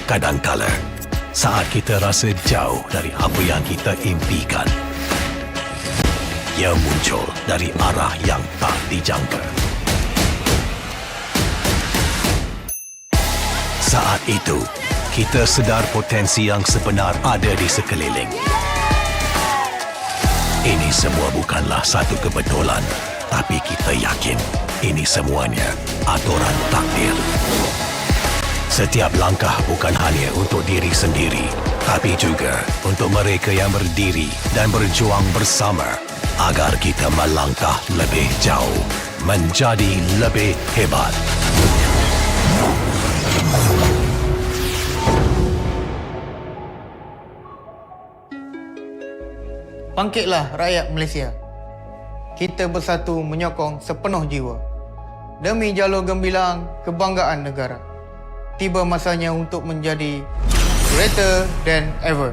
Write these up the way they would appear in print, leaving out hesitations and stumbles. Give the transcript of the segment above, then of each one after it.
Kadangkala, saat kita rasa jauh dari apa yang kita impikan, ia muncul dari arah yang tak dijangka. Saat itu, kita sedar potensi yang sebenar ada di sekeliling. Ini semua bukanlah satu kebetulan, tapi kita yakin ini semuanya aturan takdir. Setiap langkah bukan hanya untuk diri sendiri, tapi juga untuk mereka yang berdiri dan berjuang bersama agar kita melangkah lebih jauh, menjadi lebih hebat. Bangkitlah rakyat Malaysia. Kita bersatu menyokong sepenuh jiwa demi jalur gemilang kebanggaan negara. Tiba masanya untuk menjadi greater than ever.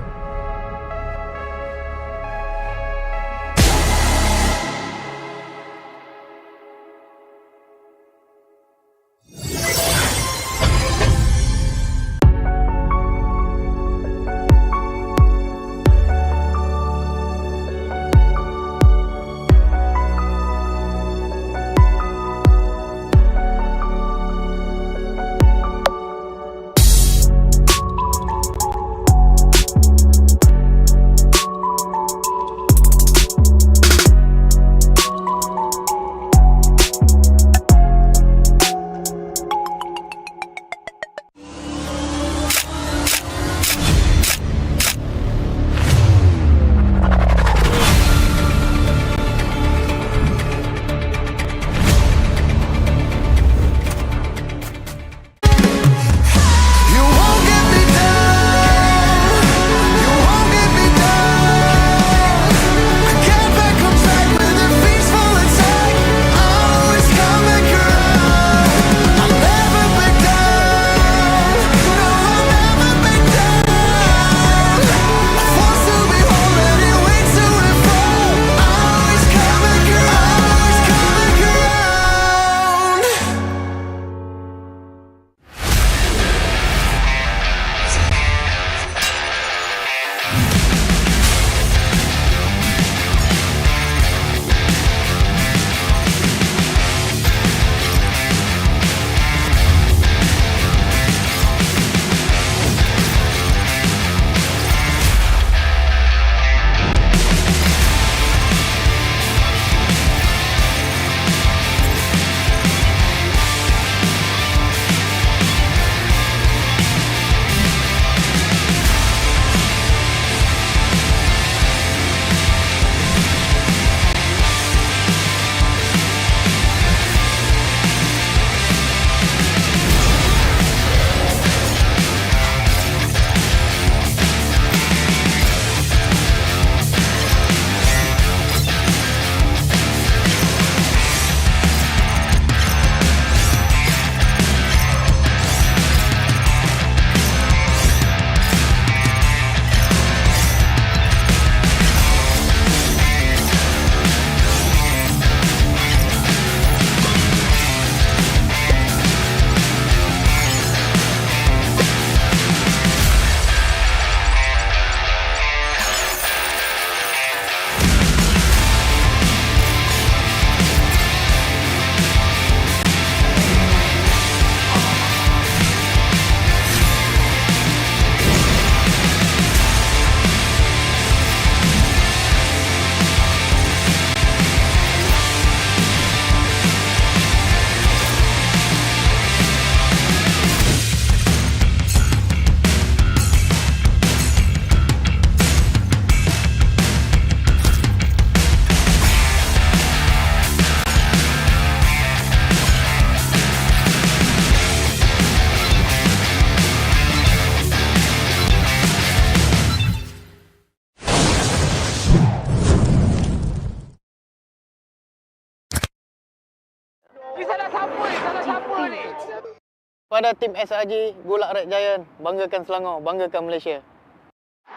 Pada tim SRG, Gulak Red Giant, banggakan Selangor, banggakan Malaysia.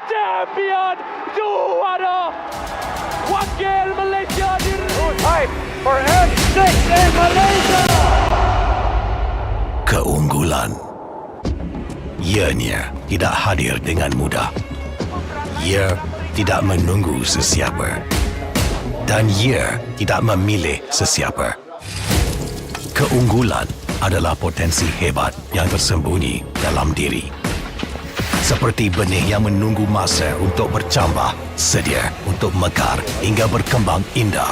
Champion juara wakil Malaysia Time for M6 in Malaysia. Keunggulan Ianya tidak hadir dengan mudah. Ia tidak menunggu sesiapa. Dan ia tidak memilih sesiapa. Keunggulan adalah potensi hebat yang tersembunyi dalam diri. Seperti benih yang menunggu masa untuk bercambah, sedia untuk mekar hingga berkembang indah.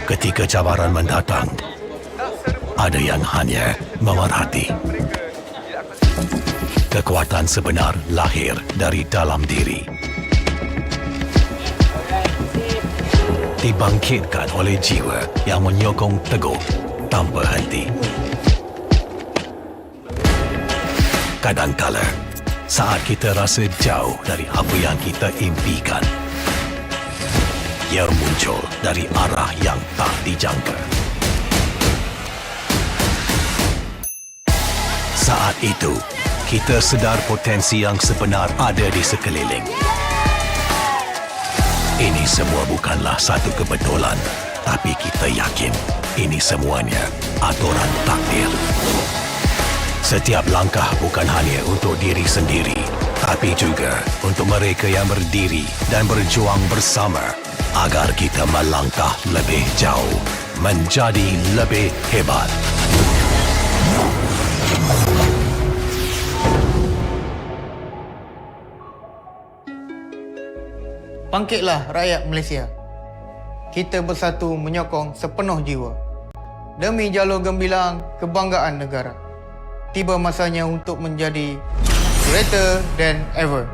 Ketika cabaran mendatang, ada yang hanya memerhati. Kekuatan sebenar lahir dari dalam diri. Dibangkitkan oleh jiwa yang menyokong teguh tanpa henti. Kadangkala, saat kita rasa jauh dari apa yang kita impikan, ia muncul dari arah yang tak dijangka. Saat itu, kita sedar potensi yang sebenar ada di sekeliling. Ini semua bukanlah satu kebetulan, tapi kita yakin ini semuanya aturan takdir. Setiap langkah bukan hanya untuk diri sendiri, tapi juga untuk mereka yang berdiri dan berjuang bersama agar kita melangkah lebih jauh, menjadi lebih hebat. Bangkitlah rakyat Malaysia. Kita bersatu menyokong sepenuh jiwa. Demi jalur gemilang kebanggaan negara. Tiba masanya untuk menjadi greater than ever.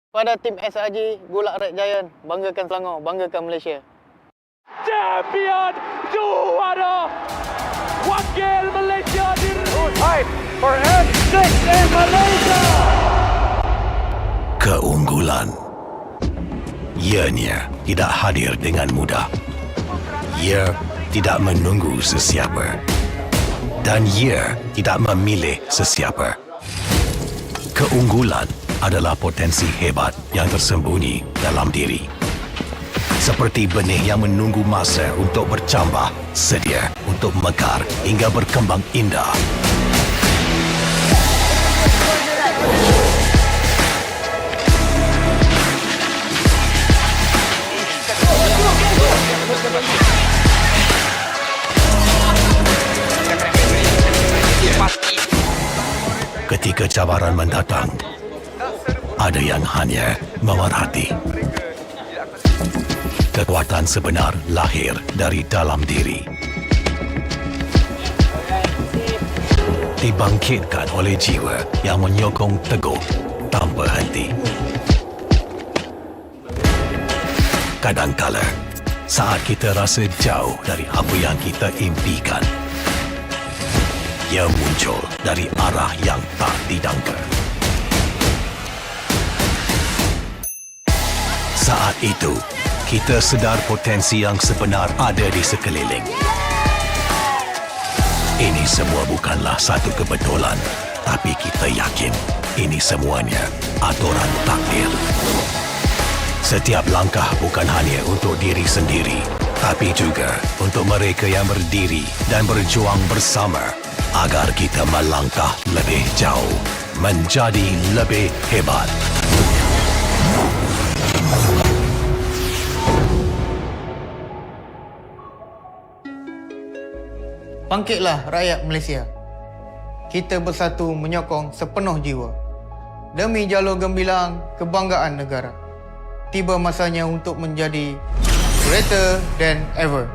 Pada tim SRG, Gulak Red Giant, banggakan Selangor, banggakan Malaysia. Champion juara wakil Malaysia Fight for N6 in Malaysia. Keunggulan. Ianya tidak hadir dengan mudah. Ia tidak menunggu sesiapa. Dan ia tidak memilih sesiapa. Keunggulan adalah potensi hebat yang tersembunyi dalam diri. Seperti benih yang menunggu masa untuk bercambah, sedia untuk mekar hingga berkembang indah. Ketika cabaran mendatang, ada yang hanya memerhati. Kekuatan sebenar lahir dari dalam diri. Dibangkitkan oleh jiwa yang menyokong teguh tanpa henti. Kadangkala, saat kita rasa jauh dari apa yang kita impikan, ia muncul dari arah yang tak didangka. Saat itu, kita sedar potensi yang sebenar ada di sekeliling. Ini semua bukanlah satu kebetulan, tapi kita yakin ini semuanya aturan takdir. Setiap langkah bukan hanya untuk diri sendiri, tapi juga untuk mereka yang berdiri dan berjuang bersama agar kita melangkah lebih jauh, menjadi lebih hebat. Bangkitlah rakyat Malaysia. Kita bersatu menyokong sepenuh jiwa. Demi jalur gemilang kebanggaan negara. Tiba masanya untuk menjadi greater than ever.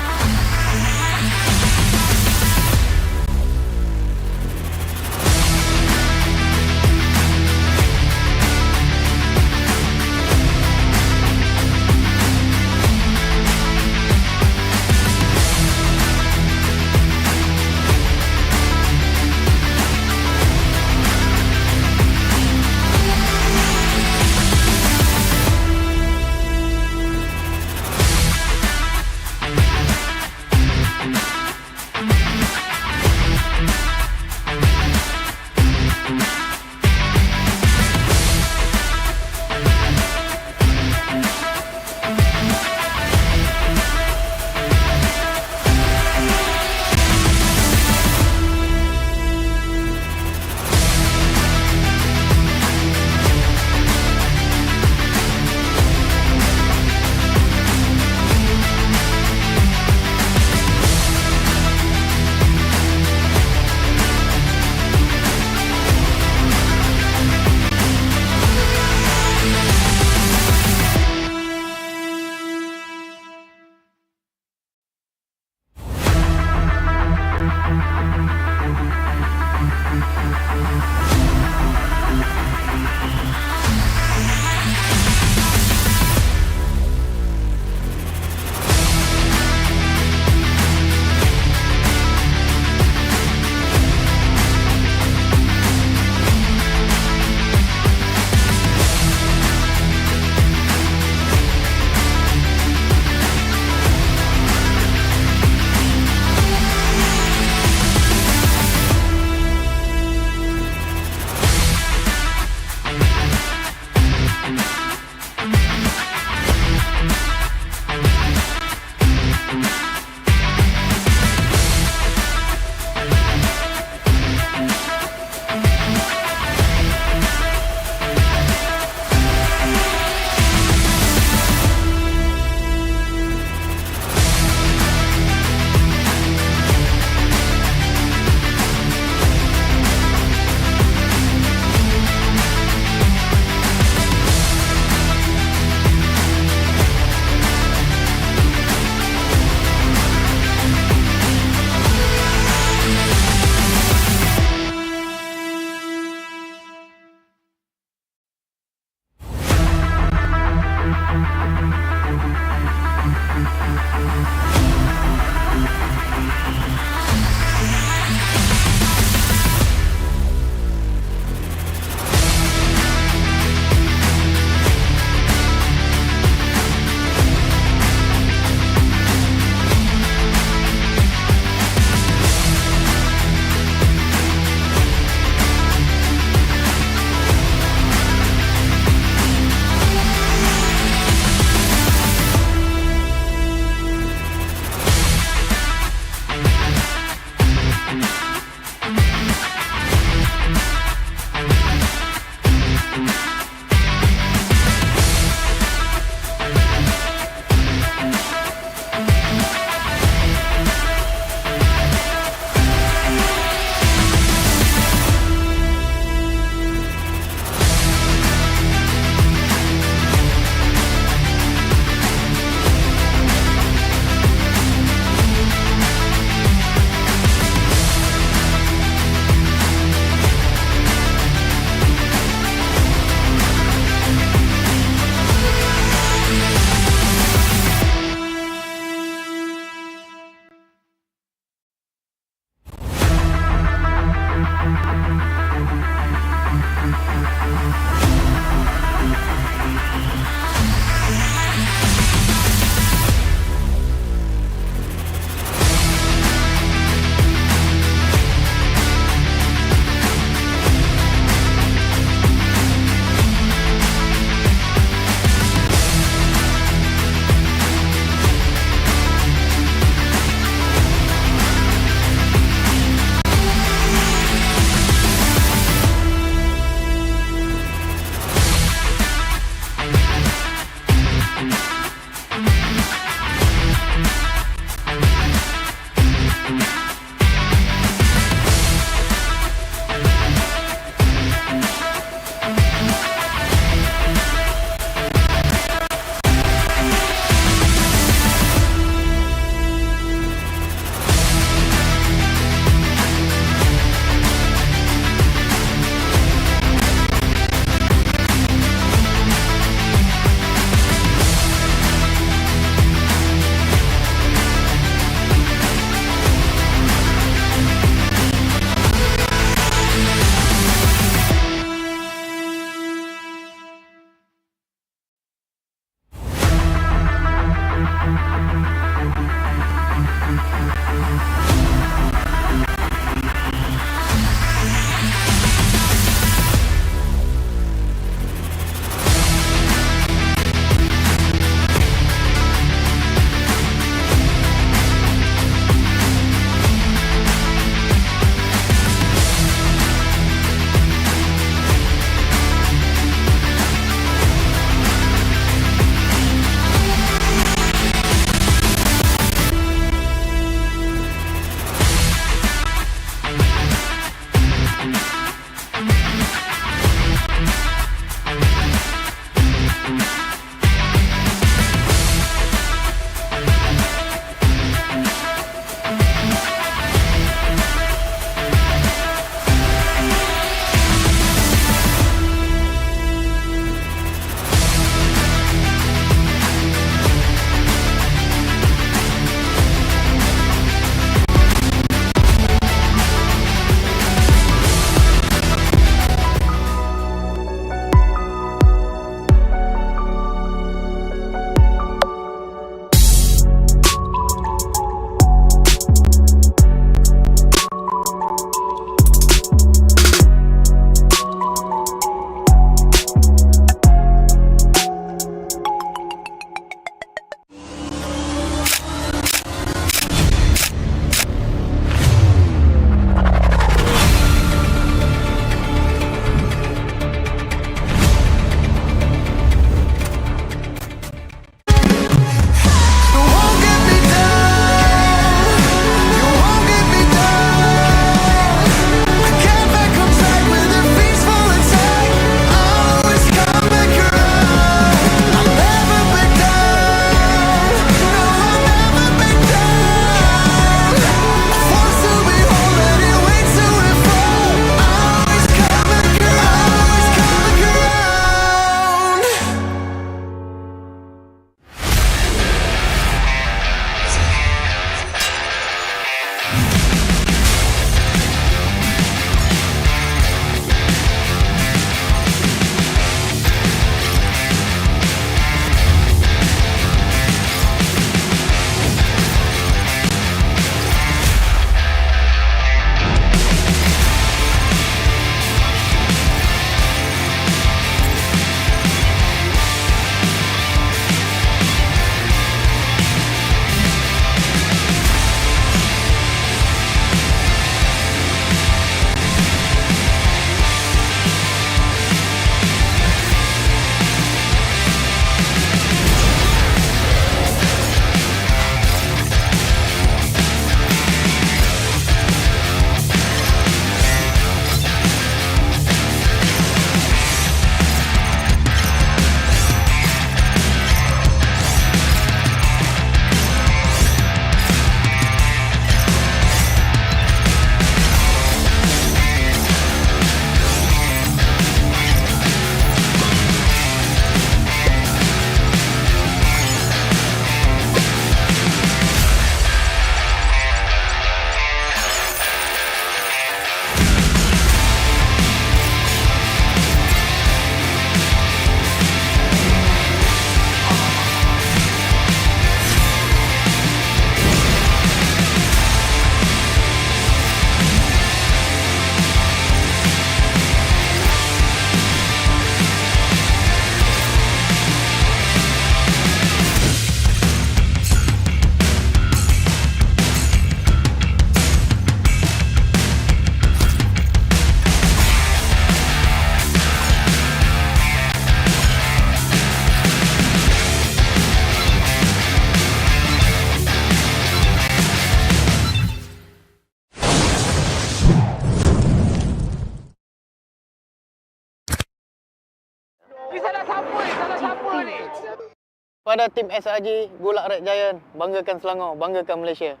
Kepada tim SRG, Gulak Red Giant, banggakan Selangor, banggakan Malaysia.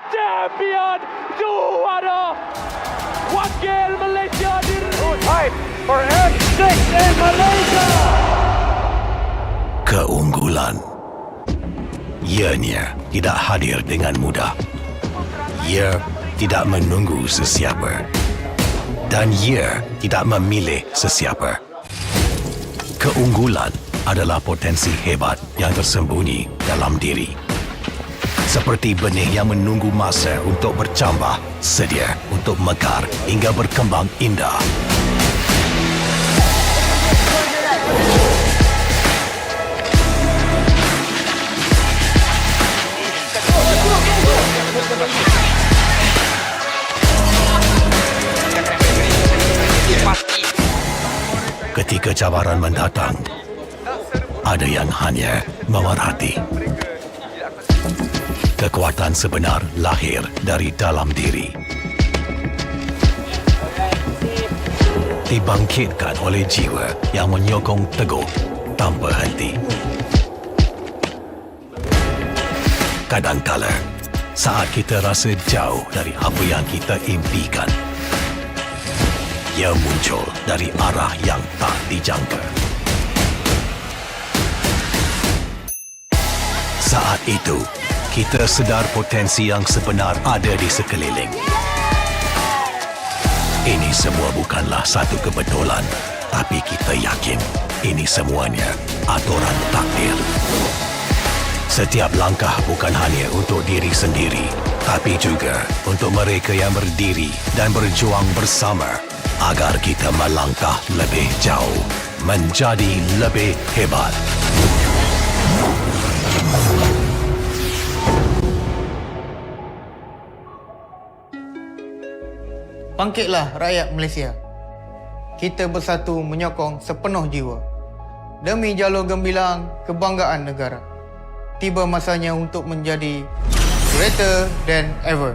Champion juara wakil Malaysia Fight for F6 in Malaysia. Keunggulan. Ianya tidak hadir dengan mudah. Ia tidak menunggu sesiapa. Dan ia tidak memilih sesiapa. Keunggulan adalah potensi hebat yang tersembunyi dalam diri. Seperti benih yang menunggu masa untuk bercambah, sedia untuk mekar hingga berkembang indah. Ketika cabaran mendatang, ada yang hanya memerhati. Kekuatan sebenar lahir dari dalam diri. Dibangkitkan oleh jiwa yang menyokong teguh tanpa henti. Kadangkala, saat kita rasa jauh dari apa yang kita impikan, ia muncul dari arah yang tak dijangka. Saat itu, kita sedar potensi yang sebenar ada di sekeliling. Ini semua bukanlah satu kebetulan, tapi kita yakin ini semuanya aturan takdir. Setiap langkah bukan hanya untuk diri sendiri, tapi juga untuk mereka yang berdiri dan berjuang bersama agar kita melangkah lebih jauh, menjadi lebih hebat. Bangkitlah rakyat Malaysia. Kita bersatu menyokong sepenuh jiwa. Demi jalur gemilang kebanggaan negara. Tiba masanya untuk menjadi greater than ever.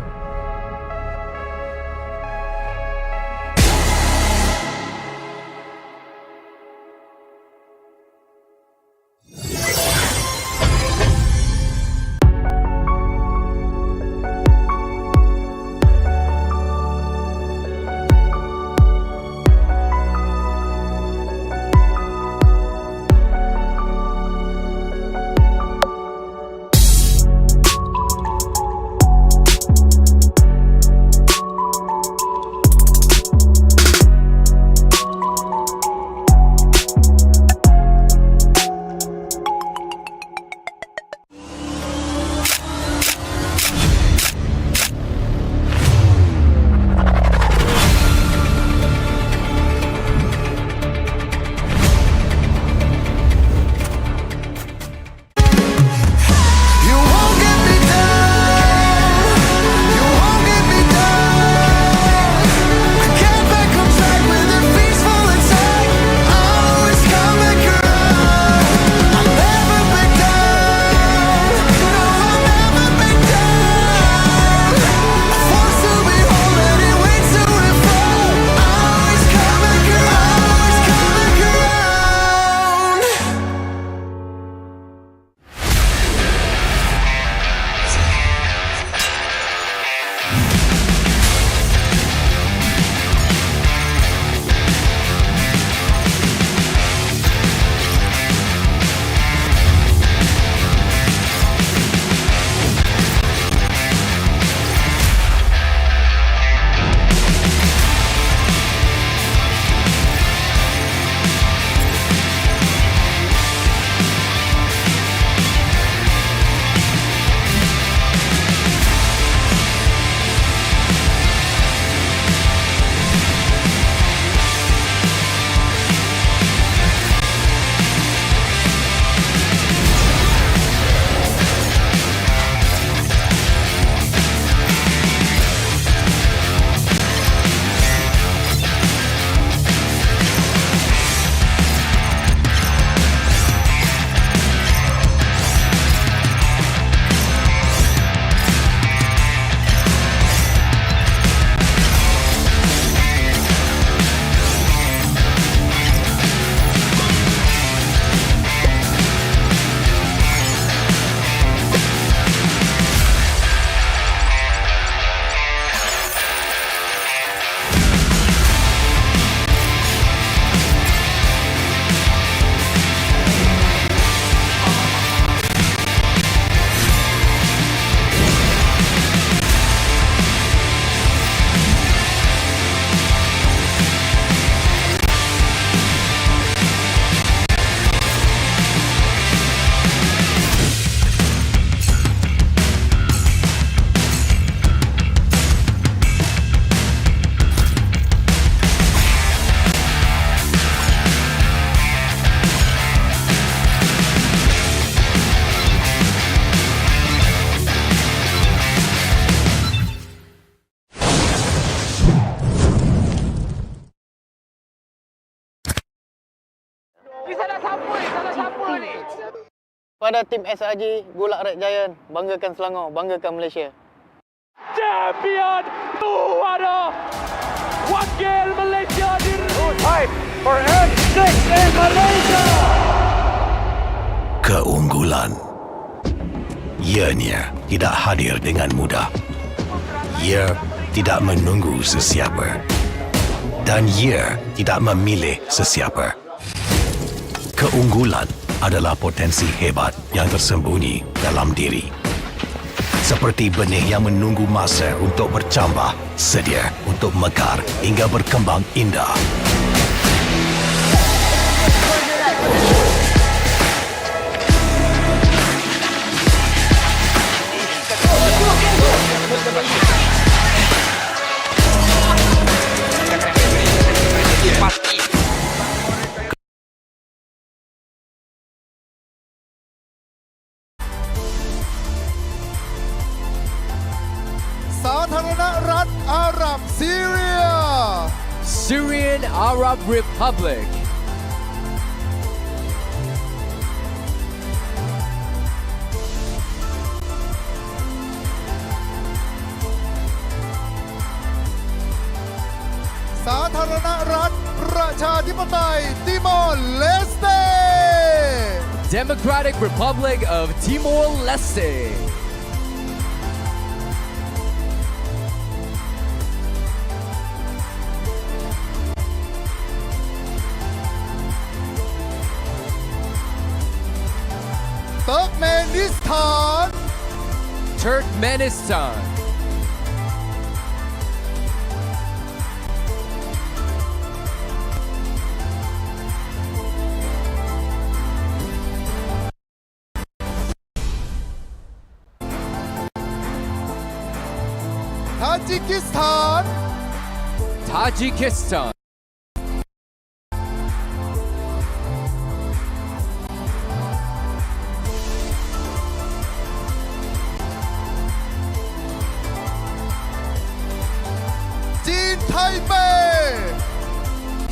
kepada tim SRG Bulak Red Giant, banggakan Selangor, banggakan Malaysia. Champion juara wakil Malaysia Fight for M6 in Malaysia. Keunggulan. Ianya tidak hadir dengan mudah. Ia tidak menunggu sesiapa. Dan ia tidak memilih sesiapa. Keunggulan adalah potensi hebat yang tersembunyi dalam diri. Seperti benih yang menunggu masa untuk bercambah, sedia untuk mekar hingga berkembang indah. Syrian Arab Republic. Democratic Republic of Timor-Leste. Turkmenistan. Tajikistan.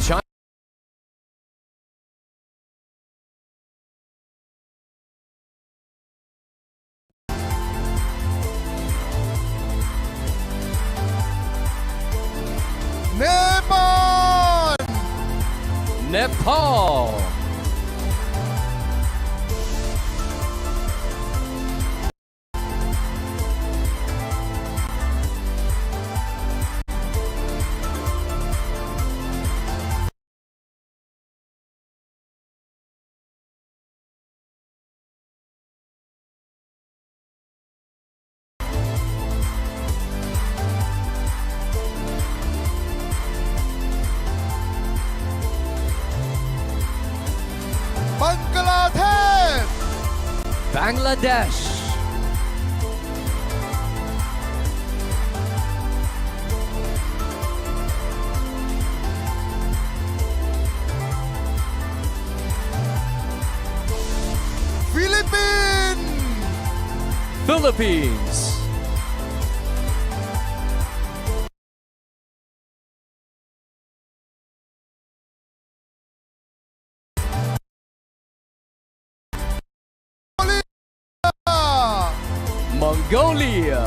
China. Nepal. Bangladesh. Philippines. Mongolia.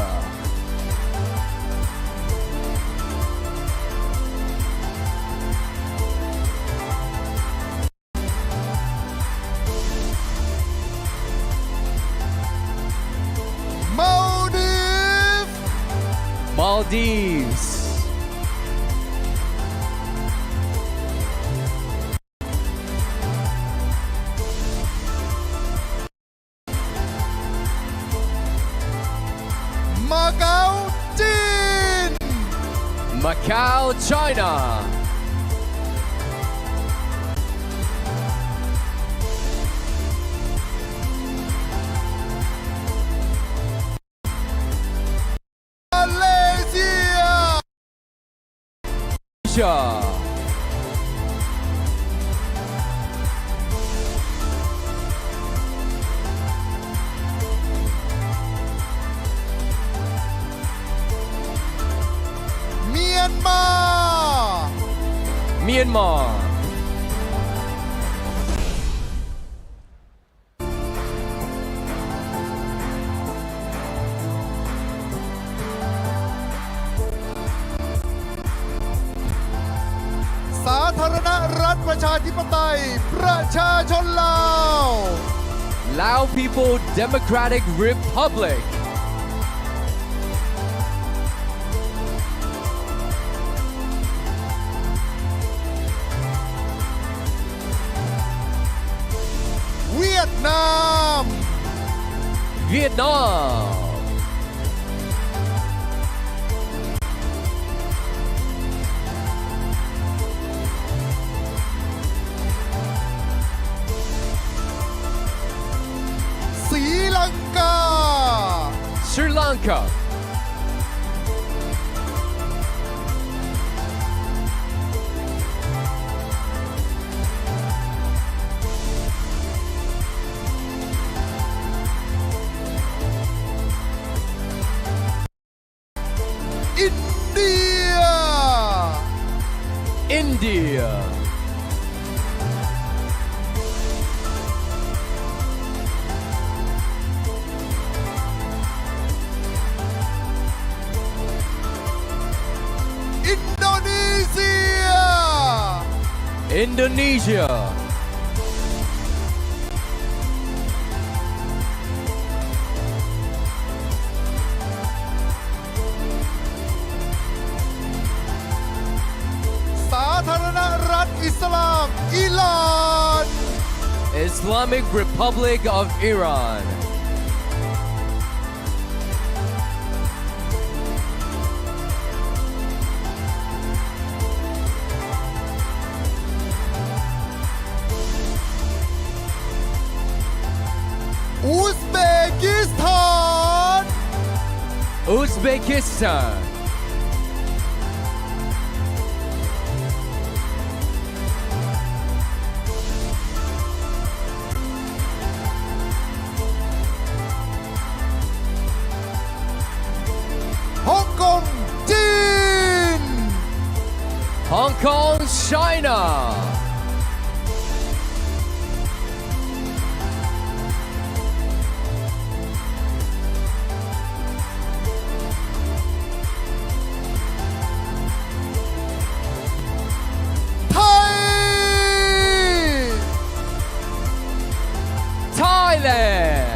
Maldives. Macau, China. Malaysia. Myanmar. ประชาธิปไตยประชาชนลาว Lao People Democratic Republic เวียดนาม Vietnam ศรีลังกา Sri Lanka อินเดีย India อินโดนีเซีย Indonesia สาธารณรัฐอิสลามอิหร่าน Islamic Republic of Iran อุซเบกิสถาน Uzbekistan ฮ่องกงจีน Hong Kong China ไทย Thailand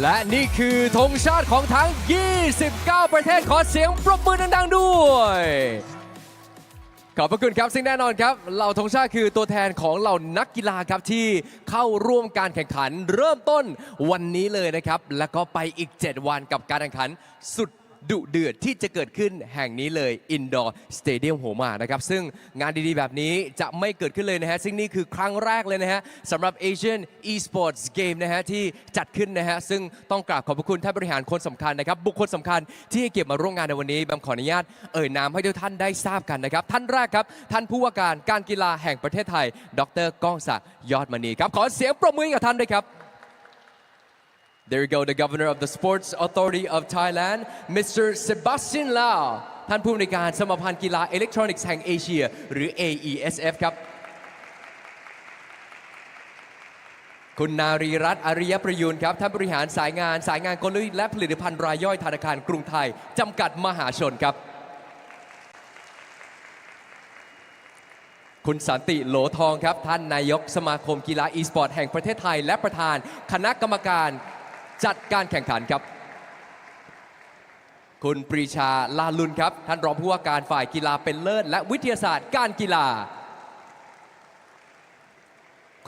และนี่คือธงชาติของทั้ง 29 ประเทศขอเสียงปรบมือดังๆด้วย ขอบพระคุณครับซึ่งแน่นอนครับเหล่าธงชาติคือตัวแทนของเหล่านักกีฬาครับที่เข้าร่วมการแข่งขันเริ่มต้นวันนี้เลยนะครับแล้วก็ไปอีก 7 วันกับการแข่งขันสุดดุเดือดที่จะเกิดขึ้นแห่งนี้เลย Indoor Stadium โฮมานะครับซึ่งงานดีๆแบบนี้จะไม่เกิดขึ้นเลยนะฮะซึ่งนี่คือครั้งแรกเลยนะฮะสำหรับ Asian Esports Game นะฮะที่จัดขึ้นนะฮะซึ่งต้องกราบขอบพระคุณท่านบริหารคนสำคัญนะครับบุคคลสำคัญที่ให้เกียรติมาร่วมงานในวันนี้แบมขออนุญาตนามให้ทุกท่านได้ทราบกันนะครับท่านแรกครับท่านผู้ว่าการการกีฬาแห่งประเทศไทยดร.ก้องศักดิ์ยอดมณีครับขอเสียงปรบมือกับท่านด้วยครับ There you go, the Governor of the Sports Authority of Thailand, Mr. Sebastian Lau ท่านผู้อำนวยการสมาพันธ์กีฬาอิเล็กทรอนิกส์แห่งเอเชียหรือ AESF ครับคุณนารีรัตน์อริยประยูนครับท่านบริหารสายงานกลยุทธ์และผลิตภัณฑ์รายย่อยธนาคารกรุงไทยจำกัดมหาชนครับ คุณสันติโหลทองครับท่านนายกสมาคมกีฬา e-sport แห่งประเทศไทยและประธานคณะกรรมการจัดการแข่งขันครับคุณปรีชาลาลุนครับท่านรองผู้ว่าการฝ่ายกีฬาเป็นเลิศและวิทยาศาสตร์การกีฬา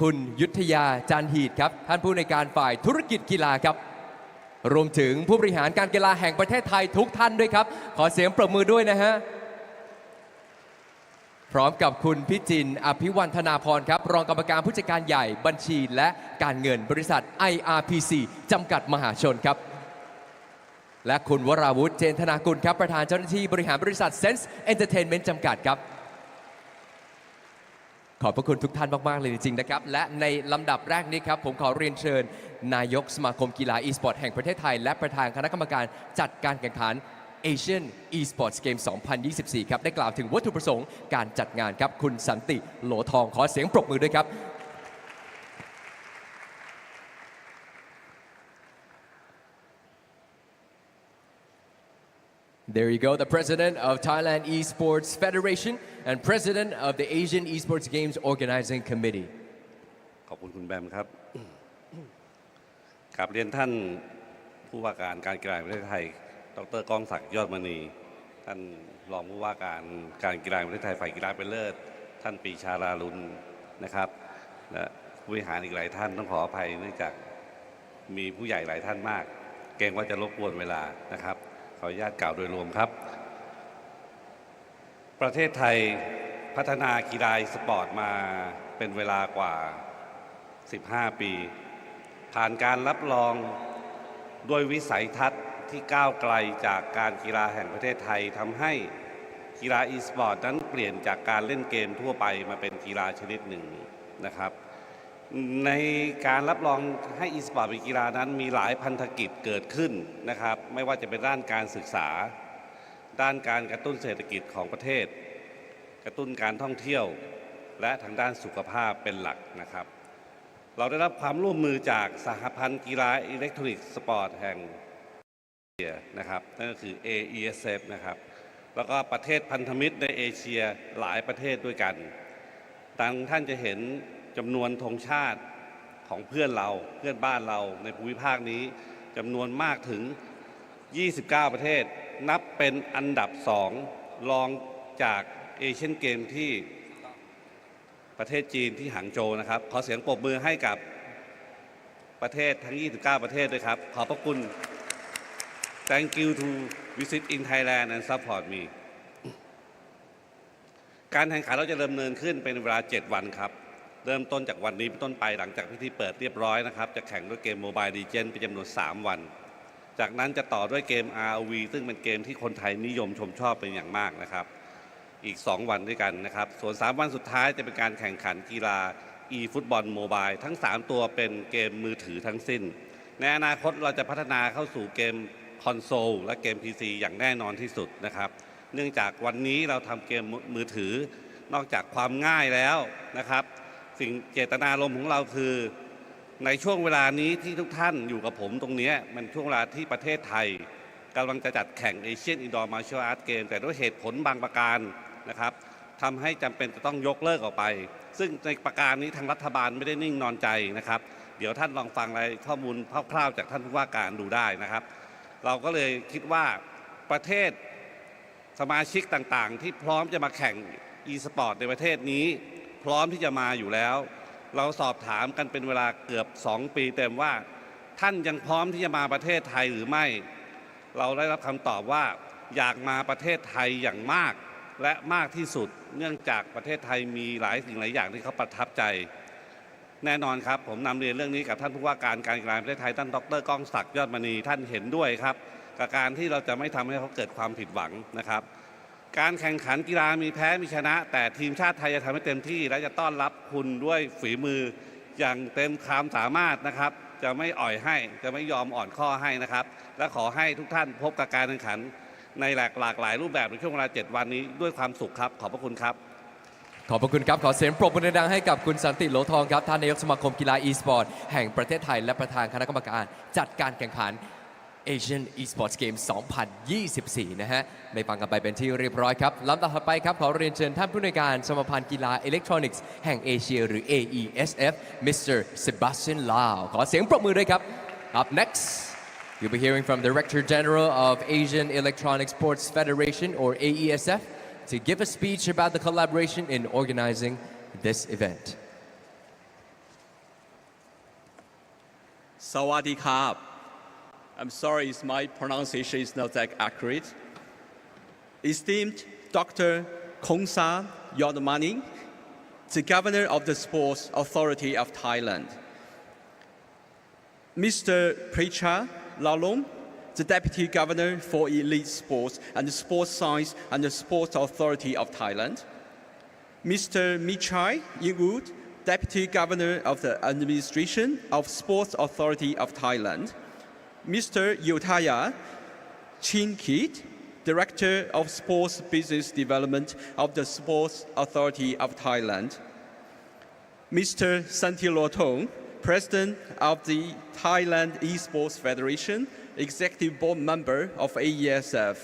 คุณยุทธยาจันหีดครับท่านผู้ในวยการฝ่ายธุรกิจกีฬาครับรวมถึงผู้บริหารการกีฬาแห่งประเทศไทยทุกท่านด้วยครับขอเสียงปรบมือด้วยนะฮะพร้อมกับคุณพิจินอภิวันธนาพรครับรองกรรมการผู้จัดการใหญ่บัญชีและการเงินบริษัท IRPC จำกัดมหาชนครับและคุณวราวุฒิเจนธนากุลครับประธานเจ้าหน้าที่บริหารบริษัท Sense Entertainment จำกัดครับขอบพระคุณทุกท่านมากๆเลยจริงๆนะครับและในลำดับแรกนี้ครับผมขอเรียนเชิญนายกสมาคมกีฬา e-sport แห่งประเทศไทยและประธานคณะกรรมการจัดการแข่งขัน Asian Esports Games 2024 ครับได้กล่าวถึงวัตถุประสงค์การจัดงานครับคุณสันติโหลทองขอเสียงปรบมือด้วยครับ There you go, the president of Thailand Esports Federation and president of the Asian Esports Games Organizing Committee. ขอบคุณคุณแบมครับกราบเรียนท่านผู้ว่าการการกีฬาแห่งประเทศไทยดร.ก้องศักดิ์ยอดมณีท่านรองผู้ว่าการการกีฬาแห่งประเทศไทยฝ่ายกีฬาเป็นเลิศท่านปรีชาลาลุนนะครับและผู้บริหารอีกหลายท่านต้องขออภัยเนื่องจากมีผู้ใหญ่หลายท่านมากเกรงว่าจะรบกวนเวลานะครับขออนุญาตกล่าวโดยรวมครับประเทศไทยพัฒนากีฬาสปอร์ตมาเป็นเวลากว่า15 ปีผ่านการรับรองโดยวิสัยทัศน์ที่ก้าวไกลจากการกีฬาแห่งประเทศไทยทำให้กีฬาอีสปอร์ตนั้นเปลี่ยนจากการเล่นเกมทั่วไปมาเป็นกีฬาชนิดหนึ่งนะครับในการรับรองให้อีสปอร์ตเป็นกีฬานั้นมีหลายพันธกิจเกิดขึ้นนะครับไม่ว่าจะเป็นด้านการศึกษาด้านการกระตุ้นเศรษฐกิจของประเทศกระตุ้นการท่องเที่ยวและทางด้านสุขภาพเป็นหลักนะครับเราได้รับความร่วมมือจากสหพันธ์กีฬาอิเล็กทรอนิกส์สปอร์ตแห่งเอเชียนะครับนั่นก็คือ AESF นะครับแล้วก็ประเทศพันธมิตรในเอเชียหลายประเทศด้วยกันดังท่านจะเห็นจำนวนธงชาติของเพื่อนบ้านเราในภูมิภาคนี้จำนวนมากถึง29 ประเทศนับเป็นอันดับ2รองจากเอเชียนเกมที่ประเทศจีนที่หางโจวนะครับขอเสียงปรบมือให้กับประเทศทั้ง29 ประเทศด้วยครับขอบพระคุณ Thank you to visit in Thailand and support me การแข่งขันเราจะดำเนินขึ้นเป็นเวลา7 วันครับเริ่มต้นจากวันนี้เป็นต้นไปหลังจากพิธีเปิดเรียบร้อยนะครับจะแข่งด้วยเกม Mobile Legends เป็นจำนวน3 วันจากนั้นจะต่อด้วยเกม ROV ซึ่งเป็นเกมที่คนไทยนิยมชมชอบเป็นอย่างมากนะครับอีก2 วันด้วยกันนะครับส่วน3 วันสุดท้ายจะเป็นการแข่งขันกีฬา e-football mobile ทั้ง3 ตัวเป็นเกมมือถือทั้งสิ้นในอนาคตเราจะพัฒนาเข้าสู่เกมคอนโซลและเกม PC อย่างแน่นอนที่สุดนะครับเนื่องจากวันนี้เราทำเกมมือถือนอกจากความง่ายแล้วนะครับสิ่งเจตนารมณ์ของเราคือในช่วงเวลานี้ที่ทุกท่านอยู่กับผมตรงนี้มันช่วงเวลาที่ประเทศไทยกำลังจะจัดแข่งเอเชียนอินดอร์มาร์เชียลอาร์ตเกมแต่ด้วยเหตุผลบางประการนะครับทำให้จำเป็นจะต้องยกเลิกออกไปซึ่งในประการนี้ทางรัฐบาลไม่ได้นิ่งนอนใจนะครับเดี๋ยวท่านลองฟังรายข้อมูลคร่าวๆจากท่านผู้ว่าการดูได้นะครับเราก็เลยคิดว่าประเทศสมาชิกต่างๆที่พร้อมจะมาแข่ง e-sport ในประเทศนี้พร้อมที่จะมาอยู่แล้วเราสอบถามกันเป็นเวลาเกือบ2 ปีเต็มว่าท่านยังพร้อมที่จะมาประเทศไทยหรือไม่เราได้รับคำตอบว่าอยากมาประเทศไทยอย่างมากและมากที่สุดเนื่องจากประเทศไทยมีหลายสิ่งหลายอย่างที่เขาประทับใจแน่นอนครับผมนำเรียนเรื่องนี้กับท่านผู้ว่าการการกีฬาแห่งประเทศไทยท่านดร.ก้องศักดิ์ยอดมณีท่านเห็นด้วยครับกับการที่เราจะไม่ทำให้เขาเกิดความผิดหวังนะครับการแข่งขันกีฬามีแพ้มีชนะแต่ทีมชาติไทยจะทำให้เต็มที่และจะต้อนรับคุณด้วยฝีมืออย่างเต็มความสามารถนะครับจะไม่อ่อยให้จะไม่ยอมอ่อนข้อให้นะครับและขอให้ทุกท่านพบกับการแข่งขันในหลากหลายรูปแบบในช่วงเวลา7 วันนี้ด้วยความสุขครับขอบพระคุณครับขอบพระคุณครับขอเสียงปรบมือดังๆให้กับคุณสันติโหลทองครับท่านนายกสมาคมกีฬา e-sport แห่งประเทศไทยและประธานคณะกรรมการจัดการแข่งขัน Asian Esports Games 2024 นะฮะได้ฟังกันไปเป็นที่เรียบร้อยครับลำดับถัดไปครับขอเรียนเชิญท่านผู้อำนวยการสมาพันธ์กีฬาอิเล็กทรอนิกส์แห่งเอเชียหรือ AESF Mr. Sebastian Lau ขอเสียงปรบมือด้วยครับ Up next you'll be hearing from Director General of Asian Electronic Sports Federation or AESF to give a speech about the collaboration in organizing this event. Sawadee Krap. I'm sorry if my pronunciation is not that accurate. Esteemed Dr. Khongsa Yodmani, the Governor of the Sports Authority of Thailand. Mr. Precha Lalong, the Deputy Governor for Elite Sports and Sports Science and the Sports Authority of Thailand. Mr. Michai Yingwood, Deputy Governor of the Administration of Sports Authority of Thailand. Mr. Yotaya Chinkit, Director of Sports Business Development of the Sports Authority of Thailand. Mr. Santilotong, President of the Thailand Esports Federation, Executive Board Member of AESF.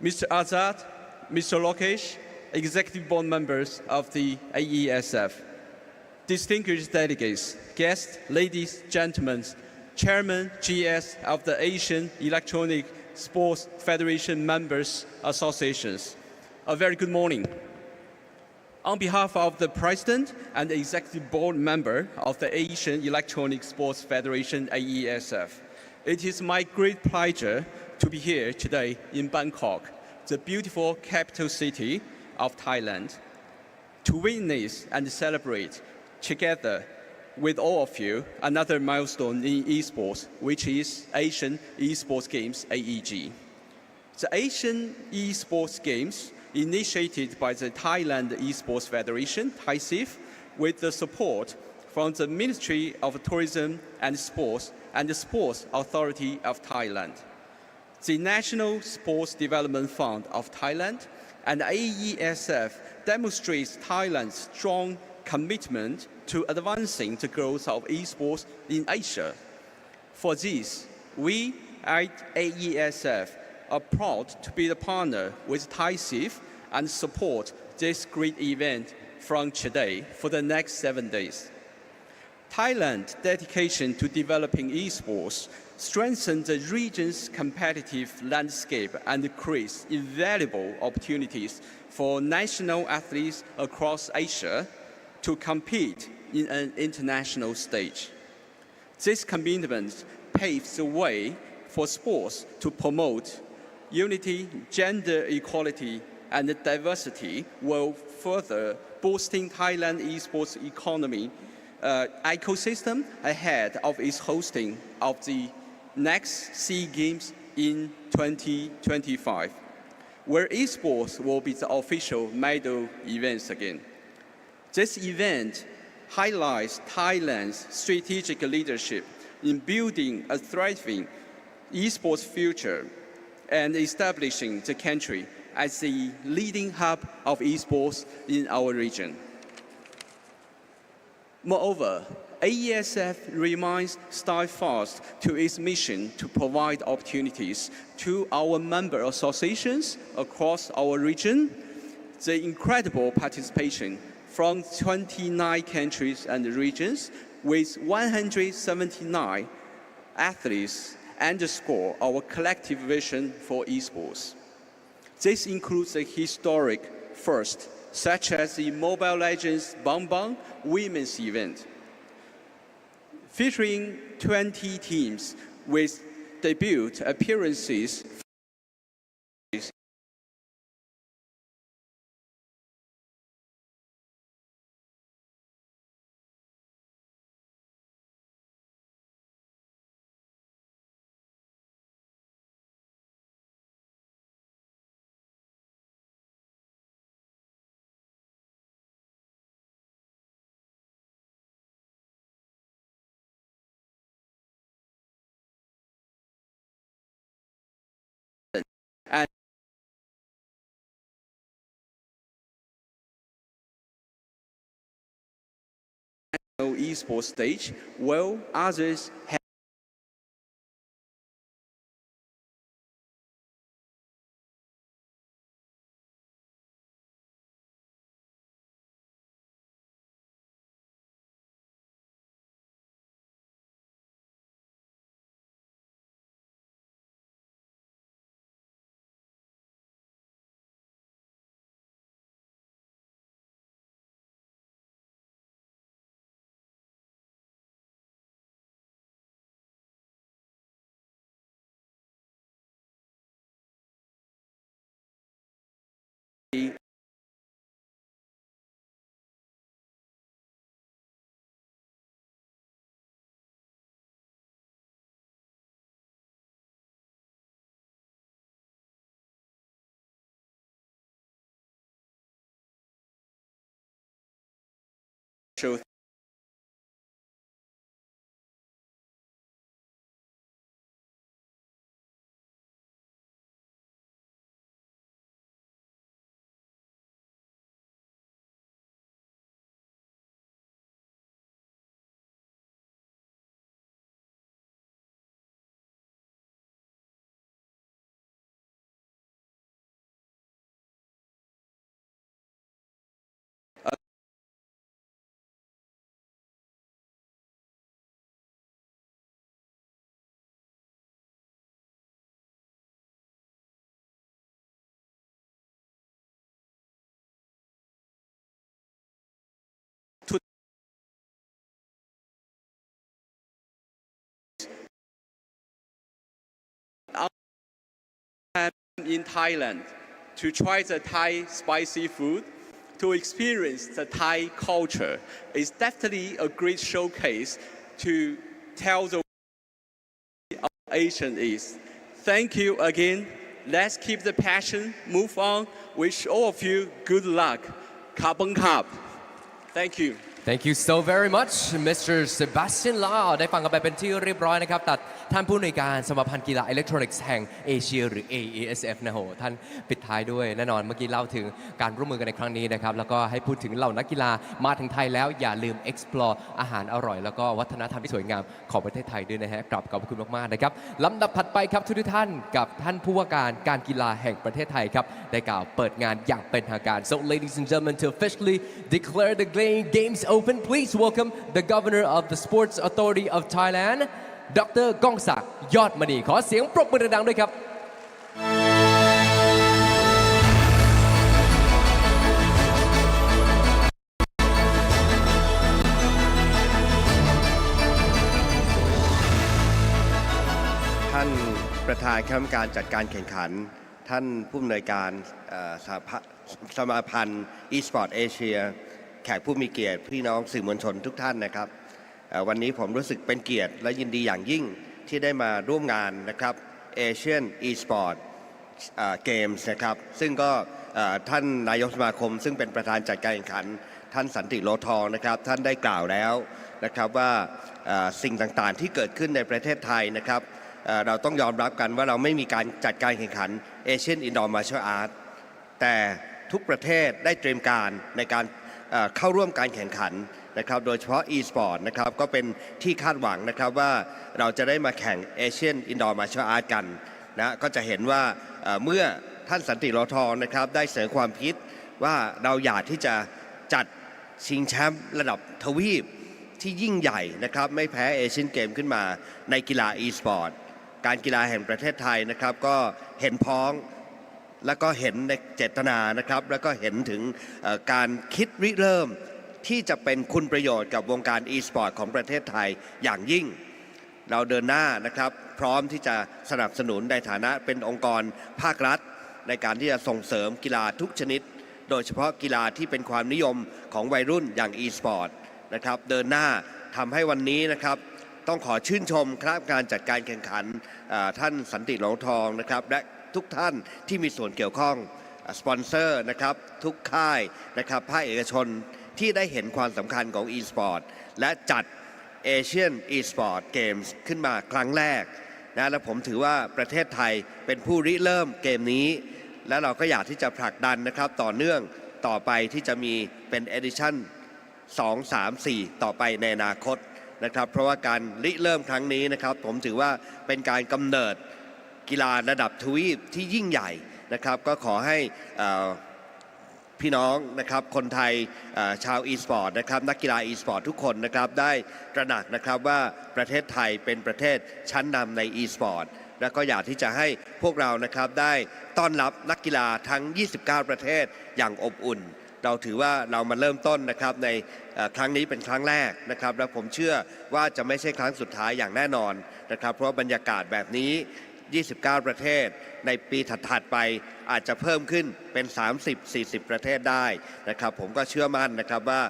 Mr. Azad, Mr. Lokesh, Executive Board Members of the AESF. Distinguished delegates, guests, ladies, gentlemen, Chairman GS of the Asian Electronic Sports Federation Members Associations. A very good morning. On behalf of the President and the Executive Board Member of the Asian Electronic Sports Federation AESF, it is my great pleasure to be here today in Bangkok, the beautiful capital city of Thailand, to witness and celebrate together with all of you another milestone in esports, which is Asian Esports Games AEG. The Asian Esports Games, initiated by the Thailand Esports Federation, THAISIF, with the support from the Ministry of Tourism and Sports and the Sports Authority of Thailand, the National Sports Development Fund of Thailand, and AESF demonstrates Thailand's strong commitment to advancing the growth of esports in Asia. For this, we at AESF are proud to be the partner with THAISIF and support this great event from today for the next 7 days. Thailand's dedication to developing esports strengthens the region's competitive landscape and creates invaluable opportunities for national athletes across Asia to compete in an international stage. This commitment paves the way for sports to promote unity, gender equality, and diversity, while further boosting Thailand esports economy ecosystem ahead of its hosting of the next SEA Games in 2025, where esports will be the official medal events again. This event highlights Thailand's strategic leadership in building a thriving esports future and establishing the country as the leading hub of esports in our region. Moreover, AESF remains steadfast to its mission to provide opportunities to our member associations across our region. The incredible participation from 29 countries and regions with 179 athletes underscore our collective vision for esports. This includes a historic first, such as the Mobile Legends Bang Bang women's event, featuring 20 teams with debut appearances and esports stage, while others have show in Thailand to try the Thai spicy food, to experience the Thai culture. It's definitely a great showcase to tell the world of Asian is. Thank you again. Let's keep the passion, move on. Wish all of you good luck. Bangkok. Thank you. Thank you so very much Mr. Sebastian Lau ได้ฟังกันไปเป็นที่เรียบร้อยนะครับตัดท่านผู้อำนวยการสมาพันธ์กีฬาอิเล็กทรอนิกส์แห่งเอเชียหรือ AESF นะโหท่านปิดท้ายด้วยแน่นอนเมื่อกี้เล่าถึงการร่วมมือกันในครั้งนี้นะครับแล้วก็ให้พูดถึงเหล่านักกีฬามาถึงไทยแล้วอย่าลืม explore อาหารอร่อยแล้วก็วัฒนธรรมที่สวยงามของประเทศไทยด้วยนะฮะขอบคุณมากๆนะครับลำดับถัดไปครับทุกท่านกับท่านผู้ว่าการการกีฬาแห่งประเทศไทยครับได้กล่าวเปิดงานอย่างเป็นทางการ So ladies and gentlemen to officially declare the games open please welcome the Governor of the Sports Authority of Thailand ดร.ก้องศักดิ์ยอดมณีขอเสียงปรบมือดังๆด้วยครับท่านประธานคณะกรรมการจัดการแข่งขันท่านผู้อำนวยการสมาพันธ์ Esports เอเชียแขกผู้มีเกียรติพี่น้องสื่อมวลชนทุกท่านนะครับวันนี้ผมรู้สึกเป็นเกียรติและยินดีอย่างยิ่งที่ได้มาร่วมงานนะครับ Asian Esports Games นะครับซึ่งก็ท่านนายกสมาคมซึ่งเป็นประธานจัดการแข่งขันท่านสันติโลทองนะครับท่านได้กล่าวแล้วนะครับว่าสิ่งต่างๆที่เกิดขึ้นในประเทศไทยนะครับเราต้องยอมรับกันว่าเราไม่มีการจัดการแข่งขัน Asian Indoor Martial Arts แต่ทุกประเทศได้เตรียมการในการเข้าร่วมการแข่งขันนะครับโดยเฉพาะ e-sport นะครับก็เป็นที่คาดหวังนะครับว่าเราจะได้มาแข่ง Asian Indoor Martial Arts กันนะก็จะเห็นว่าเมื่อท่านสันติโลทองนะครับได้เสนอความคิดว่าเราอยากที่จะจัดชิงแชมป์ระดับทวีปที่ยิ่งใหญ่นะครับไม่แพ้เอเชียนเกมขึ้นมาในกีฬา e-sport การกีฬาแห่งประเทศไทยนะครับก็เห็นพ้องแล้วก็เห็นในเจตนานะครับแล้วก็เห็นถึงการคิดริเริ่มที่จะเป็นคุณประโยชน์กับวงการ e-sport ของประเทศไทยอย่างยิ่งเราเดินหน้านะครับพร้อมที่จะสนับสนุนในฐานะเป็นองค์กรภาครัฐในการที่จะส่งเสริมกีฬาทุกชนิดโดยเฉพาะกีฬาที่เป็นความนิยมของวัยรุ่นอย่าง e-sport นะครับเดินหน้าทำให้วันนี้นะครับต้องขอชื่นชมคณะกรรมการจัดการแข่งขันท่านสันติโลทองนะครับและทุกท่านที่มีส่วนเกี่ยวข้องสปอนเซอร์นะครับทุกค่ายนะครับภาคเอกชนที่ได้เห็นความสำคัญของ e-sport และจัด Asian Esports Games ขึ้นมาครั้งแรกนะและผมถือว่าประเทศไทยเป็นผู้ริเริ่มเกมนี้และเราก็อยากที่จะผลักดันนะครับต่อเนื่องต่อไปที่จะมีเป็น Edition 2, 3, 4 ต่อไปในอนาคตนะครับเพราะว่าการริเริ่มครั้งนี้นะครับผมถือว่าเป็นการกำเนิดกีฬาระดับทวีปที่ยิ่งใหญ่นะครับก็ขอให้พี่น้องนะครับคนไทยชาว e-sport นะครับนักกีฬา e-sport ทุกคนนะครับได้ตระหนักนะครับว่าประเทศไทยเป็นประเทศชั้นนำใน e-sport และก็อยากที่จะให้พวกเรานะครับได้ต้อนรับนักกีฬาทั้ง 29 ประเทศอย่างอบอุ่นเราถือว่าเรามาเริ่มต้นนะครับในครั้งนี้เป็นครั้งแรกนะครับและผมเชื่อว่าจะไม่ใช่ครั้งสุดท้ายอย่างแน่นอนนะครับเพราะบรรยากาศแบบนี้ 29 ประเทศในปีถัดๆไปอาจจะเพิ่มขึ้นเป็น 30-40 ประเทศได้นะครับผมก็เชื่อมั่นนะครับว่า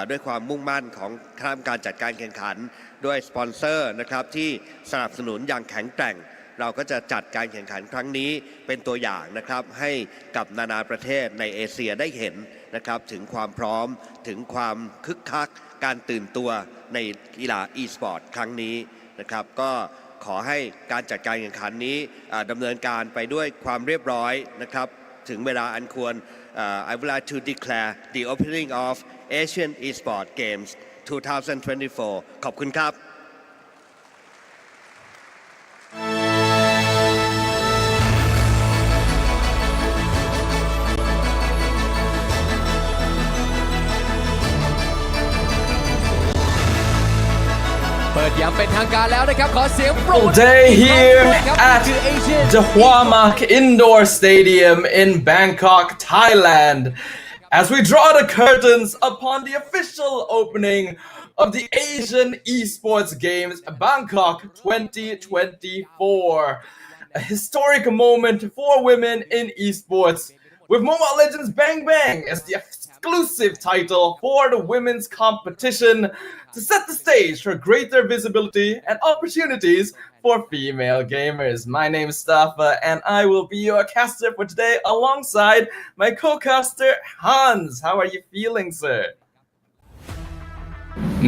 ด้วยความมุ่งมั่นของคณะกรรมการจัดการแข่งขันด้วยสปอนเซอร์นะครับที่สนับสนุนอย่างแข็งแกร่งเราก็จะจัดการแข่งขันครั้งนี้เป็นตัวอย่างนะครับให้กับนานาประเทศในเอเชียได้เห็นนะครับถึงความพร้อมถึงความคึกคักการตื่นตัวในกีฬา e-sport ครั้งนี้นะครับก็ขอให้การจัดการแข่งขันนี้ดำเนินการไปด้วยความเรียบร้อยนะครับถึงเวลาอันควรI would like to declare the opening of Asian Esports Games 2024 ขอบคุณครับ เปิดอย่างเป็นทางการแล้วนะครับขอเสียงปรบมือ Day here ครับ at คือ Asian the Huamak Indoor Stadium in Bangkok, Thailand, as we draw the curtains upon the official opening of the Asian Esports Games Bangkok 2024. A historic moment for women in esports, with Mobile Legends Bang Bang as the exclusive title for the women's competition to set the stage for greater visibility and opportunities for female gamers. My name is Stafa and I will be your caster for today alongside my co-caster Hans. How are you feeling, sir?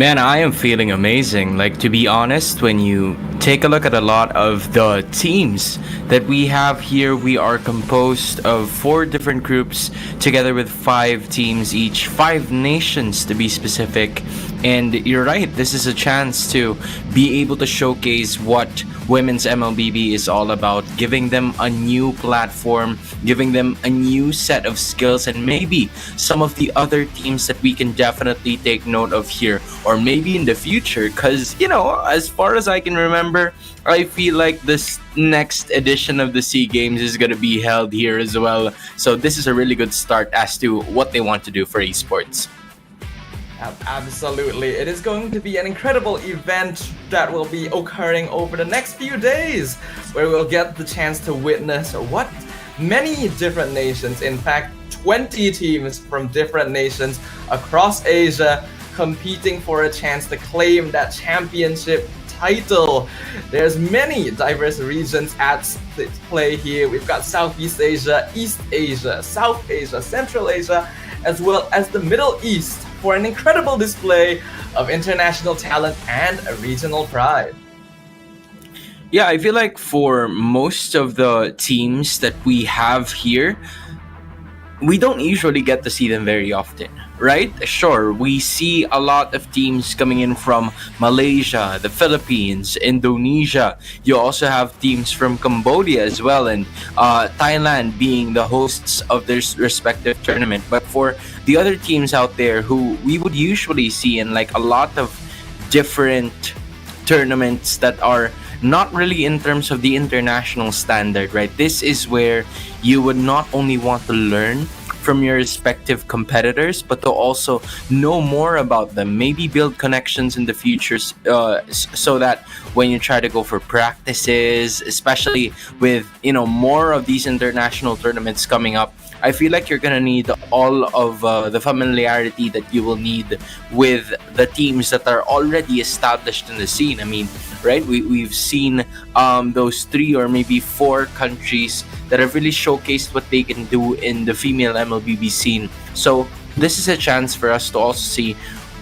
Man, I am feeling amazing. Like, to be honest, when you take a look at a lot of the teams that we have here, we are composed of 4 different groups together with 5 teams each, 5 nations to be specific. And you're right, this is a chance to be able to showcase what women's MLBB is all about, giving them a new platform, giving them a new set of skills, and maybe some of the other teams that we can definitely take note of here, or maybe in the future, because, you know, as far as I can remember, I feel like this next edition of the SEA Games is going to be held here as well. So this is a really good start as to what they want to do for esports. Absolutely. It is going to be an incredible event that will be occurring over the next few days, where we'll get the chance to witness what many different nations, in fact 20 teams from different nations across Asia, competing for a chance to claim that championship title. There's many diverse regions at play here. We've got Southeast Asia, East Asia, South Asia, Central Asia, as well as the Middle East, for an incredible display of international talent and regional pride. Yeah, I feel like for most of the teams that we have here, we don't usually get to see them very often, right? Sure, we see a lot of teams coming in from Malaysia, the Philippines, Indonesia. You also have teams from Cambodia as well, and Thailand being the hosts of their respective tournament. But for the other teams out there who we would usually see in like a lot of different tournaments that are not really in terms of the international standard, right? This is where you would not only want to learn from your respective competitors, but to also know more about them, maybe build connections in the future, so that when you try to go for practices, especially with, you know, more of these international tournaments coming up, I feel like you're gonna need all of the familiarity that you will need with the teams that are already established in the scene. I mean, right? We've seen those 3 or maybe 4 countries that have really showcased what they can do in the female MLBB scene. So this is a chance for us to also see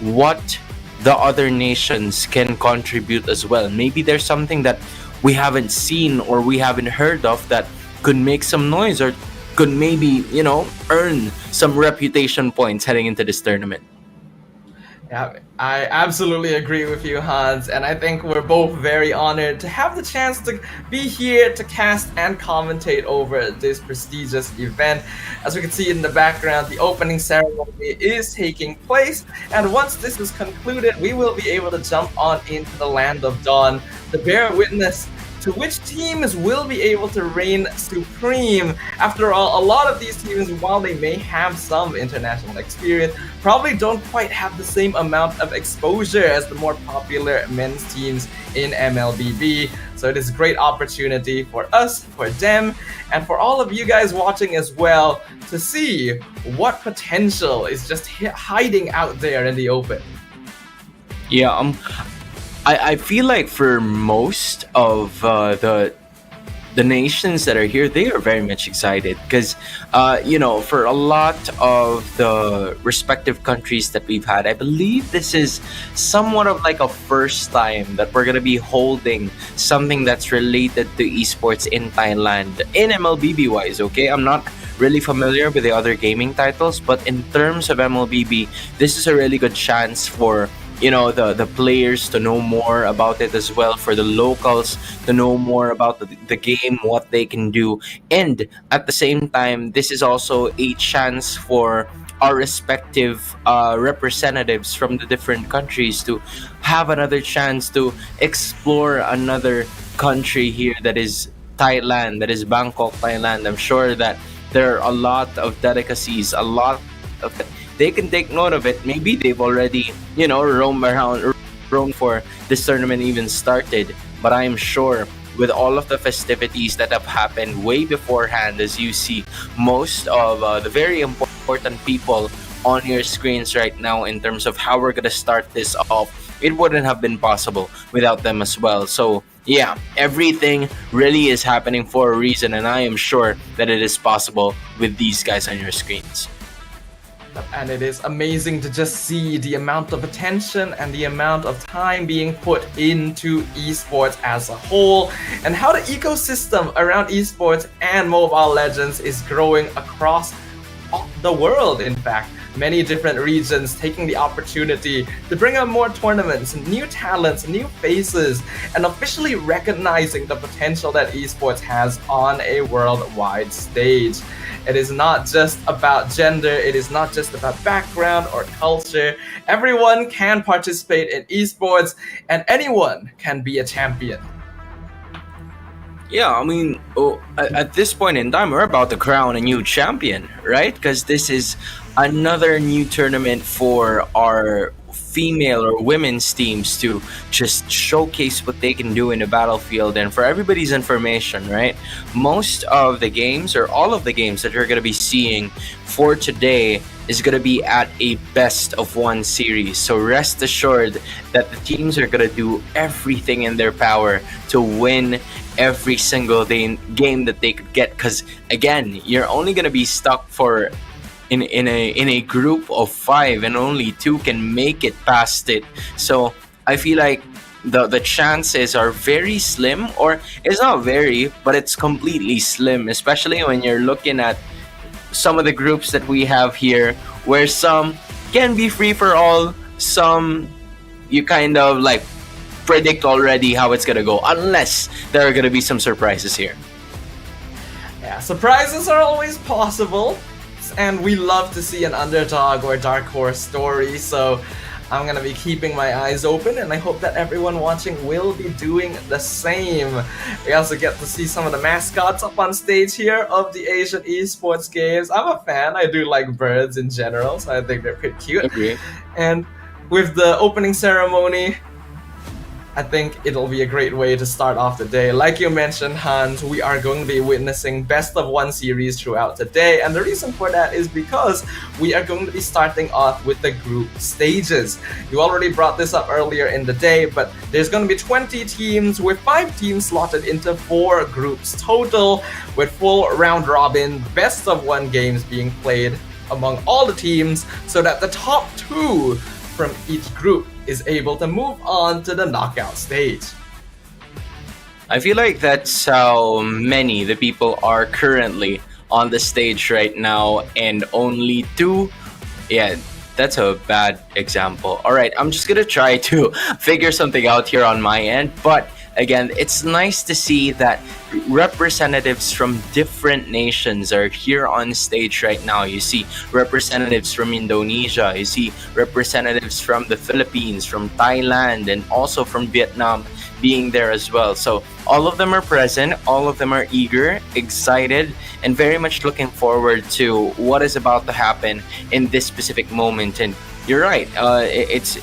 what the other nations can contribute as well. Maybe there's something that we haven't seen or we haven't heard of that could make some noise or could maybe, you know, earn some reputation points heading into this tournament. Yeah, I absolutely agree with you, Hans, and I think we're both very honored to have the chance to be here to cast and commentate over this prestigious event. As we can see in the background, the opening ceremony is taking place, and once this is concluded, we will be able to jump on into the land of dawn to bear witness to which teams will be able to reign supreme. After all, a lot of these teams, while they may have some international experience, probably don't quite have the same amount of exposure as the more popular men's teams in MLBB. So it is a great opportunity for us, for them, and for all of you guys watching as well to see what potential is just hiding out there in the open. Yeah, I feel like for most of the nations that are here, they are very much excited because, for a lot of the respective countries that we've had, I believe this is somewhat of like a first time that we're going to be holding something that's related to esports in Thailand, in MLBB wise, okay? I'm not really familiar with the other gaming titles, but in terms of MLBB, this is a really good chance for the players to know more about it as well, for the locals to know more about the game, what they can do. And at the same time, this is also a chance for our respective representatives from the different countries to have another chance to explore another country here, that is Thailand, that is Bangkok, Thailand. I'm sure that there are a lot of delicacies, a lot of they can take note of it. Maybe they've already, roamed for this tournament even started. But I'm sure with all of the festivities that have happened way beforehand, as you see, most of the very important people on your screens right now in terms of how we're going to start this off, it wouldn't have been possible without them as well. So yeah, everything really is happening for a reason, and I am sure that it is possible with these guys on your screens. And it is amazing to just see the amount of attention and the amount of time being put into esports as a whole, and how the ecosystem around esports and Mobile Legends is growing across the world. In fact, many different regions taking the opportunity to bring up more tournaments, new talents, new faces, and officially recognizing the potential that esports has on a worldwide stage. It is not just about gender, it is not just about background or culture. Everyone can participate in esports, and anyone can be a champion. Yeah, I mean, at this point in time, we're about to crown a new champion, right? Because this is another new tournament for our female or women's teams to just showcase what they can do in the battlefield. And for everybody's information, right, most of the games, or all of the games that you're going to be seeing for today, is going to be at a best of one series. So rest assured that the teams are going to do everything in their power to win every single game that they could get, because again, you're only going to be stuck for in a group of 5, and only 2 can make it past it. So I feel like the chances are very slim, or it's not very, but it's completely slim, especially when you're looking at some of the groups that we have here, where some can be free for all, some you kind of like predict already how it's gonna go, unless there are gonna be some surprises here. Yeah, surprises are always possible, and we love to see an underdog or dark horse story, so I'm gonna be keeping my eyes open, and I hope that everyone watching will be doing the same. We also get to see some of the mascots up on stage here of the Asian Esports Games. I'm a fan, I do like birds in general, so I think they're pretty cute. Agree. And with the opening ceremony, I think it'll be a great way to start off the day. Like you mentioned, Hans, we are going to be witnessing best of one series throughout the day. And the reason for that is because we are going to be starting off with the group stages. You already brought this up earlier in the day, but there's going to be 20 teams, with 5 teams slotted into 4 groups total, with full round robin best of one games being played among all the teams, so that the top 2 from each group is able to move on to the knockout stage. I feel like that's how many the people are currently on the stage right now, and only 2. Yeah, that's a bad example. All right, I'm just gonna try to figure something out here on my end, but again, it's nice to see that representatives from different nations are here on stage right now. You see representatives from Indonesia, you see representatives from the Philippines, from Thailand, and also from Vietnam. being there as well. So all of them are present, all of them are eager, excited, and very much looking forward to what is about to happen in this specific moment. And you're right,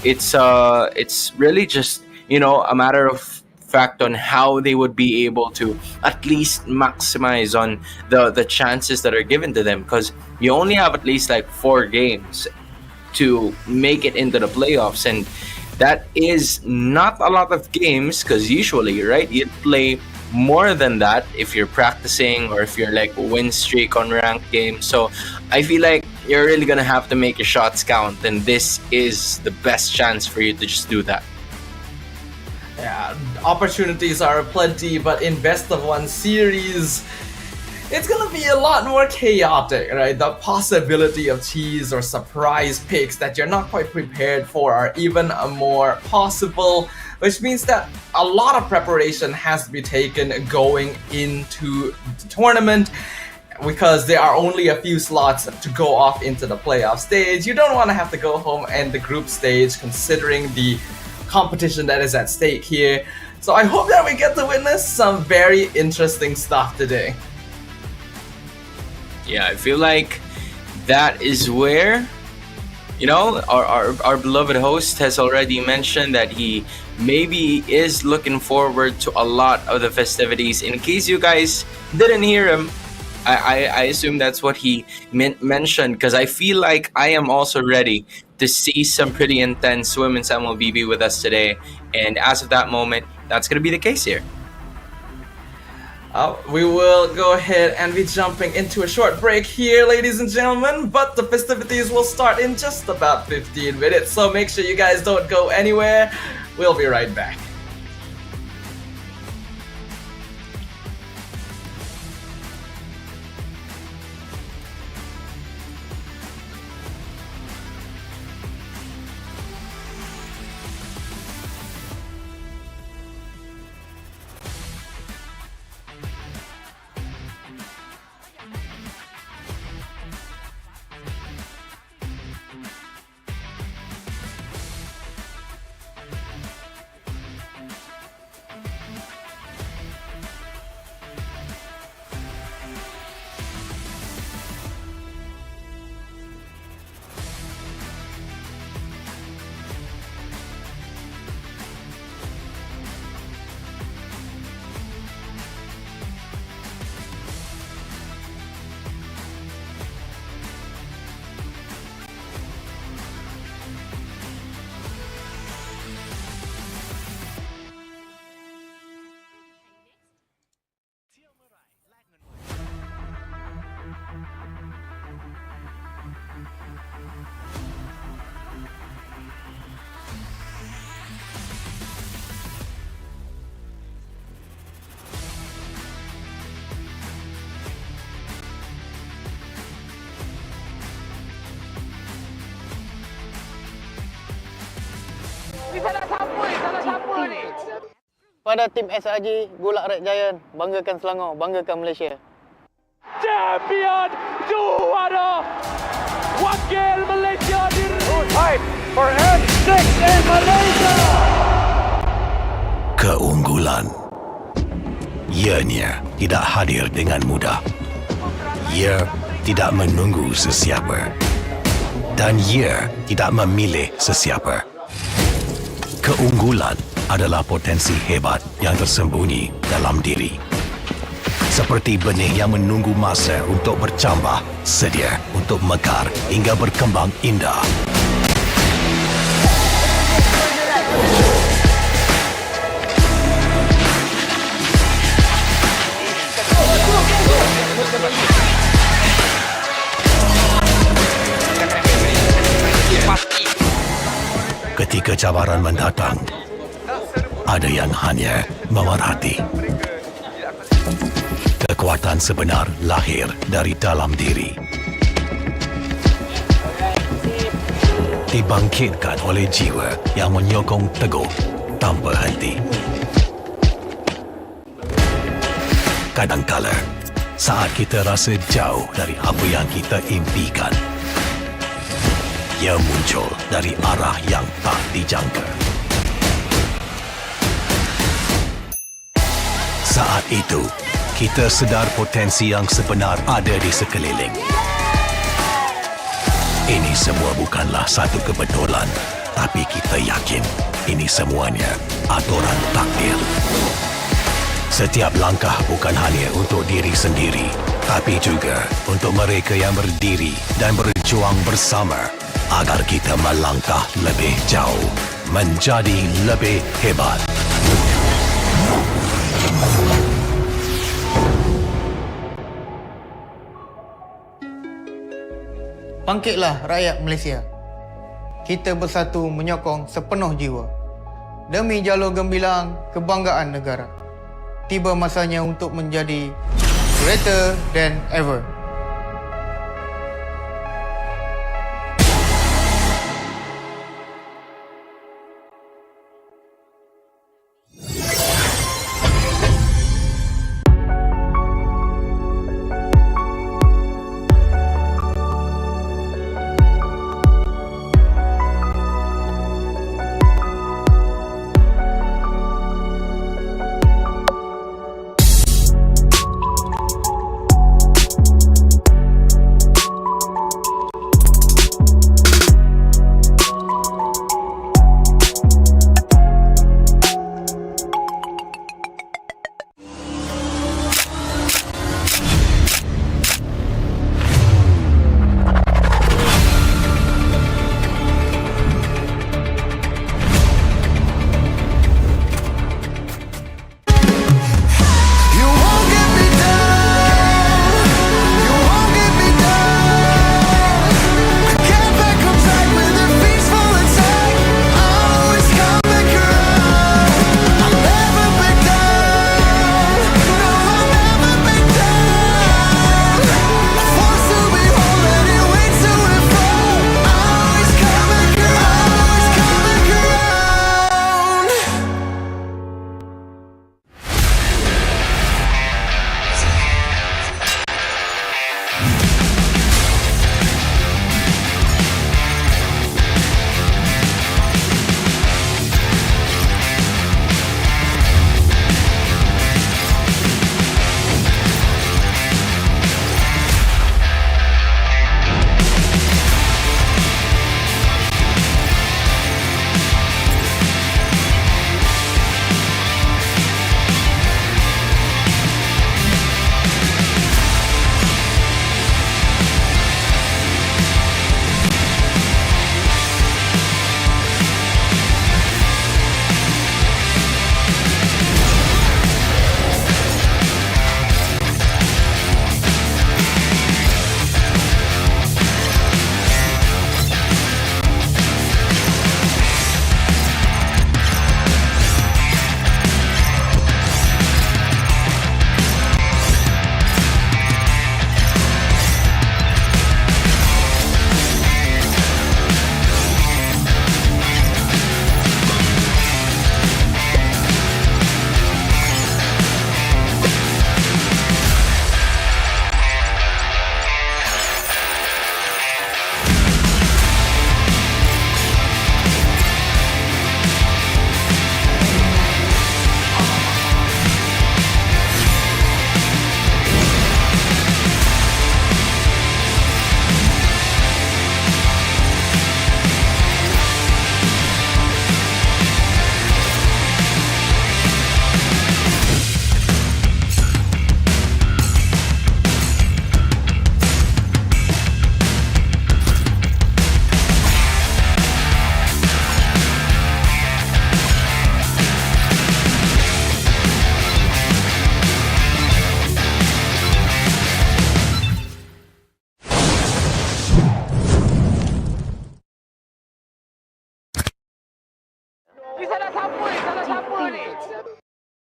it's really just, you know, a matter of fact on how they would be able to at least maximize on the chances that are given to them, because you only have at least like 4 games to make it into the playoffs, and that is not a lot of games, because usually, right, you'd play more than that if you're practicing or if you're like win streak on ranked games. So I feel like you're really gonna have to make your shots count, and this is the best chance for you to just do that. Yeah, opportunities are plenty, but in best of 1 series, it's gonna be a lot more chaotic, right? The possibility of cheese or surprise picks that you're not quite prepared for are even more possible, which means that a lot of preparation has to be taken going into the tournament, because there are only a few slots to go off into the playoff stage. You don't want to have to go home and the group stage, considering the competition that is at stake here. So I hope that we get to witness some very interesting stuff today. Yeah, I feel like that is where, you know, our beloved host has already mentioned that he maybe is looking forward to a lot of the festivities. In case you guys didn't hear him, I assume that's what he mentioned, because I feel like I am also ready to see some pretty intense women's MLBB with us today. And as of that moment, that's going to be the case here. We will go ahead and be jumping into a short break here, ladies and gentlemen, but the festivities will start in just about 15 minutes, so make sure you guys don't go anywhere. We'll be right back. Pada tim SRG Gulak Red Giant, banggakan Selangor, banggakan Malaysia. Champion juara wakil Malaysia Fight for M6 in Malaysia. Keunggulan. Ianya tidak hadir dengan mudah. Ia tidak menunggu sesiapa. Dan ia tidak memilih sesiapa. Keunggulan adalah potensi hebat yang tersembunyi dalam diri. Seperti benih yang menunggu masa untuk bercambah, sedia untuk mekar hingga berkembang indah. Ketika cabaran mendatang, ada yang hanya memerhati. Kekuatan sebenar lahir dari dalam diri. Dibangkitkan oleh jiwa yang menyokong teguh tanpa henti. Kadangkala, saat kita rasa jauh dari apa yang kita impikan, ia muncul dari arah yang tak dijangka. Saat itu, kita sedar potensi yang sebenar ada di sekeliling. Ini semua bukanlah satu kebetulan, tapi kita yakin ini semuanya aturan takdir. Setiap langkah bukan hanya untuk diri sendiri, tapi juga untuk mereka yang berdiri dan berjuang bersama agar kita melangkah lebih jauh, menjadi lebih hebat. Bangkitlah rakyat Malaysia. Kita bersatu menyokong sepenuh jiwa. Demi jalur gemilang kebanggaan negara. Tiba masanya untuk menjadi greater than ever.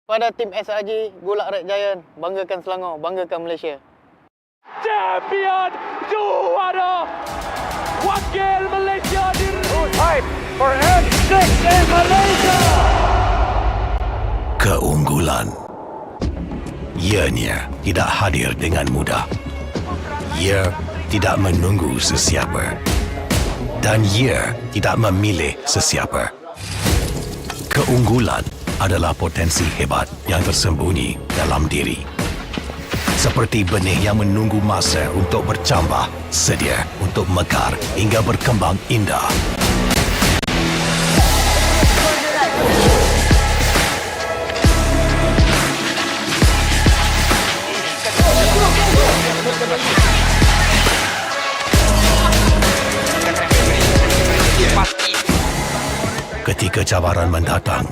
Pada tim SRG, Golak Red Giant, banggakan Selangor, banggakan Malaysia. Champion juara wakil Malaysia Time for M6 in Malaysia. Keunggulan ianya tidak hadir dengan mudah. Ia tidak menunggu sesiapa. Dan ia tidak memilih sesiapa. Keunggulan adalah potensi hebat yang tersembunyi dalam diri. Seperti benih yang menunggu masa untuk bercambah, sedia untuk mekar hingga berkembang indah. Ketika cabaran mendatang,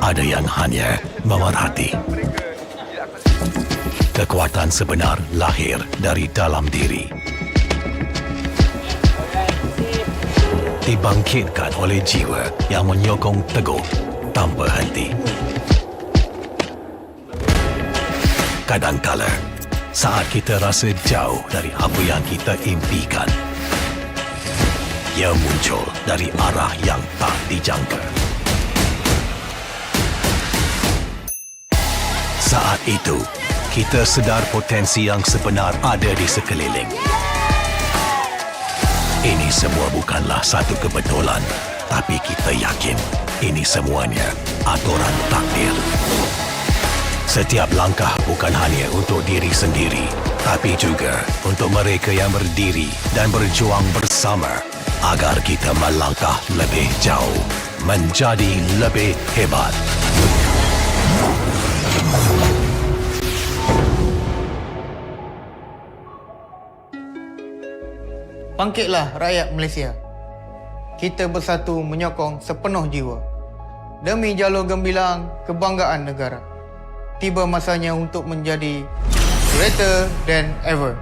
ada yang hanya memerhati. Kekuatan sebenar lahir dari dalam diri. Dibangkitkan oleh jiwa yang menyokong teguh tanpa henti. Kadangkala, saat kita rasa jauh dari apa yang kita impikan, ia muncul dari arah yang tak dijangka. Saat itu, kita sedar potensi yang sebenar ada di sekeliling. Ini semua bukanlah satu kebetulan, tapi kita yakin ini semuanya aturan takdir. Setiap langkah bukan hanya untuk diri sendiri, tapi juga untuk mereka yang berdiri dan berjuang bersama agar kita melangkah lebih jauh, menjadi lebih hebat. Bangkitlah rakyat Malaysia. Kita bersatu menyokong sepenuh jiwa. Demi jalur gemilang kebanggaan negara. Tiba masanya untuk menjadi greater than ever.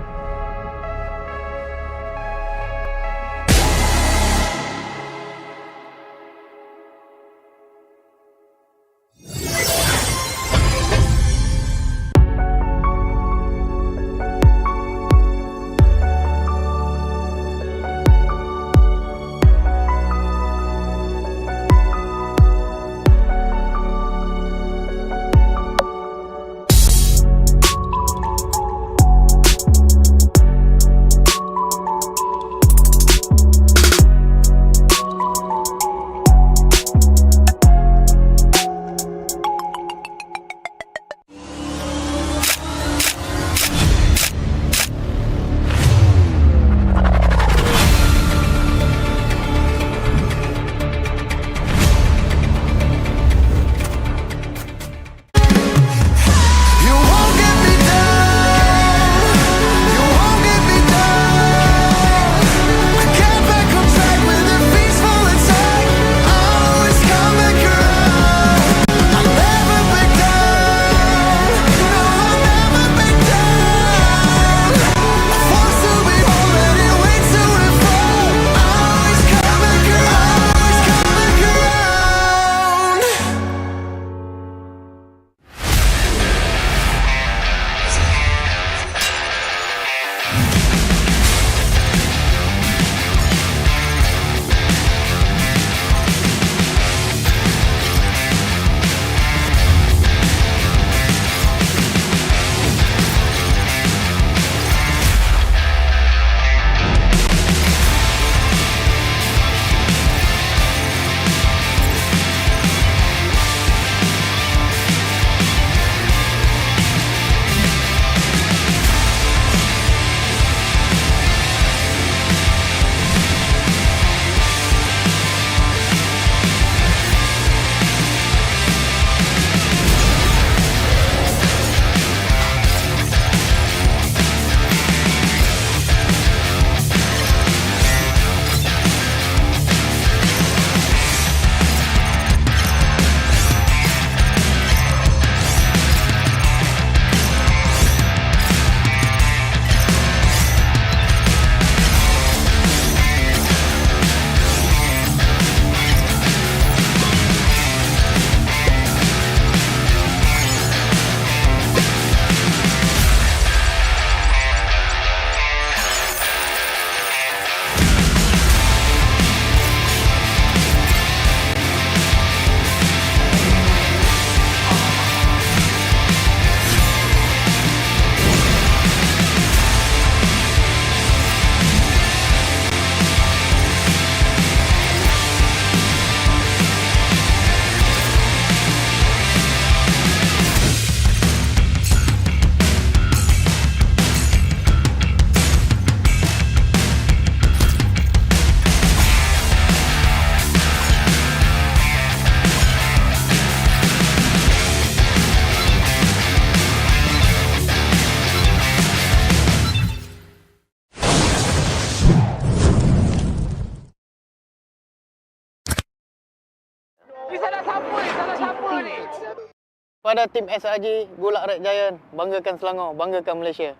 Kepada tim SRG, Gulak Red Giant, banggakan Selangor, banggakan Malaysia.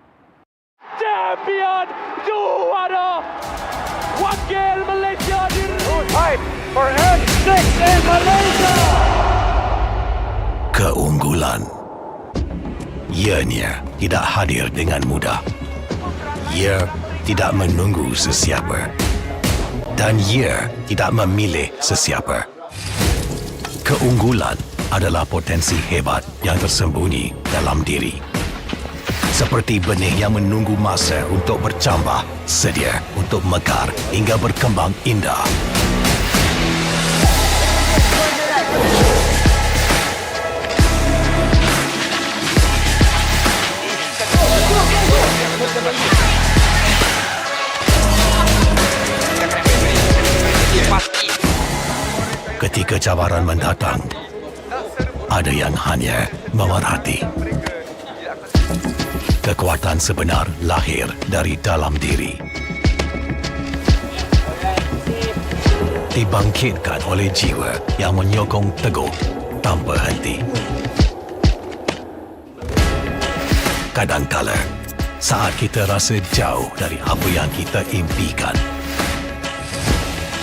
Champion juara wakil Malaysia Fight for N6 in Malaysia. Keunggulan. Ianya tidak hadir dengan mudah. Ia tidak menunggu sesiapa. Dan ia tidak memilih sesiapa. Keunggulan adalah potensi hebat yang tersembunyi dalam diri. Seperti benih yang menunggu masa untuk bercambah, sedia untuk mekar hingga berkembang indah. Ketika cabaran mendatang, ada yang hanya memerhati. Kekuatan sebenar lahir dari dalam diri. Dibangkitkan oleh jiwa yang menyokong teguh tanpa henti. Kadangkala, saat kita rasa jauh dari apa yang kita impikan,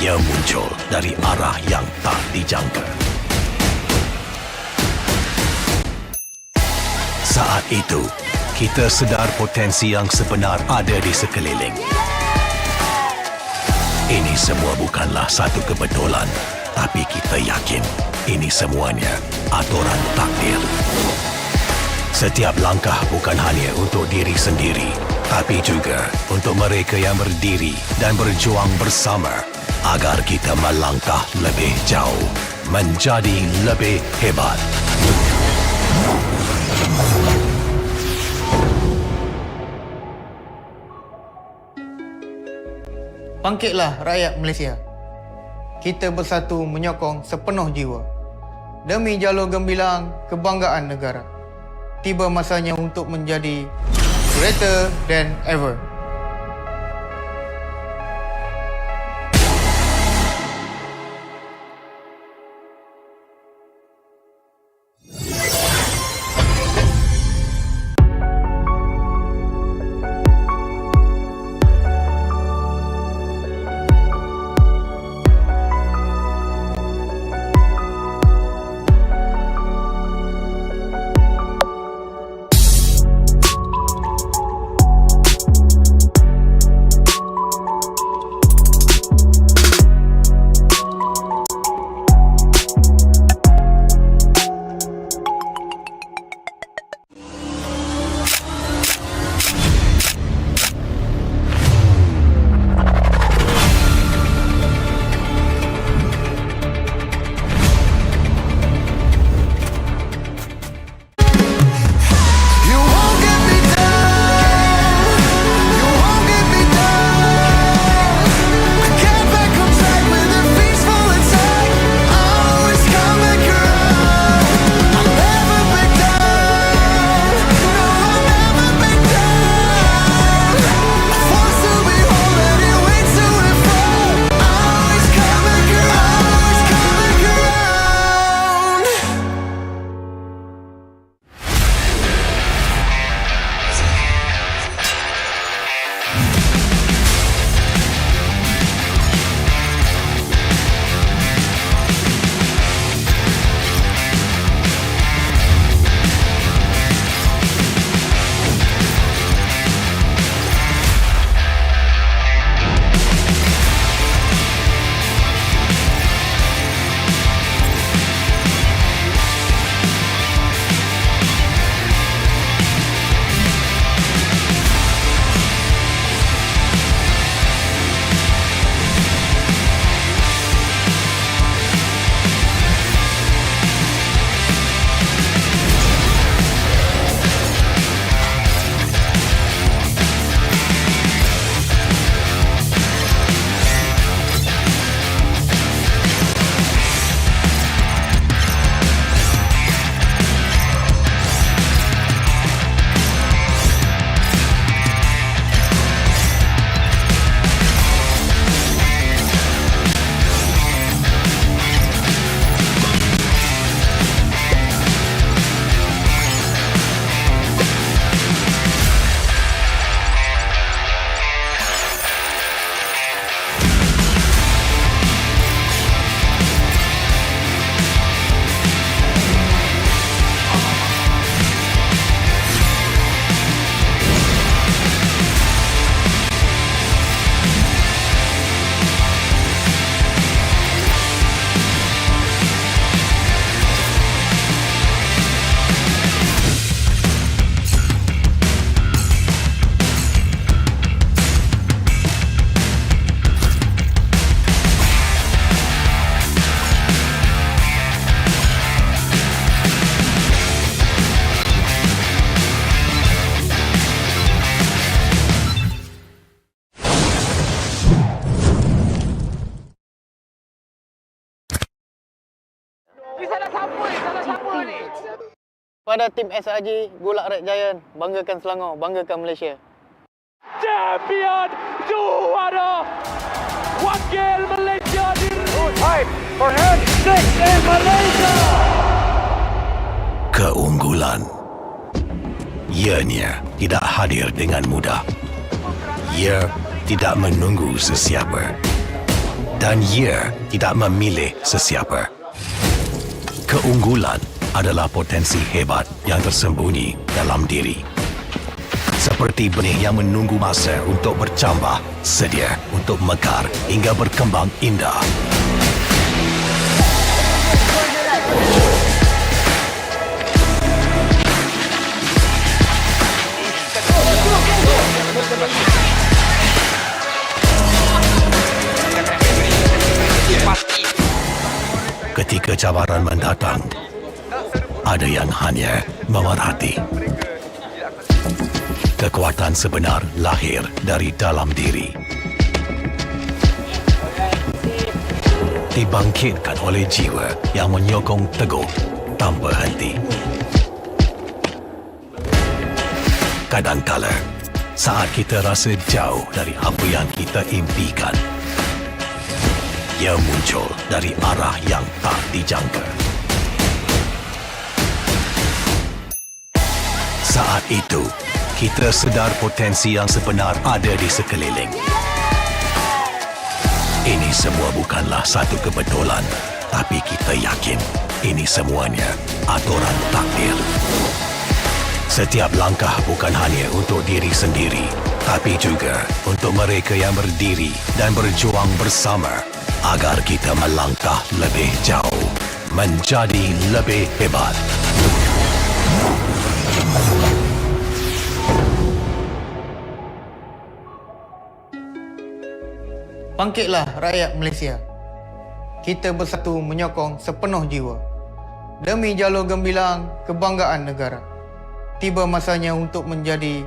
ia muncul dari arah yang tak dijangka. Saat itu, kita sedar potensi yang sebenar ada di sekeliling. Ini semua bukanlah satu kebetulan, tapi kita yakin ini semuanya aturan takdir. Setiap langkah bukan hanya untuk diri sendiri, tapi juga untuk mereka yang berdiri dan berjuang bersama agar kita melangkah lebih jauh, menjadi lebih hebat. Bangkitlah rakyat Malaysia. Kita bersatu menyokong sepenuh jiwa. Demi jalur gemilang kebanggaan negara. Tiba masanya untuk menjadi greater than ever. Pada tim SRG, Gulak Red Giant, banggakan Selangor, banggakan Malaysia. Champion juara wakil Malaysia di Time for head 6 in Malaysia. Keunggulan. Ianya tidak hadir dengan mudah. Ia tidak menunggu sesiapa. Dan ia tidak memilih sesiapa. Keunggulan adalah potensi hebat yang tersembunyi dalam diri. Seperti benih yang menunggu masa untuk bercambah, sedia untuk mekar hingga berkembang indah. Ketika cabaran mendatang, ada yang hanya memerhati. Kekuatan sebenar lahir dari dalam diri. Dibangkitkan oleh jiwa yang menyokong teguh tanpa henti. Kadangkala, saat kita rasa jauh dari apa yang kita impikan, ia muncul dari arah yang tak dijangka. Saat itu, kita sedar potensi yang sebenar ada di sekeliling. Ini semua bukanlah satu kebetulan, tapi kita yakin ini semuanya aturan takdir. Setiap langkah bukan hanya untuk diri sendiri, tapi juga untuk mereka yang berdiri dan berjuang bersama agar kita melangkah lebih jauh, menjadi lebih hebat. Bangkitlah rakyat Malaysia. Kita bersatu menyokong sepenuh jiwa. Demi jalur gemilang kebanggaan negara. Tiba masanya untuk menjadi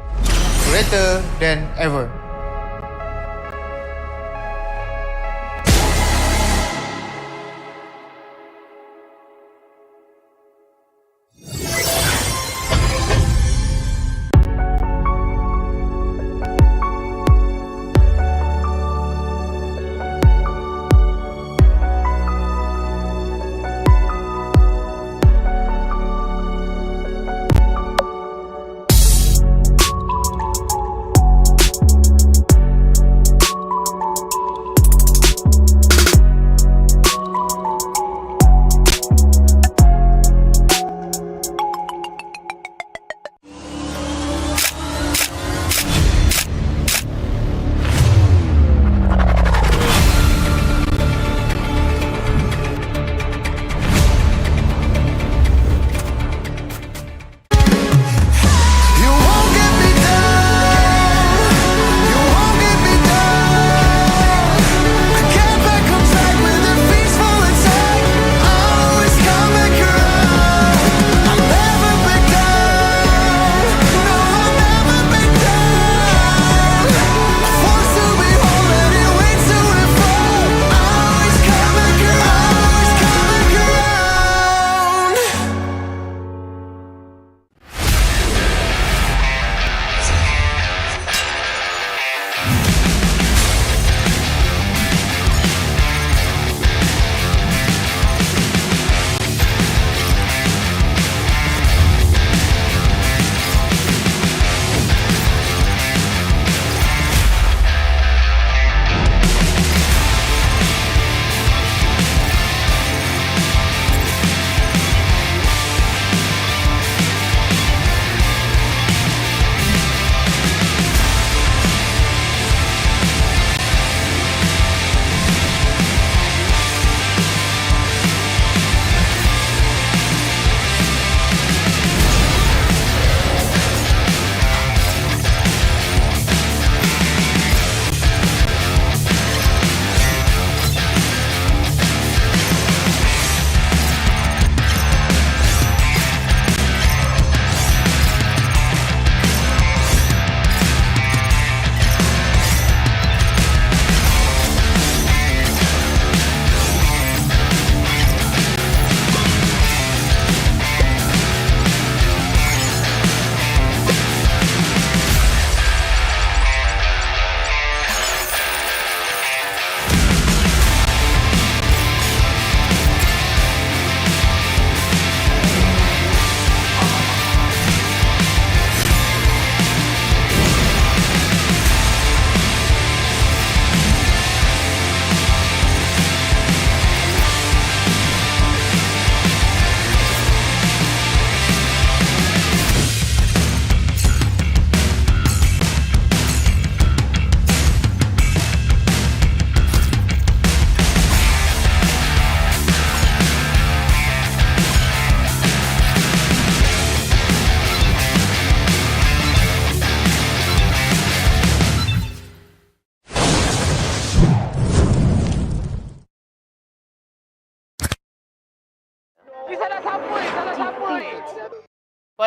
greater than ever.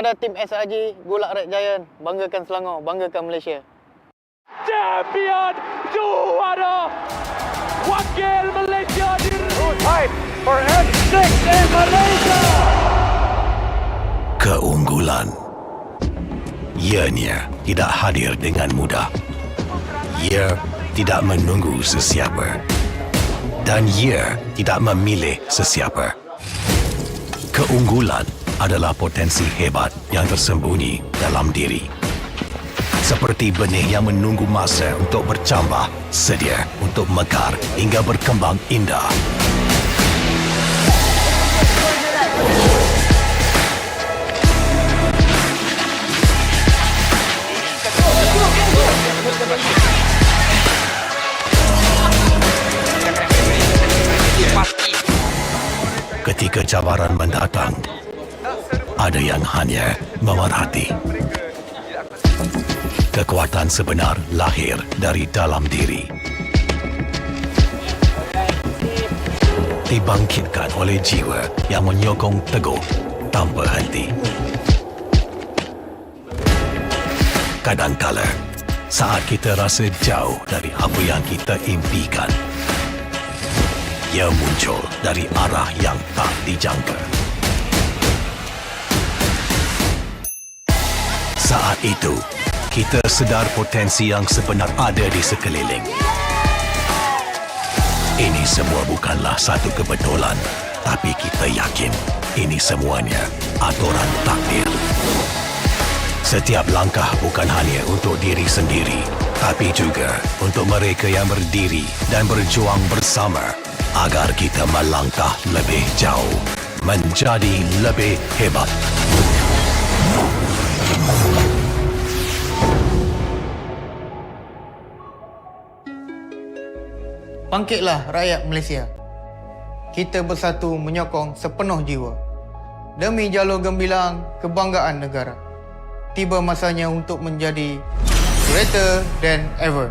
kepada tim SRG Gulak Red Giant, banggakan Selangor, banggakan Malaysia. Champion juara wakil Malaysia diri. Fight for M6 in Malaysia. Keunggulan ianya tidak hadir dengan mudah. Ia tidak menunggu sesiapa. Dan ia tidak memilih sesiapa. Keunggulan adalah potensi hebat yang tersembunyi dalam diri. Seperti benih yang menunggu masa untuk bercambah, sedia untuk mekar hingga berkembang indah. Ketika cabaran mendatang, ada yang hanya memerhati. Kekuatan sebenar lahir dari dalam diri. Dibangkitkan oleh jiwa yang menyokong teguh tanpa henti. Kadangkala, saat kita rasa jauh dari apa yang kita impikan, ia muncul dari arah yang tak dijangka. Saat itu, kita sedar potensi yang sebenar ada di sekeliling. Ini semua bukanlah satu kebetulan, tapi kita yakin ini semuanya aturan takdir. Setiap langkah bukan hanya untuk diri sendiri, tapi juga untuk mereka yang berdiri dan berjuang bersama agar kita melangkah lebih jauh, menjadi lebih hebat. Bangkitlah rakyat Malaysia. Kita bersatu menyokong sepenuh jiwa. Demi jalur gemilang kebanggaan negara. Tiba masanya untuk menjadi greater than ever.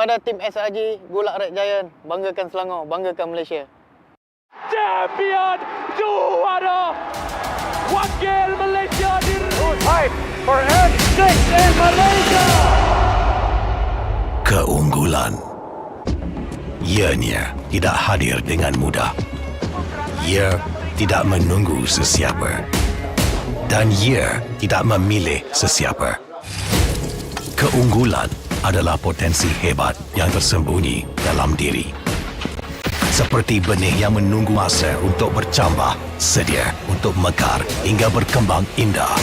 Kepada tim SRG, Good luck Red Giant, banggakan Selangor, banggakan Malaysia. Champion juara wakil Malaysia Fight for N6 in Malaysia. Keunggulan. Ianya tidak hadir dengan mudah. Ia tidak menunggu sesiapa. Dan ia tidak memilih sesiapa. Keunggulan adalah potensi hebat yang tersembunyi dalam diri. Seperti benih yang menunggu masa untuk bercambah, sedia untuk mekar hingga berkembang indah.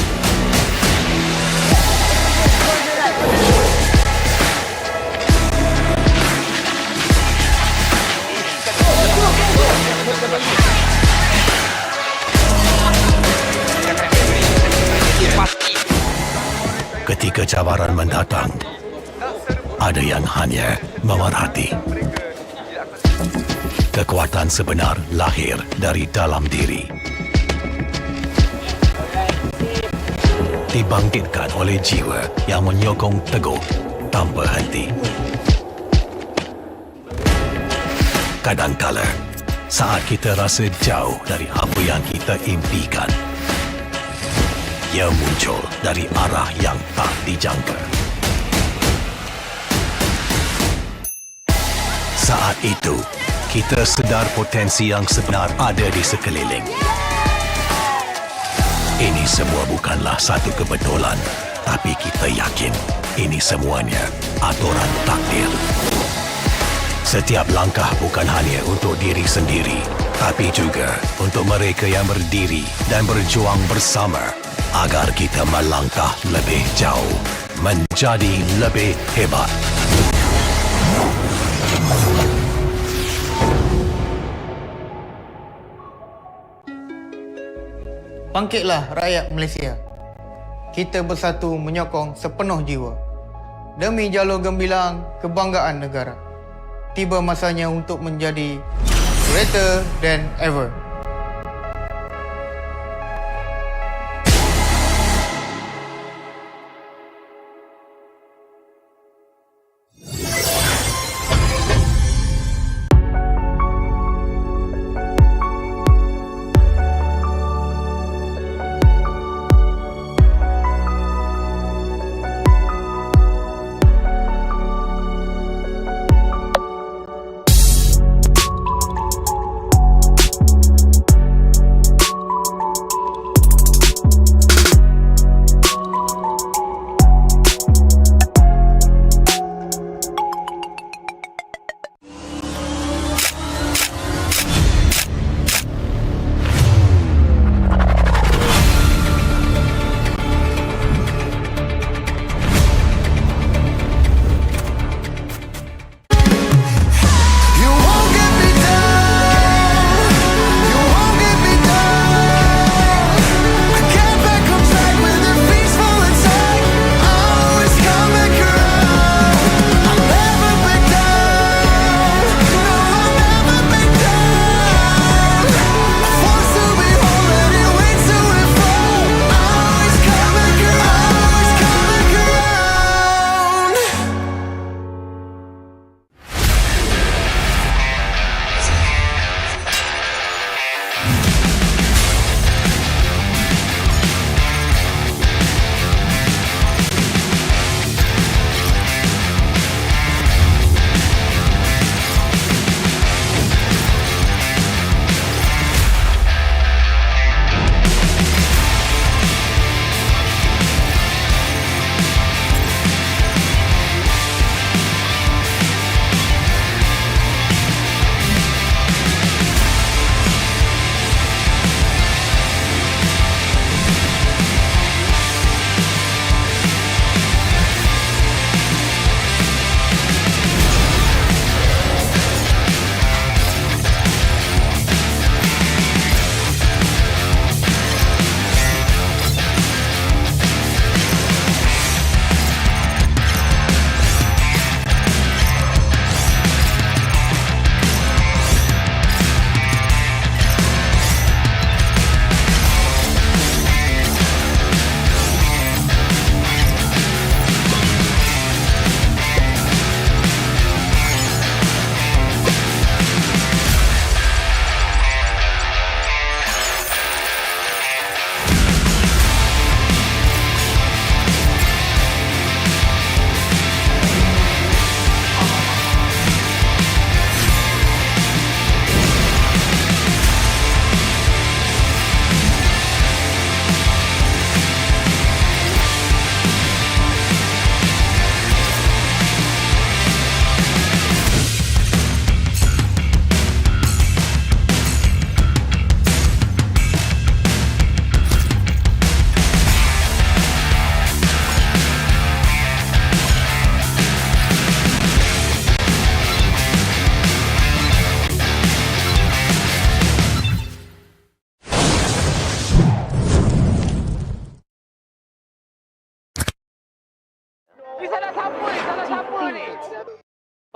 Ketika cabaran mendatang, ada yang hanya memerhati. Kekuatan sebenar lahir dari dalam diri. Dibangkitkan oleh jiwa yang menyokong teguh tanpa henti. Kadangkala, saat kita rasa jauh dari apa yang kita impikan, ia muncul dari arah yang tak dijangka. Saat itu, kita sedar potensi yang sebenar ada di sekeliling. Ini semua bukanlah satu kebetulan, tapi kita yakin ini semuanya aturan takdir. Setiap langkah bukan hanya untuk diri sendiri, tapi juga untuk mereka yang berdiri dan berjuang bersama agar kita melangkah lebih jauh, menjadi lebih hebat. Bangkitlah rakyat Malaysia. Kita bersatu menyokong sepenuh jiwa. Demi jalur gemilang kebanggaan negara. Tiba masanya untuk menjadi greater than ever.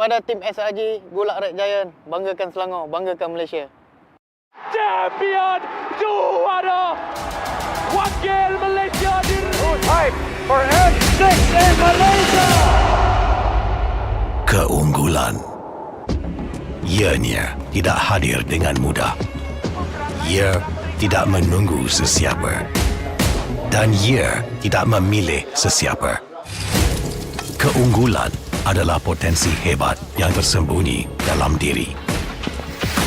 Kepada tim SRG, Gulak Red Giant, banggakan Selangor, banggakan Malaysia. Champion juara wakil Malaysia Time for N6 in Malaysia. Keunggulan. Ianya tidak hadir dengan mudah. Ia tidak menunggu sesiapa. Dan ia tidak memilih sesiapa. Keunggulan adalah potensi hebat yang tersembunyi dalam diri.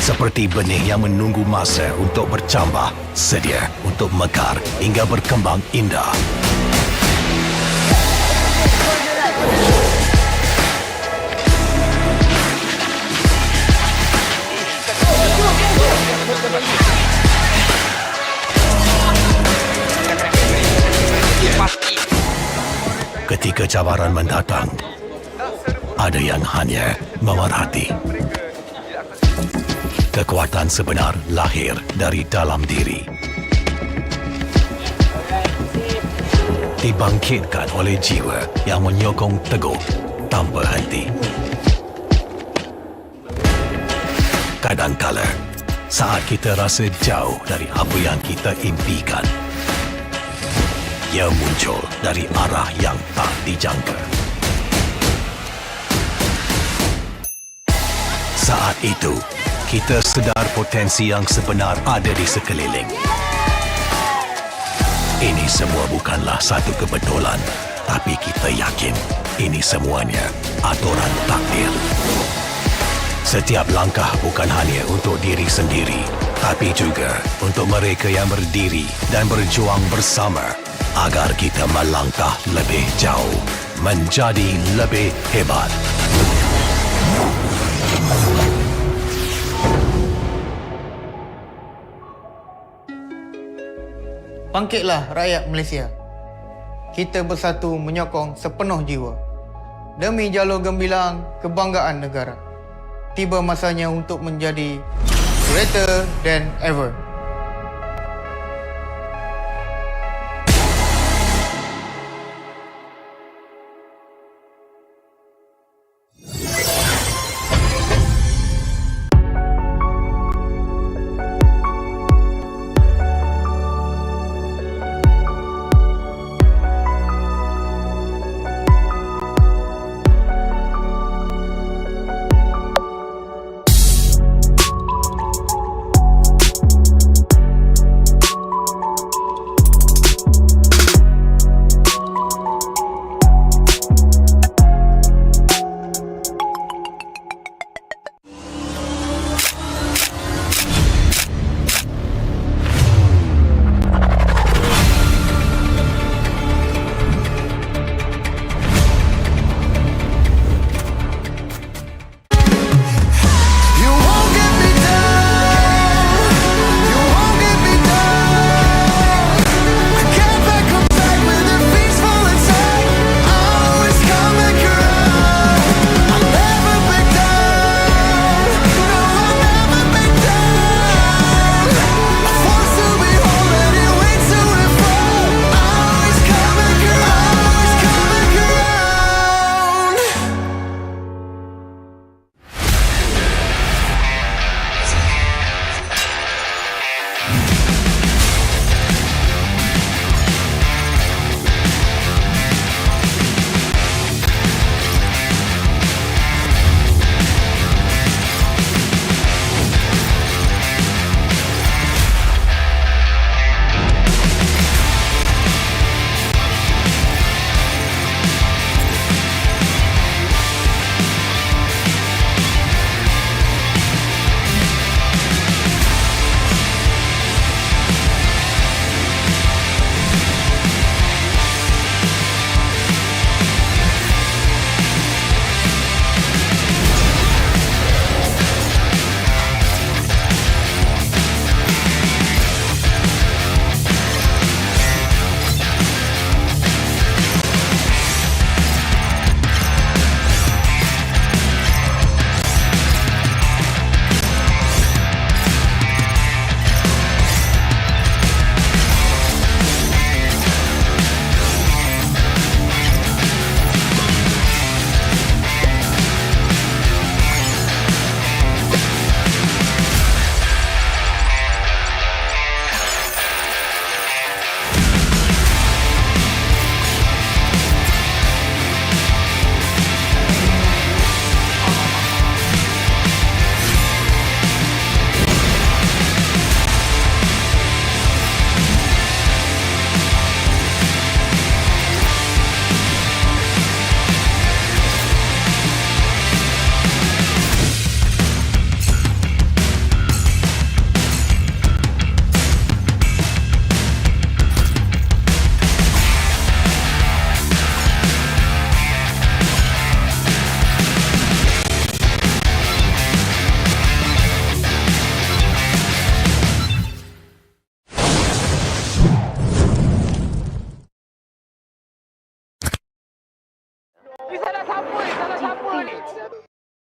Seperti benih yang menunggu masa untuk bercambah, sedia untuk mekar hingga berkembang indah. Ketika cabaran mendatang, ada yang hanya memerhati. Kekuatan sebenar lahir dari dalam diri. Dibangkitkan oleh jiwa yang menyokong teguh tanpa henti. Kadangkala, saat kita rasa jauh dari apa yang kita impikan, ia muncul dari arah yang tak dijangka. Saat itu, kita sedar potensi yang sebenar ada di sekeliling. Ini semua bukanlah satu kebetulan, tapi kita yakin ini semuanya aturan takdir. Setiap langkah bukan hanya untuk diri sendiri, tapi juga untuk mereka yang berdiri dan berjuang bersama agar kita melangkah lebih jauh, menjadi lebih hebat. Bangkitlah rakyat Malaysia. Kita bersatu menyokong sepenuh jiwa. Demi jalur gemilang kebanggaan negara. Tiba masanya untuk menjadi greater than ever.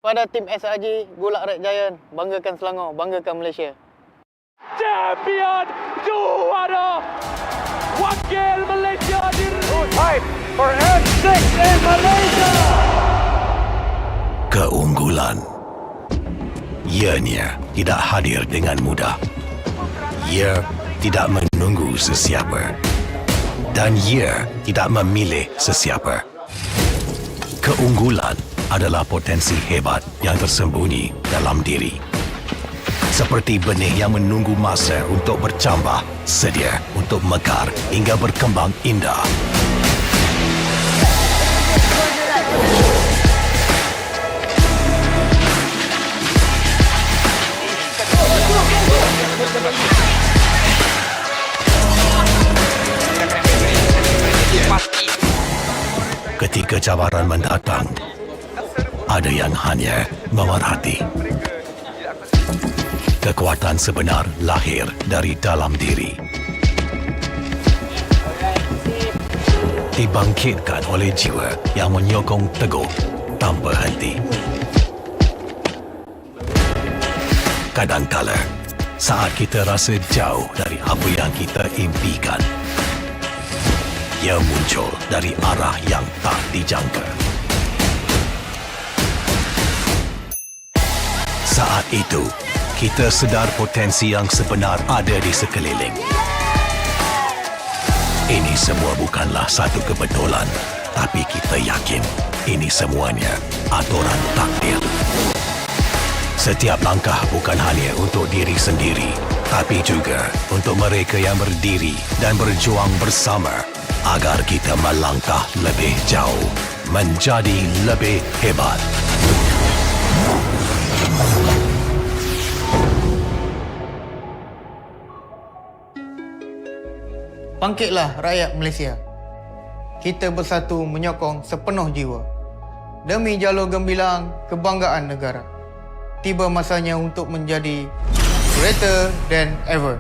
Pada tim SRG, Gulak Red Giant, banggakan Selangor, banggakan Malaysia. Champion juara wakil Malaysia Time for N6 in Malaysia. Keunggulan. Ianya tidak hadir dengan mudah. Ia tidak menunggu sesiapa. Dan ia tidak memilih sesiapa. Keunggulan adalah potensi hebat yang tersembunyi dalam diri. Seperti benih yang menunggu masa untuk bercambah, sedia untuk mekar hingga berkembang indah. Ketika cabaran mendatang, ada yang hanya memerhati. Kekuatan sebenar lahir dari dalam diri. Dibangkitkan oleh jiwa yang menyokong teguh tanpa henti. Kadangkala, saat kita rasa jauh dari apa yang kita impikan, ia muncul dari arah yang tak dijangka. Saat itu, kita sedar potensi yang sebenar ada di sekeliling. Ini semua bukanlah satu kebetulan, tapi kita yakin ini semuanya aturan takdir. Setiap langkah bukan hanya untuk diri sendiri, tapi juga untuk mereka yang berdiri dan berjuang bersama agar kita melangkah lebih jauh, menjadi lebih hebat. Bangkitlah rakyat Malaysia. Kita bersatu menyokong sepenuh jiwa. Demi jalur gemilang kebanggaan negara. Tiba masanya untuk menjadi greater than ever.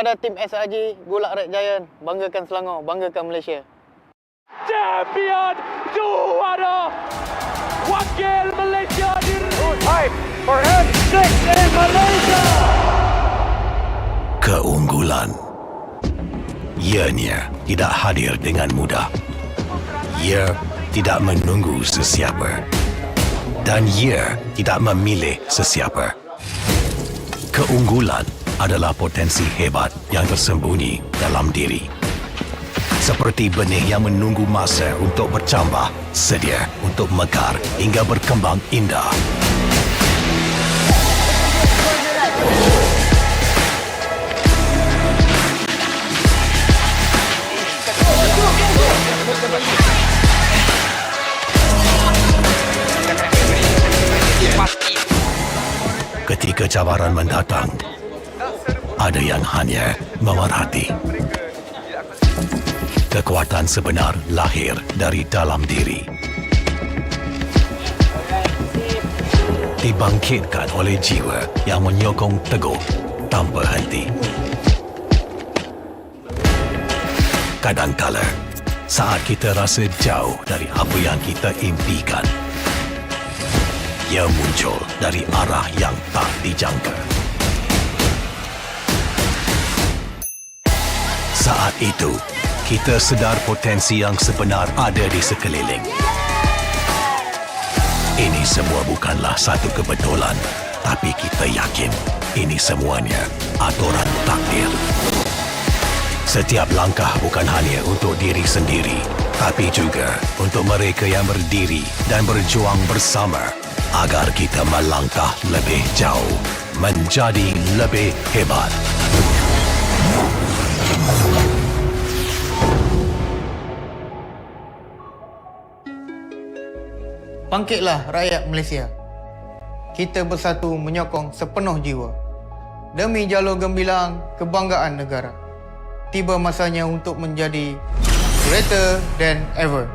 Kepada tim SRG, Gulak Red Giant, banggakan Selangor, banggakan Malaysia. Champion juara wakil Malaysia Time for M6 in Malaysia. Keunggulan. Ianya tidak hadir dengan mudah. Ia tidak menunggu sesiapa. Dan ia tidak memilih sesiapa. Keunggulan adalah potensi hebat yang tersembunyi dalam diri. Seperti benih yang menunggu masa untuk bercambah, sedia untuk mekar hingga berkembang indah. Ketika cabaran mendatang, ada yang hanya memerhati. Kekuatan sebenar lahir dari dalam diri. Dibangkitkan oleh jiwa yang menyokong teguh tanpa henti. Kadangkala, saat kita rasa jauh dari apa yang kita impikan, ia muncul dari arah yang tak dijangka. Saat itu, kita sedar potensi yang sebenar ada di sekeliling. Ini semua bukanlah satu kebetulan, tapi kita yakin ini semuanya aturan takdir. Setiap langkah bukan hanya untuk diri sendiri, tapi juga untuk mereka yang berdiri dan berjuang bersama agar kita melangkah lebih jauh, menjadi lebih hebat. Bangkitlah rakyat Malaysia. Kita bersatu menyokong sepenuh jiwa. Demi jalur gemilang kebanggaan negara. Tiba masanya untuk menjadi greater than ever.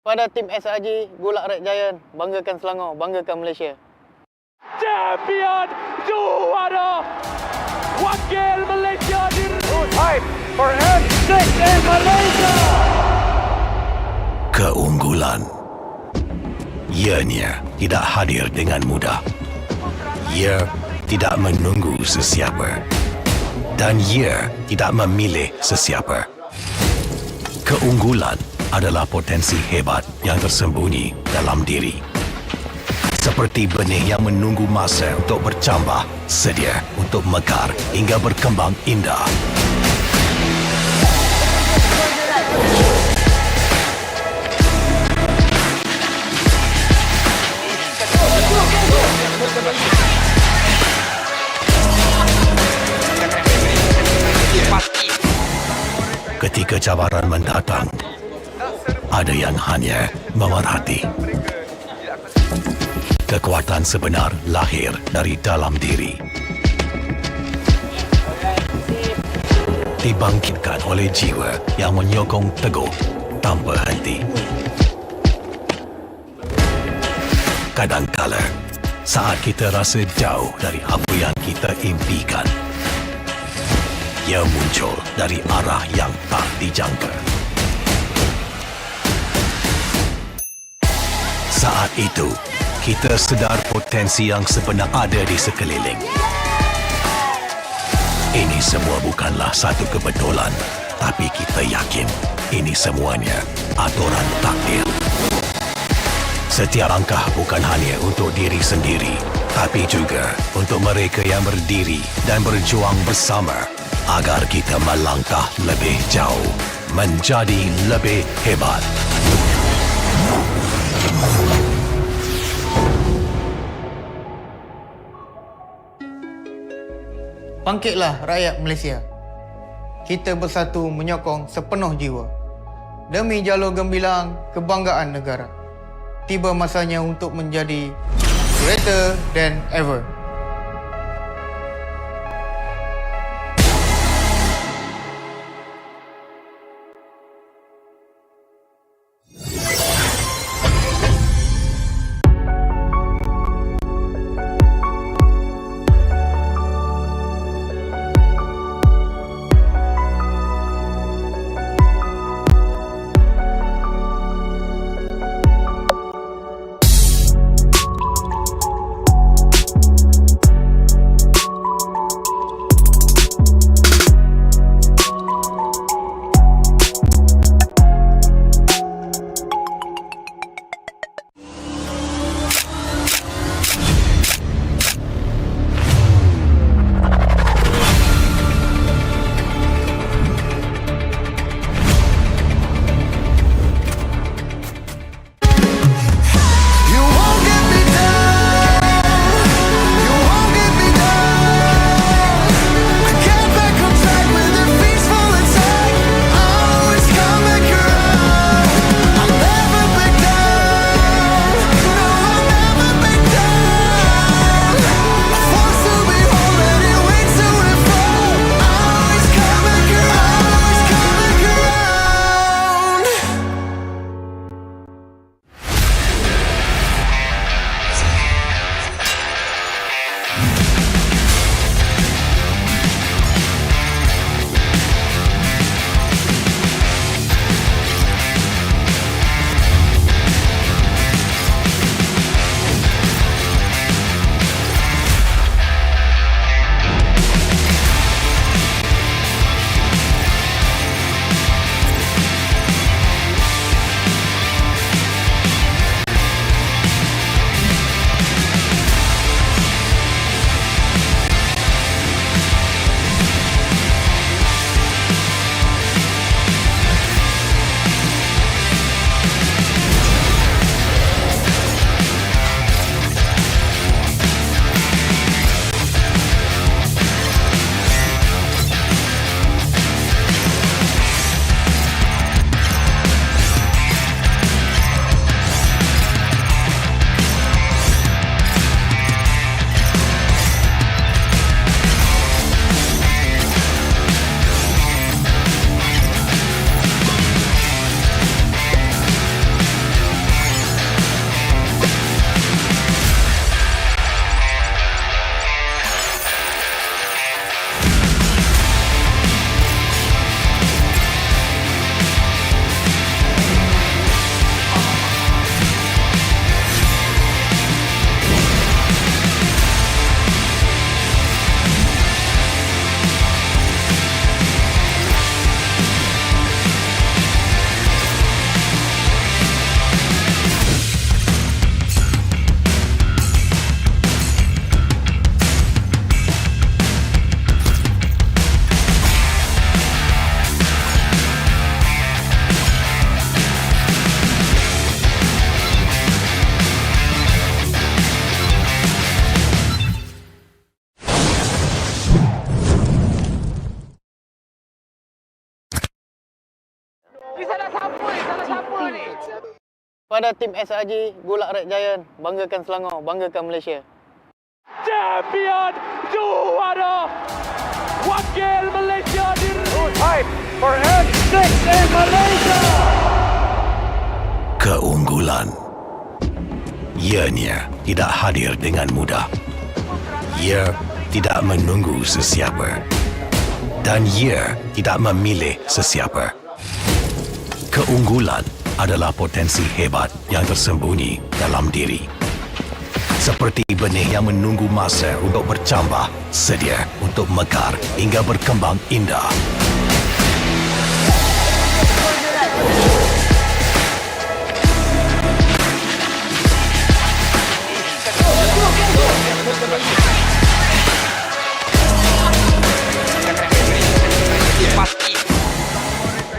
Pada tim SRG, Gulak Red Giant, banggakan Selangor, banggakan Malaysia. Champion juara wakil Malaysia di Time for M6 in Malaysia. Keunggulan. Ianya tidak hadir dengan mudah. Ia tidak menunggu sesiapa. Dan ia tidak memilih sesiapa. Keunggulan adalah potensi hebat yang tersembunyi dalam diri. Seperti benih yang menunggu masa untuk bercambah, sedia untuk mekar hingga berkembang indah. Ketika cabaran mendatang, ada yang hanya memerhati. Kekuatan sebenar lahir dari dalam diri. Dibangkitkan oleh jiwa yang menyokong teguh tanpa henti. Kadangkala, saat kita rasa jauh dari apa yang kita impikan, ia muncul dari arah yang tak dijangka. Saat itu, kita sedar potensi yang sebenar ada di sekeliling. Ini semua bukanlah satu kebetulan, tapi kita yakin ini semuanya aturan takdir. Setiap langkah bukan hanya untuk diri sendiri, tapi juga untuk mereka yang berdiri dan berjuang bersama agar kita melangkah lebih jauh, menjadi lebih hebat. Bangkitlah rakyat Malaysia. Kita bersatu menyokong sepenuh jiwa. Demi jalur gemilang kebanggaan negara. Tiba masanya untuk menjadi greater than ever. Kepada tim SRG, Gulak Red Giant, banggakan Selangor, banggakan Malaysia. Champion juara wakil Malaysia Time for N6 in Malaysia. Keunggulan. Ianya tidak hadir dengan mudah. Ia tidak menunggu sesiapa. Dan ia tidak memilih sesiapa. Keunggulan adalah potensi hebat yang tersembunyi dalam diri. Seperti benih yang menunggu masa untuk bercambah, sedia untuk mekar hingga berkembang indah.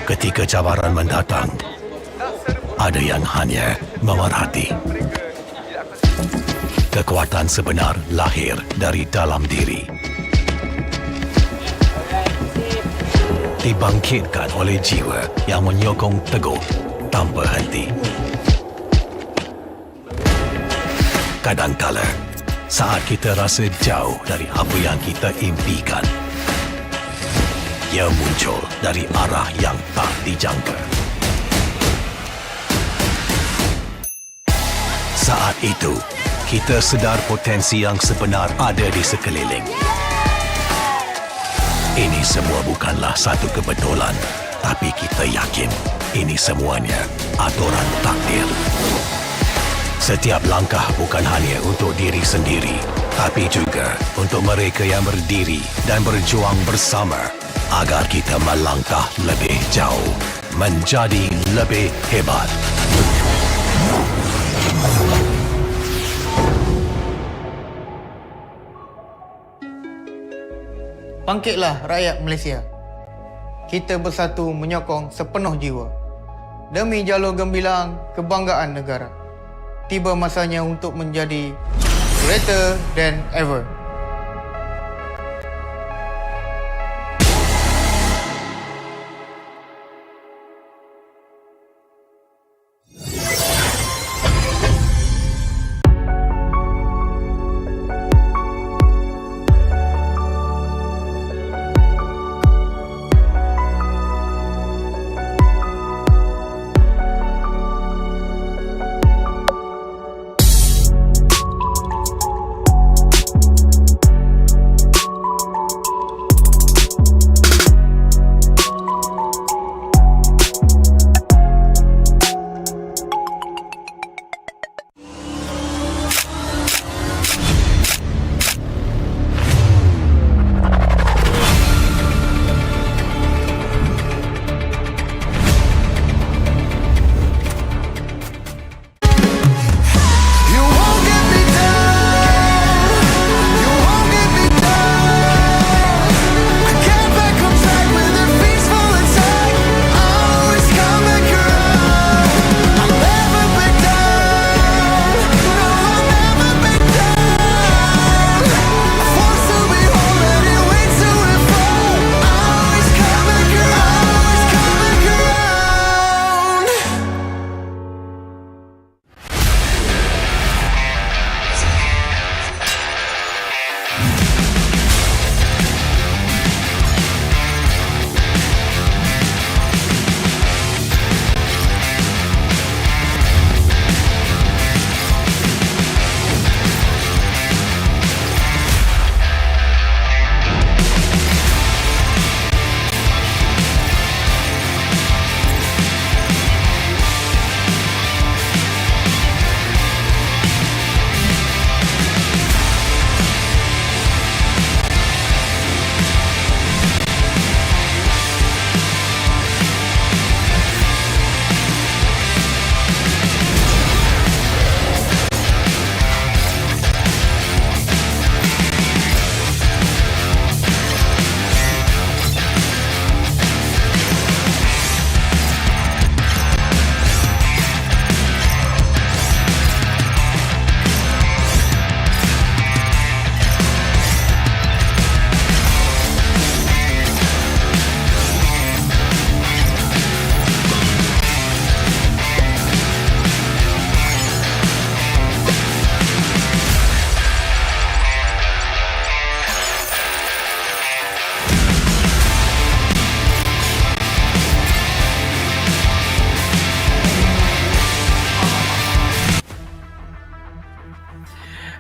Ketika cabaran mendatang, ada yang hanya memerhati. Kekuatan sebenar lahir dari dalam diri. Dibangkitkan oleh jiwa yang menyokong teguh tanpa henti. Kadangkala, saat kita rasa jauh dari apa yang kita impikan, ia muncul dari arah yang tak dijangka. Saat itu, kita sedar potensi yang sebenar ada di sekeliling. Ini semua bukanlah satu kebetulan, tapi kita yakin ini semuanya aturan takdir. Setiap langkah bukan hanya untuk diri sendiri, tapi juga untuk mereka yang berdiri dan berjuang bersama agar kita melangkah lebih jauh, menjadi lebih hebat. Bangkitlah rakyat Malaysia. Kita bersatu menyokong sepenuh jiwa. Demi jalur gemilang kebanggaan negara. Tiba masanya untuk menjadi greater than ever.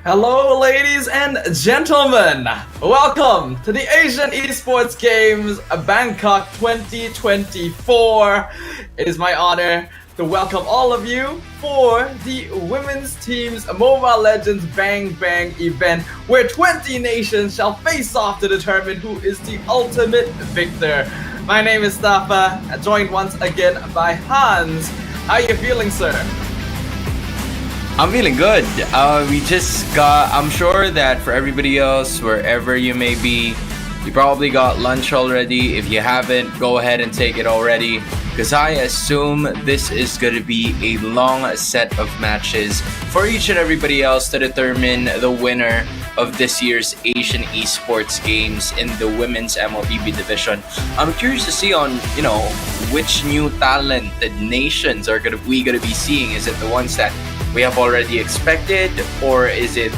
Hello, ladies and gentlemen. Welcome to the Asian Esports Games Bangkok 2024. It is my honor to welcome all of you for the women's team's Mobile Legends Bang Bang event, where 20 nations shall face off to determine who is the ultimate victor. My name is Stafa, joined once again by Hans. How are you feeling, sir? I'm feeling good. I'm sure that for everybody else, wherever you may be, you probably got lunch already. If you haven't, go ahead and take it already, because I assume this is going to be a long set of matches for each and everybody else to determine the winner of this year's Asian Esports Games in the women's MLBB division. I'm curious to see on, which new talented nations are we gonna be seeing. Is it the ones that we have already expected, or is it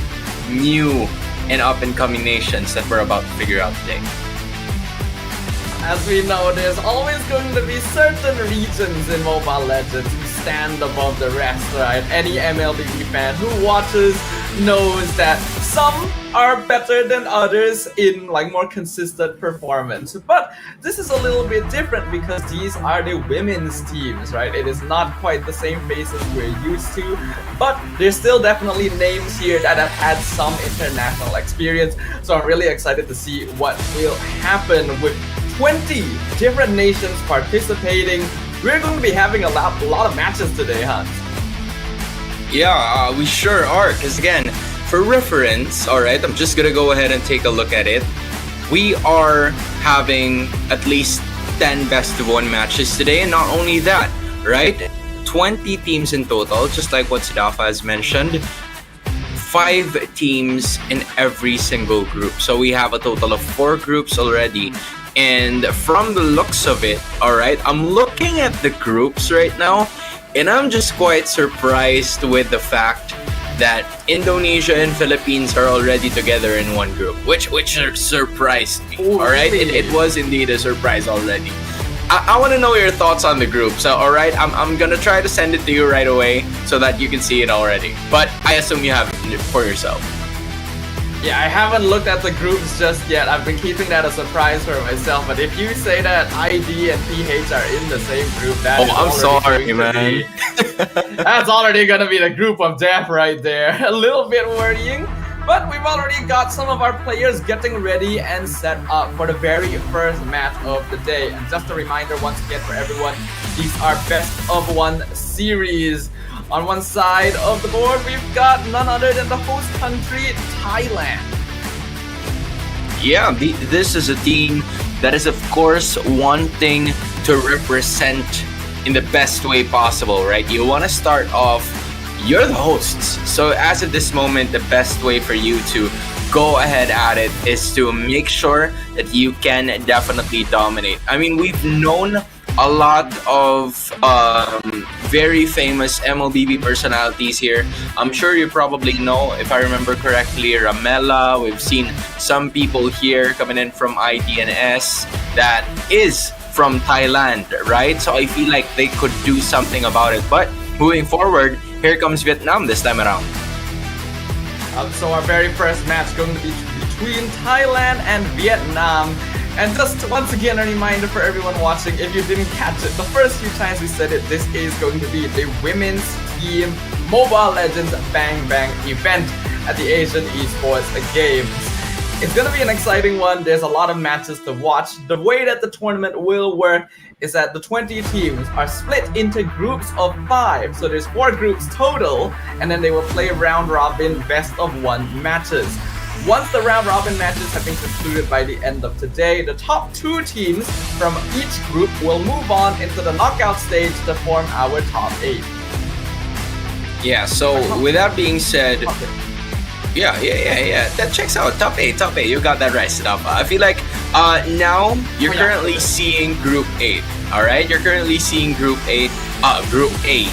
new and up-and-coming nations that we're about to figure out today? As we know, there's always going to be certain regions in Mobile Legends who stand above the rest, right? Any MLBB fan who watches knows that some are better than others in more consistent performance. But this is a little bit different because these are the women's teams, right? It is not quite the same faces we're used to, but there's still definitely names here that have had some international experience. So I'm really excited to see what will happen with 20 different nations participating. We're going to be having a lot of matches today, Hans. Yeah, we sure are. Because again, for reference, alright, I'm just gonna go ahead and take a look at it. We are having at least 10 best of 1 matches today, and not only that, right? 20 teams in total, just like what Sidafa has mentioned. 5 teams in every single group. So we have a total of 4 groups already. And from the looks of it, alright, I'm looking at the groups right now, and I'm just quite surprised with the fact that Indonesia and Philippines are already together in one group, which surprised me. Ooh, alright, really? it was indeed a surprise already. I want to know your thoughts on the group. So alright, I'm gonna try to send it to you right away so that you can see it already. But I assume you have it for yourself. Yeah, I haven't looked at the groups just yet. I've been keeping that a surprise for myself. But if you say that ID and PH are in the same group, I'm sorry, man. That's already gonna be the group of death right there. A little bit worrying. But we've already got some of our players getting ready and set up for the very first match of the day. And just a reminder once again for everyone, these are best of 1 series. On one side of the board, we've got none other than the host country, Thailand. Yeah, this is a team that is, of course, wanting to represent in the best way possible, right? You want to start off, you're the hosts. So as of this moment, the best way for you to go ahead at it is to make sure that you can definitely dominate. I mean, we've known a lot of very famous MLBB personalities here. I'm sure you probably know, if I remember correctly, Ramela. We've seen some people here coming in from IDNS that is from Thailand, right? So I feel like they could do something about it. But moving forward, here comes Vietnam this time around. So our very first match going to be between Thailand and Vietnam. And just once again, a reminder for everyone watching, if you didn't catch it, the first few times we said it, this is going to be the women's team Mobile Legends Bang Bang event at the Asian Esports Games. It's going to be an exciting one. There's a lot of matches to watch. The way that the tournament will work is that the 20 teams are split into groups of 5. So there's 4 groups total, and then they will play round robin best of 1 matches. Once the round robin matches have been concluded by the end of today, the top 2 teams from each group will move on into the knockout stage to form our top 8. Yeah, so with that being said, yeah, that checks out. Top 8, you got that right, Sidafa. I feel like now you're currently seeing Group 8, alright? You're currently seeing Group 8, Group A.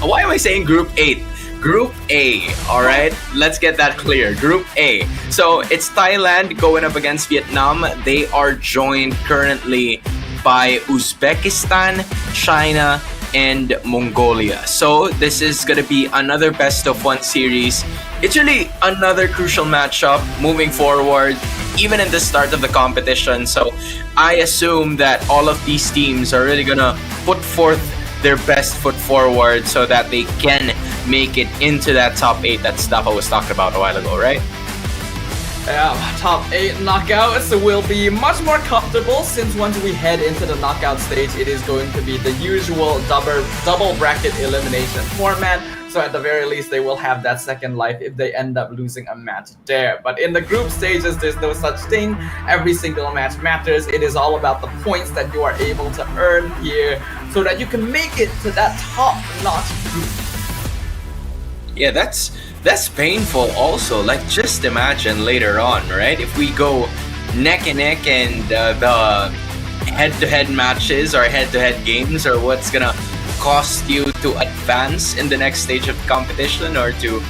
Why am I saying Group 8? Group A, alright? Let's get that clear. Group A. So it's Thailand going up against Vietnam. They are joined currently by Uzbekistan, China, and Mongolia. So this is going to be another best of one series. It's really another crucial matchup moving forward, even in the start of the competition. So I assume that all of these teams are really going to put forth their best foot forward so that they can make it into that top 8 that Stafa was talking about a while ago, right? Yeah, top 8 knockouts will be much more comfortable since once we head into the knockout stage, it is going to be the usual double bracket elimination format. So at the very least, they will have that second life if they end up losing a match there. But in the group stages, there's no such thing. Every single match matters. It is all about the points that you are able to earn here so that you can make it to that top-notch group. Yeah, that's painful also. Like, just imagine later on, right? If we go neck and neck and the head-to-head matches or head-to-head games are what's gonna cost you to advance in the next stage of competition or to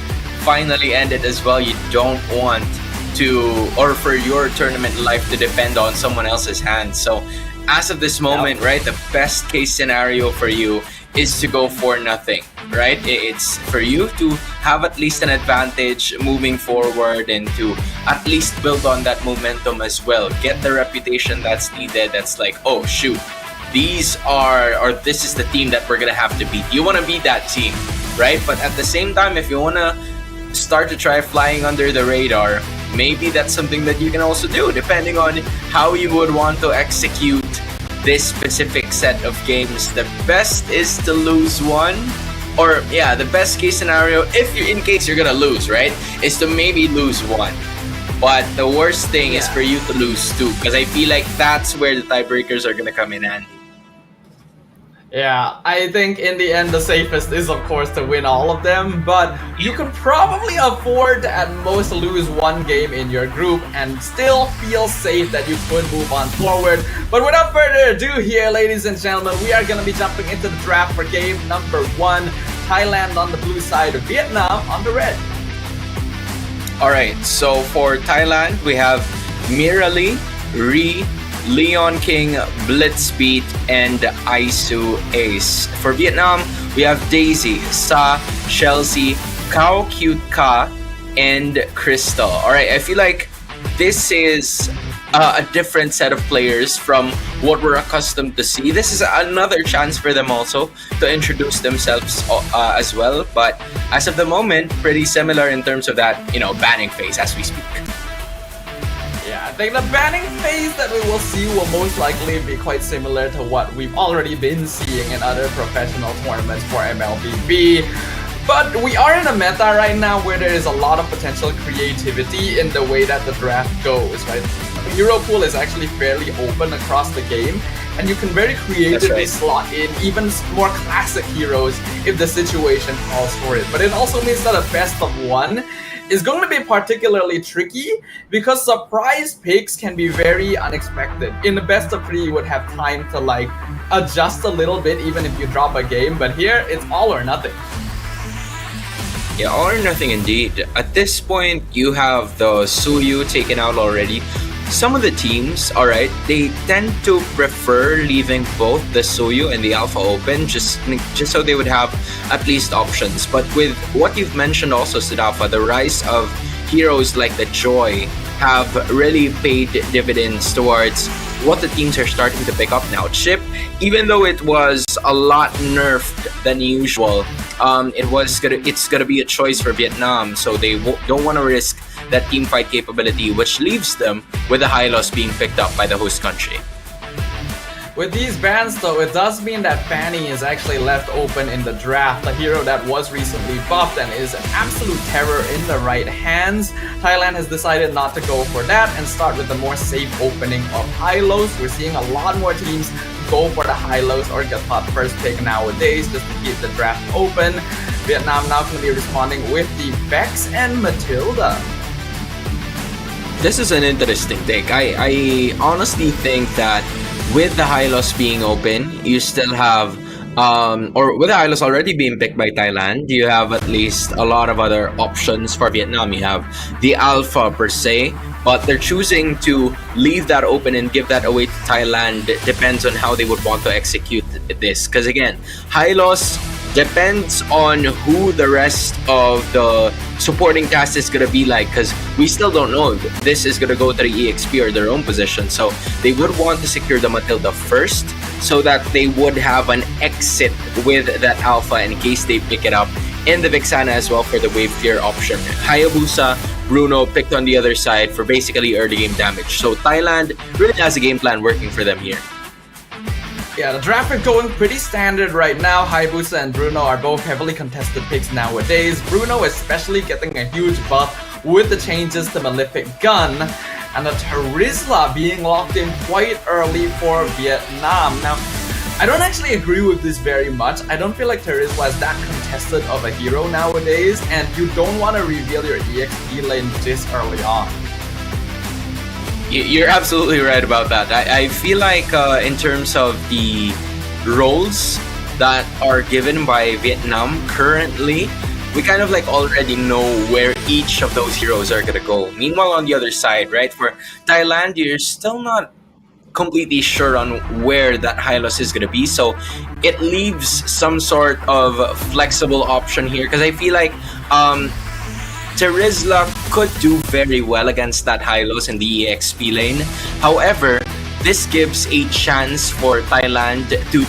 finally end it as well. You don't want to, or for your tournament life to depend on someone else's hands. So as of this moment, right, the best case scenario for you is to go for nothing, right? It's for you to have at least an advantage moving forward and to at least build on that momentum as well. Get the reputation that's needed. That's like, oh shoot, these are, or this is the team that we're gonna have to beat. You want to beat that team, right? But at the same time, if you want to start to try flying under the radar, maybe that's something that you can also do depending on how you would want to execute this specific set of games. The best is to lose one, or yeah, the best case scenario, if you, in case you're gonna lose, right, is to maybe lose one. But the worst thing is for you to lose two, because I feel like that's where the tiebreakers are gonna come in handy. Yeah, I think in the end the safest is of course to win all of them, but you can probably afford to at most lose one game in your group and still feel safe that you could move on forward. But without further ado here, ladies and gentlemen, we are going to be jumping into the draft for game number 1. Thailand on the blue side, Vietnam on the red. Alright, so for Thailand, we have Mirali, Ri, Leon King, Blitzbeat, and Isu Ace. For Vietnam, we have Daisy, Sa, Chelsea, Kao Cute Ka, and Crystal. Alright, I feel like this is a different set of players from what we're accustomed to see. This is another chance for them also to introduce themselves as well. But as of the moment, pretty similar in terms of that, you know, banning phase as we speak. Yeah, I think the banning phase that we will see will most likely be quite similar to what we've already been seeing in other professional tournaments for MLBB. But we are in a meta right now where there is a lot of potential creativity in the way that the draft goes, right? The hero pool is actually fairly open across the game, and you can very creatively slot in even more classic heroes if the situation calls for it. But it also means that a best of one is going to be particularly tricky because surprise picks can be very unexpected. In the best of 3, you would have time to like adjust a little bit even if you drop a game, but here it's all or nothing. Yeah, all or nothing indeed. At this point, you have the Suyu taken out already. Some of the teams, alright, they tend to prefer leaving both the Suyu and the Alpha open just so they would have at least options. But with what you've mentioned also, Sidafa, the rise of heroes like the Joy have really paid dividends towards what the teams are starting to pick up now. Chip, even though it was a lot nerfed than usual, it's gonna be a choice for Vietnam, so they don't want to risk that team fight capability, which leaves them with the high loss being picked up by the host country. With these bans though, it does mean that Fanny is actually left open in the draft, a hero that was recently buffed and is an absolute terror in the right hands. Thailand has decided not to go for that and start with the more safe opening of high-lows. We're seeing a lot more teams go for the high-lows or get top first pick nowadays just to keep the draft open. Vietnam now can be responding with the Vex and Matilda. This is an interesting take. I honestly think that with the high loss being open, you still have, or with the high loss already being picked by Thailand, you have at least a lot of other options for Vietnam. You have the Alpha per se, but they're choosing to leave that open and give that away to Thailand. It depends on how they would want to execute this. Because again, Hylos depends on who the rest of the supporting cast is going to be like, because we still don't know if this is going to go to the EXP or their own position. So they would want to secure the Matilda first so that they would have an exit with that Alpha in case they pick it up, and the Vexana as well for the wave clear option. Hayabusa, Bruno picked on the other side for basically early game damage. So Thailand really has a game plan working for them here. Yeah, the draft is going pretty standard right now. Hayabusa and Bruno are both heavily contested picks nowadays. Bruno especially getting a huge buff with the changes to Malefic Gun, and the Terizla being locked in quite early for Vietnam. Now, I don't actually agree with this very much. I don't feel like Terizla is that contested of a hero nowadays, and you don't want to reveal your EXP lane this early on. You're absolutely right about that. I feel like in terms of the roles that are given by Vietnam currently, we kind of like already know where each of those heroes are gonna go. Meanwhile, on the other side, right, for Thailand, you're still not completely sure on where that Hylos is gonna be, so it leaves some sort of flexible option here, because I feel like Terizla could do very well against that Hylos in the EXP lane. However, this gives a chance for Thailand to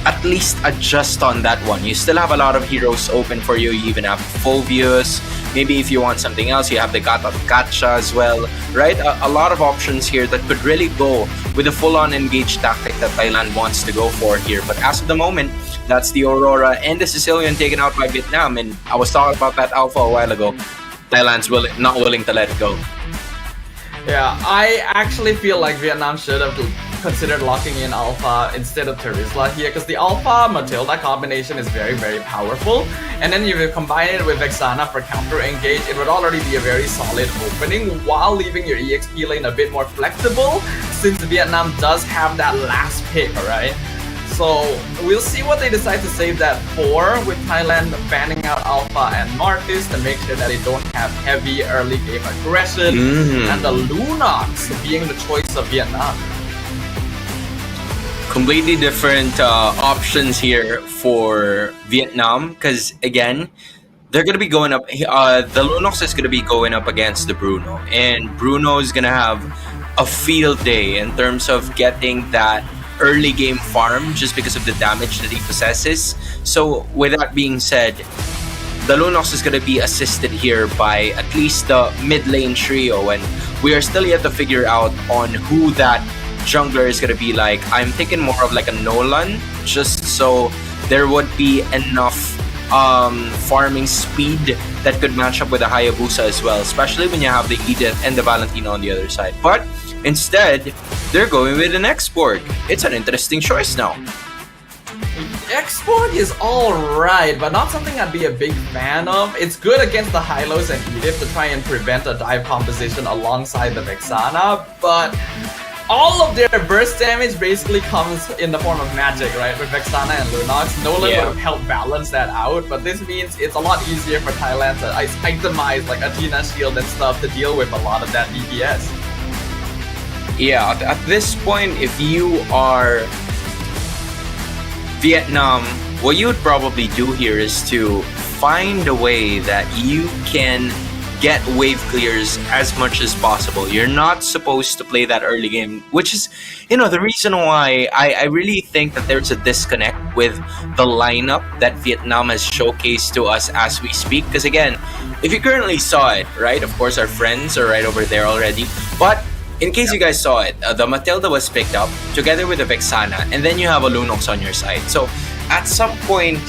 at least adjust on that one. You still have a lot of heroes open for you. You even have Phobius. Maybe if you want something else, you have the Gacha as well, right? A lot of options here that could really go with a full-on engaged tactic that Thailand wants to go for here. But as of the moment, that's the Aurora and the Sicilian taken out by Vietnam. And I was talking about that Alpha a while ago. Thailand's not willing to let it go. Yeah, I actually feel like Vietnam should have considered locking in Alpha instead of Terizla here, because the Alpha Matilda combination is very, very powerful. And then if you combine it with Vexana for counter engage, it would already be a very solid opening while leaving your EXP lane a bit more flexible, since Vietnam does have that last pick, right? So we'll see what they decide to save that for, with Thailand banning out Alpha and Martis to make sure that they don't have heavy early game aggression, and the Lunox being the choice of Vietnam. Completely different options here for Vietnam, because again, they're going to be going up, the Lunox is going to be going up against the Bruno, and Bruno is going to have a field day in terms of getting that early game farm just because of the damage that he possesses. So with that being said, the Lunox is going to be assisted here by at least the mid lane trio, and we are still yet to figure out on who that jungler is going to be like. I'm thinking more of like a Nolan, just so there would be enough farming speed that could match up with a Hayabusa as well, especially when you have the Edith and the Valentina on the other side. But instead, they're going with an Export. It's an interesting choice now. Export is alright, but not something I'd be a big fan of. It's good against the Hylos and Edith to try and prevent a dive composition alongside the Vexana, but all of their burst damage basically comes in the form of magic, right? With Vexana and Lunox. Nolan would have helped balance that out, but this means it's a lot easier for Thailand to itemize like Athena Shield and stuff to deal with a lot of that DPS. Yeah, at this point, if you are Vietnam, what you would probably do here is to find a way that you can get wave clears as much as possible. You're not supposed to play that early game, which is, the reason why I really think that there's a disconnect with the lineup that Vietnam has showcased to us as we speak. Because again, if you currently saw it, right, of course our friends are right over there already, but in case you guys saw it, the Matilda was picked up together with the Vexana, and then you have a Lunox on your side. So at some point,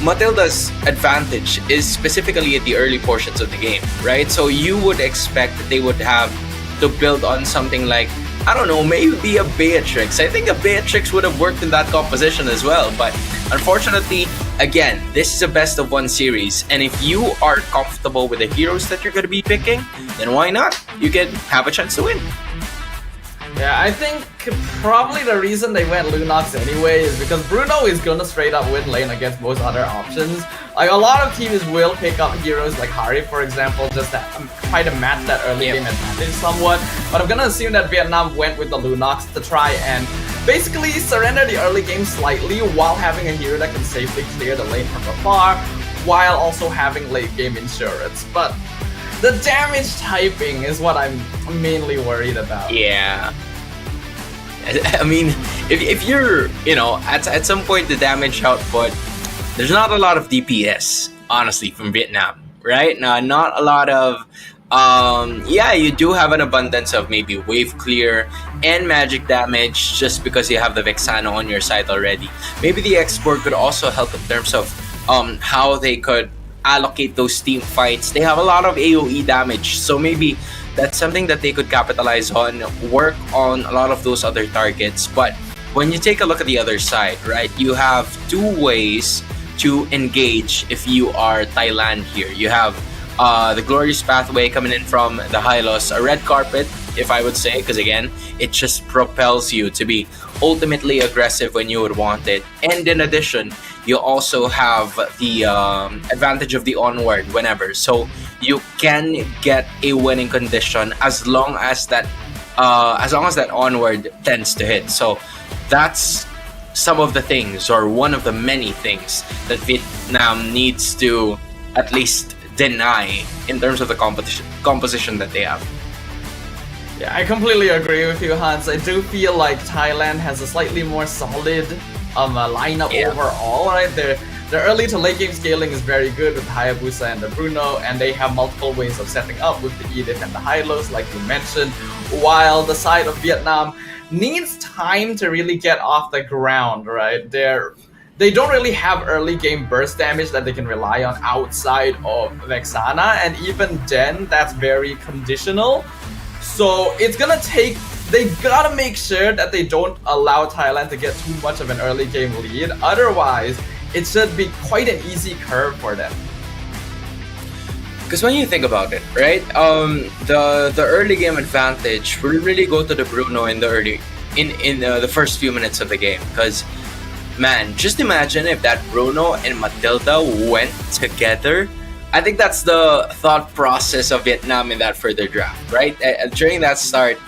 Matilda's advantage is specifically at the early portions of the game, right? So you would expect that they would have to build on something like, I don't know, maybe a Beatrix. I think a Beatrix would have worked in that composition as well. But unfortunately, again, this is a best of one series. And if you are comfortable with the heroes that you're going to be picking, then why not? You can have a chance to win. Yeah, I think probably the reason they went Lunox anyway is because Bruno is gonna straight up win lane against most other options. Like a lot of teams will pick up heroes like Hari, for example, just to try to match that early game advantage somewhat. But I'm gonna assume that Vietnam went with the Lunox to try and basically surrender the early game slightly while having a hero that can safely clear the lane from afar, while also having late game insurance. But the damage typing is what I'm mainly worried about. Yeah. I mean, if you're, you know, at some point the damage output, there's not a lot of DPS, honestly, from Vietnam, right? Now, not a lot of, yeah, you do have an abundance of maybe wave clear and magic damage just because you have the Vexana on your side already. Maybe the export could also help in terms of how they could allocate those team fights. They have a lot of AoE damage, so maybe that's something that they could capitalize on, work on a lot of those other targets. But when you take a look at the other side, right, you have two ways to engage if you are Thailand here. You have the glorious pathway coming in from the Hylos, a red carpet, if I would say, because again, it just propels you to be ultimately aggressive when you would want it. And in addition, you also have the advantage of the onward whenever, so you can get a winning condition as long as that onward tends to hit. So that's some of the things, or one of the many things, that Vietnam needs to at least deny in terms of the composition that they have. Yeah, I completely agree with you, Hans. I do feel like Thailand has a slightly more solid lineup overall, right? Their early to late game scaling is very good with Hayabusa and the Bruno, and they have multiple ways of setting up with the Edith and the Hylos, like you mentioned, while the side of Vietnam needs time to really get off the ground, right? They don't really have early game burst damage that they can rely on outside of Vexana, and even then, that's very conditional. So it's gonna take, they gotta make sure that they don't allow Thailand to get too much of an early game lead. Otherwise, it should be quite an easy curve for them. Because when you think about it, right, the early game advantage will really go to the Bruno in the first few minutes of the game. Because, man, just imagine if that Bruno and Matilda went together. I think that's the thought process of Vietnam in that further draft, right? During that start,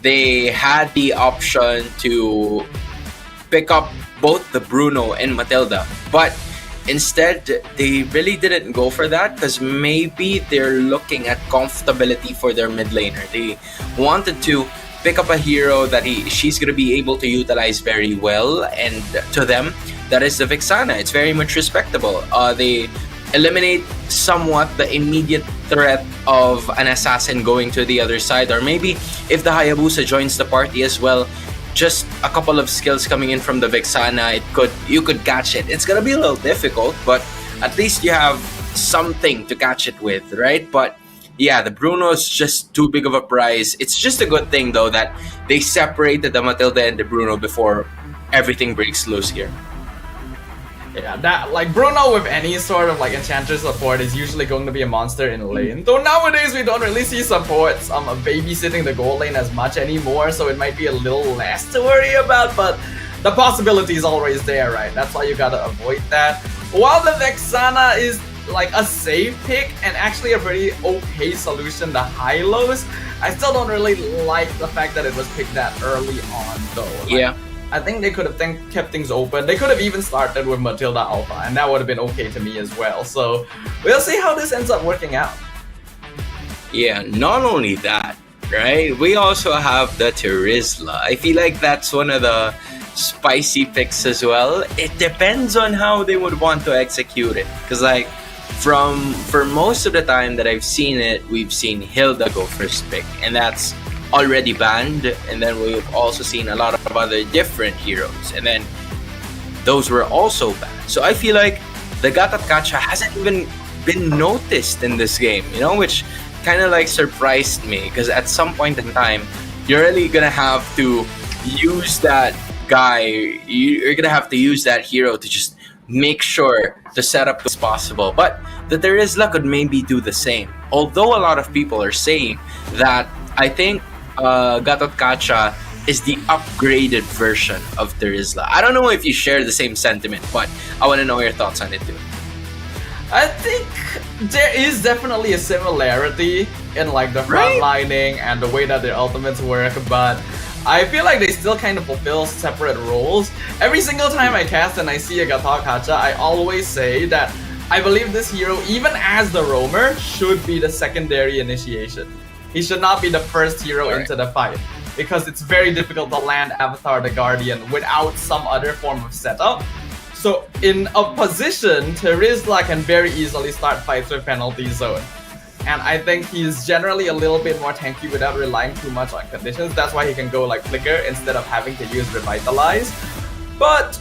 they had the option to pick up both the Bruno and Matilda, but instead, they really didn't go for that because maybe they're looking at comfortability for their mid laner. They wanted to pick up a hero that she's going to be able to utilize very well, and to them, that is the Vexana. It's very much respectable. They eliminate somewhat the immediate threat of an assassin going to the other side, or maybe if the Hayabusa joins the party as well, just a couple of skills coming in from the Vexana, you could catch it. It's gonna be a little difficult, but at least you have something to catch it with, right? But yeah, the Bruno's just too big of a prize. It's just a good thing though that they separated the Matilda and the Bruno before everything breaks loose here. Yeah, that, like, Bruno with any sort of like enchanter support is usually going to be a monster in lane. Though nowadays we don't really see supports babysitting the goal lane as much anymore, so it might be a little less to worry about, but the possibility is always there, right? That's why you gotta avoid that. While the Vexana is like a safe pick and actually a pretty okay solution to Hylos, I still don't really like the fact that it was picked that early on though. Like, yeah. I think they could have kept things open. They could have even started with Matilda Alpha, and that would have been okay to me as well. So we'll see how this ends up working out. Yeah, not only that, right? We also have the Terizla. I feel like that's one of the spicy picks as well. It depends on how they would want to execute it. Because like, for most of the time that I've seen it, we've seen Hilda go first pick, and that's already banned, and then we've also seen a lot of other different heroes, and then those were also banned. So I feel like the Gatot Kacha hasn't even been noticed in this game, you know, which kind of like surprised me, because at some point in time, you're really gonna have to use that guy, you're gonna have to use that hero to just make sure to set up as possible. But the Terizla could maybe do the same, although a lot of people are saying that I think Gatot Kacha is the upgraded version of Terizla. I don't know if you share the same sentiment, but I want to know your thoughts on it too. I think there is definitely a similarity in like the frontlining and the way that their ultimates work, but I feel like they still kind of fulfill separate roles. Every single time I cast and I see a Gatok Hacha, I always say that I believe this hero, even as the roamer, should be the secondary initiation. He should not be the first hero into the fight, because it's very difficult to land Avatar the Guardian without some other form of setup. So in a position, Terizla can very easily start fights with penalty zone. And I think he's generally a little bit more tanky without relying too much on conditions. That's why he can go like Flicker instead of having to use Revitalize. But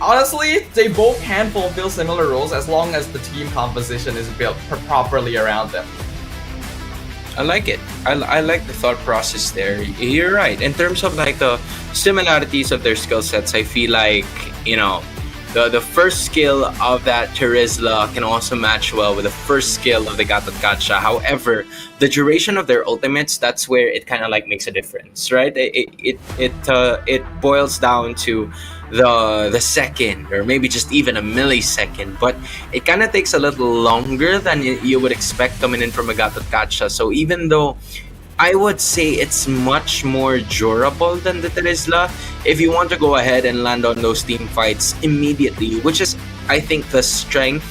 honestly, they both can fulfill similar roles as long as the team composition is built properly around them. I like it. I like the thought process there. You're right. In terms of like the similarities of their skill sets, I feel like, you know, the first skill of that Terizla can also match well with the first skill of the Gatot Kacha. However, the duration of their ultimates, that's where it kind of like makes a difference, right? It boils down to the second, or maybe just even a millisecond, but it kind of takes a little longer than you would expect coming in from a Gatot Kacha. So even though I would say it's much more durable than the Terizla, if you want to go ahead and land on those team fights immediately, which is, I think, the strength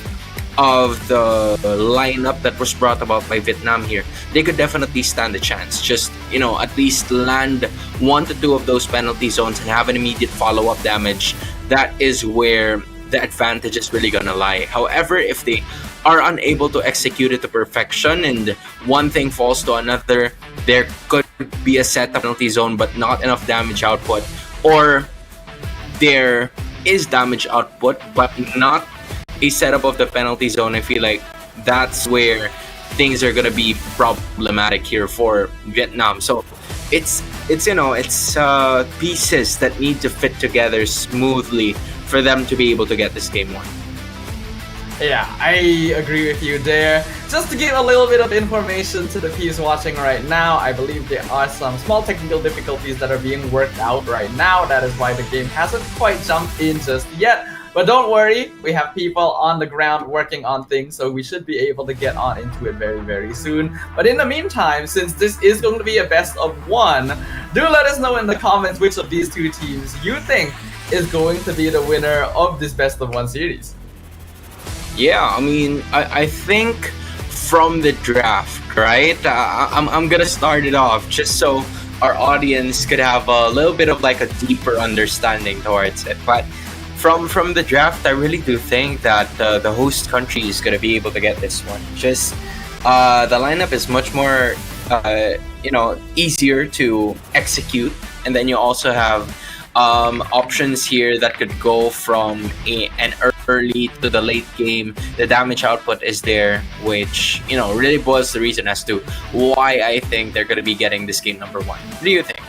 of the lineup that was brought about by Vietnam here, they could definitely stand a chance. Just, you know, at least land 1 to 2 of those penalty zones and have an immediate follow-up damage. That is where the advantage is really gonna lie. However, if they are unable to execute it to perfection and one thing falls to another, there could be a set penalty zone but not enough damage output, or there is damage output but not a setup of the penalty zone. I feel like that's where things are gonna be problematic here for Vietnam. So it's you know, it's pieces that need to fit together smoothly for them to be able to get this game won. Yeah, I agree with you there. Just to give a little bit of information to the peeps watching right now, I believe there are some small technical difficulties that are being worked out right now. That is why the game hasn't quite jumped in just yet. But don't worry, we have people on the ground working on things, so we should be able to get on into it very, very soon. But in the meantime, since this is going to be a best of 1, do let us know in the comments which of these 2 teams you think is going to be the winner of this best of 1 series. Yeah, I mean, I think from the draft, right? I'm gonna start it off just so our audience could have a little bit of like a deeper understanding towards it. But from the draft, I really do think that the host country is gonna be able to get this one. Just the lineup is much more, you know, easier to execute, and then you also have options here that could go from an early to the late game. The damage output is there, which, you know, really boils the reason as to why I think they're going to be getting this game number 1. What do you think?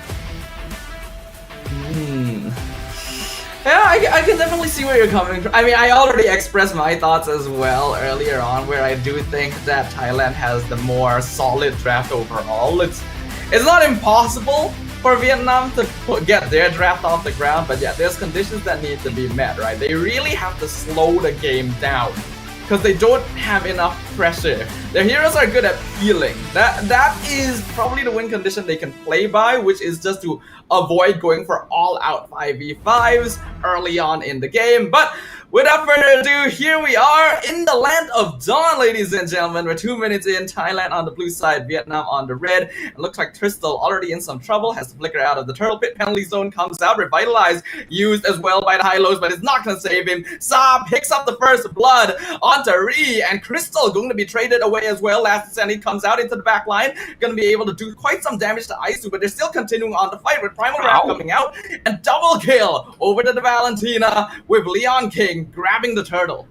Yeah, I can definitely see where you're coming from. I mean, I already expressed my thoughts as well earlier on, where I do think that Thailand has the more solid draft overall. It's not impossible for Vietnam to get their draft off the ground, but yeah, there's conditions that need to be met, right? They really have to slow the game down because they don't have enough pressure. Their heroes are good at healing. That is probably the win condition they can play by, which is just to avoid going for all-out 5v5s early on in the game. But without further ado, here we are in the land of dawn, ladies and gentlemen. We're 2 minutes in, Thailand on the blue side, Vietnam on the red. It looks like Crystal already in some trouble, has to flicker out of the turtle pit. Penalty zone comes out, Revitalize used as well by the high lows, but it's not going to save him. Saab picks up the first blood onto Ree, and Crystal going to be traded away as well. Last Sandy comes out into the back line, going to be able to do quite some damage to Aisu, but they're still continuing on the fight with Primal Grab coming out, and double kill over to the Valentina with Leon King grabbing the turtle.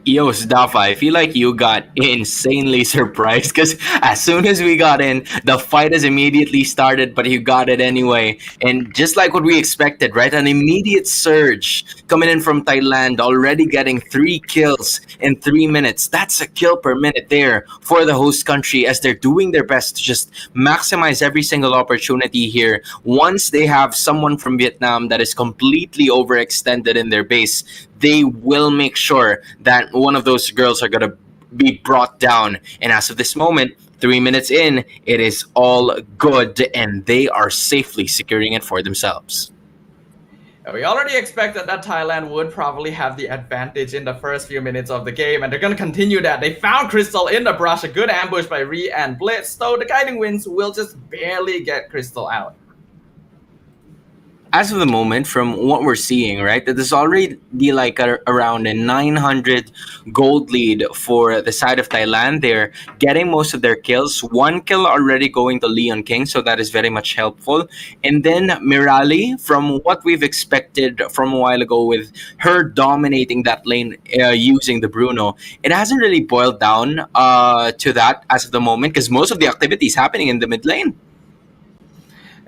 Yo, Stafa, I feel like you got insanely surprised because as soon as we got in, the fight has immediately started, but you got it anyway. And just like what we expected, right? An immediate surge coming in from Thailand, already getting 3 kills in 3 minutes. That's a kill per minute there for the host country as they're doing their best to just maximize every single opportunity here. Once they have someone from Vietnam that is completely overextended in their base, they will make sure that one of those girls are going to be brought down. And as of this moment, 3 minutes in, it is all good, and they are safely securing it for themselves. We already expected that Thailand would probably have the advantage in the first few minutes of the game, and they're going to continue that. They found Crystal in the brush, a good ambush by Ree and Blitz, so the Guiding Winds will just barely get Crystal out. As of the moment, from what we're seeing, right, that there's already like around a 900 gold lead for the side of Thailand. They're getting most of their kills. 1 kill already going to Leon King, so that is very much helpful. And then Mirali, from what we've expected from a while ago with her dominating that lane using the Bruno, it hasn't really boiled down to that as of the moment because most of the activity is happening in the mid lane.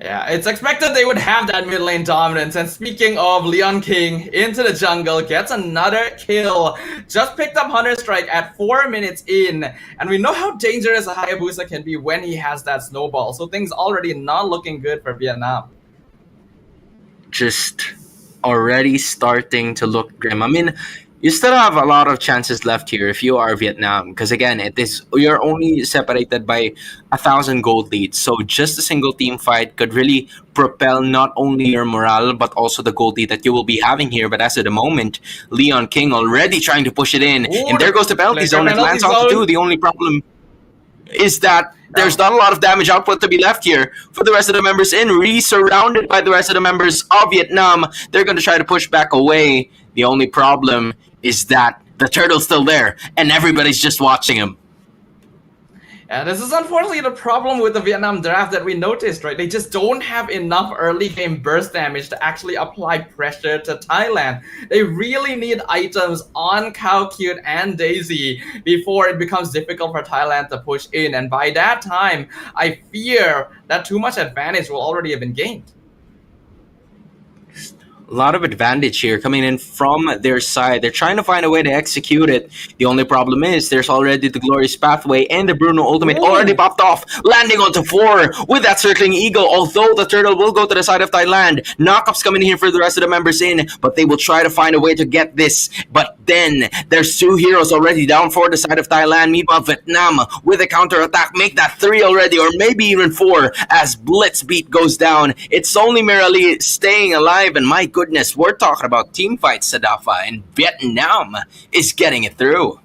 Yeah, it's expected they would have that mid lane dominance. And speaking of, Leon King into the jungle, gets another kill. Just picked up Hunter Strike at 4 minutes in. And we know how dangerous a Hayabusa can be when he has that snowball. So things already not looking good for Vietnam. Just already starting to look grim. I mean, you still have a lot of chances left here if you are Vietnam, because again, you're only separated by 1,000 gold leads. So just a single team fight could really propel not only your morale but also the gold lead that you will be having here. But as of the moment, Leon King already trying to push it in, and there goes the penalty zone. It lands off the 2. The only problem is that there's not a lot of damage output to be left here for the rest of the members in. Surrounded by the rest of the members of Vietnam, they're going to try to push back away. The only problem is that the turtle's still there and everybody's just watching him. Yeah, this is unfortunately the problem with the Vietnam draft that we noticed, right? They just don't have enough early game burst damage to actually apply pressure to Thailand. They really need items on Cow Cute and Daisy before it becomes difficult for Thailand to push in. And by that time, I fear that too much advantage will already have been gained. A lot of advantage here coming in from their side. They're trying to find a way to execute it. The only problem is there's already the Glorious Pathway and the Bruno ultimate already popped off, landing onto 4 with that Circling Eagle. Although the turtle will go to the side of Thailand. Knockups coming in here for the rest of the members in, but they will try to find a way to get this. But then there's 2 heroes already down for the side of Thailand. Meanwhile, Vietnam with a counter attack make that 3 already, or maybe even 4 as Blitz beat goes down. It's only Mirali staying alive, and my goodness, we're talking about team fights, Sadafa, and Vietnam is getting it through.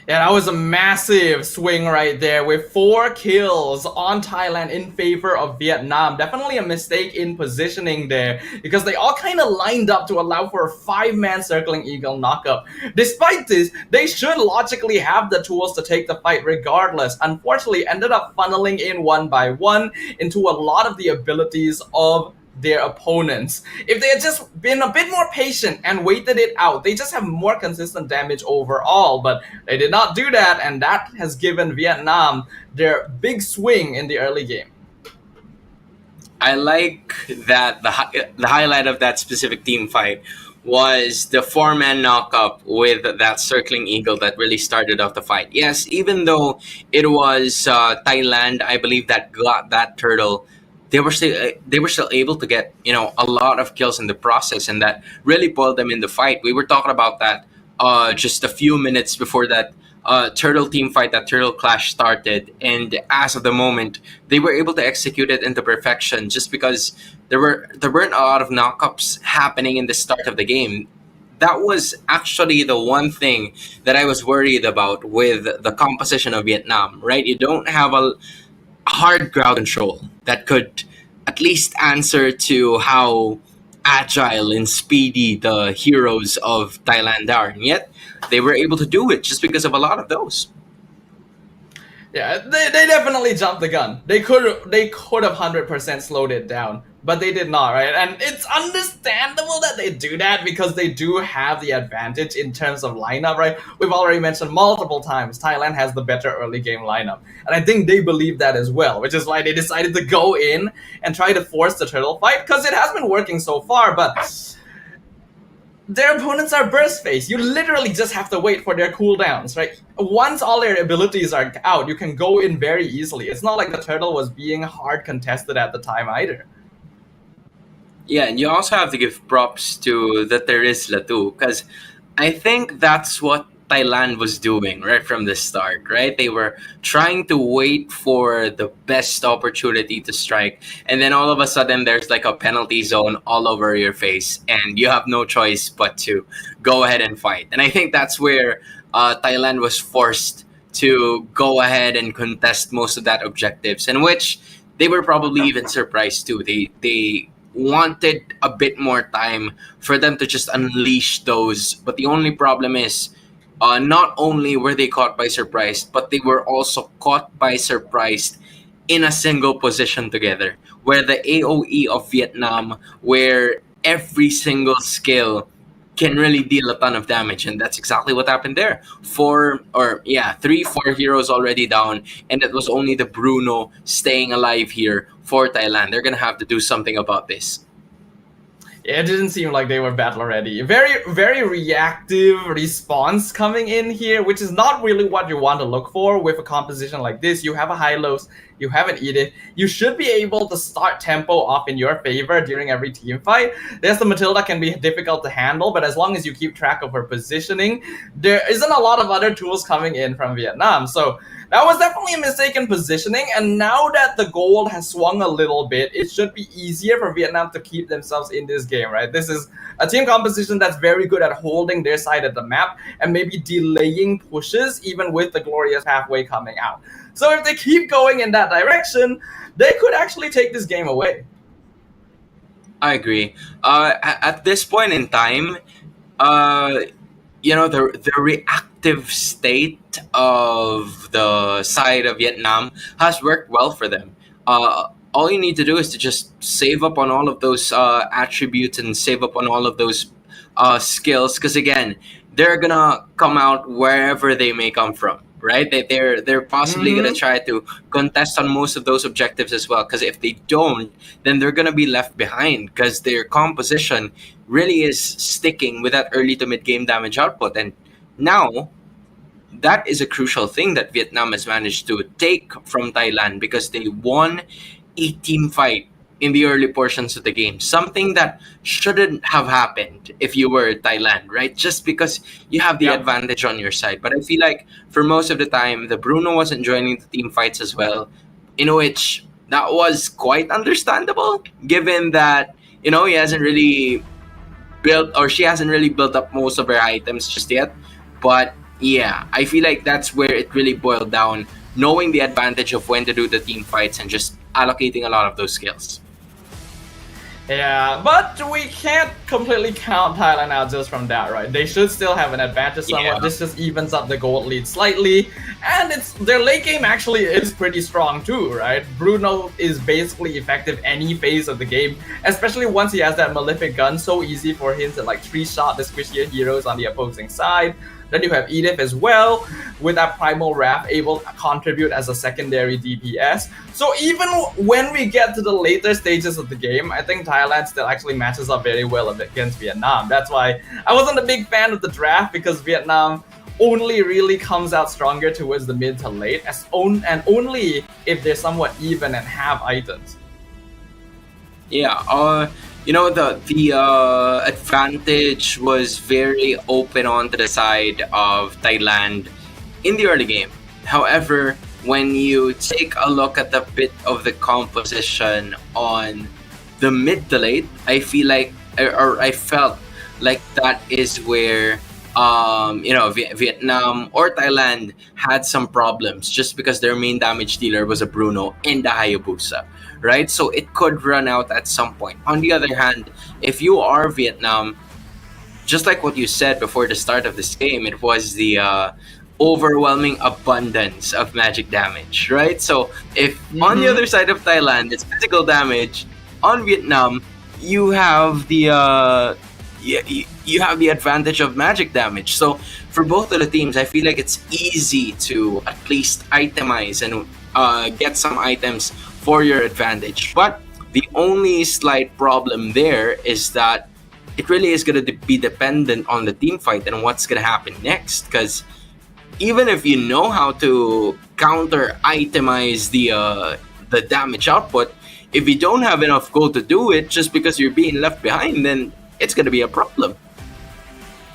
Yeah, that was a massive swing right there with 4 kills on Thailand in favor of Vietnam. Definitely a mistake in positioning there because they all kind of lined up to allow for a 5-man Circling Eagle knockup. Despite this, they should logically have the tools to take the fight regardless. Unfortunately, ended up funneling in one by one into a lot of the abilities of their opponents. If they had just been a bit more patient and waited it out, they just have more consistent damage overall, but they did not do that, and that has given Vietnam their big swing in the early game. I like that the highlight of that specific team fight was the 4-man knockup with that Circling Eagle that really started off the fight. Yes, even though it was Thailand, I believe, that got that turtle, they were still able to get, a lot of kills in the process, and that really pulled them in the fight. We were talking about that just a few minutes before that turtle team fight, that turtle clash started, and as of the moment, they were able to execute it into perfection just because there weren't a lot of knockups happening in the start of the game. That was actually the one thing that I was worried about with the composition of Vietnam, right? You don't have a hard crowd control that could at least answer to how agile and speedy the heroes of Thailand are, and yet they were able to do it just because of a lot of those. Yeah, they definitely jumped the gun. They could have 100% slowed it down. but they did not, right? And it's understandable that they do that because they do have the advantage in terms of lineup, right? We've already mentioned multiple times Thailand has the better early game lineup, and I think they believe that as well, which is why they decided to go in and try to force the turtle fight, because it has been working so far. But their opponents are burst phase. You literally just have to wait for their cooldowns, right? Once all their abilities are out, you can go in very easily. It's not like the turtle was being hard contested at the time either. Yeah, and you also have to give props to the Terisla too, because I think that's what Thailand was doing right from the start, right? They were trying to wait for the best opportunity to strike, and then all of a sudden there's like a penalty zone all over your face, and you have no choice but to go ahead and fight. And I think that's where Thailand was forced to go ahead and contest most of that objectives, in which they were probably even surprised too. They wanted a bit more time for them to just unleash those, but the only problem is not only were they caught by surprise, but they were also caught by surprise in a single position together, where the AoE of Vietnam, where every single skill can really deal a ton of damage, and that's exactly what happened there. 3-4 heroes already down, and it was only the Bruno staying alive here for Thailand. They're gonna have to do something about this. It didn't seem like they were battle ready. Very, very reactive response coming in here, which is not really what you want to look for with a composition like this. You have a Hylos, you have an Edith. You should be able to start tempo off in your favor during every team fight. There's the Matilda can be difficult to handle, but as long as you keep track of her positioning, there isn't a lot of other tools coming in from Vietnam. So that was definitely a mistake in positioning, and now that the gold has swung a little bit, it should be easier for Vietnam to keep themselves in this game, right? This is a team composition that's very good at holding their side of the map and maybe delaying pushes even with the glorious halfway coming out. So if they keep going in that direction, they could actually take this game away. I agree. At this point in time, the reactive state of the side of Vietnam has worked well for them. All you need to do is to just save up on all of those attributes and save up on all of those skills, because again, they're gonna come out wherever they may come from, right? They're possibly gonna try to contest on most of those objectives as well, because if they don't, then they're gonna be left behind, because their composition really is sticking with that early to mid game damage output. And now that is a crucial thing that Vietnam has managed to take from Thailand, because they won a team fight in the early portions of the game, something that shouldn't have happened if you were Thailand, right? Just because you have the advantage on your side. But I feel like for most of the time, the Bruno wasn't joining the team fights as well, in which that was quite understandable, given that, he hasn't really built, or she hasn't really built up most of her items just yet. But yeah, I feel like that's where it really boiled down, knowing the advantage of when to do the team fights and just allocating a lot of those skills. Yeah, but we can't completely count Thailand out just from that, right? They should still have an advantage somewhat. Yeah. This just evens up the gold lead slightly. And their late game actually is pretty strong too, right? Bruno is basically effective any phase of the game, especially once he has that Malefic gun. So easy for him to like 3-shot the squishier heroes on the opposing side. Then you have Edith as well, with that Primal Wrath able to contribute as a secondary DPS. So even when we get to the later stages of the game, I think Thailand still actually matches up very well against Vietnam. That's why I wasn't a big fan of the draft, because Vietnam only really comes out stronger towards the mid to late, and only if they're somewhat even and have items. Yeah, the advantage was very open onto the side of Thailand in the early game. However, when you take a look at the bit of the composition on the mid to late, I feel like, or I felt like that is where Vietnam or Thailand had some problems, just because their main damage dealer was a Bruno and a Hayabusa, right? So it could run out at some point. On the other hand, if you are Vietnam, just like what you said before the start of this game, it was the overwhelming abundance of magic damage, right? So if on the other side of Thailand, it's physical damage, on Vietnam, you have the you have the advantage of magic damage. So for both of the teams, I feel like it's easy to at least itemize and get some items for your advantage. But the only slight problem there is that it really is going to be dependent on the team fight and what's going to happen next. Because even if you know how to counter itemize the damage output, if you don't have enough gold to do it just because you're being left behind, then it's going to be a problem.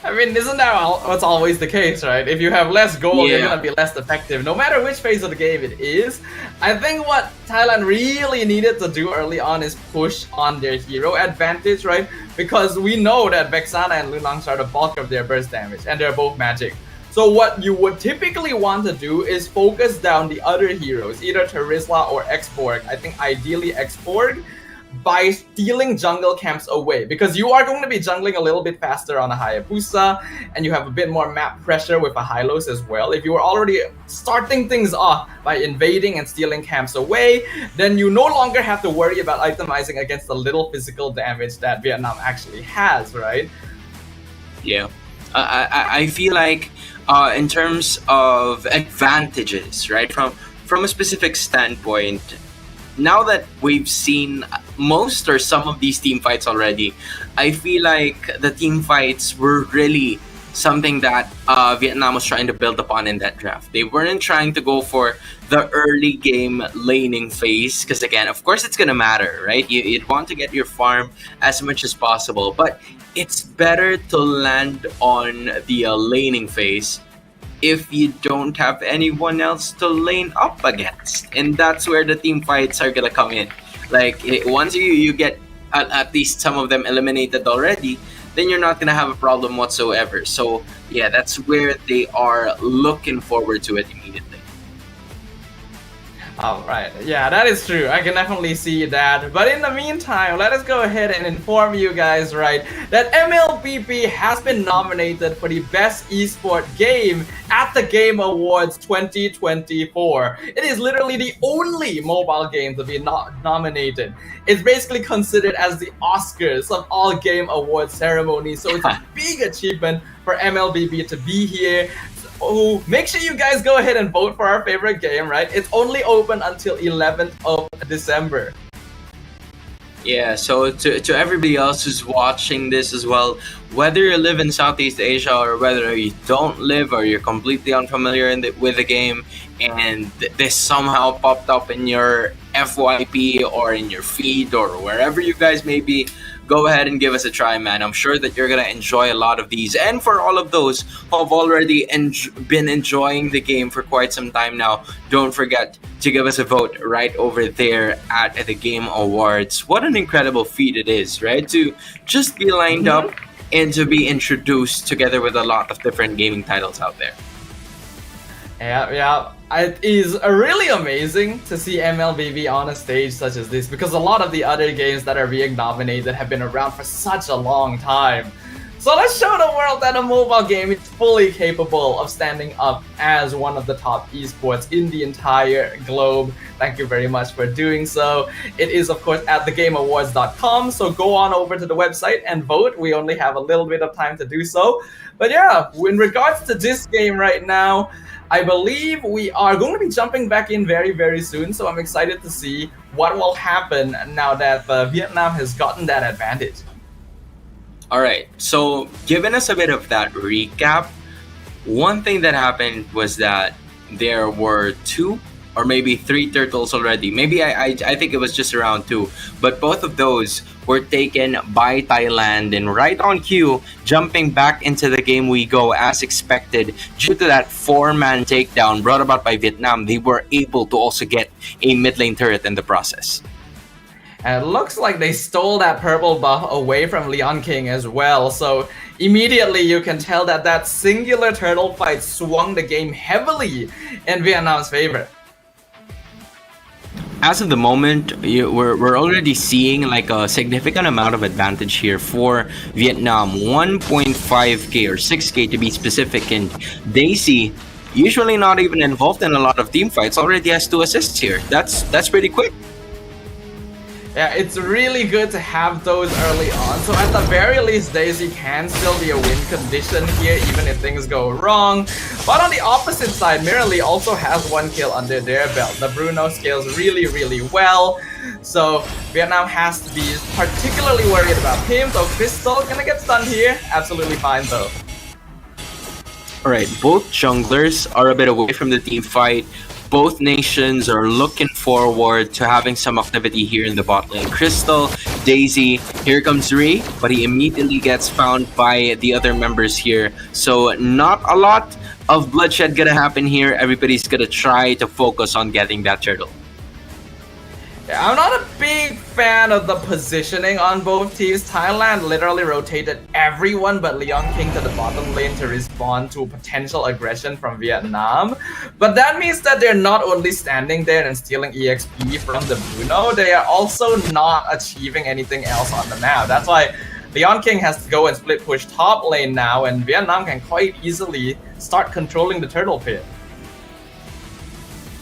I mean, isn't that what's always the case, right? If you have less gold, you're gonna be less effective, no matter which phase of the game it is. I think what Thailand really needed to do early on is push on their hero advantage, right? Because we know that Vexana and Lunang are the bulk of their burst damage, and they're both magic. So what you would typically want to do is focus down the other heroes, either Terizla or Xborg. I think ideally Xborg, by stealing jungle camps away, because you are going to be jungling a little bit faster on a Hayabusa, and you have a bit more map pressure with a Hylos as well. If you are already starting things off by invading and stealing camps away, then you no longer have to worry about itemizing against the little physical damage that Vietnam actually has, right? Yeah, I feel like in terms of advantages, right, from a specific standpoint, now that we've seen most or some of these team fights already, I feel like the team fights were really something that Vietnam was trying to build upon in that draft. They weren't trying to go for the early game laning phase, because again, of course it's going to matter, right? You'd want to get your farm as much as possible, but it's better to land on the laning phase if you don't have anyone else to lane up against. And that's where the team fights are gonna come in. Like, once you get at least some of them eliminated already, then you're not gonna have a problem whatsoever. So yeah, that's where they are looking forward to it immediately. Alright, yeah, that is true. I can definitely see that. But in the meantime, let us go ahead and inform you guys, right, that MLBB has been nominated for the Best Esport Game at the Game Awards 2024. It is literally the only mobile game to be nominated. It's basically considered as the Oscars of all game award ceremonies, so it's a big achievement for MLBB to be here. Oh, make sure you guys go ahead and vote for our favorite game, right? It's only open until 11th of December. Yeah, so to everybody else who's watching this as well, whether you live in Southeast Asia or whether you don't live or you're completely unfamiliar with the game and this somehow popped up in your FYP or in your feed or wherever you guys may be, go ahead and give us a try, man. I'm sure that you're going to enjoy a lot of these. And for all of those who have already been enjoying the game for quite some time now, don't forget to give us a vote right over there at the Game Awards. What an incredible feat it is, right? To just be lined up and to be introduced together with a lot of different gaming titles out there. Yeah. It is really amazing to see MLBB on a stage such as this, because a lot of the other games that are being nominated have been around for such a long time. So let's show the world that a mobile game is fully capable of standing up as one of the top esports in the entire globe. Thank you very much for doing so. It is, of course, at thegameawards.com, so go on over to the website and vote. We only have a little bit of time to do so. But yeah, in regards to this game right now, I believe we are going to be jumping back in very, very soon, so I'm excited to see what will happen now that Vietnam has gotten that advantage. All right, so giving us a bit of that recap, one thing that happened was that there were 2 or maybe 3 turtles already. Maybe I think it was just around 2, but both of those were taken by Thailand, and right on cue, jumping back into the game we go as expected. Due to that 4-man takedown brought about by Vietnam, they were able to also get a mid lane turret in the process. And it looks like they stole that purple buff away from Leon King as well, so immediately you can tell that that singular turtle fight swung the game heavily in Vietnam's favor. As of the moment, we're already seeing like a significant amount of advantage here for Vietnam. 1.5k or 6k to be specific, and Daisy, usually not even involved in a lot of team fights, already has 2 assists here. That's pretty quick. Yeah, it's really good to have those early on. So at the very least, Daisy can still be a win condition here, even if things go wrong. But on the opposite side, Mirali also has 1 kill under their belt. The Bruno scales really, really well. So Vietnam has to be particularly worried about him. So Crystal gonna get stunned here. Absolutely fine though. Alright, both junglers are a bit away from the team fight. Both nations are looking forward to having some activity here in the bot lane. Crystal, Daisy, here comes Ree, but he immediately gets found by the other members here. So not a lot of bloodshed gonna happen here. Everybody's gonna try to focus on getting that turtle. Yeah, I'm not a big fan of the positioning on both teams. Thailand literally rotated everyone but Leon King to the bottom lane to respond to potential aggression from Vietnam. But that means that they're not only standing there and stealing EXP from the Bruno, they are also not achieving anything else on the map. That's why Leon King has to go and split push top lane now, and Vietnam can quite easily start controlling the turtle pit.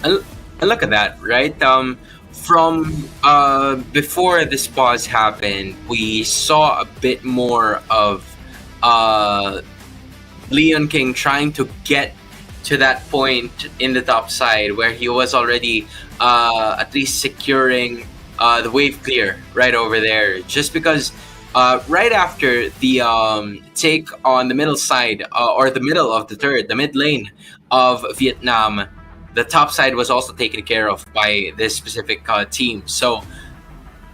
And look at that, right? From before this pause happened, we saw a bit more of Leon King trying to get to that point in the top side where he was already at least securing the wave clear right over there. Just because right after the take on the middle side or the middle of the mid lane of Vietnam, the top side was also taken care of by this specific team. So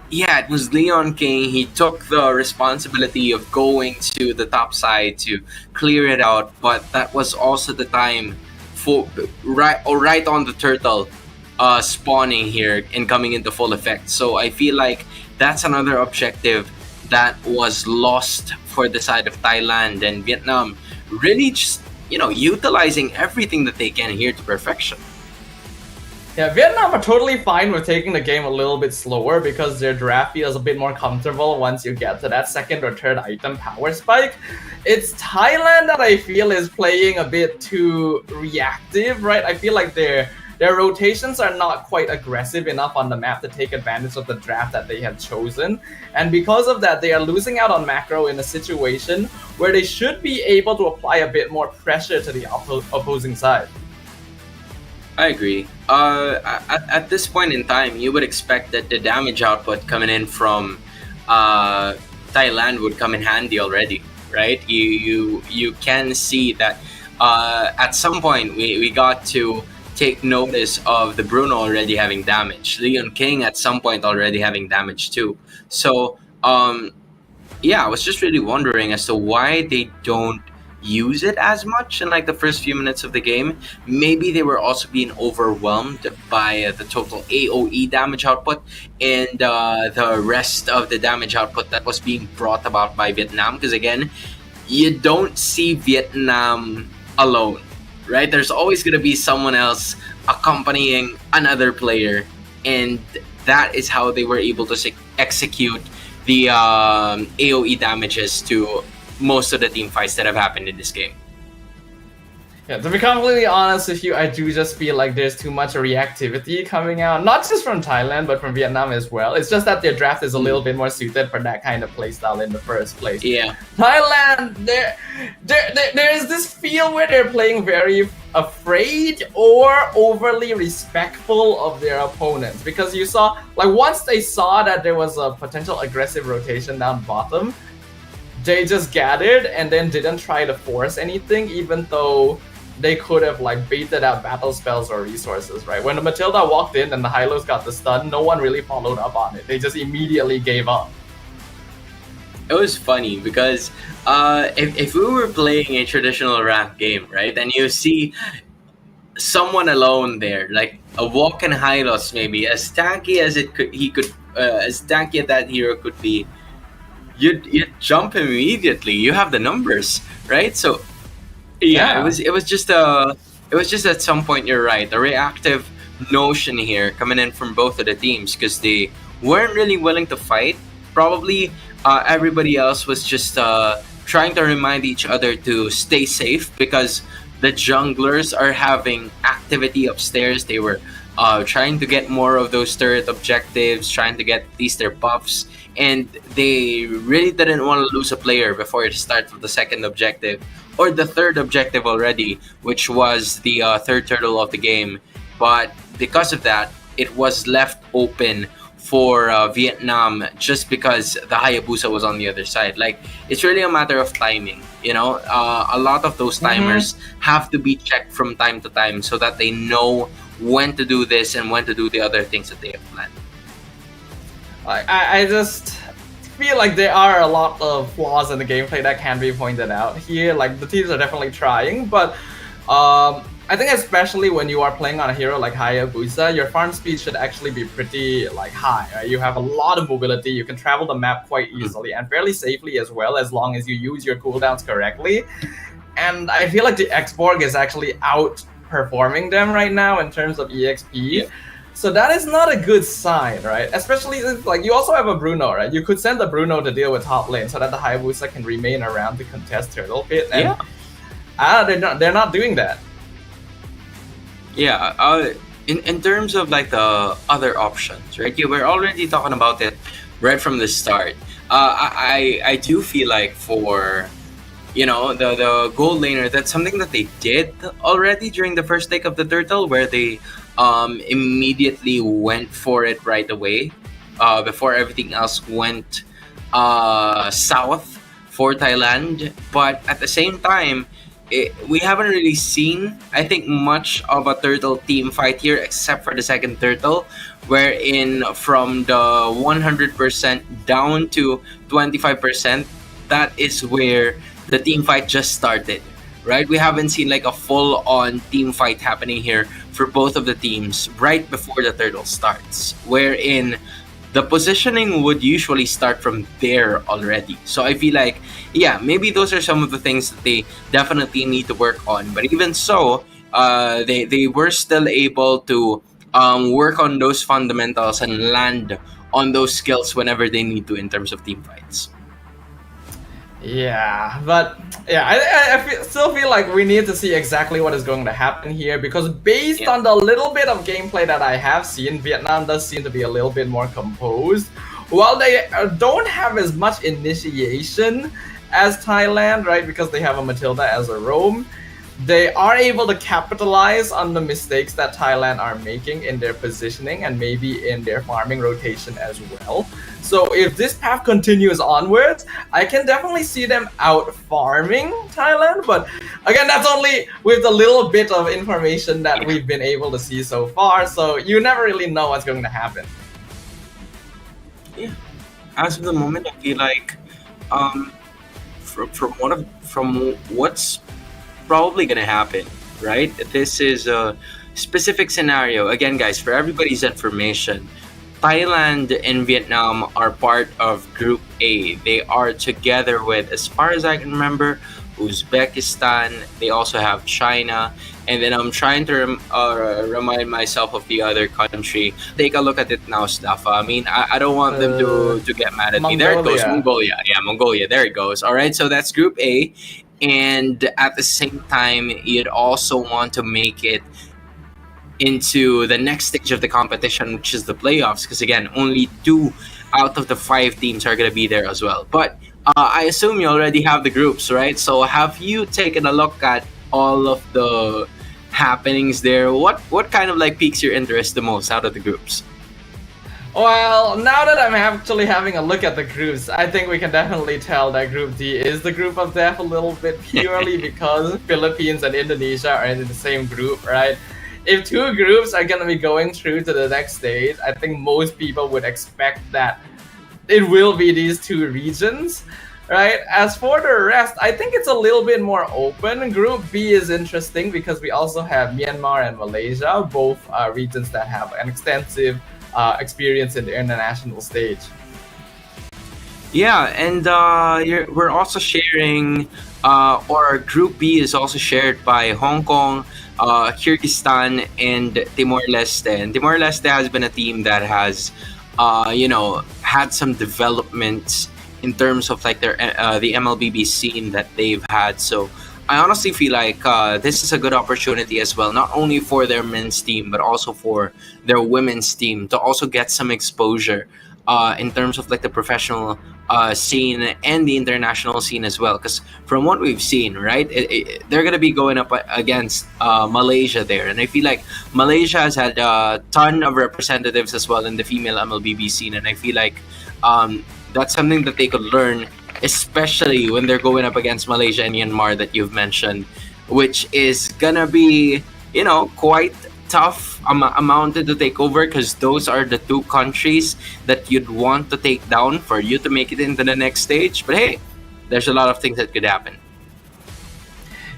yeah, it was Leon King. He took the responsibility of going to the top side to clear it out, but that was also the time for right on the turtle spawning here and coming into full effect. So I feel like that's another objective that was lost for the side of Thailand, and Vietnam really just, you know, utilizing everything that they can here to perfection. Yeah, Vietnam are totally fine with taking the game a little bit slower because their draft feels a bit more comfortable once you get to that second or third item power spike. It's Thailand that I feel is playing a bit too reactive, right? I feel like their rotations are not quite aggressive enough on the map to take advantage of the draft that they have chosen. And because of that, they are losing out on macro in a situation where they should be able to apply a bit more pressure to the opposing side. I agree. At this point in time, you would expect that the damage output coming in from Thailand would come in handy already, right? You can see that at some point we got to take notice of the Bruno already having damage, Leon King at some point already having damage too. So yeah, I was just really wondering as to why they don't use it as much in like the first few minutes of the game. Maybe they were also being overwhelmed by the total AoE damage output and the rest of the damage output that was being brought about by Vietnam, because again, you don't see Vietnam alone, right? There's always going to be someone else accompanying another player, and that is how they were able to execute the AoE damages to most of the team fights that have happened in this game. Yeah, to be completely honest with you, I do just feel like there's too much reactivity coming out, not just from Thailand, but from Vietnam as well. It's just that their draft is a little bit more suited for that kind of playstyle in the first place. Yeah. Thailand, there is this feel where they're playing very afraid or overly respectful of their opponents, because you saw, like, once they saw that there was a potential aggressive rotation down bottom, they just gathered and then didn't try to force anything, even though they could have like baited out battle spells or resources, right? When the Matilda walked in and the Hylos got the stun, no one really followed up on it. They just immediately gave up. It was funny because if we were playing a traditional rank game, right, and you see someone alone there, like a walking Hylos, maybe as tanky as as tanky as that hero could be, you'd jump immediately. You have the numbers, right? So yeah, it was just at some point, you're right, the reactive notion here coming in from both of the teams, because they weren't really willing to fight. Probably everybody else was just trying to remind each other to stay safe, because the junglers are having activity upstairs. They were trying to get more of those turret objectives, trying to get at least their buffs, and they really didn't want to lose a player before the start of the second objective, or the third objective already, which was the third turtle of the game. But because of that, it was left open for Vietnam just because the Hayabusa was on the other side. Like, it's really a matter of timing, you know? A lot of those timers have to be checked from time to time so that they know when to do this and when to do the other things that they have planned. I just feel like there are a lot of flaws in the gameplay that can be pointed out here. Like, the teams are definitely trying, but I think especially when you are playing on a hero like Hayabusa, your farm speed should actually be pretty like high. Right? You have a lot of mobility. You can travel the map quite easily and fairly safely as well, as long as you use your cooldowns correctly. And I feel like the Xborg is actually outperforming them right now in terms of EXP. So that is not a good sign, right? Especially if, like, you also have a Bruno, right? You could send the Bruno to deal with top lane so that the Hayabusa can remain around to contest Turtle Pit. And they're not doing that. Yeah, in terms of like the other options, right? You were already talking about it right from the start. I do feel like for, you know, the gold laner, that's something that they did already during the first take of the turtle, where they immediately went for it right away before everything else went south for Thailand. But at the same time, we haven't really seen, I think, much of a turtle team fight here, except for the second turtle, wherein from the 100% down to 25%, that is where the team fight just started, right? We haven't seen like a full-on team fight happening here for both of the teams right before the turtle starts, wherein the positioning would usually start from there already. So I feel like, yeah, maybe those are some of the things that they definitely need to work on. But even so, they were still able to work on those fundamentals and land on those skills whenever they need to in terms of team fights. Yeah, but yeah, I still feel like we need to see exactly what is going to happen here, because based on the little bit of gameplay that I have seen, Vietnam does seem to be a little bit more composed. While they don't have as much initiation as Thailand, right, because they have a Matilda as a roam, they are able to capitalize on the mistakes that Thailand are making in their positioning and maybe in their farming rotation as well. So if this path continues onwards, I can definitely see them out farming Thailand. But again, that's only with the little bit of information that we've been able to see so far. So you never really know what's going to happen. Yeah. As of the moment, I feel like from what's probably gonna happen, right? This is a specific scenario. Again, guys, for everybody's information, Thailand and Vietnam are part of Group A. They are together with, as far as I can remember, Uzbekistan. They also have China. And then I'm trying to remind myself of the other country. Take a look at it now, Stafa. I mean, I don't want them to get mad at me. There it goes, Mongolia. Yeah, Mongolia. There it goes. All right, so that's Group A. And at the same time, you'd also want to make it into the next stage of the competition, which is the playoffs, because again, only 2 out of the 5 teams are going to be there as well. But I assume you already have the groups, right? So have you taken a look at all of the happenings there? What kind of like piques your interest the most out of the groups? Well, now that I'm actually having a look at the groups, I think we can definitely tell that Group D is the group of death a little bit, purely because Philippines and Indonesia are in the same group, right? If 2 groups are going to be going through to the next stage, I think most people would expect that it will be these 2 regions, right? As for the rest, I think it's a little bit more open. Group B is interesting because we also have Myanmar and Malaysia, both regions that have an extensive experience in the international stage. Yeah, and we're also sharing, or Group B is also shared by Hong Kong, Kyrgyzstan, and Timor-Leste. And Timor-Leste has been a team that has, had some developments in terms of like their the MLBB scene that they've had. So I honestly feel like this is a good opportunity as well, not only for their men's team, but also for their women's team to also get some exposure in terms of like the professional scene and the international scene as well. Because from what we've seen, right, they're going to be going up against Malaysia there. And I feel like Malaysia has had a ton of representatives as well in the female MLBB scene. And I feel like that's something that they could learn, especially when they're going up against Malaysia and Myanmar that you've mentioned, which is gonna be, you know, quite tough amounted to take over, because those are the two countries that you'd want to take down for you to make it into the next stage. But hey, there's a lot of things that could happen.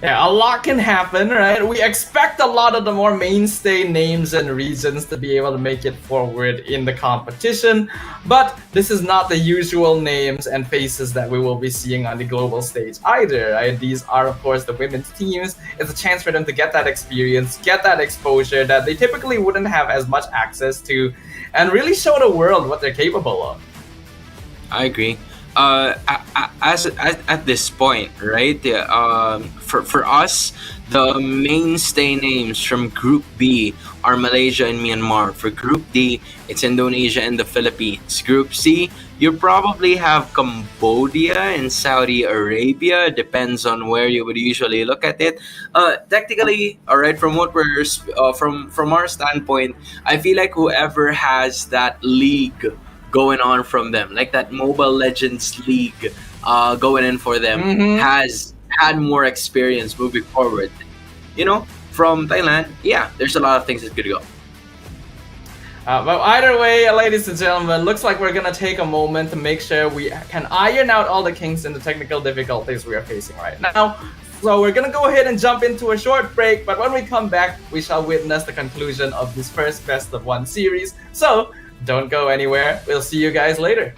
Yeah, a lot can happen, right? We expect a lot of the more mainstay names and regions to be able to make it forward in the competition, but this is not the usual names and faces that we will be seeing on the global stage either, right? These are, of course, the women's teams. It's a chance for them to get that experience, get that exposure that they typically wouldn't have as much access to, and really show the world what they're capable of. I agree. At this point, right? For us, the mainstay names from Group B are Malaysia and Myanmar. For Group D, it's Indonesia and the Philippines. Group C, you probably have Cambodia and Saudi Arabia. Depends on where you would usually look at it. Technically, all right, from what we're from our standpoint, I feel like whoever has that league going on from them, like that Mobile Legends League going in for them, has had more experience moving forward. You know, from Thailand, yeah, there's a lot of things that could go. But either way, ladies and gentlemen, looks like we're gonna take a moment to make sure we can iron out all the kinks and the technical difficulties we are facing right now. So we're gonna go ahead and jump into a short break, but when we come back, we shall witness the conclusion of this first best of one series. So don't go anywhere. We'll see you guys later.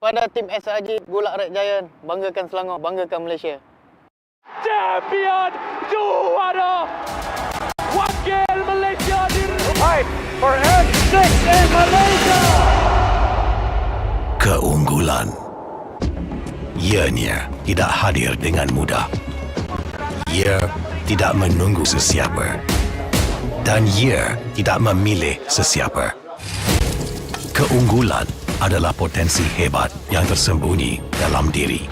Pada tim SRG Gulak Red Giant, banggakan Selangor, banggakan Malaysia. Champion juara wakil Malaysia Fight for N6 in Malaysia. Keunggulan ianya tidak hadir dengan mudah. Ia tidak menunggu sesiapa. Dan ia tidak memilih sesiapa. Keunggulan adalah potensi hebat yang tersembunyi dalam diri.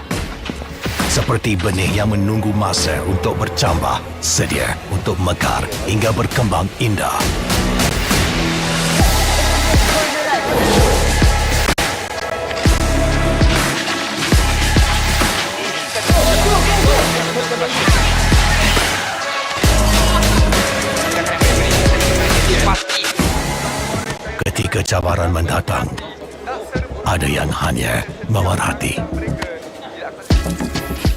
Seperti benih yang menunggu masa untuk bercambah, sedia untuk mekar hingga berkembang indah. Ketika cabaran mendatang, ada yang hanya memerhati.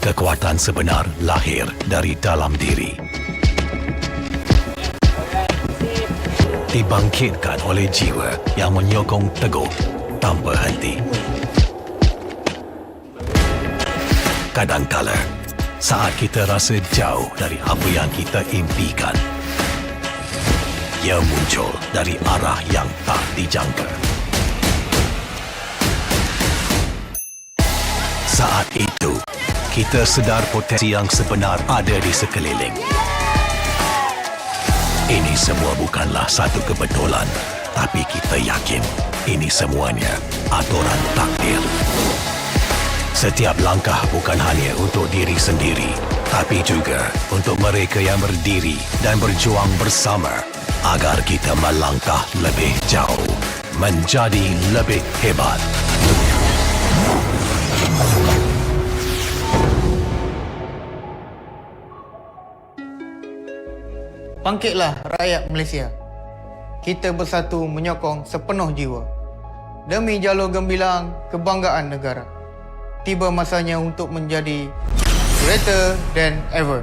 Kekuatan sebenar lahir dari dalam diri. Dibangkitkan oleh jiwa yang menyokong teguh tanpa henti. Kadangkala, saat kita rasa jauh dari apa yang kita impikan, ia muncul dari arah yang tak dijangka. Saat itu, kita sedar potensi yang sebenar ada di sekeliling. Ini semua bukanlah satu kebetulan, tapi kita yakin ini semuanya aturan takdir. Setiap langkah bukan hanya untuk diri sendiri, tapi juga untuk mereka yang berdiri dan berjuang bersama agar kita melangkah lebih jauh, menjadi lebih hebat. Bangkitlah rakyat Malaysia. Kita bersatu menyokong sepenuh jiwa. Demi jalur gemilang kebanggaan negara. Tiba masanya untuk menjadi greater than ever.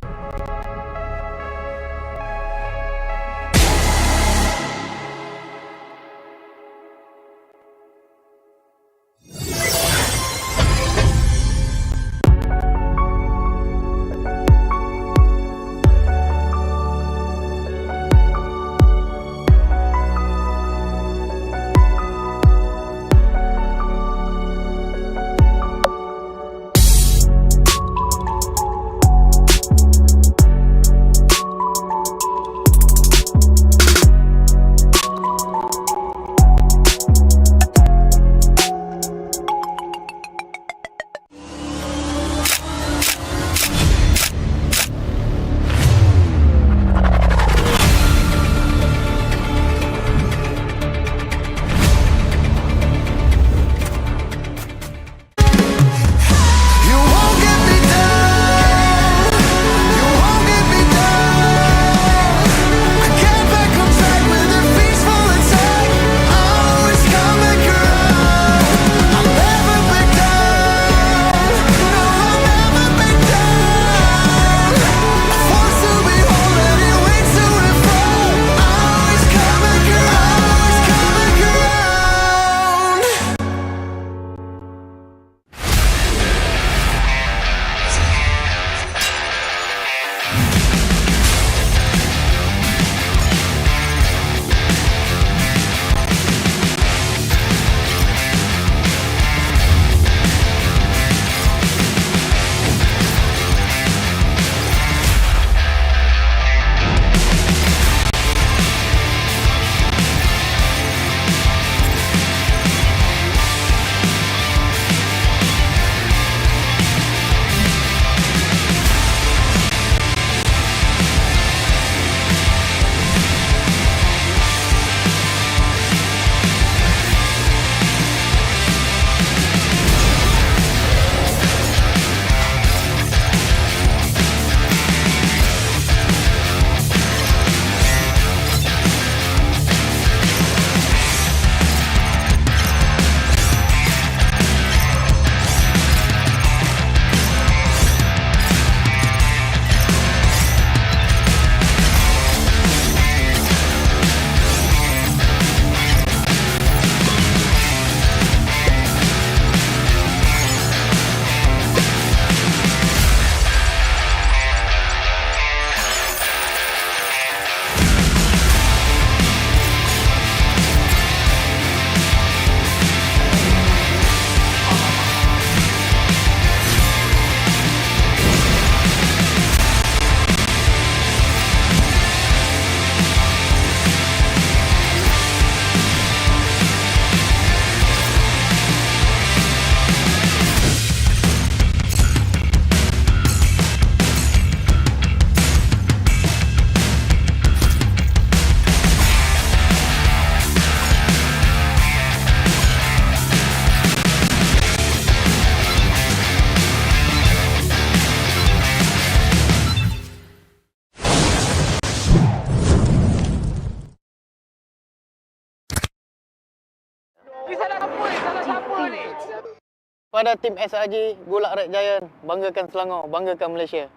Pada tim SRG, Golak Red Giant, banggakan Selangor, banggakan Malaysia.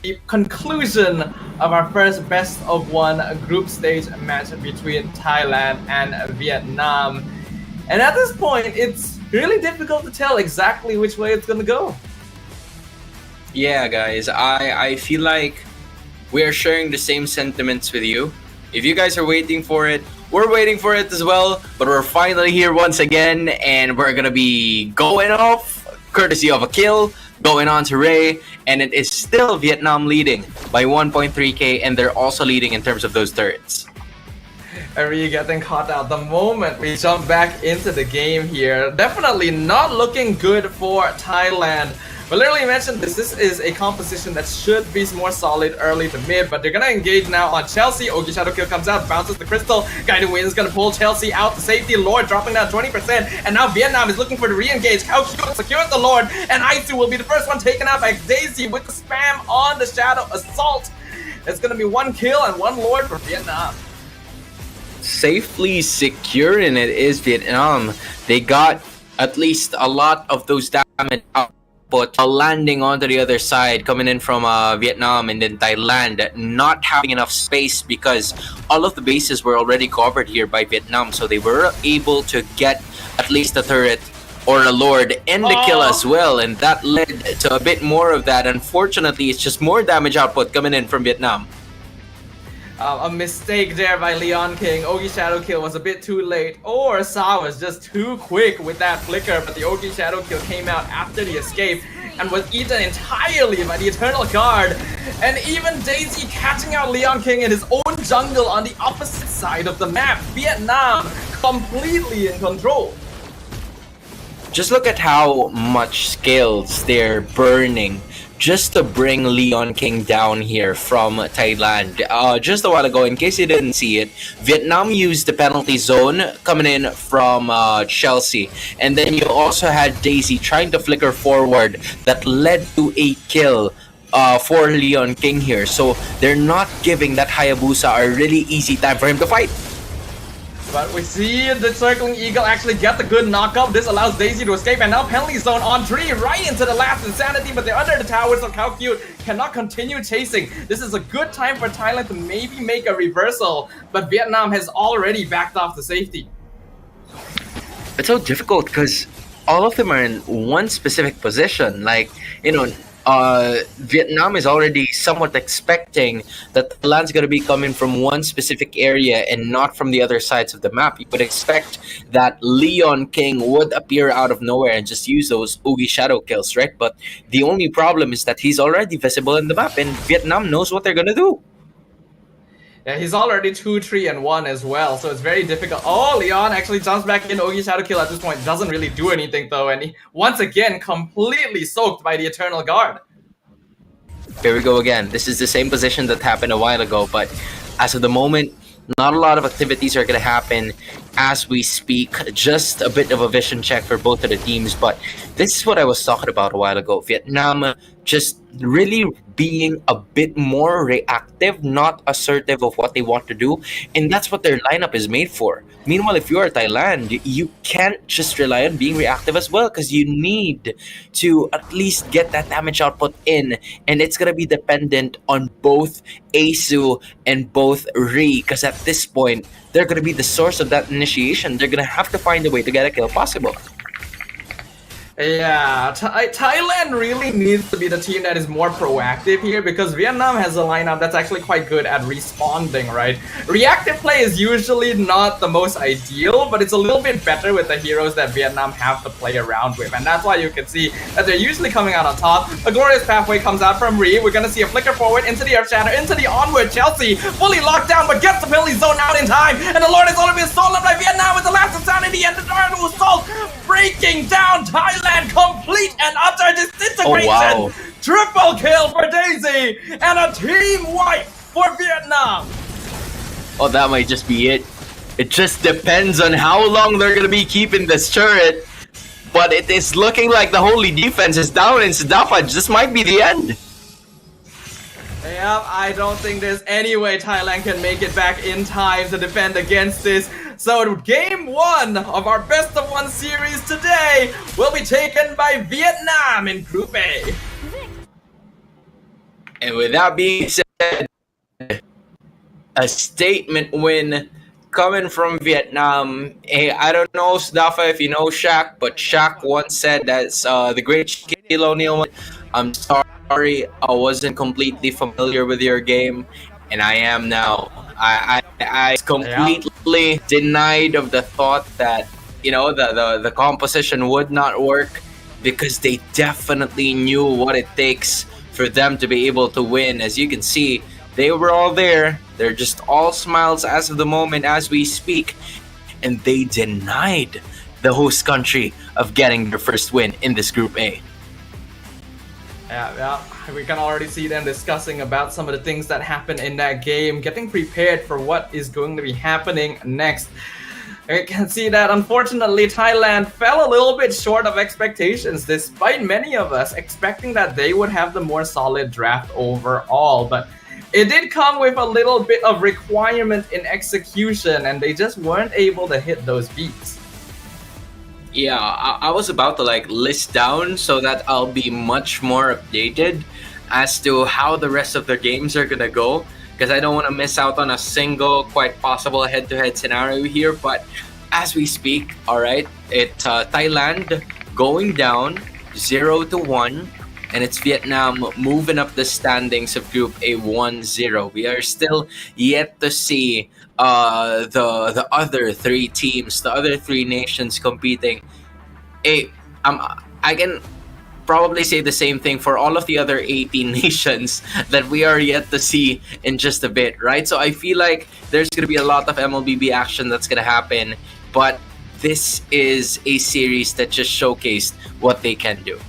The conclusion of our first best of one group stage match between Thailand and Vietnam. And at this point, it's really difficult to tell exactly which way it's gonna go. Yeah, guys, I feel like we are sharing the same sentiments with you. If you guys are waiting for it, we're waiting for it as well. But we're finally here once again, and we're gonna be going off courtesy of a kill, going on to Ray, and it is still Vietnam leading by 1.3k, and they're also leading in terms of those turrets. And we getting caught out the moment we jump back into the game here. Definitely not looking good for Thailand. But literally mentioned this is a composition that should be more solid early to mid, but they're gonna engage now on Chelsea. Ogi Shadowkill comes out, bounces the crystal. Guiding Wind is gonna pull Chelsea out to safety. Lord dropping down 20%, and now Vietnam is looking for the re-engage. Kao Q secures the Lord, and Aisu will be the first one taken out by Daisy with the spam on the Shadow Assault. It's gonna be 1 kill and 1 Lord for Vietnam. Safely securing it is Vietnam. They got at least a lot of those damage output landing onto the other side, coming in from Vietnam, and then Thailand not having enough space because all of the bases were already covered here by Vietnam, so they were able to get at least a turret or a Lord and the kill as well, and that led to a bit more of that. Unfortunately, it's just more damage output coming in from Vietnam. A mistake there by Leon King. Ogi Shadowkill was a bit too late, or Sa was just too quick with that flicker, but the Ogi Shadowkill came out after the escape and was eaten entirely by the Eternal Guard. And even Daisy catching out Leon King in his own jungle on the opposite side of the map. Vietnam completely in control. Just look at how much skills they're burning just to bring Leon King down here from Thailand. Just a while ago, in case you didn't see it, Vietnam used the penalty zone coming in from Chelsea. And then you also had Daisy trying to flicker forward that led to a kill for Leon King here. So they're not giving that Hayabusa a really easy time for him to fight. But we see the Circling Eagle actually get the good knockup. This allows Daisy to escape, and now penalty zone on 3 right into the last Insanity, but they're under the tower, so Kao Q cannot continue chasing. This is a good time for Thailand to maybe make a reversal, but Vietnam has already backed off to safety. It's so difficult because all of them are in one specific position. Like, you know, Vietnam is already somewhat expecting that the land's going to be coming from one specific area and not from the other sides of the map. You would expect that Leon King would appear out of nowhere and just use those Oogie Shadow kills, right? But the only problem is that he's already visible in the map, and Vietnam knows what they're going to do. Yeah, he's already 2, 3, and 1 as well, so it's very difficult. Oh, Leon actually jumps back in. Ogi Shadowkill at this point doesn't really do anything though, and he once again completely soaked by the Eternal Guard. Here we go again. This is the same position that happened a while ago, but as of the moment, not a lot of activities are going to happen as we speak. Just a bit of a vision check for both of the teams, but this is what I was talking about a while ago. Vietnam just really being a bit more reactive, not assertive of what they want to do, and that's what their lineup is made for. Meanwhile, if you are Thailand, you can't just rely on being reactive as well, because you need to at least get that damage output in, and it's going to be dependent on both Aisu and both Ri, because at this point, they're going to be the source of that initiation. They're going to have to find a way to get a kill possible. Yeah, Thailand really needs to be the team that is more proactive here, because Vietnam has a lineup that's actually quite good at responding, right? Reactive play is usually not the most ideal, but it's a little bit better with the heroes that Vietnam have to play around with, and that's why you can see that they're usually coming out on top. A glorious pathway comes out from Ri. We're gonna see a flicker forward into the Earth Shatter, into the onward. Chelsea fully locked down, but gets the penalty zone out in time, and the Lord has only been stolen by Vietnam with the last Insanity, and the Dark Assault breaking down Thailand. Complete and utter disintegration. Oh, wow. Triple kill for Daisy and a team wipe for Vietnam. Oh, that might just be it. It just depends on how long they're going to be keeping this turret. But it is looking like the holy defense is down in Sidafa. This might be the end. Yep, I don't think there's any way Thailand can make it back in time to defend against this. So game 1 of our best of 1 series today will be taken by Vietnam in Group A. And with that being said, a statement win coming from Vietnam. Hey, I don't know, Sidafa, if you know Shaq, but Shaq once said that's the great Shaquille O'Neal. I'm sorry, I wasn't completely familiar with your game, and I am now. I completely denied of the thought that, you know, the composition would not work, because they definitely knew what it takes for them to be able to win. As you can see, they were all there. They're just all smiles as of the moment as we speak, and they denied the host country of getting their first win in this Group A. Yeah, we can already see them discussing about some of the things that happened in that game, getting prepared for what is going to be happening next. We can see that unfortunately Thailand fell a little bit short of expectations, despite many of us expecting that they would have the more solid draft overall. But it did come with a little bit of requirement in execution, and they just weren't able to hit those beats. Yeah, I was about to like list down so that I'll be much more updated as to how the rest of their games are gonna go, because I don't want to miss out on a single quite possible head-to-head scenario here. But as we speak, all right, Thailand going down 0-1, and it's Vietnam moving up the standings of Group A 1-0. We are still yet to see the other three teams, the other three nations competing. I can probably say the same thing for all of the other 18 nations that we are yet to see in just a bit, right? So I feel like there's going to be a lot of MLBB action that's going to happen, but this is a series that just showcased what they can do.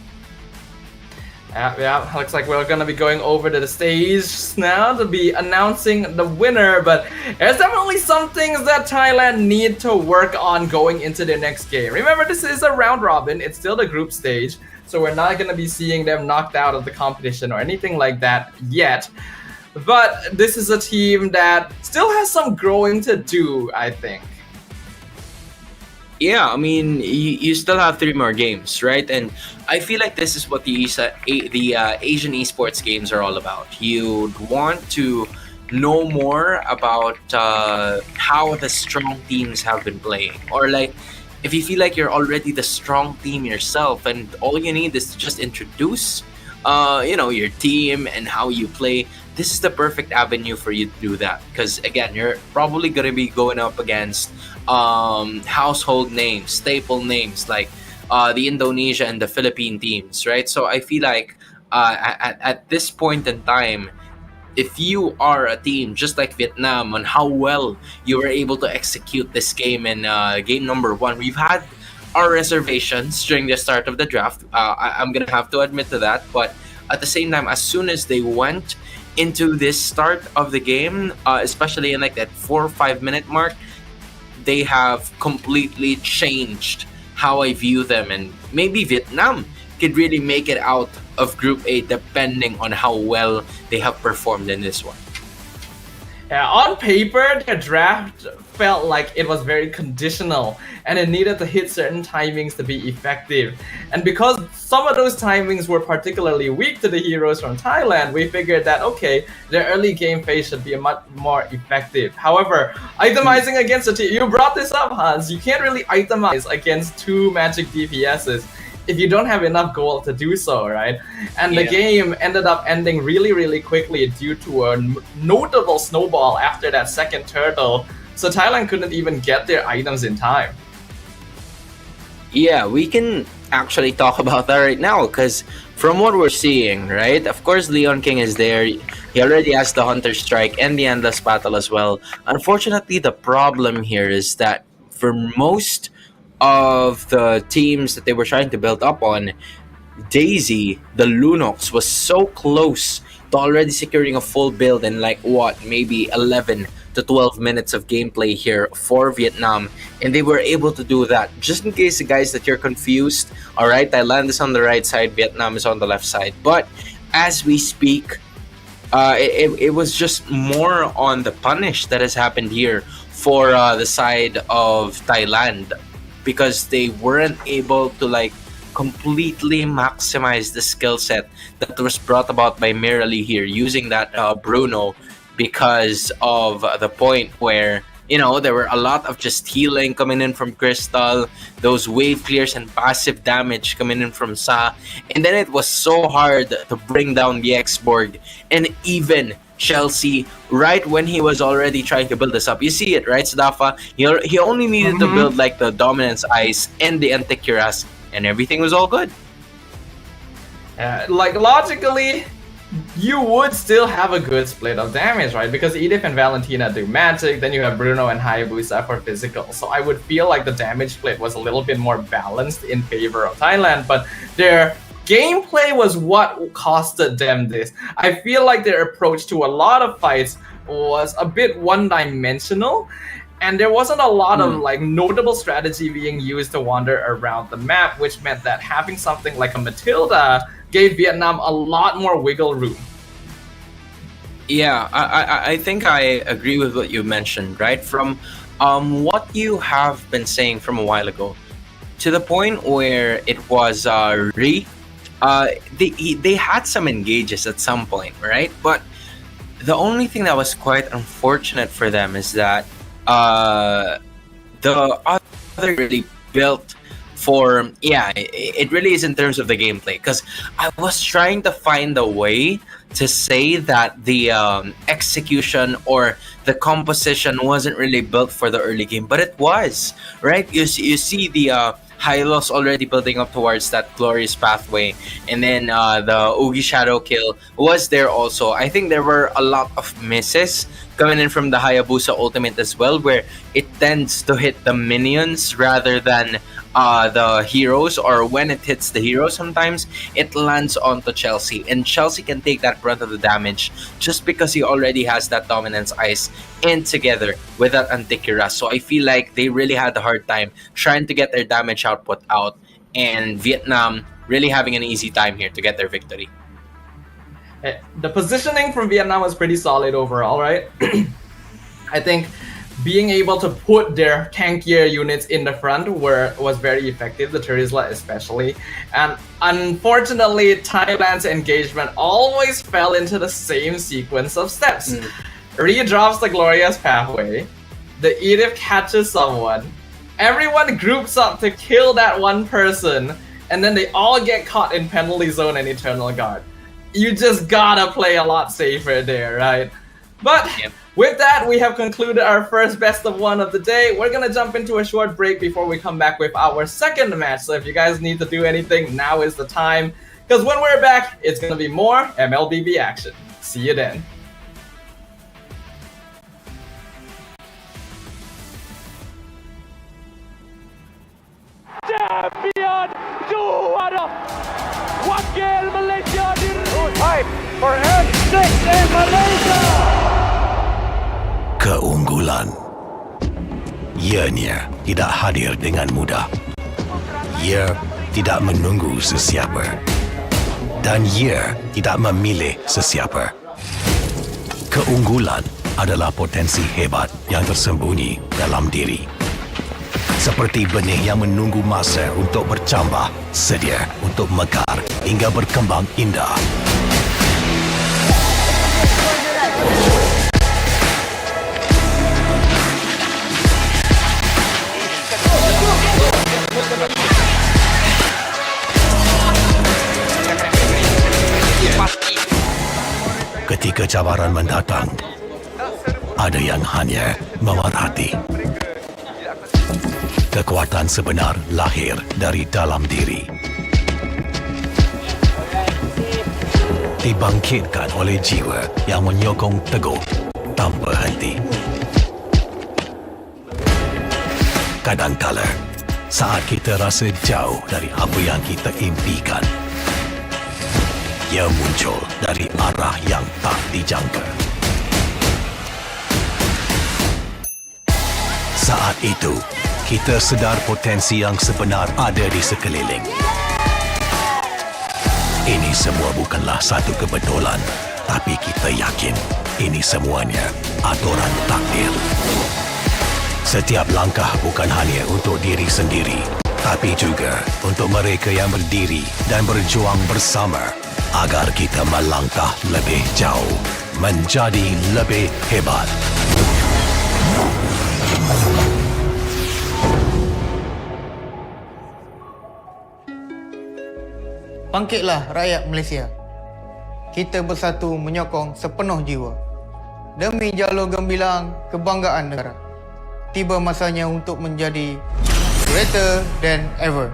Yeah, looks like we're gonna be going over to the stage now to be announcing the winner, but there's definitely some things that Thailand need to work on going into their next game. Remember, this is a round robin, it's still the group stage, so we're not gonna be seeing them knocked out of the competition or anything like that yet. But this is a team that still has some growing to do, I think. Yeah, I mean, you still have 3 more games, right? And I feel like this is what the Asian esports games are all about. You want to know more about how the strong teams have been playing, or like if you feel like you're already the strong team yourself, and all you need is to just introduce, your team and how you play. This is the perfect avenue for you to do that, because again, you're probably going to be going up against household names, staple names like the Indonesia and the Philippine teams, right? So I feel like at this point in time, if you are a team just like Vietnam, on how well you were able to execute this game in game number 1, we've had our reservations during the start of the draft. I'm gonna have to admit to that, but at the same time, as soon as they went into this start of the game, especially in like that 4 or 5 minute mark, they have completely changed how I view them, and maybe Vietnam could really make it out of Group A depending on how well they have performed in this one. Yeah, on paper, their draft felt like it was very conditional and it needed to hit certain timings to be effective. And because some of those timings were particularly weak to the heroes from Thailand, we figured that, okay, their early game phase should be much more effective. However, itemizing against a team, you brought this up, Hans, you can't really itemize against 2 magic DPSs if you don't have enough gold to do so, right? And the game ended up ending really, really quickly due to a notable snowball after that second turtle. So Thailand couldn't even get their items in time. Yeah, we can actually talk about that right now, because from what we're seeing, right? Of course, Leon King is there. He already has the Hunter Strike and the Endless Battle as well. Unfortunately, the problem here is that for most of the teams that they were trying to build up on, Daisy, the Lunox, was so close to already securing a full build in like maybe 11 to 12 minutes of gameplay here for Vietnam, and they were able to do that. Just in case, guys, that you're confused, all right, Thailand is on the right side, Vietnam is on the left side, but as we speak, it was just more on the punish that has happened here for the side of Thailand, because they weren't able to like completely maximize the skill set that was brought about by Mirali here, using that Bruno, because of the point where, there were a lot of just healing coming in from Crystal, those wave clears and passive damage coming in from Sa, and then it was so hard to bring down the X-Borg and even Chelsea right when he was already trying to build this up. You see it, right, Sadafa? He only needed to build like the Dominance Ice and the Anticuras, and everything was all good. Like logically, you would still have a good split of damage, right? Because Edith and Valentina do magic, then you have Bruno and Hayabusa for physical. So I would feel like the damage split was a little bit more balanced in favor of Thailand, but their gameplay was what costed them this. I feel like their approach to a lot of fights was a bit one-dimensional, and there wasn't a lot of like notable strategy being used to wander around the map, which meant that having something like a Matilda gave Vietnam a lot more wiggle room. Yeah, I think I agree with what you mentioned, right? From what you have been saying from a while ago, to the point where it was they had some engages at some point, right? But the only thing that was quite unfortunate for them is that the other really built for, it really is in terms of the gameplay, because I was trying to find a way to say that the execution or the composition wasn't really built for the early game, but it was, right? You see the Hylos already building up towards that glorious pathway, and then the Oogie Shadow kill was there also. I think there were a lot of misses coming in from the Hayabusa ultimate as well, where it tends to hit the minions rather than the heroes, or when it hits the heroes, sometimes it lands onto Chelsea, and Chelsea can take that brunt of the damage just because he already has that dominance ice in together with that Antikyra. So I feel like they really had a hard time trying to get their damage output out, and Vietnam really having an easy time here to get their victory. The positioning from Vietnam was pretty solid overall, right? I think being able to put their tankier units in the front was very effective, the Terizla especially. And unfortunately, Thailand's engagement always fell into the same sequence of steps. Rhea drops the glorious pathway, the Edith catches someone, everyone groups up to kill that one person, and then they all get caught in penalty zone and Eternal Guard. You just gotta play a lot safer there, right? But with that, we have concluded our first best of one of the day. We're gonna jump into a short break before we come back with our second match. So if you guys need to do anything, now is the time. Because when we're back, it's gonna be more MLBB action. See you then. Champion juara wakil Malaysia Time for N6 in Malaysia. Keunggulan. Ianya tidak hadir dengan mudah. Ia tidak menunggu sesiapa. Dan ia tidak memilih sesiapa. Keunggulan adalah potensi hebat yang tersembunyi dalam diri. Seperti benih yang menunggu masa untuk bercambah, sedia untuk mekar hingga berkembang indah. Ketika cabaran mendatang, ada yang hanya memerhati. Kekuatan sebenar lahir dari dalam diri. Dibangkitkan oleh jiwa yang menyokong teguh tanpa henti. Kadangkala, saat kita rasa jauh dari apa yang kita impikan, ia muncul dari arah yang tak dijangka. Saat itu, kita sedar potensi yang sebenar ada di sekeliling. Ini semua bukanlah satu kebetulan, tapi kita yakin ini semuanya aturan takdir. Setiap langkah bukan hanya untuk diri sendiri, tapi juga untuk mereka yang berdiri dan berjuang bersama agar kita melangkah lebih jauh, menjadi lebih hebat. Bangkitlah rakyat Malaysia. Kita bersatu menyokong sepenuh jiwa. Demi jalur gemilang kebanggaan negara. Tiba masanya untuk menjadi greater than ever.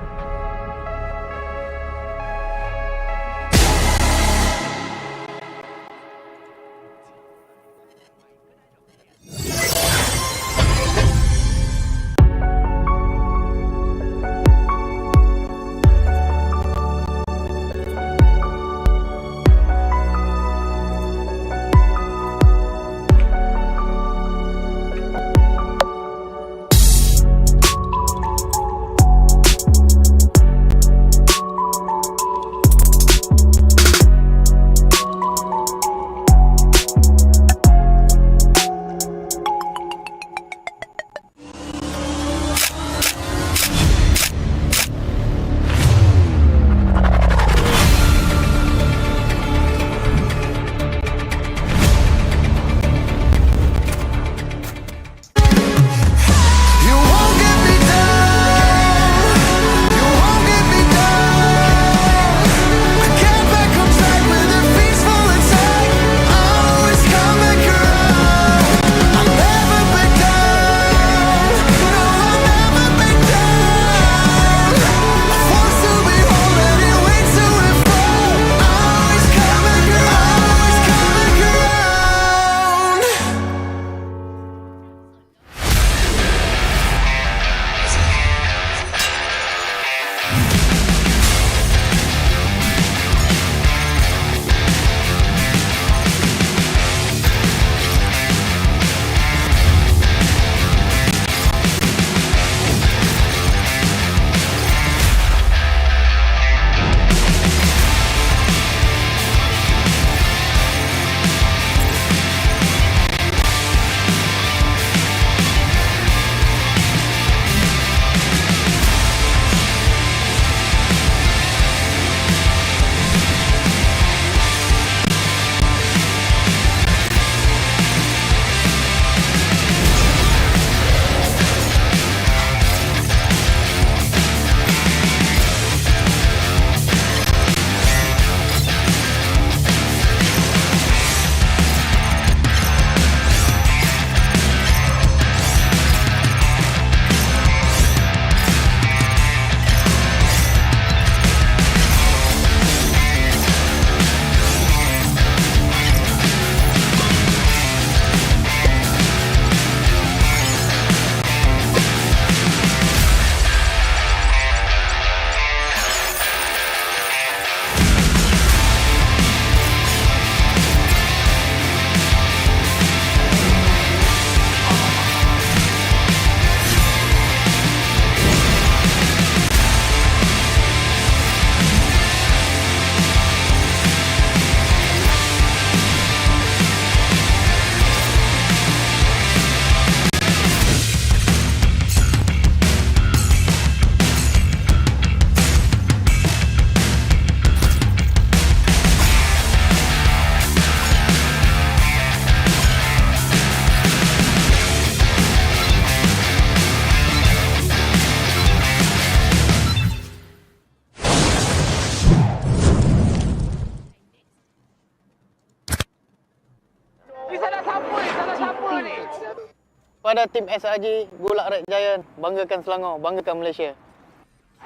Kepada tim SRG Bulak Red Giant, banggakan Selangor, banggakan Malaysia.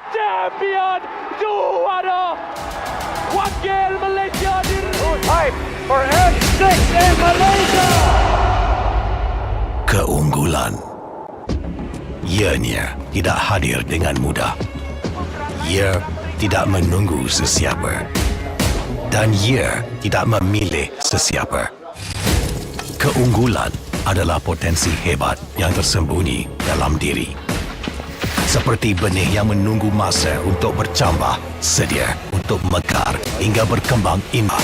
Champion juara wakil Malaysia di Time for N6 in Malaysia. Keunggulan. Ianya tidak hadir dengan mudah. Ia tidak menunggu sesiapa. Dan ia tidak memilih sesiapa. Keunggulan adalah potensi hebat yang tersembunyi dalam diri. Seperti benih yang menunggu masa untuk bercambah, sedia untuk mekar hingga berkembang indah.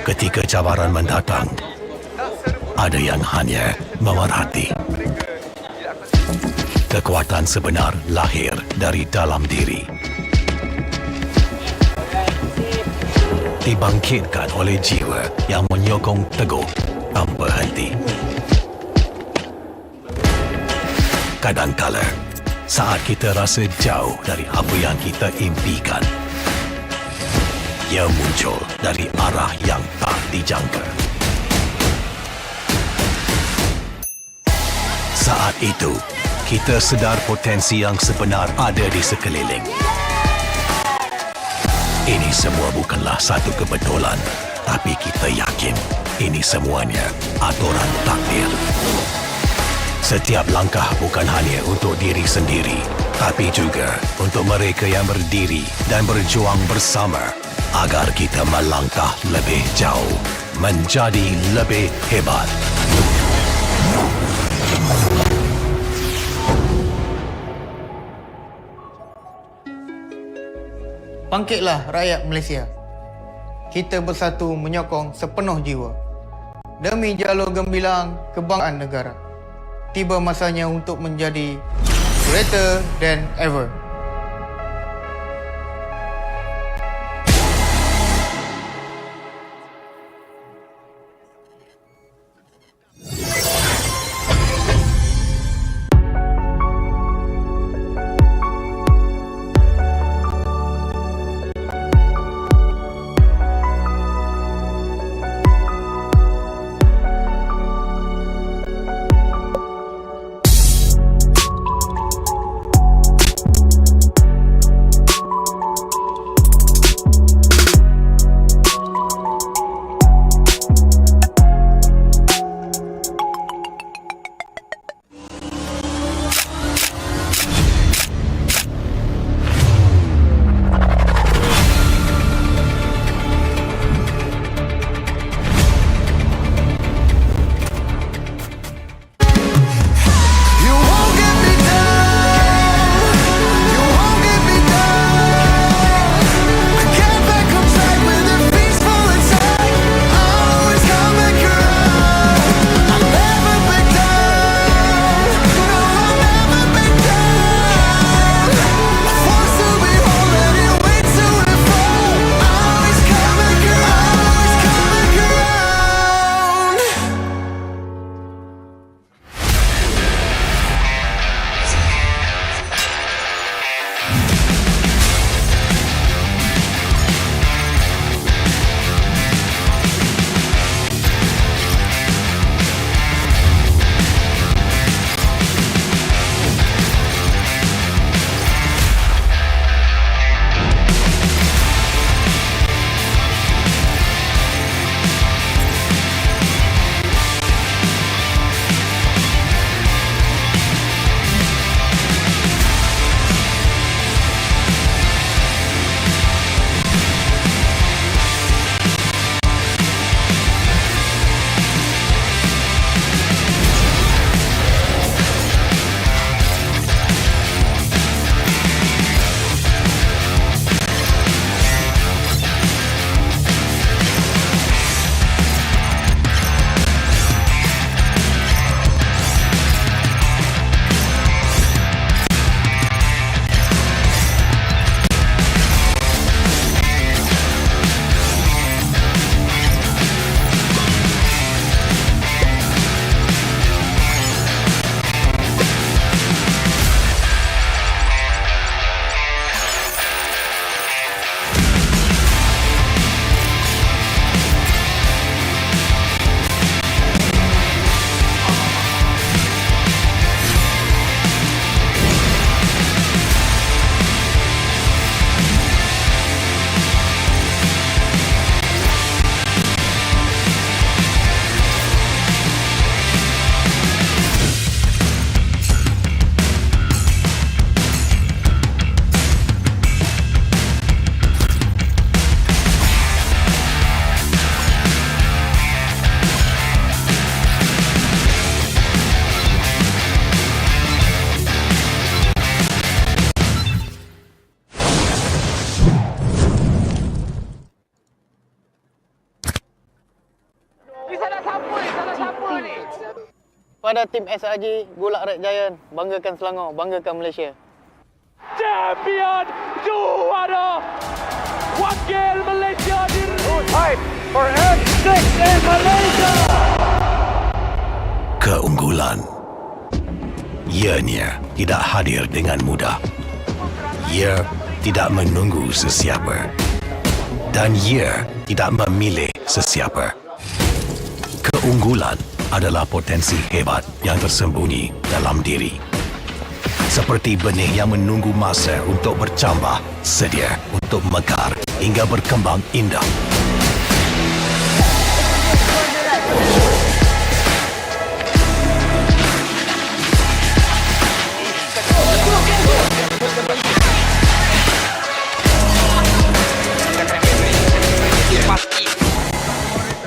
Ketika cabaran mendatang, ada yang hanya memerhati. Kekuatan sebenar lahir dari dalam diri. Dibangkitkan oleh jiwa yang menyokong teguh tanpa henti. Kadangkala, saat kita rasa jauh dari apa yang kita impikan, ia muncul dari arah yang tak dijangka. Saat itu, kita sedar potensi yang sebenar ada di sekeliling. Ini semua bukanlah satu kebetulan, tapi kita yakin ini semuanya aturan takdir. Setiap langkah bukan hanya untuk diri sendiri, tapi juga untuk mereka yang berdiri dan berjuang bersama agar kita melangkah lebih jauh, menjadi lebih hebat. Bangkitlah rakyat Malaysia. Kita bersatu menyokong sepenuh jiwa. Demi jalur gemilang kebanggaan negara. Tiba masanya untuk menjadi greater than ever. kepada tim SRG Gulak Red Giant, banggakan Selangor, banggakan Malaysia. Champion juara wakil Malaysia diri. Fight for N6 in Malaysia. Keunggulan ianya tidak hadir dengan mudah. Ia tidak menunggu sesiapa. Dan ia tidak memilih sesiapa. Keunggulan adalah potensi hebat yang tersembunyi dalam diri. Seperti benih yang menunggu masa untuk bercambah, sedia untuk mekar hingga berkembang indah.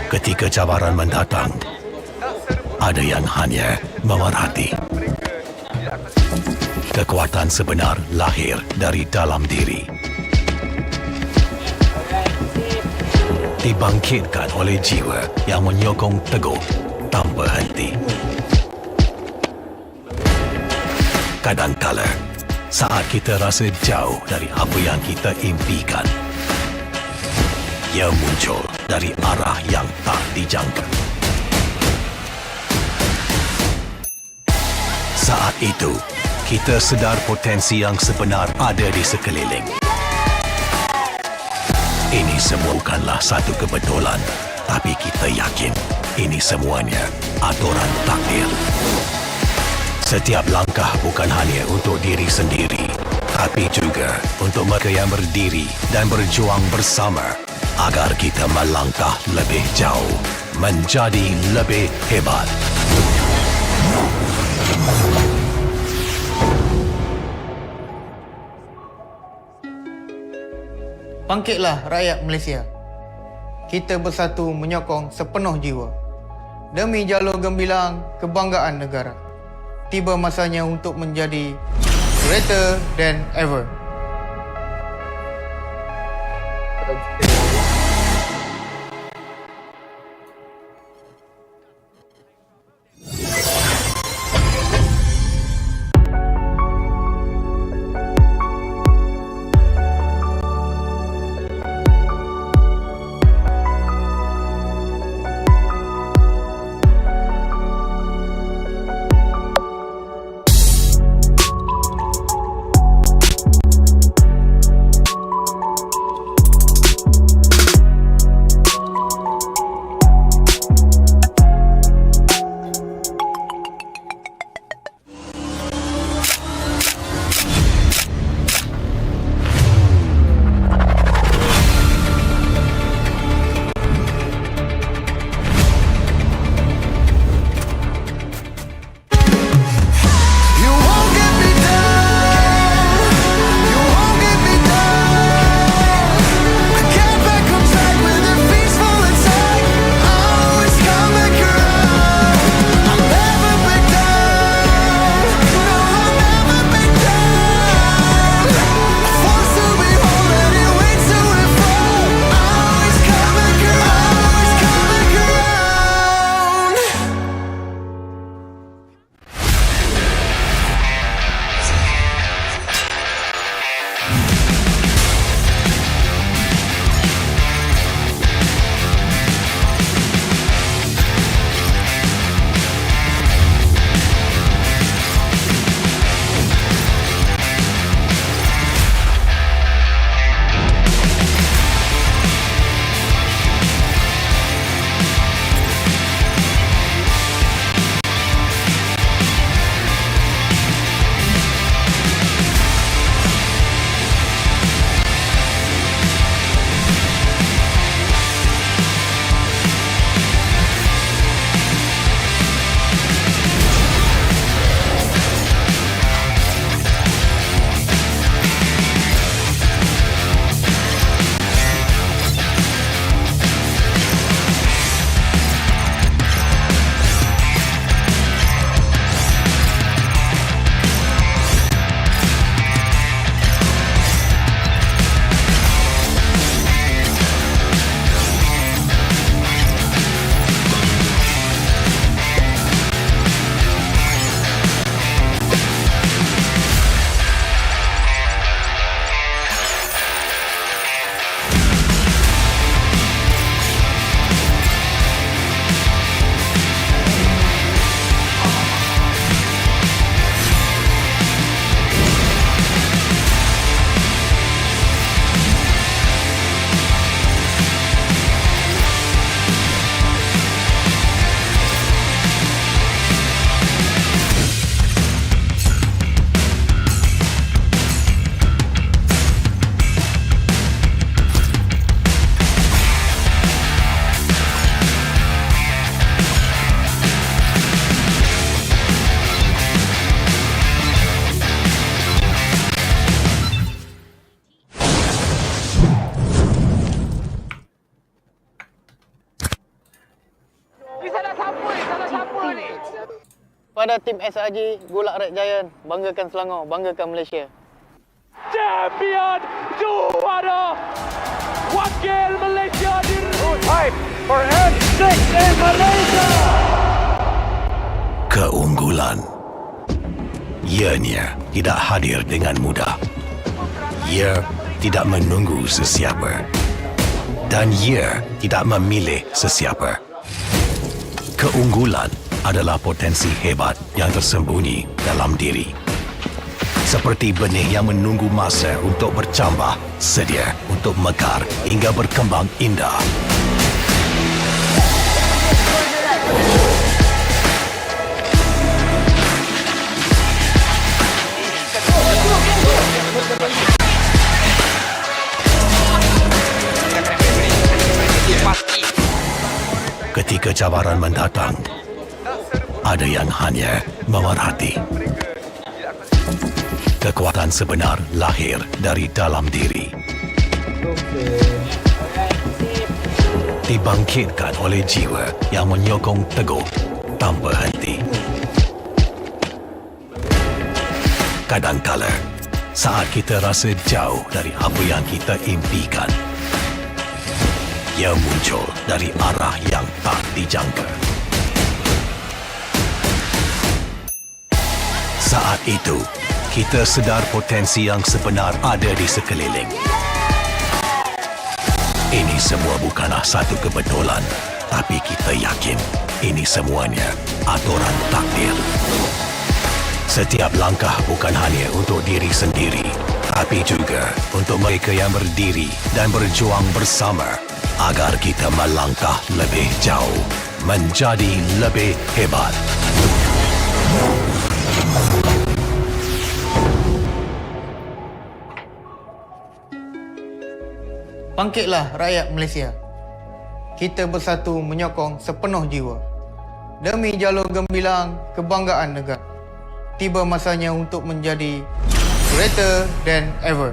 Ketika cabaran mendatang, ada yang hanya memerhati. Kekuatan sebenar lahir dari dalam diri. Dibangkitkan oleh jiwa yang menyokong teguh tanpa henti. Kadangkala, saat kita rasa jauh dari apa yang kita impikan, ia muncul dari arah yang tak dijangka. Saat itu, kita sedar potensi yang sebenar ada di sekeliling. Ini semua bukanlah satu kebetulan, tapi kita yakin ini semuanya aturan takdir. Setiap langkah bukan hanya untuk diri sendiri, tapi juga untuk mereka yang berdiri dan berjuang bersama agar kita melangkah lebih jauh, menjadi lebih hebat. Bangkitlah rakyat Malaysia. Kita bersatu menyokong sepenuh jiwa. Demi jalur gemilang kebanggaan negara. Tiba masanya untuk menjadi greater than ever. kepada tim SRG Gulak Red Giant, banggakan Selangor, banggakan Malaysia. Champion juara wakil Malaysia Time for N6 in Malaysia. Keunggulan. Ianya tidak hadir dengan mudah. Ia tidak menunggu sesiapa. Dan ia tidak memilih sesiapa. Keunggulan adalah potensi hebat yang tersembunyi dalam diri. Seperti benih yang menunggu masa untuk bercambah, sedia untuk mekar hingga berkembang indah. Ketika cabaran mendatang, ada yang hanya memerhati. Kekuatan sebenar lahir dari dalam diri. Dibangkitkan oleh jiwa yang menyokong teguh tanpa henti. Kadangkala, saat kita rasa jauh dari apa yang kita impikan, ia muncul dari arah yang tak dijangka. Saat itu, kita sedar potensi yang sebenar ada di sekeliling. Ini semua bukanlah satu kebetulan, tapi kita yakin ini semuanya aturan takdir. Setiap langkah bukan hanya untuk diri sendiri, tapi juga untuk mereka yang berdiri dan berjuang bersama agar kita melangkah lebih jauh, menjadi lebih hebat. Bangkitlah rakyat Malaysia. Kita bersatu menyokong sepenuh jiwa. Demi jalur gemilang kebanggaan negara. Tiba masanya untuk menjadi greater than ever.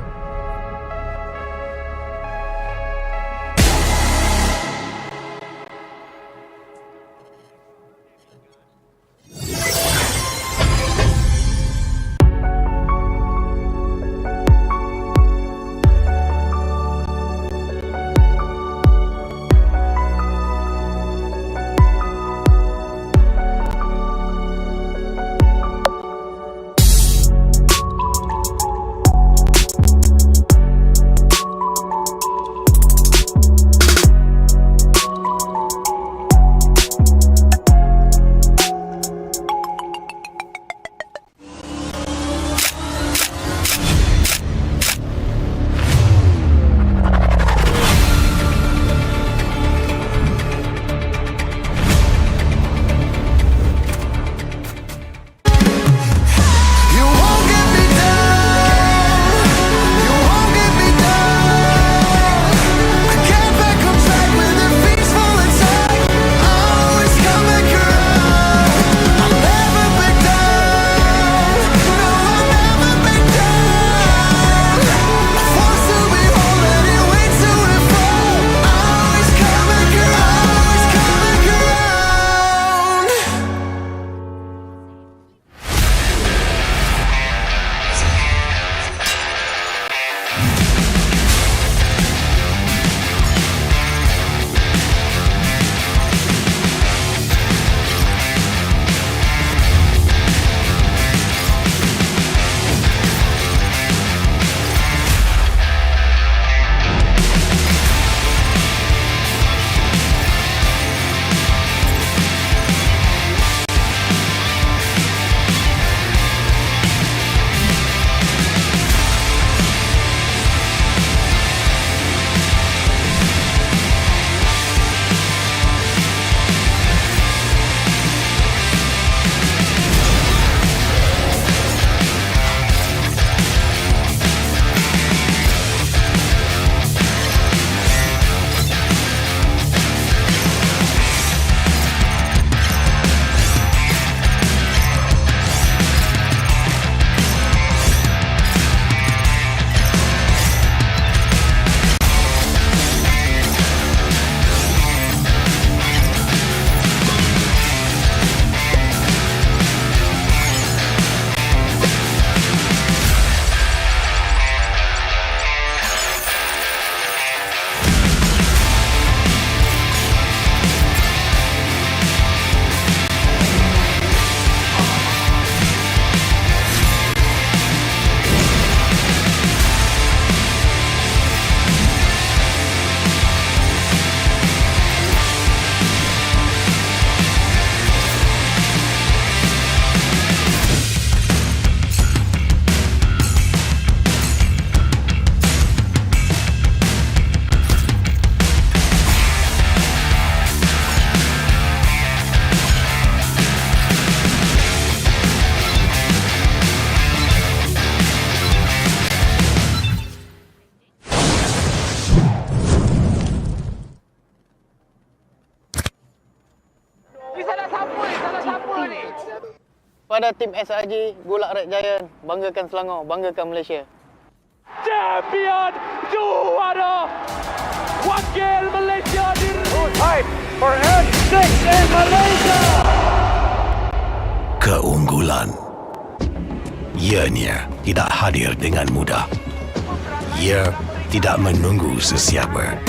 Pada tim SRG, Gulak Red Giant, banggakan Selangor, banggakan Malaysia. Champion juara wakil Malaysia Fight for N6 in Malaysia. Keunggulan. Ianya tidak hadir dengan mudah. Ia tidak menunggu sesiapa.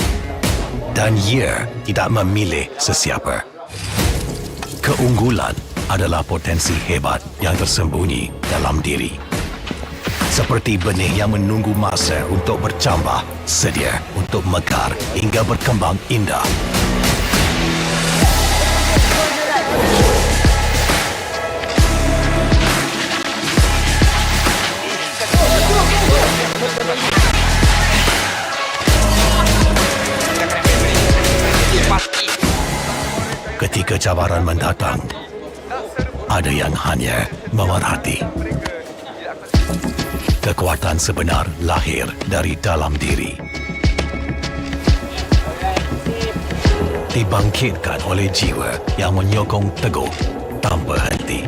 Dan ia tidak memilih sesiapa. Keunggulan adalah potensi hebat yang tersembunyi dalam diri. Seperti benih yang menunggu masa untuk bercambah, sedia untuk mekar hingga berkembang indah. Ketika cabaran mendatang, ada yang hanya memerhati. Kekuatan sebenar lahir dari dalam diri. Dibangkitkan oleh jiwa yang menyokong teguh tanpa henti.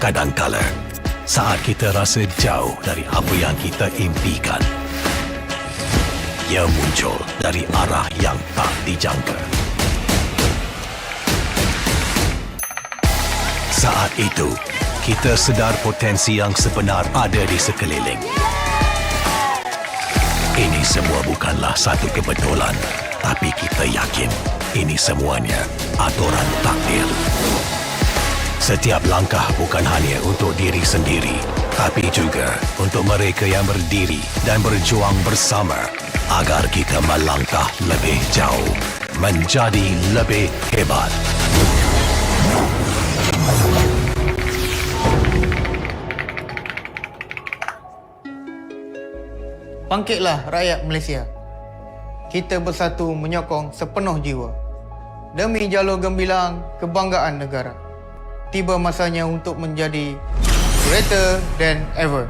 Kadangkala, saat kita rasa jauh dari apa yang kita impikan, ia muncul dari arah yang tak dijangka. Saat itu, kita sedar potensi yang sebenar ada di sekeliling. Ini semua bukanlah satu kebetulan, tapi kita yakin ini semuanya aturan takdir. Setiap langkah bukan hanya untuk diri sendiri, tapi juga untuk mereka yang berdiri dan berjuang bersama agar kita melangkah lebih jauh, menjadi lebih hebat. Bangkitlah rakyat Malaysia. Kita bersatu menyokong sepenuh jiwa. Demi jalur gemilang kebanggaan negara. Tiba masanya untuk menjadi greater than ever.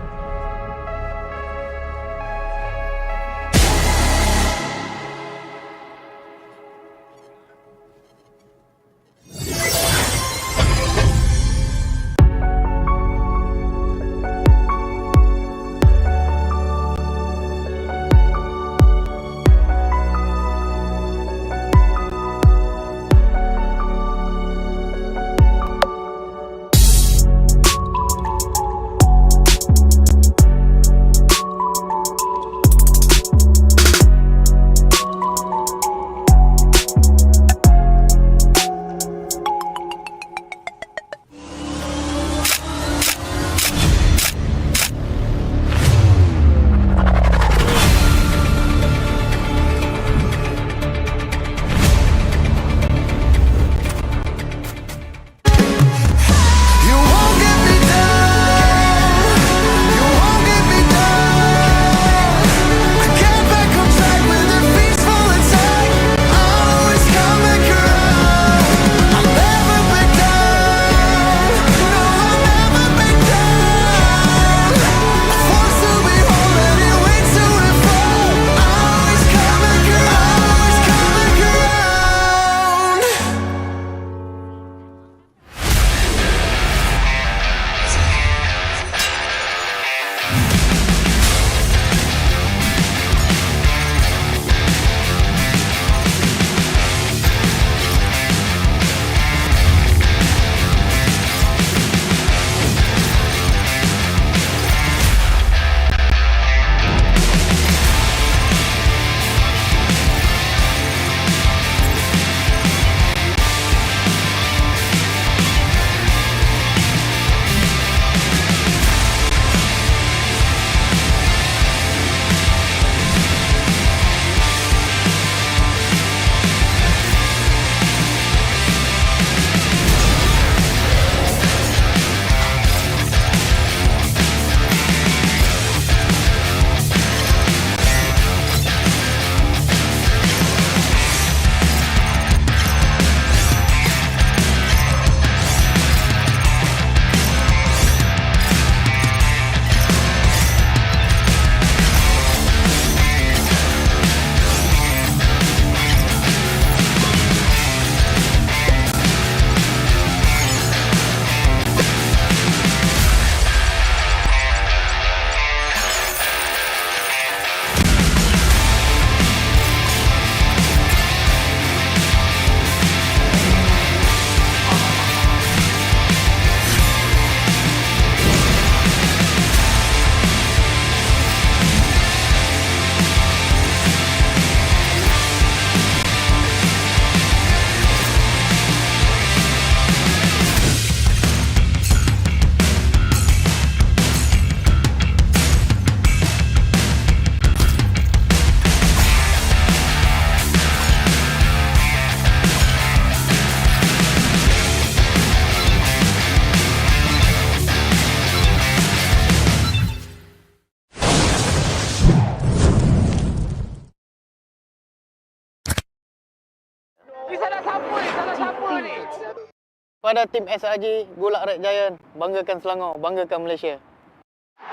Pada tim SRG, Gulak Red Giant, banggakan Selangor, banggakan Malaysia.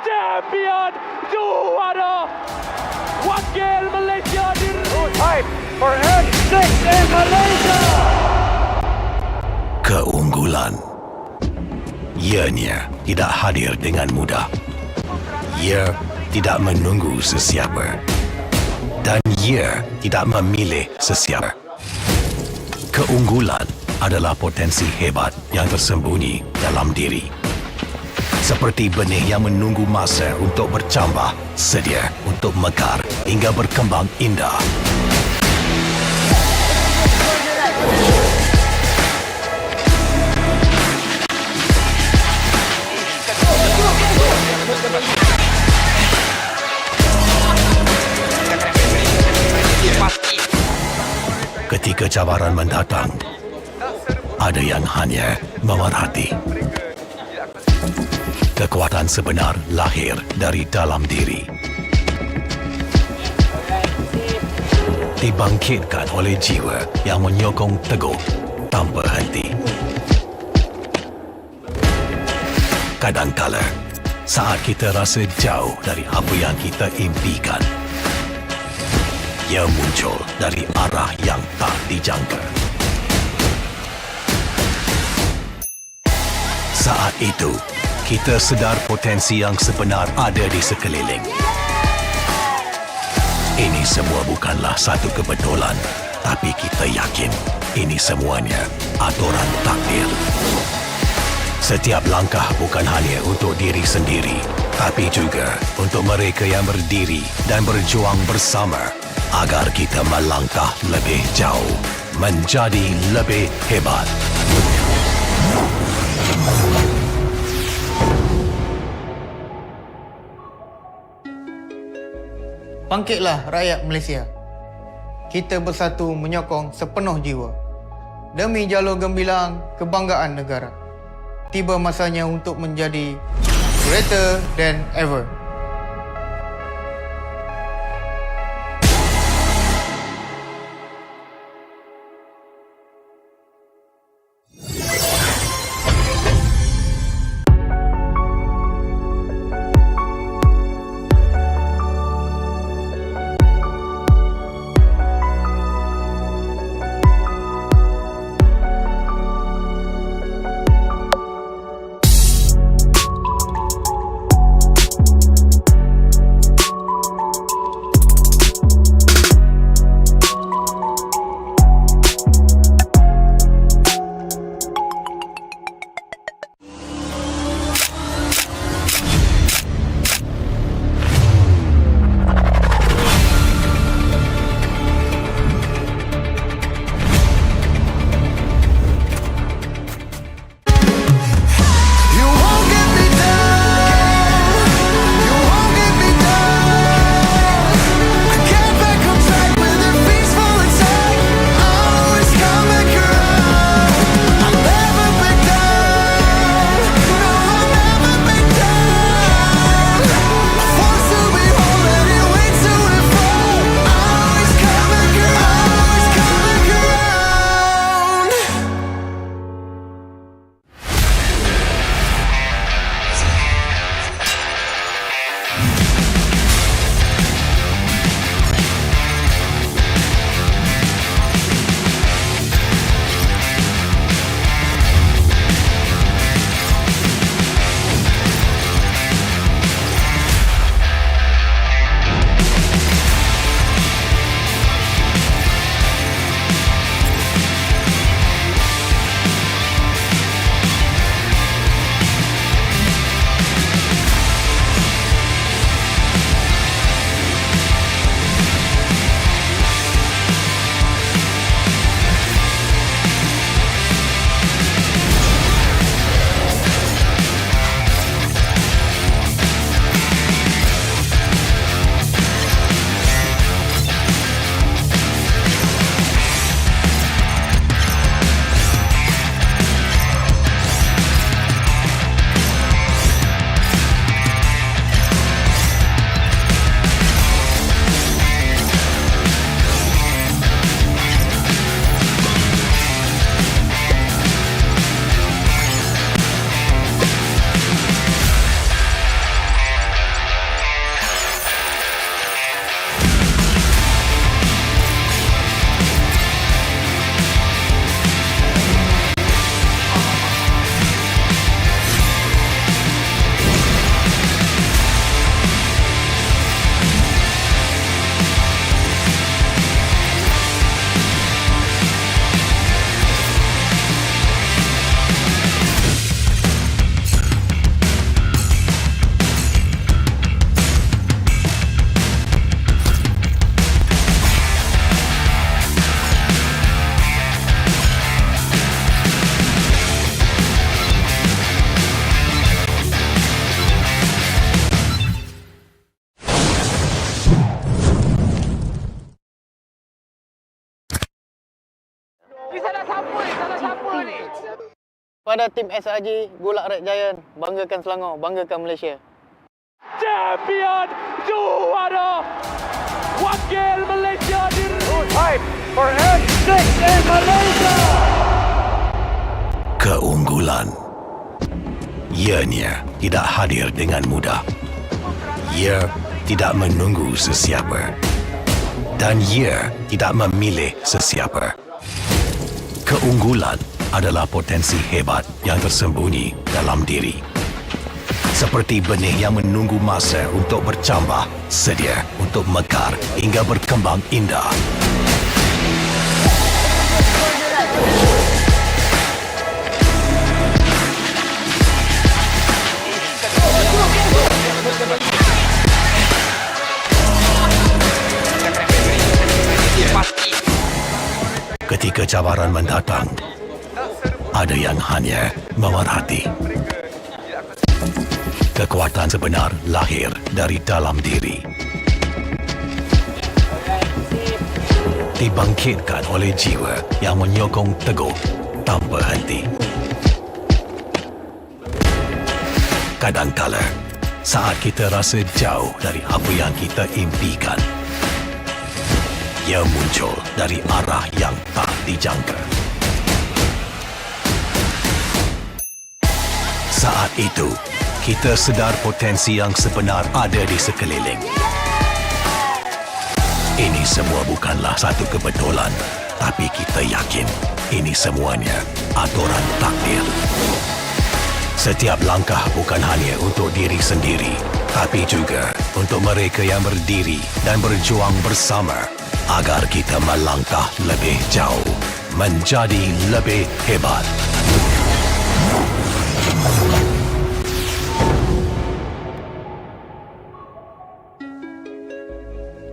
Champion juara wakil Malaysia Time for N6 in Malaysia. Keunggulan. Ianya tidak hadir dengan mudah. Ia tidak menunggu sesiapa. Dan ia tidak memilih sesiapa. Keunggulan adalah potensi hebat yang tersembunyi dalam diri. Seperti benih yang menunggu masa untuk bercambah, sedia untuk mekar hingga berkembang indah. Ketika cabaran mendatang, ada yang hanya memerhati. Kekuatan sebenar lahir dari dalam diri. Dibangkitkan oleh jiwa yang menyokong teguh tanpa henti. Kadangkala, saat kita rasa jauh dari apa yang kita impikan, ia muncul dari arah yang tak dijangka. Saat itu, kita sedar potensi yang sebenar ada di sekeliling. Ini semua bukanlah satu kebetulan, tapi kita yakin ini semuanya aturan takdir. Setiap langkah bukan hanya untuk diri sendiri, tapi juga untuk mereka yang berdiri dan berjuang bersama agar kita melangkah lebih jauh, menjadi lebih hebat. Bangkitlah rakyat Malaysia. Kita bersatu menyokong sepenuh jiwa. Demi jalur gemilang kebanggaan negara. Tiba masanya untuk menjadi greater than ever. Pada tim SRG Gulak Red Giant, banggakan Selangor, banggakan Malaysia. Champion juara wakil Malaysia di Time for N6 in Malaysia. Keunggulan. Ianya tidak hadir dengan mudah. Ia tidak menunggu sesiapa. Dan ia tidak memilih sesiapa. Keunggulan adalah potensi hebat yang tersembunyi dalam diri. Seperti benih yang menunggu masa untuk bercambah, sedia untuk mekar hingga berkembang indah. Ketika cabaran mendatang, ada yang hanya memerhati. Kekuatan sebenar lahir dari dalam diri. Dibangkitkan oleh jiwa yang menyokong teguh tanpa henti. Kadangkala, saat kita rasa jauh dari apa yang kita impikan, ia muncul dari arah yang tak dijangka. Saat itu, kita sedar potensi yang sebenar ada di sekeliling. Ini semua bukanlah satu kebetulan, tapi kita yakin ini semuanya aturan takdir. Setiap langkah bukan hanya untuk diri sendiri, tapi juga untuk mereka yang berdiri dan berjuang bersama agar kita melangkah lebih jauh, menjadi lebih hebat.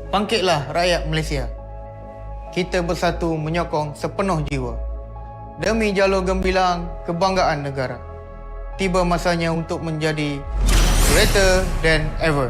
Bangkitlah rakyat Malaysia. Kita bersatu menyokong sepenuh jiwa. Demi jalur gemilang kebanggaan negara. Tiba masanya untuk menjadi greater than ever.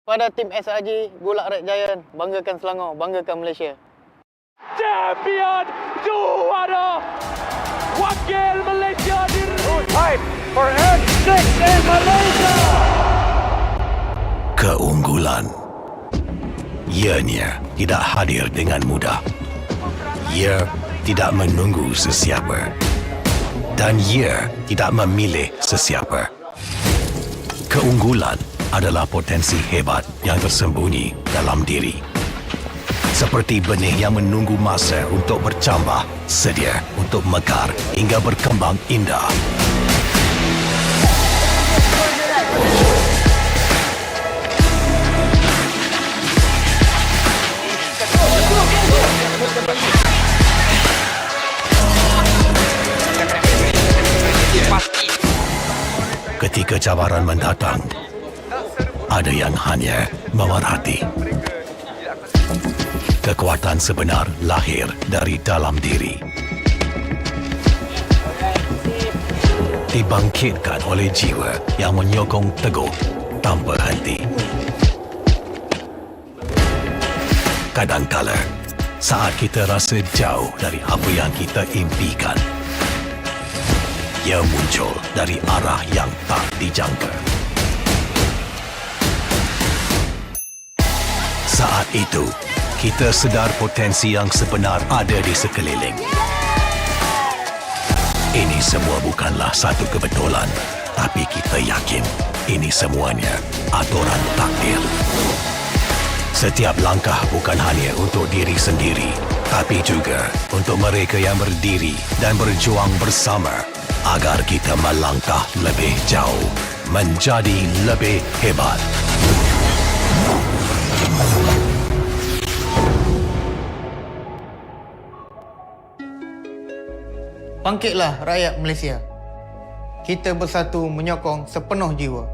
Pada tim SRG, Gulak Red Giant, banggakan Selangor, banggakan Malaysia. Champion juara wakil Malaysia di Time for N6 in Malaysia. Keunggulan. Ianya tidak hadir dengan mudah. Ia tidak menunggu sesiapa. Dan ia tidak memilih sesiapa. Keunggulan adalah potensi hebat yang tersembunyi dalam diri. Seperti benih yang menunggu masa untuk bercambah, sedia untuk mekar hingga berkembang indah. Ketika cabaran mendatang, ada yang hanya memerhati. Kekuatan sebenar lahir dari dalam diri. Dibangkitkan oleh jiwa yang menyokong teguh tanpa henti. Kadangkala, saat kita rasa jauh dari apa yang kita impikan, ia muncul dari arah yang tak dijangka. Saat itu, kita sedar potensi yang sebenar ada di sekeliling. Ini semua bukanlah satu kebetulan, tapi kita yakin ini semuanya aturan takdir. Setiap langkah bukan hanya untuk diri sendiri, tapi juga untuk mereka yang berdiri dan berjuang bersama agar kita melangkah lebih jauh, menjadi lebih hebat. Bangkitlah rakyat Malaysia. Kita bersatu menyokong sepenuh jiwa.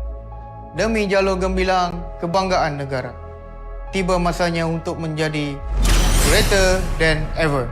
Demi jalur gemilang kebanggaan negara. Tiba masanya untuk menjadi greater than ever.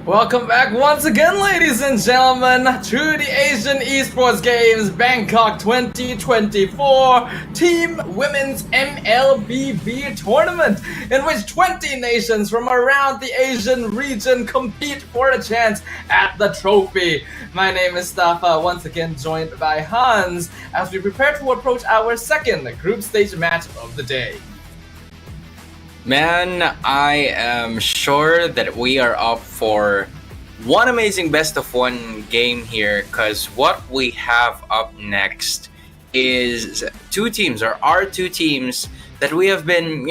Welcome back once again, ladies and gentlemen, to the Asian Esports Games Bangkok 2024 Team Women's MLBB Tournament, in which 20 nations from around the Asian region compete for a chance at the trophy. My name is Stafa, once again joined by Hans, as we prepare to approach our second group stage match of the day. Man, I am sure that we are up for one amazing best of one game here, because what we have up next is are two teams that we have been,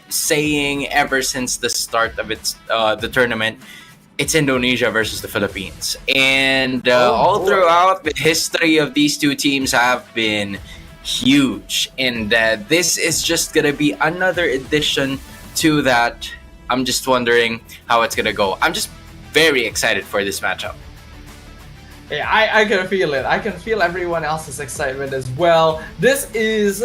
saying ever since the start of the tournament. It's Indonesia versus the Philippines. And all throughout the history of these two teams have been huge, and this is just gonna be another addition to that. I'm just wondering how it's gonna go. I'm just very excited for this matchup. Yeah, I can feel it. I can feel everyone else's excitement as well. This is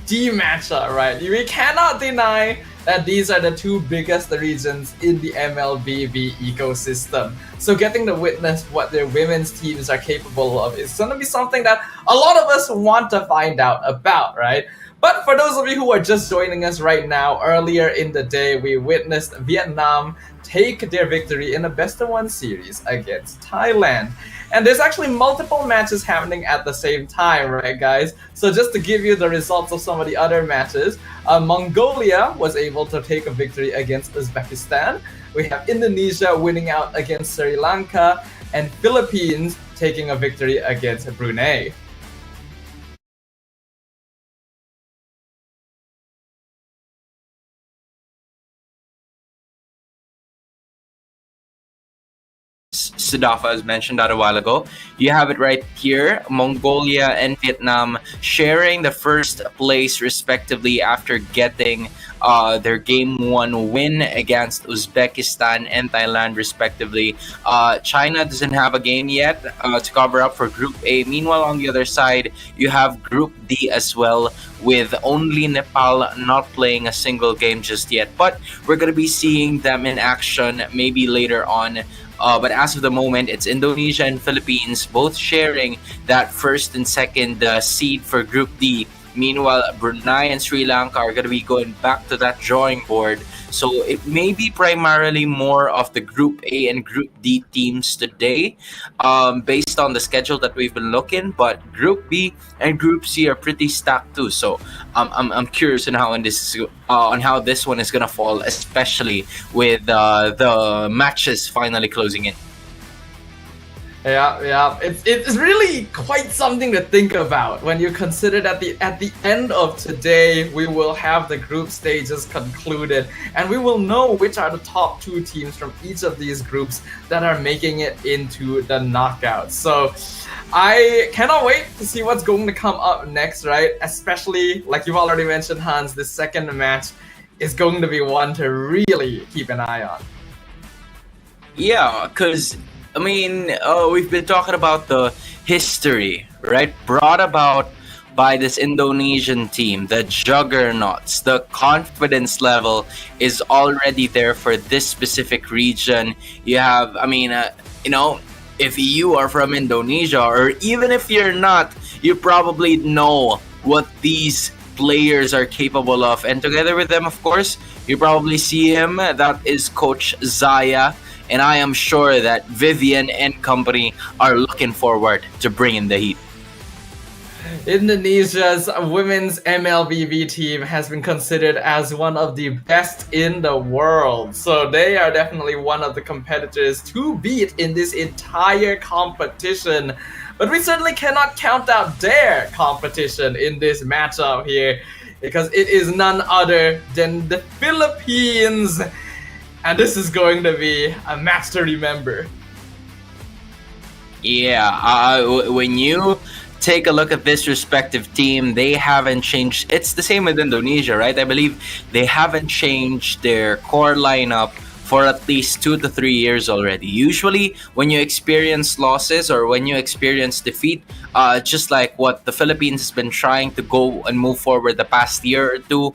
the matchup, right? We cannot deny that these are the two biggest regions in the MLBB ecosystem. So getting to witness what their women's teams are capable of is going to be something that a lot of us want to find out about, right? But for those of you who are just joining us right now, earlier in the day, we witnessed Vietnam take their victory in a best-of-1 series against Thailand. And there's actually multiple matches happening at the same time, right, guys? So just to give you the results of some of the other matches, Mongolia was able to take a victory against Uzbekistan. We have Indonesia winning out against Sri Lanka, and Philippines taking a victory against Brunei. Sidafa has mentioned that a while ago. You have it right here. Mongolia and Vietnam sharing the first place respectively after getting their Game 1 win against Uzbekistan and Thailand respectively. China doesn't have a game yet to cover up for Group A. Meanwhile, on the other side, you have Group D as well, with only Nepal not playing a single game just yet. But we're going to be seeing them in action maybe later on. But as of the moment, it's Indonesia and Philippines both sharing that first and second seed for Group D. Meanwhile, Brunei and Sri Lanka are going to be going back to that drawing board. So it may be primarily more of the Group A and Group D teams today, based on the schedule that we've been looking. But Group B and Group C are pretty stacked too. So I'm curious on how this one is going to fall, especially with the matches finally closing in. Yeah. It's really quite something to think about when you consider that at the end of today, we will have the group stages concluded, and we will know which are the top 2 teams from each of these groups that are making it into the knockouts. So I cannot wait to see what's going to come up next, right? Especially, like you've already mentioned, Hans, the second match is going to be one to really keep an eye on. Yeah, because I mean, we've been talking about the history, right? Brought about by this Indonesian team, the juggernauts. The confidence level is already there for this specific region. You have, if you are from Indonesia, or even if you're not, you probably know what these players are capable of. And together with them, of course, you probably see him. That is Coach Zaya. And I am sure that Vivian and company are looking forward to bringing the heat. Indonesia's women's MLBB team has been considered as one of the best in the world. So they are definitely one of the competitors to beat in this entire competition. But we certainly cannot count out their competition in this matchup here, because it is none other than the Philippines. And this is going to be a match to remember. Yeah, when you take a look at this respective team, they haven't changed. It's the same with Indonesia, right? I believe they haven't changed their core lineup for at least 2 to 3 years already. Usually, when you experience losses or when you experience defeat, just like what the Philippines has been trying to go and move forward the past year or two,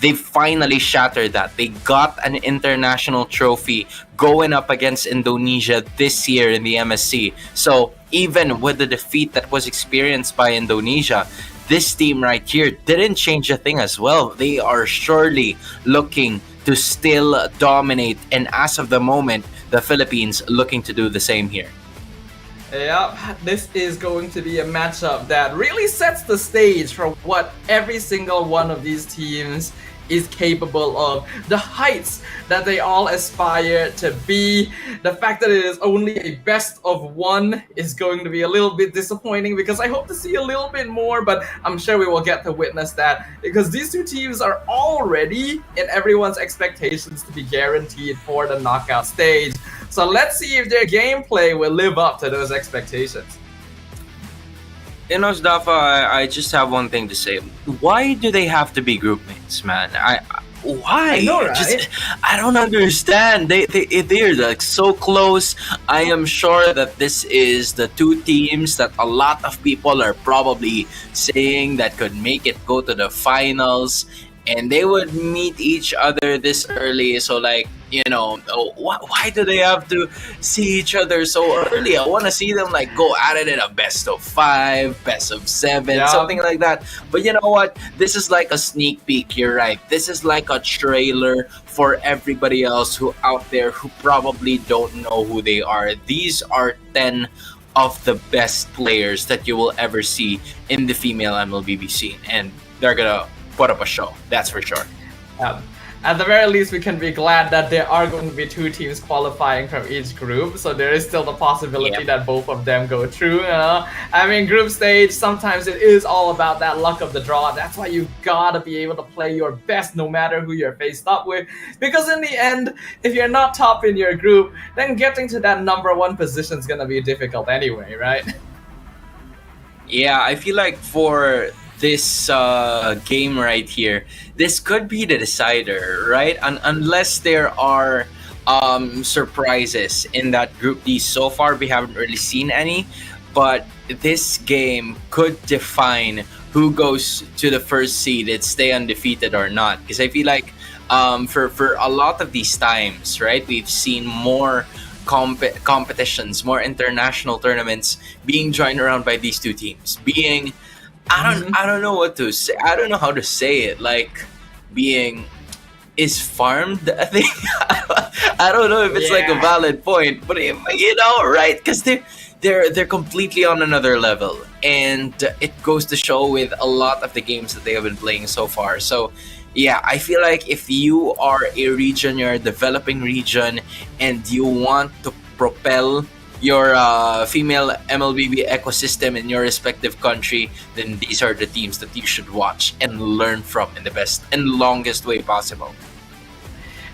they finally shattered that. They got an international trophy going up against Indonesia this year in the MSC. So even with the defeat that was experienced by Indonesia, this team right here didn't change a thing as well. They are surely looking to still dominate. And as of the moment, the Philippines looking to do the same here. Yep, this is going to be a matchup that really sets the stage for what every single one of these teams is capable of. The heights that they all aspire to be. The fact that it is only a best of 1 is going to be a little bit disappointing, because I hope to see a little bit more, but I'm sure we will get to witness that, because these 2 teams are already in everyone's expectations to be guaranteed for the knockout stage. So let's see if their gameplay will live up to those expectations. Dafa, I just have one thing to say. Why do they have to be group mates, man? Why? I know, right? I don't understand. They're like so close. I am sure that this is the 2 teams that a lot of people are probably saying that could make it go to the finals, and they would meet each other this early. So like, you know, oh, why do they have to see each other so early? I want to see them like go at it in a best of 5, best of 7, something like that. But you know what? This is like a sneak peek. You're right. This is like a trailer for everybody else who out there who probably don't know who they are. These are 10 of the best players that you will ever see in the female MLBB scene, and they're gonna put up a show. That's for sure. At the very least, we can be glad that there are going to be 2 teams qualifying from each group, so there is still the possibility that both of them go through. I mean, group stage, sometimes it is all about that luck of the draw. That's why you gotta be able to play your best no matter who you're faced up with, because in the end, if you're not top in your group, then getting to that number 1 position is gonna be difficult anyway, right? Yeah, I feel like for this game right here, this could be the decider, right? Unless there are surprises in that Group D. So far, we haven't really seen any, but this game could define who goes to the first seed and stay undefeated or not. Because I feel like for a lot of these times, right, we've seen more competitions, more international tournaments being joined around by these 2 teams, being I don't know what to say. I don't know how to say it. Like being is farmed. I think I don't know if it's like a valid point, but you know, right? Because they're completely on another level, and it goes to show with a lot of the games that they have been playing so far. So yeah, I feel like if you are a region, you're a developing region, and you want to propel your female MLBB ecosystem in your respective country, then these are the teams that you should watch and learn from in the best and longest way possible.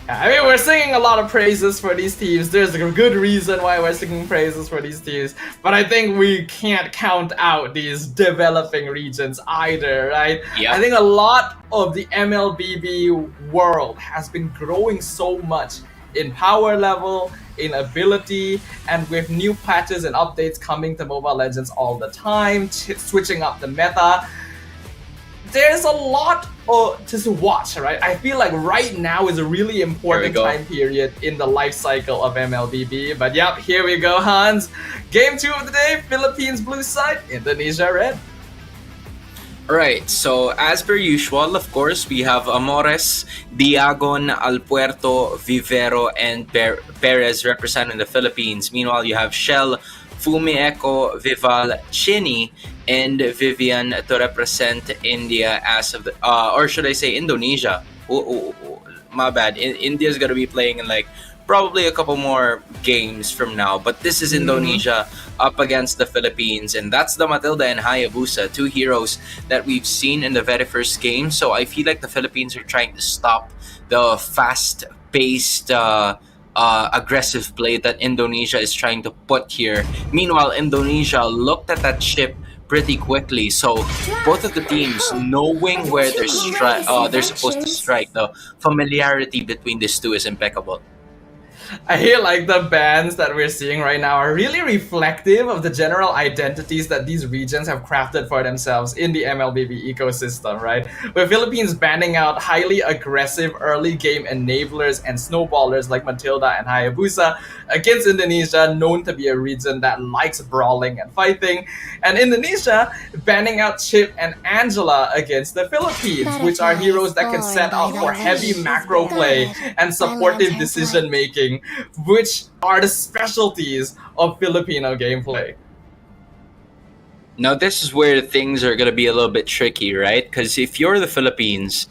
I mean, we're singing a lot of praises for these teams. There's a good reason why we're singing praises for these teams, but I think we can't count out these developing regions either, right? Yep. I think a lot of the MLBB world has been growing so much in power level, in ability, and with new patches and updates coming to Mobile Legends all the time, switching up the meta. There's a lot to watch, right? I feel like right now is a really important time period in the life cycle of MLBB. But yep, here we go, Hans. Game 2 of the day, Philippines blue side, Indonesia red. Right, so as per usual, of course, we have Amores, Diagon, Alpuerto, Vivero, and Perez representing the Philippines. Meanwhile, you have Shell, Fumieco, Vival, Chini, and Vivian to represent India as of the, or should I say Indonesia? My bad. India's gonna be playing in like probably a couple more games from now, but this is Indonesia up against the Philippines, and that's the Matilda and Hayabusa, 2 heroes that we've seen in the very first game. So I feel like the Philippines are trying to stop the fast-paced aggressive play that Indonesia is trying to put here. Meanwhile, Indonesia looked at that ship pretty quickly, so both of the teams knowing where they're supposed to strike, the familiarity between these 2 is impeccable. I hear like the bans that we're seeing right now are really reflective of the general identities that these regions have crafted for themselves in the MLBB ecosystem, right? With Philippines banning out highly aggressive early game enablers and snowballers like Matilda and Hayabusa against Indonesia, known to be a region that likes brawling and fighting, and Indonesia banning out Chip and Angela against the Philippines, which are heroes that can set up for heavy macro play and supportive decision making, which are the specialties of Filipino gameplay. Now, this is where things are going to be a little bit tricky, right? Because if you're the Philippines,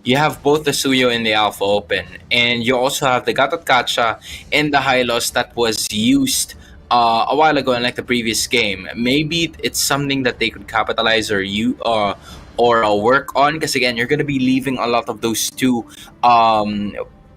you have both the Suyo and the Alpha Open, and you also have the Gatot Kacha and the Hylos that was used a while ago in like the previous game. Maybe it's something that they could capitalize or work on, because again, you're going to be leaving a lot of those 2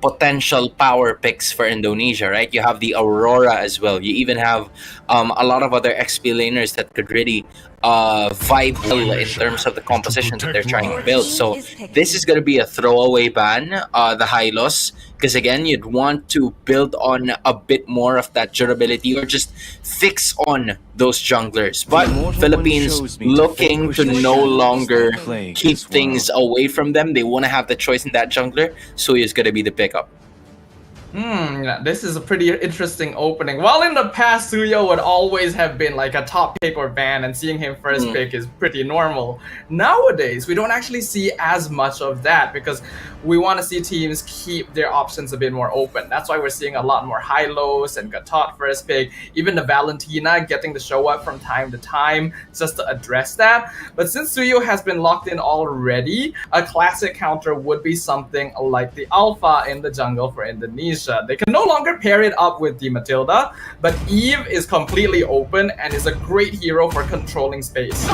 potential power picks for Indonesia, right? You have the Aurora as well. You even have a lot of other XP laners that could really vibe well in terms of the composition that they're trying to build. So this is going to be a throwaway ban, the Hylos, because again, you'd want to build on a bit more of that durability or just fix on those junglers. But Philippines looking to no longer keep things away from them. They want to have the choice in that jungler, so he's going to be the pickup. Yeah, this is a pretty interesting opening. While in the past, Suyo would always have been like a top pick or ban, and seeing him first pick is pretty normal. Nowadays, we don't actually see as much of that because we want to see teams keep their options a bit more open. That's why we're seeing a lot more high-lows and Gatot first pick, even the Valentina getting to show up from time to time just to address that. But since Suyo has been locked in already, a classic counter would be something like the Alpha in the jungle for Indonesia. They can no longer pair it up with the Matilda, but Eve is completely open and is a great hero for controlling space.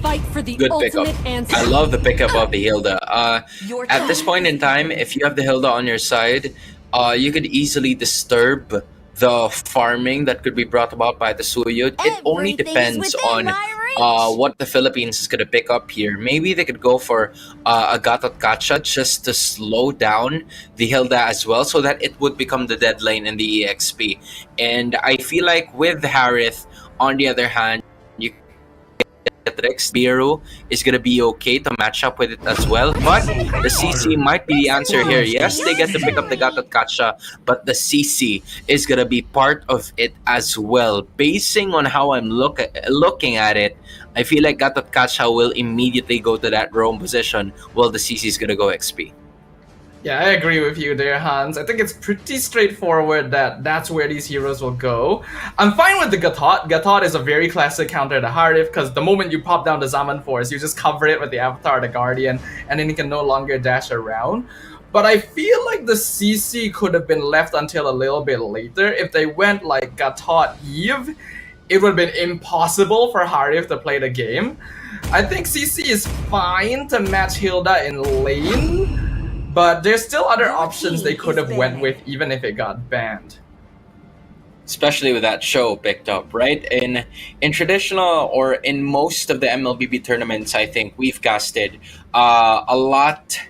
Fight for the Good pickup. ultimate answer. I love the pickup of the Hilda. At this point in time, if you have the Hilda on your side, you could easily disturb the farming that could be brought about by the Suyo. It only depends on what the Philippines is going to pick up here. Maybe they could go for a Gatot Kacha just to slow down the Hilda as well, so that it would become the dead lane in the EXP. And I feel like with Harith, on the other hand, you Rex Biru is going to be okay to match up with it as well, but the CC might be the answer here. Yes, they get to pick up the Gatot Kacha, but the CC is going to be part of it as well. Basing on how I'm looking at it, I feel like Gatot Kacha will immediately go to that roam position while the CC is going to go XP. Yeah, I agree with you there, Hans. I think it's pretty straightforward that that's where these heroes will go. I'm fine with the Gatot. Gatot is a very classic counter to Harith because the moment you pop down the Zaman Force, you just cover it with the Avatar, the Guardian, and then you can no longer dash around. But I feel like the CC could have been left until a little bit later. If they went like Gatot Eve, it would have been impossible for Harith to play the game. I think CC is fine to match Hilda in lane, but there's still other options they could have went with even if it got banned. Especially with that show picked up, right? In traditional or in most of the MLBB tournaments, I think we've casted a lot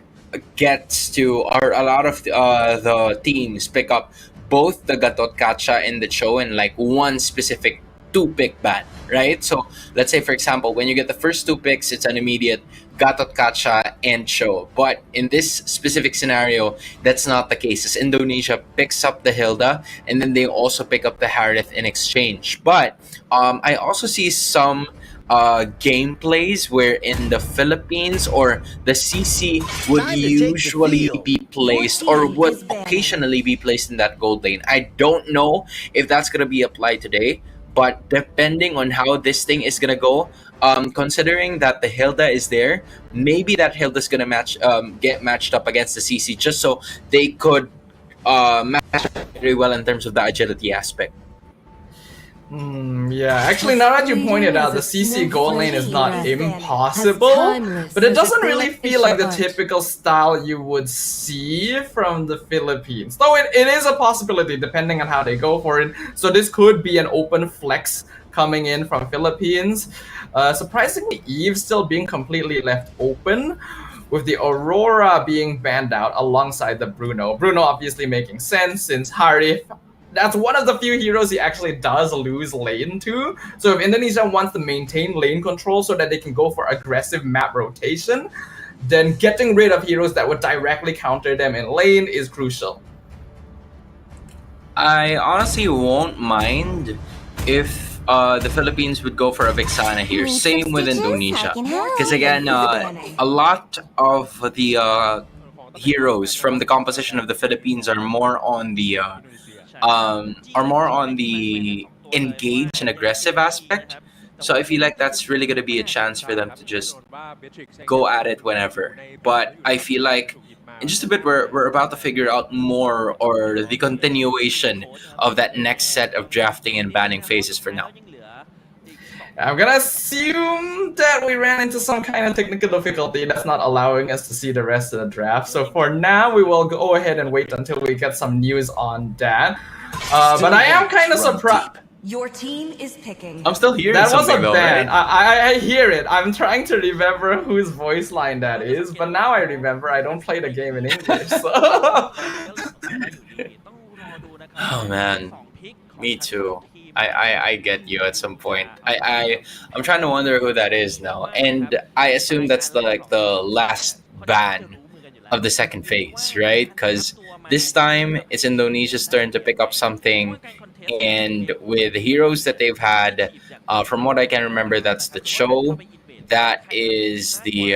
gets to, or a lot of the teams pick up both the Gatot Kacha and the Cho in like one specific 2-pick ban, right? So let's say, for example, when you get the first 2 picks, it's an immediate Gatot Kacha and Cho. But in this specific scenario, that's not the case. As Indonesia picks up the Hilda, and then they also pick up the Harith in exchange. But I also see some gameplays where in the Philippines or the CC would usually be placed or would occasionally be placed in that gold lane. I don't know if that's going to be applied today, but depending on how this thing is going to go, considering that the Hilda is there, maybe that Hilda is going to get matched up against the CC just so they could match very well in terms of the agility aspect. Yeah, actually, now that you pointed out, the CC gold lane is not impossible, but it doesn't really feel like the typical style you would see from the Philippines. Though it is a possibility depending on how they go for it. So this could be an open flex coming in from Philippines. Surprisingly, Eve still being completely left open, with the Aurora being banned out alongside the Bruno. Bruno obviously making sense since Harith, that's one of the few heroes he actually does lose lane to. So if Indonesia wants to maintain lane control so that they can go for aggressive map rotation, then getting rid of heroes that would directly counter them in lane is crucial. I honestly won't mind if the Philippines would go for a Vixana here. Same with Indonesia. Because again, a lot of the heroes from the composition of the Philippines are more on the engage and aggressive aspect. So I feel like that's really going to be a chance for them to just go at it whenever. But I feel like in just a bit, we're about to figure out more, or the continuation of that next set of drafting and banning phases for now. I'm gonna assume that we ran into some kind of technical difficulty that's not allowing us to see the rest of the draft. So for now, we will go ahead and wait until we get some news on that. But I am kind of surprised. Your team is picking. I'm still hearing that something was a ban. Right? I hear it. I'm trying to remember whose voice line that is, but now I remember I don't play the game in English. So. Oh man, me too. I get you at some point. I'm trying to wonder who that is now, and I assume that's the last ban of the second phase, right? Because this time it's Indonesia's turn to pick up something, and with the heroes that they've had, from what I can remember, that's the Cho, that is the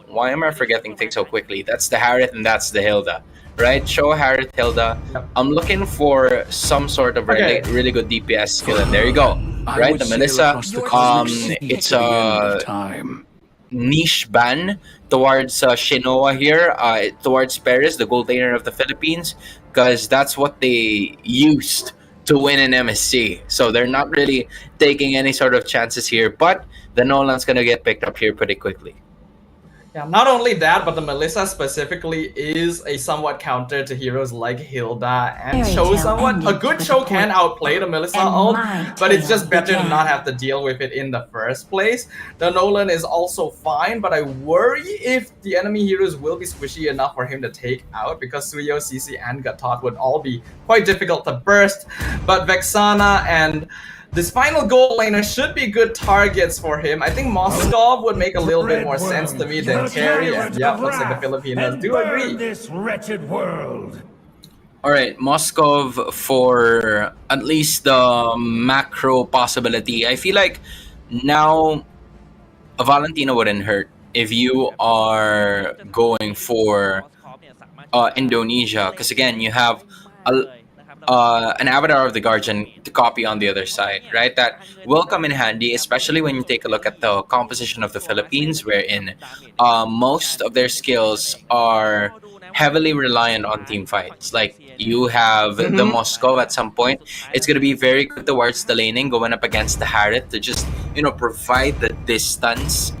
why am I forgetting things so quickly? That's the Harith and that's the Hilda, right? Cho, Harith, Hilda. I'm looking for some sort of really, really good DPS skill, and there you go, right? The Melissa, it's a niche ban towards Shinoa here, towards Paris, the gold laner of the Philippines, because that's what they used to win an MSC. So they're not really taking any sort of chances here, but the Nolan's gonna get picked up here pretty quickly. Yeah, not only that, but the Melissa specifically is a somewhat counter to heroes like Hilda and Cho somewhat. A good Cho can outplay the Melissa ult, but it's just better to not have to deal with it in the first place. The Nolan is also fine, but I worry if the enemy heroes will be squishy enough for him to take out, because Suyo, CC, and Gatot would all be quite difficult to burst. But Vexana and this final gold laner should be good targets for him. I think Moskov would make a little bit more sense to me than Carry, and yeah, looks like the Filipinos do agree. This wretched world. All right, Moskov for at least the macro possibility. I feel like now a Valentina wouldn't hurt if you are going for Indonesia, because again, you have an avatar of the Guardian to copy on the other side, right? That will come in handy, especially when you take a look at the composition of the Philippines, wherein most of their skills are heavily reliant on team fights. Like, you have the Moscow at some point. It's going to be very good towards the laning, going up against the Harith to just, provide the distance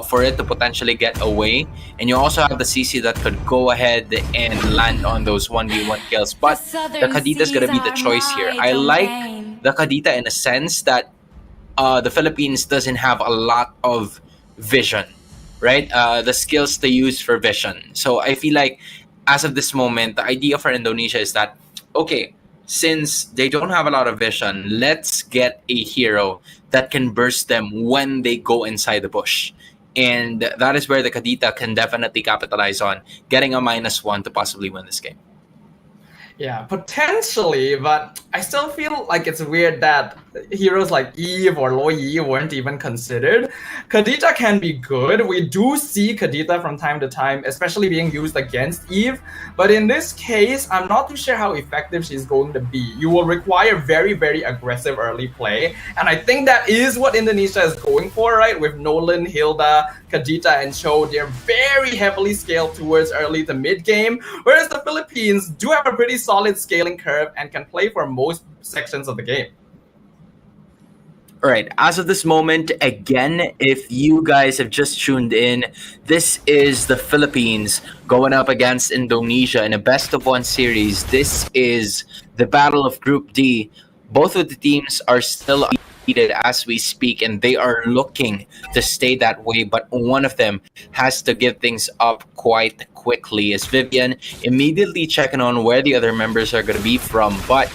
for it to potentially get away. And you also have the CC that could go ahead and land on those 1v1 kills. But the Kadita is going to be the choice here. I like the Kadita in a sense that the Philippines doesn't have a lot of vision, right? The skills to use for vision. So I feel like as of this moment, the idea for Indonesia is that, okay, since they don't have a lot of vision, let's get a hero that can burst them when they go inside the bush. And that is where the Kadita can definitely capitalize on, getting a -1 to possibly win this game. Yeah, potentially, but I still feel like it's weird that heroes like Eve or Lo Yi weren't even considered. Kadita can be good. We do see Kadita from time to time, especially being used against Eve. But in this case, I'm not too sure how effective she's going to be. You will require very, very aggressive early play. And I think that is what Indonesia is going for, right? With Nolan, Hilda, Kadita, and Cho, they're very heavily scaled towards early to mid game. Whereas the Philippines do have a pretty solid scaling curve and can play for most sections of the game. All right, as of this moment, again, if you guys have just tuned in, this is the Philippines going up against Indonesia in a best-of-1 series. This is the Battle of Group D. Both of the teams are still undefeated as we speak, and they are looking to stay that way, but one of them has to give things up quite quickly, as Vivian immediately checking on where the other members are going to be from. But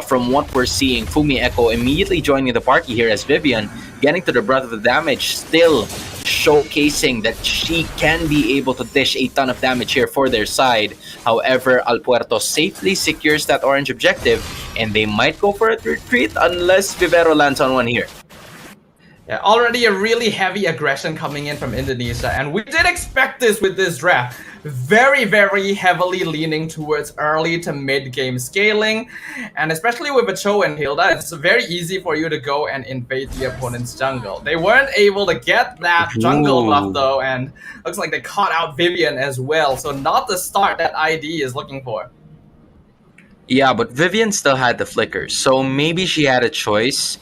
from what we're seeing, Fumi Echo immediately joining the party here as Vivian, getting to the brunt of the damage, still showcasing that she can be able to dish a ton of damage here for their side. However, Alpuerto safely secures that orange objective, and they might go for a retreat unless Vivero lands on one here. Yeah, already a really heavy aggression coming in from Indonesia, and we did expect this with this draft. Very, very heavily leaning towards early to mid-game scaling, and especially with a Cho and Hilda, it's very easy for you to go and invade the opponent's jungle. They weren't able to get that jungle buff though, and looks like they caught out Vivian as well, so not the start that ID is looking for. Yeah, but Vivian still had the flickers, so maybe she had a choice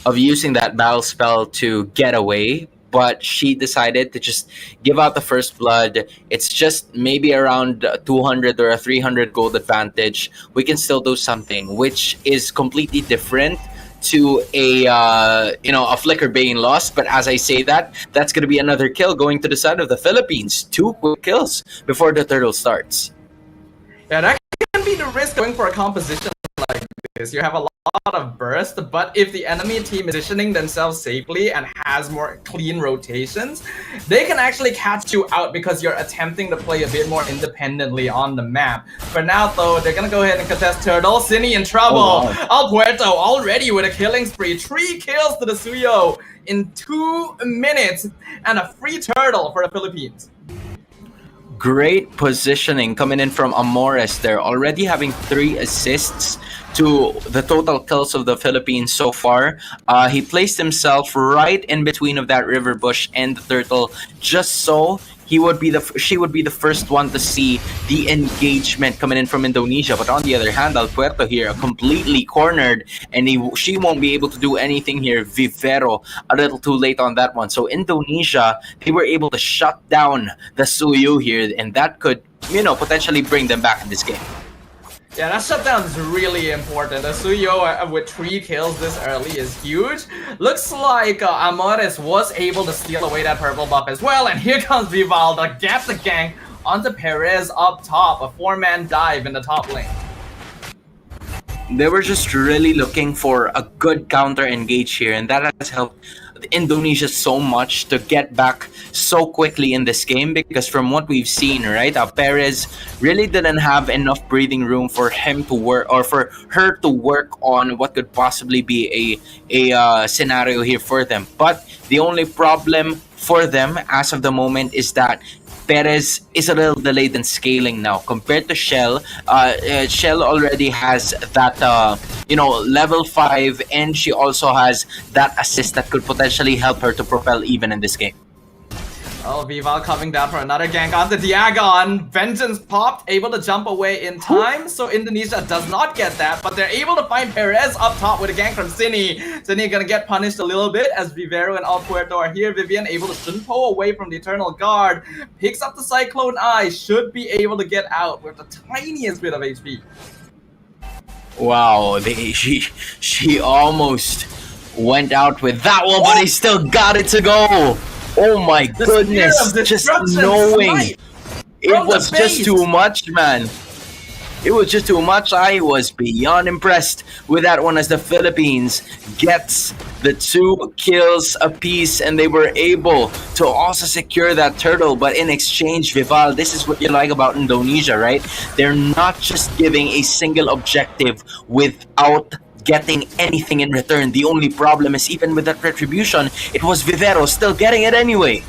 of using that battle spell to get away, but she decided to just give out the first blood. It's just maybe around 200 or a 300 gold advantage. We can still do something, which is completely different to a flicker being lost. But as I say that, that's going to be another kill going to the side of the Philippines. 2 quick kills before the turtle starts. Yeah, that can be the risk going for a composition like this. You have a lot of burst, but if the enemy team is positioning themselves safely and has more clean rotations, they can actually catch you out because you're attempting to play a bit more independently on the map. For now though, they're gonna go ahead and contest Turtle. Cine in trouble. El Puerto already with a killing spree. 3 kills to the Suyo in 2 minutes and a free turtle for the Philippines. Great positioning coming in from Amores. They're already having 3 assists to the total kills of the Philippines so far. He placed himself right in between of that river bush and the turtle, just so she would be the first one to see the engagement coming in from Indonesia. But on the other hand, El Puerto here completely cornered, and she won't be able to do anything here. Vivero a little too late on that one. So Indonesia, they were able to shut down the Suyu here, and that could, potentially bring them back in this game. Yeah, that shutdown is really important. The Suyo with 3 kills this early is huge. Looks like Amores was able to steal away that purple buff as well. And here comes Vival to get the gank onto Perez up top. A 4-man dive in the top lane. They were just really looking for a good counter engage here, and that has helped Indonesia so much to get back so quickly in this game, because from what we've seen, right, Perez really didn't have enough breathing room for him to work, or for her to work on what could possibly be a scenario here for them. But the only problem for them as of the moment is that Perez is a little delayed in scaling now compared to Shell. Shell already has that, level 5, and she also has that assist that could potentially help her to propel even in this game. Oh, Vival coming down for another gank onto Diagon. Vengeance popped, able to jump away in time, so Indonesia does not get that, but they're able to find Perez up top with a gank from Cine. Cine gonna get punished a little bit as Vivero and El Puerto are here. Vivian able to Shunpo away from the Eternal Guard, picks up the Cyclone Eye, should be able to get out with the tiniest bit of HP. Wow, she almost went out with that one, but he still got it to go. Oh my goodness, just knowing it was just too much, man. It was just too much. I was beyond impressed with that one, as the Philippines gets the 2 kills apiece, and they were able to also secure that turtle. But in exchange, Vival, this is what you like about Indonesia, right? They're not just giving a single objective without getting anything in return. The only problem is, even with that retribution, it was Vivero still getting it anyway.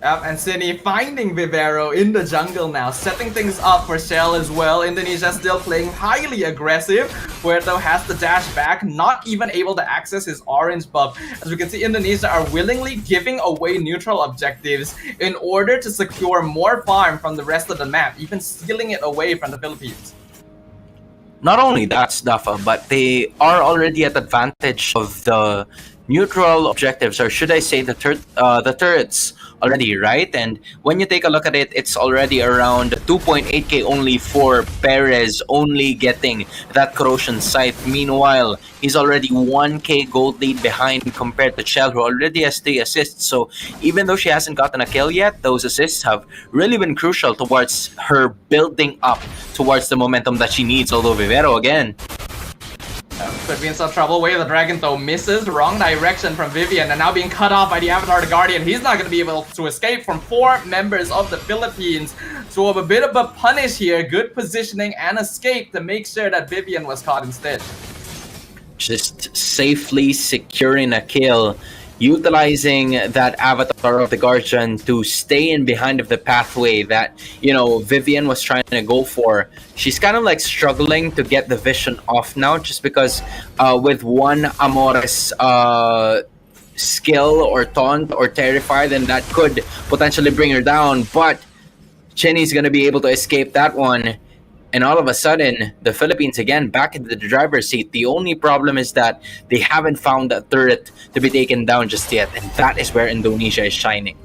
And Cine finding Vivero in the jungle now, setting things up for Shell as well. Indonesia still playing highly aggressive. Puerto has to dash back, not even able to access his orange buff. As we can see, Indonesia are willingly giving away neutral objectives in order to secure more farm from the rest of the map, even stealing it away from the Philippines. Not only that, Staffa, but they are already at advantage of the neutral objectives, or should I say the turrets already, right? And when you take a look at it, it's already around 2.8k only for Perez, only getting that corrosion scythe. Meanwhile, he's already 1k gold lead behind compared to Shell, who already has 3 assists. So even though she hasn't gotten a kill yet, those assists have really been crucial towards her building up towards the momentum that she needs. Although Vivero again, could be in some trouble. Way of the Dragon though misses, wrong direction from Vivian, and now being cut off by the Avatar the Guardian. He's not going to be able to escape from 4 members of the Philippines. So a bit of a punish here, good positioning and escape to make sure that Vivian was caught instead. Just safely securing a kill, utilizing that Avatar of the Guardian to stay in behind of the pathway that, Vivian was trying to go for. She's kind of like struggling to get the vision off now, just because with one Amores skill or taunt or terrify, then that could potentially bring her down. But Cheney's going to be able to escape that one. And all of a sudden, the Philippines again back into the driver's seat. The only problem is that they haven't found a turret to be taken down just yet. And that is where Indonesia is shining.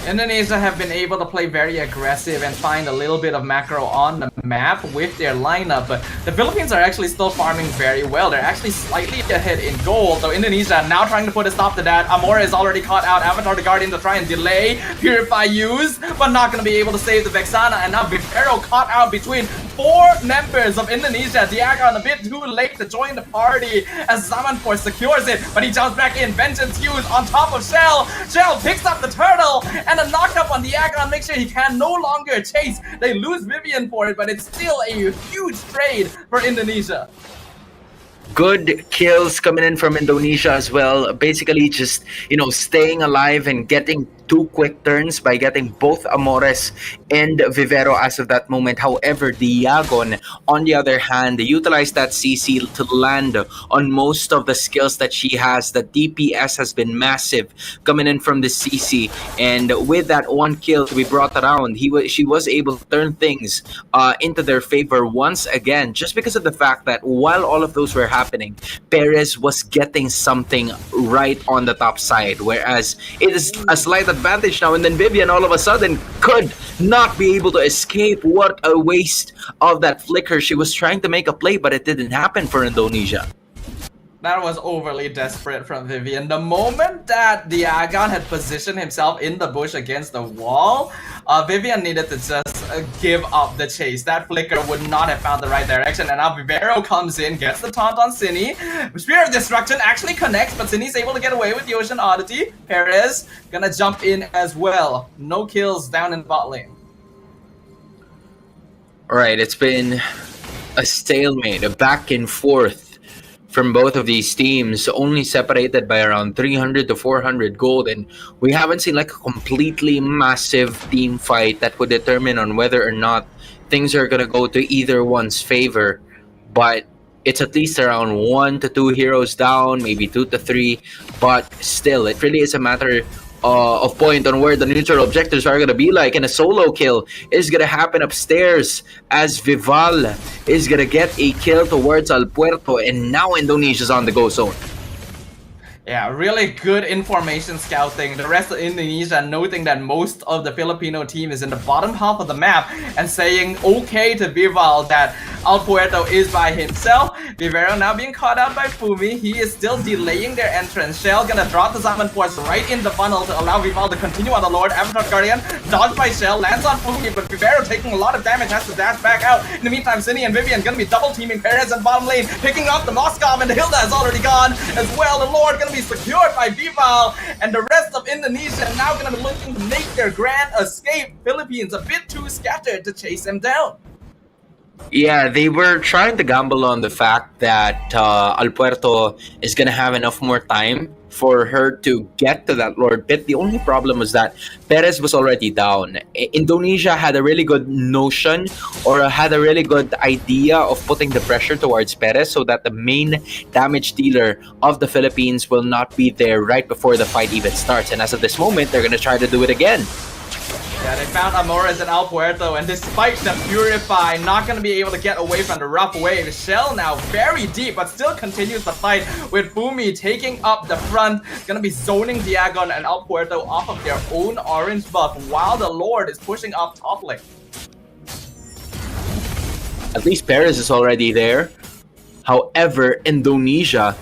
Indonesia have been able to play very aggressive and find a little bit of macro on the map with their lineup, but the Philippines are actually still farming very well. They're actually slightly ahead in gold, so Indonesia now trying to put a stop to that. Amore is already caught out. Avatar the Guardian to try and delay Purify use, but not going to be able to save the Vexana, and now Vivero caught out between 4 members of Indonesia. Diagon a bit too late to join the party as Zamanpor secures it, but he jumps back in. Vengeance Hughes on top of Shell. Shell picks up the turtle, and a knockup on Diagon makes sure he can no longer chase. They lose Vivian for it, but it's still a huge trade for Indonesia. Good kills coming in from Indonesia as well. Basically just, staying alive and getting 2 quick turns by getting both Amores and Vivero as of that moment. However, Diagon, on the other hand, utilized that CC to land on most of the skills that she has. The DPS has been massive coming in from the CC, and with that 1 kill to be brought around, she was able to turn things into their favor once again, just because of the fact that while all of those were happening, Perez was getting something right on the top side, whereas it is a slight advantage now, and then Vivian all of a sudden could not be able to escape. What a waste of that flicker. She was trying to make a play, but it didn't happen for Indonesia. That was overly desperate from Vivian. The moment that Diagon had positioned himself in the bush against the wall, Vivian needed to just give up the chase. That flicker would not have found the right direction, and now Vivero comes in, gets the taunt on Cine. Spear of Destruction actually connects, but Cine's able to get away with the Ocean Oddity. Perez gonna jump in as well. No kills down in bot lane. Alright, it's been a stalemate, a back and forth from both of these teams, only separated by around 300 to 400 gold, and we haven't seen like a completely massive team fight that would determine on whether or not things are gonna go to either one's favor. But it's at least around 1 to 2 heroes down, maybe 2 to 3, but still, it really is a matter of point on where the neutral objectives are going to be like, and a solo kill is going to happen upstairs as Vival is going to get a kill towards Al Puerto, and now Indonesia's on the go zone. Yeah, really good information scouting. The rest of Indonesia noting that most of the Filipino team is in the bottom half of the map and saying okay to Vival that Al Puerto is by himself. Vivero now being caught out by Fumi. He is still delaying their entrance. Shell gonna drop the Zaman Force right in the funnel to allow Vival to continue on the Lord. Avatar Guardian dodged by Shell, lands on Fumi, but Vivero taking a lot of damage, has to dash back out. In the meantime, Cine and Vivian gonna be double teaming Perez and bottom lane, picking up the Moskov, and the Hilda is already gone as well. The Lord gonna be secured by Vival, and the rest of Indonesia now gonna be looking to make their grand escape. Philippines a bit too scattered to chase him down. Yeah, they were trying to gamble on the fact that Al Puerto is gonna have enough more time for her to get to that Lord Pit. The only problem was that Perez was already down. Indonesia had a really good notion, or had a really good idea of putting the pressure towards Perez so that the main damage dealer of the Philippines will not be there right before the fight even starts. And as of this moment, they're gonna try to do it again. Yeah, they found Amores and Al Puerto, and despite the Purify, not going to be able to get away from the rough wave. Shell now very deep, but still continues the fight with Fumi taking up the front. Going to be zoning Diagon and Al Puerto off of their own orange buff, while the Lord is pushing up top lane. At least Perez is already there. However, Indonesia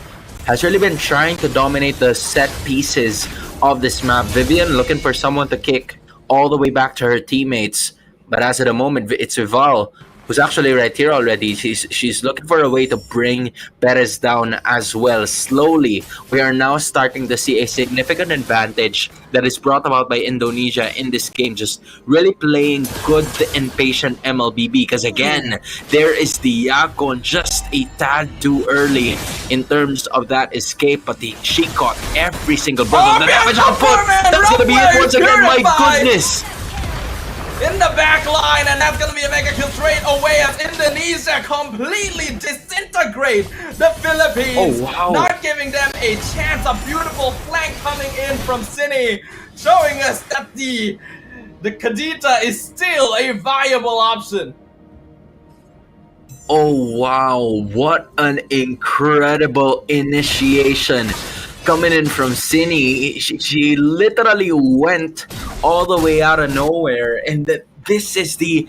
has really been trying to dominate the set pieces of this map. Vivian looking for someone to kick all the way back to her teammates, but as of the moment, it's Vival who's actually right here already. She's looking for a way to bring Perez down as well. Slowly, we are now starting to see a significant advantage that is brought about by Indonesia in this game, just really playing good and patient MLBB, because again, there is the Yakon just a tad too early in terms of that escape, but she caught every single ball of the damage output. That's gonna be it once again, my goodness. In the back line, and that's gonna be a mega kill straight away as Indonesia completely disintegrate the Philippines. Oh, wow. Not giving them a chance. A beautiful flank coming in from Cine, showing us that the Kadita is still a viable option. Oh wow, what an incredible initiation coming in from Cine. She literally went all the way out of nowhere, and this is the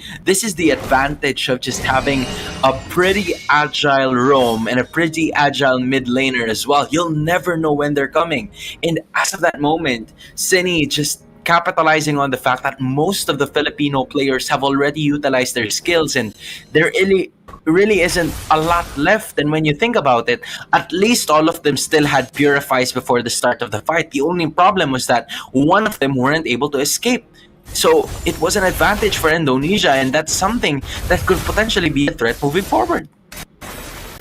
advantage of just having a pretty agile roam and a pretty agile mid laner as well. You'll never know when they're coming, and as of that moment, Cine just capitalizing on the fact that most of the Filipino players have already utilized their skills, and there really isn't a lot left. And when you think about it, at least all of them still had purifies before the start of the fight. The only problem was that one of them weren't able to escape. So it was an advantage for Indonesia, and that's something that could potentially be a threat moving forward.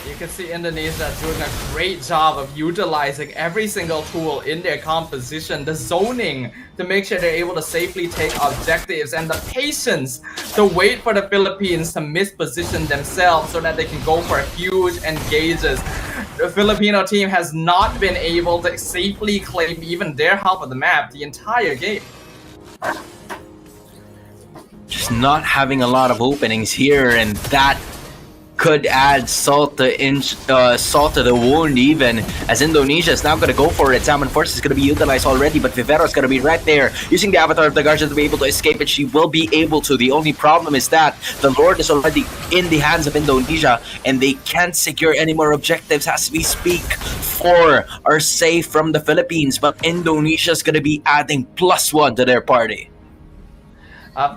You can see Indonesia doing a great job of utilizing every single tool in their composition, the zoning to make sure they're able to safely take objectives, and the patience to wait for the Philippines to misposition themselves so that they can go for huge engages. The Filipino team has not been able to safely claim even their half of the map the entire game. Just not having a lot of openings here, and that could add salt to the wound, even as Indonesia is now going to go for it. Salmon Force is going to be utilized already, but Vivero is going to be right there using the avatar of the Guardian to be able to escape it. She will be able to. The only problem is that the Lord is already in the hands of Indonesia, and they can't secure any more objectives as we speak. 4 are safe from the Philippines, but Indonesia is going to be adding +1 to their party.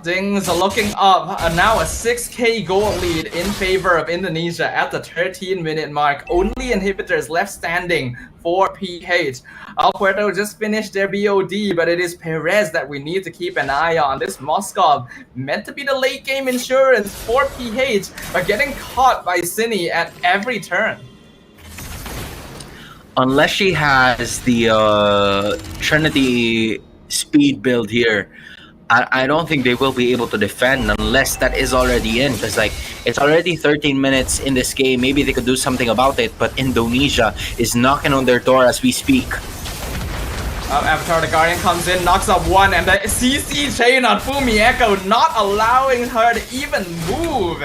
Things are looking up. Now a 6k goal lead in favor of Indonesia at the 13-minute mark. Only inhibitors left standing for PH. El Puerto just finished their BOD, but it is Perez that we need to keep an eye on. This Moskov, meant to be the late game insurance for PH, but getting caught by Cine at every turn. Unless she has the Trinity speed build here, I don't think they will be able to defend unless that is already in, because like it's already 13 minutes in this game. Maybe they could do something about it, but Indonesia is knocking on their door as we speak. Avatar the Guardian comes in, knocks up one, and the CC chain on Fumi Echo, not allowing her to even move.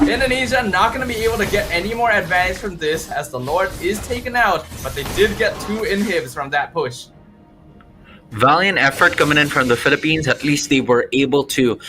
Indonesia not going to be able to get any more advantage from this as the Lord is taken out, but they did get 2 inhibs from that push. Valiant effort coming in from the Philippines. At least they were able to,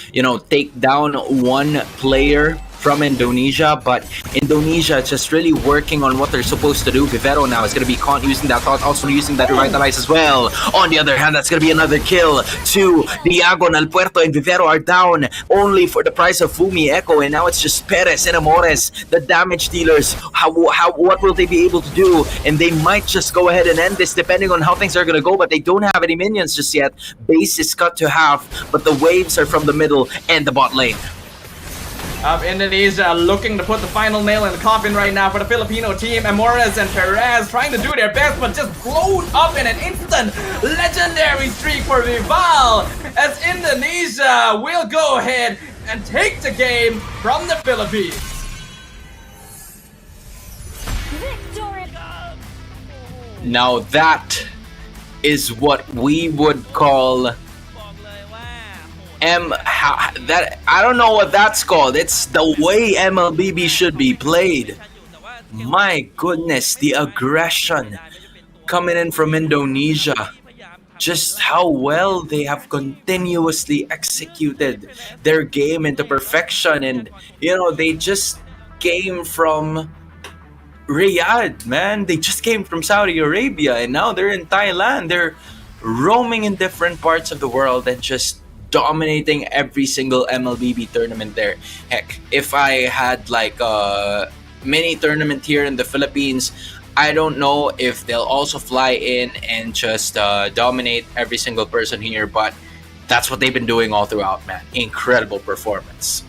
take down one player from Indonesia, but Indonesia just really working on what they're supposed to do. Vivero now is going to be caught using that thought, also using that Revitalize as well. On the other hand, that's going to be another kill to Diagon. El Puerto and Vivero are down only for the price of Fumi Echo, and now it's just Perez and Amores, the damage dealers. What will they be able to do? And they might just go ahead and end this depending on how things are going to go, but they don't have any minions just yet. Base is cut to half, but the waves are from the middle and the bot lane. Indonesia looking to put the final nail in the coffin right now for the Filipino team. Amores and Perez trying to do their best, but just blowed up in an instant. Legendary streak for Vival as Indonesia will go ahead and take the game from the Philippines. Now that is what we would call I don't know what that's called. It's the way MLBB should be played. My goodness, the aggression coming in from Indonesia. Just how well they have continuously executed their game into perfection. And, they just came from Riyadh, man. They just came from Saudi Arabia, and now they're in Thailand. They're roaming in different parts of the world and just dominating every single MLBB tournament there. Heck, if I had like a mini tournament here in the Philippines, I don't know if they'll also fly in and just dominate every single person here, but that's what they've been doing all throughout, man. Incredible performance.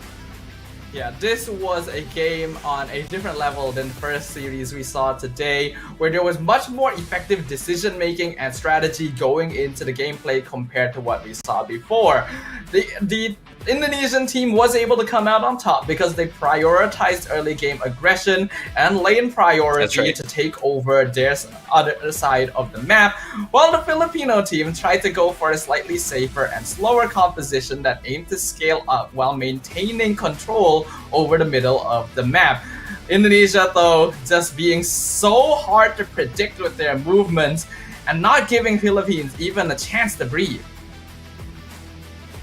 Yeah, this was a game on a different level than the first series we saw today, where there was much more effective decision making and strategy going into the gameplay compared to what we saw before. The Indonesian team was able to come out on top because they prioritized early game aggression and lane priority to take over their other side of the map, while the Filipino team tried to go for a slightly safer and slower composition that aimed to scale up while maintaining control over the middle of the map. Indonesia, though, just being so hard to predict with their movements and not giving Philippines even a chance to breathe.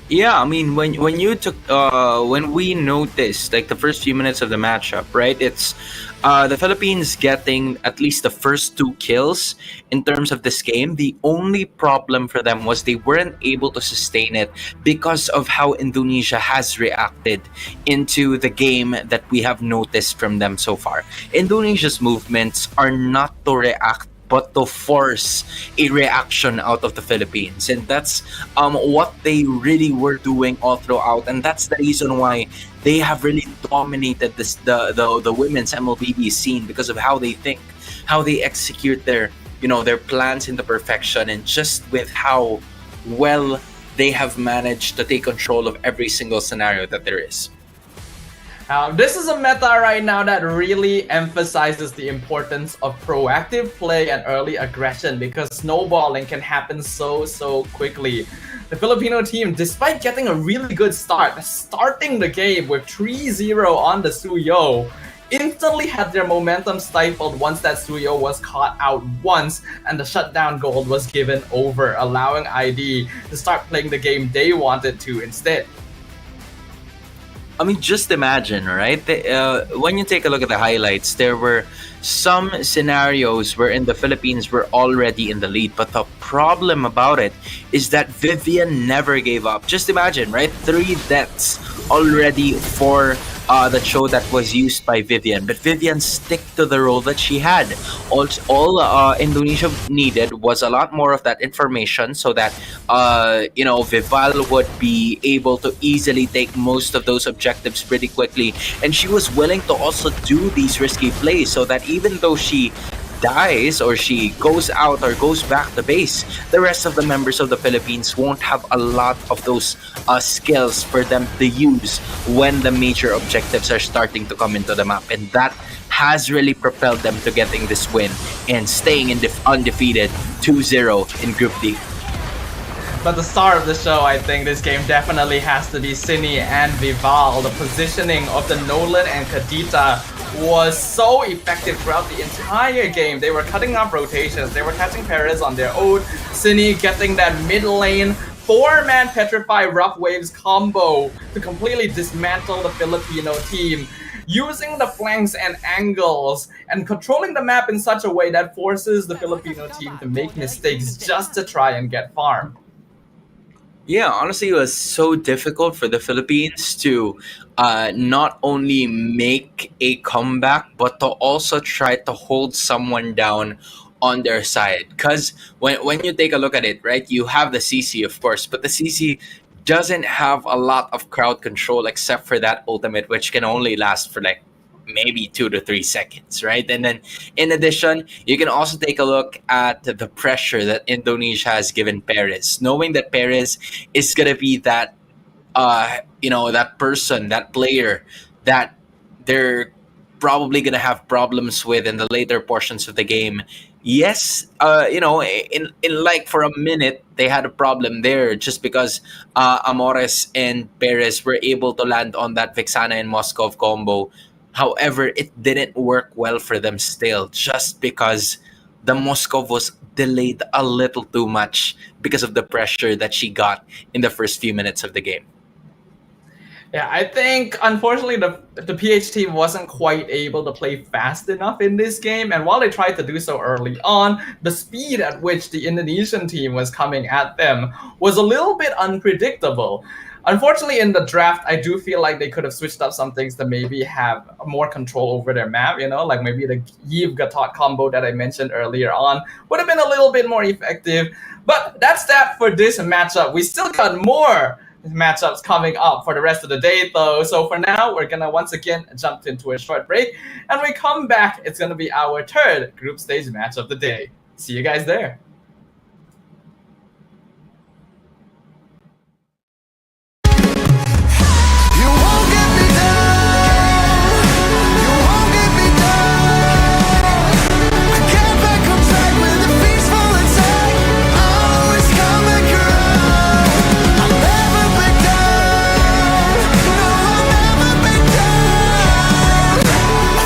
Yeah, I mean, when we noticed like the first few minutes of the matchup, right? It's the Philippines getting at least the first 2 kills in terms of this game. The only problem for them was they weren't able to sustain it because of how Indonesia has reacted into the game that we have noticed from them so far. Indonesia's movements are not to react but to force a reaction out of the Philippines. And that's what they really were doing all throughout. And that's the reason why they have really dominated the women's MLBB scene, because of how they think, how they execute their plans into perfection, and just with how well they have managed to take control of every single scenario that there is. This is a meta right now that really emphasizes the importance of proactive play and early aggression, because snowballing can happen so quickly. The Filipino team, despite getting a really good start, starting the game with 3-0 on the Suyo, instantly had their momentum stifled once that Suyo was caught out once and the shutdown goal was given over, allowing ID to start playing the game they wanted to instead. I mean, just imagine, right? When you take a look at the highlights, there were some scenarios wherein the Philippines were already in the lead. But the problem about it is that Vivian never gave up. Just imagine, right? 3 deaths already for the show that was used by Vivian. But Vivian stick to the role that she had. All Indonesia needed was a lot more of that information so that, Vival would be able to easily take most of those objectives pretty quickly. And she was willing to also do these risky plays so that even though she dies or she goes out or goes back to base, the rest of the members of the Philippines won't have a lot of those skills for them to use when the major objectives are starting to come into the map. And that has really propelled them to getting this win and staying undefeated 2-0 in Group D. But the star of the show, I think, this game definitely has to be Cine and Vival. The positioning of the Nolan and Kadita was so effective throughout the entire game. They were cutting off rotations, they were catching Perez on their own. Cine getting that mid lane 4-man Petrify Rough Waves combo to completely dismantle the Filipino team, using the flanks and angles and controlling the map in such a way that forces the Filipino team to make mistakes just to try and get farm. Yeah, honestly, it was so difficult for the Philippines to not only make a comeback, but to also try to hold someone down on their side. Because when you take a look at it, right, you have the CC, of course, but the CC doesn't have a lot of crowd control except for that ultimate, which can only last for like maybe 2 to 3 seconds, right? And then in addition, you can also take a look at the pressure that Indonesia has given Perez, knowing that Perez is gonna be that that person, that player that they're probably gonna have problems with in the later portions of the game. Yes, in like for a minute they had a problem there just because Amores and Perez were able to land on that Vixana and Moskov combo. However, it didn't work well for them still, just because the Moskov was delayed a little too much because of the pressure that she got in the first few minutes of the game. Yeah, I think, unfortunately, the PH team wasn't quite able to play fast enough in this game. And while they tried to do so early on, the speed at which the Indonesian team was coming at them was a little bit unpredictable. Unfortunately, in the draft, I do feel like they could have switched up some things to maybe have more control over their map, like maybe the Yves Gatot combo that I mentioned earlier on would have been a little bit more effective. But that's that for this matchup. We still got more matchups coming up for the rest of the day, though. So for now, we're going to once again jump into a short break. And when we come back, it's going to be our third group stage match of the day. See you guys there.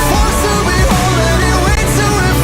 Forced to be holding you into it.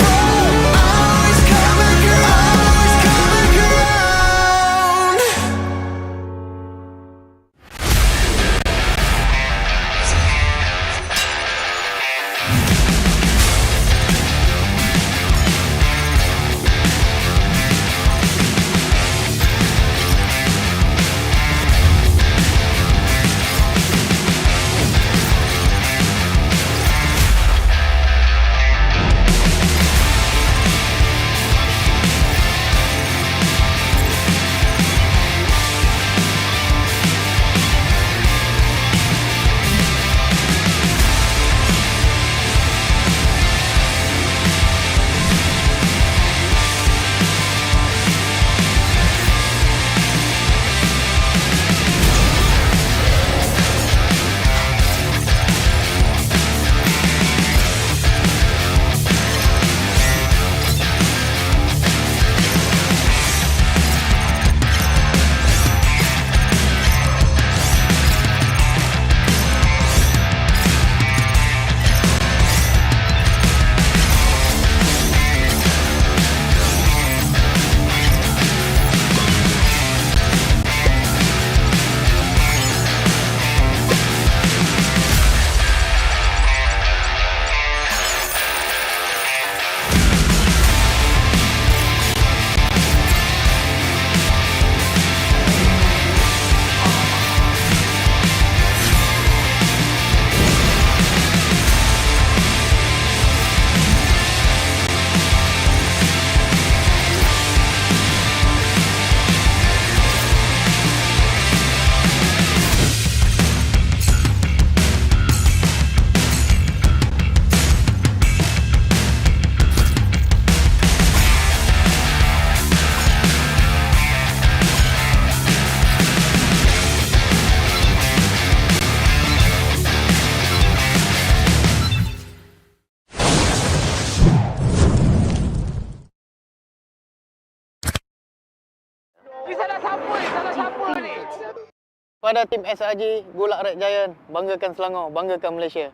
Kepada tim SRG, Good luck Red Giant. Banggakan Selangor, banggakan Malaysia.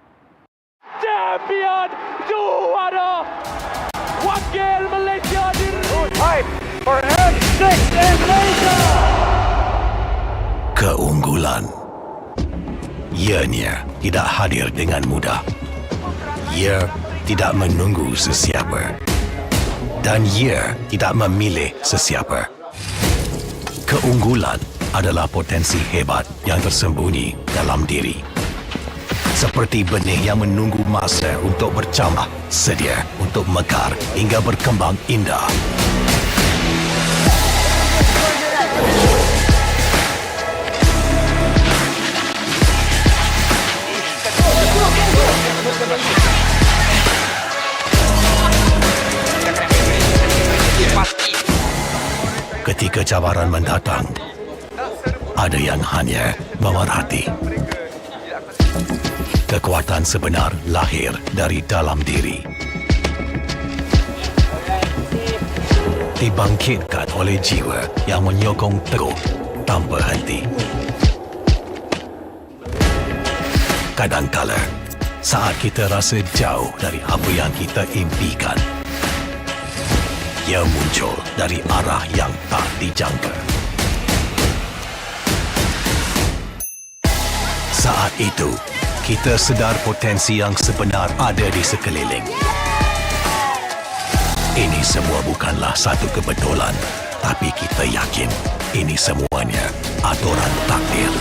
Champion juara wakil Malaysia di Fight for N6 in Malaysia. Keunggulan. Ianya tidak hadir dengan mudah. Ia tidak menunggu sesiapa. Dan ia tidak memilih sesiapa. Keunggulan adalah potensi hebat yang tersembunyi dalam diri. Seperti benih yang menunggu masa untuk bercambah, sedia untuk mekar hingga berkembang indah. Ketika cabaran mendatang, ada yang hanya memerhati. Kekuatan sebenar lahir dari dalam diri. Dibangkitkan oleh jiwa yang menyokong teguh tanpa henti. Kadangkala, saat kita rasa jauh dari apa yang kita impikan, ia muncul dari arah yang tak dijangka. Saat itu, kita sedar potensi yang sebenar ada di sekeliling. Ini semua bukanlah satu kebetulan, tapi kita yakin ini semuanya aturan takdir.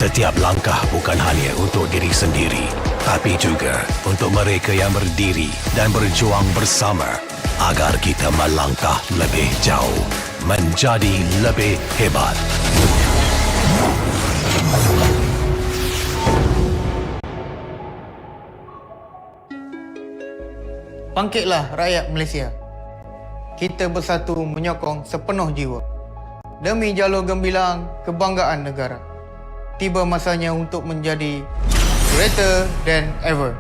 Setiap langkah bukan hanya untuk diri sendiri, tapi juga untuk mereka yang berdiri dan berjuang bersama agar kita melangkah lebih jauh, menjadi lebih hebat. Bangkitlah rakyat Malaysia. Kita bersatu menyokong sepenuh jiwa. Demi jalur gemilang kebanggaan negara. Tiba masanya untuk menjadi greater than ever.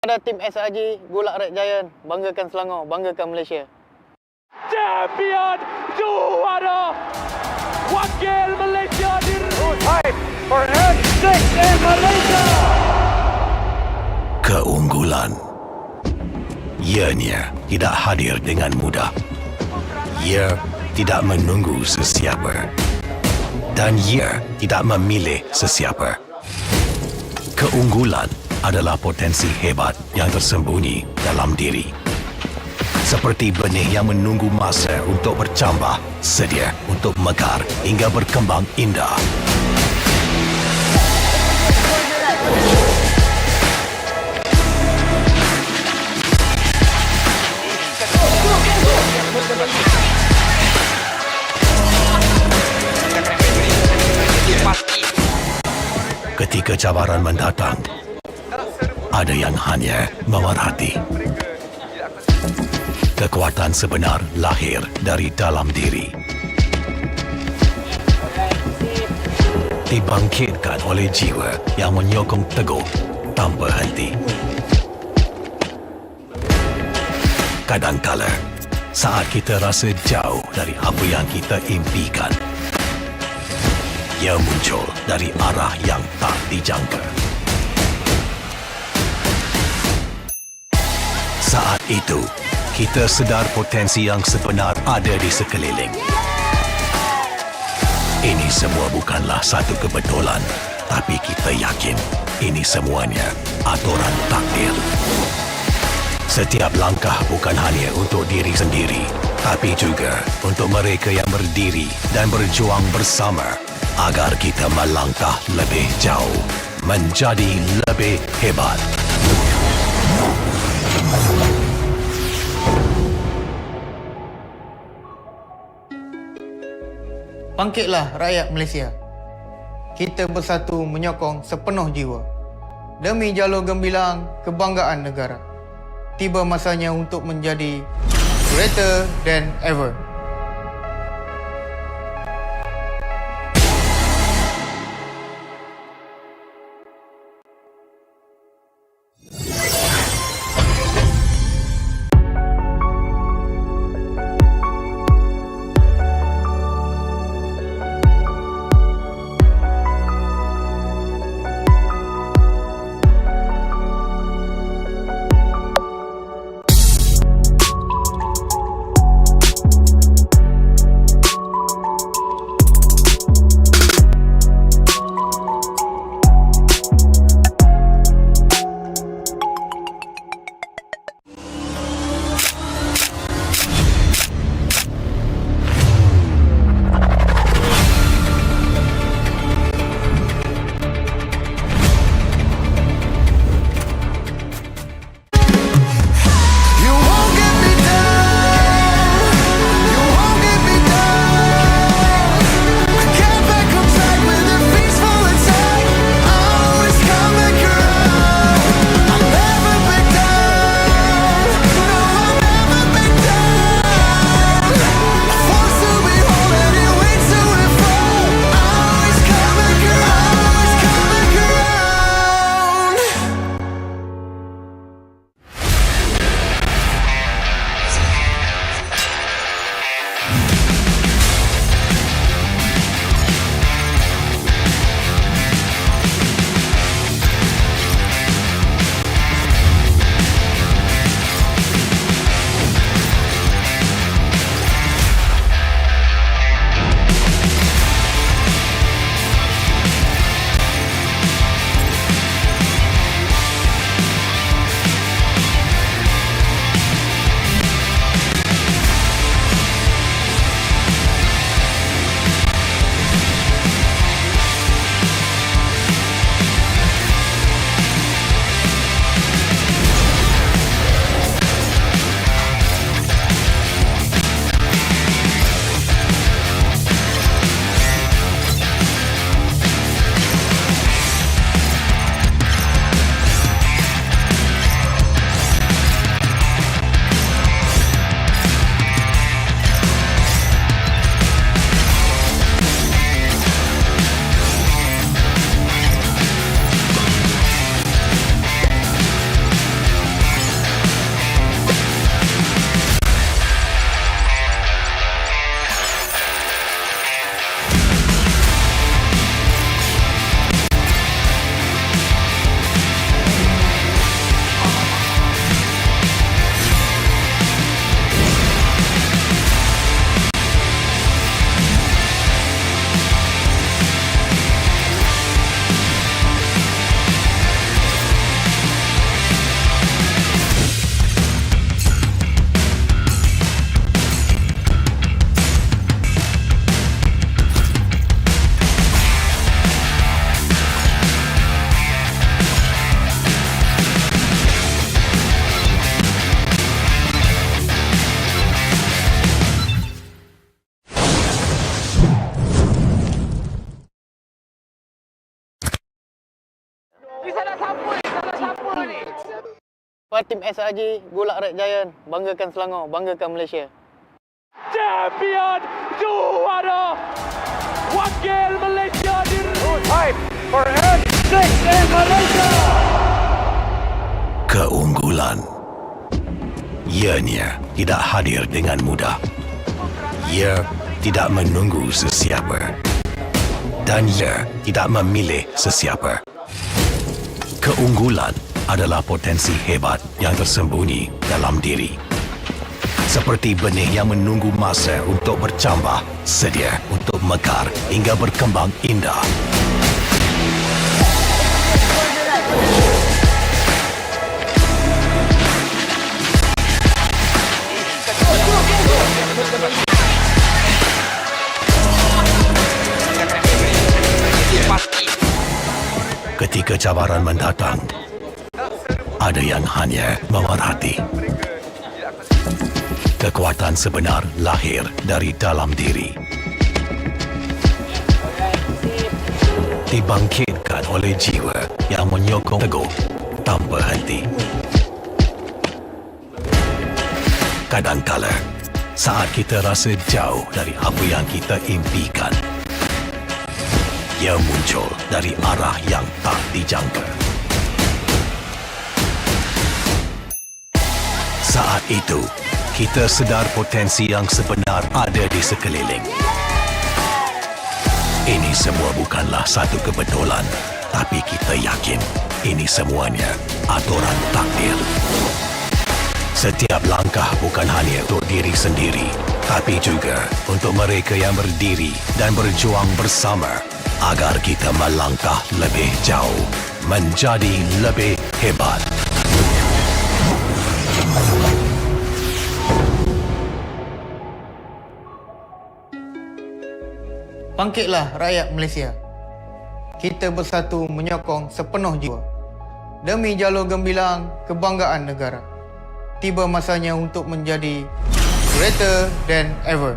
Kepada tim SRG, Gulak Red Giant, banggakan Selangor, banggakan Malaysia. Champion juara wakil Malaysia Fight for N6 in Malaysia. Keunggulan. Ianya tidak hadir dengan mudah. Ia tidak menunggu sesiapa. Dan ia tidak memilih sesiapa. Keunggulan adalah potensi hebat yang tersembunyi dalam diri. Seperti benih yang menunggu masa untuk bercambah, sedia untuk mekar hingga berkembang indah. Ketika cabaran mendatang, ada yang hanya memerhati. Kekuatan sebenar lahir dari dalam diri. Dibangkitkan oleh jiwa yang menyokong teguh tanpa henti. Kadangkala, saat kita rasa jauh dari apa yang kita impikan, ia muncul dari arah yang tak dijangka. Saat itu, kita sedar potensi yang sebenar ada di sekeliling. Ini semua bukanlah satu kebetulan, tapi kita yakin ini semuanya aturan takdir. Setiap langkah bukan hanya untuk diri sendiri, tapi juga untuk mereka yang berdiri dan berjuang bersama agar kita melangkah lebih jauh, menjadi lebih hebat. Bangkitlah rakyat Malaysia. Kita bersatu menyokong sepenuh jiwa. Demi jalur gemilang kebanggaan negara. Tiba masanya untuk menjadi greater than ever. Tim SRG, Gulak Red Giant, banggakan Selangor, banggakan Malaysia. Champion juara wakil Malaysia di Time for N6 in Malaysia. Keunggulan. Ianya tidak hadir dengan mudah. Ia tidak menunggu sesiapa. Dan ia tidak memilih sesiapa. Keunggulan adalah potensi hebat yang tersembunyi dalam diri. Seperti benih yang menunggu masa untuk bercambah, sedia untuk mekar hingga berkembang indah. Ketika cabaran mendatang, ada yang hanya memerhati. Kekuatan sebenar lahir dari dalam diri. Dibangkitkan oleh jiwa yang menyokong teguh tanpa henti. Kadangkala, saat kita rasa jauh dari apa yang kita impikan, ia muncul dari arah yang tak dijangka. Saat itu, kita sedar potensi yang sebenar ada di sekeliling. Ini semua bukanlah satu kebetulan, tapi kita yakin ini semuanya aturan takdir. Setiap langkah bukan hanya untuk diri sendiri, tapi juga untuk mereka yang berdiri dan berjuang bersama agar kita melangkah lebih jauh, menjadi lebih hebat. Bangkitlah rakyat Malaysia. Kita bersatu menyokong sepenuh jiwa. Demi jalur gemilang kebanggaan negara. Tiba masanya untuk menjadi greater than ever.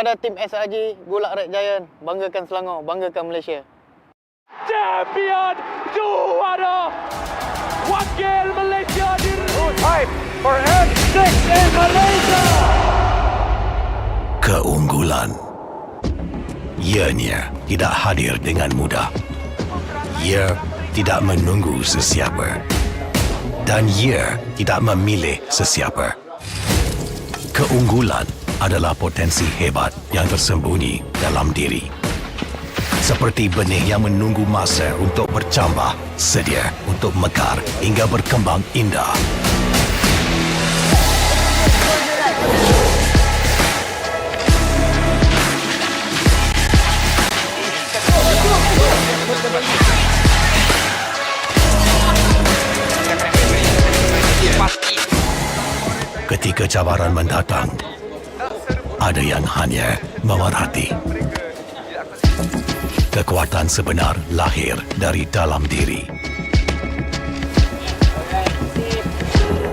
Kepada tim SRG, Good luck Red Giant. Banggakan Selangor, banggakan Malaysia. Champion juara wakil Malaysia diri. Time for N6 in Malaysia. Keunggulan. Ianya tidak hadir dengan mudah. Ia tidak menunggu sesiapa. Dan ia tidak memilih sesiapa. Keunggulan adalah potensi hebat yang tersembunyi dalam diri. Seperti benih yang menunggu masa untuk bercambah, sedia untuk mekar hingga berkembang indah. Ketika cabaran mendatang, ada yang hanya memerhati. Kekuatan sebenar lahir dari dalam diri.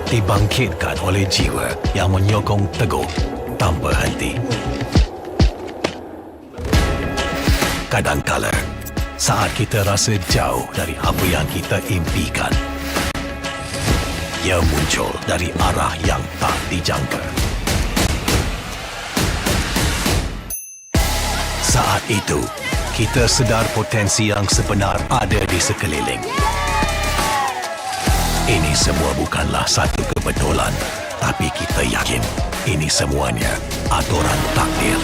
Dibangkitkan oleh jiwa yang menyokong teguh tanpa henti. Kadangkala, saat kita rasa jauh dari apa yang kita impikan, ia muncul dari arah yang tak dijangka. Saat itu, kita sedar potensi yang sebenar ada di sekeliling. Ini semua bukanlah satu kebetulan, tapi kita yakin ini semuanya aturan takdir.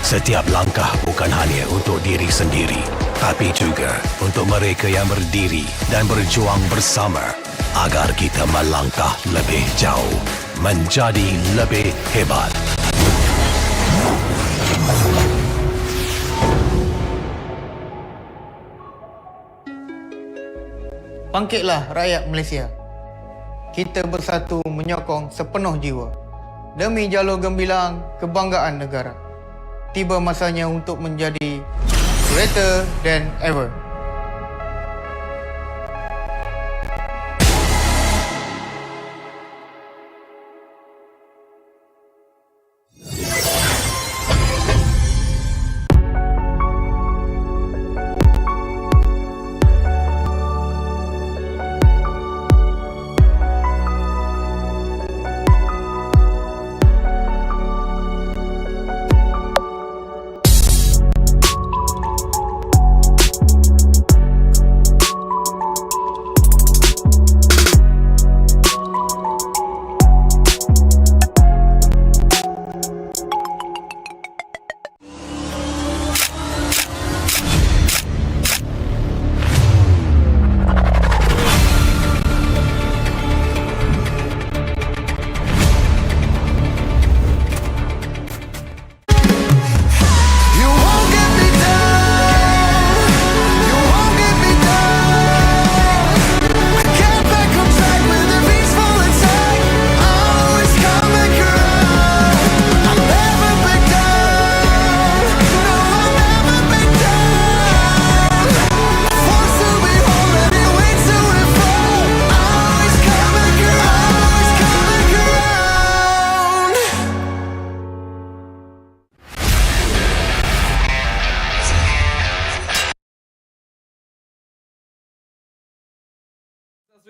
Setiap langkah bukan hanya untuk diri sendiri, tapi juga untuk mereka yang berdiri dan berjuang bersama agar kita melangkah lebih jauh, menjadi lebih hebat. Bangkitlah rakyat Malaysia. Kita bersatu menyokong sepenuh jiwa demi jalur gemilang kebanggaan negara. Tiba masanya untuk menjadi greater than ever.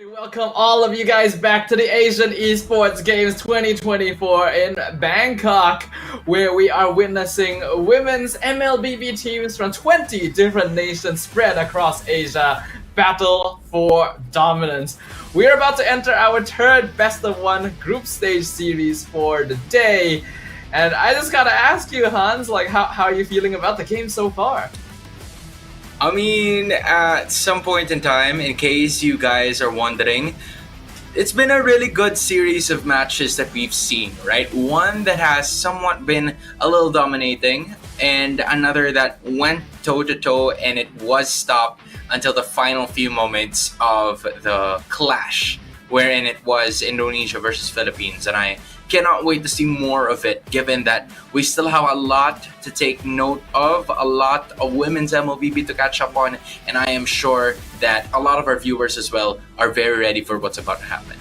We welcome all of you guys back to the Asian Esports Games 2024 in Bangkok, where we are witnessing women's MLBB teams from 20 different nations spread across Asia battle for dominance. We're about to enter our third best-of-1 group stage series for the day, and I just gotta ask you, Hans, like how are you feeling about the game so far? I mean, at some point in time, in case you guys are wondering, it's been a really good series of matches that we've seen, right? One that has somewhat been a little dominating, and another that went toe-to-toe and it was stopped until the final few moments of the clash, wherein it was Indonesia versus Philippines, and I cannot wait to see more of it, given that we still have a lot to take note of, a lot of women's MLBB to catch up on, and I am sure that a lot of our viewers as well are very ready for what's about to happen.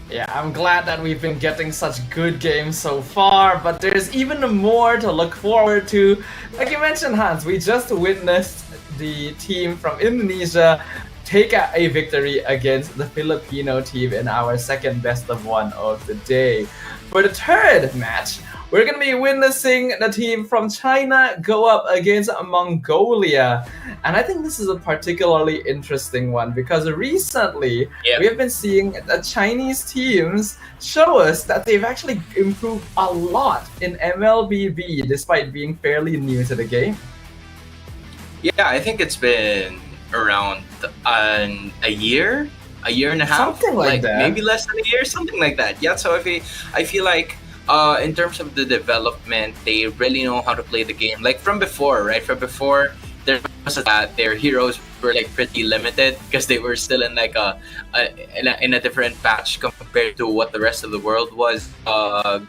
Yeah, I'm glad that we've been getting such good games so far, but there's even more to look forward to. Like you mentioned, Hans, we just witnessed the team from Indonesia take a victory against the Filipino team in our second best of one of the day. For the third match, we're going to be witnessing the team from China go up against Mongolia. And I think this is a particularly interesting one because recently we have been seeing the Chinese teams show us that they've actually improved a lot in MLBB despite being fairly new to the game. Yeah, I think it's been around a year and a half, something like that, maybe less than a year, something like that. Yeah, so I feel like in terms of the development, they really know how to play the game. Like from before, right? From before, there was that their heroes were like pretty limited because they were still in like in a different patch compared to what the rest of the world was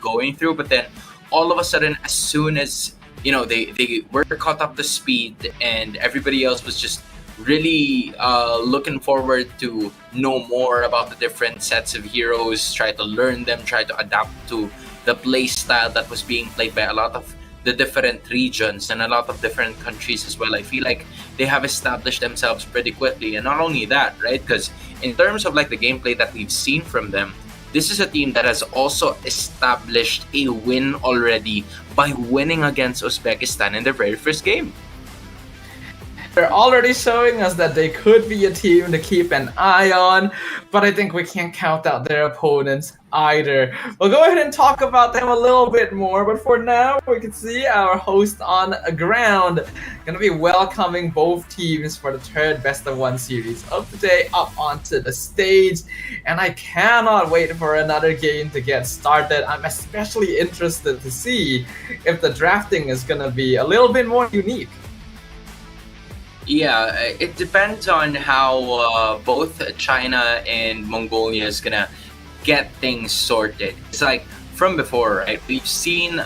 going through. But then all of a sudden, as soon as they were caught up to speed, and everybody else was just really looking forward to know more about the different sets of heroes, try to learn them, try to adapt to the play style that was being played by a lot of the different regions and a lot of different countries as well. I feel like they have established themselves pretty quickly. And not only that, right? Because in terms of like the gameplay that we've seen from them, this is a team that has also established a win already by winning against Uzbekistan in their very first game. They're already showing us that they could be a team to keep an eye on, but I think we can't count out their opponents either. We'll go ahead and talk about them a little bit more, but for now, we can see our host on ground gonna be welcoming both teams for the third best of one series of the day up onto the stage, and I cannot wait for another game to get started. I'm especially interested to see if the drafting is gonna be a little bit more unique. Yeah, it depends on how both China and Mongolia is gonna get things sorted. It's like from before, right? We've seen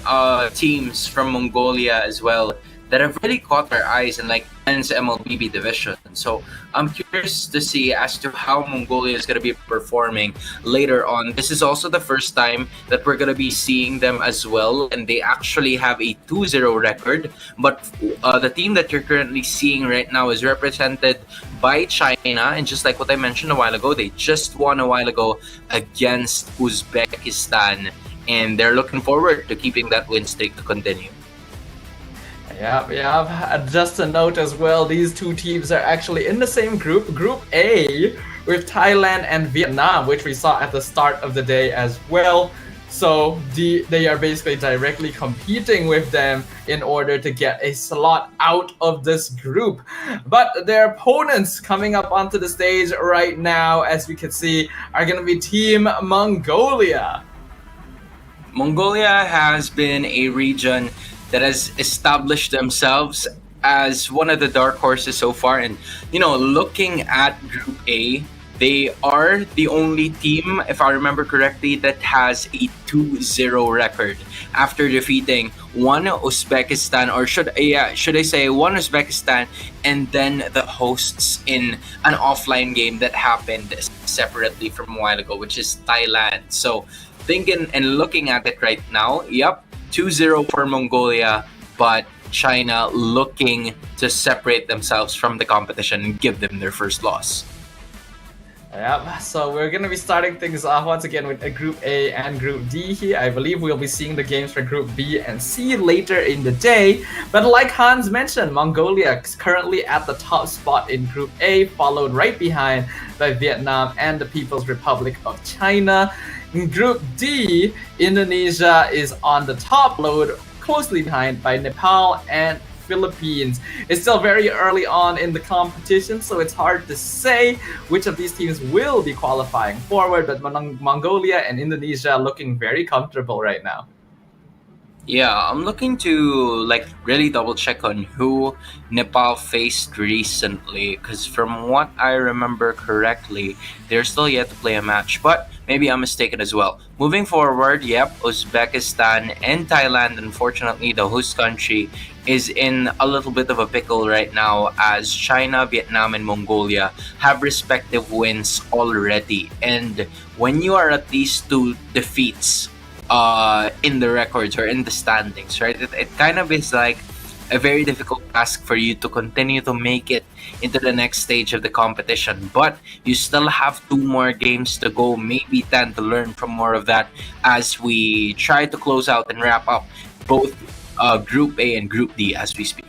teams from Mongolia as well that have really caught our eyes in like men's MLBB division. So I'm curious to see as to how Mongolia is going to be performing later on. This is also the first time that we're going to be seeing them as well, and they actually have a 2-0 record. But the team that you're currently seeing right now is represented by China, and just like what I mentioned a while ago, they just won a while ago against Uzbekistan, and they're looking forward to keeping that win streak to continue. Yeah. Just a note as well, these two teams are actually in the same group, Group A, with Thailand and Vietnam, which we saw at the start of the day as well. So they are basically directly competing with them in order to get a slot out of this group. But their opponents coming up onto the stage right now, as we can see, are going to be Team Mongolia. Mongolia has been a region that has established themselves as one of the dark horses so far. And, looking at Group A, they are the only team, if I remember correctly, that has a 2-0 record after defeating one Uzbekistan, or should I say one Uzbekistan, and then the hosts in an offline game that happened separately from a while ago, which is Thailand. So thinking and looking at it right now, 2-0 for Mongolia, but China looking to separate themselves from the competition and give them their first loss. Yep, so we're going to be starting things off once again with a Group A and Group D here. I believe we'll be seeing the games for Group B and C later in the day. But like Hans mentioned, Mongolia is currently at the top spot in Group A, followed right behind by Vietnam and the People's Republic of China. In Group D, Indonesia is on the top, load closely behind by Nepal and Philippines. It's still very early on in the competition, so it's hard to say which of these teams will be qualifying forward, but Mongolia and Indonesia looking very comfortable right now. Yeah, I'm looking to like really double check on who Nepal faced recently because from what I remember correctly, they're still yet to play a match, but maybe I'm mistaken as well. Moving forward, yep, Uzbekistan and Thailand, unfortunately, the host country is in a little bit of a pickle right now as China, Vietnam, and Mongolia have respective wins already. And when you are at these two defeats, in the records or in the standings, right? It kind of is like a very difficult task for you to continue to make it into the next stage of the competition. But you still have 2 more games to go, maybe 10 to learn from more of that as we try to close out and wrap up both Group A and Group D as we speak.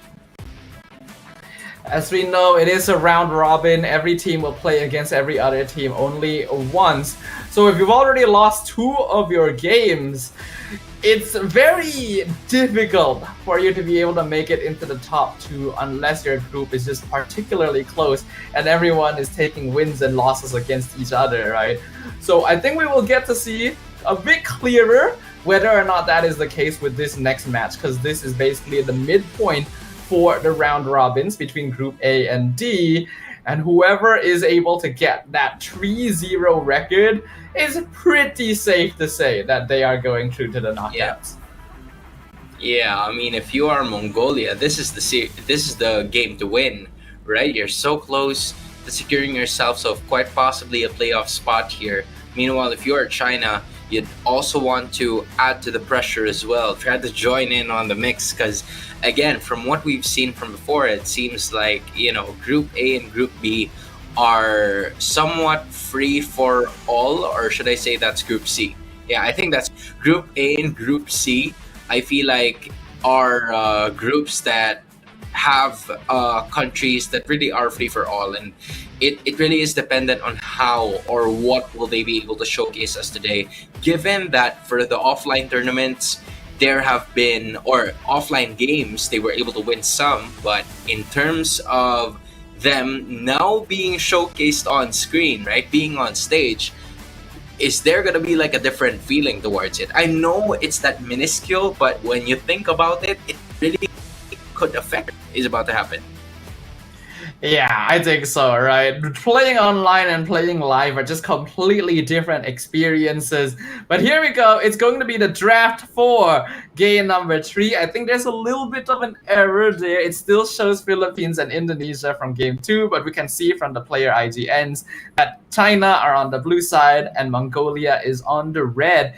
As we know, it is a round robin. Every team will play against every other team only once. So if you've already lost 2 of your games, it's very difficult for you to be able to make it into the top 2 unless your group is just particularly close and everyone is taking wins and losses against each other, right? So I think we will get to see a bit clearer whether or not that is the case with this next match, because this is basically the midpoint for the round robins between Group A and D, and whoever is able to get that 3-0 record is pretty safe to say that they are going through to the knockouts. Yeah, I mean, if you are Mongolia, this is the game to win, right? You're so close to securing yourself of quite possibly a playoff spot here. Meanwhile, if you are China, you'd also want to add to the pressure as well. Try to join in on the mix because, again, from what we've seen from before, it seems like, Group A and Group B are somewhat free for all, or should I say that's Group C? Yeah, I think that's Group A and Group C. I feel like are groups that have countries that really are free for all, and it really is dependent on how or what will they be able to showcase us today, given that for the offline tournaments there have been, or offline games, they were able to win some, but in terms of them now being showcased on screen, right, being on stage, is there gonna be like a different feeling towards it? I know it's that minuscule, but when you think about it, it really could affect is about to happen. Yeah, I think so, right? Playing online and playing live are just completely different experiences. But here we go. It's going to be the draft for game number 3. I think there's a little bit of an error there. It still shows Philippines and Indonesia from game 2, but we can see from the player IGNs that China are on the blue side and Mongolia is on the red.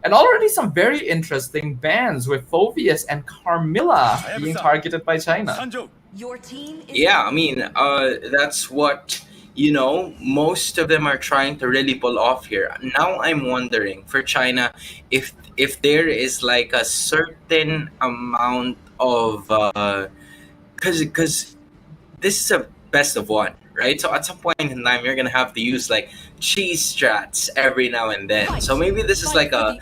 And already some very interesting bans with Phoveus and Carmilla being targeted by China. Your team is Yeah, I mean, that's what, most of them are trying to really pull off here. Now I'm wondering for China if there is like a certain amount of, because this is a best of one, right? So at some point in time, you're gonna have to use like cheese strats every now and then. So maybe this is like a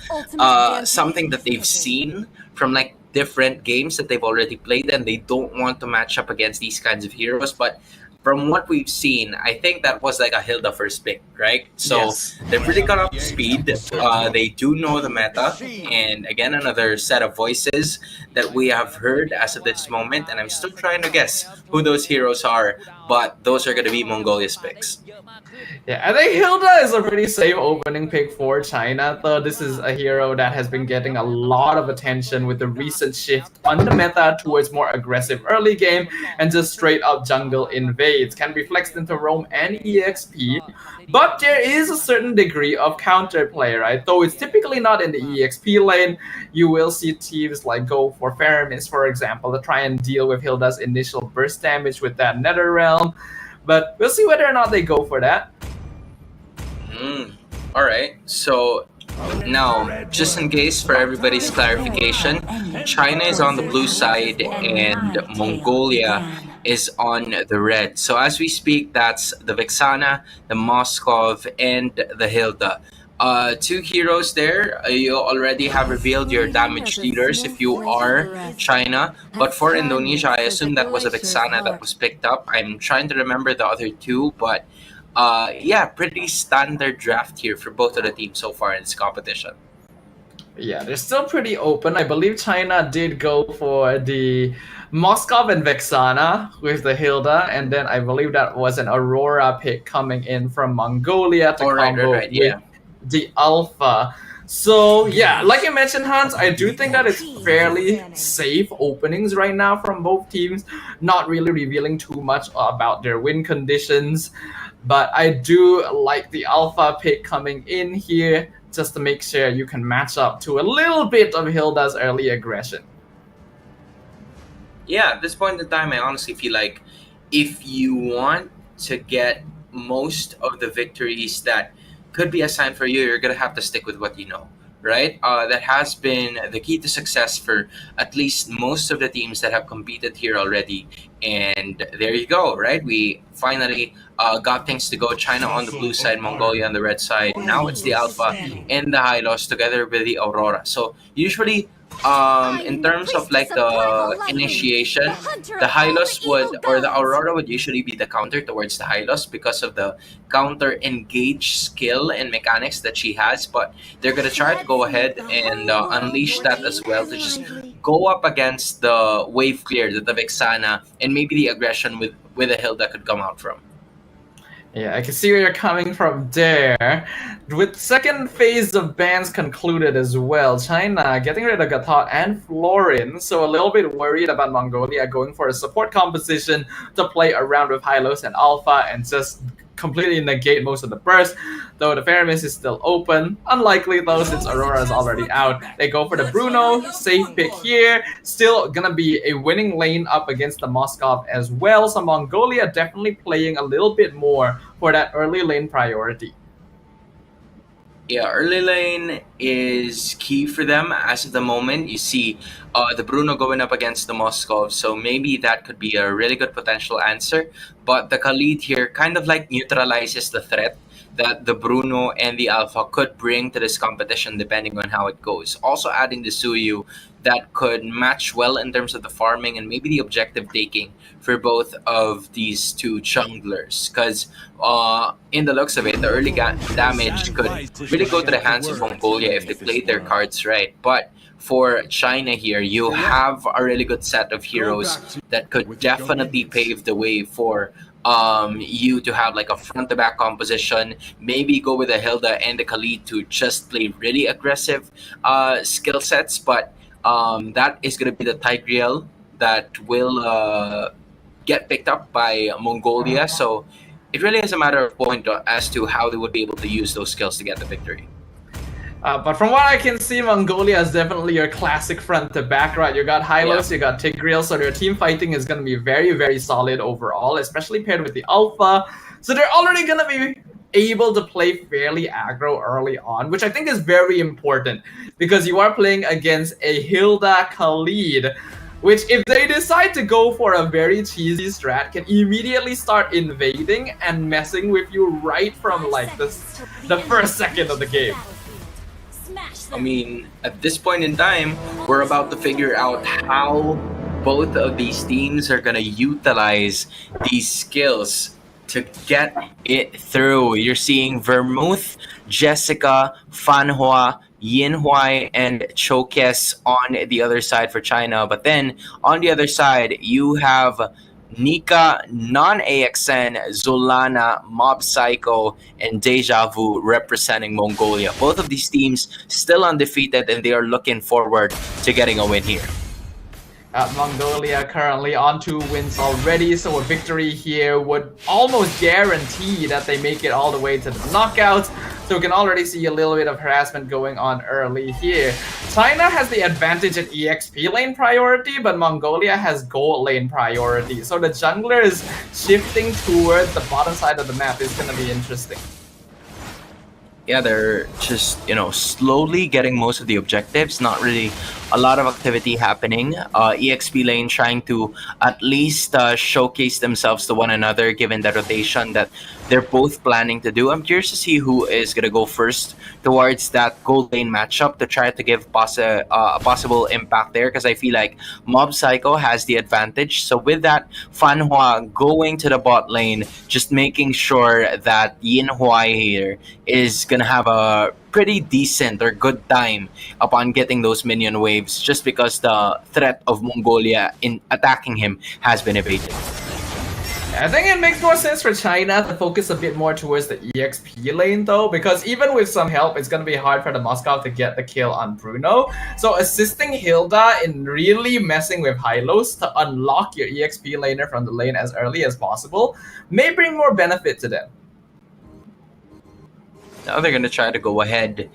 something that they've seen from like different games that they've already played, and they don't want to match up against these kinds of heroes. But from what we've seen, I think that was like a Hilda first pick, right? So Yes. they've really got up to speed. They do know the meta, and again, another set of voices that we have heard as of this moment. And I'm still trying to guess who those heroes are, but those are going to be Mongolia's picks. Yeah, I think Hilda is a pretty safe opening pick for China, though this is a hero that has been getting a lot of attention with the recent shift on the meta towards more aggressive early game and just straight up jungle invades. Can be flexed into roam and EXP, but there is a certain degree of counterplay, right? Though it's typically not in the EXP lane, you will see teams like go for Faramis, for example, to try and deal with Hilda's initial burst damage with that Nether Realm. But we'll see whether or not they go for that. All right. So now, just in case for everybody's clarification, China is on the blue side and Mongolia is on the red. So as we speak, that's the Vexana, the Moskov, and the Hilda. 2 heroes there. You already have revealed your damage dealers if you are China. But for Indonesia, I assume that was a Vexana that was picked up. I'm trying to remember the other 2, but yeah, pretty standard draft here for both of the teams so far in this competition. Yeah, they're still pretty open. I believe China did go for the Moskov and Vexana with the Hilda, and then I believe that was an Aurora pick coming in from Mongolia to combo with the Alpha. So yeah, like you mentioned, Hans, I do think that it's fairly safe openings right now from both teams, not really revealing too much about their win conditions. But I do like the Alpha pick coming in here just to make sure you can match up to a little bit of Hilda's early aggression. Yeah, at this point in time, I honestly feel like if you want to get most of the victories that could be assigned for you, you're going to have to stick with what you know, right? That has been the key to success for at least most of the teams that have competed here already. And there you go, right? We finally got things to go. China on the blue side, Mongolia on the red side. Now it's the Alpha and the Hylos together with the Aurora. So usually, in terms of like the initiation, the Hylos would, or the Aurora would usually be the counter towards the Hylos because of the counter engage skill and mechanics that she has. But they're gonna try to go ahead and unleash that as well to just go up against the wave clear that the Vexana and maybe the aggression with a Hilda could come out from. Yeah, I can see where you're coming from there. With second phase of bans concluded as well, China getting rid of Gatot and Florin, so a little bit worried about Mongolia going for a support composition to play around with Hylos and Alpha and just completely negate most of the burst, though the Faramis is still open. Unlikely though, since Aurora is already out. They go for the Bruno, safe pick here. Still gonna be a winning lane up against the Moskov as well, so Mongolia definitely playing a little bit more for that early lane priority. Yeah, early lane is key for them as of the moment. You see the Bruno going up against the Moskov, so maybe that could be a really good potential answer. But the Khalid here kind of like neutralizes the threat that the Bruno and the Alpha could bring to this competition depending on how it goes. Also adding the Suyu that could match well in terms of the farming and maybe the objective taking for both of these two junglers. Because in the looks of it, the early damage could really go to the hands of Mongolia if they played their cards right. But for China here, you have a really good set of heroes that could definitely pave the way for you to have like a front to back composition, maybe go with the Hilda and the Khalid to just play really aggressive skill sets. But that is going to be the Tigreal that will get picked up by Mongolia. So it really is a matter of point as to how they would be able to use those skills to get the victory. But from what I can see, Mongolia is definitely your classic front to back, right? You got Hylos, you got Tigreal, so their team fighting is going to be very, very solid overall, especially paired with the Alpha. So they're already going to be able to play fairly aggro early on, which I think is very important because you are playing against a Hilda Khalid, which if they decide to go for a very cheesy strat, can immediately start invading and messing with you right from like the first second of the game. I mean, at this point in time, we're about to figure out how both of these teams are going to utilize these skills to get it through. You're seeing Vermouth, Jessica, Fanhua, Yinhuai, and Chokes on the other side for China. But then on the other side, you have Nika, Non-AXN, Zolana, Mob Psycho, and Deja Vu representing Mongolia. Both of these teams still undefeated, and they are looking forward to getting a win here. Mongolia currently on 2 wins already, so a victory here would almost guarantee that they make it all the way to the knockouts. So we can already see a little bit of harassment going on early here. China has the advantage in EXP lane priority, but Mongolia has gold lane priority. So the junglers shifting towards the bottom side of the map is going to be interesting. Yeah, they're just, slowly getting most of the objectives. Not really a lot of activity happening. EXP lane trying to at least showcase themselves to one another, given the rotation that they're both planning to do. I'm curious to see who is going to go first towards that gold lane matchup to try to give a possible impact there, because I feel like Mob Psycho has the advantage. So with that, Fanhua going to the bot lane, just making sure that Yinhuai here is going to have a pretty decent or good time upon getting those minion waves, just because the threat of Mongolia in attacking him has been evaded. I think it makes more sense for China to focus a bit more towards the EXP lane though, because even with some help, it's going to be hard for the Moscow to get the kill on Bruno. So assisting Hilda in really messing with Hylos to unlock your EXP laner from the lane as early as possible may bring more benefit to them. Now they're going to try to go ahead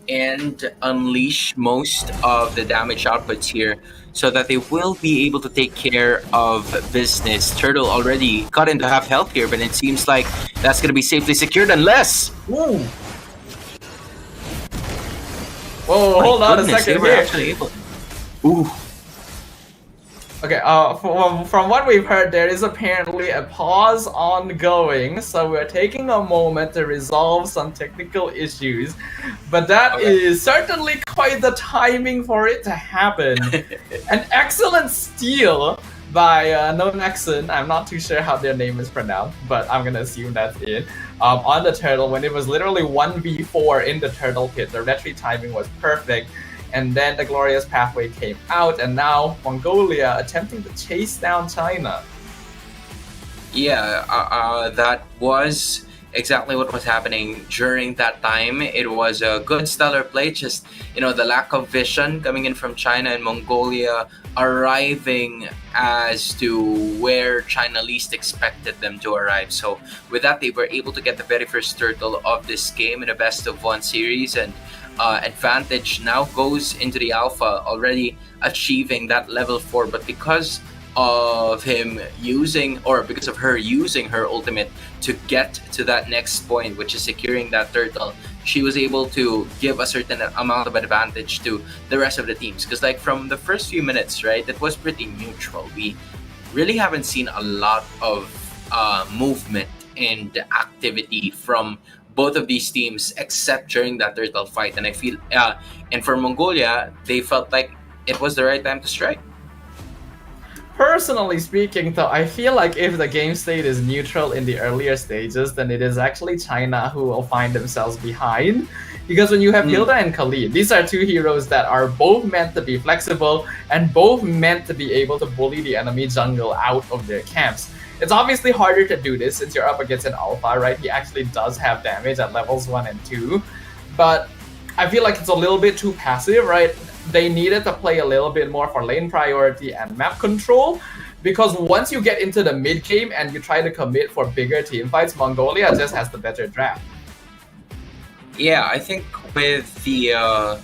and unleash most of the damage outputs here so that they will be able to take care of business. Turtle already got into half health here, but it seems like that's going to be safely secured unless... Ooh. Whoa, hold on a second here. Actually able... Ooh. Okay, from what we've heard, there is apparently a pause ongoing, so we're taking a moment to resolve some technical issues, but that is certainly quite the timing for it to happen. An excellent steal by Nonaxon, I'm not too sure how their name is pronounced, but I'm gonna assume that's it, on the turtle when it was literally 1v4 in the turtle pit. The retreat timing was perfect. And then the glorious pathway came out, and now Mongolia attempting to chase down China. Yeah, that was exactly what was happening during that time. It was a good stellar play, just, you know, the lack of vision coming in from China and Mongolia arriving as to where China least expected them to arrive. So with that, they were able to get the very first turtle of this game in a best of one series, and advantage now goes into the alpha, already achieving that level 4, but because of him using, or because of her using her ultimate to get to that next point, which is securing that turtle, she was able to give a certain amount of advantage to the rest of the teams. Because like from the first few minutes, right, it was pretty neutral. We really haven't seen a lot of movement and activity from both of these teams except during that turtle fight, and I feel and for Mongolia, they felt like it was the right time to strike. Personally speaking though, I feel like if the game state is neutral in the earlier stages, then it is actually China who will find themselves behind. Because when you have Hilda and Khalid, these are two heroes that are both meant to be flexible and both meant to be able to bully the enemy jungle out of their camps. It's obviously harder to do this since you're up against an alpha, right? He actually does have damage at levels 1 and 2, but I feel like it's a little bit too passive, right? They needed to play a little bit more for lane priority and map control, because once you get into the mid game and you try to commit for bigger team fights, Mongolia just has the better draft. Yeah, I think with the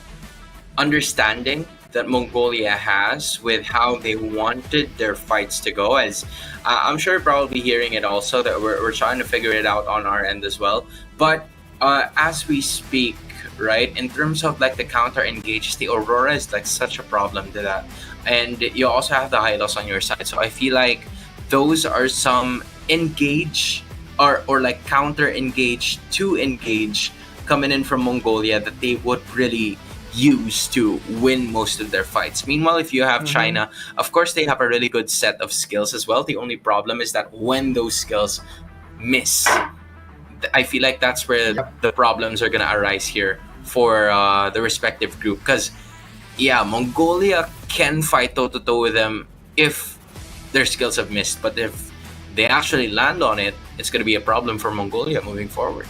understanding that Mongolia has with how they wanted their fights to go, as I'm sure you're probably hearing it also, that we're trying to figure it out on our end as well. But as we speak, right, in terms of like the counter engage, the Aurora is like such a problem to that. And you also have the Hylos on your side. So I feel like those are some engage or like counter engage to engage coming in from Mongolia that they would really use to win most of their fights. Meanwhile, if you have China, of course they have a really good set of skills as well. The only problem is that when those skills miss, I feel like that's where the problems are gonna arise here for the respective group. Because yeah, Mongolia can fight toe-to-toe with them if their skills have missed, but if they actually land on it, it's gonna be a problem for Mongolia moving forward.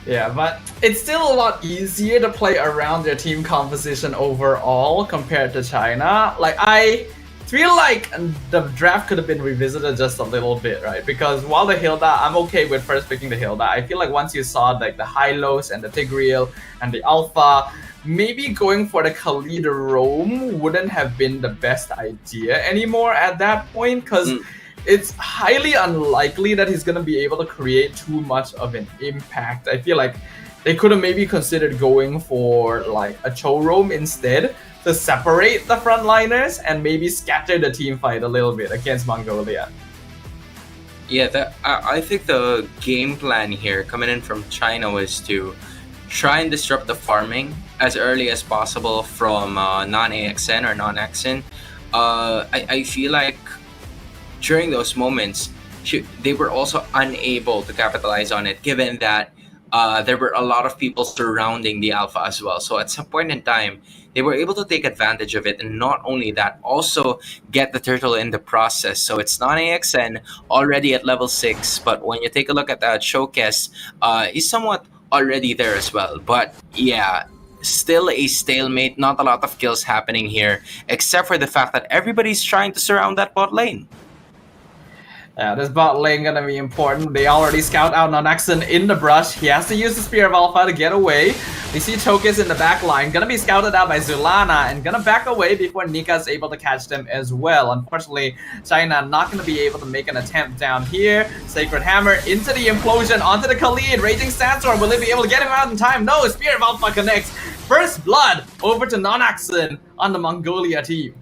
Yeah, but it's still a lot easier to play around their team composition overall compared to China. Like, I feel like the draft could have been revisited just a little bit, right? Because while the Hilda, I'm okay with first picking the Hilda. I feel like once you saw like the Hylos and the Tigreal and the Alpha, maybe going for the Khalid Roam wouldn't have been the best idea anymore at that point, because it's highly unlikely that he's going to be able to create too much of an impact. I feel like they could have maybe considered going for like a Cho Roam instead to separate the frontliners and maybe scatter the team fight a little bit against Mongolia. Yeah, I think the game plan here coming in from China was to try and disrupt the farming as early as possible from non-AXN or non-AXN. I feel like during those moments, they were also unable to capitalize on it, given that there were a lot of people surrounding the Alpha as well. So at some point in time, they were able to take advantage of it, and not only that, also get the turtle in the process. So it's not AXN already at level 6, but when you take a look at that showcase, he's somewhat already there as well. But yeah, still a stalemate, not a lot of kills happening here, except for the fact that everybody's trying to surround that bot lane. Yeah, this bot lane gonna be important. They already scout out Nonaxon in the brush. He has to use the Spear of Alpha to get away. We see Chokis in the back line, gonna be scouted out by Zulana and gonna back away before Nika is able to catch them as well. Unfortunately, China not gonna be able to make an attempt down here. Sacred Hammer into the implosion, onto the Khalid. Raging Sandstorm, will they be able to get him out in time? No, Spear of Alpha connects. First blood over to Nonaxon on the Mongolia team.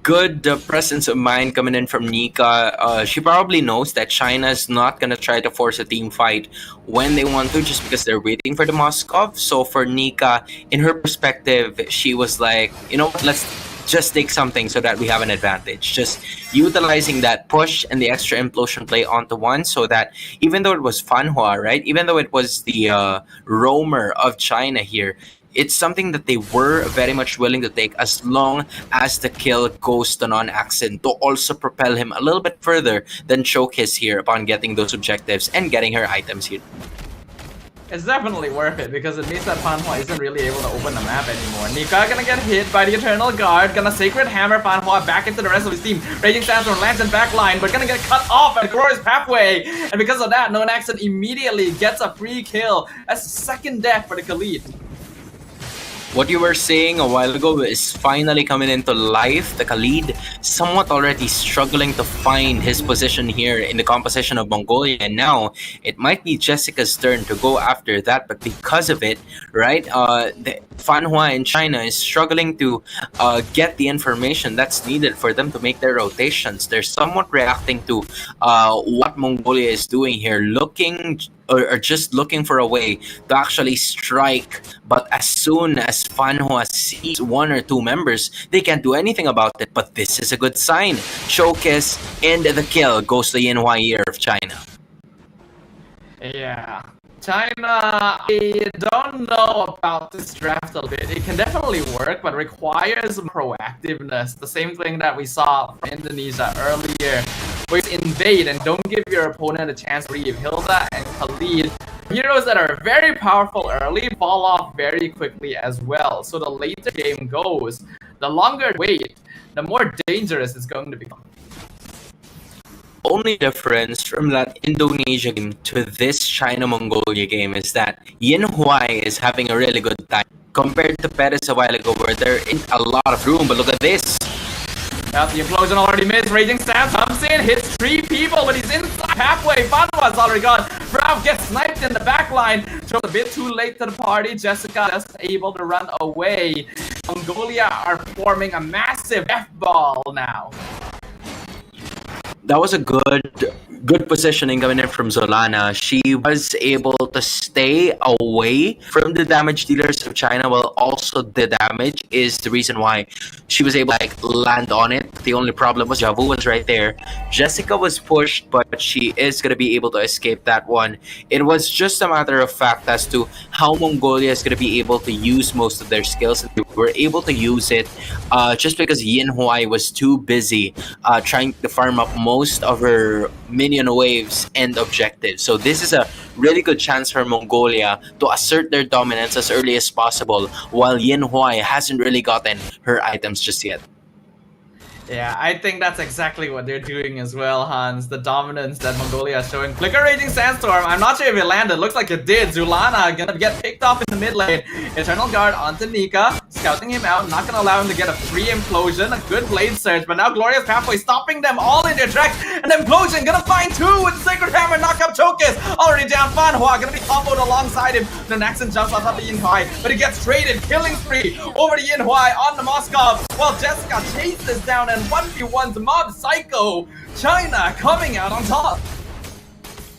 Good presence of mind coming in from Nika. She probably knows that China's not gonna try to force a team fight when they want to, just because they're waiting for the Moskov. So for Nika, in her perspective, she was like, you know what, let's just take something so that we have an advantage. Just utilizing that push and the extra implosion play onto one, so that even though it was Fanhua, right? Even though it was the roamer of China here, it's something that they were very much willing to take as long as the kill goes to non-accent, to also propel him a little bit further than Showcase here upon getting those objectives and getting her items here. It's definitely worth it because it means that Fanhua isn't really able to open the map anymore. Nika gonna get hit by the Eternal Guard, gonna Sacred Hammer Fanhua back into the rest of his team. Raging Sandstorm lands in back line, but gonna get cut off at Glorious Pathway. And because of that, Non-Accent immediately gets a free kill. That's the second death for the Khalid. What you were saying a while ago is finally coming into life. The Khalid somewhat already struggling to find his position here in the composition of Mongolia, and now it might be Jessica's turn to go after that. But because of it, right, the Fanhua in China is struggling to get the information that's needed for them to make their rotations. They're somewhat reacting to what Mongolia is doing here, looking or just looking for a way to actually strike. But as soon as Fanhua sees one or two members, they can't do anything about it. But this is a good sign. Showcase and the kill goes to Yinhua Year of China. Yeah. China, I don't know about this draft a bit. It can definitely work, but requires proactiveness. The same thing that we saw from Indonesia earlier, where you invade and don't give your opponent a chance to leave. Hilda and Khalid, heroes that are very powerful early, fall off very quickly as well. So the later game goes, the longer wait, the more dangerous it's going to become. Only difference from that Indonesia game to this China-Mongolia game is that Yinhua is having a really good time compared to Perez a while ago, where there isn't a lot of room. But look at this. Yeah, the implosion already missed. Raging Sam comes in, hits 3 people, but he's inside halfway. Fanhua's already gone. Brav gets sniped in the back line. Just a bit too late to the party. Jessica just able to run away. Mongolia are forming a massive F-ball now. That was a good positioning coming in from Zolana. She was able to stay away from the damage dealers of China, while also the damage is the reason why she was able to land on it. The only problem was Javu was right there. Jessica was pushed, but she is going to be able to escape that one. It was just a matter of fact as to how Mongolia is going to be able to use most of their skills. They were able to use it just because Yinhua was too busy trying to farm up most of her minion waves and objectives. So this is a really good chance for Mongolia to assert their dominance as early as possible, while Yinhua hasn't really gotten her items just yet. Yeah, I think that's exactly what they're doing as well, Hans. The dominance that Mongolia is showing. Flicker Raging Sandstorm, I'm not sure if it landed. Looks like it did. Zulana gonna get picked off in the mid lane. Eternal Guard onto Nika, scouting him out. Not gonna allow him to get a free implosion. A good blade surge, but now Glorious Pathway stopping them all in their tracks. And then implosion gonna find 2 with the Sacred Hammer. Knock up Chokis. Already down Fanhua, gonna be comboed alongside him. The Naxon jumps on top of Yinhua, but he gets traded. Killing spree over to Yinhua on the Moskov, while Jessica chases down and 1v1's Mob Psycho. China coming out on top.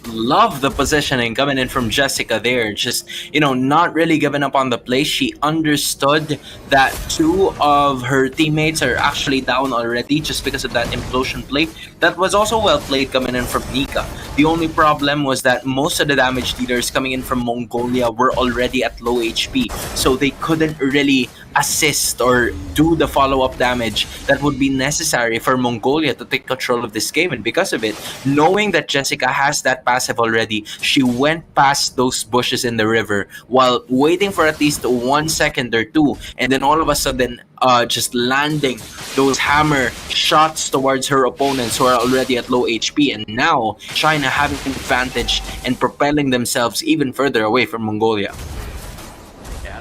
love the positioning coming in from Jessica there. Just, not really giving up on the play. She understood that two of her teammates are actually down already just because of that implosion play. That was also well played coming in from Nika. The only problem was that most of the damage dealers coming in from Mongolia were already at low HP, so they couldn't really assist or do the follow-up damage that would be necessary for Mongolia to take control of this game. And because of it, knowing that Jessica has that passive already, she went past those bushes in the river while waiting for at least 1 second or two, and then all of a sudden just landing those hammer shots towards her opponents who are already at low HP. And now China having an advantage and propelling themselves even further away from Mongolia.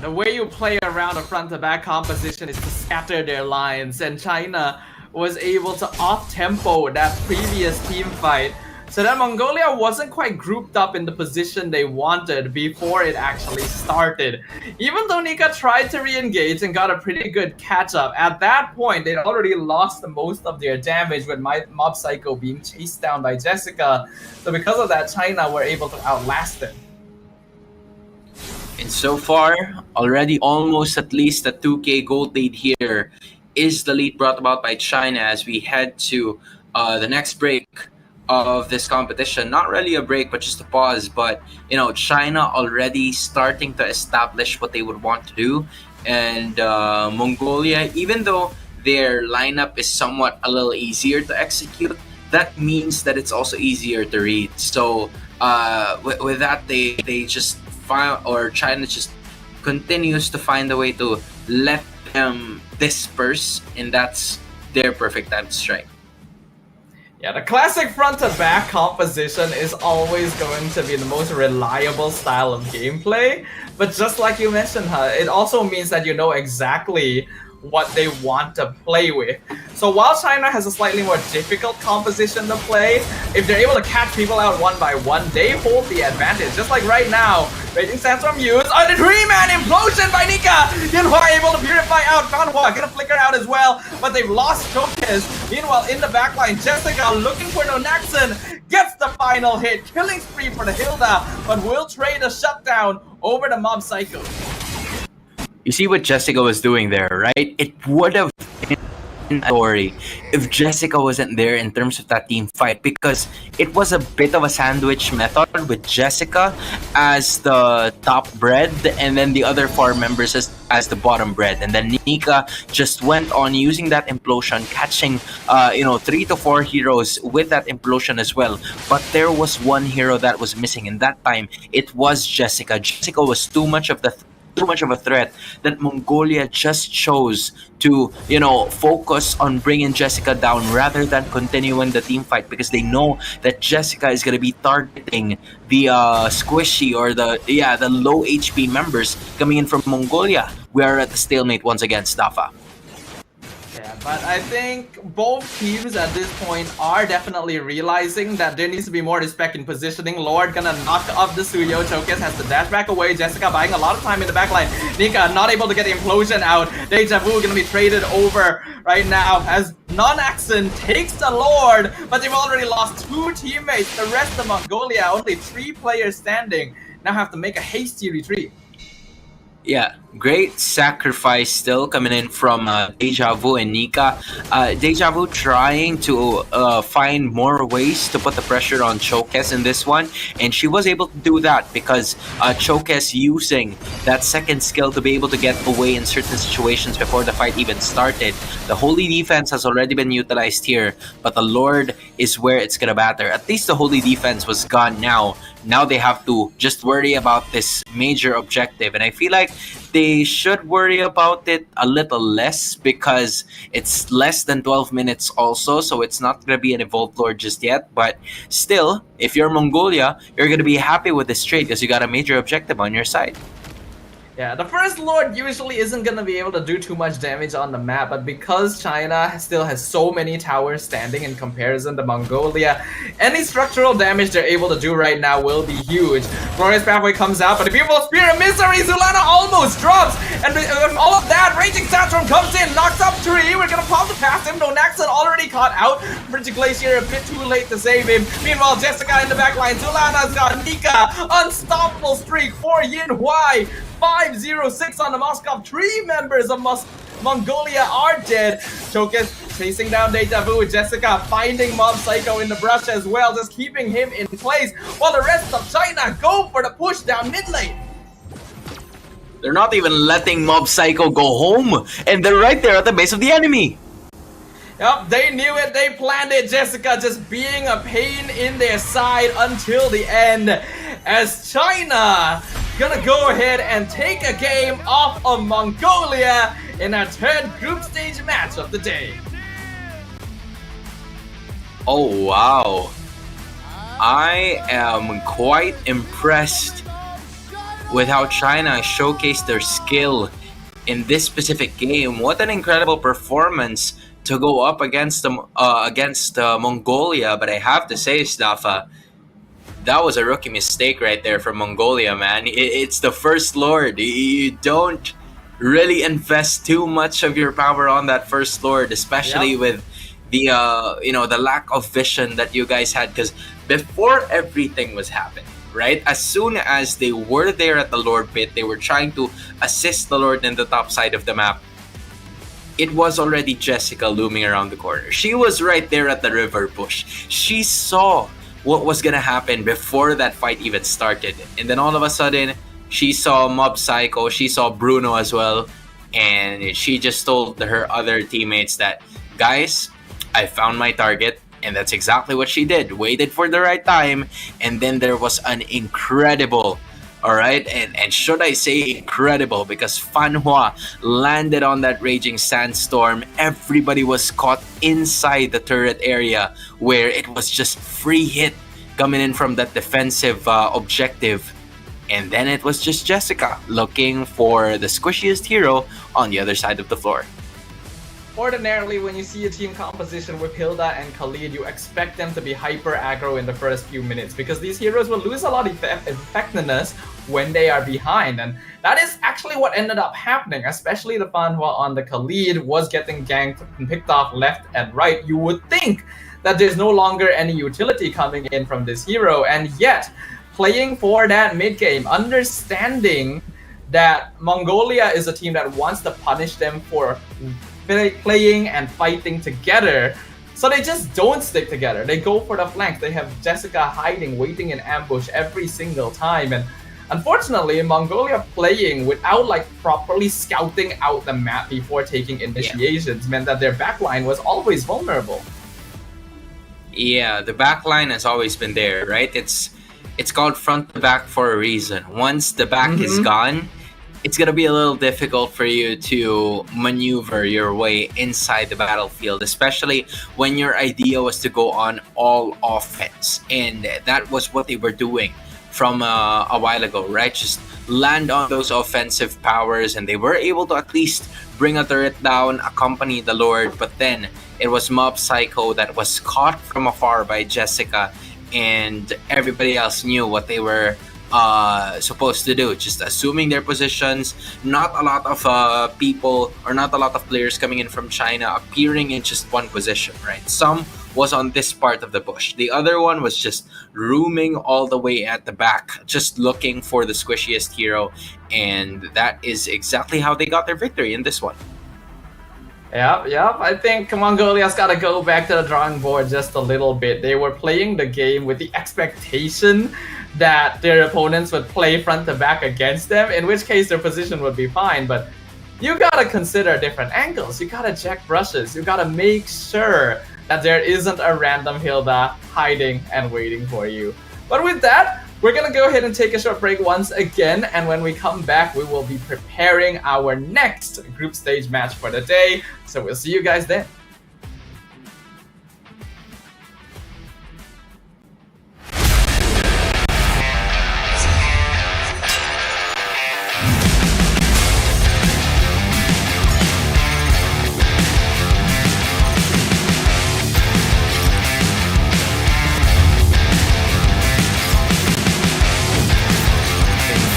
The way you play around a front-to-back composition is to scatter their lines, and China was able to off-tempo that previous team fight so that Mongolia wasn't quite grouped up in the position they wanted before it actually started. Even though Nika tried to re-engage and got a pretty good catch-up, at that point they'd already lost most of their damage with Mob Psycho being chased down by Jessica. So because of that, China were able to outlast them. And so far, already almost at least a 2k gold lead here is the lead brought about by China as we head to the next break of this competition. Not really a break, but just a pause. But, China already starting to establish what they would want to do. And Mongolia, even though their lineup is somewhat a little easier to execute, that means that it's also easier to read. So with that, they just China just continues to find a way to let them disperse, and that's their perfect time to strike. Yeah, the classic front-to-back composition is always going to be the most reliable style of gameplay, but just like you mentioned, it also means that you know exactly what they want to play with. So while China has a slightly more difficult composition to play, if they're able to catch people out one by one, they hold the advantage. Just like right now, Raging Sandstorm used the 3-man implosion by Nika! Yinhua able to purify out, Fanhua gonna flicker out as well, but they've lost Chokes. Meanwhile, in the backline, Jessica looking for Nonaxon gets the final hit, killing spree for the Hilda, but will trade a shutdown over the Mob Psycho. You see what Jessica was doing there, right? It would have been a story if Jessica wasn't there in terms of that team fight, because it was a bit of a sandwich method with Jessica as the top bread and then the other 4 members as the bottom bread. And then Nika just went on using that implosion, catching 3 to 4 heroes with that implosion as well. But there was one hero that was missing, and that time it was Jessica. Jessica was too much of a threat that Mongolia just chose to, focus on bringing Jessica down rather than continuing the team fight, because they know that Jessica is going to be targeting the squishy or the low HP members coming in from Mongolia. We are at the stalemate once again, Staffa. Yeah, but I think both teams at this point are definitely realizing that there needs to be more respect in positioning. Lord gonna knock off the Suyo. Chokes has to dash back away. Jessica buying a lot of time in the backline. Nika not able to get the implosion out. Deja Vu gonna be traded over right now as Nonaxon takes the Lord, but they've already lost 2 teammates. The rest of Mongolia, only 3 players standing, now have to make a hasty retreat. Yeah, great sacrifice still coming in from Deja Vu and Nika. Deja Vu trying to find more ways to put the pressure on Chokes in this one, and she was able to do that because Chokes using that second skill to be able to get away in certain situations before the fight even started. The Holy Defense has already been utilized here, but the Lord is where it's gonna matter. At least the Holy Defense was gone now. Now they have to just worry about this major objective, and I feel like they should worry about it a little less because it's less than 12 minutes also, so it's not going to be an Evolved Lord just yet. But still, if you're Mongolia, you're going to be happy with this trade because you got a major objective on your side. Yeah, the First Lord usually isn't gonna be able to do too much damage on the map, but because China still has so many towers standing in comparison to Mongolia, any structural damage they're able to do right now will be huge. Glorious Pathway comes out, but the Beautiful Spirit of Misery, Zulana almost drops, and with all of that, Raging Sandstorm comes in, knocks up Tree, we're gonna pop the past him, no Naxon already caught out, Frigid Glacier a bit too late to save him. Meanwhile, Jessica in the back line, Zulana's got Nika, unstoppable streak for Yin Huai, 5-0-6 on the Moscow. 3 members of Mongolia are dead. Chokus chasing down Deja Vu. Jessica finding Mob Psycho in the brush as well, just keeping him in place while the rest of China go for the push down mid lane. They're not even letting Mob Psycho go home, and they're right there at the base of the enemy. Yep, they knew it, they planned it. Jessica just being a pain in their side until the end, as China gonna go ahead and take a game off of Mongolia in our third group stage match of the day. Oh wow, I am quite impressed with how China showcased their skill in this specific game. What an incredible performance to go up against Mongolia. But I have to say, Staffa, that was a rookie mistake right there from Mongolia, man. It's the First Lord. You don't really invest too much of your power on that First Lord, especially with the the lack of vision that you guys had. Because before everything was happening, right? As soon as they were there at the Lord pit, they were trying to assist the Lord in the top side of the map. It was already Jessica looming around the corner. She was right there at the river bush. She saw what was gonna happen before that fight even started. And then all of a sudden, she saw Mob Psycho, she saw Bruno as well, and she just told her other teammates that, guys, I found my target. And that's exactly what she did. Waited for the right time, and then there was an incredible, all right, and should I say incredible, because Fanhua landed on that Raging Sandstorm. Everybody was caught inside the turret area where it was just free hit coming in from that defensive objective. And then it was just Jessica looking for the squishiest hero on the other side of the floor. Ordinarily, when you see a team composition with Hilda and Khalid, you expect them to be hyper aggro in the first few minutes, because these heroes will lose a lot of effectiveness when they are behind. And that is actually what ended up happening, especially the Fanhua on the Khalid was getting ganked and picked off left and right. You would think that there's no longer any utility coming in from this hero, and yet playing for that mid game, understanding that Mongolia is a team that wants to punish them for playing and fighting together, so they just don't stick together. They go for the flanks. They have Jessica hiding, waiting in ambush every single time, and unfortunately, Mongolia playing without properly scouting out the map before taking initiations meant that their backline was always vulnerable. Yeah, the backline has always been there, right? It's called front to back for a reason. Once the back is gone, it's going to be a little difficult for you to maneuver your way inside the battlefield, especially when your idea was to go on all offense. And that was what they were doing from a while ago, right? Just land on those offensive powers, and they were able to at least bring a turret down, accompany the Lord. But then it was Mob Psycho that was caught from afar by Jessica, and everybody else knew what they were supposed to do, just assuming their positions. Not a lot of people, or not a lot of players coming in from China appearing in just one position, right? Some was on this part of the bush, the other one was just roaming all the way at the back, just looking for the squishiest hero, and that is exactly how they got their victory in this one. Yep. I think Mongolia's got to go back to the drawing board just a little bit. They were playing the game with the expectation that their opponents would play front to back against them, in which case their position would be fine. But you gotta consider different angles. You gotta check brushes. You gotta make sure that there isn't a random Hilda hiding and waiting for you. But with that, we're gonna go ahead and take a short break once again, and when we come back, we will be preparing our next group stage match for the day. So we'll see you guys then.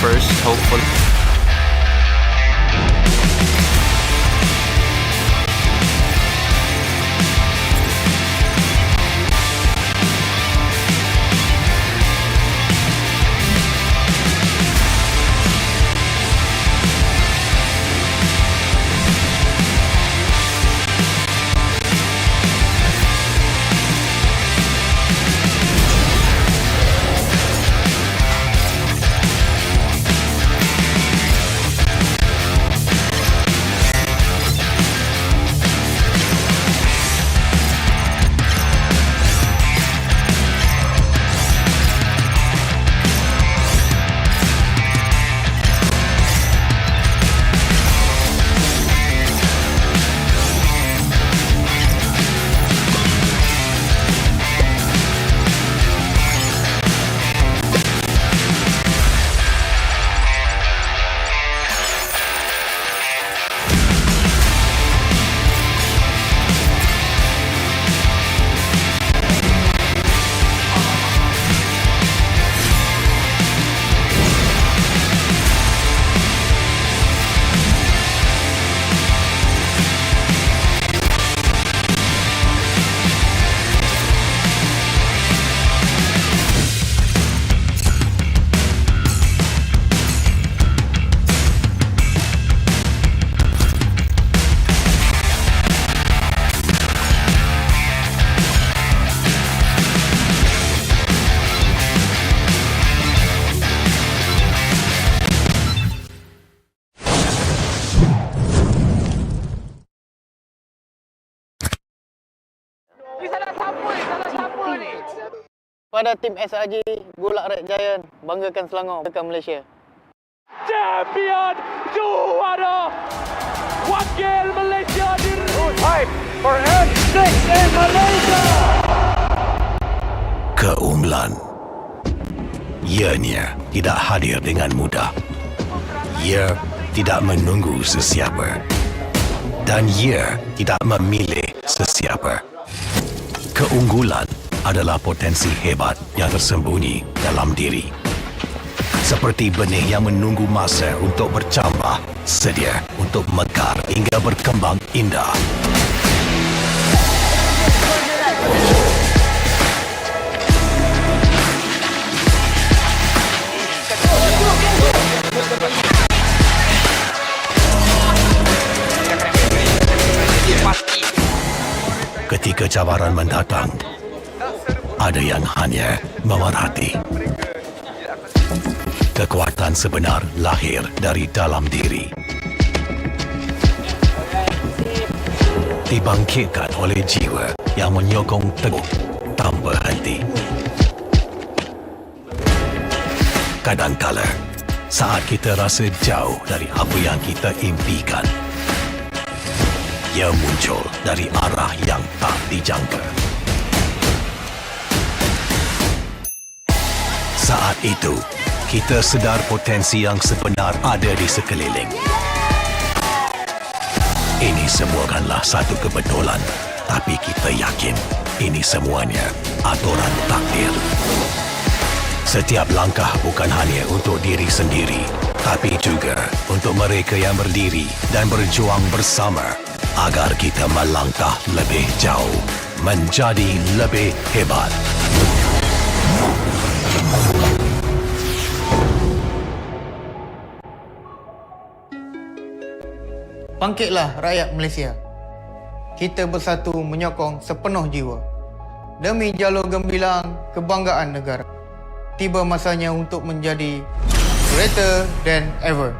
first, hopefully. Pada tim SRG Golak Red Giant, banggakan Selangor, banggakan Malaysia. Champion juara wakil Malaysia Fight for N6 in Malaysia. Keunggulan. Ianya tidak hadir dengan mudah. Ia tidak menunggu sesiapa. Dan ia tidak memilih sesiapa. Keunggulan adalah potensi hebat yang tersembunyi dalam diri. Seperti benih yang menunggu masa untuk bercambah, sedia untuk mekar hingga berkembang indah. Ketika cabaran mendatang, ada yang hanya memerhati. Kekuatan sebenar lahir dari dalam diri. Dibangkitkan oleh jiwa yang menyokong teguh tanpa henti. Kadangkala, saat kita rasa jauh dari apa yang kita impikan, ia muncul dari arah yang tak dijangka. Saat itu, kita sedar potensi yang sebenar ada di sekeliling. Ini semuakanlah satu kebetulan, tapi kita yakin ini semuanya aturan takdir. Setiap langkah bukan hanya untuk diri sendiri, tapi juga untuk mereka yang berdiri dan berjuang bersama agar kita melangkah lebih jauh, menjadi lebih hebat. Bangkitlah rakyat Malaysia. Kita bersatu menyokong sepenuh jiwa. Demi jalur gemilang kebanggaan negara. Tiba masanya untuk menjadi greater than ever.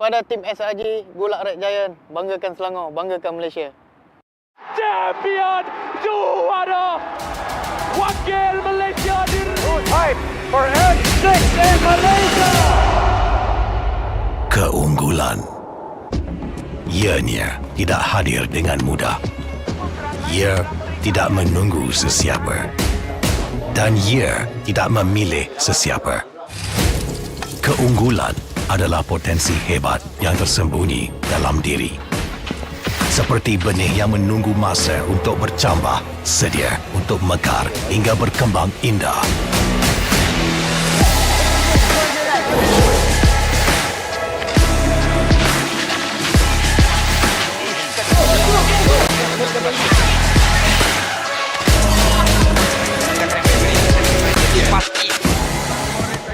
Pada tim SRG Gulak Red Giant, banggakan Selangor, banggakan Malaysia. Champion juara wakil Malaysia Fight for N6 in Malaysia. Keunggulan. Ianya tidak hadir dengan mudah. Ia tidak menunggu sesiapa. Dan ia tidak memilih sesiapa. Keunggulan adalah potensi hebat yang tersembunyi dalam diri. Seperti benih yang menunggu masa untuk bercambah, sedia untuk mekar hingga berkembang indah.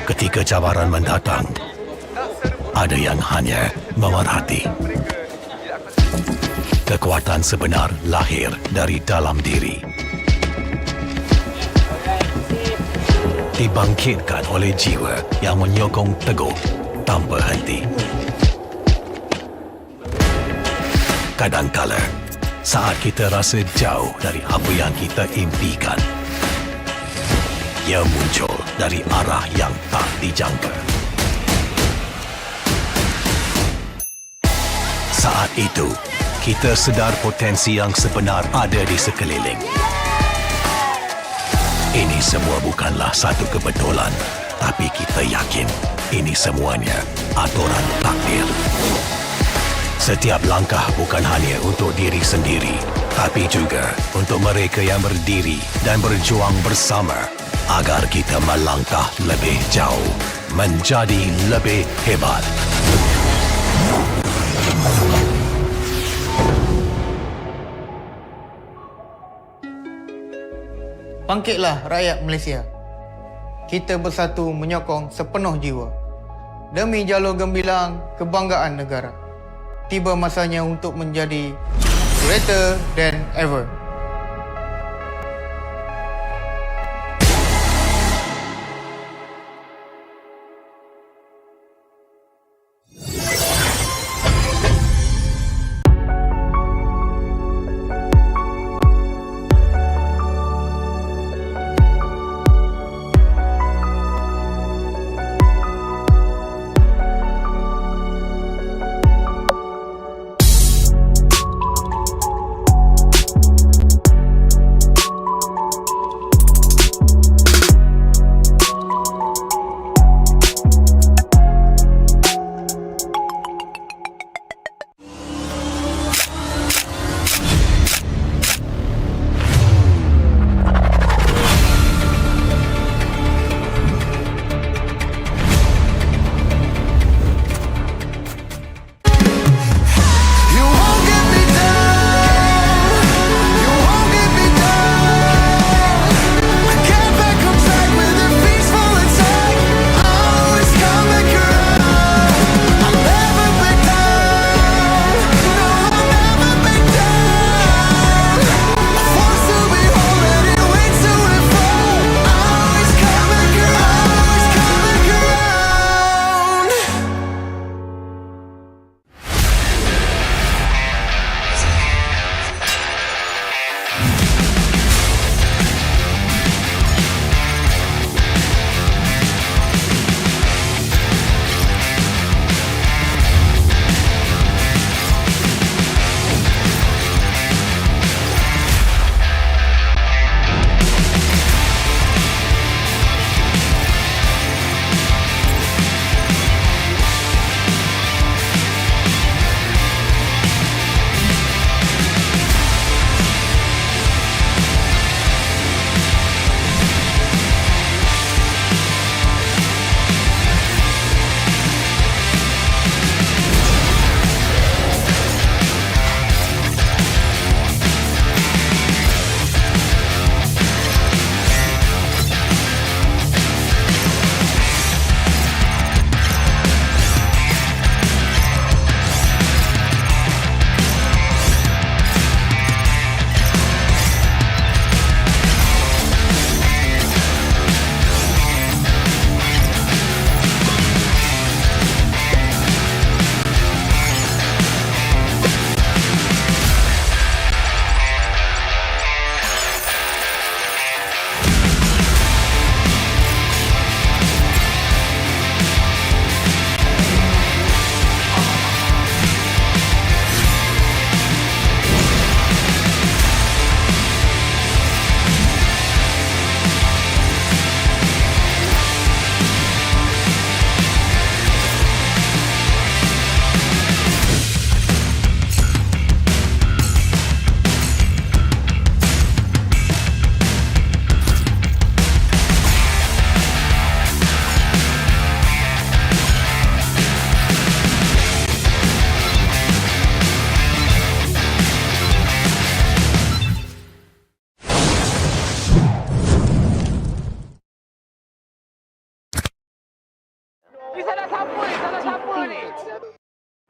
Ketika cabaran mendatang, ada yang hanya memerhati. Kekuatan sebenar lahir dari dalam diri. Dibangkitkan oleh jiwa yang menyokong teguh tanpa henti. Kadangkala, saat kita rasa jauh dari apa yang kita impikan, ia muncul dari arah yang tak dijangka. Saat itu, kita sedar potensi yang sebenar ada di sekeliling. Ini semua bukanlah satu kebetulan, tapi kita yakin ini semuanya aturan takdir. Setiap langkah bukan hanya untuk diri sendiri, tapi juga untuk mereka yang berdiri dan berjuang bersama agar kita melangkah lebih jauh, menjadi lebih hebat. Bangkitlah rakyat Malaysia. Kita bersatu menyokong sepenuh jiwa. Demi jalur gemilang kebanggaan negara. Tiba masanya untuk menjadi greater than ever.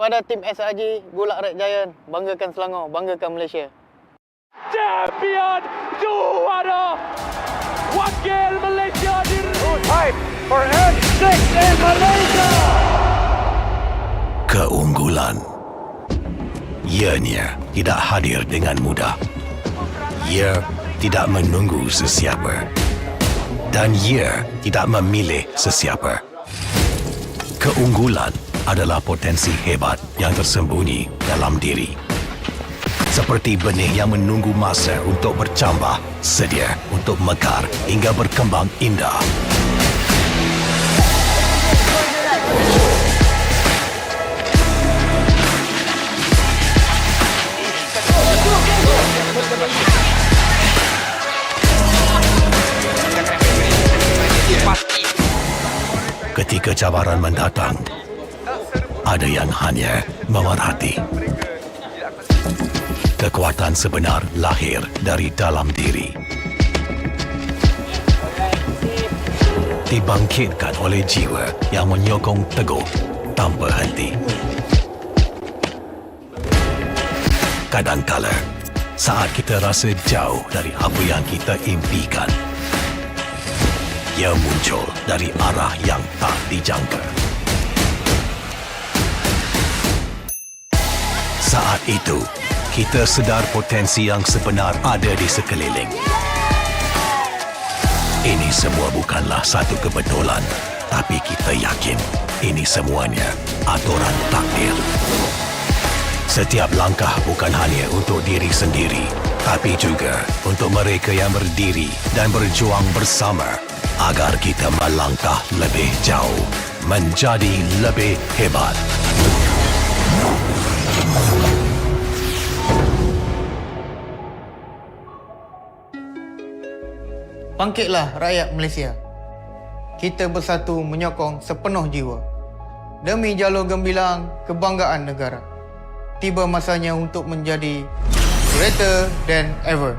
Kepada tim SRG Gulak Red Giant, banggakan Selangor, banggakan Malaysia. Champion juara wakil Malaysia di Time for F6 in Malaysia. Keunggulan. Ianya tidak hadir dengan mudah. Ia tidak menunggu sesiapa. Dan ia tidak memilih sesiapa. Keunggulan adalah potensi hebat yang tersembunyi dalam diri. Seperti benih yang menunggu masa untuk bercambah, sedia untuk mekar hingga berkembang indah. Ketika cabaran mendatang, ada yang hanya memerhati. Kekuatan sebenar lahir dari dalam diri. Dibangkitkan oleh jiwa yang menyokong teguh tanpa henti. Kadangkala, saat kita rasa jauh dari apa yang kita impikan, ia muncul dari arah yang tak dijangka. Saat itu, kita sedar potensi yang sebenar ada di sekeliling. Ini semua bukanlah satu kebetulan, tapi kita yakin ini semuanya aturan takdir. Setiap langkah bukan hanya untuk diri sendiri, tapi juga untuk mereka yang berdiri dan berjuang bersama agar kita melangkah lebih jauh, menjadi lebih hebat. Bangkitlah rakyat Malaysia. Kita bersatu menyokong sepenuh jiwa. Demi jalur gemilang kebanggaan negara. Tiba masanya untuk menjadi greater than ever.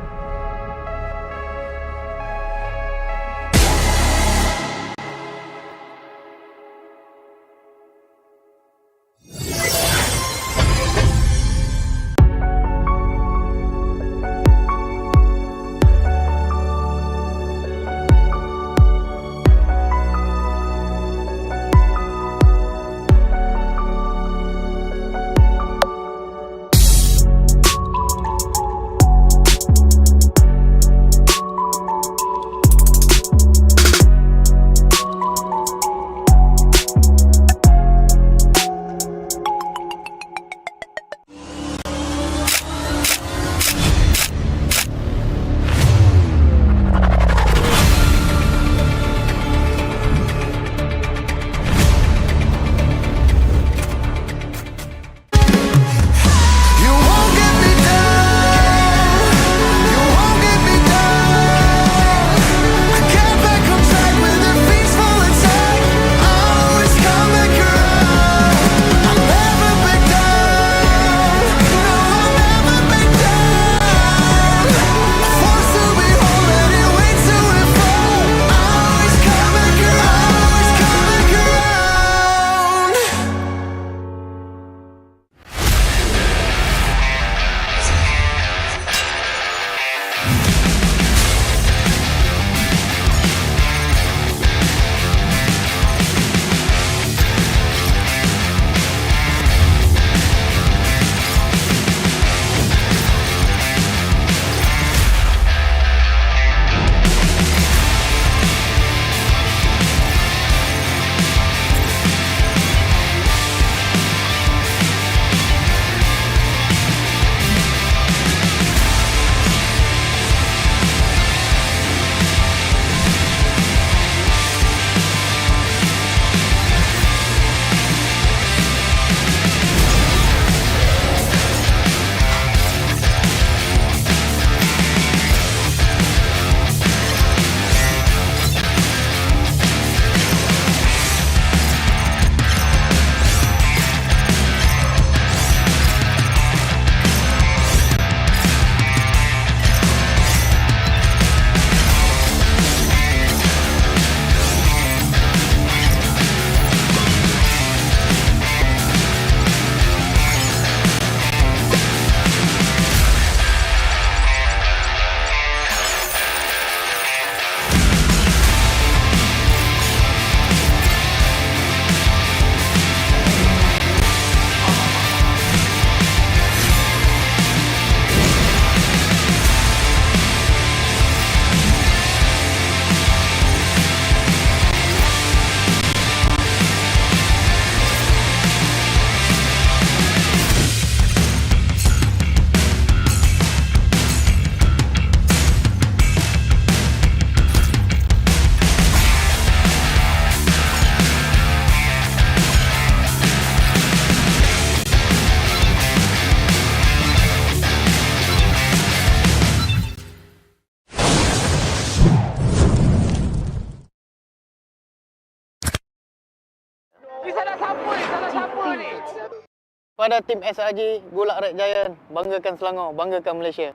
Pada tim SRG Gulak Red Giant, banggakan Selangor, banggakan Malaysia.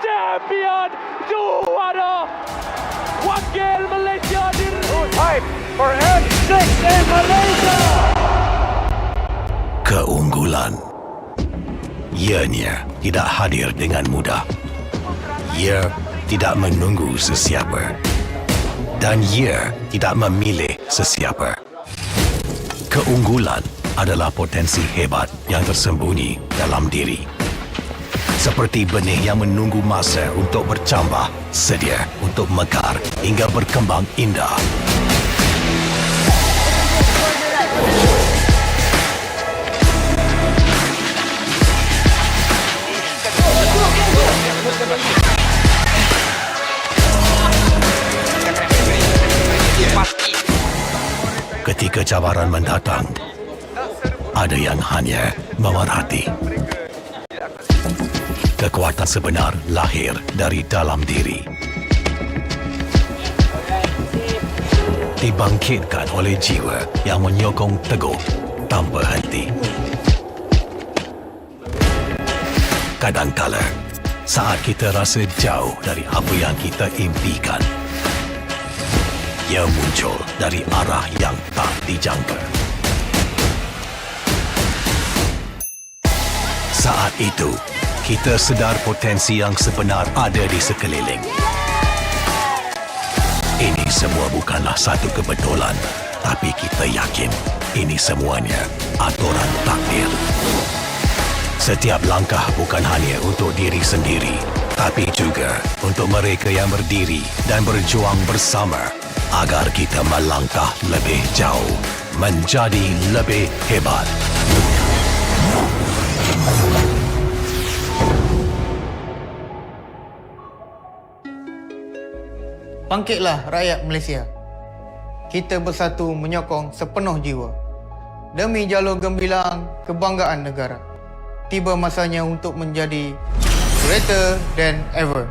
Champion juara wakil Malaysia Fight for N6 in Malaysia. Keunggulan. Ianya tidak hadir dengan mudah. Ia tidak menunggu sesiapa. Dan ia tidak memilih sesiapa. Keunggulan adalah potensi hebat yang tersembunyi dalam diri. Seperti benih yang menunggu masa untuk bercambah, sedia untuk mekar hingga berkembang indah. Ketika cabaran mendatang, ada yang hanya memerhati. Kekuatan sebenar lahir dari dalam diri. Dibangkitkan oleh jiwa yang menyokong teguh tanpa henti. Kadangkala, saat kita rasa jauh dari apa yang kita impikan, ia muncul dari arah yang tak dijangka. Saat itu, kita sedar potensi yang sebenar ada di sekeliling. Ini semua bukanlah satu kebetulan, tapi kita yakin ini semuanya aturan takdir. Setiap langkah bukan hanya untuk diri sendiri, tapi juga untuk mereka yang berdiri dan berjuang bersama agar kita melangkah lebih jauh, menjadi lebih hebat. Bangkitlah rakyat Malaysia. Kita bersatu menyokong sepenuh jiwa. Demi jalur gemilang kebanggaan negara. Tiba masanya untuk menjadi greater than ever.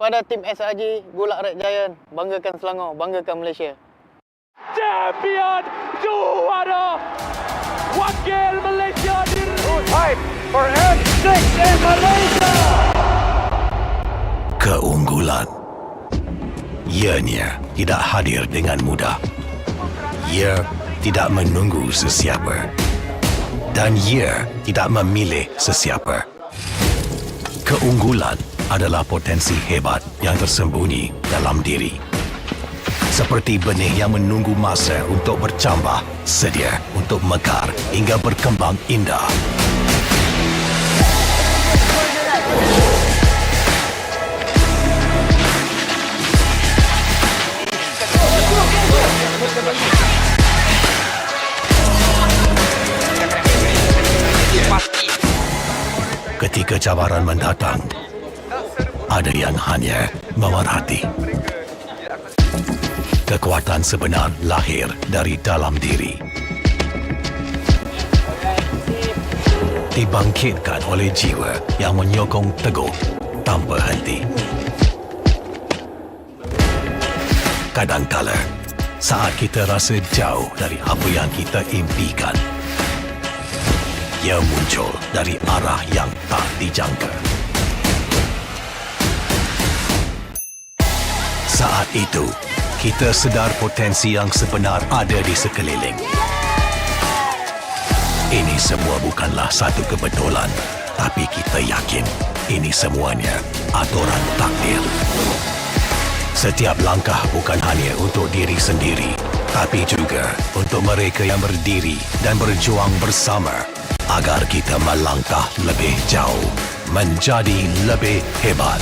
Kepada tim SRG Gulak Red Giant, banggakan Selangor, banggakan Malaysia. Champion juara wakil Malaysia Fight for N6 in Malaysia. Keunggulan. Ianya tidak hadir dengan mudah. Ia tidak menunggu sesiapa. Dan ia tidak memilih sesiapa. Keunggulan adalah potensi hebat yang tersembunyi dalam diri. Seperti benih yang menunggu masa untuk bercambah, sedia untuk mekar hingga berkembang indah. Ketika cabaran mendatang, ada yang hanya memerhati. Kekuatan sebenar lahir dari dalam diri. Dibangkitkan oleh jiwa yang menyokong teguh tanpa henti. Kadangkala, saat kita rasa jauh dari apa yang kita impikan, ia muncul dari arah yang tak dijangka. Saat itu, kita sedar potensi yang sebenar ada di sekeliling. Ini semua bukanlah satu kebetulan, tapi kita yakin ini semuanya aturan takdir. Setiap langkah bukan hanya untuk diri sendiri, tapi juga untuk mereka yang berdiri dan berjuang bersama agar kita melangkah lebih jauh, menjadi lebih hebat.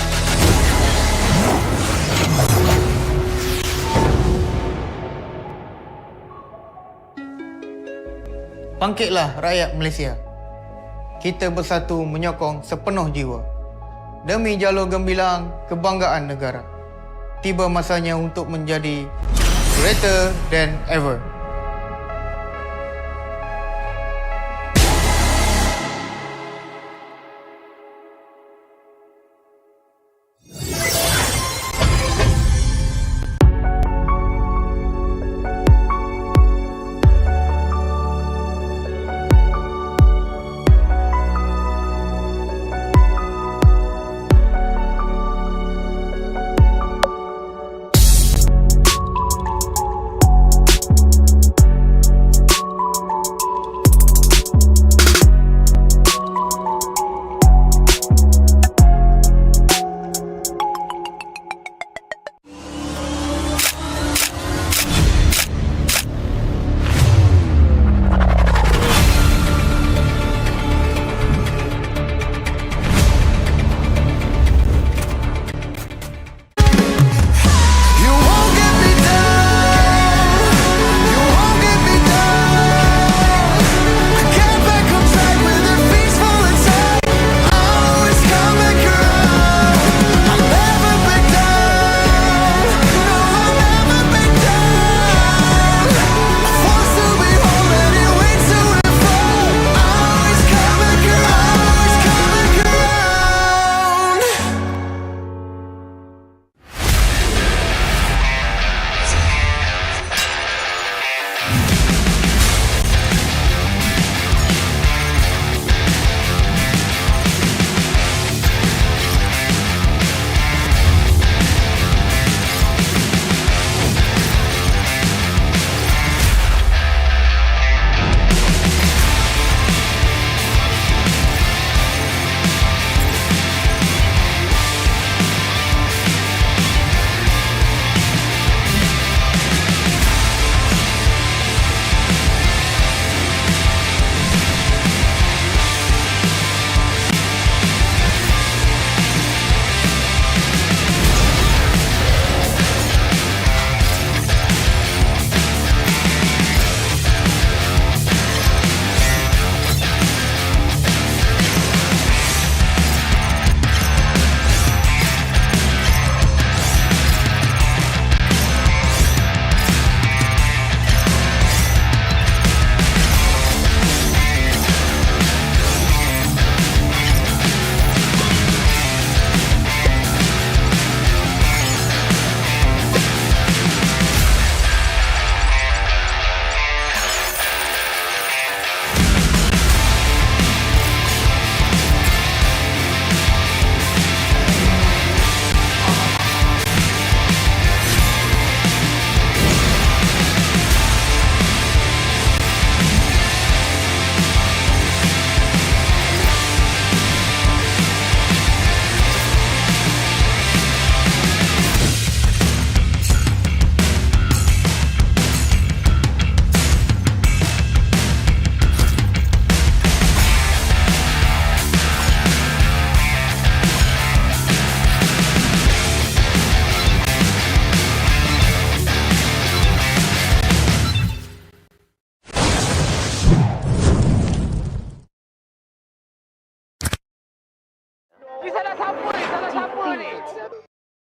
Bangkitlah rakyat Malaysia. Kita bersatu menyokong sepenuh jiwa. Demi jalur gemilang kebanggaan negara. Tiba masanya untuk menjadi greater than ever.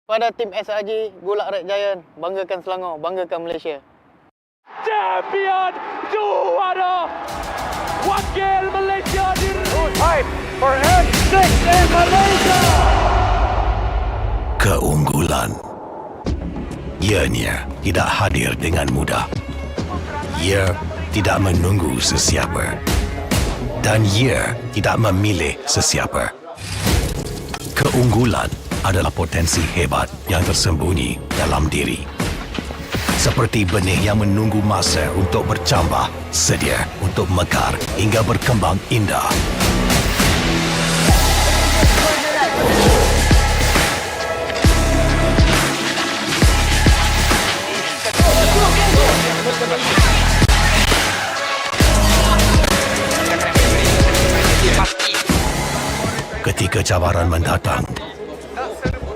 Pada tim SRG Golak Red Giant, banggakan Selangor, banggakan Malaysia. Champion juara wakil Malaysia di Time for N6 in Malaysia. Keunggulan. Ianya tidak hadir dengan mudah. Ia tidak menunggu sesiapa. Dan ia tidak memilih sesiapa. Keunggulan adalah potensi hebat yang tersembunyi dalam diri. Seperti benih yang menunggu masa untuk bercambah, sedia untuk mekar hingga berkembang indah. Ketika cabaran mendatang,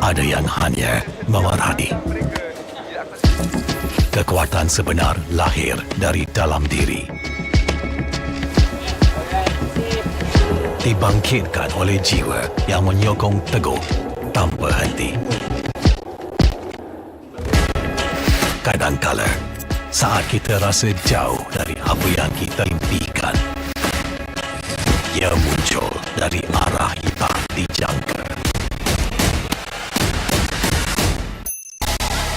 ada yang hanya memerhati. Kekuatan sebenar lahir dari dalam diri. Dibangkitkan oleh jiwa yang menyokong teguh tanpa henti. Kadangkala, saat kita rasa jauh dari apa yang kita impikan, ia muncul dari arah yang tak dijangka.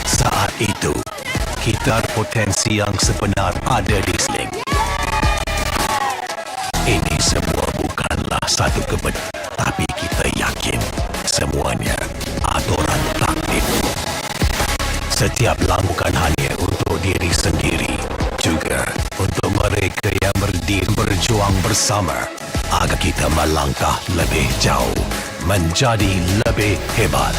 Saat itu, kita potensi yang sebenar ada di seling. Ini semua bukanlah satu kebetulan, tapi kita yakin semuanya aturan takdir. Setiap langkah bukan hanya untuk diri sendiri, juga untuk mereka yang berdiri berjuang bersama agar kita melangkah lebih jauh, menjadi lebih hebat.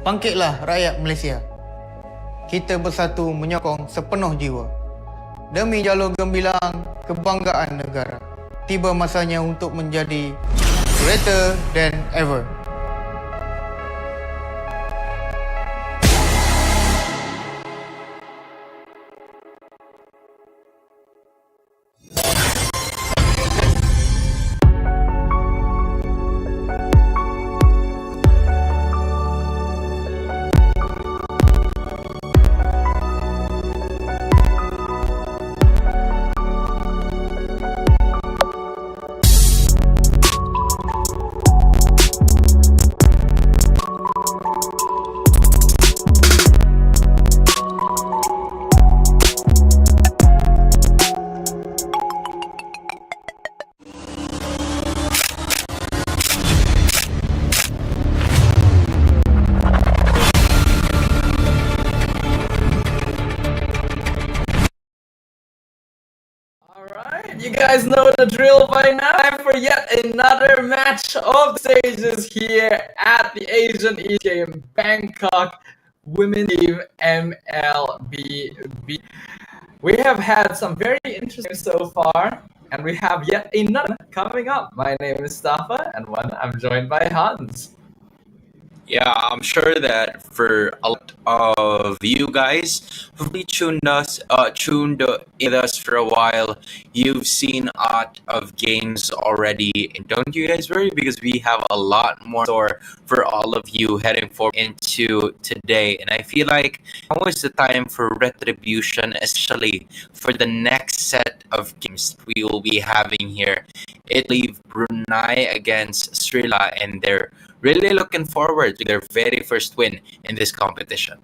Bangkitlah rakyat Malaysia. Kita bersatu menyokong sepenuh jiwa. Demi jalur gemilang kebanggaan negara. Tiba masanya untuk menjadi greater than ever. You guys know the drill by now. Time for yet another match of stages here at the Asian East Game Bangkok Women's Team MLBB. We have had some very interesting so far, and we have yet another coming up. My name is Stafa, and I'm joined by Hans. Yeah, I'm sure that for a lot of you guys who've been tuned in us for a while, you've seen a lot of games already. And don't you guys worry, because we have a lot more store for all of you heading forward into today. And I feel like now is the time for retribution, especially for the next set of games we will be having here. Italy, Brunei against Sri Lanka, and they're really looking forward to their very first win in this competition.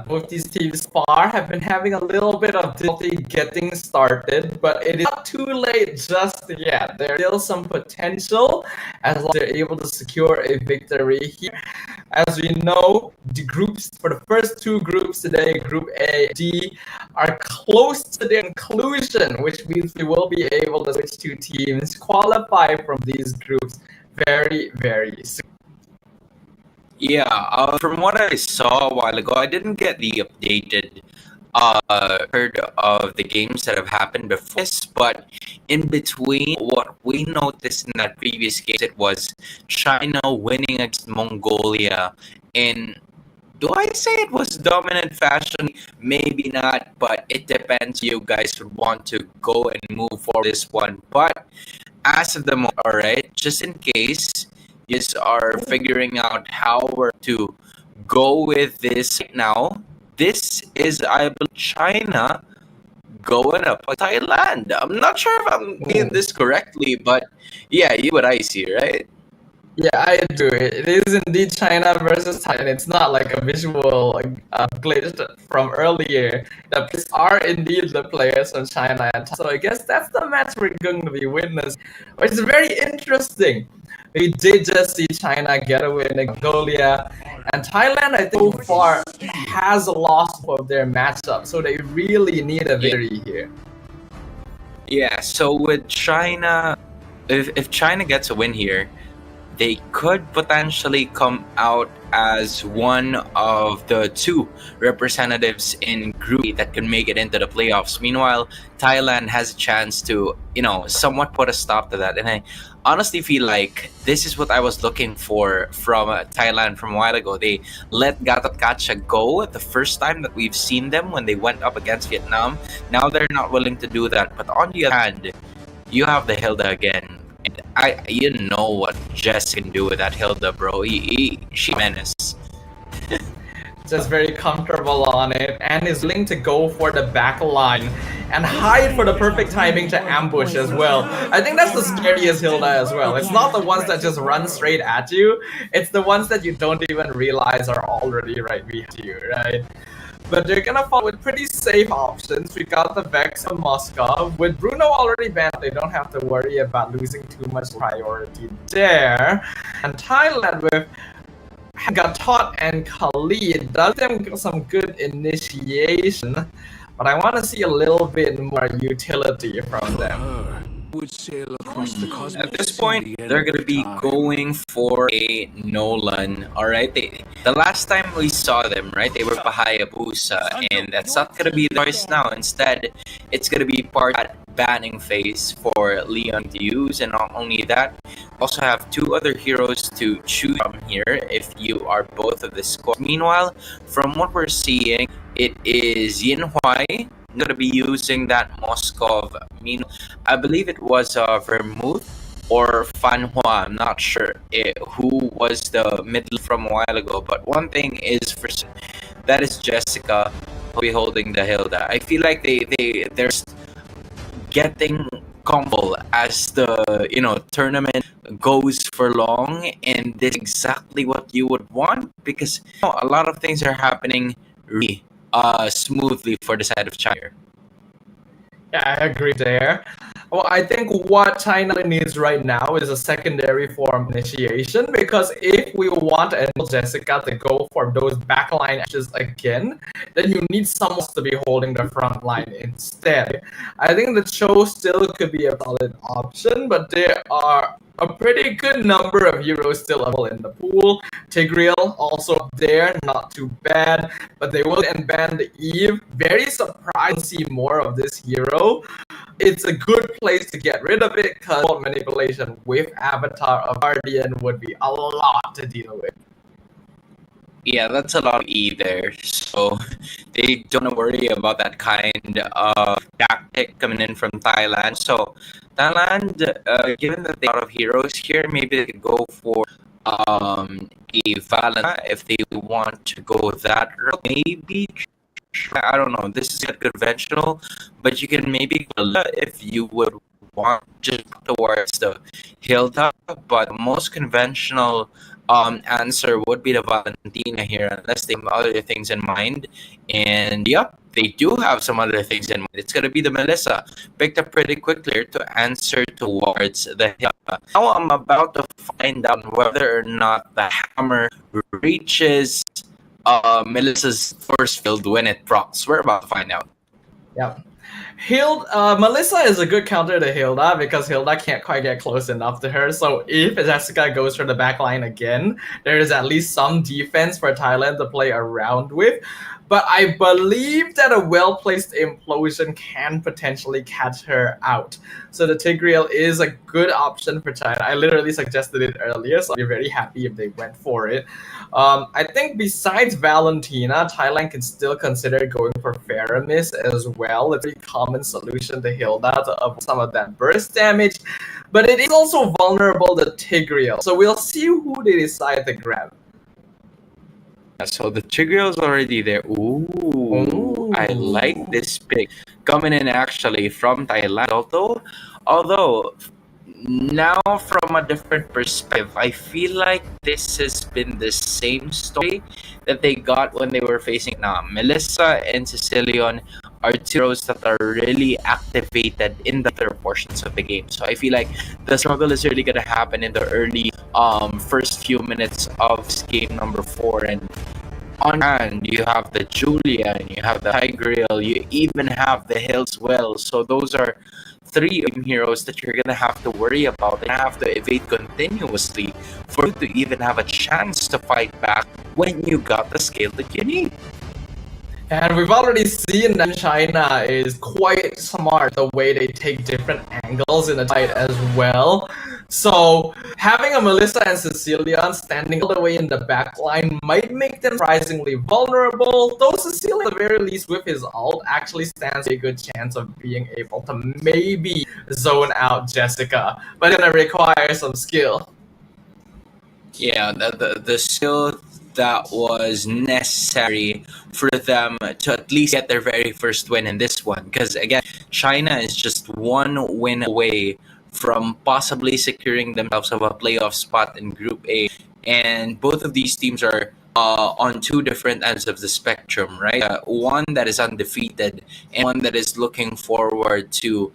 Both these teams far have been having a little bit of difficulty getting started, but it is not too late just yet. There's still some potential as long as they're able to secure a victory here. As we know, the groups for the first two groups today, Group A, D, are close to their conclusion, which means we will be able to switch two teams qualify from these groups very, very soon. Yeah, from what I saw a while ago, I didn't get the updated heard of the games that have happened before this, but in between, what we noticed in that previous game, it was China winning against Mongolia in Do I say it was dominant fashion? Maybe not, but it depends. You guys would want to go and move for this one. But as of the moment, all right, just in case you are figuring out how we're to go with this right now, this is, I believe, China going up with Thailand. I'm not sure if I'm getting this correctly, but yeah, you what I see, right? Yeah, I do. It is indeed China versus Thailand. It's not like a visual glitch from earlier. The players are indeed the players from China. So I guess that's the match we're going to be witnessing. Which is very interesting. We did just see China get away in Mongolia. And Thailand, I think, so far has lost of their matchup. So they really need a victory here. Yeah, so with China, if China gets a win here, they could potentially come out as one of the two representatives in Group A that can make it into the playoffs. Meanwhile, Thailand has a chance to, somewhat put a stop to that. And I honestly feel like this is what I was looking for from Thailand from a while ago. They let Gatot Kacha go the first time that we've seen them when they went up against Vietnam. Now they're not willing to do that. But on the other hand, you have the Hilda again. You know what Jess can do with that Hilda, bro. She menace. Just very comfortable on it and is willing to go for the back line and hide for the perfect timing to ambush as well. I think that's the scariest Hilda as well. It's not the ones that just run straight at you. It's the ones that you don't even realize are already right behind you, right? But they're gonna follow with pretty safe options. We got the Vex of Moscow. With Bruno already banned, they don't have to worry about losing too much priority there. And Thailand with Gatot and Khalid does them some good initiation, but I want to see a little bit more utility from them. At this point, they're going to be going for a Nolan, alright? The last time we saw them, right, they were Hayabusa, and that's not going to be the choice now. Instead, it's going to be part of that banning phase for Leon to use, and not only that, also have two other heroes to choose from here if you are both of the squad. Meanwhile, from what we're seeing, it is Yin Huai going to be using that Moskov. I believe it was Vermouth or Fan Hua. I'm not sure who was the middle from a while ago. But one thing is for that is Jessica who'll be holding the Hilda. I feel like they're getting comfortable as the tournament goes for long, and this is exactly what you would want because a lot of things are happening really smoothly for the side of China. Yeah, I agree there. Well, I think what China needs right now is a secondary form initiation, because if we want Jessica to go for those backline actions again, then you need someone to be holding the front line instead. I think the Cho still could be a valid option, but there are a pretty good number of heroes still available in the pool. Tigreal also up there, not too bad, but they will ban the Eve. Very surprised to see more of this hero. It's a good place to get rid of it because manipulation with Avatar of Guardian would be a lot to deal with. Yeah, that's a lot of E there. So they don't worry about that kind of tactic coming in from Thailand. So Thailand, given that they have a lot of heroes here, maybe they could go for a Valentine if they want to go that route. Maybe, I don't know, this is a conventional, but you can maybe go if you would want just towards the Hilda, but most conventional answer would be the Valentina here, unless they have other things in mind. And yep, they do have some other things in mind. It's going to be the Melissa, picked up pretty quickly to answer towards the Hilda. Now I'm about to find out whether or not the hammer reaches Melissa's force field when it procs. We're about to find out. Yep. Melissa is a good counter to Hilda because Hilda can't quite get close enough to her. So if Jessica goes for the back line again, there is at least some defense for Thailand to play around with. but I believe that a well-placed implosion can potentially catch her out. So the Tigreal is a good option for China. I literally suggested it earlier, so I'd be very happy if they went for it. I think besides Valentina, Thailand can still consider going for Faramis as well. It's a very common solution to Hilda to avoid some of that burst damage, but it is also vulnerable to Tigreal. So we'll see who they decide to grab. So the Tigreal is already there. Ooh, I like this pick. Coming in actually from Thailand. Although now from a different perspective, I feel like this has been the same story that they got when they were facing Melissa and Cecilion are two heroes that are really activated in the later portions of the game. So I feel like the struggle is really gonna happen in the early first few minutes of game number 4. And on hand, you have the Julia, and you have the Tigreal, you even have the Hills well. So those are 3 heroes that you're gonna have to worry about and have to evade continuously for you to even have a chance to fight back when you got the scale that you need. And we've already seen that China is quite smart the way they take different angles in the fight as well. So having a Melissa and Cecilion standing all the way in the back line might make them surprisingly vulnerable, though Cecilion at the very least with his ult actually stands a good chance of being able to maybe zone out Jessica, but it's gonna require some skill. Yeah, the skill that was necessary for them to at least get their very first win in this one. Because again, China is just 1 win away from possibly securing themselves of a playoff spot in Group A. And both of these teams are on 2 different ends of the spectrum, right? One that is undefeated and one that is looking forward to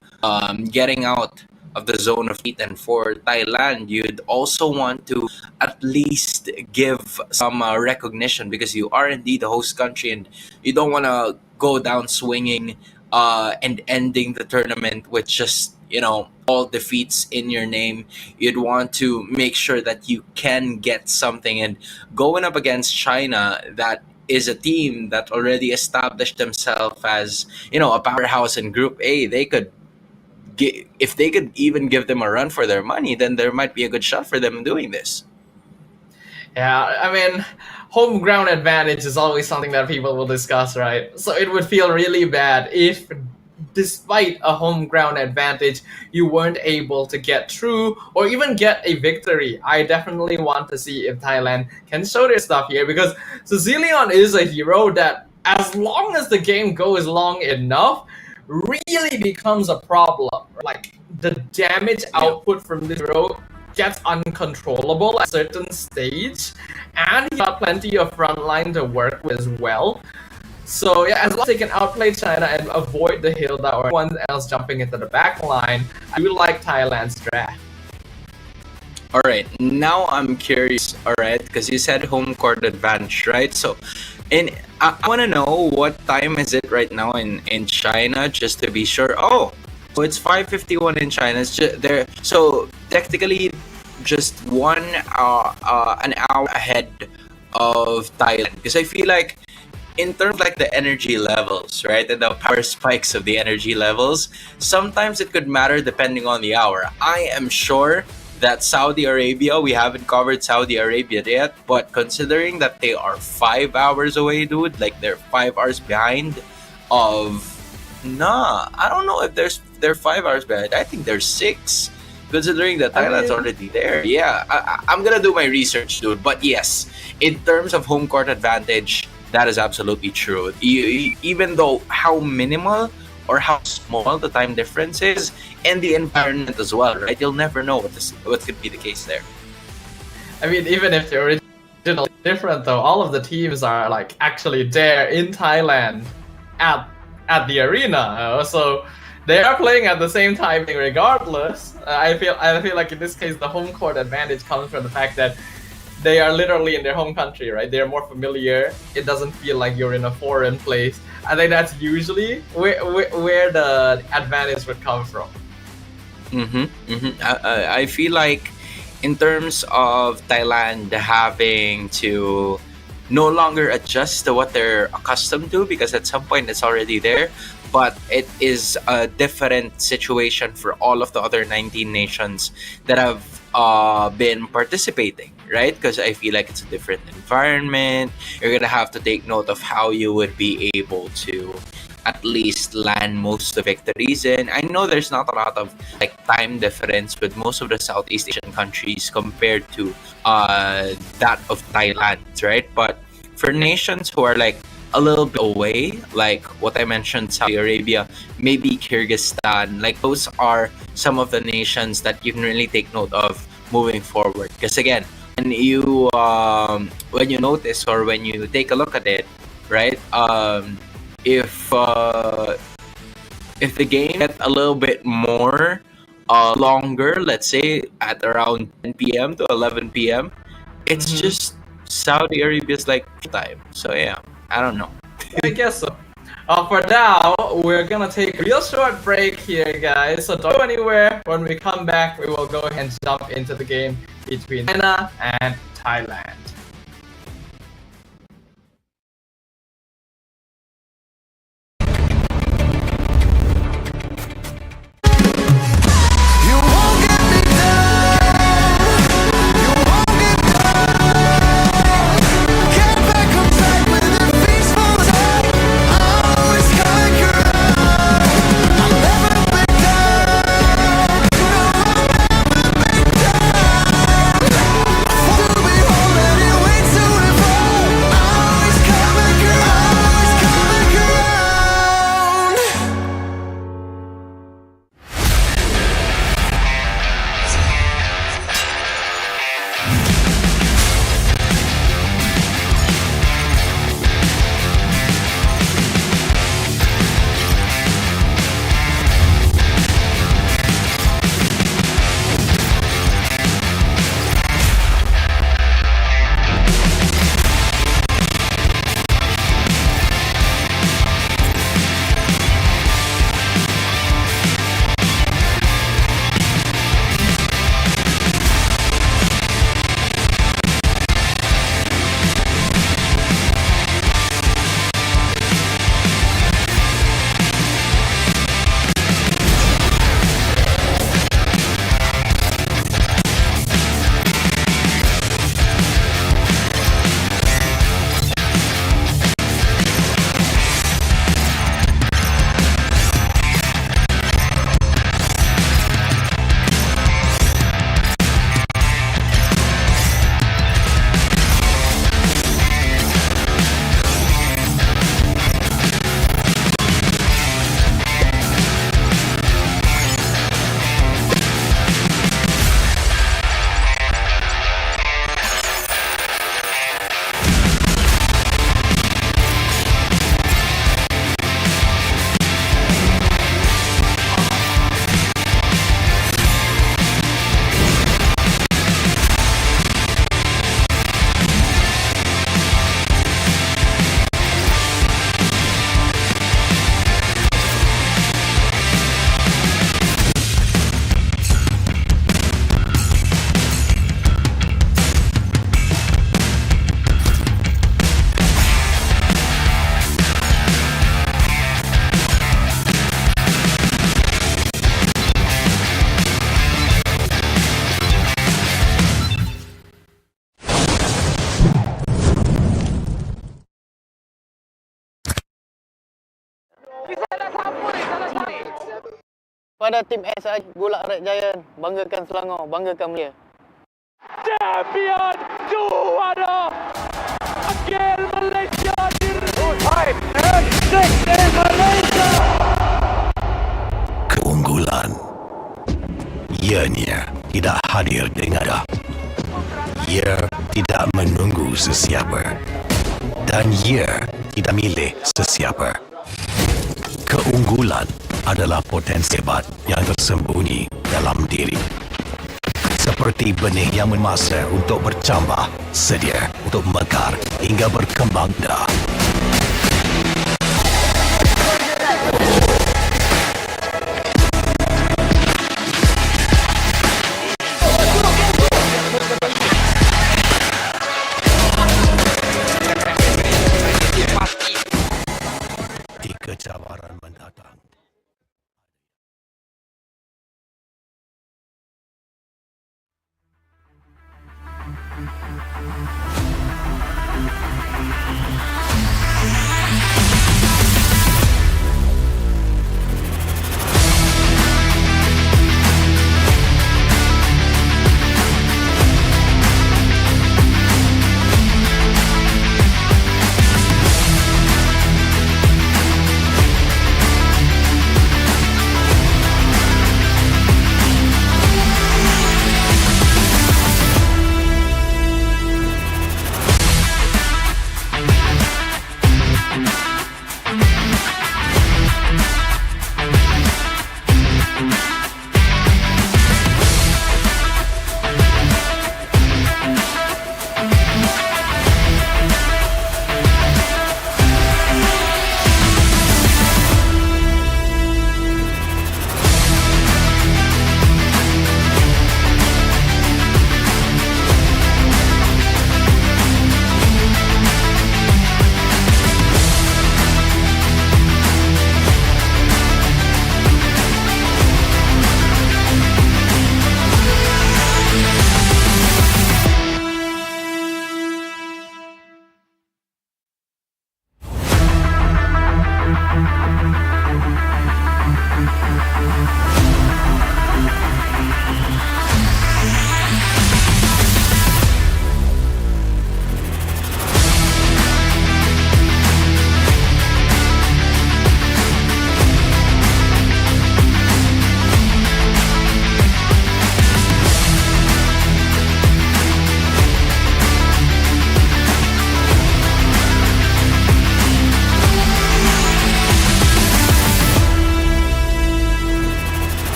getting out of the zone of heat. And for Thailand, you'd also want to at least give some recognition, because you are indeed the host country and you don't want to go down swinging and ending the tournament with just, all defeats in your name. You'd want to make sure that you can get something. And going up against China, that is a team that already established themselves as, a powerhouse in Group A, they could if they could even give them a run for their money, then there might be a good shot for them doing this. Yeah, I mean, home ground advantage is always something that people will discuss, right? So it would feel really bad if, despite a home ground advantage, you weren't able to get through or even get a victory. I definitely want to see if Thailand can show their stuff here, because Cecilion is a hero that, as long as the game goes long enough, really becomes a problem. Like, the damage output from this hero gets uncontrollable at a certain stage, and he got plenty of frontline to work with as well. So yeah, as long as they can outplay China and avoid the Hilda or anyone else jumping into the back line, I do like Thailand's draft. Alright, now I'm curious, alright, because you said home court advantage, right? So, I want to know what time is it right now in China, just to be sure. Oh, so it's 5:51 in China. It's just there. So technically, just an hour ahead of Thailand. Because I feel like, in terms of like the energy levels, right, and the power spikes of the energy levels, sometimes it could matter depending on the hour. I am sure that Saudi Arabia, we haven't covered Saudi Arabia yet, but considering that they are 5 hours away, dude, like they're 5 hours behind I don't know if they're 5 hours behind. I think they're 6, considering that Thailand's already there. Yeah, I'm gonna do my research, dude. But yes, in terms of home court advantage, that is absolutely true. Even though how minimal or how small the time difference is, and the environment as well, right? You'll never know what could be the case there. I mean, even if they're originally different, though, all of the teams are like actually there in Thailand at the arena, so they are playing at the same time regardless. I feel like in this case the home court advantage comes from the fact that they are literally in their home country, right? They're more familiar. It doesn't feel like you're in a foreign place. I think that's usually where the advantage would come from. I feel like, in terms of Thailand having to no longer adjust to what they're accustomed to, because at some point it's already there. But it is a different situation for all of the other 19 nations that have been participating, right? Because I feel like it's a different environment. You're gonna have to take note of how you would be able to at least land most of the victories. And I know there's not a lot of like time difference with most of the Southeast Asian countries compared to that of Thailand, right? But for nations who are like a little bit away, like what I mentioned, Saudi Arabia, maybe Kyrgyzstan, like those are some of the nations that you can really take note of moving forward. Because again, when you notice or when you take a look at it, right? If the game get a little bit more longer, let's say at around 10 p.m. to 11 p.m., it's just Saudi Arabia's like time. So yeah, I don't know. I guess so. For now, we're gonna take a real short break here, guys. So don't go anywhere. When we come back, we will go ahead and jump into the game between China and Thailand. Pada tim S Gulak Red Giant, banggakan Selangor, banggakan Malaysia. Champion juara Wakil Malaysia Time and 6 in Malaysia. Keunggulan ianya tidak hadir dengan ia tidak menunggu sesiapa dan ia tidak milih sesiapa. Keunggulan adalah potensi hebat yang tersembunyi dalam diri. Seperti benih yang memasa untuk bercambah, sedia untuk mekar hingga berkembang indah.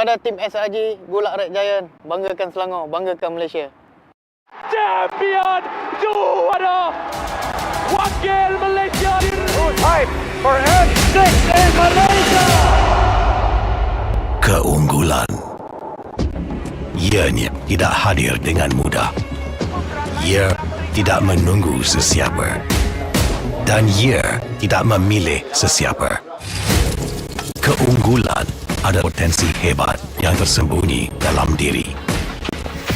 Pada tim SRG Golak Red Giant, banggakan Selangor, banggakan Malaysia. Champion juara wakil Malaysia. Time for N6 in Malaysia. Keunggulan ianya tidak hadir dengan mudah. Ia tidak menunggu sesiapa dan ia tidak memilih sesiapa. Keunggulan ada potensi hebat yang tersembunyi dalam diri.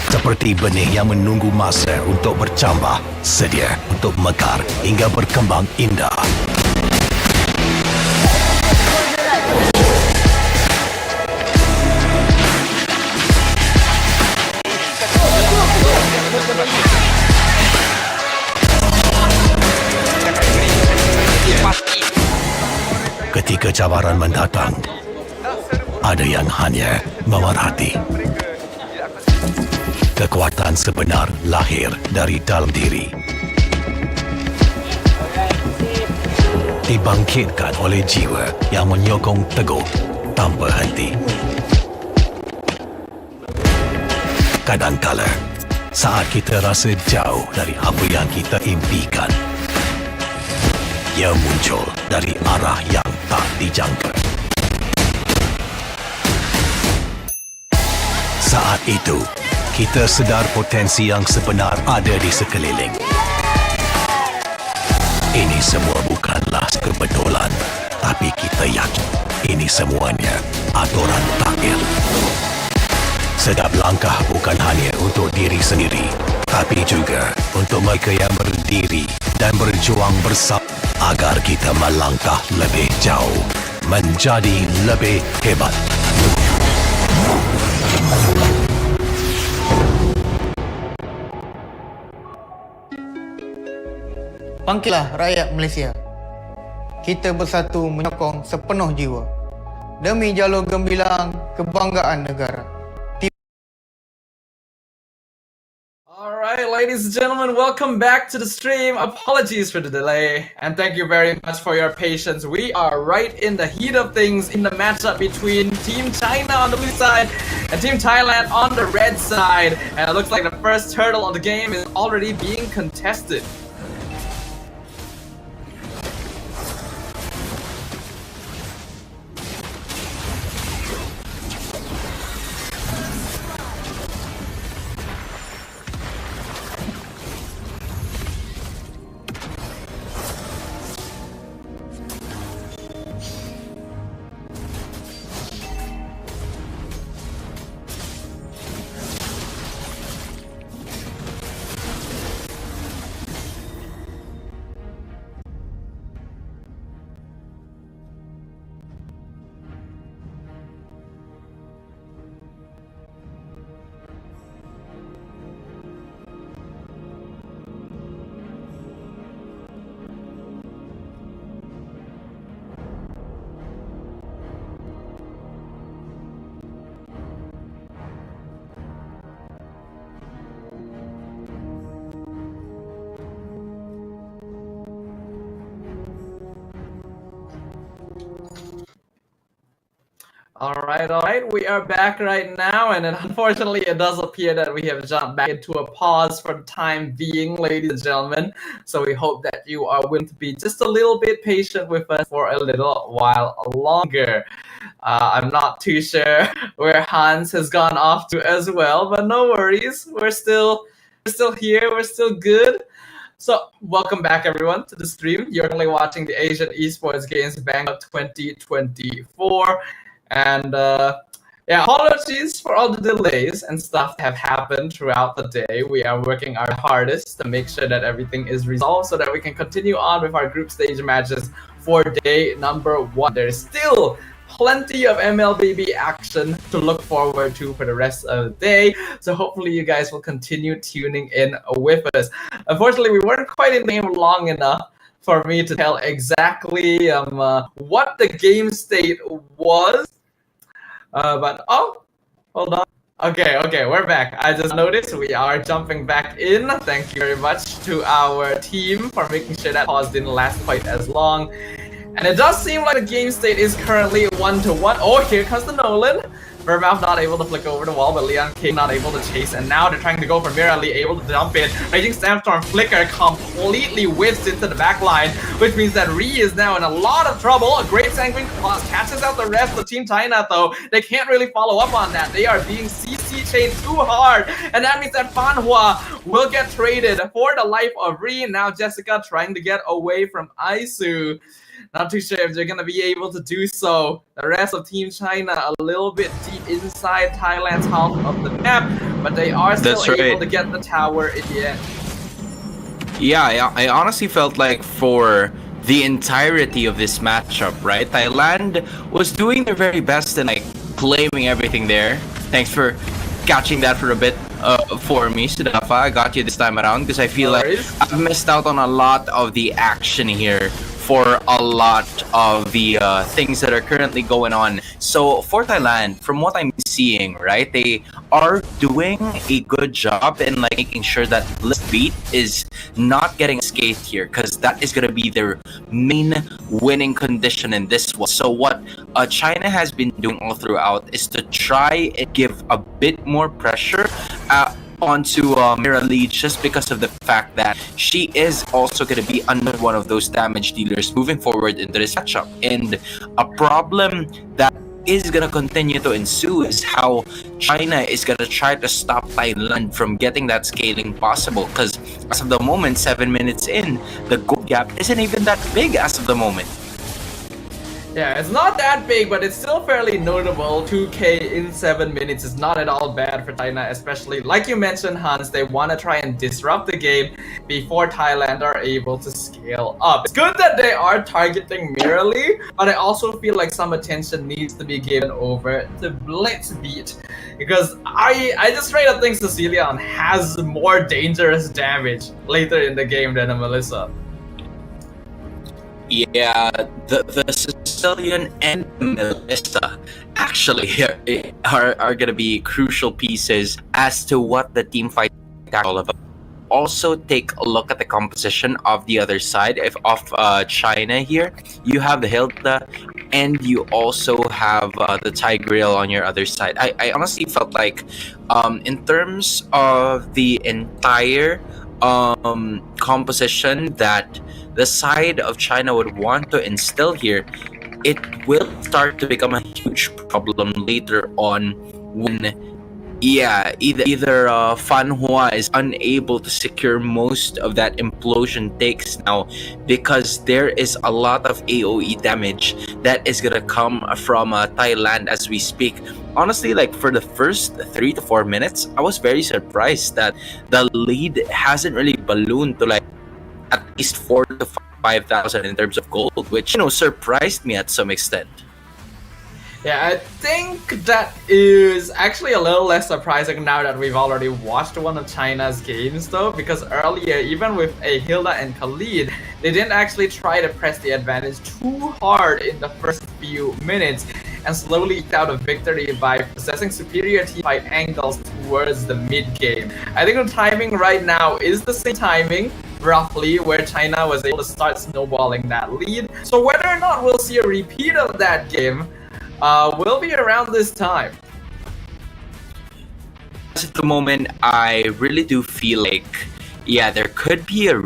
Seperti benih yang menunggu masa untuk bercambah, sedia untuk mekar hingga berkembang indah. Ketika cabaran mendatang, ada yang hanya memerhati. Kekuatan sebenar lahir dari dalam diri. Dibangkitkan oleh jiwa yang menyokong teguh tanpa henti. Kadangkala, saat kita rasa jauh dari apa yang kita impikan, ia muncul dari arah yang tak dijangka. Saat itu, kita sedar potensi yang sebenar ada di sekeliling. Ini semua bukanlah kebetulan, tapi kita yakin ini semuanya aturan takdir. Setiap langkah bukan hanya untuk diri sendiri, tapi juga untuk mereka yang berdiri dan berjuang bersama agar kita melangkah lebih jauh, menjadi lebih hebat. Bangkitlah rakyat Malaysia. Kita bersatu menyokong sepenuh jiwa demi jalur gemilang kebanggaan negara. Alright, ladies and gentlemen, welcome back to the stream. Apologies for the delay, and thank you very much for your patience. We are right in the heat of things in the matchup between Team China on the blue side and Team Thailand on the red side. And it looks like the first hurdle of the game is already being contested. Alright, we are back right now, and unfortunately it does appear that we have jumped back into a pause for the time being, ladies and gentlemen. So we hope that you are willing to be just a little bit patient with us for a little while longer. I'm not too sure where Hans has gone off to as well, but no worries, we're still here, we're still good. So, welcome back everyone to the stream. You're currently watching the Asian Esports Games Bangkok 2024. And yeah, apologies for all the delays and stuff that have happened throughout the day. We are working our hardest to make sure that everything is resolved so that we can continue on with our group stage matches for day number 1. There's still plenty of MLBB action to look forward to for the rest of the day. So hopefully you guys will continue tuning in with us. Unfortunately, we weren't quite in the game long enough for me to tell exactly what the game state was. But oh, hold on. Okay, we're back. I just noticed we are jumping back in. Thank you very much to our team for making sure that pause didn't last quite as long. And it does seem like the game state is currently 1-1. Oh, here comes the Nolan. Vermouth not able to flick over the wall, but Leon King not able to chase, and now they're trying to go for Mirali, able to jump in. Raging Sandstorm Flicker completely whiffs into the back line, which means that Ree is now in a lot of trouble. A great Sanguine Claws catches out the rest of Team China, though. They can't really follow up on that. They are being CC chained too hard, and that means that Fanhua will get traded for the life of Ree. Now Jessica trying to get away from Aisu. Not too sure if they're going to be able to do so. The rest of Team China a little bit deep inside Thailand's half of the map, but they are still able to get the tower in the end. Yeah, I honestly felt like for the entirety of this matchup, right? Thailand was doing their very best and like claiming everything there. Thanks for catching that for a bit for me, Sudafa. I got you this time around because I feel like I've missed out on a lot of the action here for a lot of the things that are currently going on. So for Thailand, from what I'm seeing, right, they are doing a good job in like making sure that Beat is not getting scathed here, because that is going to be their main winning condition in this one. So what China has been doing all throughout is to try and give a bit more pressure onto Mirali, just because of the fact that she is also going to be under one of those damage dealers moving forward into this matchup. And a problem that is going to continue to ensue is how China is going to try to stop Thailand from getting that scaling possible, because as of the moment, 7 minutes in, the goal gap isn't even that big as of the moment. Yeah, it's not that big, but it's still fairly notable. 2K in 7 minutes is not at all bad for China, especially like you mentioned, Hans, they want to try and disrupt the game before Thailand are able to scale up. It's good that they are targeting Mirali, but I also feel like some attention needs to be given over to Blitzbeat, because I just straight up think Cecilion has more dangerous damage later in the game than a Melissa. Yeah, the Sicilian and Melissa actually are going to be crucial pieces as to what the team fight is all about. Also, take a look at the composition of the other side of China here. You have the Hilda, and you also have the Tigreal on your other side. I honestly felt like, in terms of the entire composition that the side of China would want to instill here, it will start to become a huge problem later on when, either Fanhua is unable to secure most of that implosion takes now, because there is a lot of AoE damage that is gonna come from Thailand as we speak. Honestly, like for the first 3 to 4 minutes, I was very surprised that the lead hasn't really ballooned to like at least 4,000 to 5,000 in terms of gold, which, you know, surprised me at some extent. Yeah, I think that is actually a little less surprising now that we've already watched one of China's games, though, because earlier, even with a Hilda and Khalid, they didn't actually try to press the advantage too hard in the first few minutes, and slowly eked out a victory by possessing superior team fight angles towards the mid-game. I think the timing right now is the same timing, roughly, where China was able to start snowballing that lead. So whether or not we'll see a repeat of that game will be around this time. At the moment, I really do feel like, yeah, there could be a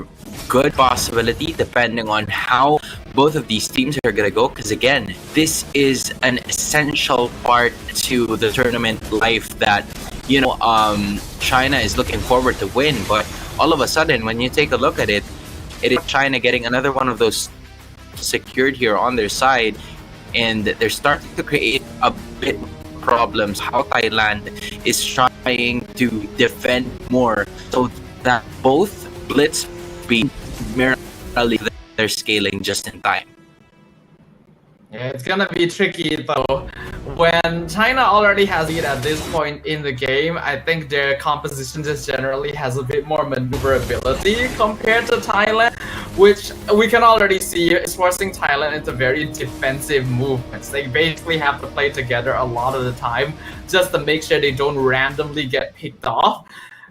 good possibility depending on how both of these teams are gonna go, because again, this is an essential part to the tournament life that, you know, China is looking forward to win. But all of a sudden, when you take a look at it, it is China getting another one of those secured here on their side, and they're starting to create a bit of problems how Thailand is trying to defend more so that both Blitz beat Mirali, they're scaling just in time. Yeah, it's gonna be tricky though. When China already has lead at this point in the game, I think their composition just generally has a bit more maneuverability compared to Thailand, which we can already see is forcing Thailand into very defensive movements. They basically have to play together a lot of the time just to make sure they don't randomly get picked off.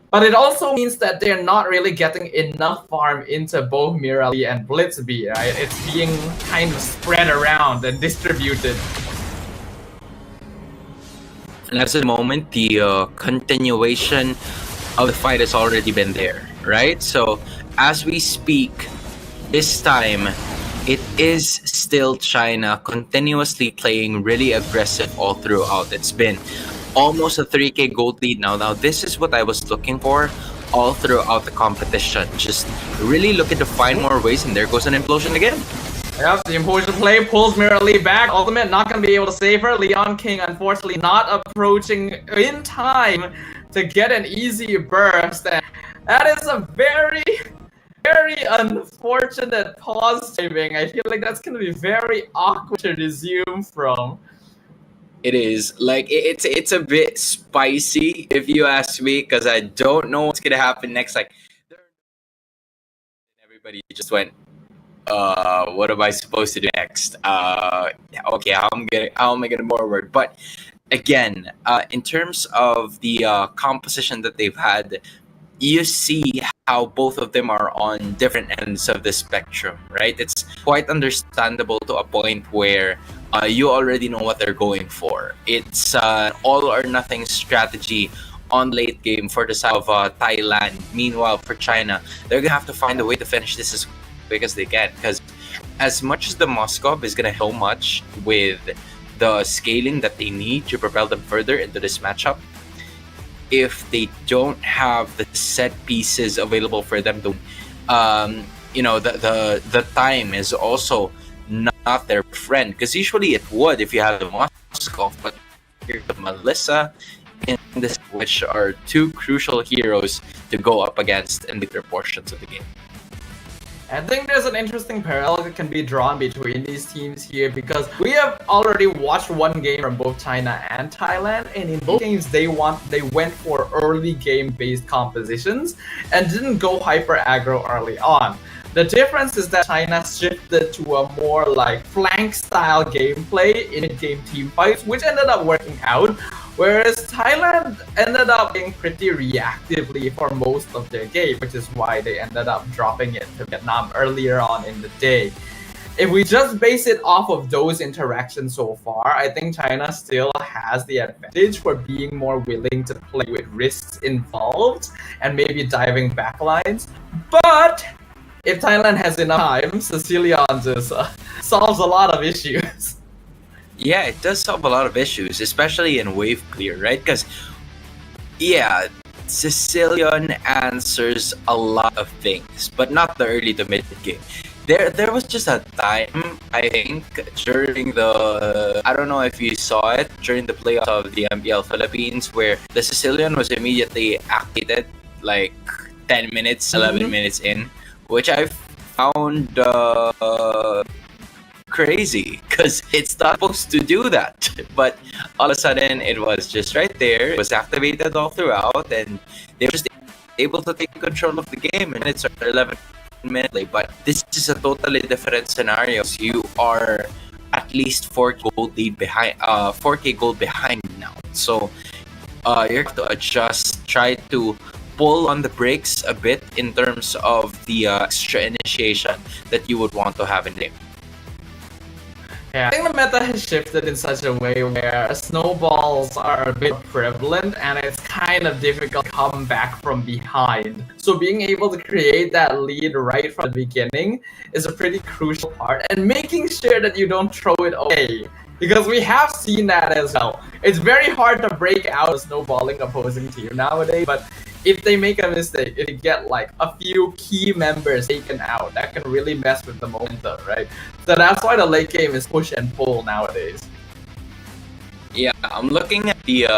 But it also means that they're not really getting enough farm into both Mirali and Blitzby, right? It's being kind of spread around and distributed. And as of the moment, the continuation of the fight has already been there, right? So as we speak, this time, it is still China continuously playing really aggressive all throughout. It's been almost a 3K gold lead now. Now, this is what I was looking for all throughout the competition. Just really looking to find more ways, and there goes an implosion again. Yep, the implosion play pulls Mirror Lee back. Ultimate not going to be able to save her. Leon King, unfortunately, not approaching in time to get an easy burst. And that is a very unfortunate pause timing. I feel like that's going to be very awkward to resume from. It is like it's a bit spicy if you ask me, because I don't know what's gonna happen next. Like everybody just went, what am I supposed to do next? Okay, how am I gonna move forward? But again, in terms of the composition that they've had, you see how both of them are on different ends of the spectrum, right? It's quite understandable to a point where you already know what they're going for. It's an all or nothing strategy on late game for the side of Thailand. Meanwhile, for China, they're gonna have to find a way to finish this as quick as they can, because as much as the Moscow is gonna help much with the scaling that they need to propel them further into this matchup, if they don't have the set pieces available for them to, the time is also not their friend, because usually it would if you have the Moscow, but here's the Melissa in this, which are two crucial heroes to go up against in later portions of the game. I think there's an interesting parallel that can be drawn between these teams here, because we have already watched one game from both China and Thailand, and in both games they went for early game based compositions and didn't go hyper aggro early on. The difference is that China shifted to a more like flank style gameplay in game team fights, which ended up working out, whereas Thailand ended up being pretty reactively for most of their game, which is why they ended up dropping it to Vietnam earlier on in the day. If we just base it off of those interactions so far, I think China still has the advantage for being more willing to play with risks involved and maybe diving backlines. But if Thailand has enough time, Sicilian just solves a lot of issues. Yeah, it does solve a lot of issues, especially in wave clear, right? Because, yeah, Sicilian answers a lot of things, but not the early to mid game. There was just a time, I think, during the, I don't know if you saw it, during the playoffs of the MPL Philippines, where the Sicilian was immediately activated like 10 minutes, 11 minutes in, which I found crazy, because it's not supposed to do that. But all of a sudden, it was just right there. It was activated all throughout, and they were just able to take control of the game. And it's 11 minutes late. But this is a totally different scenario. So you are at least 4K gold behind now. So you have to adjust, try to pull on the brakes a bit in terms of the extra initiation that you would want to have in the game. Yeah, I think the meta has shifted in such a way where snowballs are a bit prevalent and it's kind of difficult to come back from behind. So being able to create that lead right from the beginning is a pretty crucial part, and making sure that you don't throw it away, because we have seen that as well. It's very hard to break out a snowballing opposing team nowadays, but if they make a mistake, if they get like a few key members taken out, that can really mess with the momentum, right? So that's why the late game is push and pull nowadays. Yeah, I'm looking at the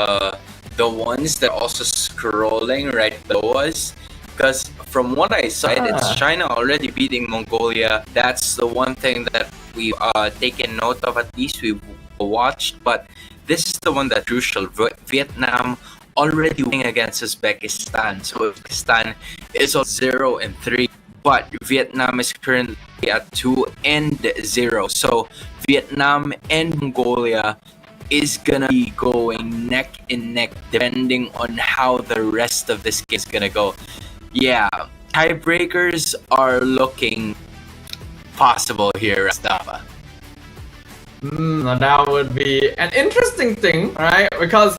ones that are also scrolling right below us, because from what I saw, it's China already beating Mongolia. That's the one thing that we've taken note of, at least we've watched. But this is the one that's crucial. Vietnam already winning against Uzbekistan. So Uzbekistan is on 0-3, but Vietnam is currently at 2-0. So Vietnam and Mongolia is gonna be going neck and neck depending on how the rest of this game is gonna go. Yeah, tiebreakers are looking possible here, Mustafa. That would be an interesting thing, right? Because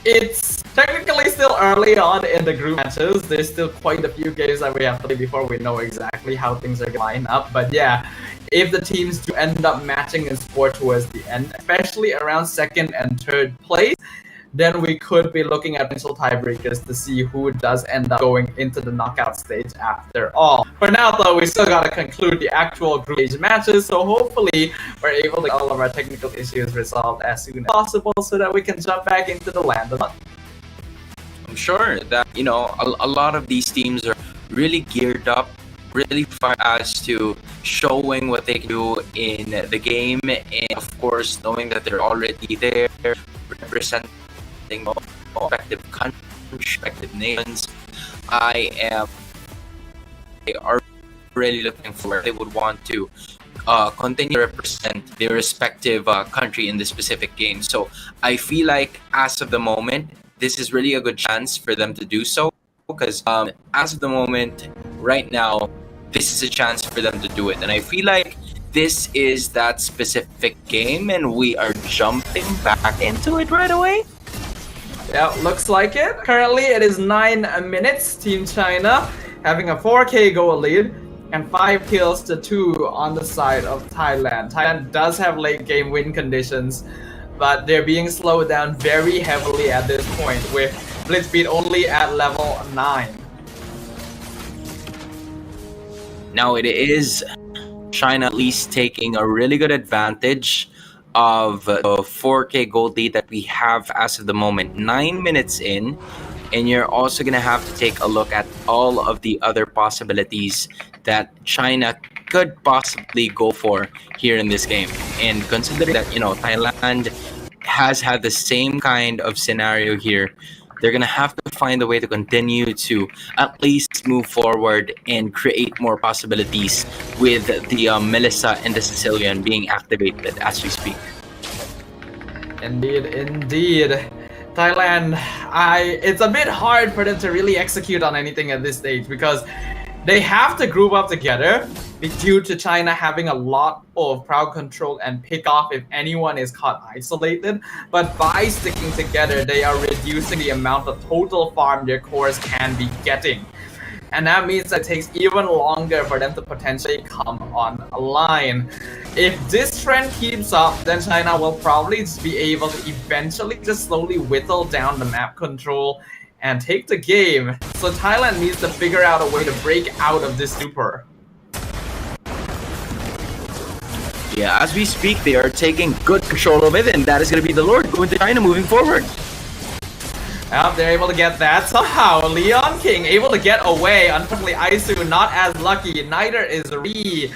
it's technically still early on in the group matches. There's still quite a few games that we have to play before we know exactly how things are going to line up. But yeah, if the teams do end up matching in sport towards the end, especially around second and third place, then we could be looking at potential tiebreakers to see who does end up going into the knockout stage after all. For now, though, we still gotta conclude the actual group stage matches, so hopefully we're able to get all of our technical issues resolved as soon as possible so that we can jump back into the land of fun. I'm sure that, you know, a lot of these teams are really geared up, really far as to showing what they can do in the game, and of course, knowing that they're already there, representing respective countries, respective nations. They are really looking for, they would want to continue to represent their respective country in this specific game. So I feel like as of the moment, this is really a good chance for them to do so, because as of the moment, right now, this is a chance for them to do it. And I feel like this is that specific game, and we are jumping back into it right away. Yeah, looks like it. Currently, it is 9 minutes. Team China having a 4K goal lead and 5 kills to 2 on the side of Thailand. Thailand does have late game win conditions, but they're being slowed down very heavily at this point, with Blitzbeat only at level 9. Now it is China at least taking a really good advantage of the 4K gold lead that we have as of the moment. 9 minutes in, and you're also going to have to take a look at all of the other possibilities that China could possibly go for here in this game. And considering that, you know, Thailand has had the same kind of scenario here, they're going to have to find a way to continue to at least move forward and create more possibilities with the Melissa and the Sicilian being activated as we speak. Indeed, indeed. Thailand, it's a bit hard for them to really execute on anything at this stage, because they have to group up together due to China having a lot of crowd control and pick off if anyone is caught isolated. But by sticking together, they are reducing the amount of total farm their cores can be getting. And that means that it takes even longer for them to potentially come online. If this trend keeps up, then China will probably just be able to eventually just slowly whittle down the map control and take the game. So Thailand needs to figure out a way to break out of this stupor. Yeah, as we speak, they are taking good control of it, and that is going to be the Lord going to China moving forward. Yep, they're able to get that somehow. Leon King able to get away. Unfortunately, Aisu not as lucky. Neither is Ree.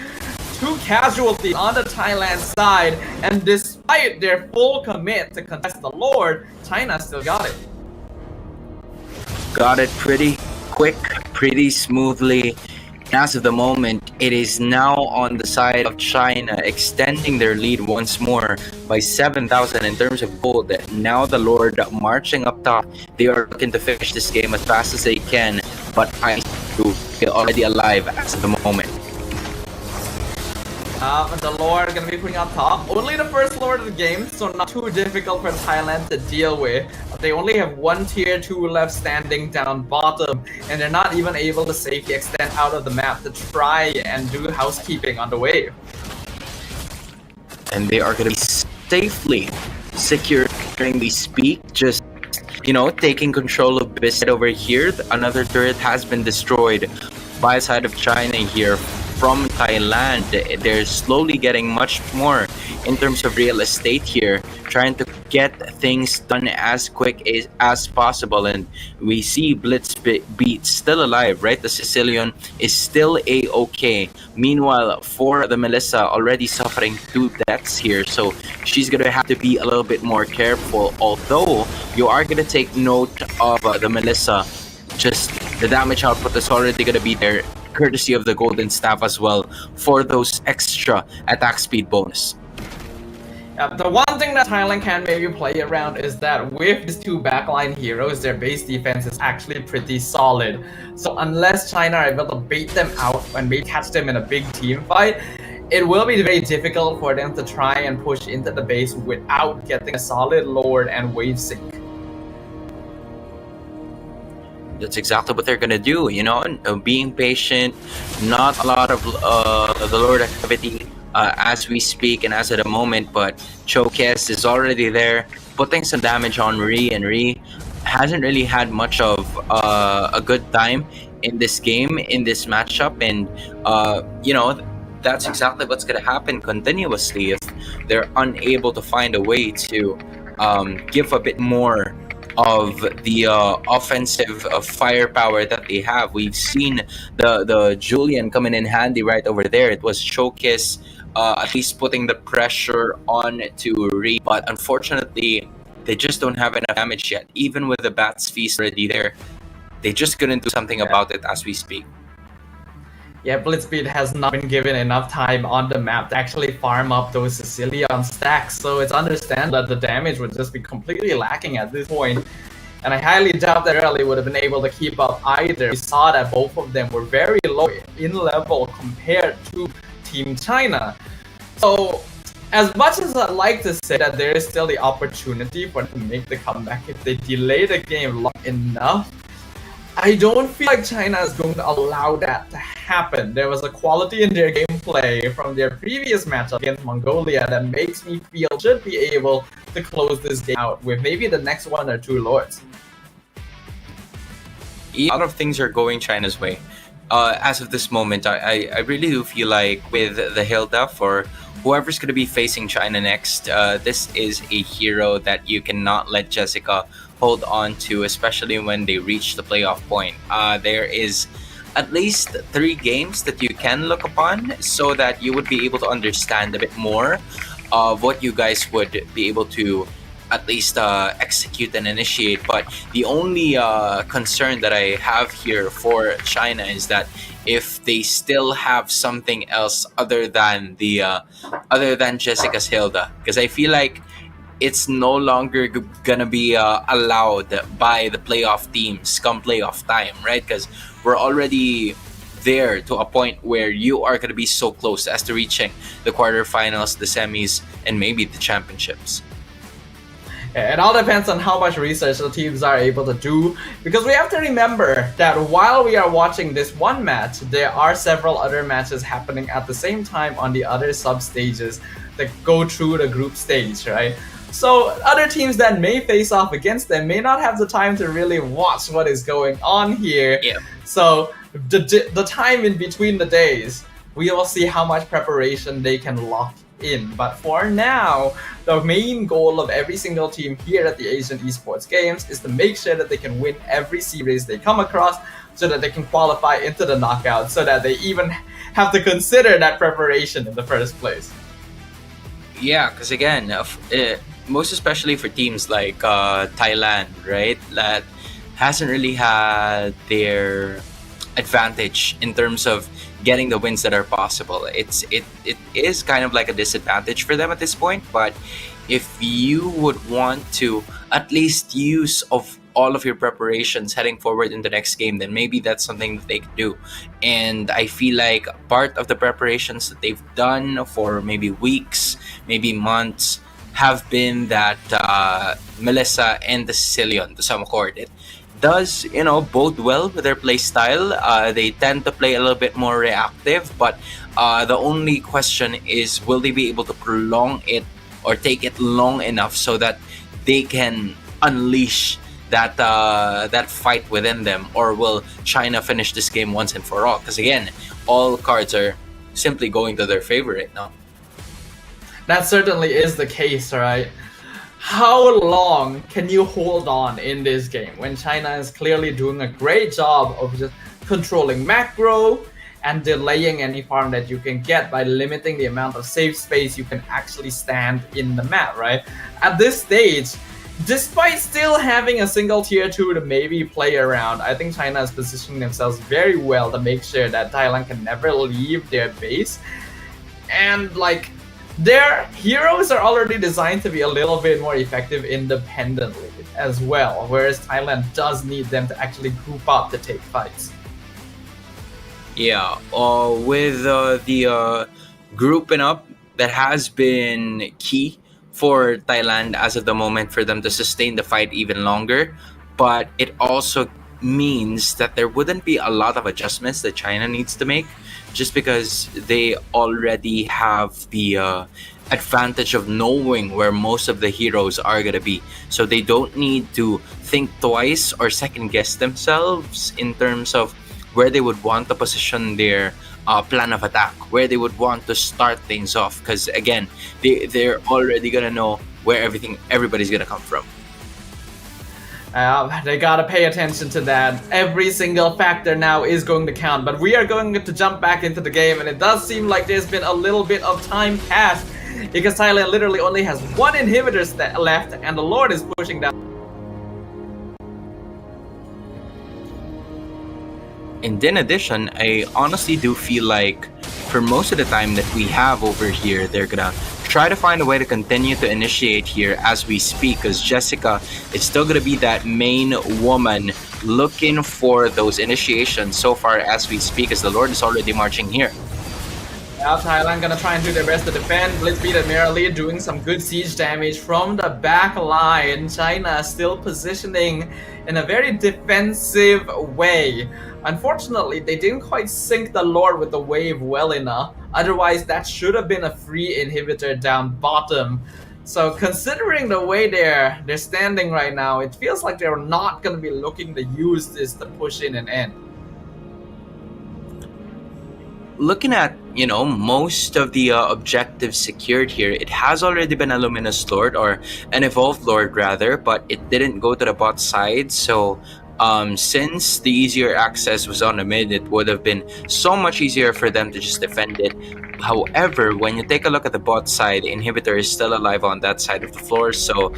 2 casualties on the Thailand side, and despite their full commit to contest the Lord, China still got it. Got it pretty quick, pretty smoothly. As of the moment, it is now on the side of China, extending their lead once more by 7,000 in terms of gold. Now the Lord marching up top. They are looking to finish this game as fast as they can, but Aisu is already alive as of the moment. The Lord gonna be putting up top. Only the first Lord of the game, so not too difficult for Thailand to deal with. They only have 1 tier 2 left standing down bottom, and they're not even able to safely extend out of the map to try and do housekeeping on the wave. And they are going to be safely secured during the speak, just, you know, taking control of this over here. Another turret has been destroyed by the side of China here from Thailand. They're slowly getting much more in terms of real estate here, trying to get things done as quick as possible. And we see Blitzbeat still alive, right? The Sicilian is still a-okay. Meanwhile, for the Melissa, already suffering 2 deaths here, so she's gonna have to be a little bit more careful. Although you are gonna take note of the Melissa, just the damage output is already gonna be there, courtesy of the golden staff as well, for those extra attack speed bonus. The one thing that Thailand can maybe play around is that with these 2 backline heroes, their base defense is actually pretty solid. So unless China are able to bait them out and maybe catch them in a big team fight, it will be very difficult for them to try and push into the base without getting a solid Lord and wave sync. that's exactly what they're gonna do. Being patient, not a lot of the Lord activity as we speak and as at the moment, but Chokes is already there, putting some damage on Ree, and Ree hasn't really had much of a good time in this game, in this matchup, and that's exactly what's going to happen continuously if they're unable to find a way to give a bit more of the offensive firepower that they have. We've seen the Julian coming in handy right over there. It was Chokis at least putting the pressure on to Ree, but unfortunately they just don't have enough damage yet. Even with the Bat's Feast already there, they just couldn't do something about it as we speak. Yeah, Blitzbeat has not been given enough time on the map to actually farm up those Sicilian stacks, so it's understandable that the damage would just be completely lacking at this point. And I highly doubt that Rally would have been able to keep up either. We saw that both of them were very low in level compared to Team China. So, as much as I'd like to say that there is still the opportunity for them to make the comeback if they delay the game long enough, I don't feel like China is going to allow that to happen. There was a quality in their gameplay from their previous matchup against Mongolia that makes me feel should be able to close this game out with maybe the next 1 or 2 Lords. A lot of things are going China's way. As of this moment, I really do feel like with the Hilda, for whoever's going to be facing China next, this is a hero that you cannot let Jessica hold on to, especially when they reach the playoff point. There is at least 3 games that you can look upon so that you would be able to understand a bit more of what you guys would be able to at least execute and initiate. But the only concern that I have here for China is that if they still have something else other than Jessica's Hilda, because I feel like it's no longer gonna be allowed by the playoff teams come playoff time, right? Because we're already there to a point where you are gonna be so close as to reaching the quarterfinals, the semis, and maybe the championships. It all depends on how much research the teams are able to do, because we have to remember that while we are watching this one match, there are several other matches happening at the same time on the other sub-stages that go through the group stage, right? So other teams that may face off against them may not have the time to really watch what is going on here. Yeah. So the time in between the days, we will see how much preparation they can lock in. But for now, the main goal of every single team here at the Asian Esports Games is to make sure that they can win every series they come across so that they can qualify into the knockout, so that they even have to consider that preparation in the first place. Yeah, because again, most especially for teams like Thailand, right, that hasn't really had their advantage in terms of getting the wins that are possible. It is kind of like a disadvantage for them at this point, but if you would want to at least use of all of your preparations heading forward in the next game, then maybe that's something that they could do. And I feel like part of the preparations that they've done for maybe weeks, maybe months, have been that Melissa and the Sicilian to some accord. It does, bode well with their play style. They tend to play a little bit more reactive, but the only question is, will they be able to prolong it or take it long enough so that they can unleash that fight within them, or will China finish this game once and for all? Because again, all cards are simply going to their favor right now. That certainly is the case, right? How long can you hold on in this game when China is clearly doing a great job of just controlling macro and delaying any farm that you can get by limiting the amount of safe space you can actually stand in the map, right? At this stage, despite still having a single tier 2 to maybe play around, I think China is positioning themselves very well to make sure that Thailand can never leave their base. And their heroes are already designed to be a little bit more effective independently as well, whereas Thailand does need them to actually group up to take fights. Yeah, with the grouping up, that has been key for Thailand as of the moment for them to sustain the fight even longer, but it also means that there wouldn't be a lot of adjustments that China needs to make, just because they already have the advantage of knowing where most of the heroes are going to be. So they don't need to think twice or second guess themselves in terms of where they would want to position their plan of attack, where they would want to start things off, because again, they're already going to know where everybody's going to come from. They gotta pay attention to that. Every single factor now is going to count, but we are going to jump back into the game, and it does seem like there's been a little bit of time passed because Thailand literally only has one inhibitor left, and the Lord is pushing down. And in addition, I honestly do feel like for most of the time that we have over here, they're gonna try to find a way to continue to initiate here as we speak, because Jessica is still gonna be that main woman looking for those initiations so far as we speak, as the Lord is already marching here. Now Thailand gonna try and do their best to defend. Blitzbeat and Merrily doing some good siege damage from the back line. China still positioning in a very defensive way. Unfortunately, they didn't quite sync the Lord with the wave well enough. Otherwise, that should have been a free inhibitor down bottom. So considering the way they're standing right now, it feels like they're not going to be looking to use this to push in and end. Looking at, most of the objectives secured here, it has already been a Luminous Lord, or an Evolved Lord rather, but it didn't go to the bot side. So since the easier access was on the mid, it would have been so much easier for them to just defend it. However, when you take a look at the bot side, the inhibitor is still alive on that side of the floor, so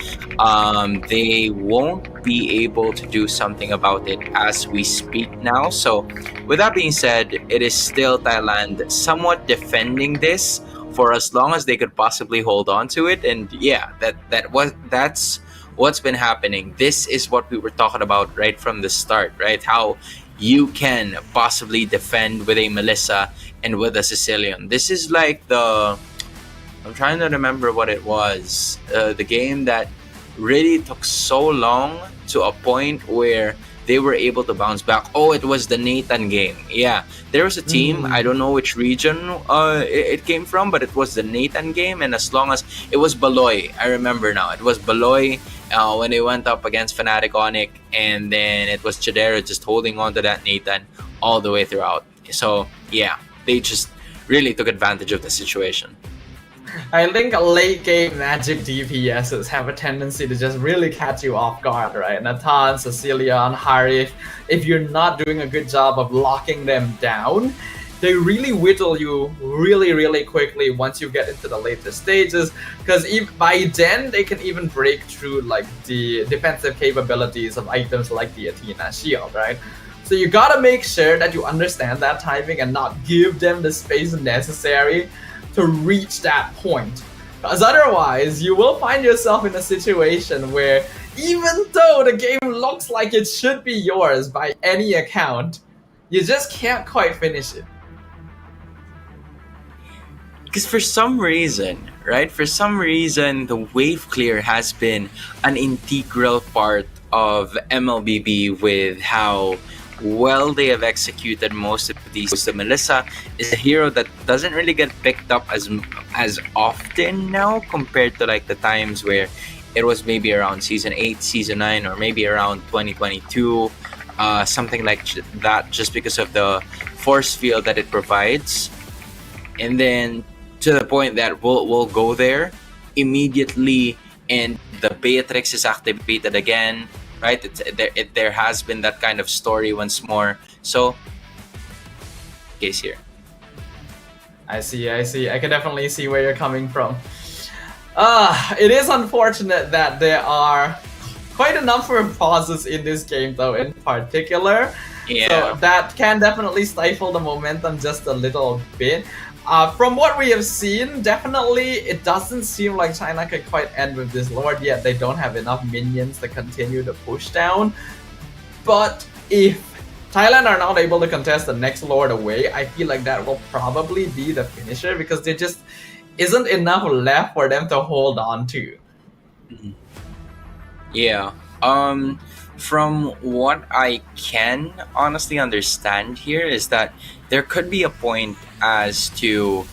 they won't be able to do something about it as we speak now. So with that being said, it is still Thailand somewhat defending this for as long as they could possibly hold on to it. And yeah, that's what's been happening. This is what we were talking about right from the start, right? How you can possibly defend with a Melissa and with a Sicilian. This is like I'm trying to remember what it was. The game that really took so long to a point where they were able to bounce back. Oh, it was the Nathan game. Yeah, there was a team, I don't know which region it came from, but it was the Nathan game, and as long as it was Baloy, I remember now, it was Baloy when they went up against Fnatic Onic, and then it was Chidera just holding on to that Nathan all the way throughout. So yeah, they just really took advantage of the situation. I think late game Magic DPSs have a tendency to just really catch you off guard, right? Nathan, Cecilion, Harif, if you're not doing a good job of locking them down, they really whittle you really quickly once you get into the later stages, because by then they can even break through like the defensive capabilities of items like the Athena shield, right? So you gotta make sure that you understand that timing and not give them the space necessary to reach that point, because otherwise you will find yourself in a situation where even though the game looks like it should be yours by any account, you just can't quite finish it. Because for some reason, the wave clear has been an integral part of MLBB with how well they have executed most of these. So Melissa is a hero that doesn't really get picked up as often now compared to like the times where it was maybe around season 8, season 9, or maybe around 2022, something like that, just because of the force field that it provides. And then to the point that we'll go there immediately and the Beatrix is activated again. Right, there has been that kind of story once more. So, case here. I see. I can definitely see where you're coming from. It is unfortunate that there are quite a number of pauses in this game, though, in particular. Yeah. So that can definitely stifle the momentum just a little bit. From what we have seen, definitely it doesn't seem like China could quite end with this Lord yet. They don't have enough minions to continue to push down. But if Thailand are not able to contest the next Lord away, I feel like that will probably be the finisher, because there just isn't enough left for them to hold on to. Yeah. from what I can honestly understand here is that there could be a point as to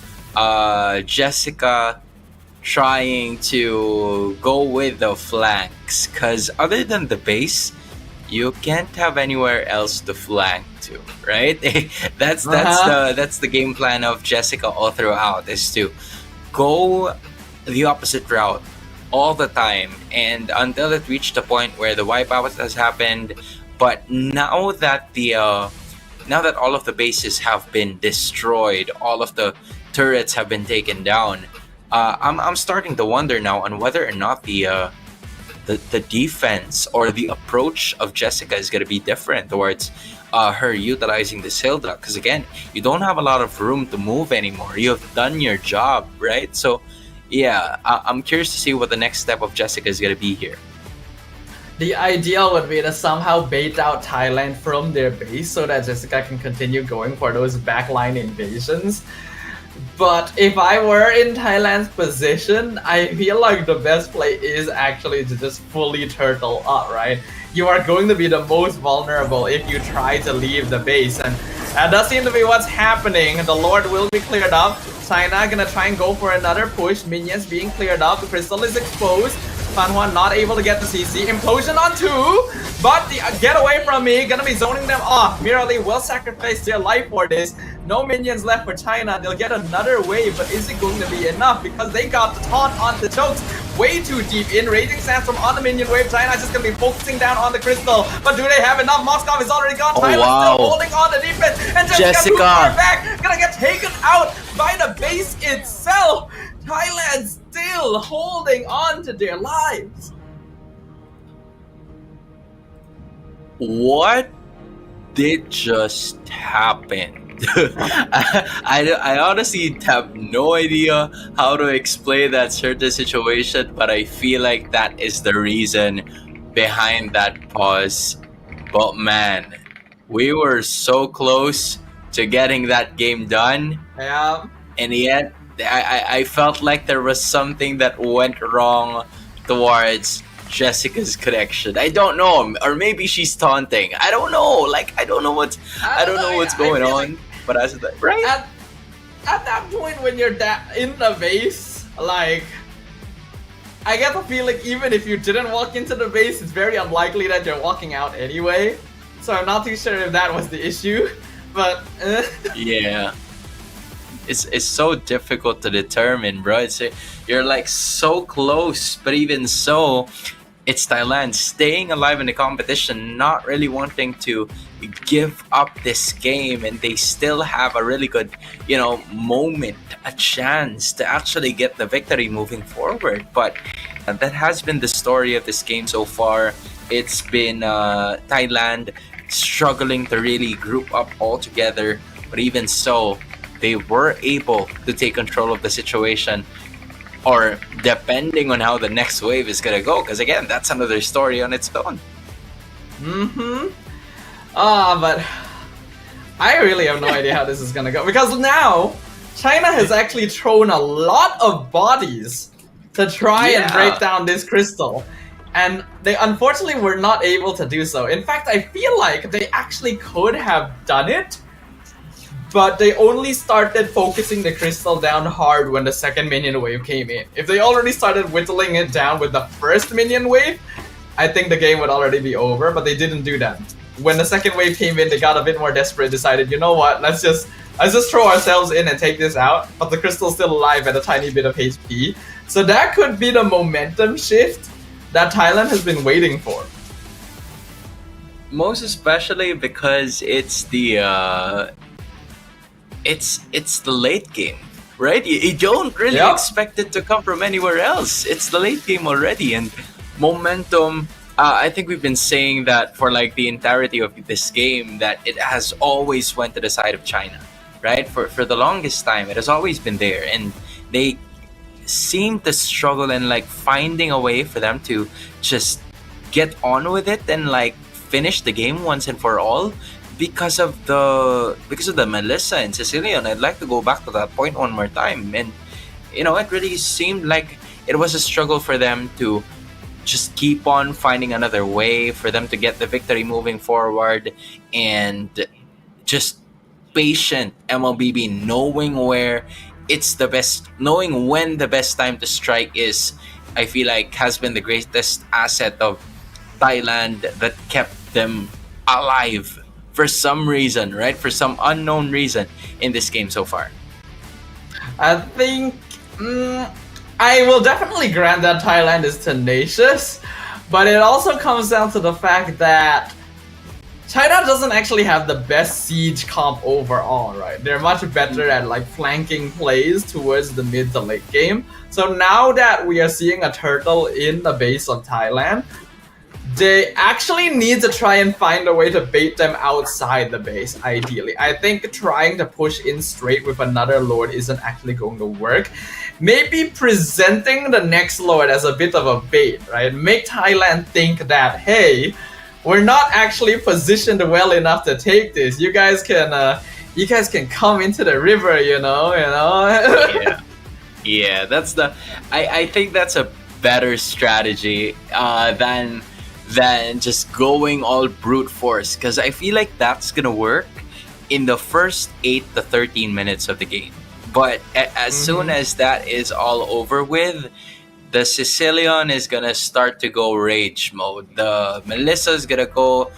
Jessica trying to go with the flanks, because other than the base, you can't have anywhere else to flank to, right? that's the game plan of Jessica all throughout, is to go the opposite route all the time, and until it reached a point where the wipeout has happened. But now that all of the bases have been destroyed, all of the turrets have been taken down, I'm starting to wonder now on whether or not the defense or the approach of Jessica is going to be different towards her utilizing the Hilda, because again, you don't have a lot of room to move anymore. You have done your job, right? So yeah, I'm curious to see what the next step of Jessica is going to be here. The ideal would be to somehow bait out Thailand from their base so that Jessica can continue going for those backline invasions. But if I were in Thailand's position, I feel like the best play is actually to just fully turtle up, right? You are going to be the most vulnerable if you try to leave the base, and that does seem to be what's happening. The Lord will be cleared up. China gonna try and go for another push. Minions being cleared up. The crystal is exposed. Fanhuan not able to get the CC. Implosion on 2, but the get away from me. Gonna be zoning them off. Merely will sacrifice their life for this. No minions left for China. They'll get another wave, but is it going to be enough? Because they got the taunt on the chokes way too deep in. Raging Sandstorm on the minion wave. China just gonna be focusing down on the crystal. But do they have enough? Moskov is already gone. Thailand still holding on the defense. And Jessica back. Gonna get taken out by the base itself. Thailand still holding on to their lives. What did just happen? I honestly have no idea how to explain that certain situation, but I feel like that is the reason behind that pause. But man, we were so close to getting that game done. Yeah. And yet, I felt like there was something that went wrong towards Jessica's connection. I don't know, or maybe she's taunting. I don't know. Like I don't know what's going on. Like, but as the, right at that point when you're in the base, like I get the feeling even if you didn't walk into the base, it's very unlikely that you're walking out anyway. So I'm not too sure if that was the issue, but yeah. It's so difficult to determine, bro. You're like so close, but even so, it's Thailand staying alive in the competition, not really wanting to give up this game, and they still have a really good, moment, a chance to actually get the victory moving forward. But that has been the story of this game so far. It's been Thailand struggling to really group up all together, but even so, they were able to take control of the situation, or depending on how the next wave is gonna go, because again, that's another story on its own. But I really have no idea how this is gonna go, because now China has actually thrown a lot of bodies to try and break down this crystal, and they unfortunately were not able to do so. In fact, I feel like they actually could have done it, but they only started focusing the crystal down hard when the second minion wave came in. If they already started whittling it down with the first minion wave, I think the game would already be over, but they didn't do that. When the second wave came in, they got a bit more desperate, decided, you know what, let's just throw ourselves in and take this out, but the crystal's still alive at a tiny bit of HP. So that could be the momentum shift that Thailand has been waiting for. Most especially because it's the it's the late game, right? You don't really expect it to come from anywhere else. It's the late game already, and momentum. I think we've been saying that for like the entirety of this game, that it has always went to the side of China, right? For the longest time, it has always been there, and they seem to struggle in like finding a way for them to just get on with it and like finish the game once and for all. Because of the Melissa and Sicilian, I'd like to go back to that point one more time, and it really seemed like it was a struggle for them to just keep on finding another way for them to get the victory moving forward, and just patient MLBB, knowing where it's the best, knowing when the best time to strike is, I feel like has been the greatest asset of Thailand that kept them alive for some reason, right? For some unknown reason in this game so far. I think I will definitely grant that Thailand is tenacious, but it also comes down to the fact that China doesn't actually have the best siege comp overall, right? They're much better at like flanking plays towards the mid to late game. So now that we are seeing a turtle in the base of Thailand, they actually need to try and find a way to bait them outside the base, ideally. I think trying to push in straight with another lord isn't actually going to work. Maybe presenting the next lord as a bit of a bait, right? Make Thailand think that, hey, we're not actually positioned well enough to take this. You guys can come into the river, you know. Yeah, that's the. I think that's a better strategy than just going all brute force, because I feel like that's gonna work in the first 8 to 13 minutes of the game. But as soon as that is all over with, the Sicilian is gonna start to go rage mode. The Melissa is gonna go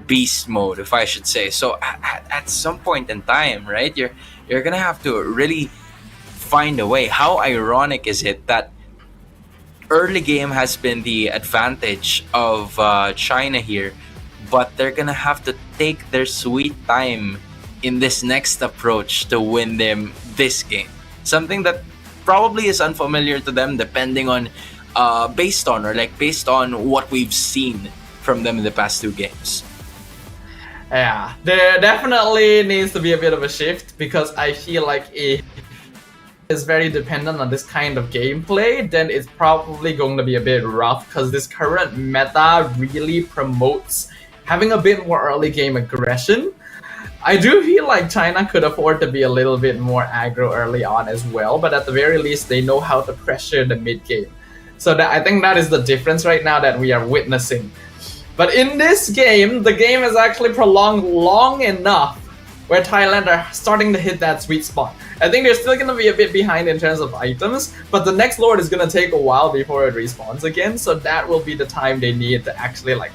beast mode, if I should say. So at some point in time, right, you're gonna have to really find a way. How ironic is it that early game has been the advantage of China here, but they're gonna have to take their sweet time in this next approach to win them this game. Something that probably is unfamiliar to them, depending on based on what we've seen from them in the past 2 games. Yeah, there definitely needs to be a bit of a shift, because I feel like it is very dependent on this kind of gameplay, then it's probably going to be a bit rough, because this current meta really promotes having a bit more early game aggression. I do feel like China could afford to be a little bit more aggro early on as well, but at the very least they know how to pressure the mid game. So I think that is the difference right now that we are witnessing. But in this game, the game is actually prolonged long enough where Thailand are starting to hit that sweet spot. I think they're still going to be a bit behind in terms of items, but the next lord is going to take a while before it respawns again, so that will be the time they need to actually like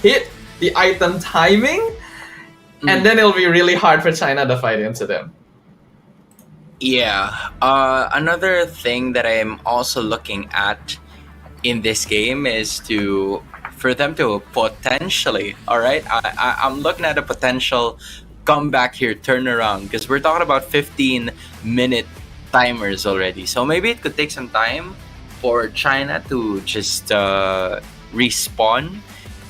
hit the item timing, and then it'll be really hard for China to fight into them. Yeah, another thing that I'm also looking at in this game is for them to potentially, all right, I'm looking at a potential comeback here, turnaround, because we're talking about 15-minute timers already. So maybe it could take some time for China to just respawn.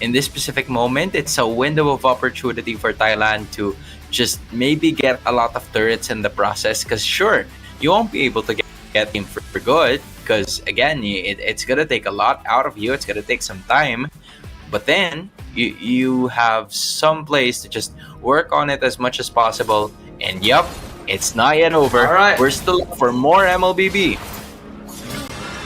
In this specific moment, it's a window of opportunity for Thailand to just maybe get a lot of turrets in the process, because sure, you won't be able to get him for good, because again, it's gonna take a lot out of you, it's gonna take some time, but then you have some place to just work on it as much as possible. And yep, it's not yet over. All right, we're still up for more MLBB.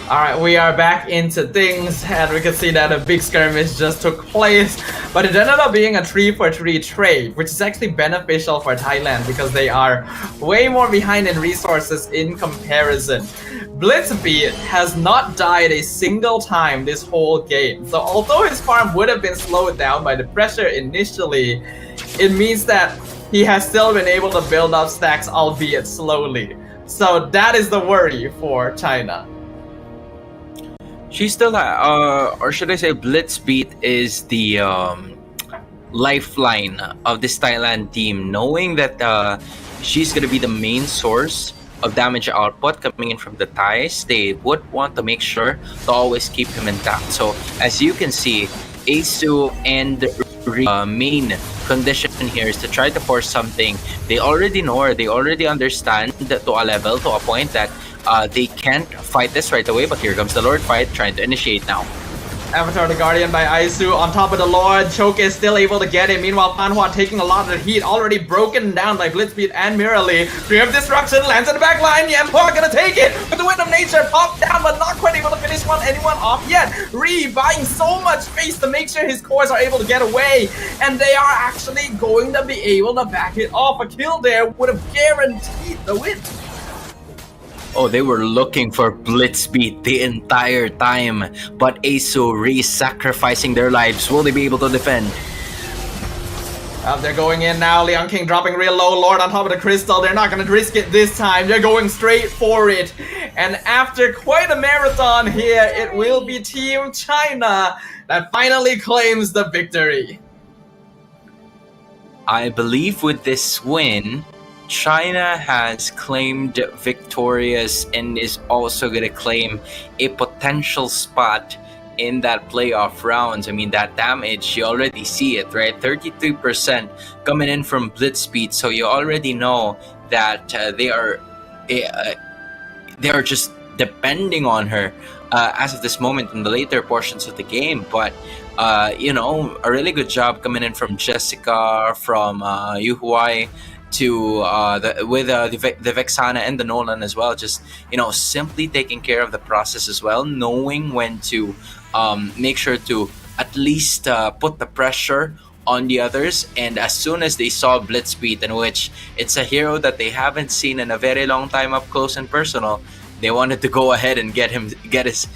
Alright, we are back into things, and we can see that a big skirmish just took place, but it ended up being a 3-for-3 trade, which is actually beneficial for Thailand because they are way more behind in resources in comparison. Blitzbeat has not died a single time this whole game, so although his farm would have been slowed down by the pressure initially, it means that he has still been able to build up stacks, albeit slowly. So that is the worry for China. She's still, or should I say, Blitzbeat is the lifeline of this Thailand team, knowing that she's going to be the main source of damage output coming in from the Thais. They would want to make sure to always keep him intact. So as you can see, Asu and main condition here is to try to force something. They already know, or they already understand to a level, to a point that they can't fight this right away, but here comes the Lord fight trying to initiate now. Avatar the Guardian by Aisu on top of the Lord. Choke is still able to get him. Meanwhile, Fanhua taking a lot of the heat. Already broken down by Blitzbeat and Mirali. Tree of Destruction lands in the back line. Yanhua gonna take it. But the Wind of Nature popped down, but not quite able to finish anyone off yet. Ree buying so much space to make sure his cores are able to get away. And they are actually going to be able to back it off. A kill there would have guaranteed the win. Oh, they were looking for Blitzbeat the entire time, but Asu re-sacrificing their lives. Will they be able to defend? They're going in now. Liang King dropping real low. Lord on top of the crystal. They're not going to risk it this time. They're going straight for it. And after quite a marathon here, it will be Team China that finally claims the victory. I believe with this win, China has claimed victorious and is also going to claim a potential spot in that playoff rounds. I mean, that damage, you already see it, right? 33% coming in from Blitzbeat, so you already know that they are just depending on her as of this moment in the later portions of the game. But you know, a really good job coming in from Jessica, from Yuhuai, to the Vexana and the Nolan as well. Just, you know, simply taking care of the process as well, knowing when to make sure to at least put the pressure on the others. And as soon as they saw Blitzbeat, in which it's a hero that they haven't seen in a very long time up close and personal, they wanted to go ahead and get his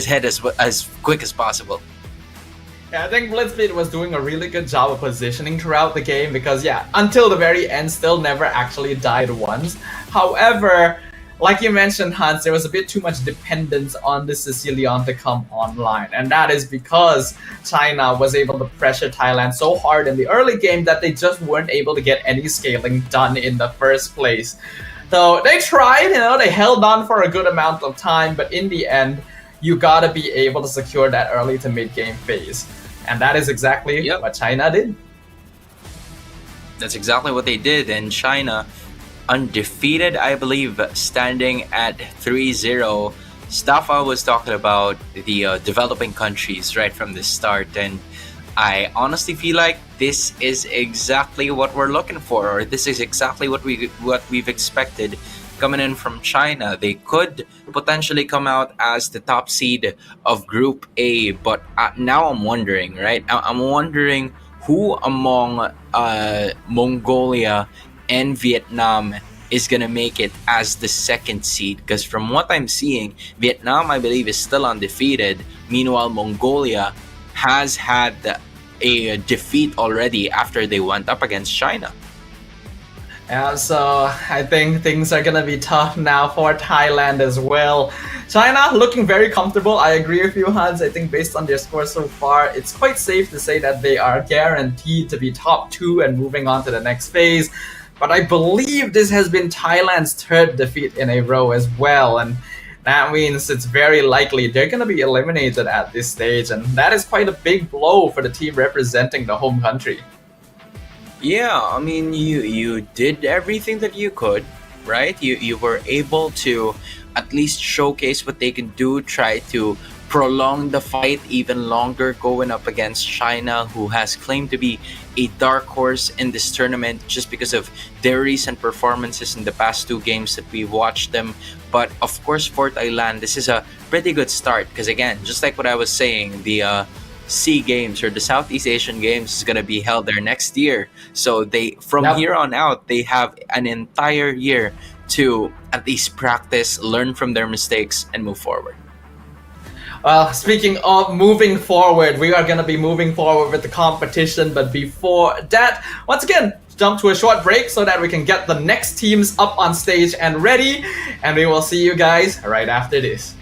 head as quick as possible. Yeah, I think Blitzbeat was doing a really good job of positioning throughout the game because, yeah, until the very end, still never actually died once. However, like you mentioned, Hans, there was a bit too much dependence on the Sicilian to come online. And that is because China was able to pressure Thailand so hard in the early game that they just weren't able to get any scaling done in the first place. So they tried, you know, they held on for a good amount of time, but in the end, you gotta be able to secure that early to mid-game phase. And that is exactly what China did. That's exactly what they did, and China, undefeated, I believe, standing at 3-0. Staffa was talking about the developing countries right from the start, and I honestly feel like this is exactly what we're looking for, or this is exactly what we've expected coming in from China. They could potentially come out as the top seed of Group A, but now I'm wondering, right? I'm wondering who among Mongolia and Vietnam is going to make it as the second seed, because from what I'm seeing, Vietnam, I believe, is still undefeated. Meanwhile, Mongolia has had a defeat already after they went up against China. Yeah, so I think things are gonna be tough now for Thailand as well. China looking very comfortable. I agree with you, Hans. I think based on their score so far, it's quite safe to say that they are guaranteed to be top 2 and moving on to the next phase. But I believe this has been Thailand's third defeat in a row as well, and that means it's very likely they're gonna be eliminated at this stage, and that is quite a big blow for the team representing the home country. Yeah, I mean, you did everything that you could, right? You were able to at least showcase what they can do, try to prolong the fight even longer going up against China, who has claimed to be a dark horse in this tournament just because of their recent performances in the past 2 games that we've watched them. But of course, for Thailand, this is a pretty good start because, again, just like what I was saying, the SEA Games or the Southeast Asian Games is going to be held there next year. So they, from here on out, they have an entire year to at least practice, learn from their mistakes, and move forward. Well, speaking of moving forward, we are going to be moving forward with the competition. But before that, once again, jump to a short break so that we can get the next teams up on stage and ready. And we will see you guys right after this.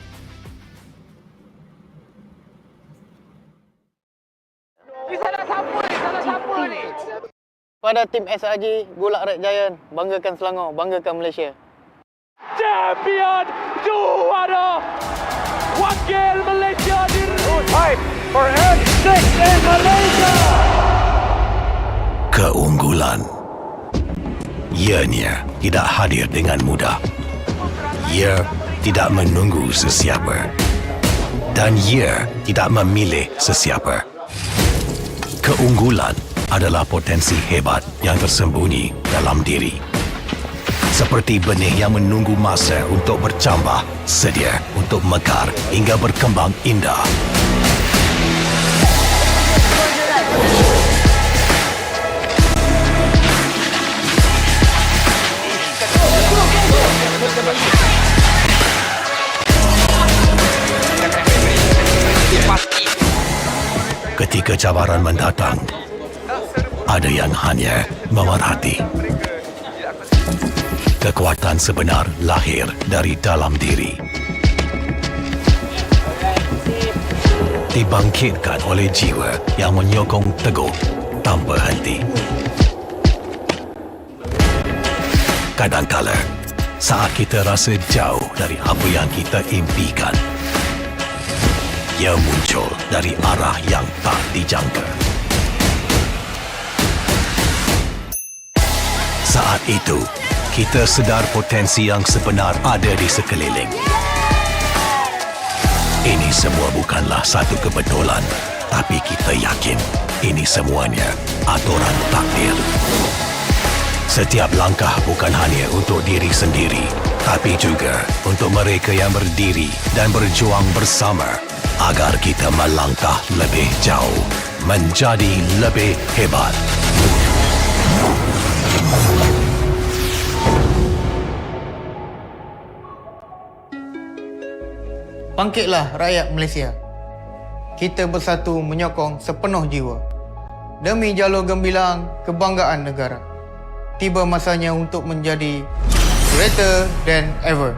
Pada tim SRG, Golak Red Giant, banggakan Selangor, banggakan Malaysia. Champion juara wakil Malaysia fight for N6 in Malaysia. Keunggulan ianya tidak hadir dengan mudah. Ia tidak menunggu sesiapa. Dan ia tidak memilih sesiapa. Keunggulan adalah potensi hebat yang tersembunyi dalam diri. Seperti benih yang menunggu masa untuk bercambah, sedia untuk mekar hingga berkembang indah. Ketika cabaran mendatang, ada yang hanya memerhati. Kekuatan sebenar lahir dari dalam diri. Dibangkitkan oleh jiwa yang menyokong teguh tanpa henti. Kadangkala, saat kita rasa jauh dari apa yang kita impikan, ia muncul dari arah yang tak dijangka. Saat itu, kita sedar potensi yang sebenar ada di sekeliling. Ini semua bukanlah satu kebetulan, tapi kita yakin ini semuanya aturan takdir. Setiap langkah bukan hanya untuk diri sendiri, tapi juga untuk mereka yang berdiri dan berjuang bersama agar kita melangkah lebih jauh, menjadi lebih hebat. Bangkitlah rakyat Malaysia. Kita bersatu menyokong sepenuh jiwa. Demi jalur gemilang kebanggaan negara. Tiba masanya untuk menjadi greater than ever.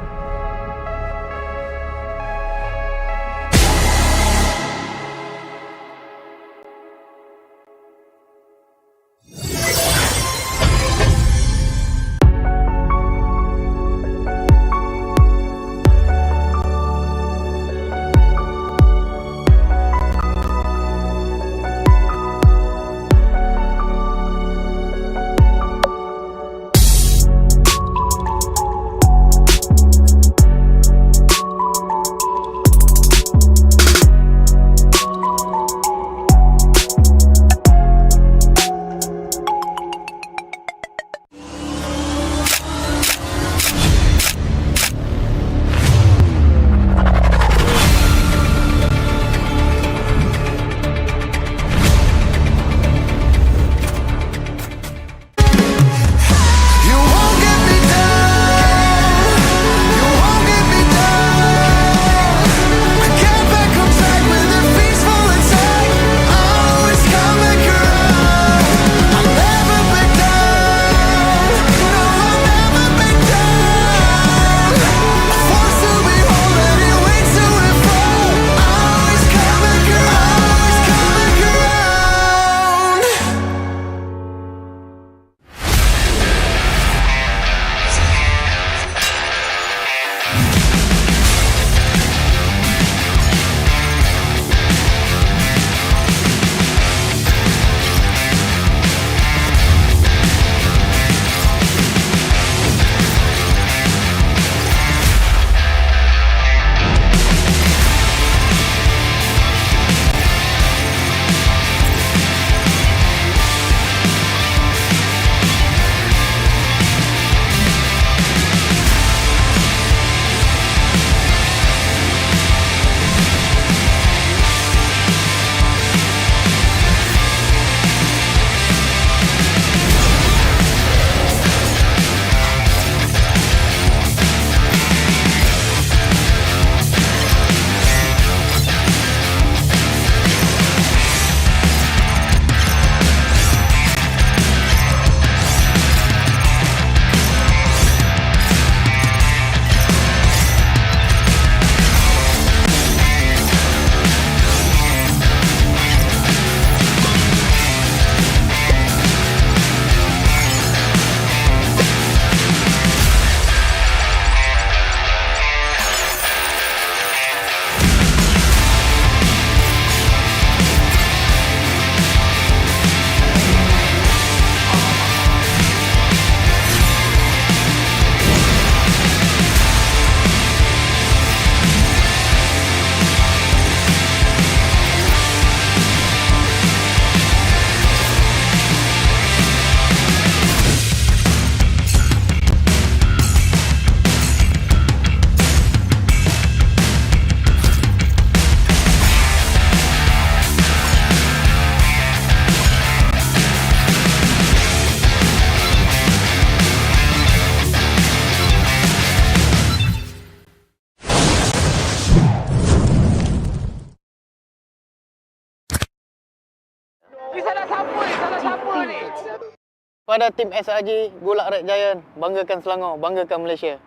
Pada tim SRG, Gulak Red Giant, banggakan Selangor, banggakan Malaysia.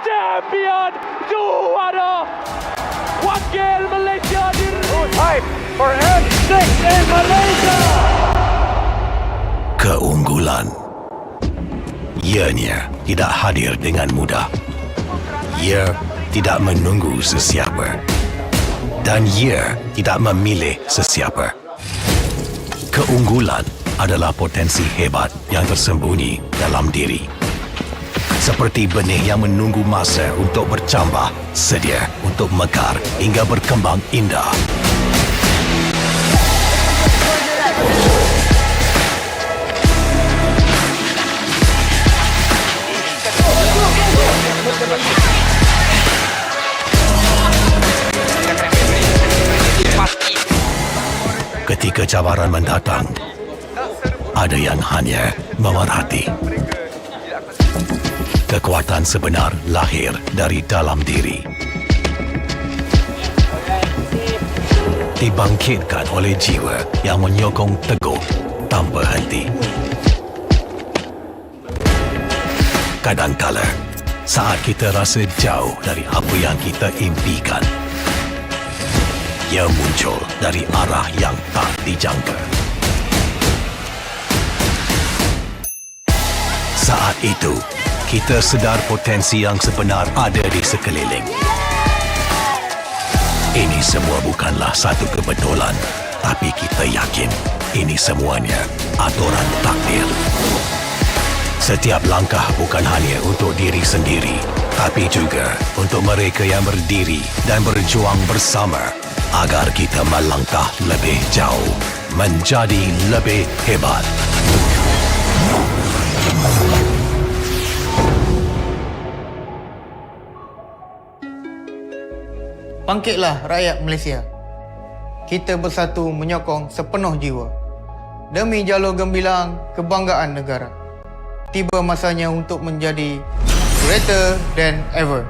Champion juara wakil Malaysia Time for N6 in Malaysia. Keunggulan. Ianya tidak hadir dengan mudah. Ia tidak menunggu sesiapa. Dan ia tidak memilih sesiapa. Keunggulan adalah potensi hebat yang tersembunyi dalam diri. Seperti benih yang menunggu masa untuk bercambah, sedia untuk mekar hingga berkembang indah. Ketika cabaran mendatang, ada yang hanya memerhati. Kekuatan sebenar lahir dari dalam diri. Dibangkitkan oleh jiwa yang menyokong teguh tanpa henti. Kadangkala, saat kita rasa jauh dari apa yang kita impikan, ia muncul dari arah yang tak dijangka. Saat itu, kita sedar potensi yang sebenar ada di sekeliling. Ini semua bukanlah satu kebetulan, tapi kita yakin ini semuanya aturan takdir. Setiap langkah bukan hanya untuk diri sendiri, tapi juga untuk mereka yang berdiri dan berjuang bersama agar kita melangkah lebih jauh, menjadi lebih hebat. Bangkitlah rakyat Malaysia. Kita bersatu menyokong sepenuh jiwa. Demi jalur gemilang kebanggaan negara. Tiba masanya untuk menjadi greater than ever.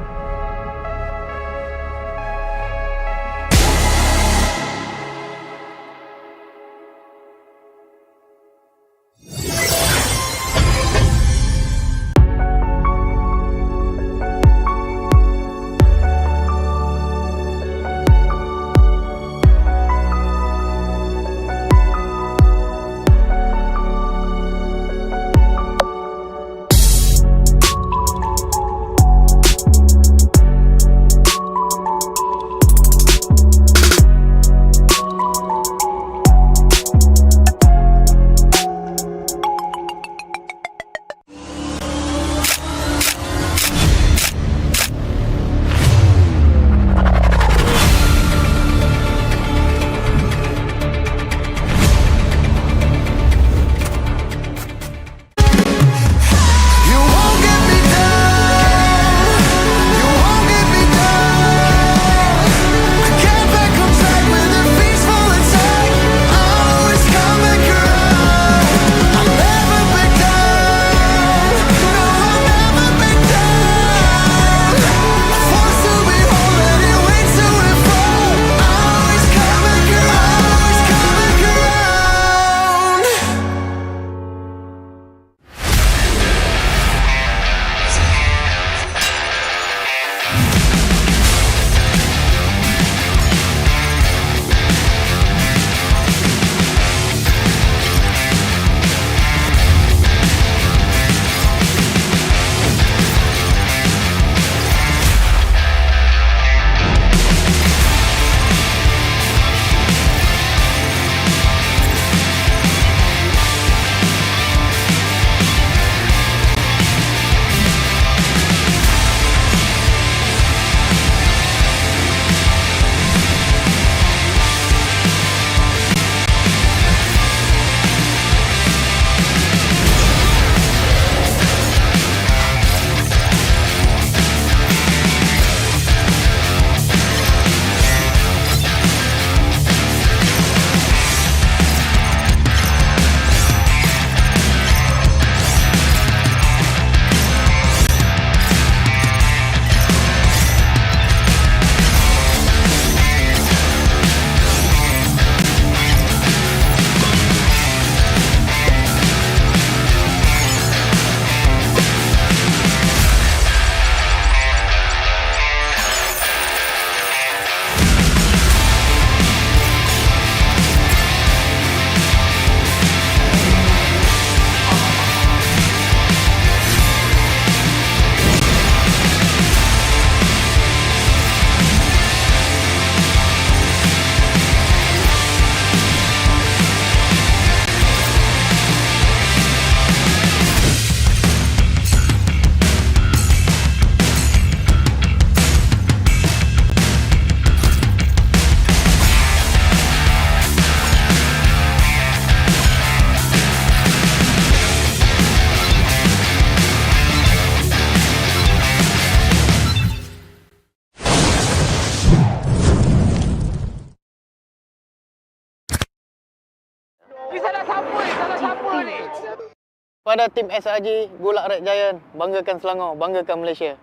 Pada tim SRG, Golak Red Giant, banggakan Selangor, banggakan Malaysia.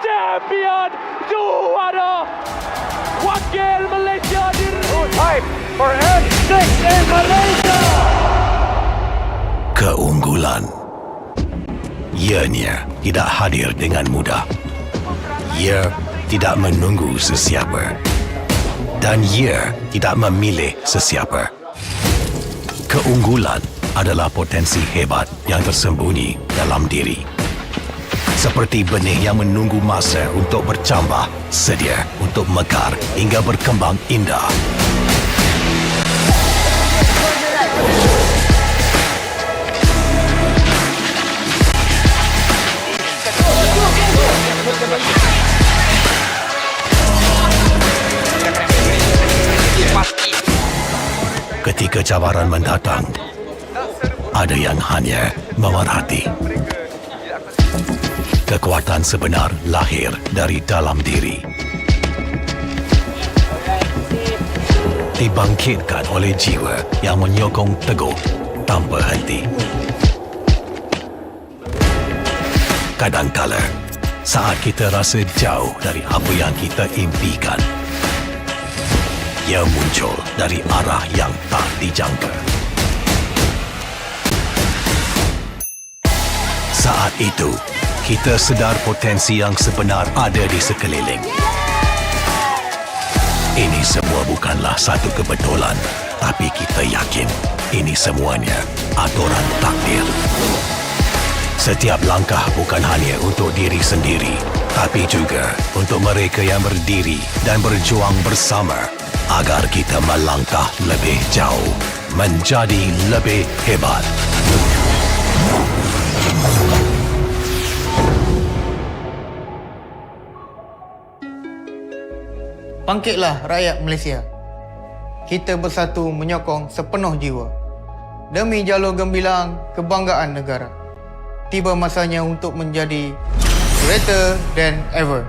Champion juara wakil Malaysia Time for M6 in Malaysia. Keunggulan. Ianya tidak hadir dengan mudah. Ia tidak menunggu sesiapa. Dan ia tidak memilih sesiapa. Keunggulan adalah potensi hebat yang tersembunyi dalam diri. Seperti benih yang menunggu masa untuk bercambah, sedia untuk mekar hingga berkembang indah. Ketika cabaran mendatang, ada yang hanya memerhati. Kekuatan sebenar lahir dari dalam diri. Dibangkitkan oleh jiwa yang menyokong teguh tanpa henti. Kadangkala, saat kita rasa jauh dari apa yang kita impikan, ia muncul dari arah yang tak dijangka. Saat itu, kita sedar potensi yang sebenar ada di sekeliling. Ini semua bukanlah satu kebetulan, tapi kita yakin ini semuanya aturan takdir. Setiap langkah bukan hanya untuk diri sendiri, tapi juga untuk mereka yang berdiri dan berjuang bersama agar kita melangkah lebih jauh, menjadi lebih hebat. Bangkitlah rakyat Malaysia. Kita bersatu menyokong sepenuh jiwa. Demi jalur gemilang kebanggaan negara. Tiba masanya untuk menjadi greater than ever.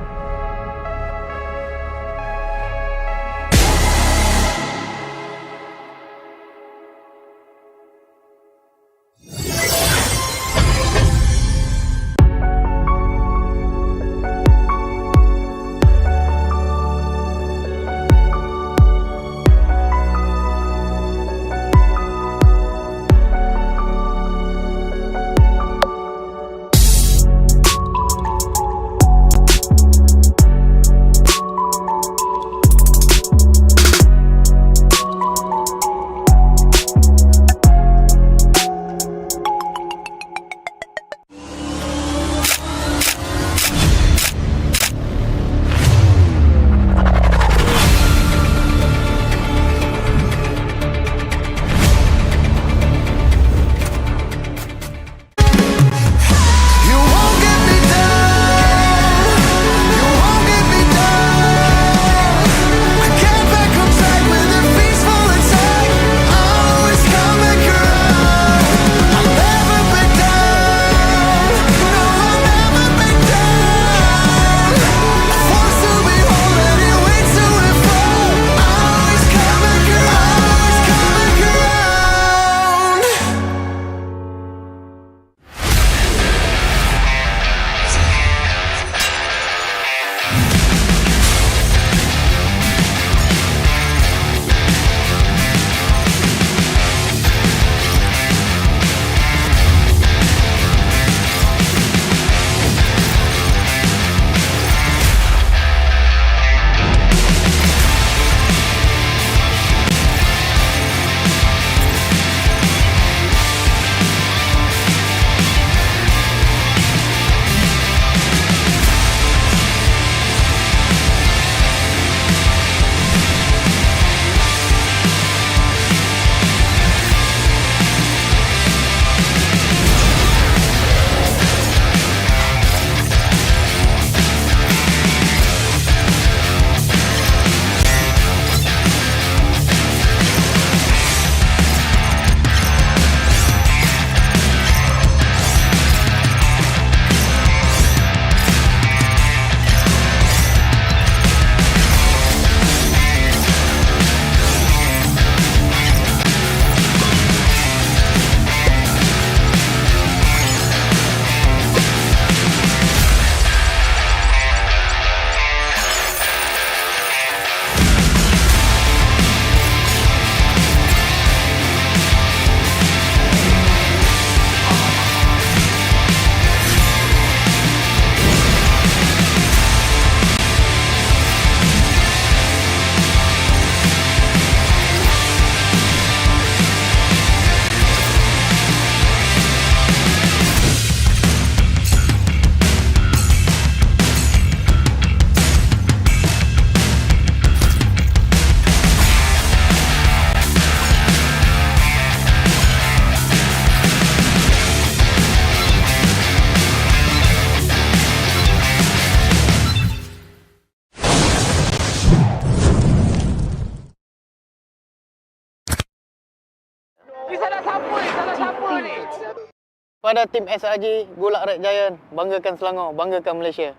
Pada tim SRG, Gulak Red Giant, banggakan Selangor, banggakan Malaysia.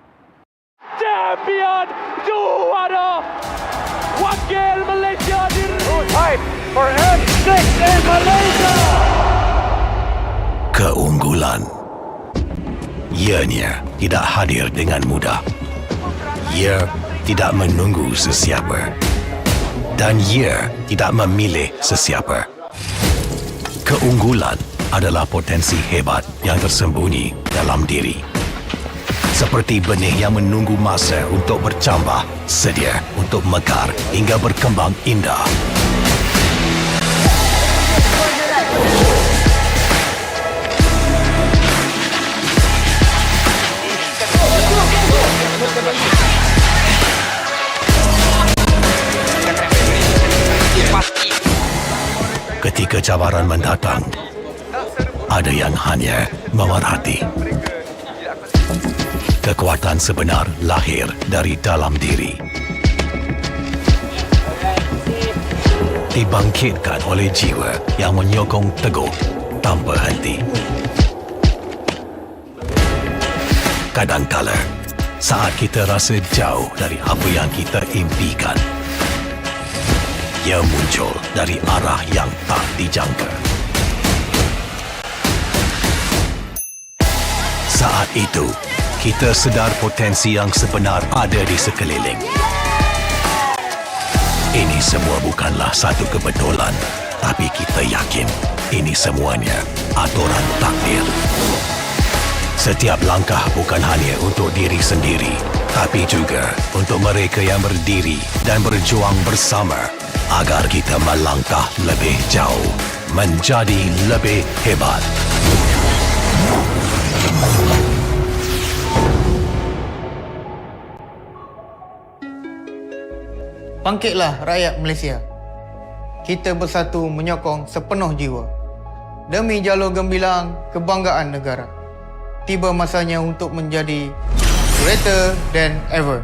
Champion juara wakil Malaysia Time for M6 in Malaysia. Keunggulan. Ianya tidak hadir dengan mudah. Ia tidak menunggu sesiapa. Dan ia tidak memilih sesiapa. Keunggulan adalah potensi hebat yang tersembunyi dalam diri. Seperti benih yang menunggu masa untuk bercambah, sedia untuk mekar hingga berkembang indah. Ketika cabaran mendatang, ada yang hanya memerhati. Kekuatan sebenar lahir dari dalam diri. Dibangkitkan oleh jiwa yang menyokong teguh tanpa henti. Kadangkala, saat kita rasa jauh dari apa yang kita impikan, ia muncul dari arah yang tak dijangka. Saat itu, kita sedar potensi yang sebenar ada di sekeliling. Ini semua bukanlah satu kebetulan, tapi kita yakin ini semuanya aturan takdir. Setiap langkah bukan hanya untuk diri sendiri, tapi juga untuk mereka yang berdiri dan berjuang bersama agar kita melangkah lebih jauh, menjadi lebih hebat. Bangkitlah rakyat Malaysia. Kita bersatu menyokong sepenuh jiwa. Demi jalur gemilang kebanggaan negara. Tiba masanya untuk menjadi greater than ever.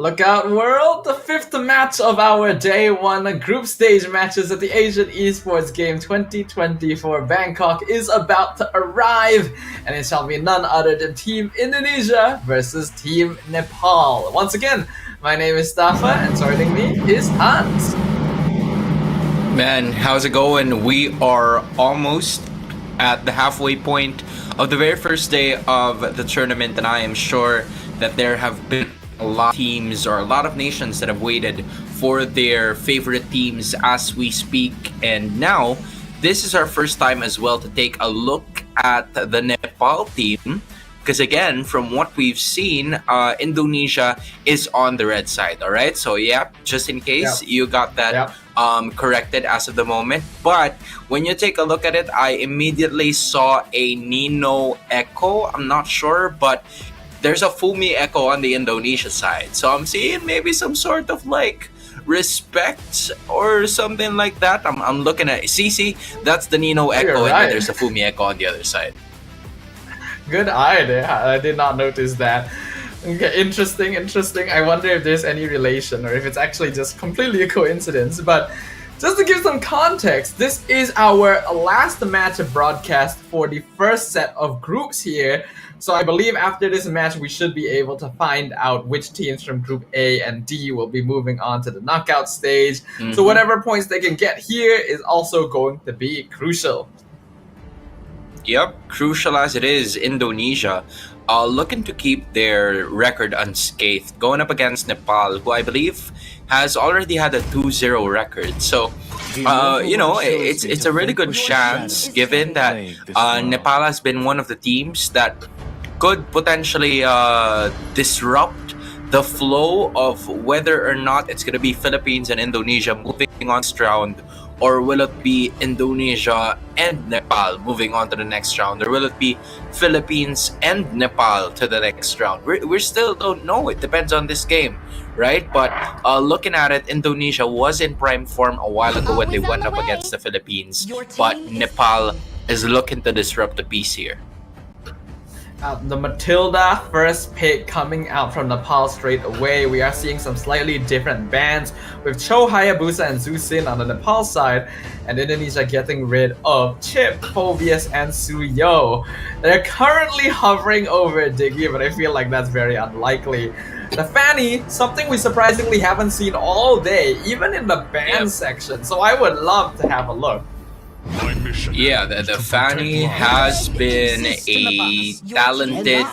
Look out, world! The fifth match of our day one group stage matches at the Asian Esports Game 2024 Bangkok is about to arrive, and it shall be none other than Team Indonesia versus Team Nepal. Once again, my name is Stafa, and joining me is Hans. Man, how's it going? We are almost at the halfway point of the very first day of the tournament, and I am sure that there have been a lot of teams or a lot of nations that have waited for their favorite teams as we speak. And now, this is our first time as well to take a look at the Nepal team. Because again, from what we've seen, Indonesia is on the red side, all right? So yeah, just in case you got that corrected as of the moment. But when you take a look at it, I immediately saw a Nino Echo. I'm not sure, but there's a Fumi Echo on the Indonesia side. So I'm seeing maybe some sort of like respect or something like that. I'm looking at CC, that's the Nino Echo, and then there's a Fumi Echo on the other side. Good eye there. I did not notice that. Okay, interesting. I wonder if there's any relation or if it's actually just completely a coincidence. But just to give some context, this is our last match broadcast for the first set of groups here. So I believe after this match, we should be able to find out which teams from Group A and D will be moving on to the knockout stage. So whatever points they can get here is also going to be crucial. Yep, crucial as it is, Indonesia looking to keep their record unscathed, going up against Nepal, who I believe has already had a 2-0 record. So, it's a really good chance, given that Nepal has been one of the teams that could potentially disrupt the flow of whether or not it's going to be Philippines and Indonesia moving on this round, or will it be Indonesia and Nepal moving on to the next round, or will it be Philippines and Nepal to the next round? We still don't know. It depends on this game, right? But looking at it, Indonesia was in prime form a while ago when they went up against the Philippines, but Nepal is looking to disrupt the peace here. The Matilda first pick coming out from Nepal straight away. We are seeing some slightly different bands with Cho Hayabusa and Zhu Xin on the Nepal side, and Indonesia getting rid of Chip, Phobius, and Suyo. They're currently hovering over Diggy, but I feel like that's very unlikely. The Fanny, something we surprisingly haven't seen all day, even in the band section, so I would love to have a look. Yeah, the Fanny has been a talented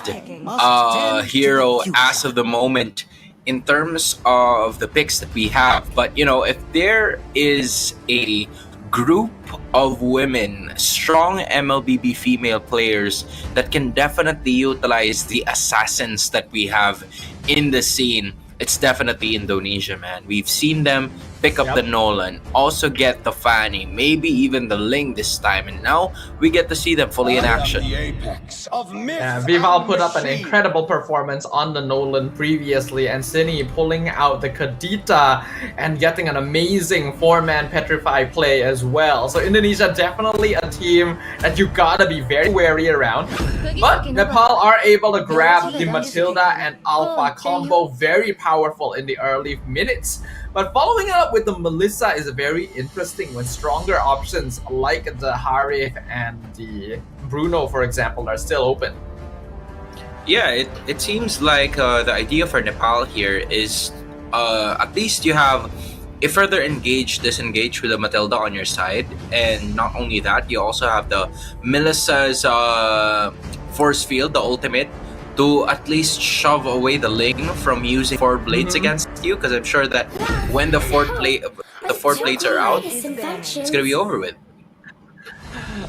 hero as of the moment in terms of the picks that we have. But, if there is a group of women, strong MLBB female players that can definitely utilize the assassins that we have in the scene, it's definitely Indonesia, man. We've seen them pick up the Nolan, also get the Fanny, maybe even the Ling this time, and now we get to see them fully in action. Vival put up an incredible performance on the Nolan previously, and Cine pulling out the Kadita and getting an amazing 4-man Petrify play as well. So Indonesia definitely a team that you gotta be very wary around. But Nepal are able to grab the Matilda and Alpha combo, very powerful in the early minutes. But following it up with the Melissa is very interesting when stronger options like the Harith and the Bruno, for example, are still open. Yeah, it seems like the idea for Nepal here is at least you have a further disengage with the Matilda on your side, and not only that, you also have the Melissa's force field, the ultimate, to at least shove away the Ling from using 4 blades against you, because I'm sure that when the 4 blades are out, it's gonna be over with.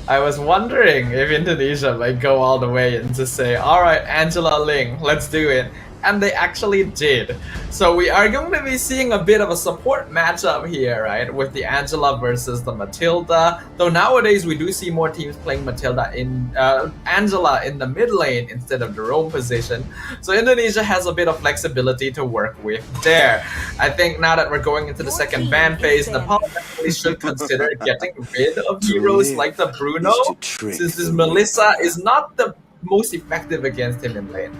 I was wondering if Indonesia might go all the way and just say, alright, Angela Ling, let's do it. And they actually did. So we are going to be seeing a bit of a support matchup here, right? With the Angela versus the Matilda. Though nowadays we do see more teams playing Matilda in Angela in the mid lane instead of the roam position. So Indonesia has a bit of flexibility to work with there. I think now that we're going into the second ban phase, Nepal definitely should consider getting rid of heroes like the Bruno, since this Melissa is not the most effective against him in lane.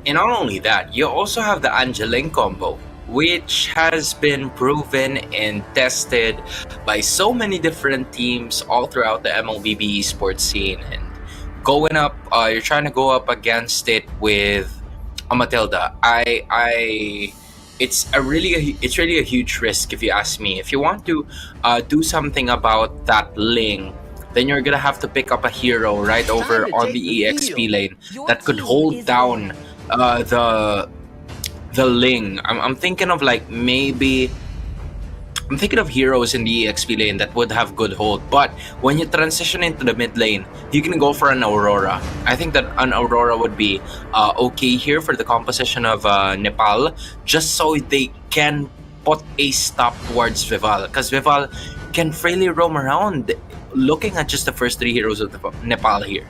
And not only that, you also have the Angeling combo, which has been proven and tested by so many different teams all throughout the MLBB esports scene. And going up, you're trying to go up against it with a Matilda. It's really a huge risk if you ask me. If you want to do something about that Ling, then you're gonna have to pick up a hero right over on the EXP lane that could hold down the Ling. I'm thinking of like maybe I'm thinking of heroes in the EXP lane that would have good hold, but when you transition into the mid lane, you can go for an Aurora. I think that an Aurora would be okay here for the composition of Nepal, just so they can put a stop towards Vival, because Vival can freely roam around looking at just the first 3 heroes of Nepal here.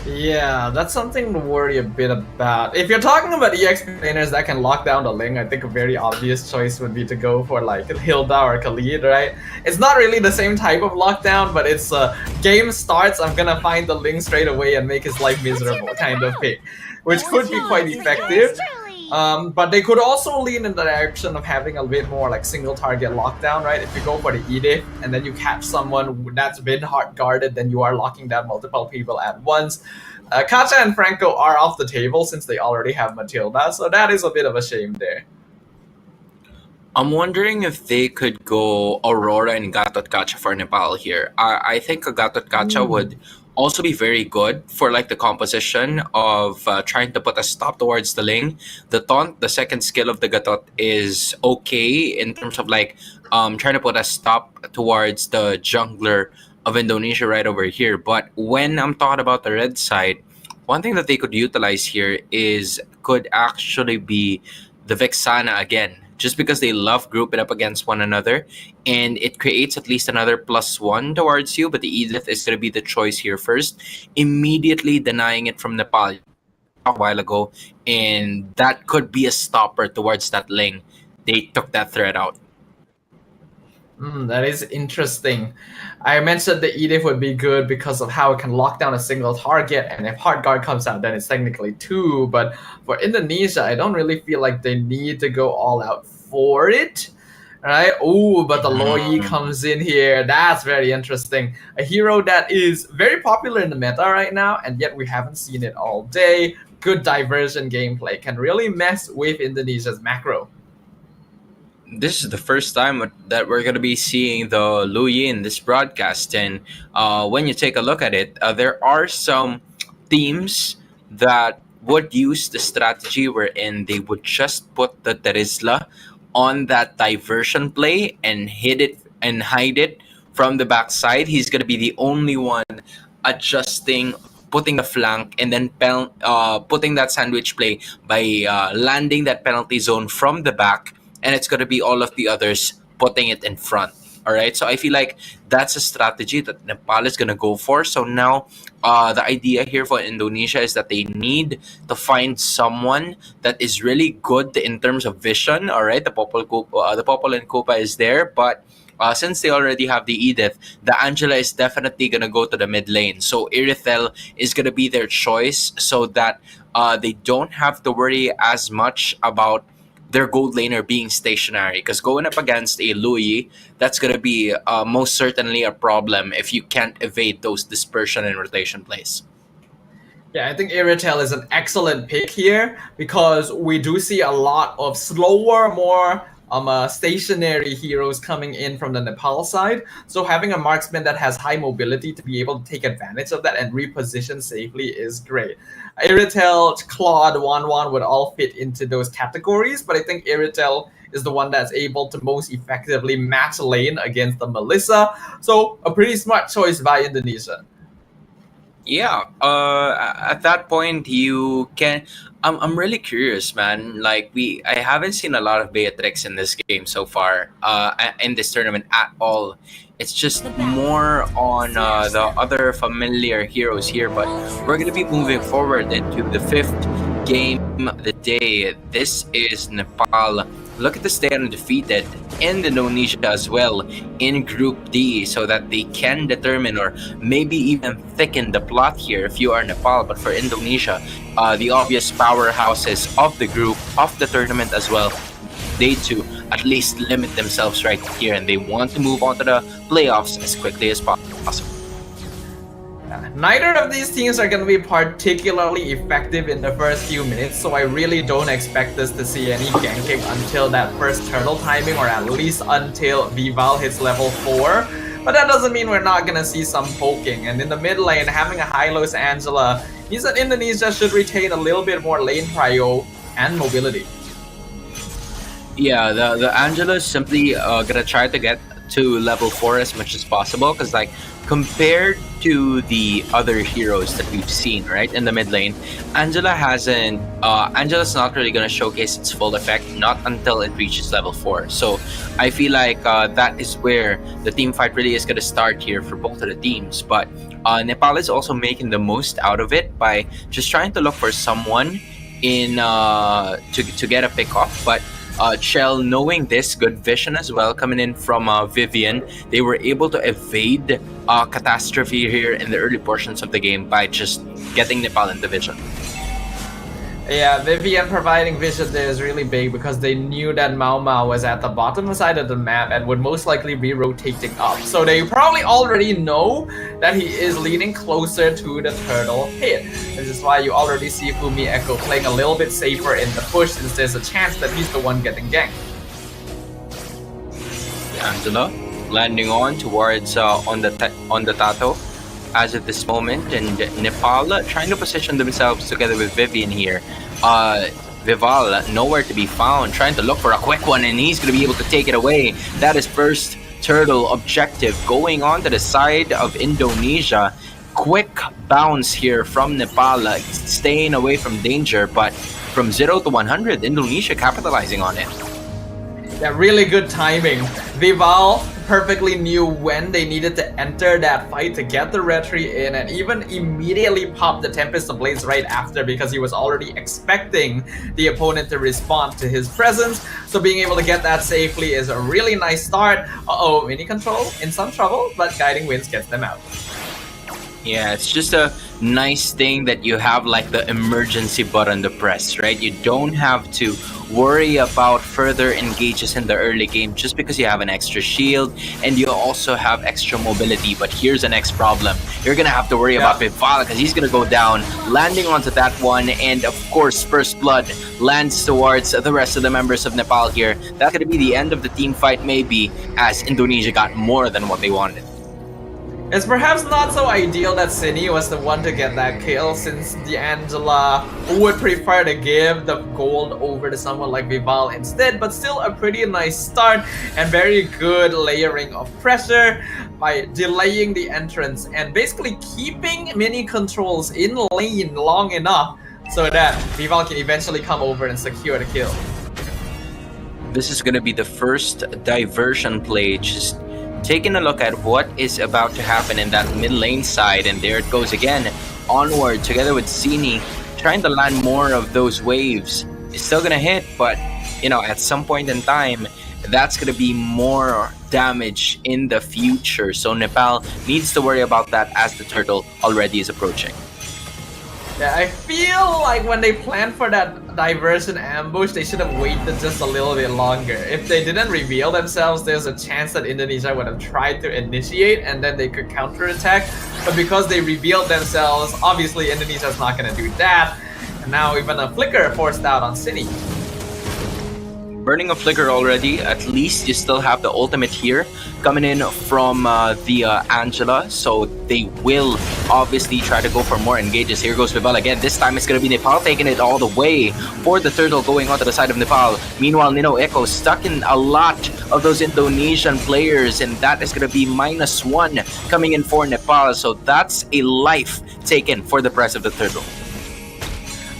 Yeah, that's something to worry a bit about. If you're talking about EXP laners that can lock down the Ling, I think a very obvious choice would be to go for like Hilda or Khalid, right? It's not really the same type of lockdown, but it's game starts, I'm gonna find the Ling straight away and make his life miserable kind of pick, which could be quite effective. But they could also lean in the direction of having a bit more like single target lockdown, right? If you go for the Edith and then you catch someone that's been hard guarded, then you are locking down multiple people at once. Kacha and Franco are off the table since they already have Matilda, so that is a bit of a shame there. I'm wondering if they could go Aurora and Gatot Kacha for Nepal here. I think a Gatot Kacha would also be very good for like the composition of trying to put a stop towards the lane. The taunt, the second skill of the Gatot, is okay in terms of like trying to put a stop towards the jungler of Indonesia right over here. But when I'm talking about the red side, one thing that they could utilize here could actually be the Vexana again, just because they love grouping up against one another, and it creates at least another +1 towards you. But the Edith is going to be the choice here first, immediately denying it from Nepal a while ago, and that could be a stopper towards that lane. They took that threat out. That is interesting. I mentioned the Edith would be good because of how it can lock down a single target, and if Hard Guard comes out, then it's technically 2. But for Indonesia, I don't really feel like they need to go all out for it. Right? Oh, but the Loi comes in here. That's very interesting. A hero that is very popular in the meta right now, and yet we haven't seen it all day. Good diversion gameplay can really mess with Indonesia's macro. This is the first time that we're going to be seeing the Lui in this broadcast. And when you take a look at it, there are some teams that would use the strategy wherein they would just put the Terizla on that diversion play and hit it and hide it from the backside. He's going to be the only one adjusting, putting the flank, and then putting that sandwich play by landing that penalty zone from the back. And it's going to be all of the others putting it in front. All right. So I feel like that's a strategy that Nepal is going to go for. So now the idea here for Indonesia is that they need to find someone that is really good in terms of vision. All right. The Popol and Copa is there. But since they already have the Edith, the Angela is definitely going to go to the mid lane. So Irithel is going to be their choice so that they don't have to worry as much about their gold laner being stationary, because going up against a Lui, that's going to be most certainly a problem if you can't evade those dispersion and rotation plays. Yeah, I think Irithel is an excellent pick here because we do see a lot of slower, more stationary heroes coming in from the Nepal side. So having a marksman that has high mobility to be able to take advantage of that and reposition safely is great. Irithel, Claude, Wanwan would all fit into those categories, but I think Irithel is the one that's able to most effectively match lane against the Melissa. So a pretty smart choice by Indonesia. Yeah, at that point you can. I'm really curious, man. Like I haven't seen a lot of Beatrix in this game so far, in this tournament at all. It's just more on the other familiar heroes here, but we're gonna be moving forward into the 5th game of the day. This is Nepal. Look at the stay undefeated, and Indonesia as well in Group D, so that they can determine or maybe even thicken the plot here if you are Nepal. But for Indonesia, the obvious powerhouses of the group, of the tournament as well, they too at least limit themselves right here, and they want to move on to the playoffs as quickly as possible. Neither of these teams are going to be particularly effective in the first few minutes, so I really don't expect us to see any ganking until that first turtle timing, or at least until Vival hits level 4. But that doesn't mean we're not going to see some poking. And in the mid lane, having a Hylos Angela means that Indonesia should retain a little bit more lane prio and mobility. Yeah, the Angela is simply gonna try to get to level 4 as much as possible, because like compared to the other heroes that we've seen right in the mid lane, Angela's not really gonna showcase its full effect not until it reaches level 4. So I feel like that is where the team fight really is gonna start here for both of the teams. But Nepal is also making the most out of it by just trying to look for someone in to get a pick off. But Shell, knowing this, good vision as well coming in from Vivian, they were able to evade catastrophe here in the early portions of the game by just getting Nepal into vision. Yeah, Vivian providing vision there is really big because they knew that Mau Mau was at the bottom side of the map and would most likely be rotating up. So they probably already know that he is leaning closer to the turtle pit. This is why you already see Fumi Echo playing a little bit safer in the push, since there's a chance that he's the one getting ganked. Angela landing on towards on the Tato. as of this moment, and Nepal trying to position themselves together with Vivian here. Vival nowhere to be found, trying to look for a quick one, and he's going to be able to take it away. That is first turtle objective. Going on to the side of Indonesia, quick bounce here from Nepal, staying away from danger, but from 0 to 100, Indonesia capitalizing on it. Yeah, really good timing. Vival perfectly knew when they needed to enter that fight to get the retry in, and even immediately popped the Tempest of Blades right after, because he was already expecting the opponent to respond to his presence. So being able to get that safely is a really nice start. Uh-oh, mini control in some trouble, but Guiding Winds gets them out. Yeah, it's just a nice thing that you have like the emergency button to press, right? You don't have to worry about further engages in the early game just because you have an extra shield and you also have extra mobility. But here's the next problem. You're going to have to worry about Vival because he's going to go down, landing onto that one. And of course, First Blood lands towards the rest of the members of Nepal here. That's going to be the end of the team fight maybe, as Indonesia got more than what they wanted. It's perhaps not so ideal that Cine was the one to get that kill, since D'Angela would prefer to give the gold over to someone like Vival instead, but still a pretty nice start and very good layering of pressure by delaying the entrance and basically keeping mini controls in lane long enough so that Vival can eventually come over and secure the kill. This is going to be the first diversion play, just taking a look at what is about to happen in that mid lane side, and there it goes again, onward together with Cine, trying to land more of those waves. It's still gonna hit, but you know, at some point in time, that's gonna be more damage in the future. So Nepal needs to worry about that as the turtle already is approaching. Yeah, I feel like when they planned for that diversion ambush, they should have waited just a little bit longer. If they didn't reveal themselves, there's a chance that Indonesia would have tried to initiate and then they could counterattack. But because they revealed themselves, obviously Indonesia's not going to do that. And now even a flicker forced out on Cine. Burning a flicker already, at least you still have the ultimate here coming in from the Angela, so they will obviously try to go for more engages. Here goes Vival again. This time it's going to be Nepal taking it all the way for the turtle going onto the side of Nepal. Meanwhile, Nino Echo stuck in a lot of those Indonesian players, and that is going to be -1 coming in for Nepal, so that's a life taken for the press of the turtle.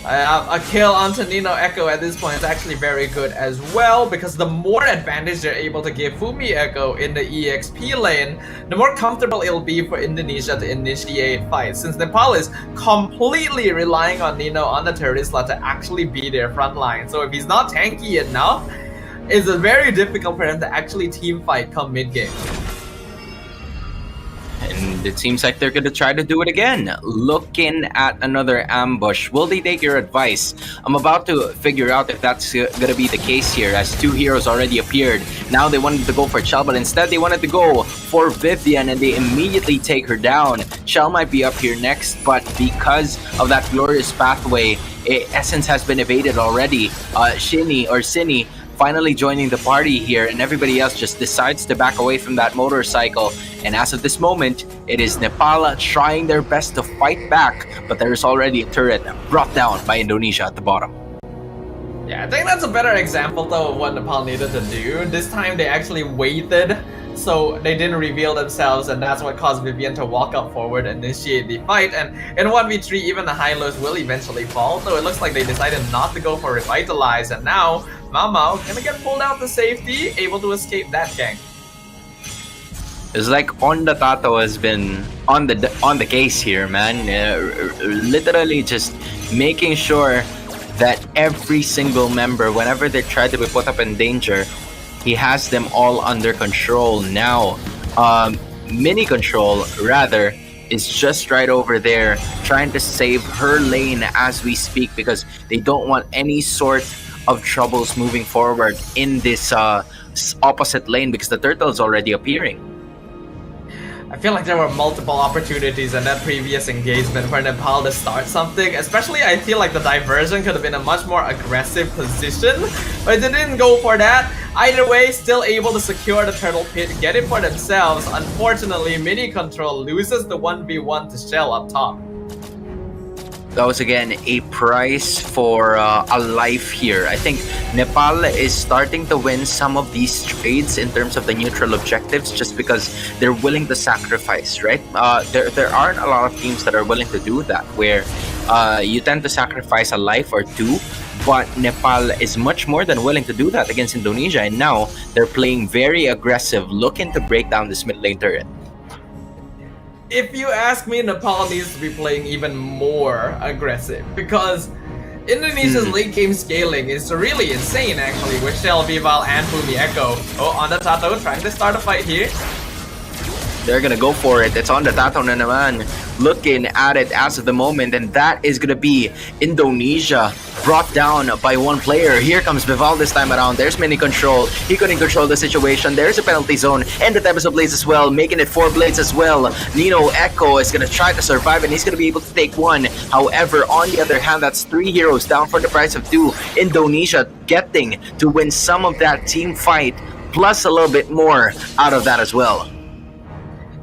A kill onto Nino Echo at this point is actually very good as well, because the more advantage they're able to give Fumi Echo in the EXP lane, the more comfortable it'll be for Indonesia to initiate fights, since Nepal is completely relying on Nino on the turret slot to actually be their front line. So if he's not tanky enough, it's very difficult for him to actually team fight come mid-game. And it seems like they're going to try to do it again. Looking at another ambush. Will they take your advice? I'm about to figure out if that's going to be the case here, as two heroes already appeared. Now they wanted to go for Chell, but instead they wanted to go for Vivian, and they immediately take her down. Chell might be up here next, but because of that glorious pathway, Essence has been evaded already. Cine finally joining the party here, and everybody else just decides to back away from that motorcycle. And as of this moment, it is Nepal trying their best to fight back, but there is already a turret brought down by Indonesia at the bottom. Yeah, I think that's a better example though of what Nepal needed to do. This time they actually waited, so they didn't reveal themselves, and that's what caused Vivian to walk up forward and initiate the fight. And in 1v3, even the high lows will eventually fall, so it looks like they decided not to go for Revitalize, and now Mau gonna get pulled out to safety, able to escape that gank. It's like Onda Tato has been on the case here, man. Literally just making sure that every single member, whenever they try to be put up in danger, he has them all under control. Now, Mini Control, rather, is just right over there trying to save her lane as we speak, because they don't want any sort of troubles moving forward in this opposite lane, because the turtle is already appearing. I feel like there were multiple opportunities in that previous engagement for Nepal to start something. Especially, I feel like the diversion could have been a much more aggressive position, but they didn't go for that. Either way, still able to secure the turtle pit, get it for themselves. Unfortunately, Mini Control loses the 1v1 to Shell up top. That was again a price for a life here. I think Nepal is starting to win some of these trades in terms of the neutral objectives just because they're willing to sacrifice, right? There aren't a lot of teams that are willing to do that, where you tend to sacrifice a life or two, but Nepal is much more than willing to do that against Indonesia, and now they're playing very aggressive, looking to break down this mid lane turret. If you ask me, Nepal needs to be playing even more aggressive because Indonesia's late game scaling is really insane actually with Shell, Vival, and Fumi Echo. Oh, on the Tato trying to start a fight here. They're gonna go for it. It's on the Tato na naman. Looking at it as of the moment, and that is gonna be Indonesia brought down by one player. Here comes Vival this time around. There's Mini Control. He couldn't control the situation. There's a penalty zone, and the Tempest of Blades as well, making it 4 Blades as well. Nino Echo is gonna try to survive, and he's gonna be able to take one. However, on the other hand, that's 3 heroes down for the price of 2. Indonesia getting to win some of that team fight, plus a little bit more out of that as well.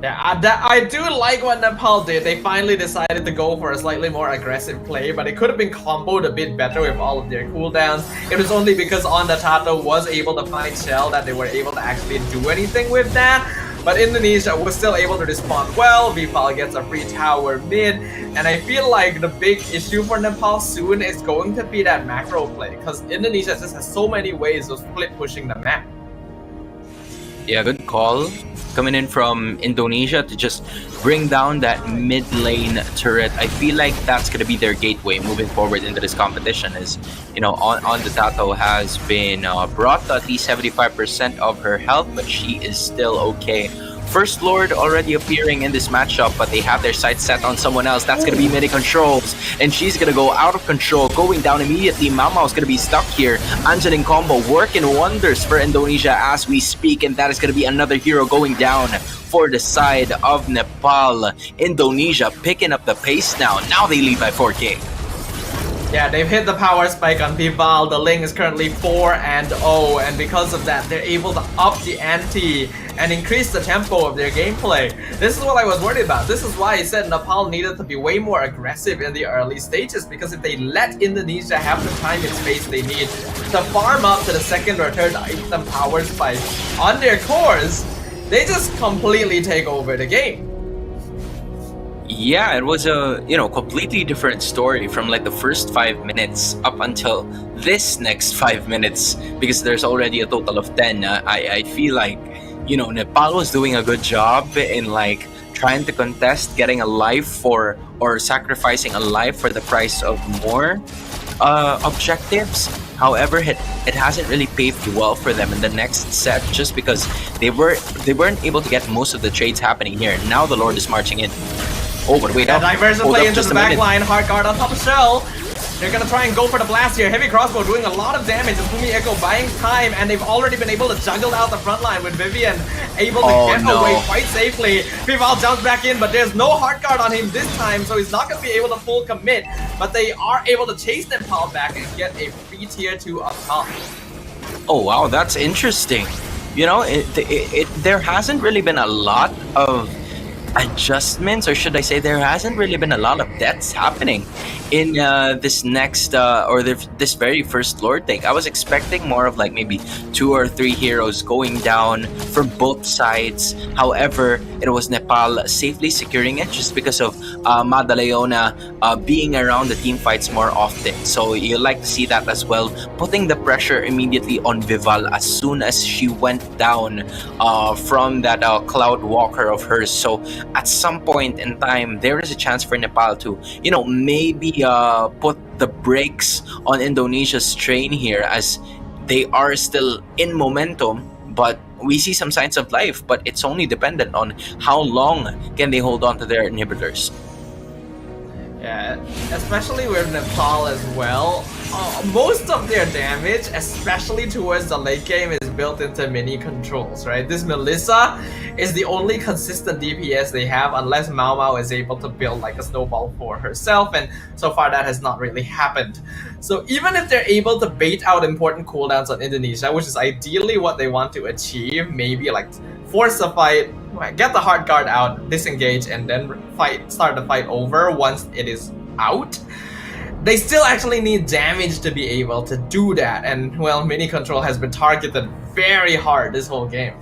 Yeah, I do like what Nepal did. They finally decided to go for a slightly more aggressive play, but it could have been comboed a bit better with all of their cooldowns. It was only because On the Tato was able to find Shell that they were able to actually do anything with that. But Indonesia was still able to respond well. Vival gets a free tower mid, and I feel like the big issue for Nepal soon is going to be that macro play, because Indonesia just has so many ways of split pushing the map. Yeah, good call. Coming in from Indonesia to just bring down that mid lane turret. I feel like that's going to be their gateway moving forward into this competition. Is, you know, on the Tato has been brought to at least 75% of her health, but she is still okay. First Lord already appearing in this matchup, but they have their sights set on someone else. That's going to be Mini Controls, and she's going to go out of control, going down immediately. Mama is going to be stuck here. Angeling combo working wonders for Indonesia as we speak, and that is going to be another hero going down for the side of Nepal. Indonesia picking up the pace now. Now they lead by 4K. Yeah, they've hit the power spike on Vival. The Ling is currently 4-0, and because of that, they're able to up the ante and increase the tempo of their gameplay. This is what I was worried about. This is why I said Nepal needed to be way more aggressive in the early stages, because if they let Indonesia have the time and space they need to farm up to the second or third item power spike on their cores, they just completely take over the game. Yeah, it was a, you know, completely different story from like the first 5 minutes up until this next 5 minutes, because there's already a total of 10. I feel like, you know, Nepal was doing a good job in like trying to contest getting a life for, or sacrificing a life for the price of more objectives. However, it hasn't really paved well for them in the next set, just because they weren't able to get most of the trades happening here. Now the Lord is marching in. Oh, but wait up. Diversion play into the back line. Hard guard on top of Shell. They're gonna try and go for the blast here. Heavy crossbow doing a lot of damage. And Fumi Echo buying time, and they've already been able to juggle out the front line with Vivian able to get away quite safely. Vival jumps back in, but there's no hard guard on him this time, so he's not gonna be able to full commit. But they are able to chase Nepal back and get a free tier 2 up top. Oh wow, that's interesting. You know, there hasn't really been a lot of adjustments, or should I say there hasn't really been a lot of deaths happening in this next this very first Lord take. I was expecting more of like maybe 2 or 3 heroes going down from both sides. However, it was Nepal safely securing it just because of Madaleona being around the team fights more often. So you like to see that as well, putting the pressure immediately on Vival as soon as she went down from that Cloud Walker of hers. So at some point in time, there is a chance for Nepal to, you know, maybe put the brakes on Indonesia's train here, as they are still in momentum, but we see some signs of life, but it's only dependent on how long can they hold on to their inhibitors. Yeah, especially with Nepal as well. most of their damage, especially towards the late game, is built into mini controls, right? This Melissa is the only consistent DPS they have, unless Mao Mao is able to build like a snowball for herself, and so far that has not really happened. So even if they're able to bait out important cooldowns on Indonesia, which is ideally what they want to achieve, maybe like force the fight, get the hard guard out, disengage, and then start the fight over once it is out, they still actually need damage to be able to do that. And well, mini control has been targeted very hard this whole game.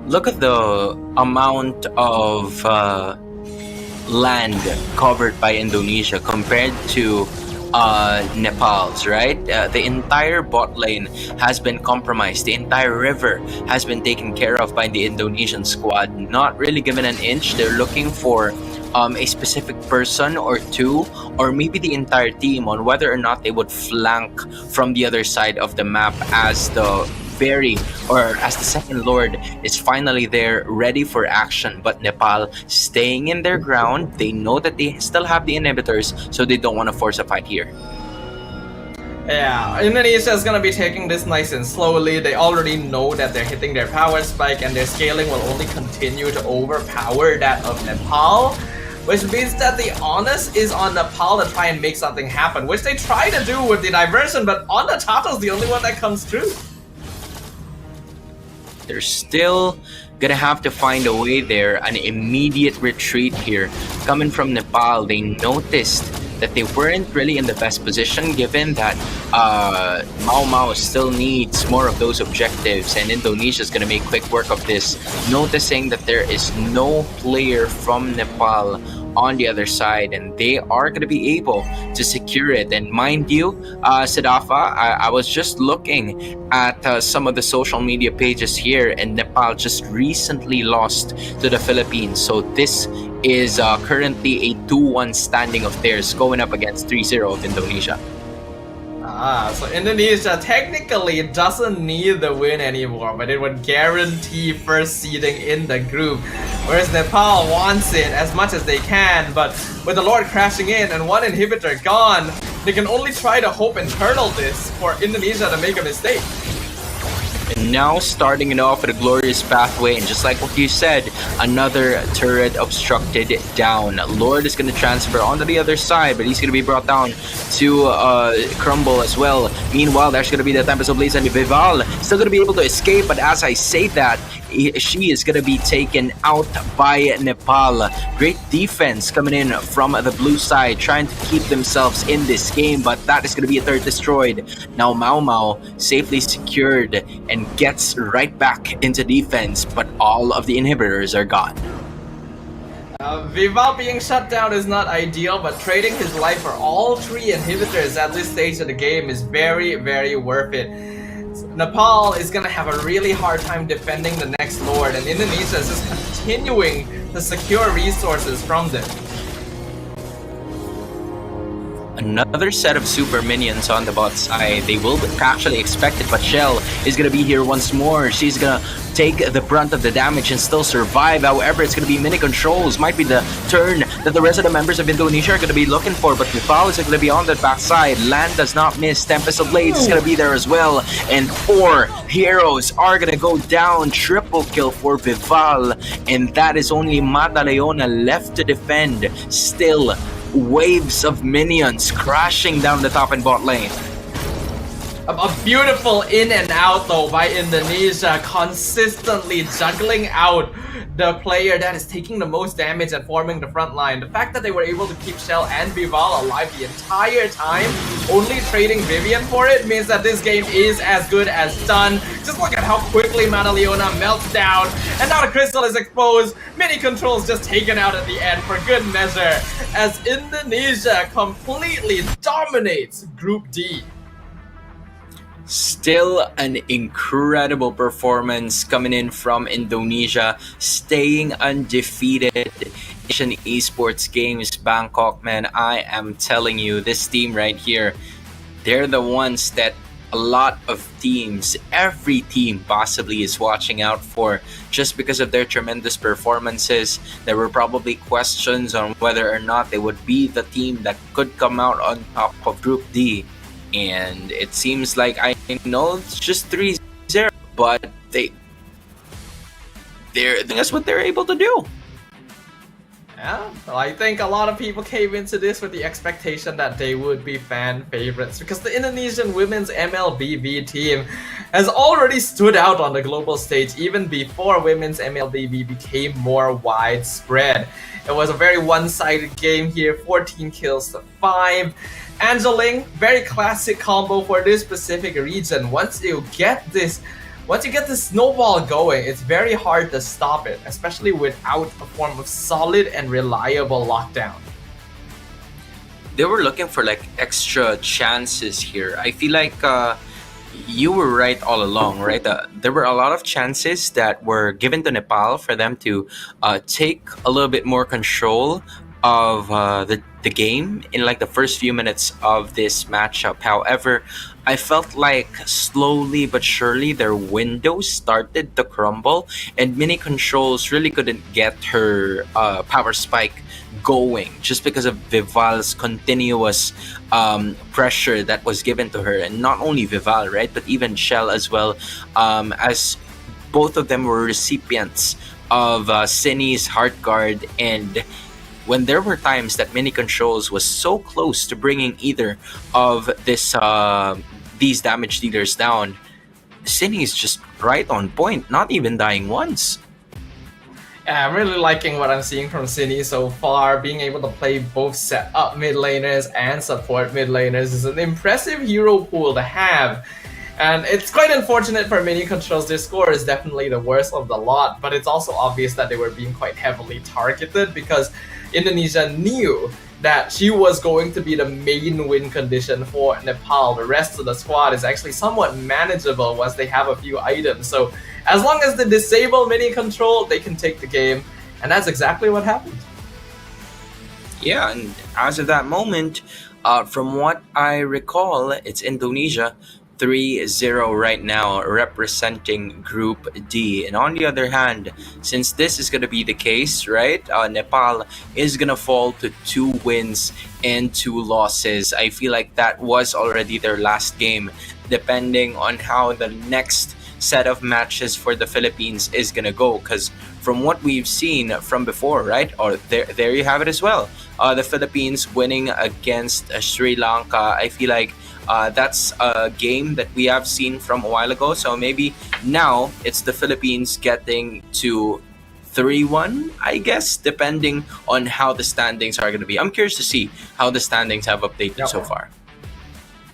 Look at the amount of land covered by Indonesia compared to Nepal's, right? The entire bot lane has been compromised. The entire river has been taken care of by the Indonesian squad. Not really given an inch. They're looking for a specific person or two, or maybe the entire team, on whether or not they would flank from the other side of the map as the second lord is finally there, ready for action. But Nepal staying in their ground. They know that they still have the inhibitors, so they don't want to force a fight here. Yeah, Indonesia is gonna be taking this nice and slowly. They already know that they're hitting their power spike, and their scaling will only continue to overpower that of Nepal, which means that the onus is on Nepal to try and make something happen, which they try to do with the diversion, but on the Tato's the only one that comes through. They're still gonna have to find a way there, an immediate retreat here. Coming from Nepal, they noticed that they weren't really in the best position, given that Mao Mao still needs more of those objectives, and Indonesia is gonna make quick work of this, noticing that there is no player from Nepal on the other side, and they are going to be able to secure it. And mind you, Sidafa, I was just looking at some of the social media pages here, and Nepal just recently lost to the Philippines. So this is currently a 2-1 standing of theirs, going up against 3-0 of Indonesia. So Indonesia technically doesn't need the win anymore, but it would guarantee first seeding in the group. Whereas Nepal wants it as much as they can, but with the Lord crashing in and one inhibitor gone, they can only try to hope and turtle this for Indonesia to make a mistake. And now starting it off with a glorious pathway, and just like what you said, another turret obstructed down. Lord is going to transfer onto the other side, but he's going to be brought down to crumble as well. Meanwhile, there's going to be the Tempest of Blaze, and Vival still going to be able to escape, but as I say that, she is going to be taken out by Nepal. Great defense coming in from the blue side, trying to keep themselves in this game, but that is going to be a third destroyed. Now Mao Mao safely secured and gets right back into defense, but all of the inhibitors are gone. Vival being shut down is not ideal, but trading his life for all 3 inhibitors at this stage of the game is very, very worth it. Nepal is going to have a really hard time defending the next Lord, and Indonesia is just continuing to secure resources from them. Another set of super minions on the bot side. They will actually expect it, but Shell is going to be here once more. She's going to take the brunt of the damage and still survive. However, it's going to be mini controls. Might be the turn that the rest of the members of Indonesia are going to be looking for, but Vival is going to be on the backside. Land does not miss. Tempest of Blades is going to be there as well. And 4 heroes are going to go down. Triple kill for Vival. And that is only Madaleona left to defend. Still, waves of minions crashing down the top and bot lane. A beautiful in and out though by Indonesia, consistently juggling out the player that is taking the most damage and forming the front line. The fact that they were able to keep Shell and Vival alive the entire time, only trading Vivian for it, means that this game is as good as done. Just look at how quickly Madaleona melts down, and now the crystal is exposed. Mini controls just taken out at the end for good measure, as Indonesia completely dominates Group D. Still an incredible performance coming in from Indonesia, staying undefeated. Asian Esports Games Bangkok, man, I am telling you, this team right here, they're the ones that a lot of teams, every team possibly is watching out for, just because of their tremendous performances. There were probably questions on whether or not they would be the team that could come out on top of Group D. And it seems like, I know it's just 3-0, but that's what they're able to do. Yeah, well, I think a lot of people came into this with the expectation that they would be fan favorites, because the Indonesian women's MLBB team has already stood out on the global stage even before women's MLBB became more widespread. It was a very one-sided game here, 14 kills to 5. Angeling, very classic combo for this specific region. Once you get this snowball going, it's very hard to stop it, especially without a form of solid and reliable lockdown. They were looking for like extra chances here. I feel like you were right all along, right? There were a lot of chances that were given to Nepal for them to take a little bit more control of the game in like the first few minutes of this matchup. However, I felt like slowly but surely their window started to crumble, and Mini Controls really couldn't get her power spike going just because of Vival's continuous pressure that was given to her. And not only Vival, right, but even Shell as well, as both of them were recipients of Cini's Heart Guard. And when there were times that Mini Controls was so close to bringing either of these damage dealers down, Cini is just right on point, not even dying once. Yeah, I'm really liking what I'm seeing from Cini so far. Being able to play both set up mid laners and support mid laners is an impressive hero pool to have. And it's quite unfortunate for Mini Controls. Their score is definitely the worst of the lot, but it's also obvious that they were being quite heavily targeted, because Indonesia knew that she was going to be the main win condition for Nepal. The rest of the squad is actually somewhat manageable once they have a few items. So as long as they disable Mini Control, they can take the game. And that's exactly what happened. Yeah, and as of that moment, from what I recall, it's Indonesia 3-0 right now, representing Group D. And on the other hand, since this is going to be the case, right, Nepal is going to fall to 2 wins and 2 losses. I feel like that was already their last game, depending on how the next set of matches for the Philippines is going to go. Because from what we've seen from before, right, or there you have it as well, the Philippines winning against Sri Lanka. I feel like that's a game that we have seen from a while ago. So maybe now it's the Philippines getting to 3-1, I guess, depending on how the standings are going to be. I'm curious to see how the standings have updated so far.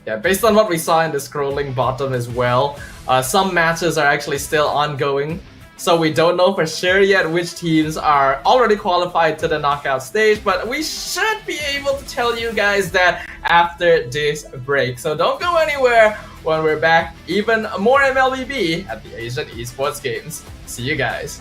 Yeah, based on what we saw in the scrolling bottom as well, some matches are actually still ongoing. So we don't know for sure yet which teams are already qualified to the knockout stage, but we should be able to tell you guys that after this break. So don't go anywhere. When we're back, even more MLBB at the Asian Esports Games. See you guys.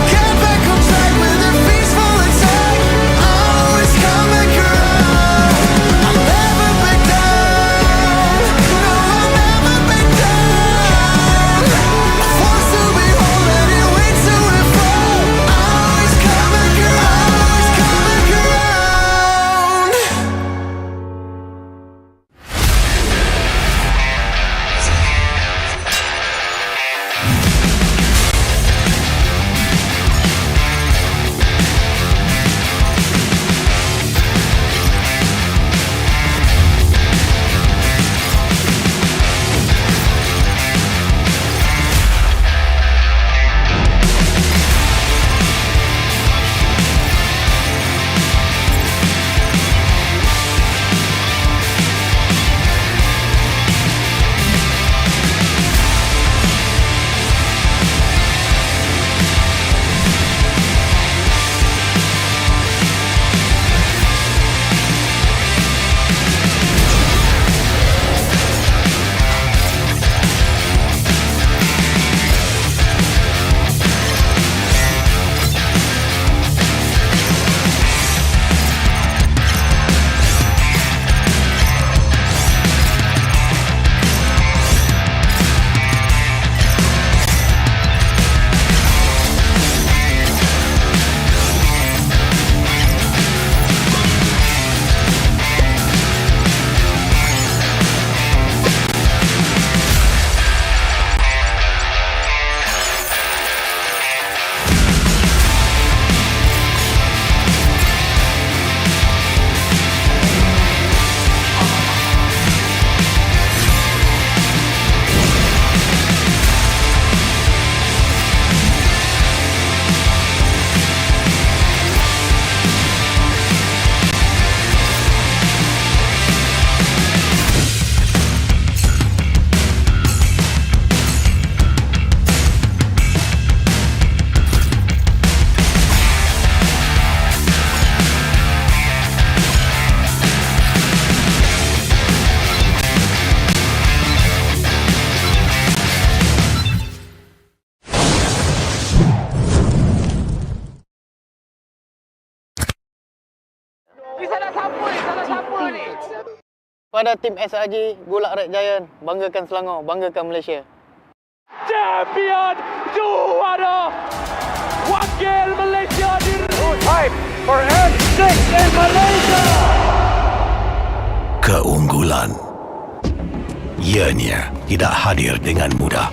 Get back on track with a peaceful attack. Pada tim SRG Gulak Red Giant, banggakan Selangor, banggakan Malaysia. Champion juara wakil Malaysia Time for N6 in Malaysia. Keunggulan. Ianya tidak hadir dengan mudah.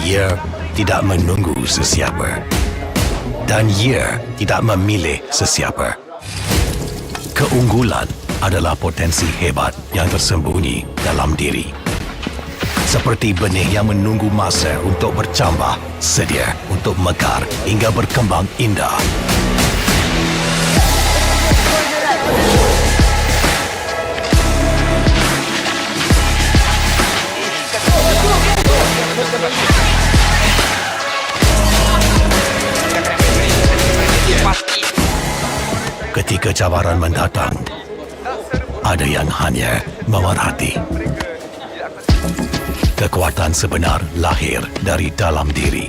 Ia tidak menunggu sesiapa. Dan ia tidak memilih sesiapa. Keunggulan adalah potensi hebat yang tersembunyi dalam diri. Seperti benih yang menunggu masa untuk bercambah, sedia untuk mekar hingga berkembang indah. Ketika cabaran mendatang, ada yang hanya memerhati. Kekuatan sebenar lahir dari dalam diri.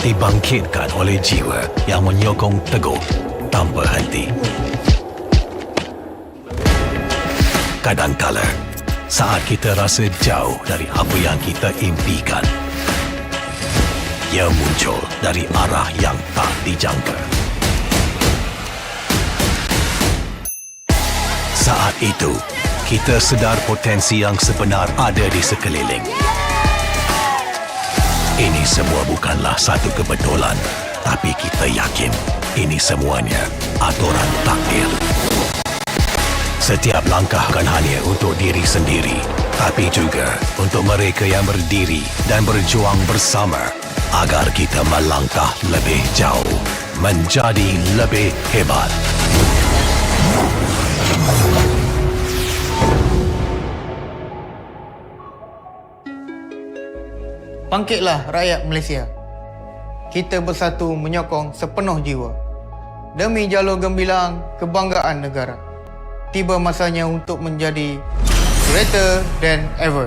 Dibangkitkan oleh jiwa yang menyokong teguh tanpa henti. Kadangkala, saat kita rasa jauh dari apa yang kita impikan, ia muncul dari arah yang tak dijangka. Saat itu, kita sedar potensi yang sebenar ada di sekeliling. Ini semua bukanlah satu kebetulan, tapi kita yakin ini semuanya aturan takdir. Setiap langkah bukan hanya untuk diri sendiri, tapi juga untuk mereka yang berdiri dan berjuang bersama agar kita melangkah lebih jauh, menjadi lebih hebat. Bangkitlah rakyat Malaysia. Kita bersatu menyokong sepenuh jiwa. Demi jalur gemilang kebanggaan negara. Tiba masanya untuk menjadi greater than ever.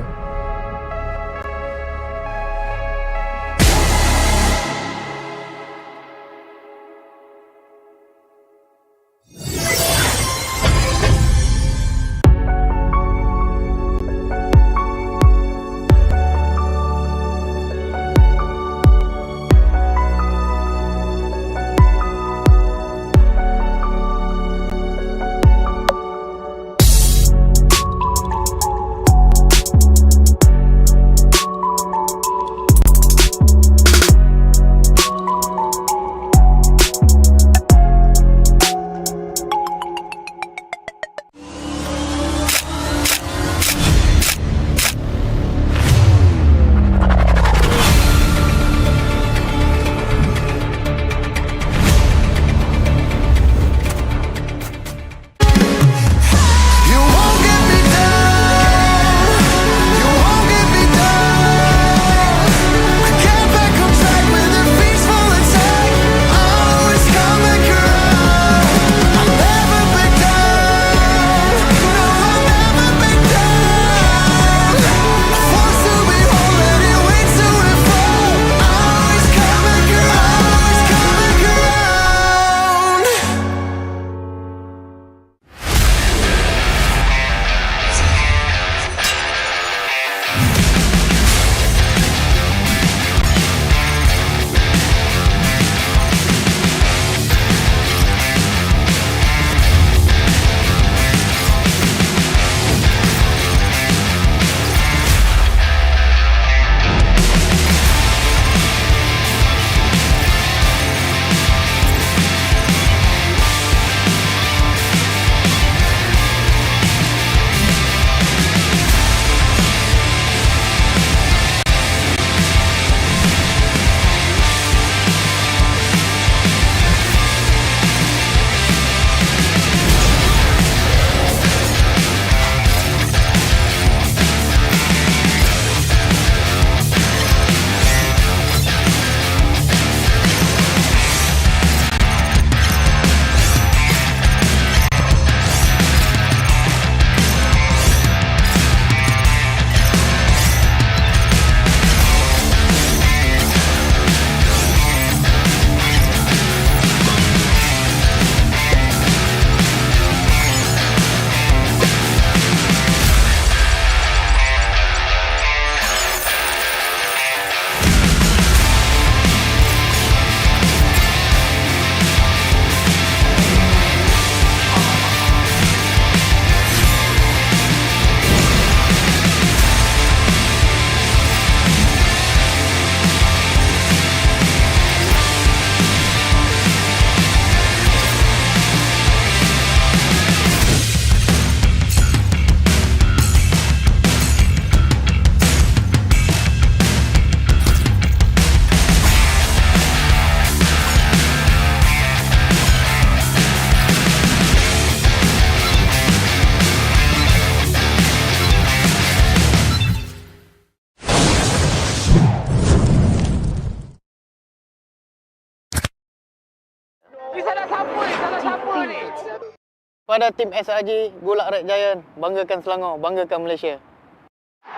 Pada tim SRG Gulak Red Giant, banggakan Selangor, banggakan Malaysia.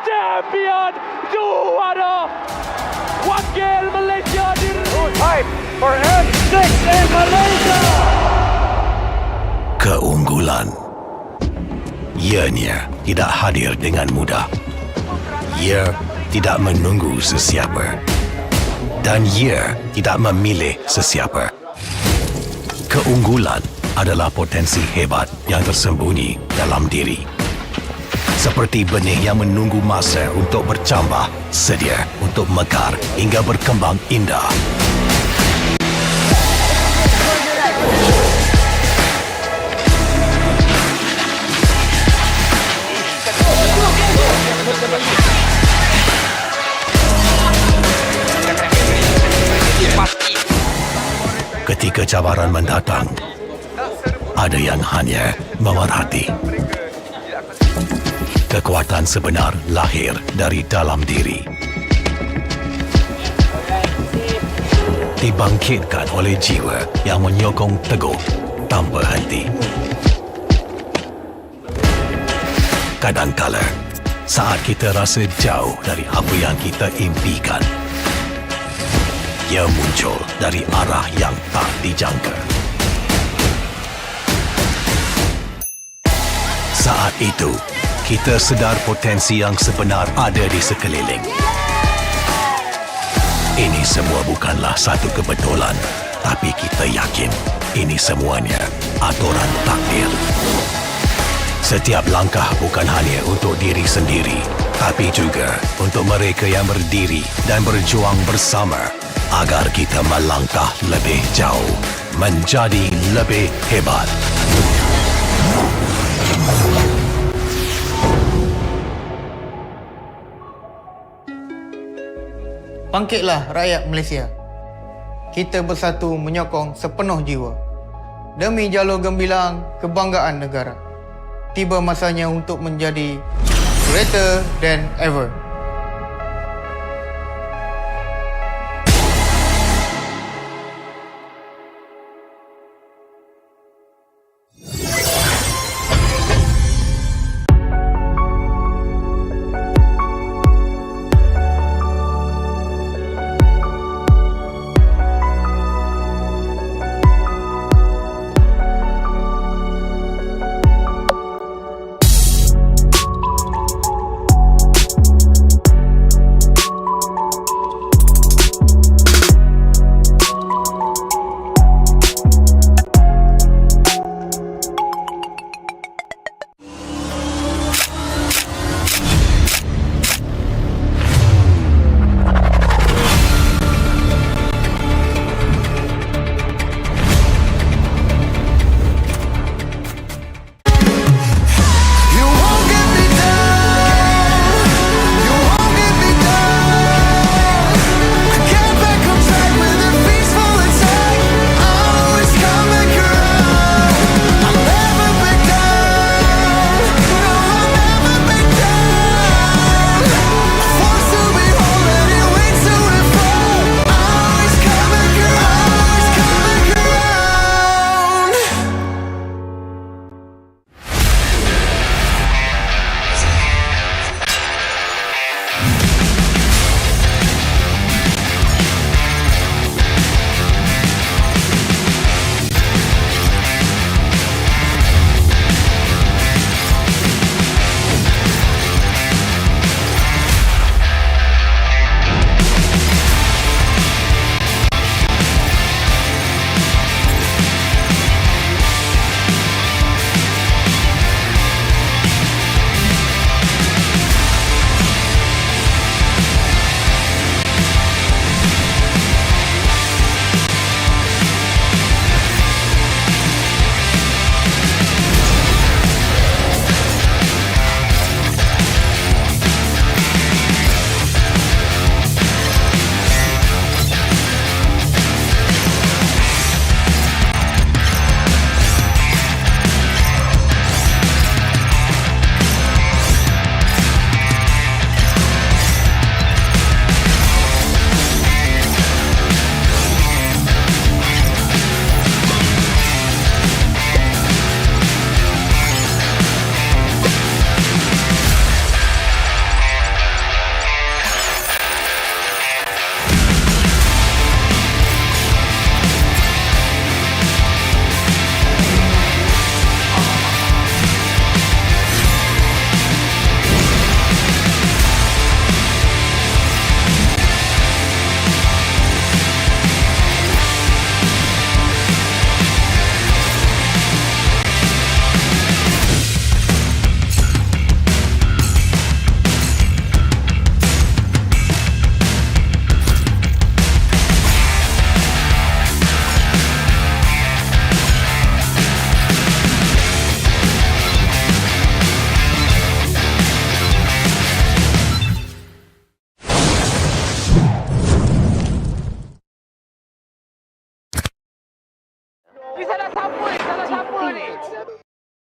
Champion juara wakil Malaysia Time for M6 in Malaysia. Keunggulan. Ianya tidak hadir dengan mudah. Ia tidak menunggu sesiapa. Dan ia tidak memilih sesiapa. Keunggulan adalah potensi hebat yang tersembunyi dalam diri. Seperti benih yang menunggu masa untuk bercambah, sedia untuk mekar hingga berkembang indah. Ketika cabaran mendatang, ada yang hanya memerhati. Kekuatan sebenar lahir dari dalam diri. Dibangkitkan oleh jiwa yang menyokong teguh tanpa henti. Kadangkala, saat kita rasa jauh dari apa yang kita impikan, ia muncul dari arah yang tak dijangka. Saat itu, kita sedar potensi yang sebenar ada di sekeliling. Ini semua bukanlah satu kebetulan, tapi kita yakin ini semuanya aturan takdir. Setiap langkah bukan hanya untuk diri sendiri, tapi juga untuk mereka yang berdiri dan berjuang bersama agar kita melangkah lebih jauh, menjadi lebih hebat. Bangkitlah rakyat Malaysia. Kita bersatu menyokong sepenuh jiwa. Demi jalur gembilang kebanggaan negara. Tiba masanya untuk menjadi greater than ever.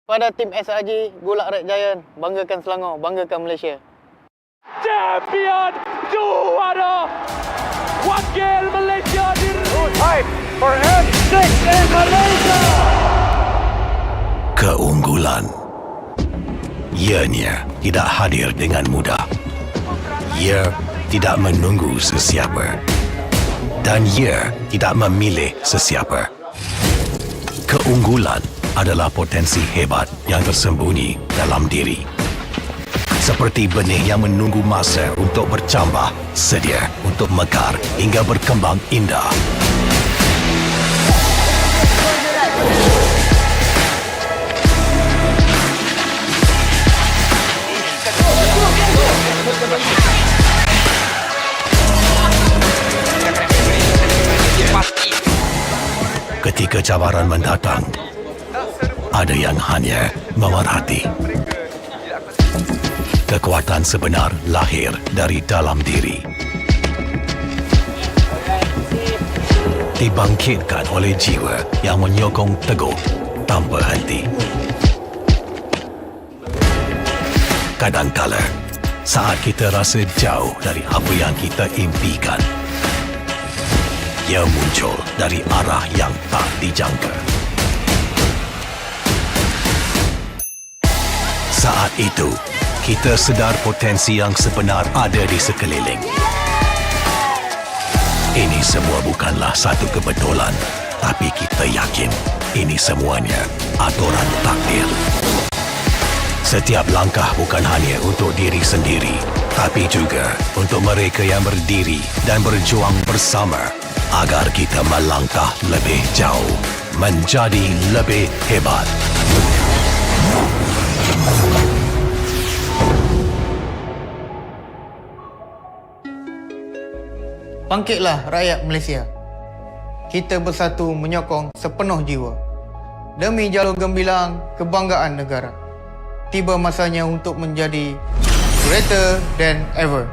Pada tim SRG Gulak Red Giant, banggakan Selangor, banggakan Malaysia. Champion juara wakil Malaysia di Time for M6 in Malaysia. Keunggulan. Ianya tidak hadir dengan mudah. Ia tidak menunggu sesiapa. Dan ia tidak memilih sesiapa. Keunggulan adalah potensi hebat yang tersembunyi dalam diri. Seperti benih yang menunggu masa untuk bercambah, sedia untuk mekar hingga berkembang indah. Ketika cabaran mendatang, ada yang hanya memerhati. Kekuatan sebenar lahir dari dalam diri. Dibangkitkan oleh jiwa yang menyokong teguh tanpa henti. Kadangkala, saat kita rasa jauh dari apa yang kita impikan, ia muncul dari arah yang tak dijangka. Saat itu, kita sedar potensi yang sebenar ada di sekeliling. Ini semua bukanlah satu kebetulan, tapi kita yakin ini semuanya aturan takdir. Setiap langkah bukan hanya untuk diri sendiri, tapi juga untuk mereka yang berdiri dan berjuang bersama agar kita melangkah lebih jauh, menjadi lebih hebat. Bangkitlah rakyat Malaysia. Kita bersatu menyokong sepenuh jiwa. Demi jalur gemilang kebanggaan negara. Tiba masanya untuk menjadi greater than ever.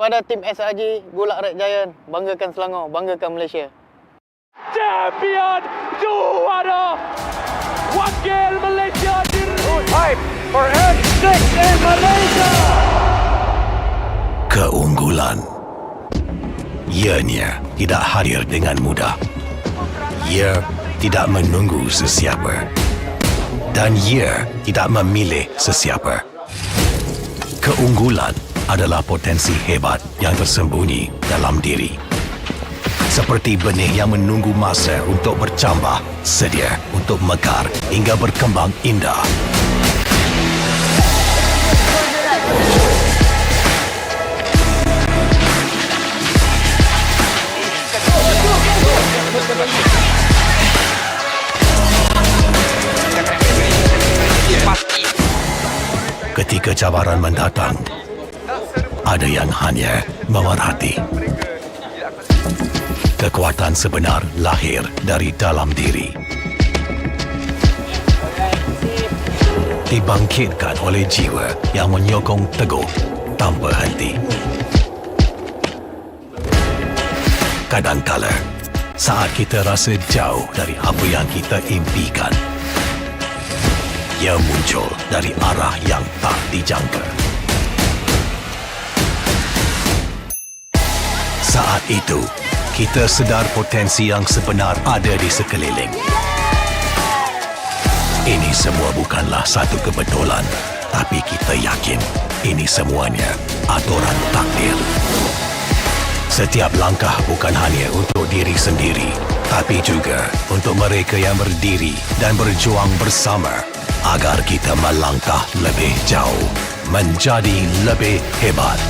Pada tim SRG Golak Red Giant, banggakan Selangor, banggakan Malaysia. Champion juara wakil Malaysia diri. Time for N6 in Malaysia. Keunggulan. Ianya tidak hadir dengan mudah. Ia tidak menunggu sesiapa. Dan ia tidak memilih sesiapa. Keunggulan adalah potensi hebat yang tersembunyi dalam diri. Seperti benih yang menunggu masa untuk bercambah, sedia untuk mekar hingga berkembang indah. Ketika cabaran mendatang, ada yang hanya memerhati. Kekuatan sebenar lahir dari dalam diri. Dibangkitkan oleh jiwa yang menyokong teguh tanpa henti. Kadangkala, saat kita rasa jauh dari apa yang kita impikan, ia muncul dari arah yang tak dijangka. Saat itu, kita sedar potensi yang sebenar ada di sekeliling. Ini semua bukanlah satu kebetulan, tapi kita yakin ini semuanya aturan takdir. Setiap langkah bukan hanya untuk diri sendiri, tapi juga untuk mereka yang berdiri dan berjuang bersama agar kita melangkah lebih jauh, menjadi lebih hebat.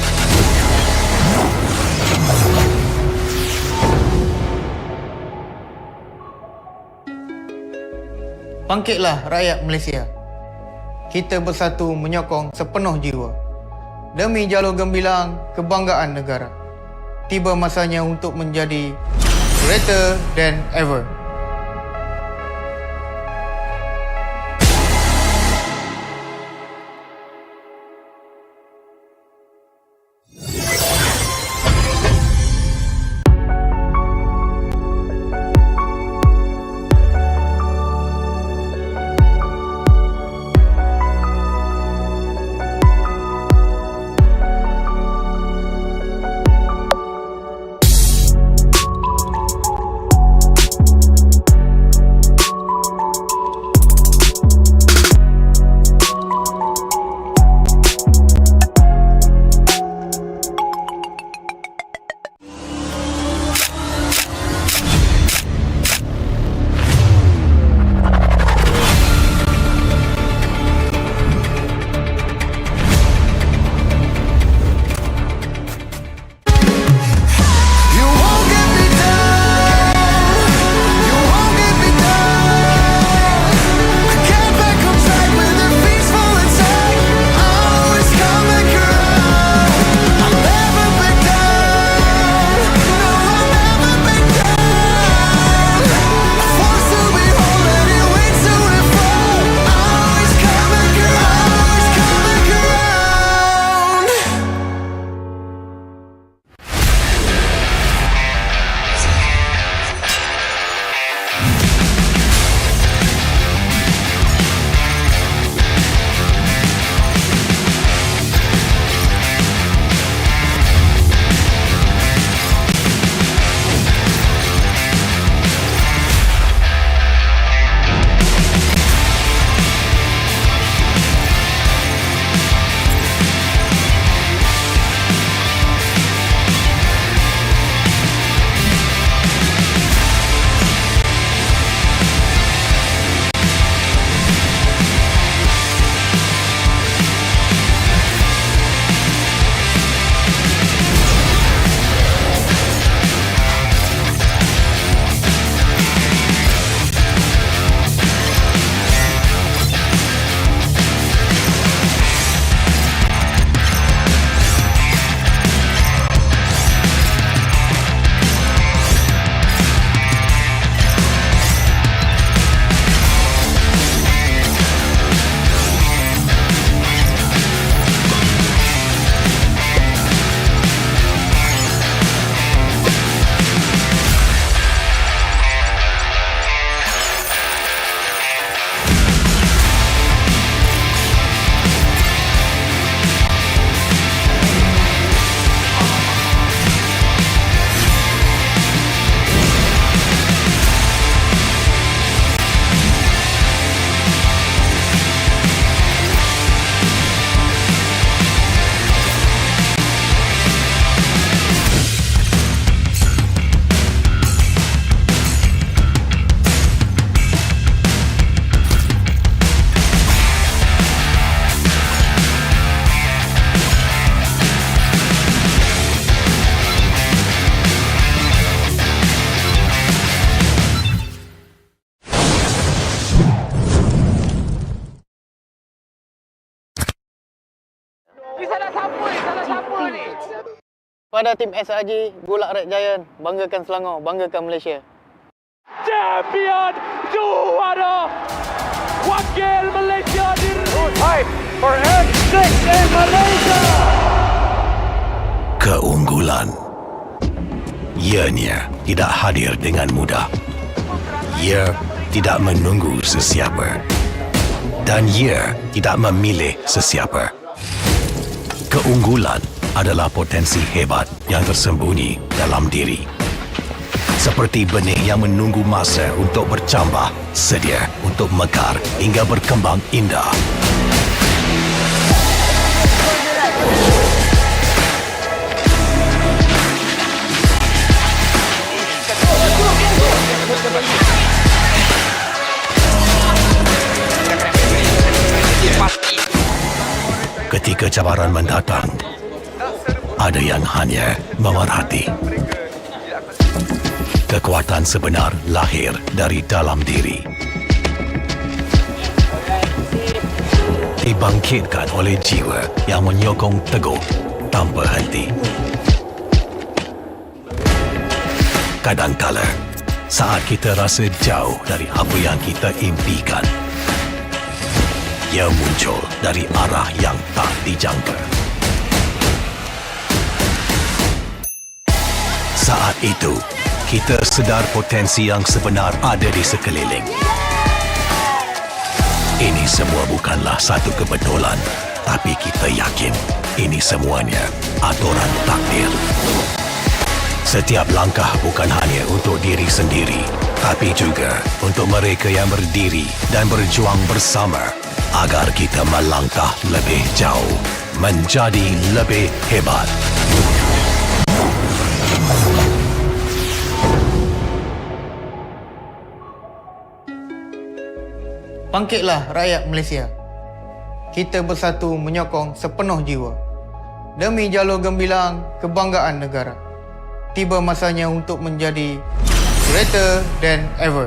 Bangkitlah rakyat Malaysia. Kita bersatu menyokong sepenuh jiwa. Demi jalur gemilang kebanggaan negara. Tiba masanya untuk menjadi greater than ever. Kepada tim SRG, Gulak Red Giant, banggakan Selangor, banggakan Malaysia. Champion juara wakil Malaysia Fight for N6 in Malaysia. Keunggulan. Ianya tidak hadir dengan mudah. Ia tidak menunggu sesiapa. Dan ia tidak memilih sesiapa. Keunggulan adalah potensi hebat yang tersembunyi dalam diri. Seperti benih yang menunggu masa untuk bercambah, sedia untuk mekar hingga berkembang indah. Ketika cabaran mendatang, ada yang hanya memerhati. Kekuatan sebenar lahir dari dalam diri. Dibangkitkan oleh jiwa yang menyokong teguh tanpa henti. Kadangkala, saat kita rasa jauh dari apa yang kita impikan, ia muncul dari arah yang tak dijangka. Saat itu, kita sedar potensi yang sebenar ada di sekeliling. Ini semua bukanlah satu kebetulan, tapi kita yakin ini semuanya aturan takdir. Setiap langkah bukan hanya untuk diri sendiri, tapi juga untuk mereka yang berdiri dan berjuang bersama agar kita melangkah lebih jauh, menjadi lebih hebat. Bangkitlah rakyat Malaysia. Kita bersatu menyokong sepenuh jiwa. Demi jalur gemilang kebanggaan negara. Tiba masanya untuk menjadi greater than ever.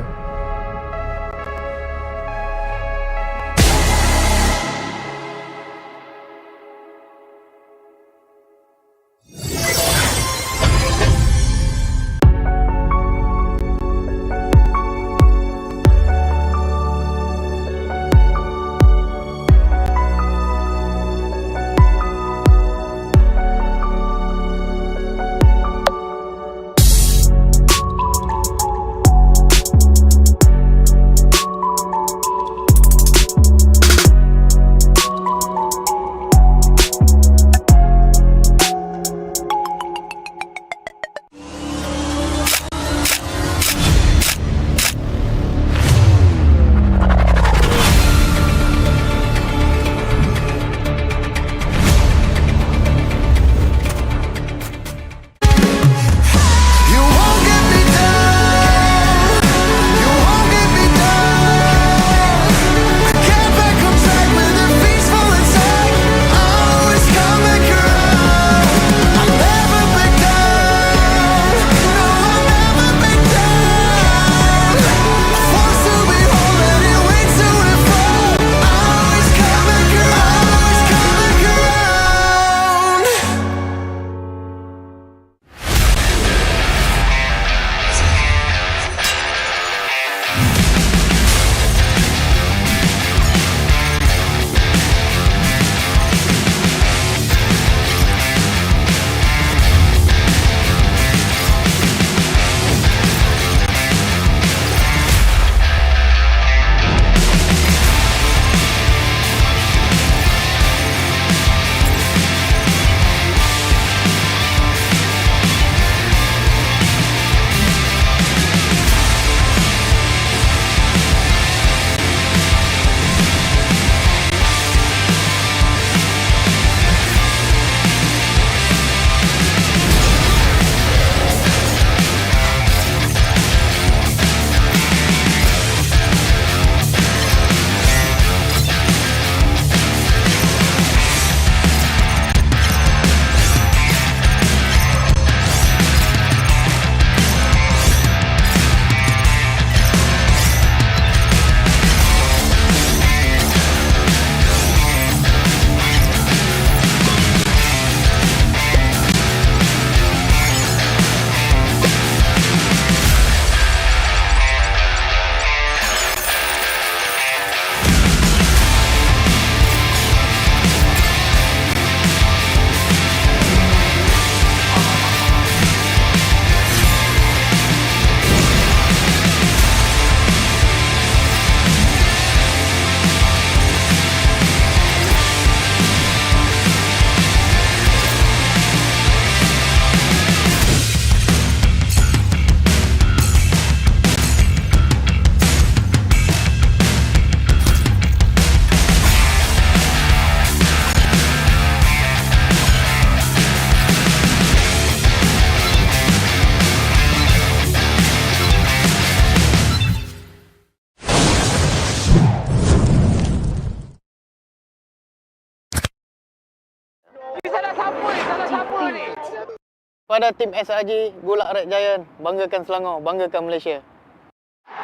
Pada tim SRG Gulak Red Giant, banggakan Selangor, banggakan Malaysia.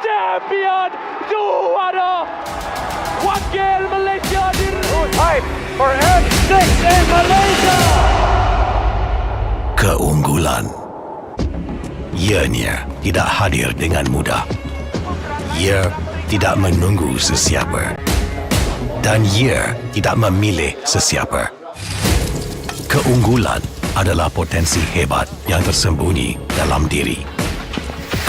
Champion juara wakil Malaysia di Time for M6 in Malaysia. Keunggulan. Ianya tidak hadir dengan mudah. Ia tidak menunggu sesiapa. Dan ia tidak memilih sesiapa. Keunggulan adalah potensi hebat yang tersembunyi dalam diri.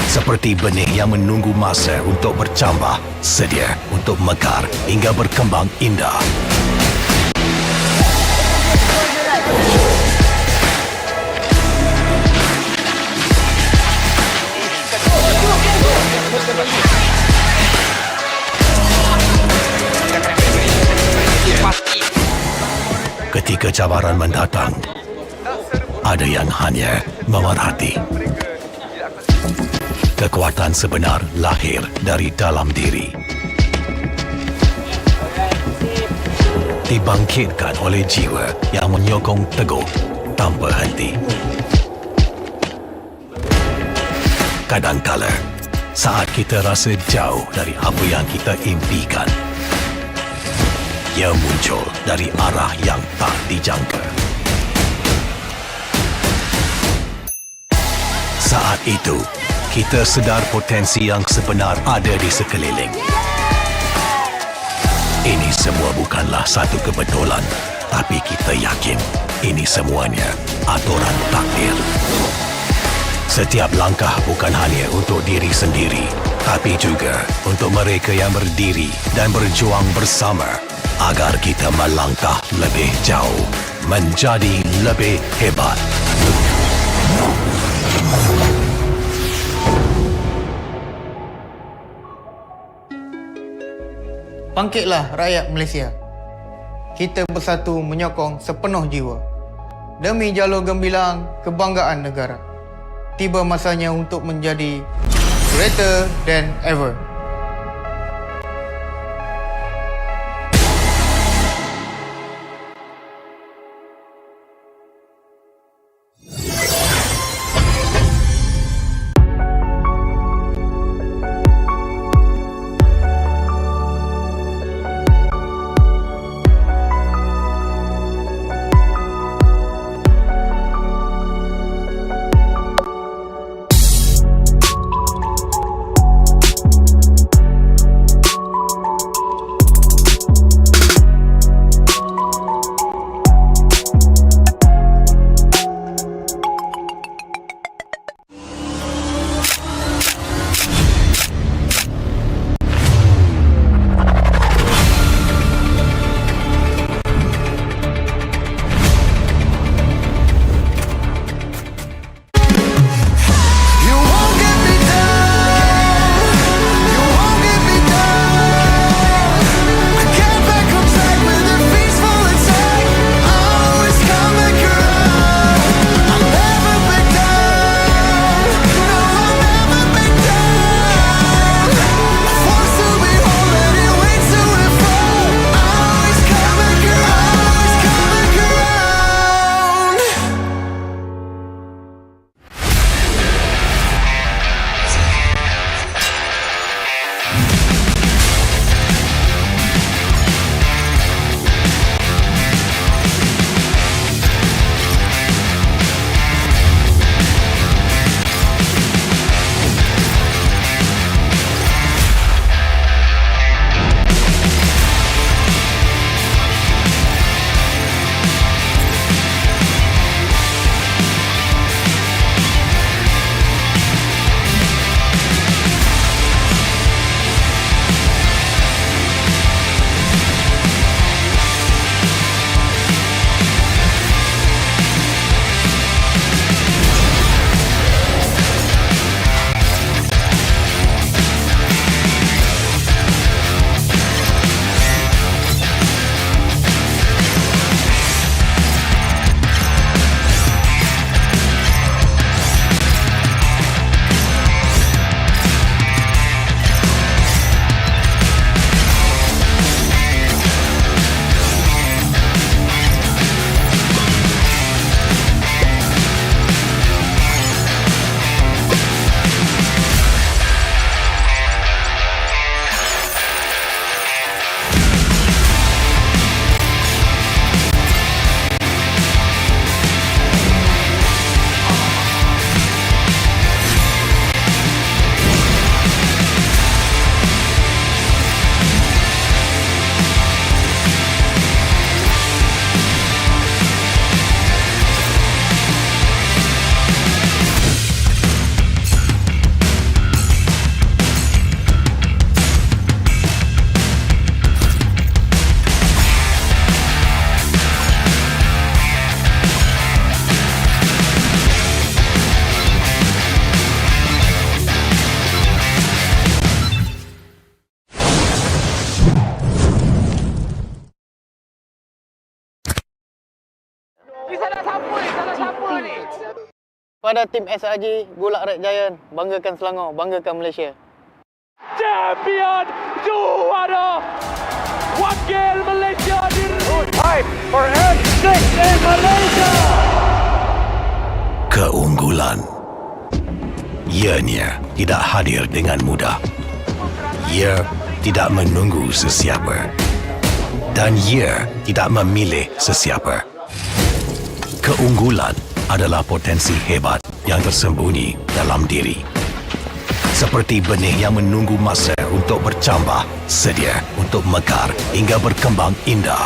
Seperti benih yang menunggu masa untuk bercambah, sedia untuk mekar hingga berkembang indah. Ketika cabaran mendatang, ada yang hanya memerhati. Kekuatan sebenar lahir dari dalam diri. Dibangkitkan oleh jiwa yang menyokong teguh tanpa henti. Kadangkala, saat kita rasa jauh dari apa yang kita impikan, ia muncul dari arah yang tak dijangka. Saat itu, kita sedar potensi yang sebenar ada di sekeliling. Ini semua bukanlah satu kebetulan, tapi kita yakin ini semuanya aturan takdir. Setiap langkah bukan hanya untuk diri sendiri, tapi juga untuk mereka yang berdiri dan berjuang bersama agar kita melangkah lebih jauh, menjadi lebih hebat. Bangkitlah rakyat Malaysia. Kita bersatu menyokong sepenuh jiwa. Demi jalur gemilang kebanggaan negara. Tiba masanya untuk menjadi greater than ever. Pada tim SRG, Gulak Red Giant, banggakan Selangor, banggakan Malaysia. Champion juara wakil Malaysia diri. Fight for N6 in Malaysia. Keunggulan. Ianya tidak hadir dengan mudah. Ia tidak menunggu sesiapa. Dan ia tidak memilih sesiapa. Keunggulan adalah potensi hebat yang tersembunyi dalam diri. Seperti benih yang menunggu masa untuk bercambah, sedia untuk mekar hingga berkembang indah.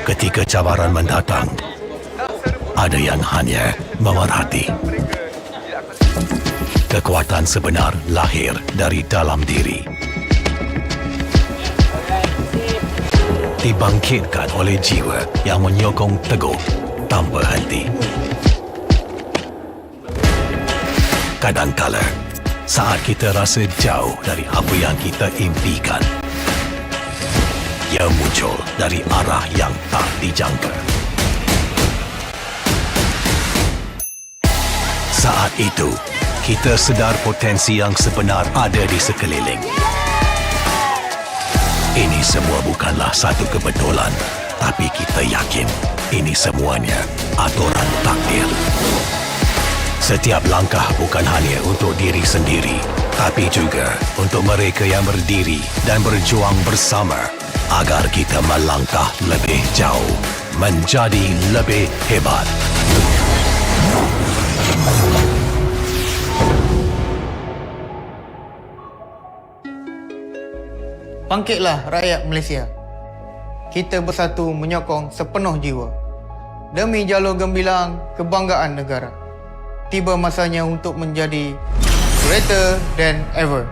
Ketika cabaran mendatang, ada yang hanya memerhati. Kekuatan sebenar lahir dari dalam diri. Dibangkitkan oleh jiwa yang menyokong teguh tanpa henti. Kadangkala, saat kita rasa jauh dari apa yang kita impikan, ia muncul dari arah yang tak dijangka. Saat itu, kita sedar potensi yang sebenar ada di sekeliling. Ini semua bukanlah satu kebetulan, tapi kita yakin ini semuanya aturan takdir. Setiap langkah bukan hanya untuk diri sendiri, tapi juga untuk mereka yang berdiri dan berjuang bersama agar kita melangkah lebih jauh, menjadi lebih hebat. Bangkitlah rakyat Malaysia. Kita bersatu menyokong sepenuh jiwa. Demi jalur gemilang kebanggaan negara. Tiba masanya untuk menjadi greater than ever.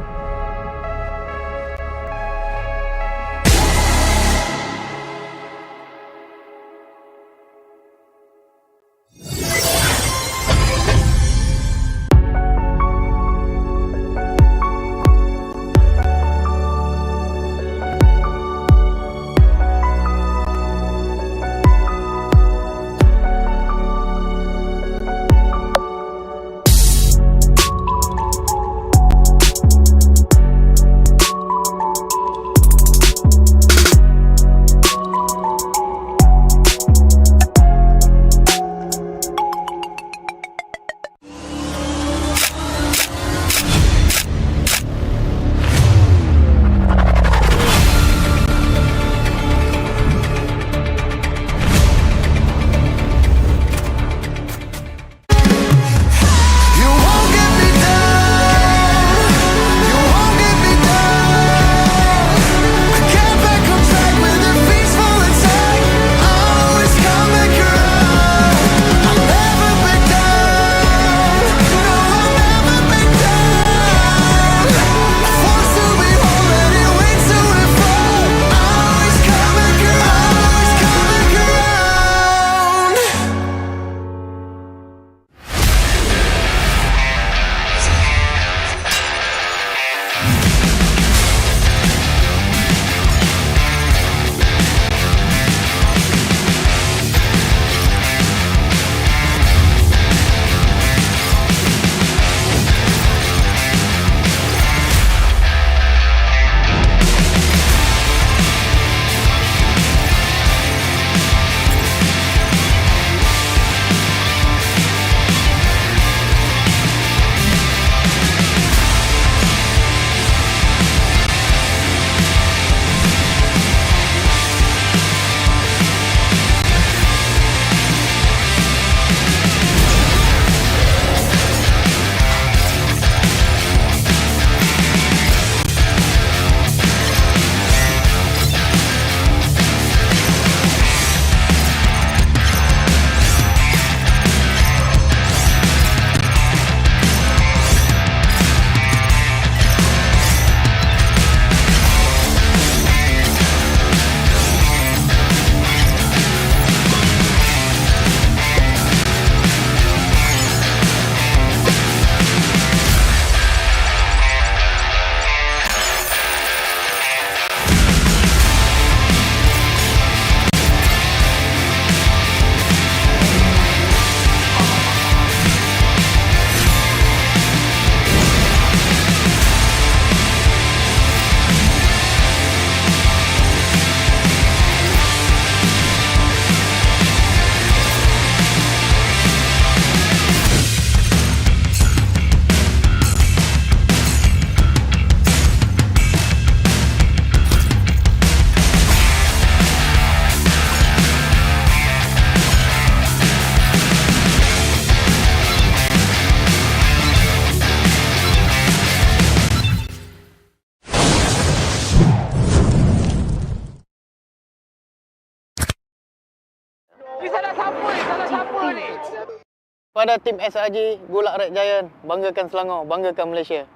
Pada tim SRG Gulak Red Giant, banggakan Selangor, banggakan Malaysia.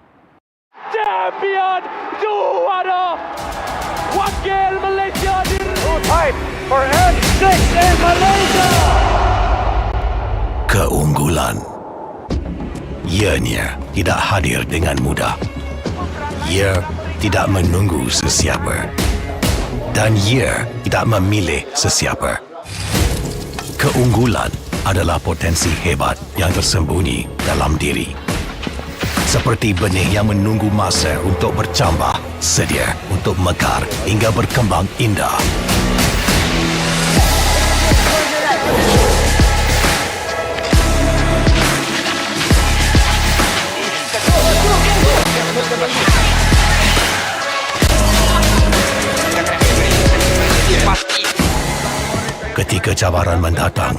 Champion juara wakil Malaysia Time for N6 in Malaysia. Keunggulan. Ianya tidak hadir dengan mudah. Ia tidak menunggu sesiapa. Dan ia tidak memilih sesiapa. Keunggulan adalah potensi hebat yang tersembunyi dalam diri. Seperti benih yang menunggu masa untuk bercambah, sedia untuk mekar hingga berkembang indah. Ketika cabaran mendatang,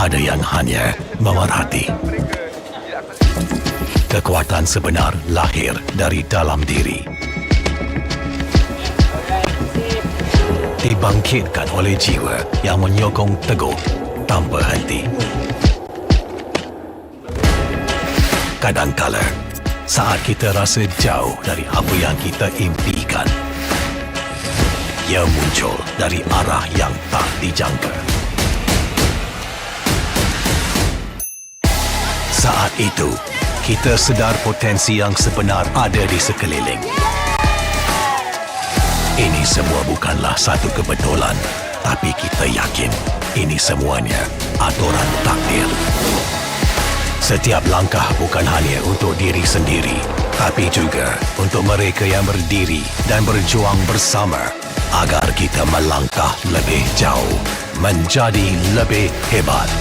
ada yang hanya memerhati. Kekuatan sebenar lahir dari dalam diri. Dibangkitkan oleh jiwa yang menyokong teguh tanpa henti. Kadangkala, saat kita rasa jauh dari apa yang kita impikan, ia muncul dari arah yang tak dijangka. Saat itu, kita sedar potensi yang sebenar ada di sekeliling. Ini semua bukanlah satu kebetulan, tapi kita yakin ini semuanya aturan takdir. Setiap langkah bukan hanya untuk diri sendiri, tapi juga untuk mereka yang berdiri dan berjuang bersama agar kita melangkah lebih jauh, menjadi lebih hebat.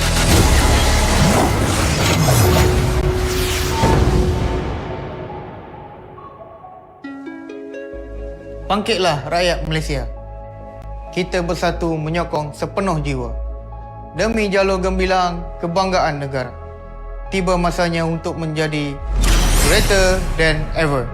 Bangkitlah rakyat Malaysia. Kita bersatu menyokong sepenuh jiwa. Demi jalur gemilang kebanggaan negara. Tiba masanya untuk menjadi greater than ever.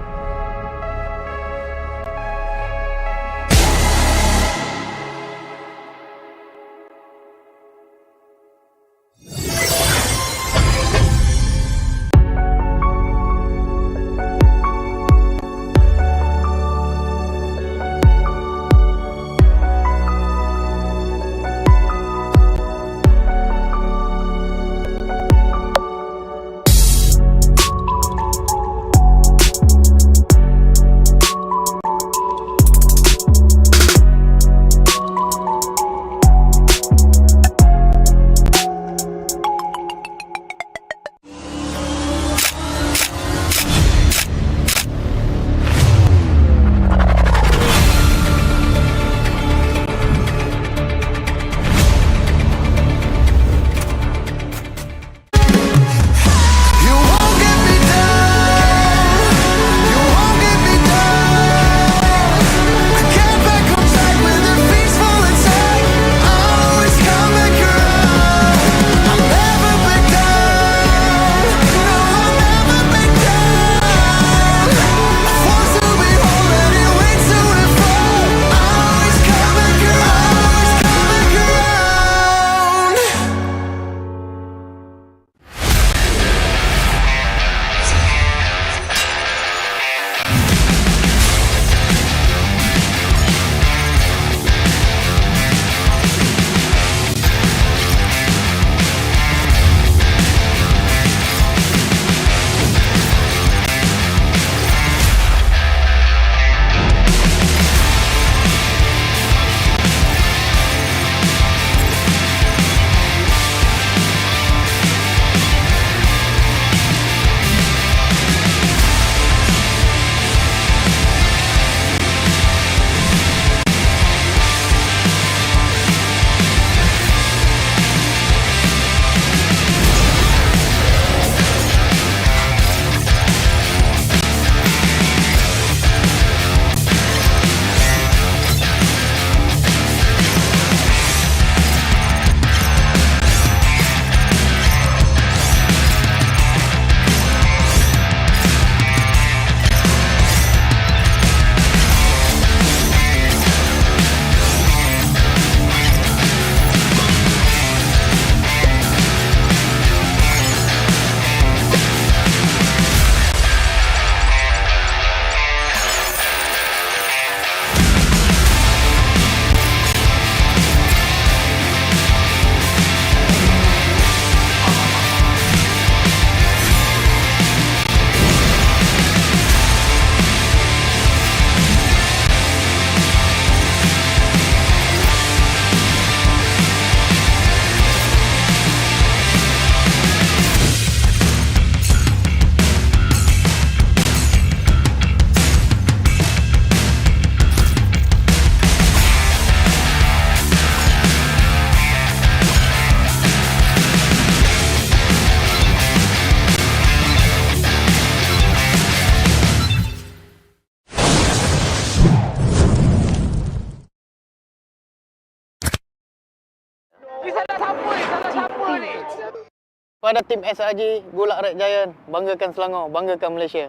Pada tim SRG Gulak Red Giant, banggakan Selangor, banggakan Malaysia.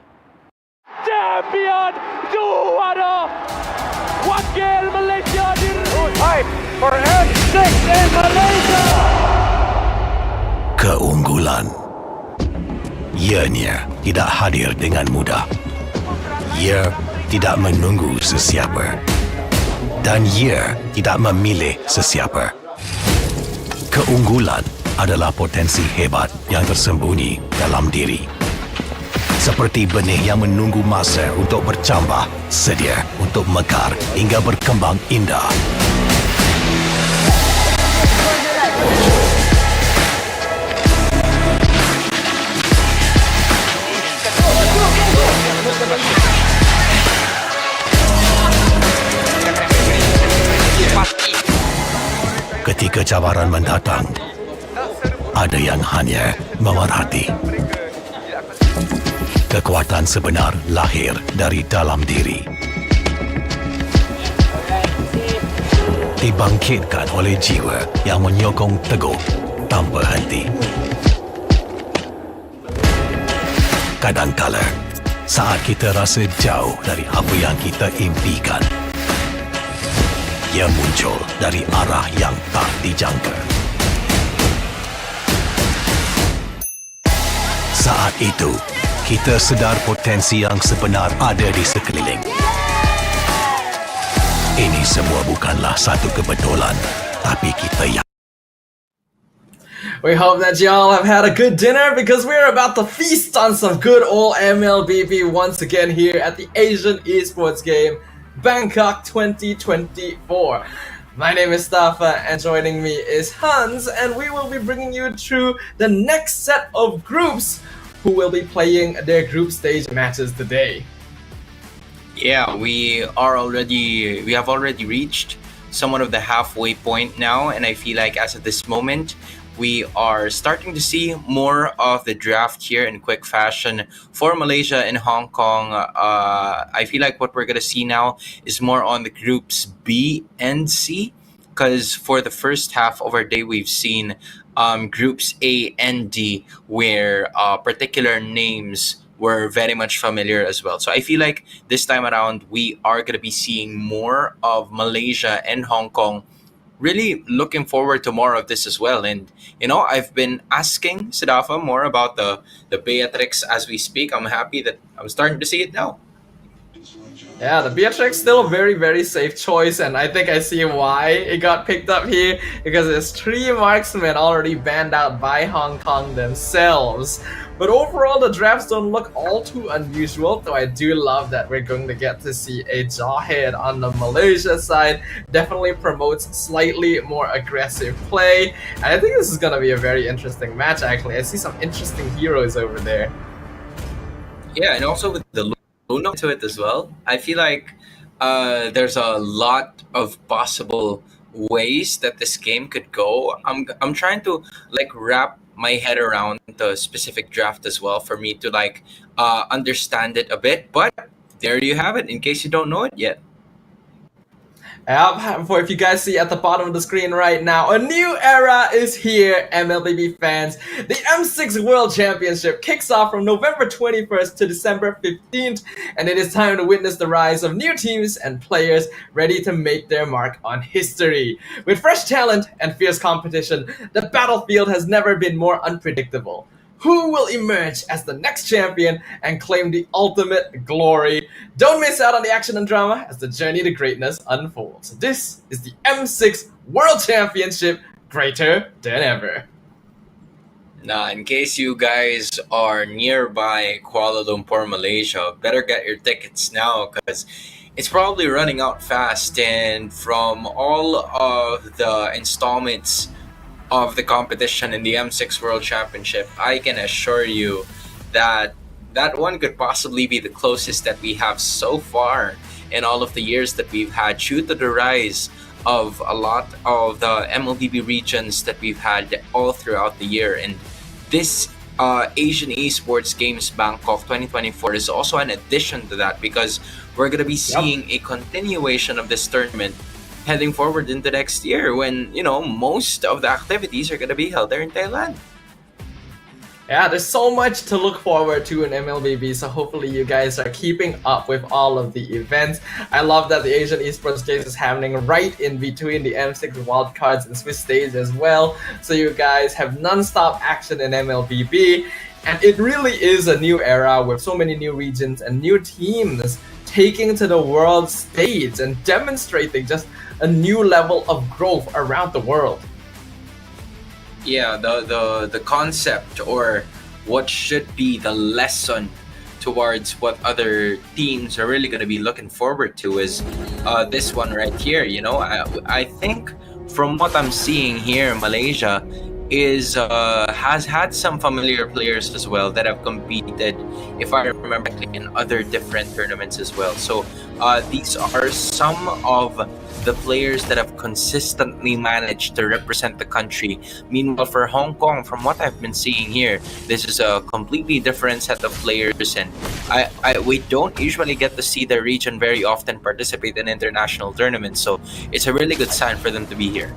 Champion juara wakil Malaysia Time for M6 in Malaysia. Keunggulan. Ianya tidak hadir dengan mudah. Ia tidak menunggu sesiapa. Dan ia tidak memilih sesiapa. Keunggulan adalah potensi hebat yang tersembunyi dalam diri. Seperti benih yang menunggu masa untuk bercambah, sedia untuk mekar hingga berkembang indah. Ketika cabaran mendatang, ada yang hanya memerhati. Kekuatan sebenar lahir dari dalam diri. Dibangkitkan oleh jiwa yang menyokong teguh tanpa henti. Kadangkala, saat kita rasa jauh dari apa yang kita impikan, ia muncul dari arah yang tak dijangka. Saat itu, kita sedar potensi yang sebenar ada di sekeliling. Ini semua bukanlah satu kebetulan, tapi kita We hope that y'all have had a good dinner because we're about to feast on some good old MLBB once again here at the Asian Esports Game, Bangkok 2024. My name is Stafa and joining me is Hans, and we will be bringing you through the next set of groups who will be playing their group stage matches today. Yeah, we have already reached somewhat of the halfway point now, and I feel like as of this moment, we are starting to see more of the draft here in quick fashion for Malaysia and Hong Kong. I feel like what we're going to see now is more on the groups B and C, because for the first half of our day, we've seen groups A and D where particular names were very much familiar as well. So I feel like this time around, we are going to be seeing more of Malaysia and Hong Kong. Really looking forward to more of this as well. And, you know, I've been asking Sidafa more about the Beatrix as we speak. I'm happy that I'm starting to see it now. Yeah, the Beatrix still a very, very safe choice, and I think I see why it got picked up here, because there's 3 marksmen already banned out by Hong Kong themselves. But overall, the drafts don't look all too unusual, though I do love that we're going to get to see a Jawhead on the Malaysia side. Definitely promotes slightly more aggressive play, and I think this is going to be a very interesting match, actually. I see some interesting heroes over there. Yeah, and also with the Luna to it as well. I feel like there's a lot of possible ways that this game could go. I'm trying to like wrap my head around the specific draft as well for me to like understand it a bit. But there you have it, in case you don't know it yet. For if you guys see at the bottom of the screen right now, a new era is here, MLBB fans. The M6 World Championship kicks off from November 21st to December 15th, and it is time to witness the rise of new teams and players ready to make their mark on history. With fresh talent and fierce competition, the battlefield has never been more unpredictable. Who will emerge as the next champion and claim the ultimate glory? Don't miss out on the action and drama as the journey to greatness unfolds. This is the M6 World Championship, greater than ever. Now, in case you guys are nearby Kuala Lumpur, Malaysia, better get your tickets now because it's probably running out fast. And from all of the installments of the competition in the M6 World Championship, I can assure you that that one could possibly be the closest that we have so far in all of the years that we've had, due to the rise of a lot of the MLBB regions that we've had all throughout the year. And this Asian Esports Games Bangkok 2024 is also an addition to that, because we're going to be seeing a continuation of this tournament heading forward into next year when, you know, most of the activities are going to be held there in Thailand. Yeah, there's so much to look forward to in MLBB, so hopefully you guys are keeping up with all of the events. I love that the Asian Esports Games is happening right in between the M6 wildcards and Swiss stage as well, so you guys have non-stop action in MLBB. And it really is a new era with so many new regions and new teams taking to the world stage and demonstrating just a new level of growth around the world. Yeah, the concept, or what should be the lesson towards what other teams are really going to be looking forward to is this one right here. You know, I think from what I'm seeing here, Malaysia is has had some familiar players as well that have competed, if I remember correctly, in other different tournaments as well. So these are some of the players that have consistently managed to represent the country. Meanwhile, for Hong Kong, from what I've been seeing here, this is a completely different set of players, and we don't usually get to see the region very often participate in international tournaments, so it's a really good sign for them to be here.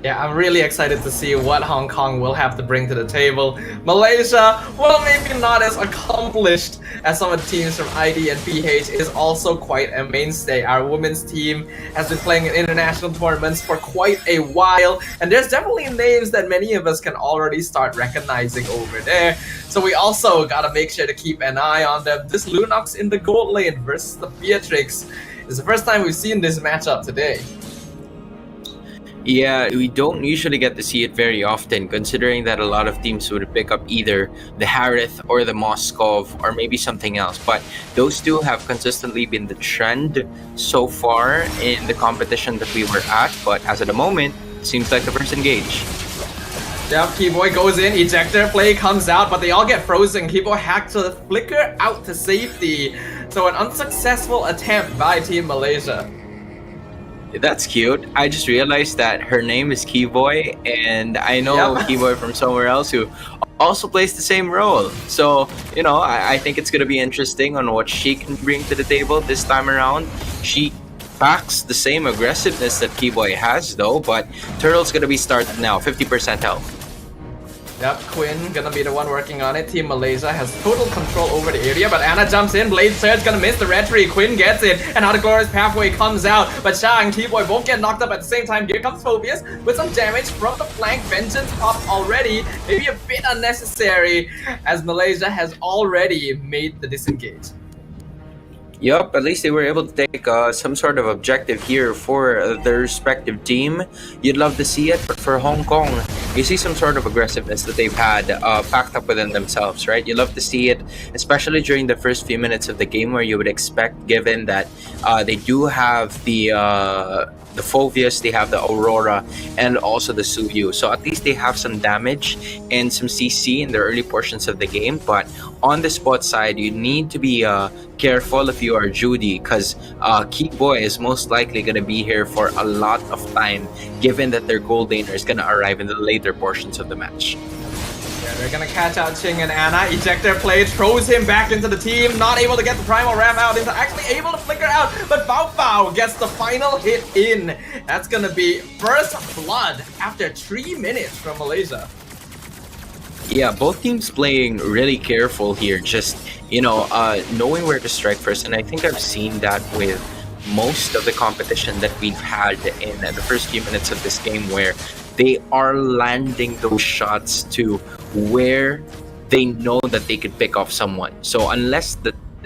Yeah, I'm really excited to see what Hong Kong will have to bring to the table. Malaysia, well, maybe not as accomplished as some of the teams from ID and PH, is also quite a mainstay. Our women's team has been playing in international tournaments for quite a while, and there's definitely names that many of us can already start recognizing over there. So we also gotta make sure to keep an eye on them. This Lunox in the gold lane versus the Beatrix is the first time we've seen this matchup today. Yeah, we don't usually get to see it very often, considering that a lot of teams would pick up either the Harith or the Moskov or maybe something else. But those two have consistently been the trend so far in the competition that we were at. But as of the moment, it seems like the first engage. Yep, Keyboy goes in, ejector play comes out, but they all get frozen. Keyboy hacks to the flicker out to safety. So an unsuccessful attempt by Team Malaysia. That's cute. I just realized that her name is Keyboy, and I know Keyboy from somewhere else who also plays the same role. So, you know, I think it's going to be interesting on what she can bring to the table this time around. She packs the same aggressiveness that Keyboy has, though, but Turtle's going to be started now, 50% health. Yep, Quinn gonna be the one working on it. Team Malaysia has total control over the area, but Anna jumps in. Blade Surge gonna miss the red tree. Quinn gets it, and now the Glorious Pathway comes out. But Sha and Keyboy both get knocked up at the same time. Here comes Phobius with some damage from the flank. Vengeance popped already, maybe a bit unnecessary, as Malaysia has already made the disengage. Yup, at least they were able to take some sort of objective here for their respective team. You'd love to see it, but for Hong Kong, you see some sort of aggressiveness that they've had packed up within themselves, right? You love to see it, especially during the first few minutes of the game, where you would expect, given that they do have the Phobius, they have the Aurora, and also the Suyu. So at least they have some damage and some CC in the early portions of the game. But on the spot side, you need to be careful if you are Judy, because Keyboy is most likely going to be here for a lot of time, given that their gold laner is going to arrive in the later portions of the match. Yeah, they're gonna catch out Ching and Anna. Ejector play throws him back into the team. Not able to get the Primal Ram out. Into actually able to flicker out, but Bao Bao gets the final hit in. That's gonna be first blood after 3 minutes from Malaysia. Yeah, both teams playing really careful here, just, you know, knowing where to strike first. And I think I've seen that with most of the competition that we've had in the first few minutes of this game, where they are landing those shots to where they know that they could pick off someone. So unless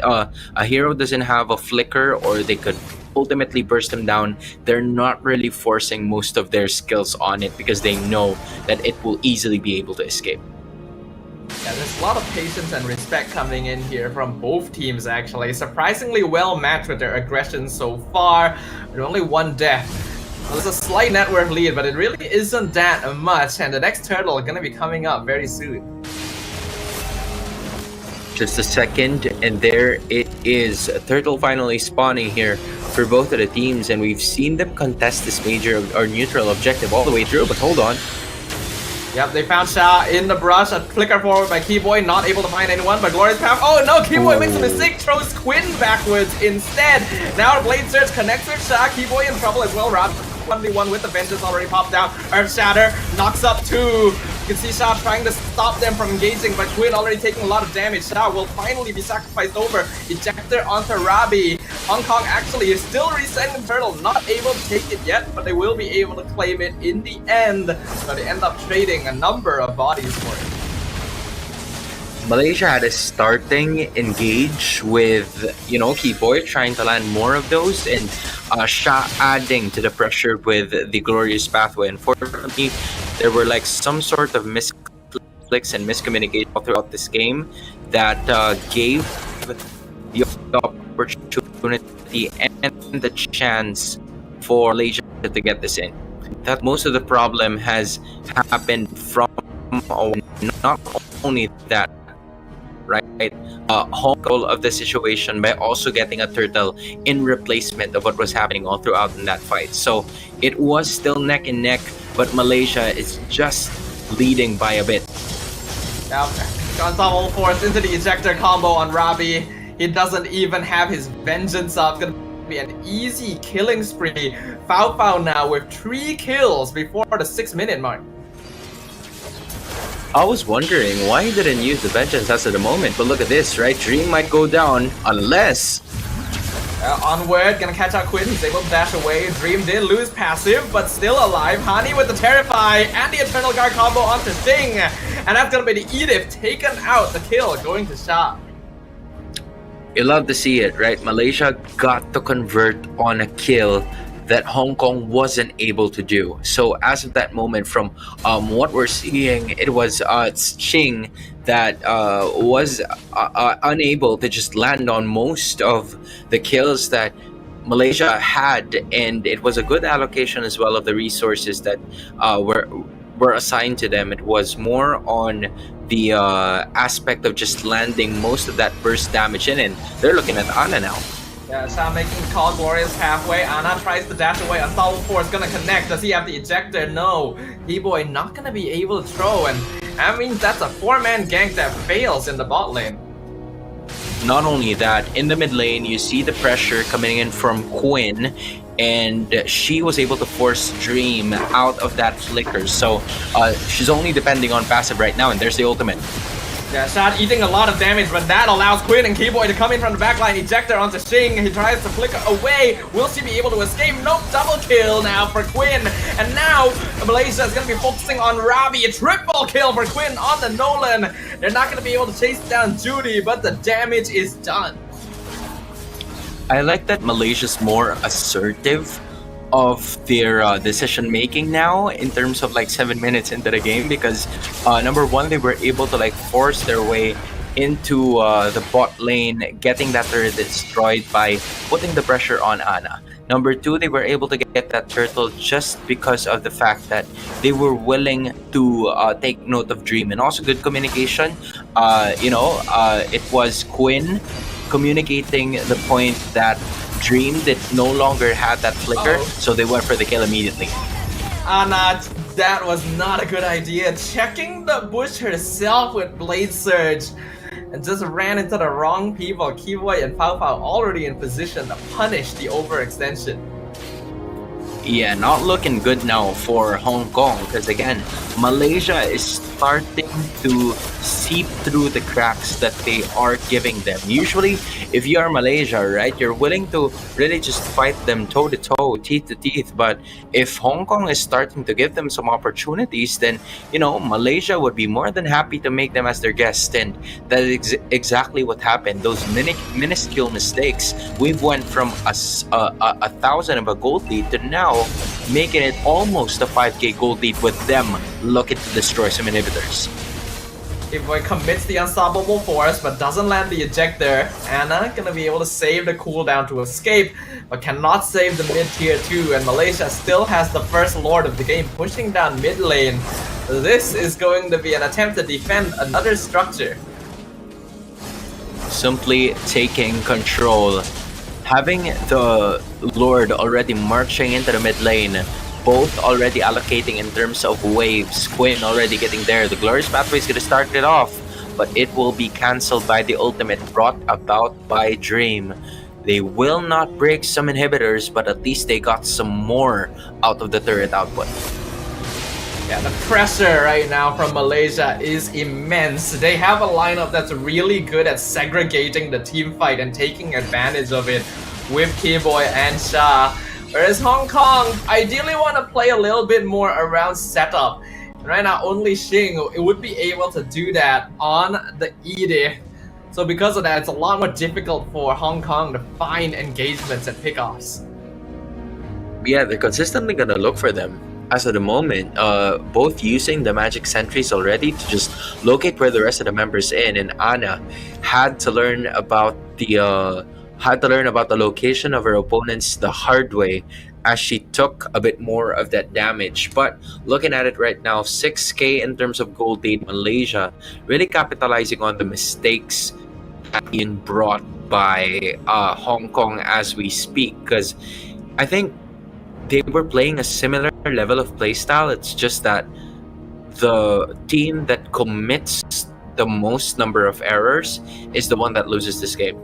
a hero doesn't have a flicker, or they could ultimately burst them down, they're not really forcing most of their skills on it, because they know that it will easily be able to escape. Yeah, there's a lot of patience and respect coming in here from both teams, actually. Surprisingly well matched with their aggression so far, with only one death. Well, there's a slight net worth lead, but it really isn't that much, and the next turtle is going to be coming up very soon. Just a second, and there it is. A turtle finally spawning here for both of the teams, and we've seen them contest this major or neutral objective all the way through, but hold on. Yep, they found Sha in the brush. A flicker forward by Keyboy, not able to find anyone, but Glorious Path. Oh no, Keyboy makes a mistake, throws Quinn backwards instead. Now the Blade Surge connects with Sha. Keyboy in trouble as well. Rob 1v1 with the Vengeance already popped down. Earth Shatter knocks up 2. can see Sha trying to stop them from engaging, but Quinn already taking a lot of damage. Sha will finally be sacrificed over. Ejector onto Rabi. Hong Kong actually is still resetting the turtle, not able to take it yet, but they will be able to claim it in the end. So they end up trading a number of bodies for it. Malaysia had a starting engage with, Keyboy trying to land more of those, and Sha adding to the pressure with the glorious pathway. Unfortunately, there were like some sort of misclicks and miscommunication throughout this game that gave the opportunity and the chance for Malaysia to get this in. That most of the problem has happened from not only that, right? Hong Kong of the situation by also getting a turtle in replacement of what was happening all throughout in that fight. So it was still neck and neck, but Malaysia is just leading by a bit. Now, Ensemble Force into the ejector combo on Rabi. He doesn't even have his vengeance up. It's gonna be an easy killing spree. Fao Fao now with 3 kills before the 6-minute mark. I was wondering why he didn't use the vengeance as of the moment, but look at this, right? Dream might go down unless... Onward, gonna catch out Quinn. He's able to dash away. Dream did lose passive, but still alive. Hani with the Terrify and the Eternal Guard combo onto Sting. And that's gonna be the Edith taken out. The kill going to Sha. You love to see it, right? Malaysia got to convert on a kill that Hong Kong wasn't able to do. So as of that moment, from what we're seeing, it was Ching that was unable to just land on most of the kills that Malaysia had, and it was a good allocation as well of the resources that were assigned to them. It was more on the aspect of just landing most of that burst damage in, and they're looking at Ana now. Yeah, Sha making call glorious halfway. Ana tries to dash away. Unstoppable Force gonna connect. Does he have the ejector? No. D-Boy not gonna be able to throw, and that means that's a 4-man gank that fails in the bot lane. Not only that, in the mid lane, you see the pressure coming in from Quinn, and she was able to force Dream out of that flicker. So she's only depending on passive right now, and there's the ultimate. Yeah, Shad eating a lot of damage, but that allows Quinn and Keyboy to come in from the backline. Ejector onto Sting. He tries to flicker away. Will she be able to escape? Nope, double kill now for Quinn. And now Malaysia is going to be focusing on Rabi. A triple kill for Quinn on the Nolan. They're not going to be able to chase down Judy, but the damage is done. I like that Malaysia's more assertive of their decision making now in terms of like 7 minutes into the game, because number one, they were able to like force their way into the bot lane, getting that turret destroyed by putting the pressure on Ana. Number two, they were able to get that turtle just because of the fact that they were willing to take note of Dream, and also good communication. It was Quinn communicating the point that Dream did no longer have that flicker, so they went for the kill immediately. Ana, that was not a good idea. Checking the bush herself with Blade Surge and just ran into the wrong people. Keyboy and Fao Fao already in position to punish the overextension. Yeah, not looking good now for Hong Kong, because again, Malaysia is starting to seep through the cracks that they are giving them. Usually, if you are Malaysia, right, you're willing to really just fight them toe to toe, teeth to teeth. But if Hong Kong is starting to give them some opportunities, then, Malaysia would be more than happy to make them as their guest. And that is exactly what happened. Those minuscule mistakes, we've went from a 1,000 of a gold lead to now making it almost a 5k gold lead with them looking to destroy some inhibitors. Keyboy commits the Unstoppable Force but doesn't land the ejector. Ana gonna be able to save the cooldown to escape, but cannot save the mid tier 2, and Malaysia still has the first Lord of the game pushing down mid lane. This is going to be an attempt to defend another structure. Simply taking control. Having the Lord already marching into the mid lane, both already allocating in terms of waves. Quinn already getting there. The Glorious Pathway is going to start it off, but it will be cancelled by the ultimate brought about by Dream. They will not break some inhibitors, but at least they got some more out of the turret output. Yeah, the pressure right now from Malaysia is immense. They have a lineup that's really good at segregating the team fight and taking advantage of it with K-Boy and Shah. Whereas Hong Kong ideally want to play a little bit more around setup. And right now, only Xing would be able to do that on the Edith. So because of that, it's a lot more difficult for Hong Kong to find engagements and pickoffs. Yeah, they're consistently gonna look for them. As of the moment, both using the magic sentries already to just locate where the rest of the members in, and Anna had to learn about the location of her opponents the hard way, as she took a bit more of that damage. But looking at it right now, 6k in terms of gold lead Malaysia, really capitalizing on the mistakes being brought by Hong Kong as we speak, because I think they were playing a similar level of playstyle. It's just that the team that commits the most number of errors is the one that loses this game.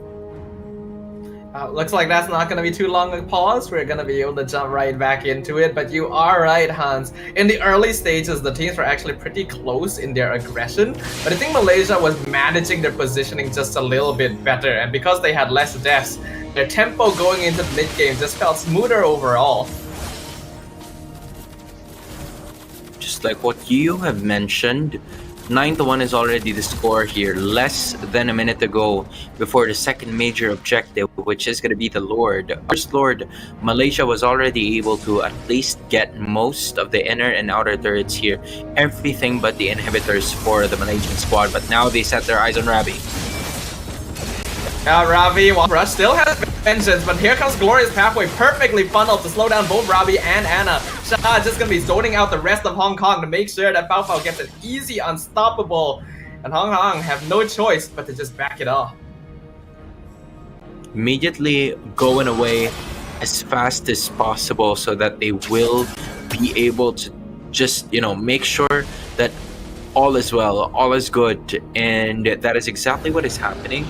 Looks like that's not going to be too long a pause. We're going to be able to jump right back into it. But you are right, Hans. In the early stages, the teams were actually pretty close in their aggression. But I think Malaysia was managing their positioning just a little bit better. And because they had less deaths, their tempo going into the mid-game just felt smoother overall. Just like what you have mentioned, 9-1 is already the score here, less than a minute to go before the second major objective, which is going to be the Lord. First Lord, Malaysia was already able to at least get most of the inner and outer turrets here, everything but the inhibitors for the Malaysian squad, but now they set their eyes on Ravi. Now Ravi, Rush still has vengeance, but here comes Glorious Pathway, perfectly funneled to slow down both Ravi and Anna. Shah just gonna be zoning out the rest of Hong Kong to make sure that Bao Bao gets an easy unstoppable, and Hong Kong have no choice but to just back it off. Immediately going away as fast as possible so that they will be able to just, make sure that all is well, all is good, and that is exactly what is happening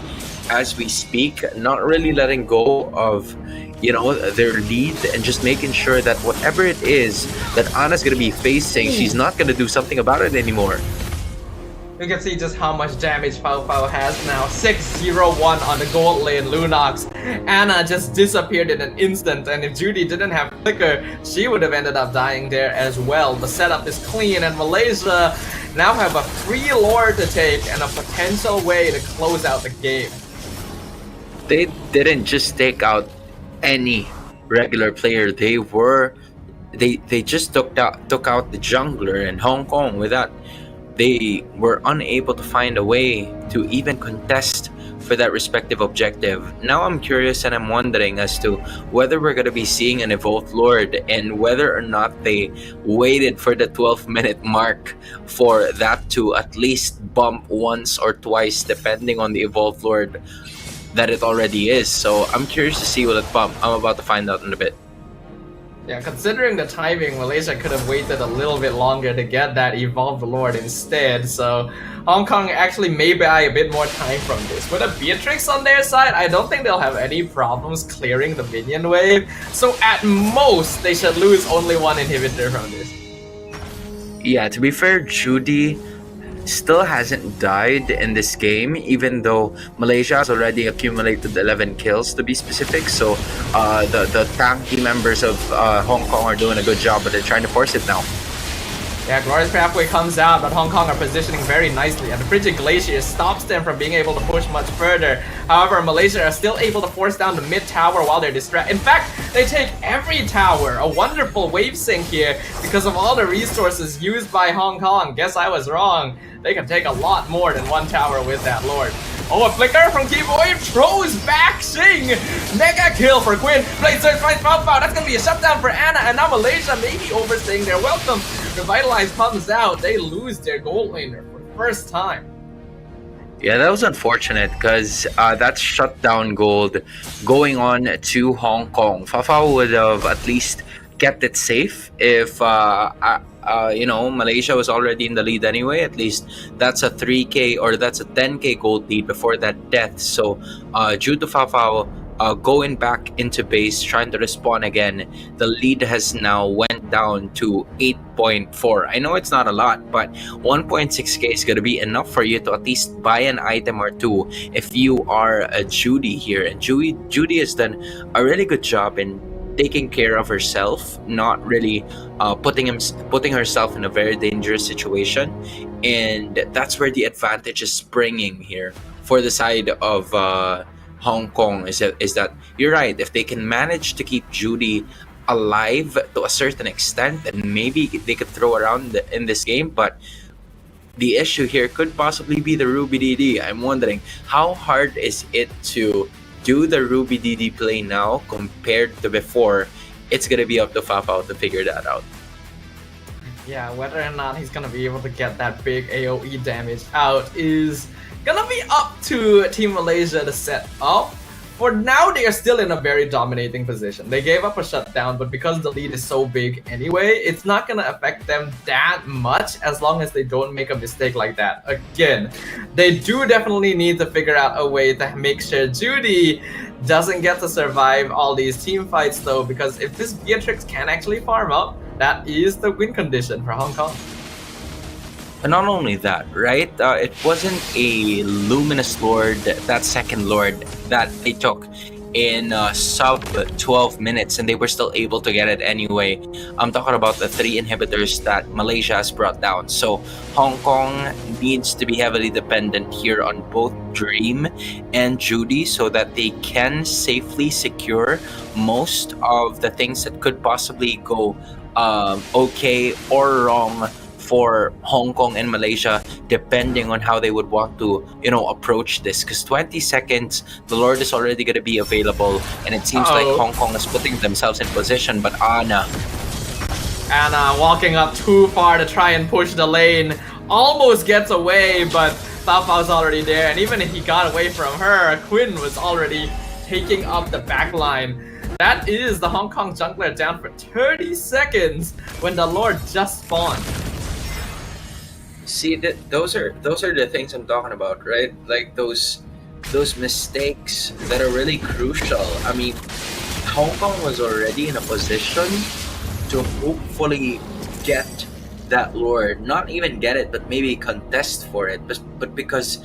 as we speak. Not really letting go of their lead and just making sure that whatever it is that Anna's gonna be facing, she's not gonna do something about it anymore. You can see just how much damage Bao Bao has now. 6-0-1 on the gold lane Lunox. Anna just disappeared in an instant, and if Judy didn't have Flicker, she would have ended up dying there as well. The setup is clean, and Malaysia now have a free Lord to take and a potential way to close out the game. They didn't just take out any regular player. They just took out the jungler in Hong Kong. With that, they were unable to find a way to even contest for that respective objective. Now I'm curious and I'm wondering as to whether we're going to be seeing an Evolved Lord, and whether or not they waited for the 12-minute mark for that to at least bump once or twice, depending on the Evolved Lord that it already is. So I'm curious to see what it bump. I'm about to find out in a bit. Yeah, considering the timing, Malaysia could have waited a little bit longer to get that Evolved Lord instead. So Hong Kong actually may buy a bit more time from this. With a Beatrix on their side, I don't think they'll have any problems clearing the minion wave. So at most, they should lose only one inhibitor from this. Yeah, to be fair, Judy still hasn't died in this game, even though Malaysia has already accumulated 11 kills to be specific. So the tanky members of Hong Kong are doing a good job, but they're trying to force it now. Yeah, Glorious Pathway comes out, but Hong Kong are positioning very nicely, and the Frigid Glacier stops them from being able to push much further. However, Malaysia are still able to force down the mid tower while they're distracted. In fact, they take every tower. A wonderful wave sync here because of all the resources used by Hong Kong. Guess I was wrong. They can take a lot more than one tower with that Lord. Oh, a flicker from Keyboy throws back Xing. Mega kill for Quinn. Blade Surge finds Bao Bao. That's gonna be a shutdown for Anna, and now Malaysia maybe overstaying their welcome. Revitalize comes out. They lose their gold laner for the first time. Yeah, that was unfortunate because that's shutdown gold going on to Hong Kong. Fafao would have at least kept it safe if Malaysia was already in the lead anyway. At least that's a 3k or that's a 10k gold lead before that death. So due to Fafao going back into base, trying to respawn again, the lead has now went down to 8.4. I know it's not a lot, but 1.6k is gonna be enough for you to at least buy an item or two if you are a Judy here. And Judy has done a really good job in taking care of herself, not really putting herself in a very dangerous situation, and that's where the advantage is springing here for the side of Hong Kong. Is that you're right? If they can manage to keep Judy alive to a certain extent, then maybe they could throw around in this game. But the issue here could possibly be the Ruby DD. I'm wondering how hard is it to do the Ruby DD play now compared to before. It's gonna be up to Fafao to figure that out. Yeah, whether or not he's gonna be able to get that big AoE damage out is gonna be up to Team Malaysia to set up. For now, they are still in a very dominating position. They gave up a shutdown, but because the lead is so big anyway, it's not gonna affect them that much as long as they don't make a mistake like that again. They do definitely need to figure out a way to make sure Judy doesn't get to survive all these team fights though, because if this Beatrix can actually farm up, that is the win condition for Hong Kong. And not only that, right? It wasn't a Luminous Lord, that second Lord, that they took in sub 12 minutes, and they were still able to get it anyway. I'm talking about the 3 inhibitors that Malaysia has brought down. So Hong Kong needs to be heavily dependent here on both Dream and Judy so that they can safely secure most of the things that could possibly go okay or wrong for Hong Kong and Malaysia, depending on how they would want to, approach this. Because 20 seconds, the Lord is already going to be available, and it seems like Hong Kong is putting themselves in position. But Anna walking up too far to try and push the lane, almost gets away, but Fafao's already there. And even if he got away from her, Quinn was already taking up the back line. That is the Hong Kong jungler down for 30 seconds when the Lord just spawned. See, those are the things I'm talking about, right? Like those mistakes that are really crucial. I mean, Hong Kong was already in a position to hopefully get that Lord, not even get it, but maybe contest for it. But because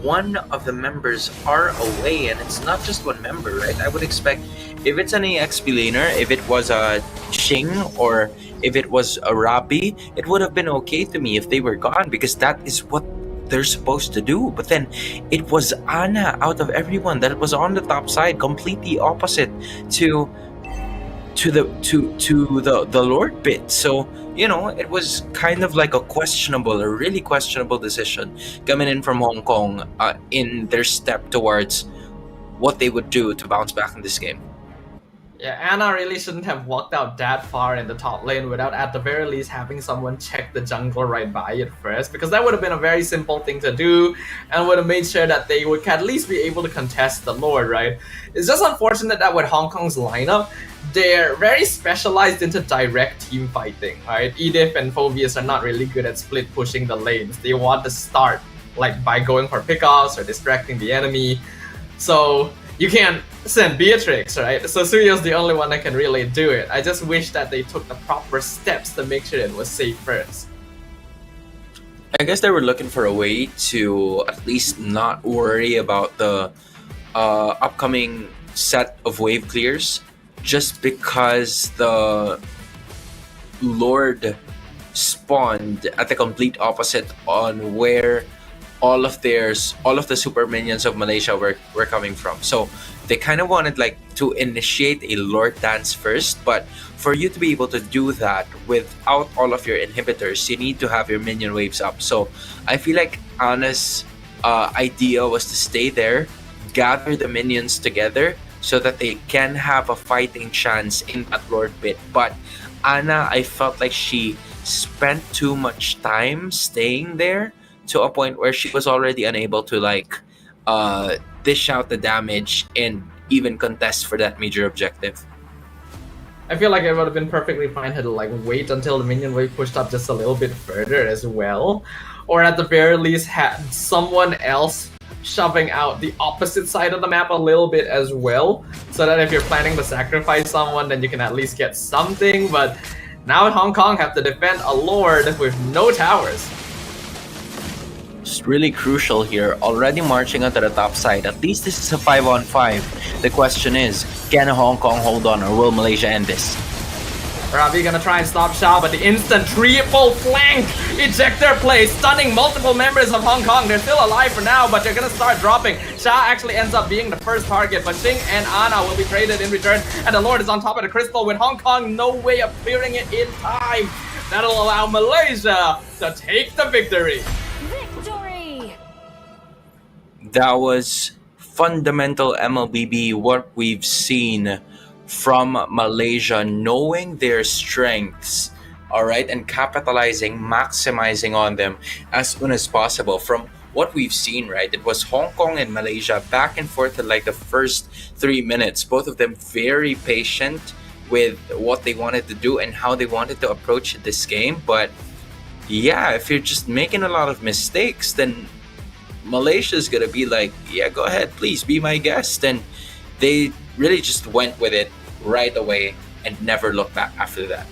one of the members are away, and it's not just one member, right? I would expect if it's an EXP laner, if it was a Ching or if it was a Rabi, it would have been okay to me if they were gone, because that is what they're supposed to do. But then it was Anna out of everyone that was on the top side, completely opposite to the Lord bit. So it was kind of like a really questionable decision coming in from Hong Kong in their step towards what they would do to bounce back in this game. Yeah, Anna really shouldn't have walked out that far in the top lane without at the very least having someone check the jungle right by it first, because that would have been a very simple thing to do and would have made sure that they would at least be able to contest the Lord, right? It's just unfortunate that with Hong Kong's lineup, they're very specialized into direct team fighting, right? Edith and Phobius are not really good at split pushing the lanes. They want to start by going for pickoffs or distracting the enemy. So you can't send Beatrix, right? So Suyo's the only one that can really do it. I just wish that they took the proper steps to make sure it was safe first. I guess they were looking for a way to at least not worry about the upcoming set of wave clears, just because the Lord spawned at the complete opposite on where all of the super minions of Malaysia were coming from. So they kind of wanted to initiate a Lord dance first, but for you to be able to do that without all of your inhibitors, you need to have your minion waves up. So I feel like Anna's idea was to stay there, gather the minions together so that they can have a fighting chance in that Lord bit. But Anna, I felt like she spent too much time staying there to a point where she was already unable to dish out the damage and even contest for that major objective. I feel like it would have been perfectly fine to wait until the minion wave pushed up just a little bit further as well, or at the very least had someone else shoving out the opposite side of the map a little bit as well, so that if you're planning to sacrifice someone, then you can at least get something. But Now Hong Kong have to defend a Lord with no towers. It's really crucial here. Already marching onto the top side. At least this is a 5-on-5. The question is, can Hong Kong hold on or will Malaysia end this? Ravi gonna try and stop Shah, but the instant triple flank ejector play, stunning multiple members of Hong Kong. They're still alive for now, but they're gonna start dropping. Shah actually ends up being the first target, but Xing and Ana will be traded in return, and the Lord is on top of the crystal with Hong Kong no way of clearing it in time. That'll allow Malaysia to take the victory. Victory! That was fundamental MLBB, what we've seen from Malaysia, knowing their strengths, all right, and capitalizing, maximizing on them as soon as possible. From what we've seen, right, it was Hong Kong and Malaysia back and forth in like the first 3 minutes, both of them very patient with what they wanted to do and how they wanted to approach this game. But yeah, if you're just making a lot of mistakes, then Malaysia's gonna be like, yeah, go ahead, please be my guest. And they really just went with it right away and never looked back after that.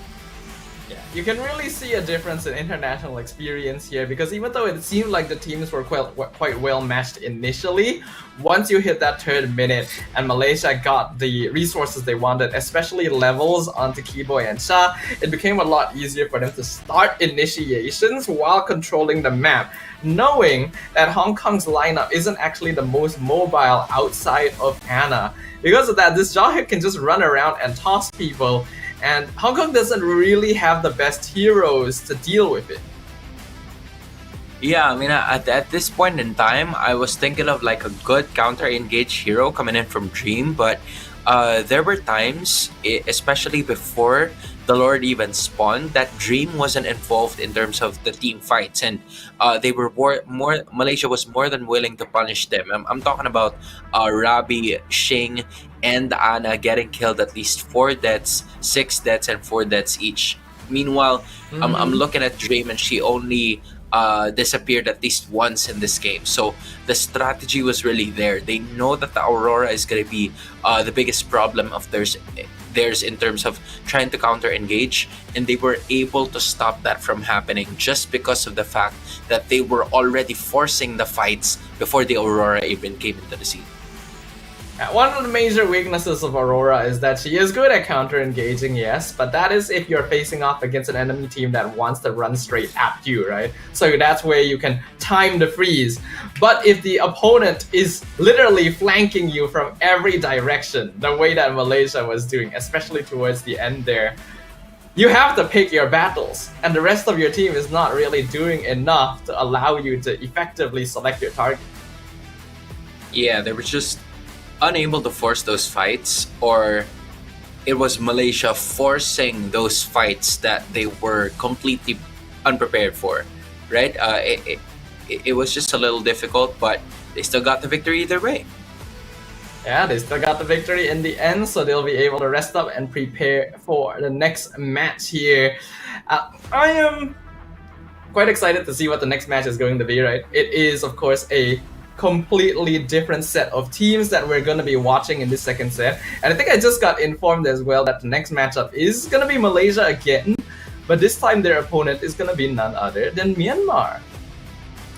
Yeah, you can really see a difference in international experience here, because even though it seemed like the teams were quite well matched initially, once you hit that third minute and Malaysia got the resources they wanted, especially levels onto Keyboy and Shah, it became a lot easier for them to start initiations while controlling the map, knowing that Hong Kong's lineup isn't actually the most mobile outside of Ana. Because of that, this Jahit can just run around and toss people, and Hong Kong doesn't really have the best heroes to deal with it. Yeah, I mean, at this point in time, I was thinking of like a good counter-engage hero coming in from Dream, but there were times, especially before the Lord even spawned, that Dream wasn't involved in terms of the team fights, and they were more Malaysia was more than willing to punish them. I'm talking about Rabi, Xing, and Ana getting killed at least 4 deaths, 6 deaths, and 4 deaths each. Meanwhile, I'm looking at Dream, and she only disappeared at least once in this game. So the strategy was really there. They know that the Aurora is going to be the biggest problem of theirs in terms of trying to counter engage, and they were able to stop that from happening just because of the fact that they were already forcing the fights before the Aurora even came into the scene. One of the major weaknesses of Aurora is that she is good at counter-engaging, yes, but that is if you're facing off against an enemy team that wants to run straight at you, right? So that's where you can time the freeze. But if the opponent is literally flanking you from every direction, the way that Malaysia was doing, especially towards the end there, you have to pick your battles, and the rest of your team is not really doing enough to allow you to effectively select your target. Yeah, they were just unable to force those fights, or it was Malaysia forcing those fights that they were completely unprepared for, right? It was just a little difficult, but they still got the victory either way. Yeah, they still got the victory in the end, so they'll be able to rest up and prepare for the next match here. I am quite excited to see what the next match is going to be, right? It is, of course, a completely different set of teams that we're going to be watching in this second set. And I think I just got informed as well that the next matchup is going to be Malaysia again, but this time their opponent is going to be none other than Myanmar.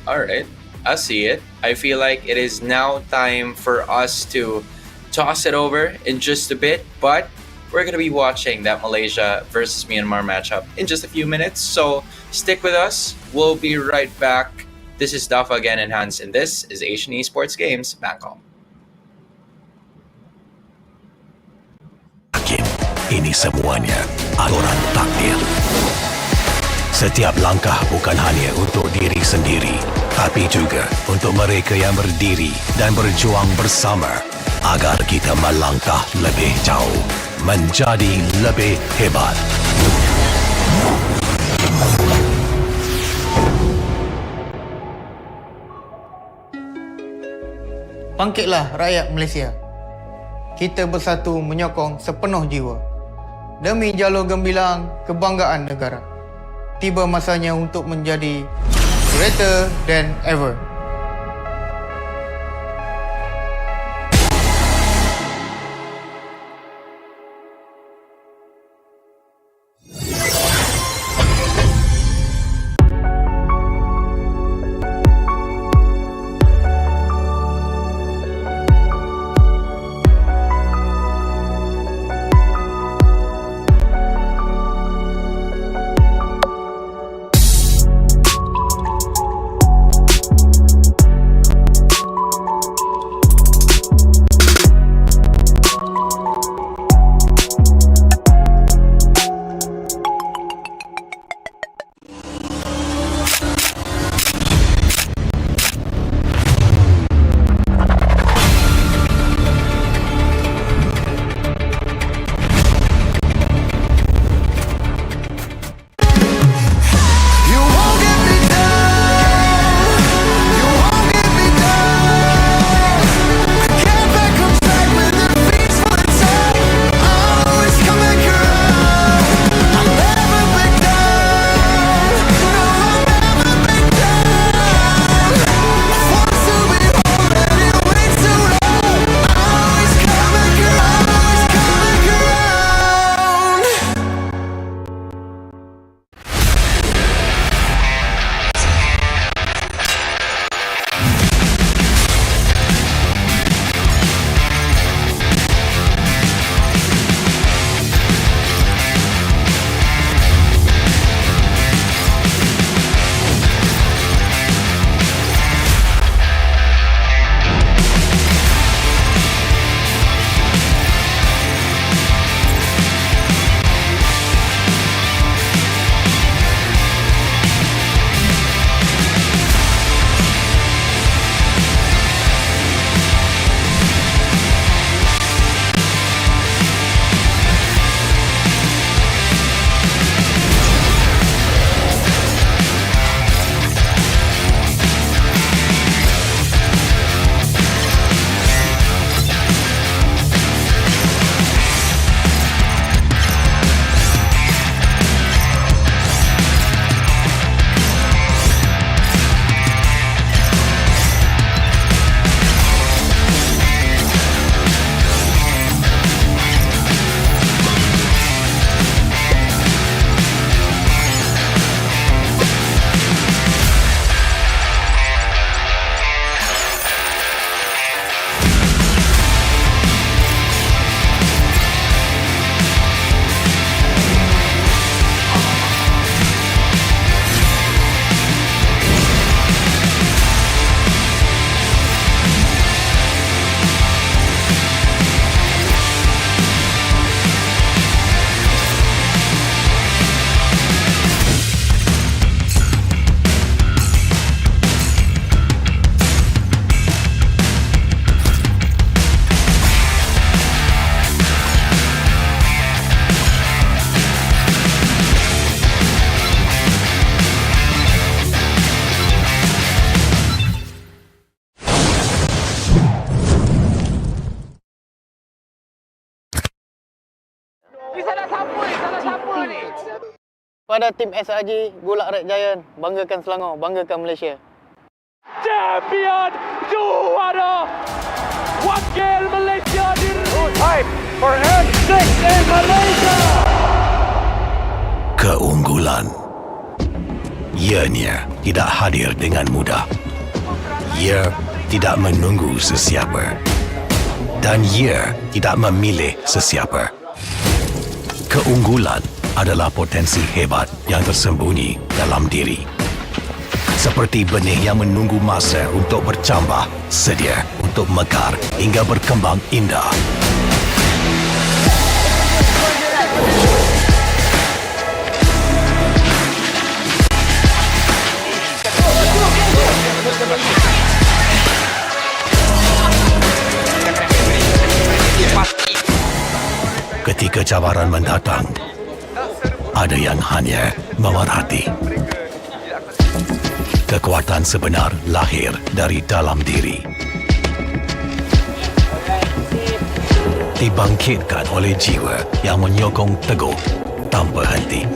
Alright, I see it. I feel like it is now time for us to toss it over in just a bit, but we're going to be watching that Malaysia versus Myanmar matchup in just a few minutes, so stick with us. We'll be right back. This is Dafa again and Hans, and this is Asian Esports Games Bangkok. Ini semuanya aturan takdir. Setiap langkah bukan hanya untuk diri sendiri, tapi juga untuk mereka yang berdiri dan berjuang bersama agar kita melangkah lebih jauh, menjadi lebih hebat. Bangkitlah rakyat Malaysia. Kita bersatu menyokong sepenuh jiwa. Demi jalur gemilang kebanggaan negara. Tiba masanya untuk menjadi greater than ever. Pada tim SRG, Gulak Red Giant, banggakan Selangor, banggakan Malaysia. Champion juara wakil Malaysia Time for M6 in Malaysia. Keunggulan. Ianya tidak hadir dengan mudah. Ia tidak menunggu sesiapa. Dan ia tidak memilih sesiapa. Keunggulan adalah potensi hebat yang tersembunyi dalam diri. Seperti benih yang menunggu masa untuk bercambah, sedia untuk mekar hingga berkembang indah. Ketika cabaran mendatang, ada yang hanya memerhati. Kekuatan sebenar lahir dari dalam diri. Dibangkitkan oleh jiwa yang menyokong teguh tanpa henti.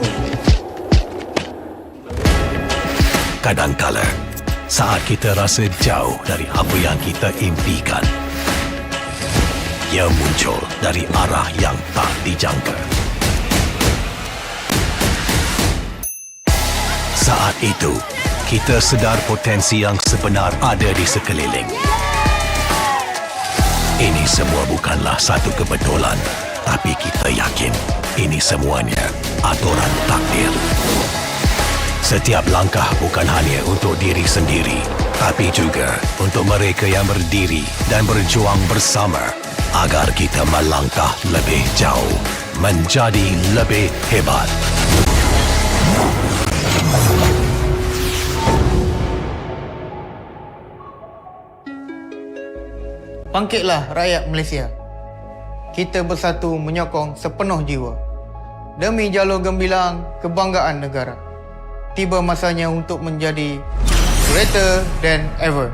Kadangkala, saat kita rasa jauh dari apa yang kita impikan, ia muncul dari arah yang tak dijangka. Saat itu, kita sedar potensi yang sebenar ada di sekeliling. Ini semua bukanlah satu kebetulan, tapi kita yakin ini semuanya aturan takdir. Setiap langkah bukan hanya untuk diri sendiri, tapi juga untuk mereka yang berdiri dan berjuang bersama agar kita melangkah lebih jauh, menjadi lebih hebat. Bangkitlah rakyat Malaysia. Kita bersatu menyokong sepenuh jiwa. Demi jalur gemilang kebanggaan negara. Tiba masanya untuk menjadi greater than ever.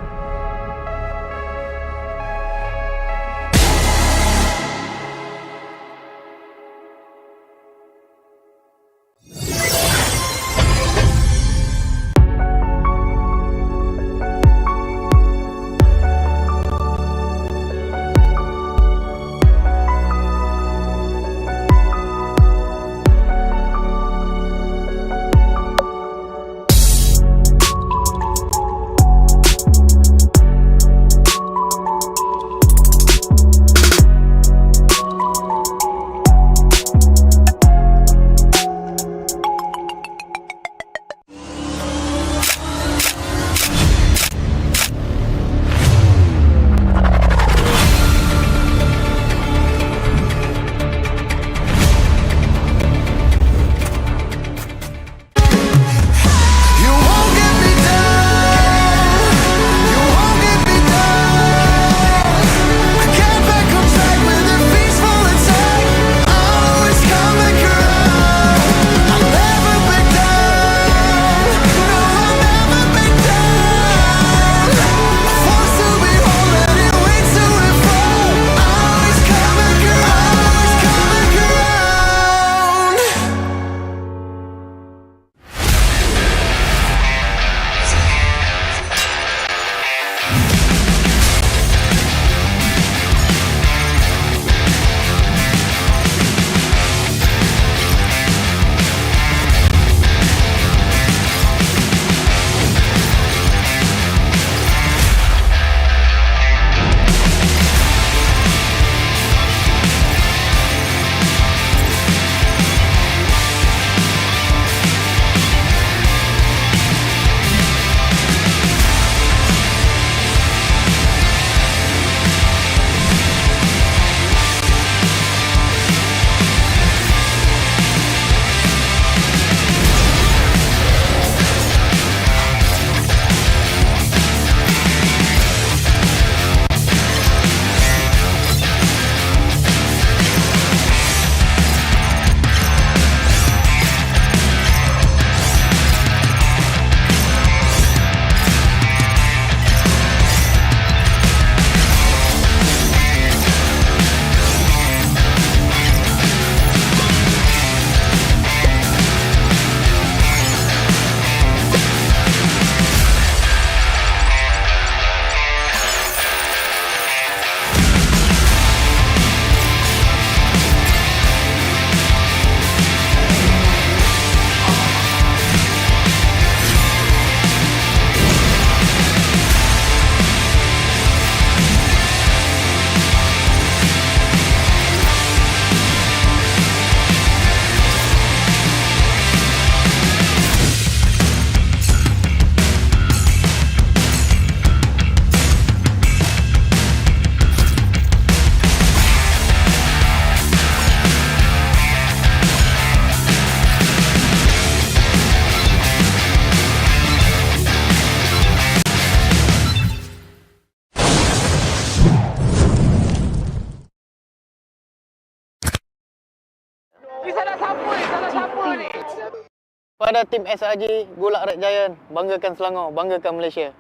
Pada tim SRG, Gulak Red Giant, banggakan Selangor, banggakan Malaysia.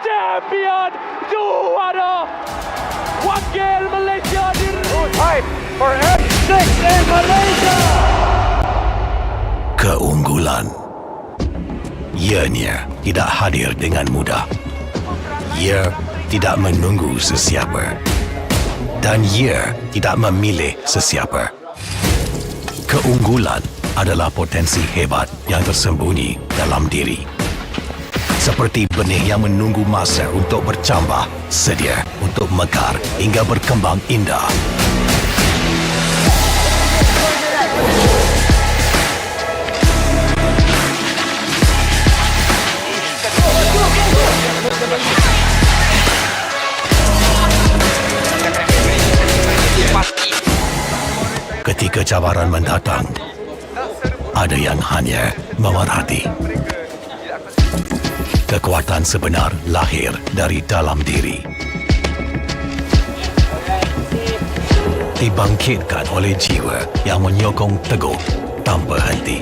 Champion juara wakil Malaysia Fight for F6 in Malaysia. Keunggulan. Ianya tidak hadir dengan mudah. Ia tidak menunggu sesiapa. Dan ia tidak memilih sesiapa. Keunggulan adalah potensi hebat yang tersembunyi dalam diri. Seperti benih yang menunggu masa untuk bercambah, sedia untuk mekar hingga berkembang indah. Ketika cabaran mendatang, ada yang hanya memerhati. Kekuatan sebenar lahir dari dalam diri. Dibangkitkan oleh jiwa yang menyokong teguh tanpa henti.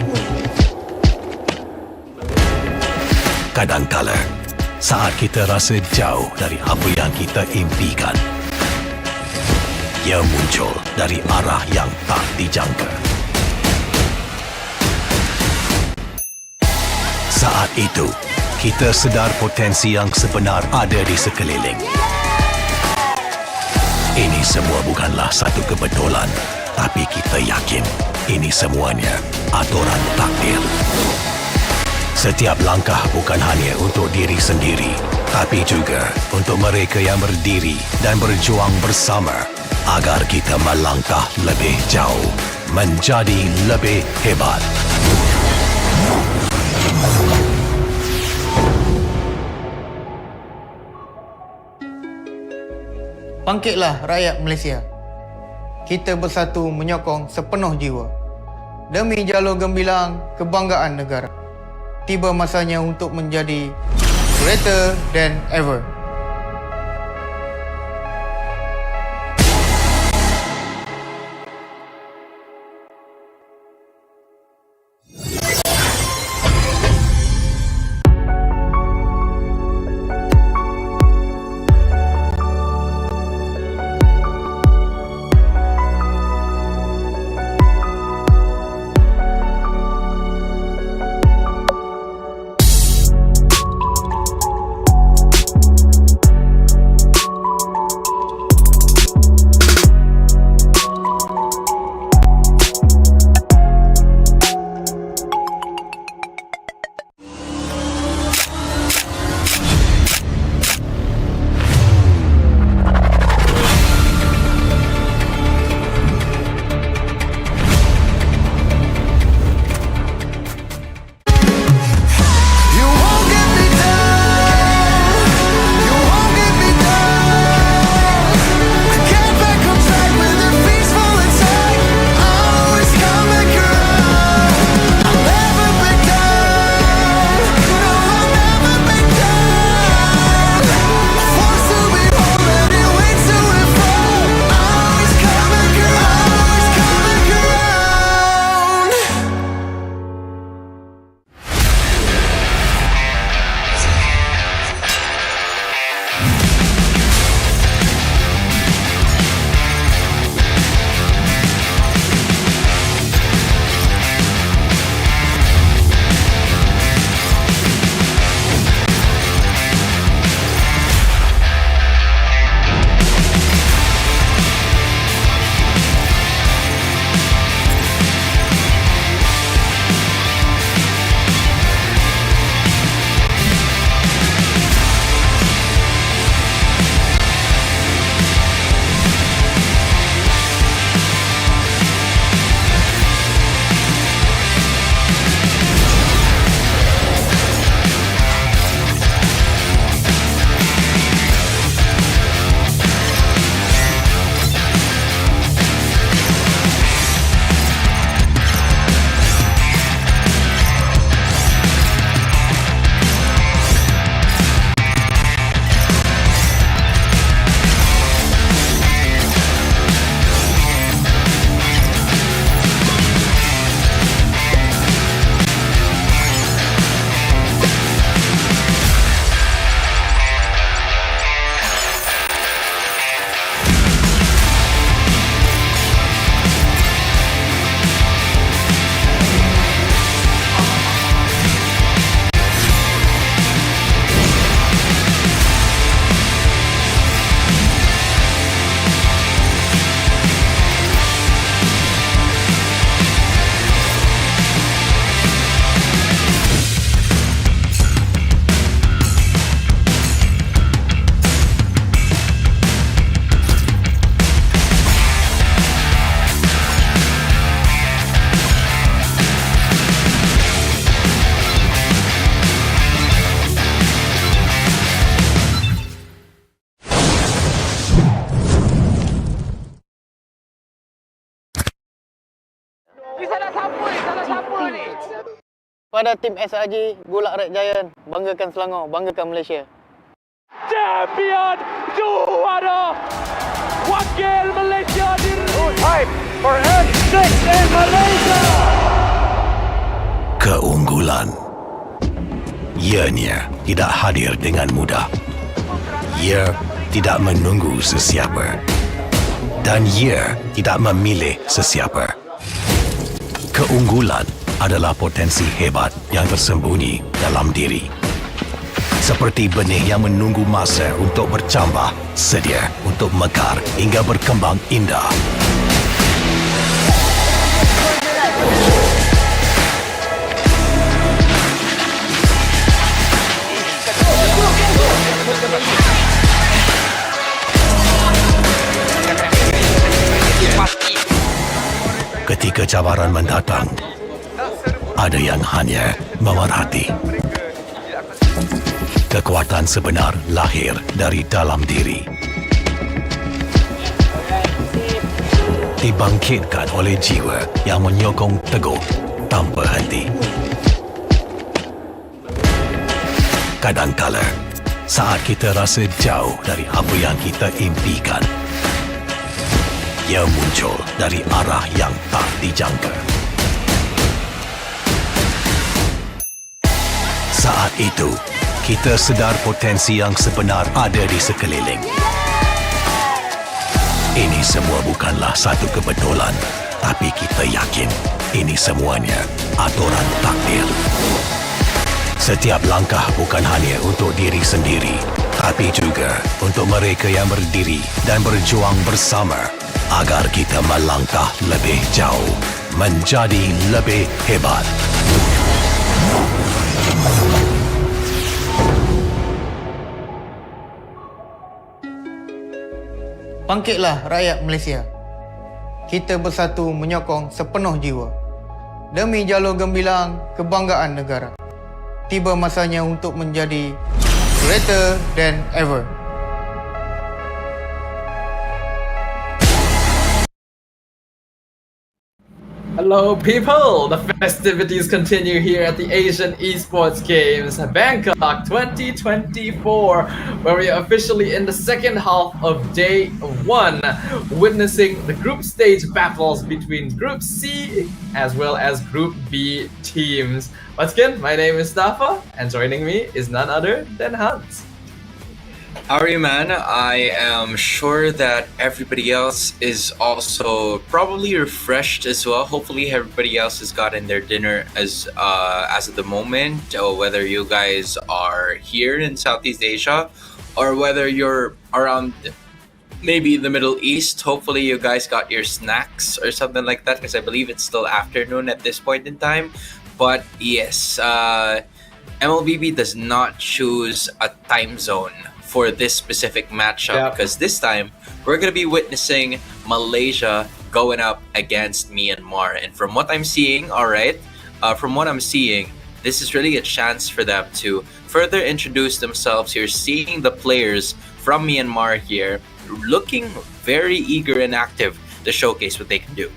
Kadangkala, saat kita rasa jauh dari apa yang kita impikan, ia muncul dari arah yang tak dijangka. Saat itu, kita sedar potensi yang sebenar ada di sekeliling. Ini semua bukanlah satu kebetulan, tapi kita yakin ini semuanya aturan takdir. Setiap langkah bukan hanya untuk diri sendiri, tapi juga untuk mereka yang berdiri dan berjuang bersama agar kita melangkah lebih jauh, menjadi lebih hebat. Bangkitlah rakyat Malaysia. Kita bersatu menyokong sepenuh jiwa. Demi jalur gemilang kebanggaan negara. Tiba masanya untuk menjadi greater than ever. Pada tim SRG Gulak Red Giant, banggakan Selangor, banggakan Malaysia. Champion juara wakil Malaysia Time for N6 in Malaysia. Keunggulan. Ianya tidak hadir dengan mudah. Ia tidak menunggu sesiapa. Dan ia tidak memilih sesiapa. Keunggulan adalah potensi hebat yang tersembunyi dalam diri. Seperti benih yang menunggu masa untuk bercambah, sedia untuk mekar hingga berkembang indah. Ketika cabaran mendatang, ada yang hanya memerhati. Kekuatan sebenar lahir dari dalam diri. Dibangkitkan oleh jiwa yang menyokong teguh tanpa henti. Kadangkala, saat kita rasa jauh dari apa yang kita impikan, ia muncul dari arah yang tak dijangka. Saat itu, kita sedar potensi yang sebenar ada di sekeliling. Ini semua bukanlah satu kebetulan, tapi kita yakin ini semuanya aturan takdir. Setiap langkah bukan hanya untuk diri sendiri, tapi juga untuk mereka yang berdiri dan berjuang bersama agar kita melangkah lebih jauh, menjadi lebih hebat. Bangkitlah rakyat Malaysia. Kita bersatu menyokong sepenuh jiwa. Demi jalur gemilang kebanggaan negara. Tiba masanya untuk menjadi greater than ever. Hello people! The festivities continue here at the Asian Esports Games Bangkok 2024, where we are officially in the second half of day 1, witnessing the group stage battles between Group C as well as Group B teams. Once again, my name is Stafa, and joining me is none other than Hans. How are you, man? I am sure that everybody else is also probably refreshed as well. Hopefully, everybody else has gotten their dinner as of the moment, or whether you guys are here in Southeast Asia, or whether you're around maybe the Middle East. Hopefully, you guys got your snacks or something like that, because I believe it's still afternoon at this point in time. But yes, MLBB does not choose a time zone for this specific matchup, because this time we're going to be witnessing Malaysia going up against Myanmar. And from what I'm seeing, this is really a chance for them to further introduce themselves. You're seeing the players from Myanmar here looking very eager and active to showcase what they can do.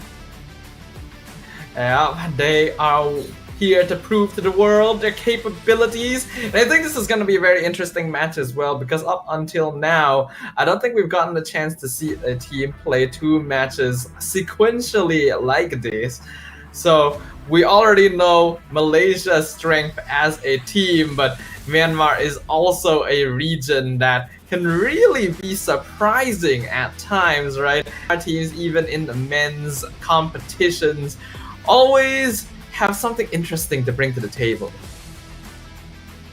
They are here to prove to the world their capabilities. And I think this is going to be a very interesting match as well, because up until now, I don't think we've gotten the chance to see a team play 2 matches sequentially like this. So we already know Malaysia's strength as a team, but Myanmar is also a region that can really be surprising at times, right? Our teams, even in the men's competitions, always have something interesting to bring to the table.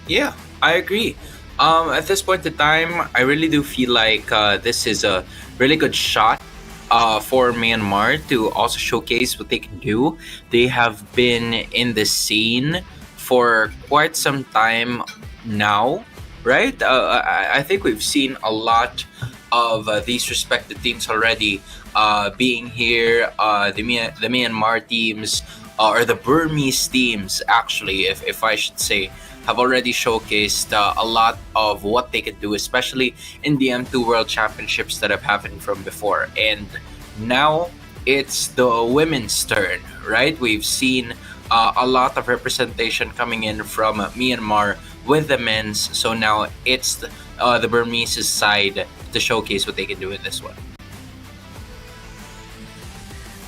Yeah, I agree. At this point in time, I really do feel like this is a really good shot for Myanmar to also showcase what they can do. They have been in the scene for quite some time now, right? I think we've seen a lot of these respective teams already being here. The Myanmar teams, or the Burmese teams, actually, if I should say, have already showcased a lot of what they could do, especially in the M2 World Championships that have happened from before. And now it's the women's turn, right? We've seen a lot of representation coming in from Myanmar with the men's, so now it's the Burmese side to showcase what they can do in this one.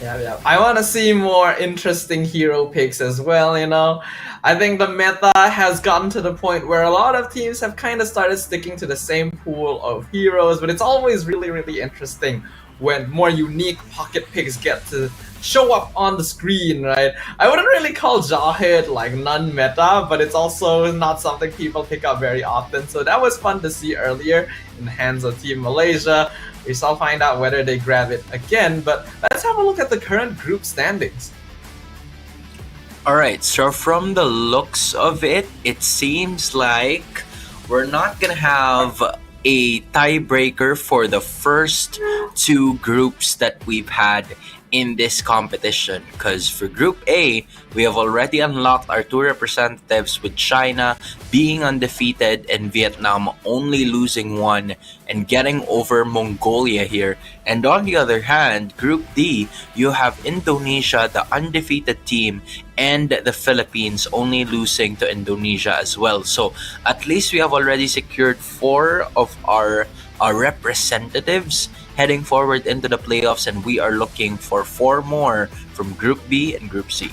Yeah. I want to see more interesting hero picks as well, you know. I think the meta has gotten to the point where a lot of teams have kind of started sticking to the same pool of heroes, but it's always really, really interesting when more unique pocket picks get to show up on the screen, right? I wouldn't really call Jawhead like non-meta, but it's also not something people pick up very often, so that was fun to see earlier in the hands of Team Malaysia. We shall find out whether they grab it again, but let's have a look at the current group standings. Alright, so from the looks of it, it seems like we're not gonna have a tiebreaker for the first two groups that we've had in this competition, because for Group A, we have already unlocked our two representatives, with China being undefeated and Vietnam only losing one and getting over Mongolia here. And on the other hand, Group D, you have Indonesia, the undefeated team, and the Philippines only losing to Indonesia as well. So at least we have already secured 4 of our representatives heading forward into the playoffs, and we are looking for 4 more from Group B and Group C.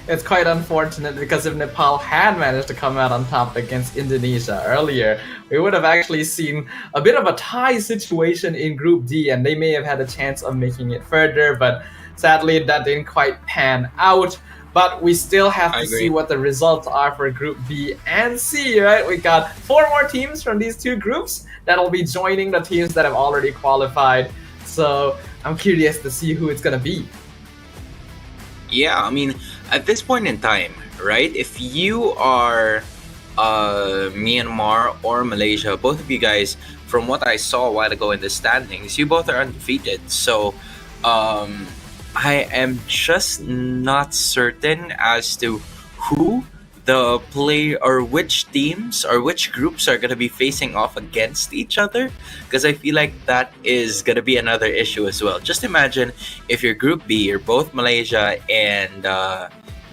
It's quite unfortunate, because if Nepal had managed to come out on top against Indonesia earlier, we would have actually seen a bit of a tie situation in Group D, and they may have had a chance of making it further, but sadly that didn't quite pan out. But we still have to see what the results are for Group B and C, right? We got 4 more teams from these 2 groups that'll be joining the teams that have already qualified. So I'm curious to see who it's gonna be. Yeah, I mean, at this point in time, right, if you are Myanmar or Malaysia, both of you guys, from what I saw a while ago in the standings, you both are undefeated. So I am just not certain as to who the play or which teams or which groups are going to be facing off against each other, because I feel like that is going to be another issue as well. Just imagine if you're Group B, you're both Malaysia and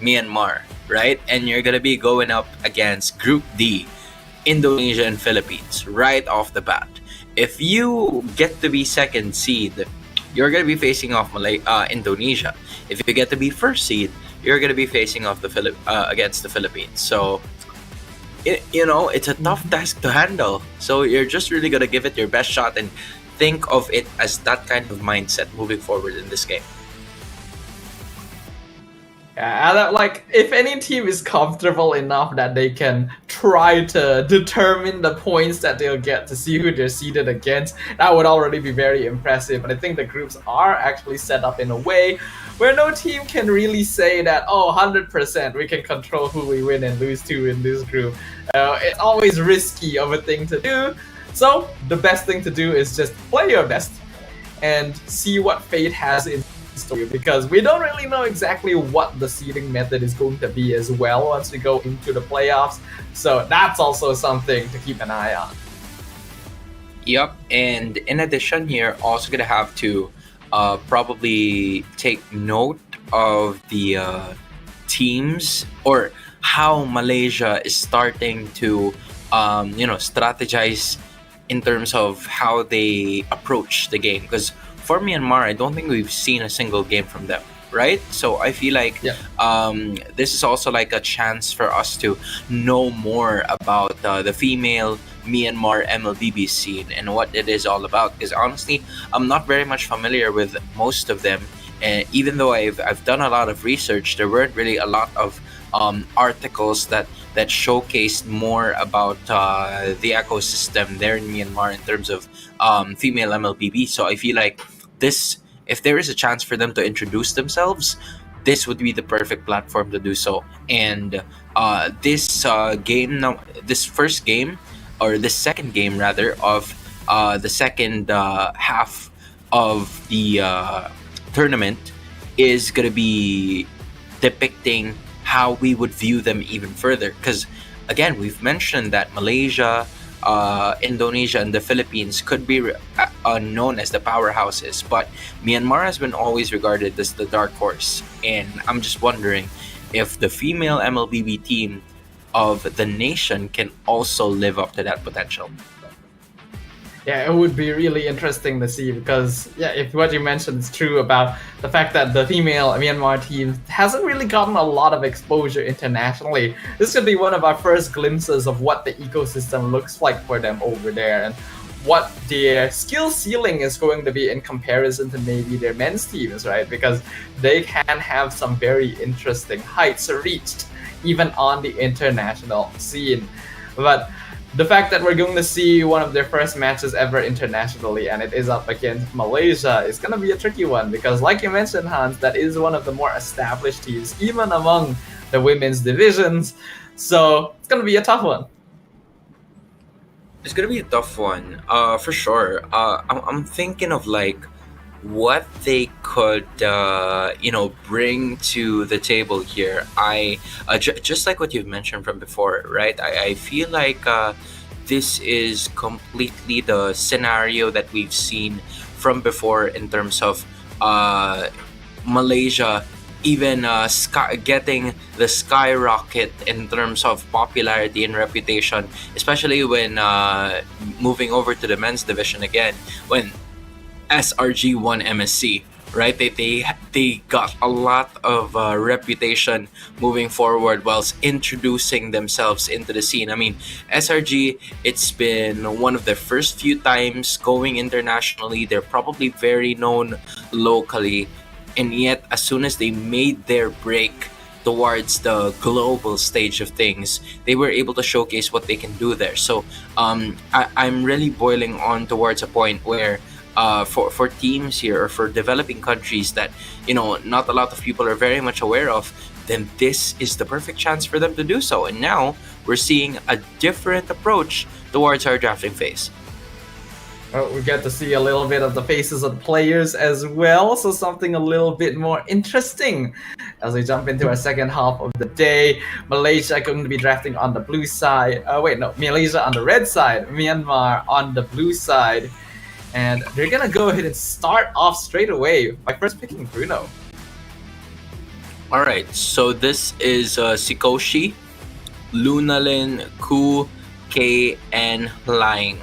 Myanmar, right? And you're going to be going up against Group D, Indonesia and Philippines right off the bat. If you get to be second seed, you're going to be facing off Indonesia. If you get to be first seed, you're going to be facing off against the Philippines. So, it's a tough task to handle. So you're just really going to give it your best shot and think of it as that kind of mindset moving forward in this game. Yeah, like, if any team is comfortable enough that they can try to determine the points that they'll get to see who they're seeded against, that would already be very impressive. But I think the groups are actually set up in a way where no team can really say that, 100% we can control who we win and lose to in this group. It's always risky of a thing to do. So the best thing to do is just play your best and see what fate has in store, because we don't really know exactly what the seeding method is going to be as well once we go into the playoffs. So that's also something to keep an eye on. Yep, and in addition, you're also gonna have to probably take note of the teams, or how Malaysia is starting to strategize in terms of how they approach the game. Because for Myanmar, I don't think we've seen a single game from them, right? So I feel like this is also like a chance for us to know more about the female Myanmar MLBB scene and what it is all about. Because honestly, I'm not very much familiar with most of them, and even though I've done a lot of research, there weren't really a lot of articles that showcased more about the ecosystem there in Myanmar in terms of female MLBB. So I feel like if there is a chance for them to introduce themselves, this would be the perfect platform to do so. And this first game, or the second game rather, of the second half of the tournament is going to be depicting how we would view them even further. Because again, we've mentioned that Malaysia, Indonesia and the Philippines could be known as the powerhouses, but Myanmar has been always regarded as the dark horse. And I'm just wondering if the female MLBB team of the nation can also live up to that potential. Yeah, it would be really interesting to see because, yeah, if what you mentioned is true about the fact that the female Myanmar team hasn't really gotten a lot of exposure internationally, this could be one of our first glimpses of what the ecosystem looks like for them over there and what their skill ceiling is going to be in comparison to maybe their men's teams, right? Because they can have some very interesting heights reached even on the international scene. But the fact that we're going to see one of their first matches ever internationally and it is up against Malaysia is going to be a tricky one because, like you mentioned, Hans, that is one of the more established teams even among the women's divisions. So it's going to be a tough one. It's gonna be a tough one, for sure. I'm thinking of like what they could, bring to the table here. Just like what you've mentioned from before, right? I feel like this is completely the scenario that we've seen from before in terms of Malaysia even getting the skyrocket in terms of popularity and reputation, especially when moving over to the men's division again, when SRG won MSC, right? They got a lot of reputation moving forward whilst introducing themselves into the scene. I mean, SRG, it's been one of the first few times going internationally. They're probably very known locally. And yet, as soon as they made their break towards the global stage of things, they were able to showcase what they can do there. So I'm really boiling on towards a point where for teams here or for developing countries that, not a lot of people are very much aware of, then this is the perfect chance for them to do so. And now we're seeing a different approach towards our drafting phase. We get to see a little bit of the faces of the players as well, so something a little bit more interesting as we jump into our second half of the day. Malaysia going to be drafting on the blue side. Malaysia on the red side, Myanmar on the blue side. And they're going to go ahead and start off straight away by first picking Bruno. All right, so this is Sikoshi, Lunalin, Ku, K, and Lang.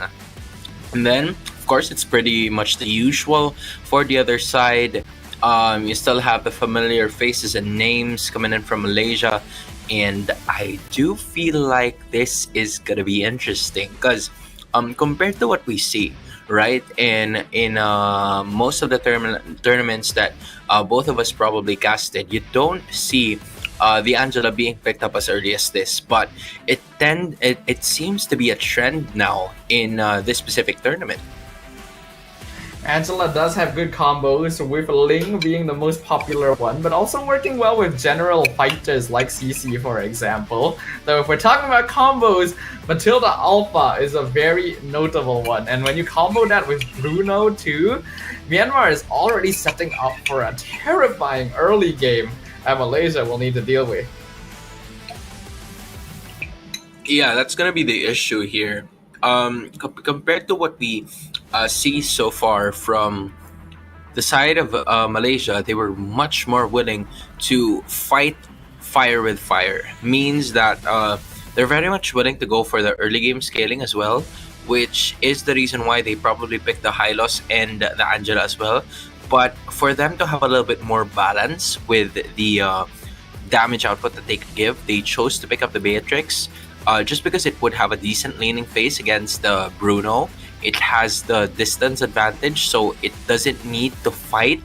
And then, of course, it's pretty much the usual for the other side. You still have the familiar faces and names coming in from Malaysia. And I do feel like this is going to be interesting because compared to what we see, right, in most of the tournaments that both of us probably casted, you don't see the Angela being picked up as early as this, but it seems to be a trend now in this specific tournament. Angela does have good combos, with Ling being the most popular one, but also working well with general fighters like CC, for example. Though if we're talking about combos, Matilda Alpha is a very notable one, and when you combo that with Bruno too, Myanmar is already setting up for a terrifying early game that Malaysia will need to deal with. Yeah, that's gonna be the issue here. Compared to what we see so far from the side of Malaysia, they were much more willing to fight fire with fire. Means that they're very much willing to go for the early game scaling as well, which is the reason why they probably picked the Hylos and the Angela as well. But for them to have a little bit more balance with the damage output that they could give, they chose to pick up the Beatrix just because it would have a decent laning phase against Bruno. It has the distance advantage, so it doesn't need to fight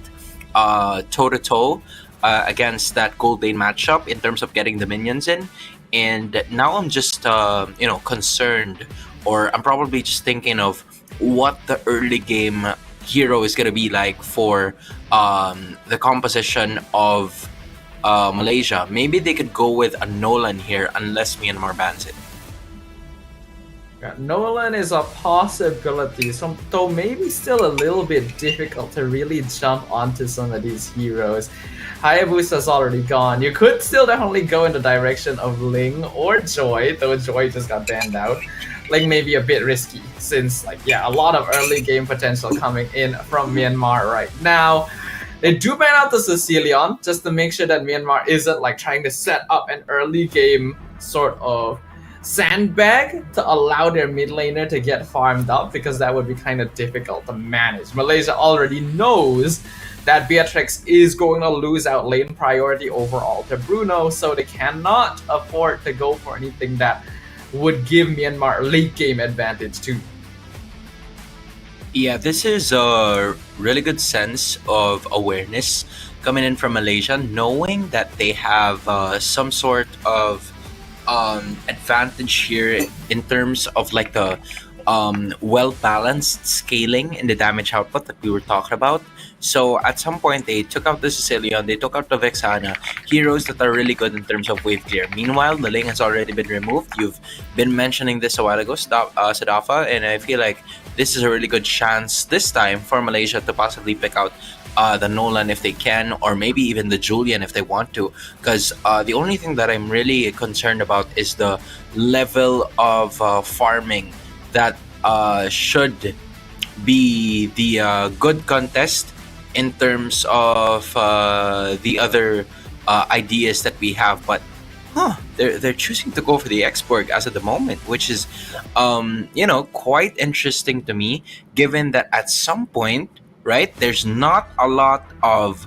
toe-to-toe against that gold lane matchup in terms of getting the minions in. And now I'm just, concerned, or I'm probably just thinking of what the early game hero is going to be like for the composition of Malaysia. Maybe they could go with a Nolan here unless Myanmar bans it. Yeah, Nolan is a possibility, though maybe still a little bit difficult to really jump onto some of these heroes. Hayabusa's already gone. You could still definitely go in the direction of Ling or Joy, though Joy just got banned out. like maybe a bit risky, since like a lot of early game potential coming in from Myanmar right now. They do ban out the Sicilian just to make sure that Myanmar isn't like trying to set up an early game sort of sandbag to allow their mid laner to get farmed up, because that would be kind of difficult to manage. Malaysia already knows that Beatrix is going to lose out lane priority overall to Bruno, so they cannot afford to go for anything that would give Myanmar late game advantage too. Yeah, this is a really good sense of awareness coming in from Malaysia, knowing that they have some sort of advantage here in terms of like the well-balanced scaling in the damage output that we were talking about. So at some point they took out the Sicilian, they took out the Vexana, heroes that are really good in terms of wave clear. Meanwhile, the Ling has already been removed. You've been mentioning this a while ago, Sadafa, and I feel like this is a really good chance this time for Malaysia to possibly pick out the Nolan if they can, or maybe even the Julian if they want to, because the only thing that I'm really concerned about is the level of farming that should be the good contest in terms of the other ideas that we have. But they're choosing to go for the Exborg as of the moment, which is quite interesting to me, given that at some point, right, there's not a lot of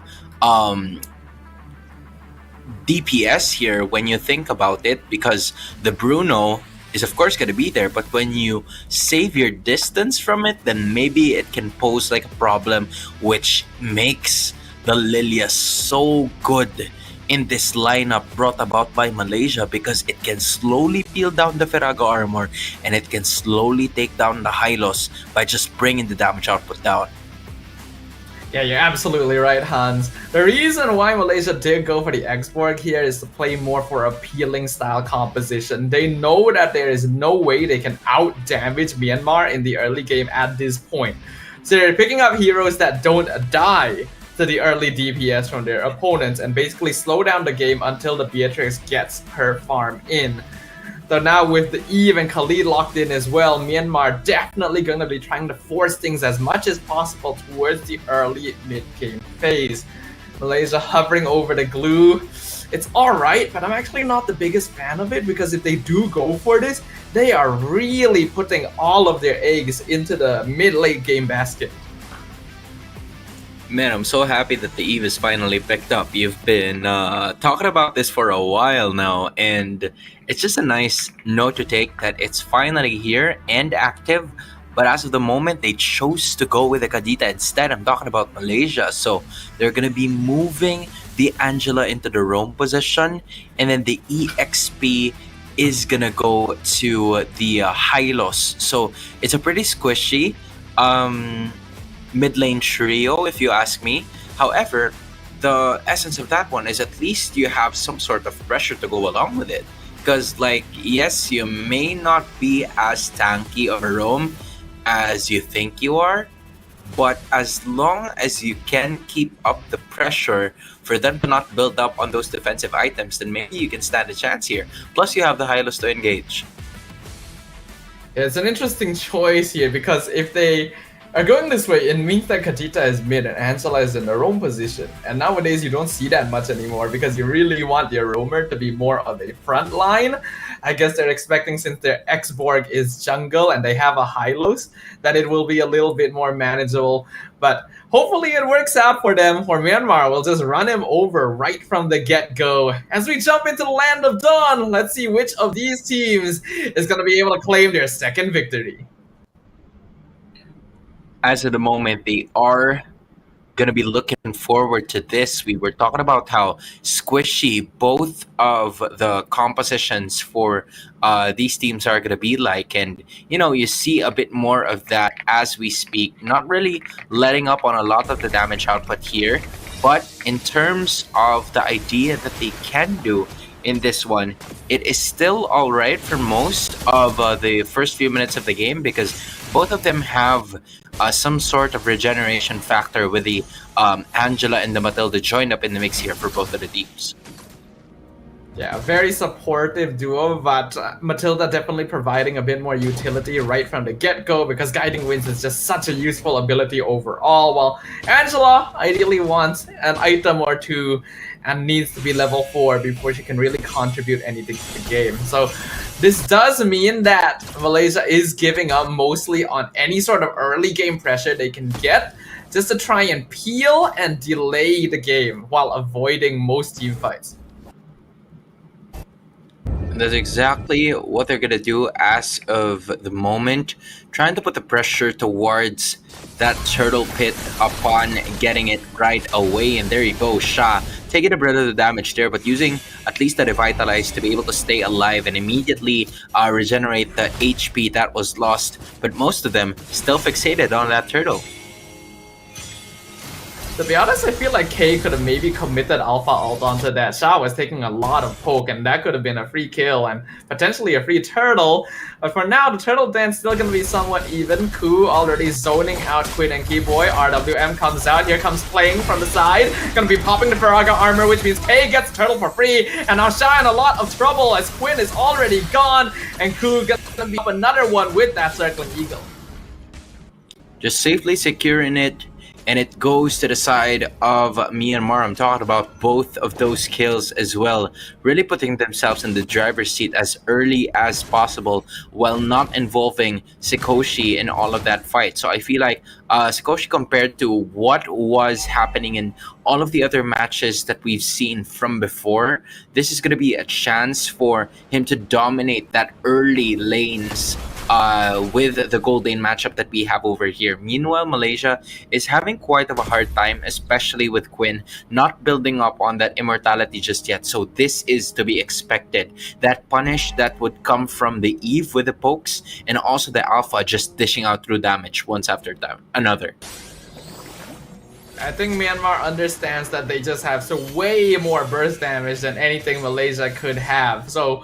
DPS here when you think about it, because the Bruno is of course going to be there, but when you save your distance from it, then maybe it can pose like a problem, which makes the Lilia so good in this lineup brought about by Malaysia, because it can slowly peel down the Feraga armor and it can slowly take down the Hylos by just bringing the damage output down. Yeah, you're absolutely right, Hans. The reason why Malaysia did go for the Exborg here is to play more for appealing style composition. They know that there is no way they can out-damage Myanmar in the early game at this point. So they're picking up heroes that don't die to the early DPS from their opponents and basically slow down the game until the Beatrix gets her farm in. So now with the Eve and Khalid locked in as well, Myanmar definitely going to be trying to force things as much as possible towards the early mid-game phase. Malaysia hovering over the glue. It's alright, but I'm actually not the biggest fan of it, because if they do go for this, they are really putting all of their eggs into the mid-late game basket. Man, I'm so happy that the Eve is finally picked up. You've been talking about this for a while now, and it's just a nice note to take that it's finally here and active. But as of the moment, they chose to go with the Kadita instead. I'm talking about Malaysia. So they're going to be moving the Angela into the roam position, and then the EXP is going to go to the Hylos. So it's a pretty squishy mid lane trio, if you ask me. However, the essence of that one is at least you have some sort of pressure to go along with it. Because, like, yes, you may not be as tanky of a roam as you think you are, but as long as you can keep up the pressure for them to not build up on those defensive items, then maybe you can stand a chance here. Plus, you have the Hylos to engage. It's an interesting choice here, because if they are going this way, it means that Kadita is mid and Angela is in the roam position. And nowadays you don't see that much anymore, because you really want your roamer to be more of a front line. I guess they're expecting, since their Exborg is jungle and they have a Hylos, that it will be a little bit more manageable. But hopefully it works out for them. For Myanmar, we'll just run him over right from the get-go. As we jump into the Land of Dawn, let's see which of these teams is going to be able to claim their second victory. As of the moment, they are going to be looking forward to this. We were talking about how squishy both of the compositions for these teams are going to be like. And, you know, you see a bit more of that as we speak. Not really letting up on a lot of the damage output here. But in terms of the idea that they can do in this one, it is still all right for most of the first few minutes of the game, because both of them have some sort of regeneration factor with the Angela and the Matilda joined up in the mix here for both of the teams. Yeah, a very supportive duo, but Matilda definitely providing a bit more utility right from the get-go because Guiding Winds is just such a useful ability overall, while Angela ideally wants an item or two and needs to be level 4 before she can really contribute anything to the game. So this does mean that Malaysia is giving up mostly on any sort of early game pressure they can get just to try and peel and delay the game while avoiding most team fights. That's exactly what they're gonna do as of the moment, trying to put the pressure towards that turtle pit upon getting it right away. And there you go, Sha taking a bit of the damage there, but using at least the Revitalize to be able to stay alive and immediately regenerate the HP that was lost. But most of them still fixated on that turtle. To be honest, I feel like Kay could have maybe committed Alpha Ult onto that. Sha was taking a lot of poke, and that could have been a free kill and potentially a free turtle. But for now, the turtle dance still going to be somewhat even. Ku already zoning out Quinn and Keyboy. RWM comes out. Here comes Playing from the side. Going to be popping the Firaga armor, which means Kay gets turtle for free. And now Sha in a lot of trouble as Quinn is already gone. And Ku going to be up another one with that Circling Eagle. Just safely securing it. And it goes to the side of Myanmar. I'm talking about both of those kills as well. Really putting themselves in the driver's seat as early as possible while not involving Sikoshi in all of that fight. So I feel like Sikoshi, compared to what was happening in all of the other matches that we've seen from before, this is going to be a chance for him to dominate that early lanes with the gold lane matchup that we have over here. Meanwhile, Malaysia is having quite of a hard time, especially with Quinn not building up on that immortality just yet. So this is to be expected. That punish that would come from the Eve with the pokes, and also the Alpha just dishing out through damage once after another. I think Myanmar understands that they just have so way more burst damage than anything Malaysia could have. So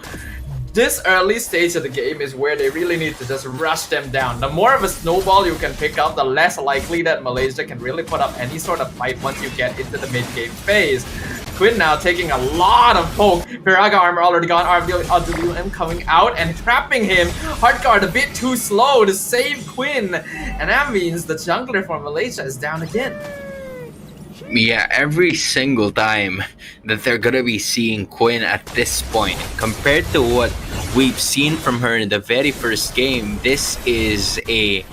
this early stage of the game is where they really need to just rush them down. The more of a snowball you can pick up, the less likely that Malaysia can really put up any sort of fight once you get into the mid-game phase. Quinn now taking a lot of poke. Firaga armor already gone. RWM coming out and trapping him. Heartguard a bit too slow to save Quinn. And that means the jungler for Malaysia is down again. Yeah, every single time that they're gonna be seeing Quinn at this point, compared to what we've seen from her in the very first game, this is a,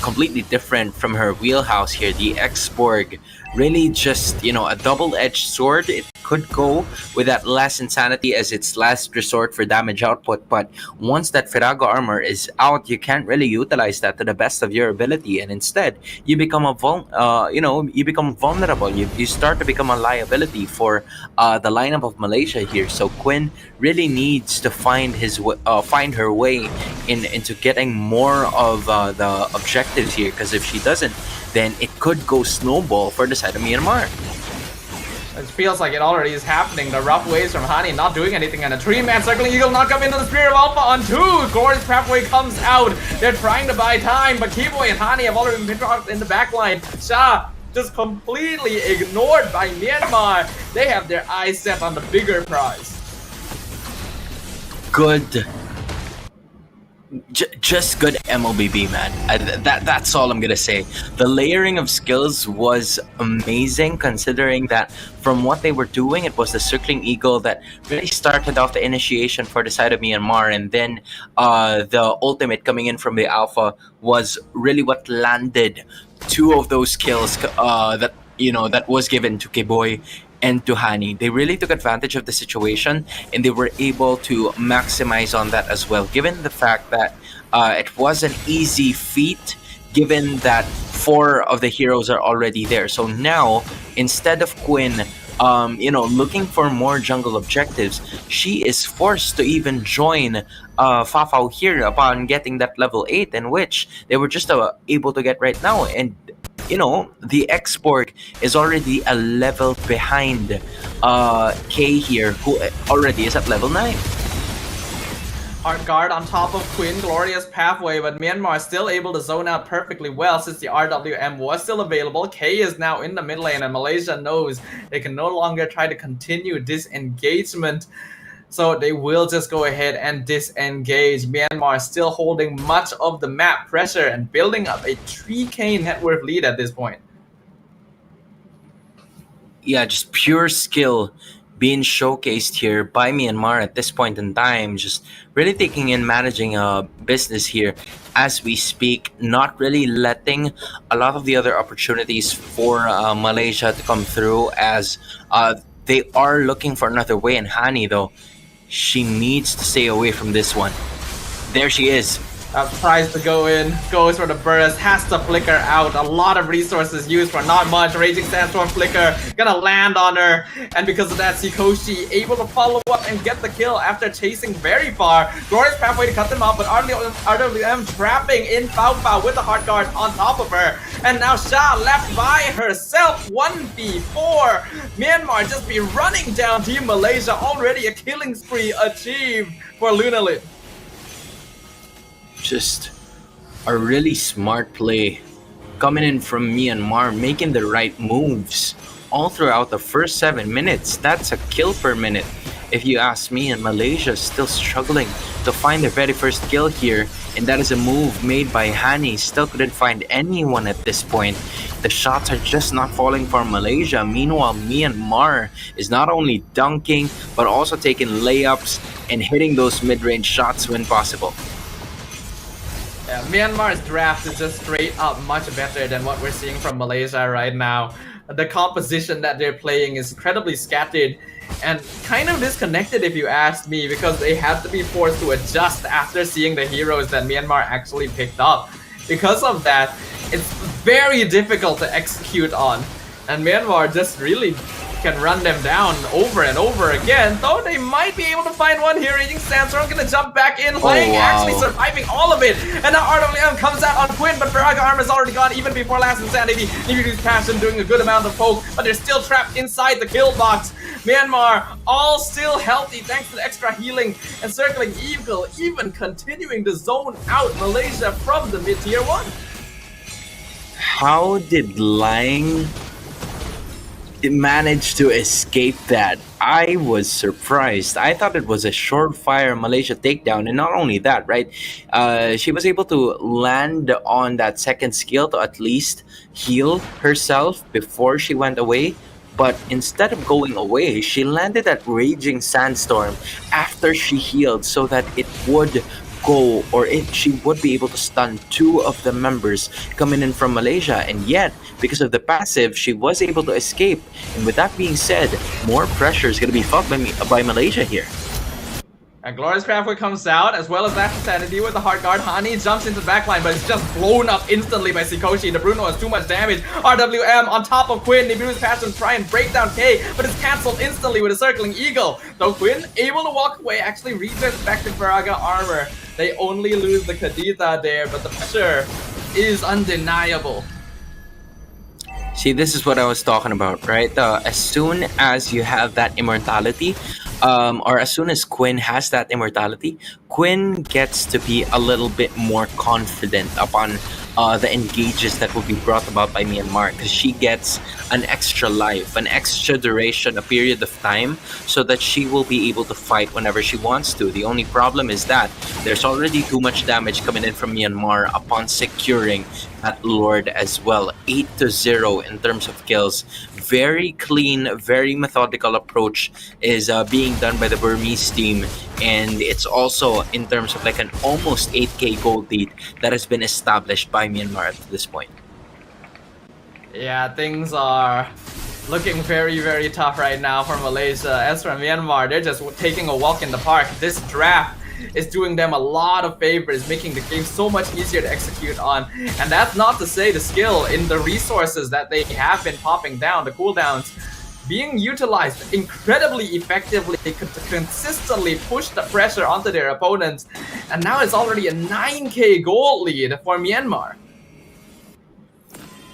completely different from her wheelhouse here. The X-Borg really just, a double-edged sword. It could go with that last insanity as its last resort for damage output, but once that Firaga armor is out, you can't really utilize that to the best of your ability, and instead you become you become vulnerable. You start to become a liability for the lineup of Malaysia here. So Quinn really needs to find her way into getting more of the objectives here, because if she doesn't, then it could go snowball for the side of Myanmar. It feels like it already is happening. The rough waves from Hani not doing anything, and a 3-man Circling Eagle knock up into the Spirit of Alpha on 2. Gore's pathway comes out. They're trying to buy time, but Keyboy and Hani have already been dropped in the backline. Sha just completely ignored by Myanmar. They have their eyes set on the bigger prize. Good. Just good MLBB, man. That's all I'm gonna say. The layering of skills was amazing, considering that from what they were doing, it was the Circling Eagle that really started off the initiation for the side of Myanmar, and then the ultimate coming in from the Alpha was really what landed 2 of those kills that was given to Keboy and to Hani. They really took advantage of the situation, and they were able to maximize on that as well, given the fact that it was an easy feat, given that 4 of the heroes are already there. So now, instead of Quinn looking for more jungle objectives, she is forced to even join Fafao here upon getting that level 8, in which they were just able to get right now. And the X-Borg is already a level behind K here, who already is at level 9. Hard guard on top of Quinn, glorious pathway, but Myanmar still able to zone out perfectly well since the RWM was still available. K is now in the mid lane, and Malaysia knows they can no longer try to continue disengagement. So they will just go ahead and disengage. Myanmar still holding much of the map pressure and building up a 3k net worth lead at this point. Yeah, just pure skill being showcased here by Myanmar at this point in time. Just really taking in managing a business here as we speak, not really letting a lot of the other opportunities for Malaysia to come through, as they are looking for another way. And Hani, though, she needs to stay away from this one. There she is. Tries to go in, goes for the burst, has to flicker out. A lot of resources used for not much. Raging Sandstorm flicker, gonna land on her. And because of that, Sikoshi able to follow up and get the kill after chasing very far. Glorious pathway to cut them off, but RWM trapping in Fao with the hard guard on top of her. And now Sha left by herself, 1v4. Myanmar just be running down Team Malaysia. Already a killing spree achieved for Lunalith. Just a really smart play coming in from Myanmar, making the right moves all throughout the first 7 minutes. That's a kill per minute, if you ask me, and Malaysia still struggling to find their very first kill here, and that is a move made by Hani. Still couldn't find anyone at this point. The shots are just not falling for Malaysia. Meanwhile, Myanmar is not only dunking but also taking layups and hitting those mid-range shots when possible. Yeah, Myanmar's draft is just straight up much better than what we're seeing from Malaysia right now. The composition that they're playing is incredibly scattered and kind of disconnected, if you ask me, because they had to be forced to adjust after seeing the heroes that Myanmar actually picked up. Because of that, it's very difficult to execute on, and Myanmar just really can run them down over and over again, though they might be able to find one here. Raging Sandstorm gonna jump back in, Lang actually surviving all of it, and now RWM comes out on Quinn, but Viraga armor's already gone even before last insanity. Nibiru's passion doing a good amount of poke, but they're still trapped inside the kill box. Myanmar all still healthy thanks to the extra healing, and Circling Eagle even continuing to zone out Malaysia from the mid-tier 1. How did Lang managed to escape that? I was surprised. I thought it was a surefire Malaysia takedown, and not only that, right? She was able to land on that second skill to at least heal herself before she went away. But instead of going away, she landed at Raging Sandstorm after she healed, so that it would go, or she would be able to stun 2 of the members coming in from Malaysia. And yet, because of the passive, she was able to escape. And with that being said, more pressure is going to be felt by Malaysia here. And Glorious Pathway comes out, as well as that Insanity with the hard guard. Hani jumps into the backline, but it's just blown up instantly by Sikoshi. The Bruno has too much damage. RWM on top of Quinn. Nibiru's passion try and break down K, but it's cancelled instantly with a Circling Eagle. Though Quinn able to walk away, actually reverts back to Viraga armor. They only lose the Kadita there, but the pressure is undeniable. See, this is what I was talking about, right? As soon as you have that immortality, or as soon as Quinn has that immortality, Quinn gets to be a little bit more confident upon the engages that will be brought about by Myanmar, because she gets an extra life, an extra duration, a period of time, so that she will be able to fight whenever she wants to. The only problem is that there's already too much damage coming in from Myanmar upon securing that Lord as well. 8-0 in terms of kills. Very clean, very methodical approach is being done by the Burmese team, and it's also in terms of like an almost 8k gold lead that has been established by Myanmar at this point. Yeah, things are looking very, very tough right now for Malaysia. As for Myanmar, they're just taking a walk in the park. This draft is doing them a lot of favors, making the game so much easier to execute on. And that's not to say the skill in the resources that they have been popping down, the cooldowns, being utilized incredibly effectively to consistently push the pressure onto their opponents. And now it's already a 9k gold lead for Myanmar.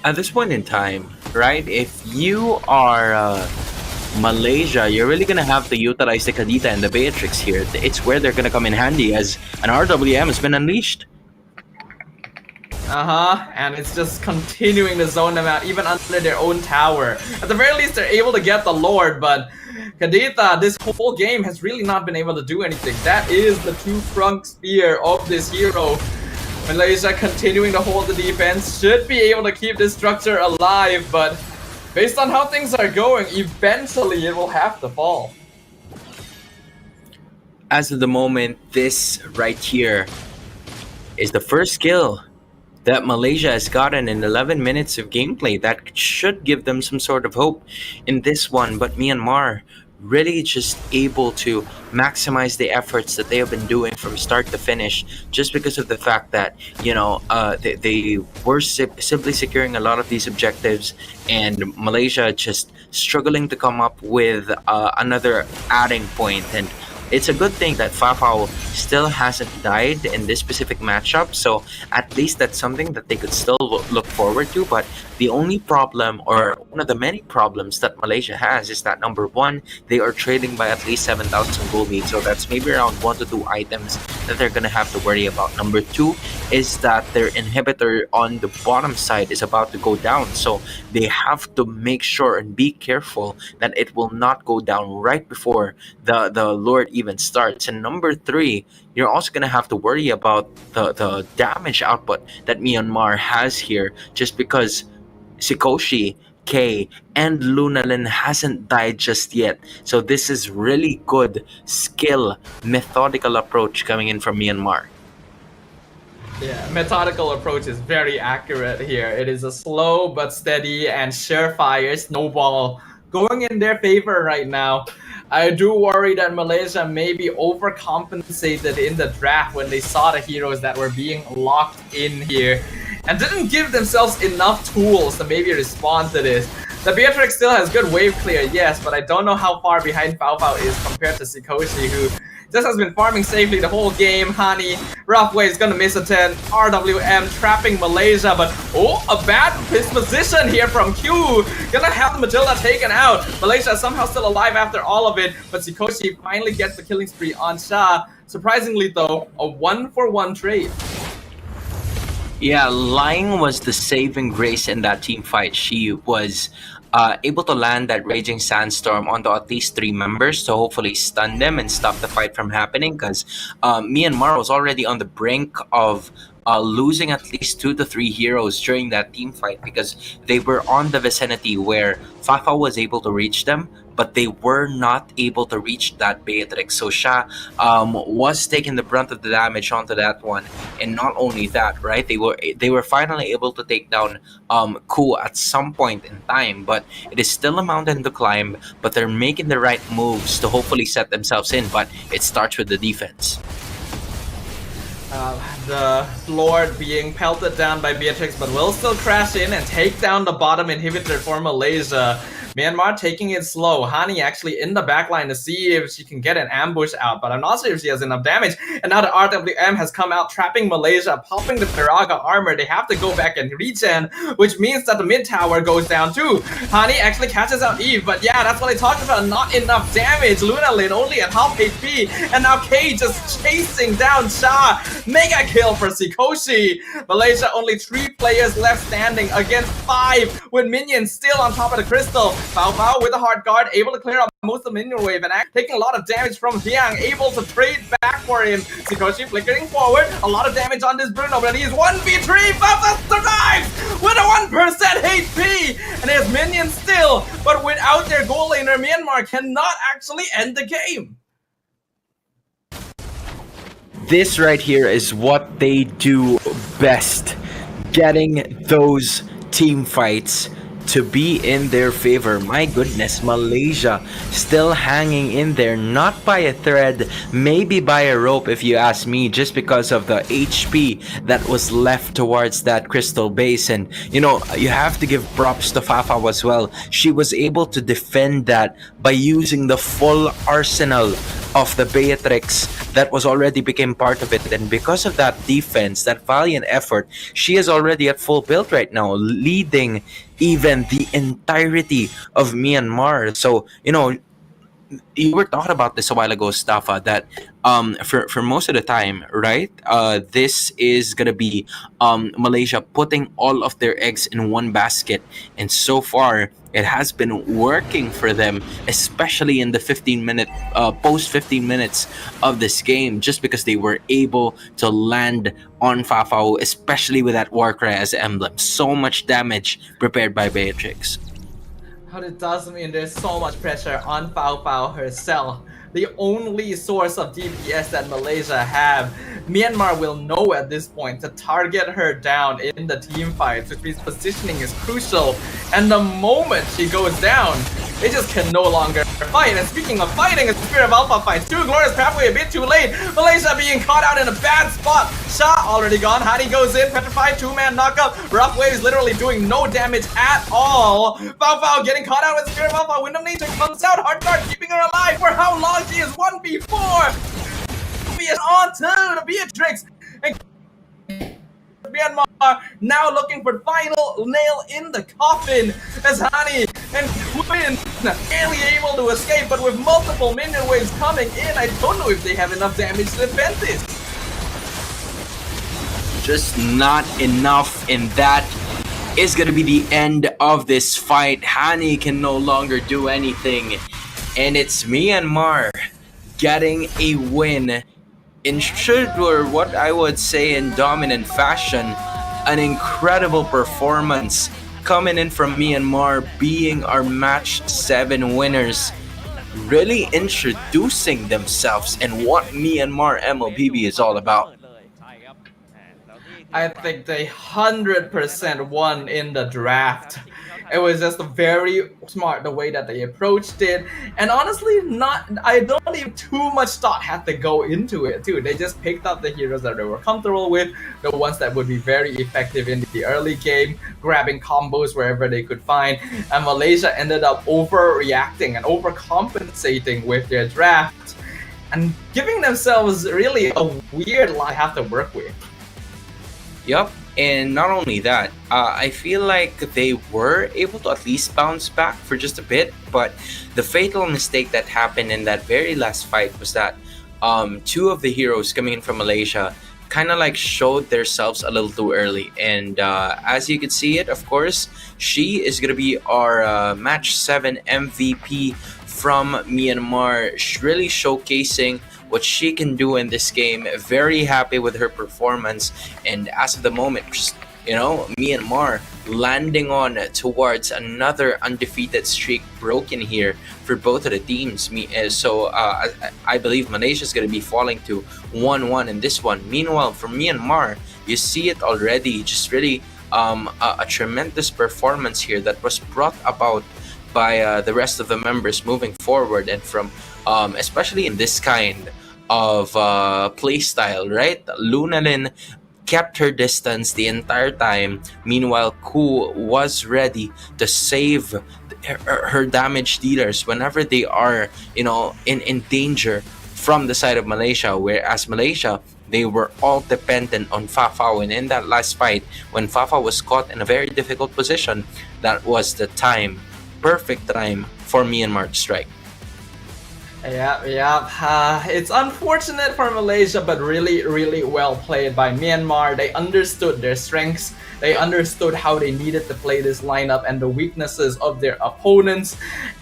At this point in time, right, if you are Malaysia, you're really gonna have to utilize the Kadita and the Beatrix here. It's where they're gonna come in handy as an RWM has been unleashed. And it's just continuing to zone them out even under their own tower. At the very least, they're able to get the Lord, but Kadita, this whole game, has really not been able to do anything. That is the two-pronged spear of this hero. Malaysia continuing to hold the defense, should be able to keep this structure alive, but based on how things are going, eventually it will have to fall. As of the moment, this right here is the first kill that Malaysia has gotten in 11 minutes of gameplay. That should give them some sort of hope in this one, but Myanmar really just able to maximize the efforts that they have been doing from start to finish, just because of the fact that, you know, they were simply securing a lot of these objectives, and Malaysia just struggling to come up with another adding point. And it's a good thing that Fafao still hasn't died in this specific matchup, so at least that's something that they could still look forward to. But the only problem, or one of the many problems that Malaysia has, is that number one, they are trading by at least 7,000 gold lead, so that's maybe around 1 to 2 items that they're gonna have to worry about. Number two is that their inhibitor on the bottom side is about to go down, so they have to make sure and be careful that it will not go down right before the Lord even starts. And number three, you're also going to have to worry about the damage output that Myanmar has here, just because Sikoshi, K, and Lunalin hasn't died just yet. So this is really good skill, methodical approach coming in from Myanmar. Yeah, methodical approach is very accurate here. It is a slow but steady and surefire snowball going in their favor right now. I do worry that Malaysia may be overcompensated in the draft when they saw the heroes that were being locked in here and didn't give themselves enough tools to maybe respond to this. The Beatrix still has good wave clear, yes, but I don't know how far behind Fafao is compared to Sikoshi, who just has been farming safely the whole game. Hani, rough way, is gonna miss a 10. RWM trapping Malaysia, but a bad position here from Q. Gonna have the Matilda taken out. Malaysia is somehow still alive after all of it, but Sikoshi finally gets the killing spree on Shah. Surprisingly though, a 1-for-1 trade. Yeah, Lying was the saving grace in that team fight. She was able to land that Raging Sandstorm onto at least 3 members to hopefully stun them and stop the fight from happening, because Myanmar was already on the brink of losing at least 2 to 3 heroes during that team fight, because they were on the vicinity where Fafa was able to reach them, but they were not able to reach that Beatrix. So Sha was taking the brunt of the damage onto that one. And not only that, right? They were finally able to take down Ku at some point in time, but it is still a mountain to climb, but they're making the right moves to hopefully set themselves in, but it starts with the defense. The Lord being pelted down by Beatrix, but will still crash in and take down the bottom inhibitor for Malaysia. Myanmar taking it slow. Hani actually in the backline to see if she can get an ambush out, but I'm not sure if she has enough damage. And now the RWM has come out, trapping Malaysia, popping the Piraga armor. They have to go back and regen, which means that the mid tower goes down too. Hani actually catches out Eve, but yeah, that's what I talked about. Not enough damage. Lunalin only at half HP, and now K just chasing down Shah. Mega kill for Sikoshi. Malaysia only 3 players left standing against 5, with minions still on top of the crystal. Fafao with a hard guard, able to clear up most of the minion wave and taking a lot of damage from Hyang, able to trade back for him. Sikoshi flickering forward, a lot of damage on this Bruno, but he's 1v3. Fafao survives with a 1% HP, and his minions still, but without their goal laner, Myanmar cannot actually end the game. This right here is what they do best, getting those team fights to be in their favor. My goodness, Malaysia still hanging in there, not by a thread, maybe by a rope if you ask me, just because of the HP that was left towards that crystal base. And you know, you have to give props to Fafa as well. She was able to defend that by using the full arsenal of the Beatrix that was already became part of it, and because of that defense, that valiant effort, she is already at full build right now, leading even the entirety of Myanmar. So you were talking about this a while ago, Stafa, that for most of the time, right? This is gonna be Malaysia putting all of their eggs in one basket, and so far it has been working for them, especially in the 15-minute post 15 minutes of this game, just because they were able to land on Fafao, especially with that Warcry as emblem. So much damage prepared by Beatrix. But it does mean there's so much pressure on Fao Fao herself. The only source of DPS that Malaysia have. Myanmar will know at this point to target her down in the team fights, which means positioning is crucial. And the moment she goes down, they just can no longer fight. And speaking of fighting, a Spirit of Alpha fights. Too glorious, probably a bit too late. Malaysia being caught out in a bad spot. Shah already gone. Hani goes in, petrified, two-man knockup. Rough Waves literally doing no damage at all. Fao Fao getting caught out with Spirit of Alpha. Wind of Nature comes out. Hard guard keeping her alive. For how long? She is 1v4. Is on to the Beatrix. And Myanmar now looking for final nail in the coffin as Hani and Quinn barely able to escape, but with multiple minion waves coming in, I don't know if they have enough damage to defend this. Just not enough, and that is going to be the end of this fight. Hani can no longer do anything, and it's Myanmar getting a win in or what I would say in dominant fashion. An incredible performance coming in from Myanmar, being our match 7 winners, really introducing themselves and what Myanmar MLBB is all about. I think they 100% won in the draft. It was just very smart the way that they approached it, and honestly, I don't even too much thought had to go into it too. They just picked up the heroes that they were comfortable with, the ones that would be very effective in the early game, grabbing combos wherever they could find, and Malaysia ended up overreacting and overcompensating with their draft and giving themselves really a weird line to have to work with. Yup, and not only that, I feel like they were able to at least bounce back for just a bit, but the fatal mistake that happened in that very last fight was that 2 of the heroes coming in from Malaysia kind of like showed themselves a little too early, and as you can see it, of course, she is going to be our match 7 MVP from Myanmar, really showcasing what she can do in this game. Very happy with her performance, and as of the moment, just Myanmar landing on towards another undefeated streak broken here for both of the teams. So I believe Malaysia is going to be falling to 1-1 in this one. Meanwhile, for Myanmar, you see it already, just really a tremendous performance here that was brought about by the rest of the members moving forward, and from especially in this kind of play style, right? Lunalin kept her distance the entire time. Meanwhile, Ku was ready to save her damage dealers whenever they are, in danger from the side of Malaysia. Whereas Malaysia, they were all dependent on Fafao, and in that last fight, when Fafao was caught in a very difficult position, that was the perfect time for Myanmar to strike. Yeah. It's unfortunate for Malaysia, but really, really well played by Myanmar. They understood their strengths. They understood how they needed to play this lineup and the weaknesses of their opponents,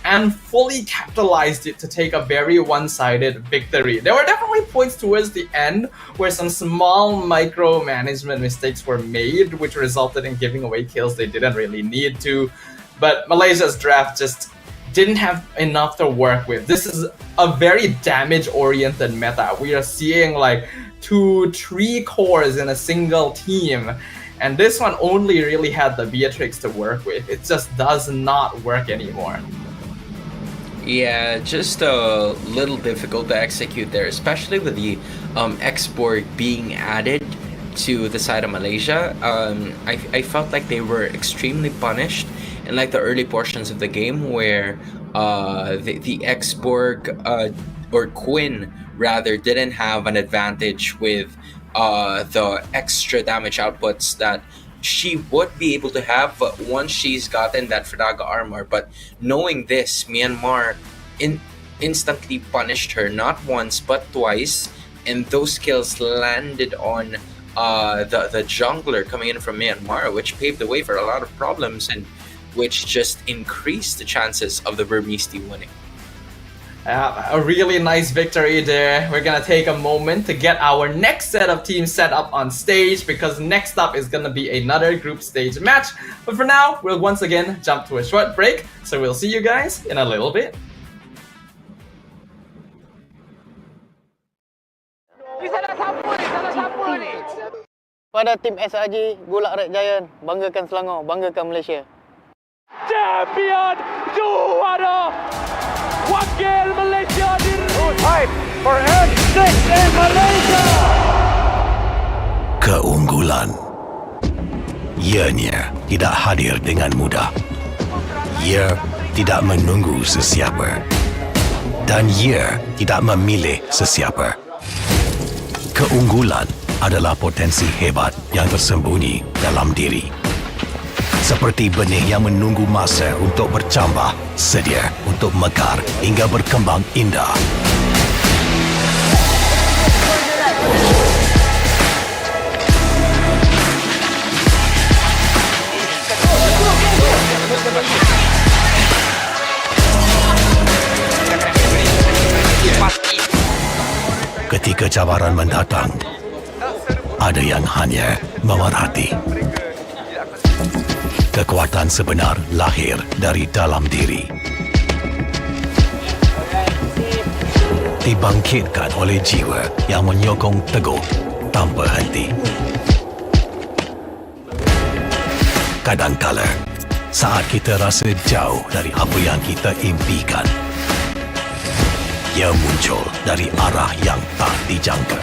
and fully capitalized it to take a very one-sided victory. There were definitely points towards the end where some small micromanagement mistakes were made, which resulted in giving away kills they didn't really need to. But Malaysia's draft just didn't have enough to work with. This is a very damage-oriented meta. We are seeing like 2-3 cores in a single team, and this one only really had the Beatrix to work with. It just does not work anymore. Yeah, just a little difficult to execute there, especially with the export being added to the side of Malaysia. I felt like they were extremely punished in like the early portions of the game, where the Exborg or Quinn rather, didn't have an advantage with the extra damage outputs that she would be able to have once she's gotten that Fradaga armor. But knowing this, Myanmar instantly punished her not once but twice, and those kills landed on the jungler coming in from Myanmar, which paved the way for a lot of problems and which just increased the chances of the Burmese team winning. A really nice victory there. We're gonna take a moment to get our next set of teams set up on stage, because next up is gonna be another group stage match. But for now, we'll once again jump to a short break, so we'll see you guys in a little bit. Pada tim SRG, Gulak Red Giant, banggakan Selangor, banggakan Malaysia. Champion juara wakil Malaysia Fight for N6 in Malaysia. Keunggulan. Ianya tidak hadir dengan mudah. Ia tidak menunggu sesiapa. Dan ia tidak memilih sesiapa. Keunggulan adalah potensi hebat yang tersembunyi dalam diri. Seperti benih yang menunggu masa untuk bercambah, sedia untuk mekar hingga berkembang indah. Ketika cabaran mendatang, ada yang hanya memerhati. Kekuatan sebenar lahir dari dalam diri. Dibangkitkan oleh jiwa yang menyokong teguh tanpa henti. Kadangkala, saat kita rasa jauh dari apa yang kita impikan, ia muncul dari arah yang tak dijangka.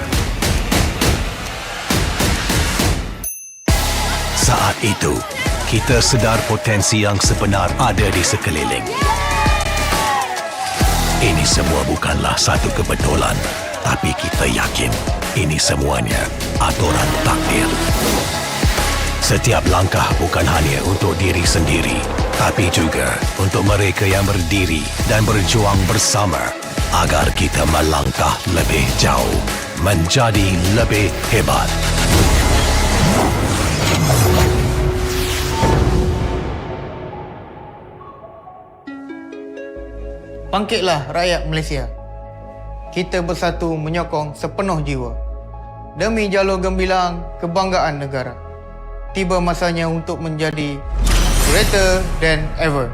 Saat itu, kita sedar potensi yang sebenar ada di sekeliling. Ini semua bukanlah satu kebetulan, tapi kita yakin ini semuanya aturan takdir. Setiap langkah bukan hanya untuk diri sendiri, tapi juga untuk mereka yang berdiri dan berjuang bersama agar kita melangkah lebih jauh, menjadi lebih hebat. Bangkitlah rakyat Malaysia. Kita bersatu menyokong sepenuh jiwa. Demi jalur gemilang kebanggaan negara. Tiba masanya untuk menjadi greater than ever.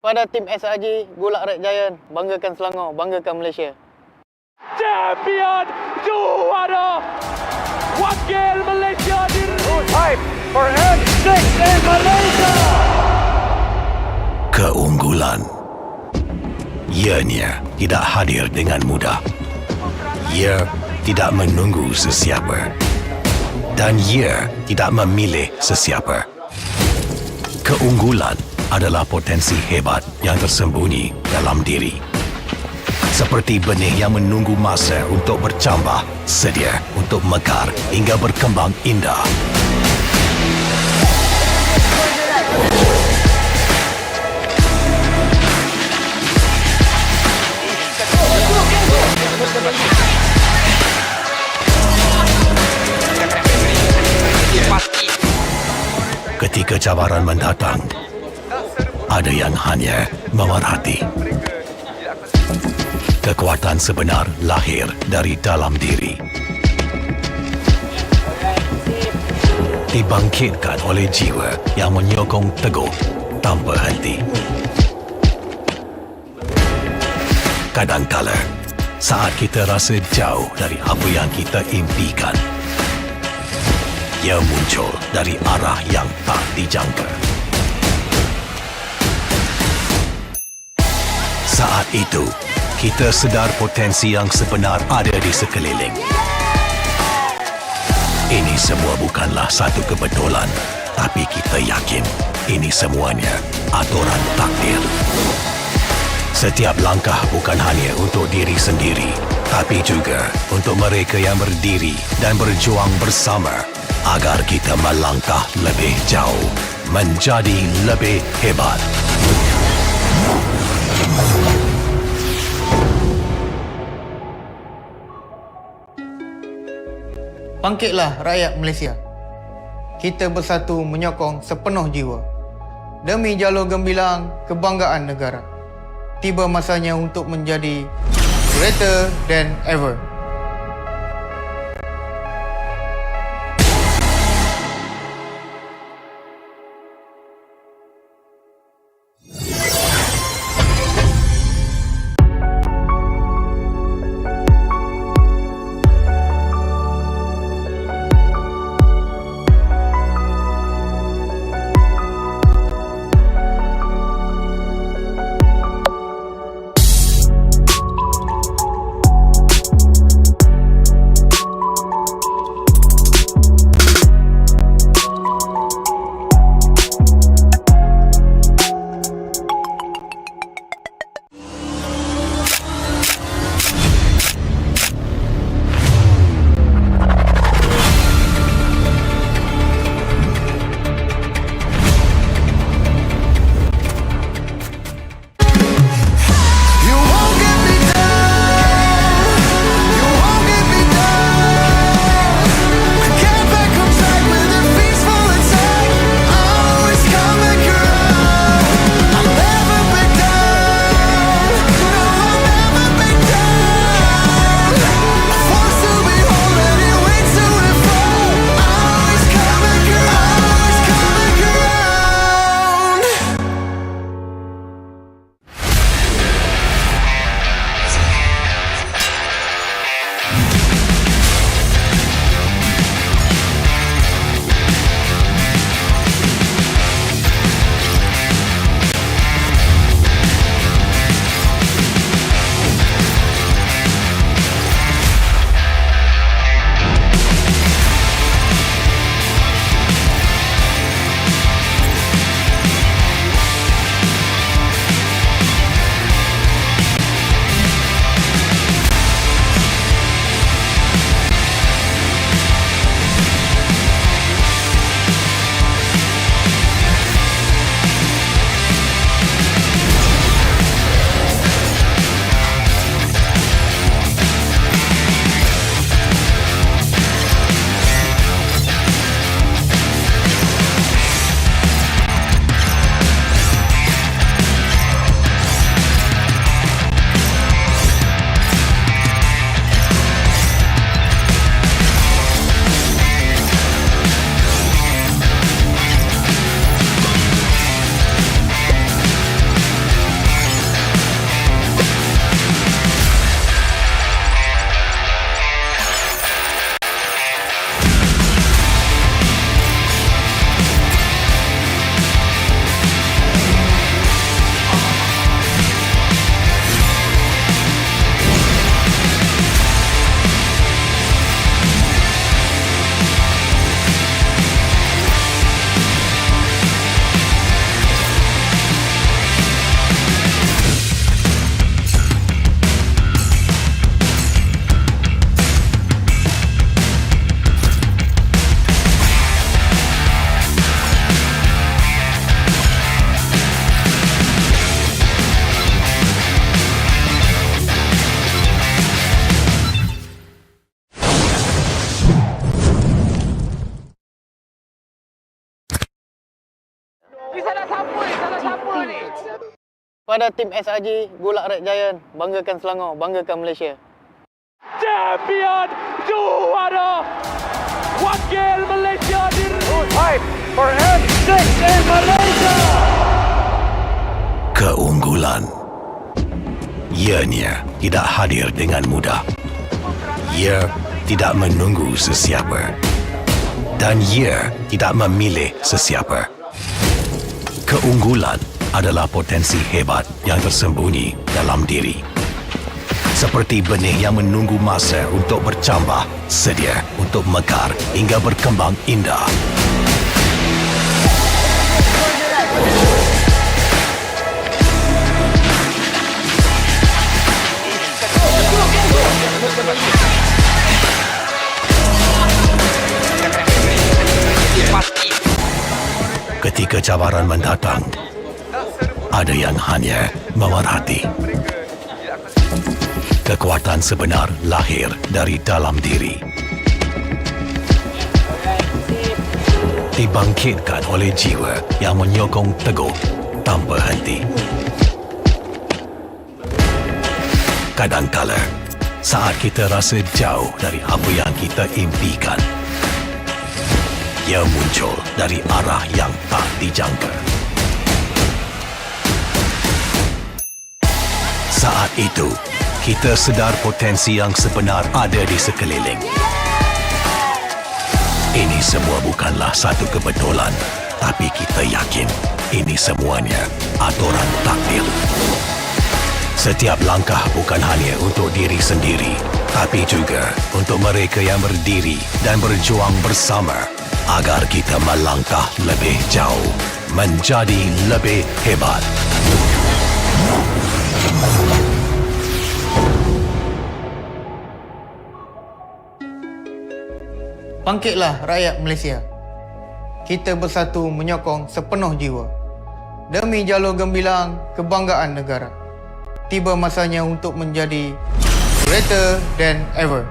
Pada tim SRG, Gulak Red Giant, banggakan Selangor, banggakan Malaysia. Champion juara wakil Malaysia Time for N6 in Malaysia. Keunggulan. Ianya tidak hadir dengan mudah. Ia tidak menunggu sesiapa. Dan ia tidak memilih sesiapa. Keunggulan adalah potensi hebat yang tersembunyi dalam diri. Seperti benih yang menunggu masa untuk bercambah, sedia untuk mekar hingga berkembang indah. Ketika cabaran mendatang, ada yang hanya memerhati. Kekuatan sebenar lahir dari dalam diri. Dibangkitkan oleh jiwa yang menyokong teguh tanpa henti. Kadangkala, saat kita rasa jauh dari apa yang kita impikan, ia muncul dari arah yang tak dijangka. Saat itu, kita sedar potensi yang sebenar ada di sekeliling. Ini semua bukanlah satu kebetulan, tapi kita yakin ini semuanya aturan takdir. Setiap langkah bukan hanya untuk diri sendiri, tapi juga untuk mereka yang berdiri dan berjuang bersama agar kita melangkah lebih jauh, menjadi lebih hebat. Bangkitlah rakyat Malaysia. Kita bersatu menyokong sepenuh jiwa. Demi jalur gemilang kebanggaan negara. Tiba masanya untuk menjadi greater than ever. Kepada tim SRG Gulak Red Giant, banggakan Selangor, banggakan Malaysia. Champion juara wakil Malaysia Time for M6 in Malaysia. Keunggulan. Ianya tidak hadir dengan mudah. Ia tidak menunggu sesiapa. Dan ia tidak memilih sesiapa. Keunggulan adalah potensi hebat yang tersembunyi dalam diri. Seperti benih yang menunggu masa untuk bercambah, sedia untuk mekar hingga berkembang indah. Ketika cabaran mendatang, ada yang hanya memerhati. Kekuatan sebenar lahir dari dalam diri. Dibangkitkan oleh jiwa yang menyokong teguh tanpa henti. Kadangkala, saat kita rasa jauh dari apa yang kita impikan, ia muncul dari arah yang tak dijangka. Saat itu, kita sedar potensi yang sebenar ada di sekeliling. Ini semua bukanlah satu kebetulan, tapi kita yakin ini semuanya aturan takdir. Setiap langkah bukan hanya untuk diri sendiri, tapi juga untuk mereka yang berdiri dan berjuang bersama agar kita melangkah lebih jauh, menjadi lebih hebat. Bangkitlah rakyat Malaysia. Kita bersatu menyokong sepenuh jiwa. Demi jalur gemilang kebanggaan negara. Tiba masanya untuk menjadi greater than ever.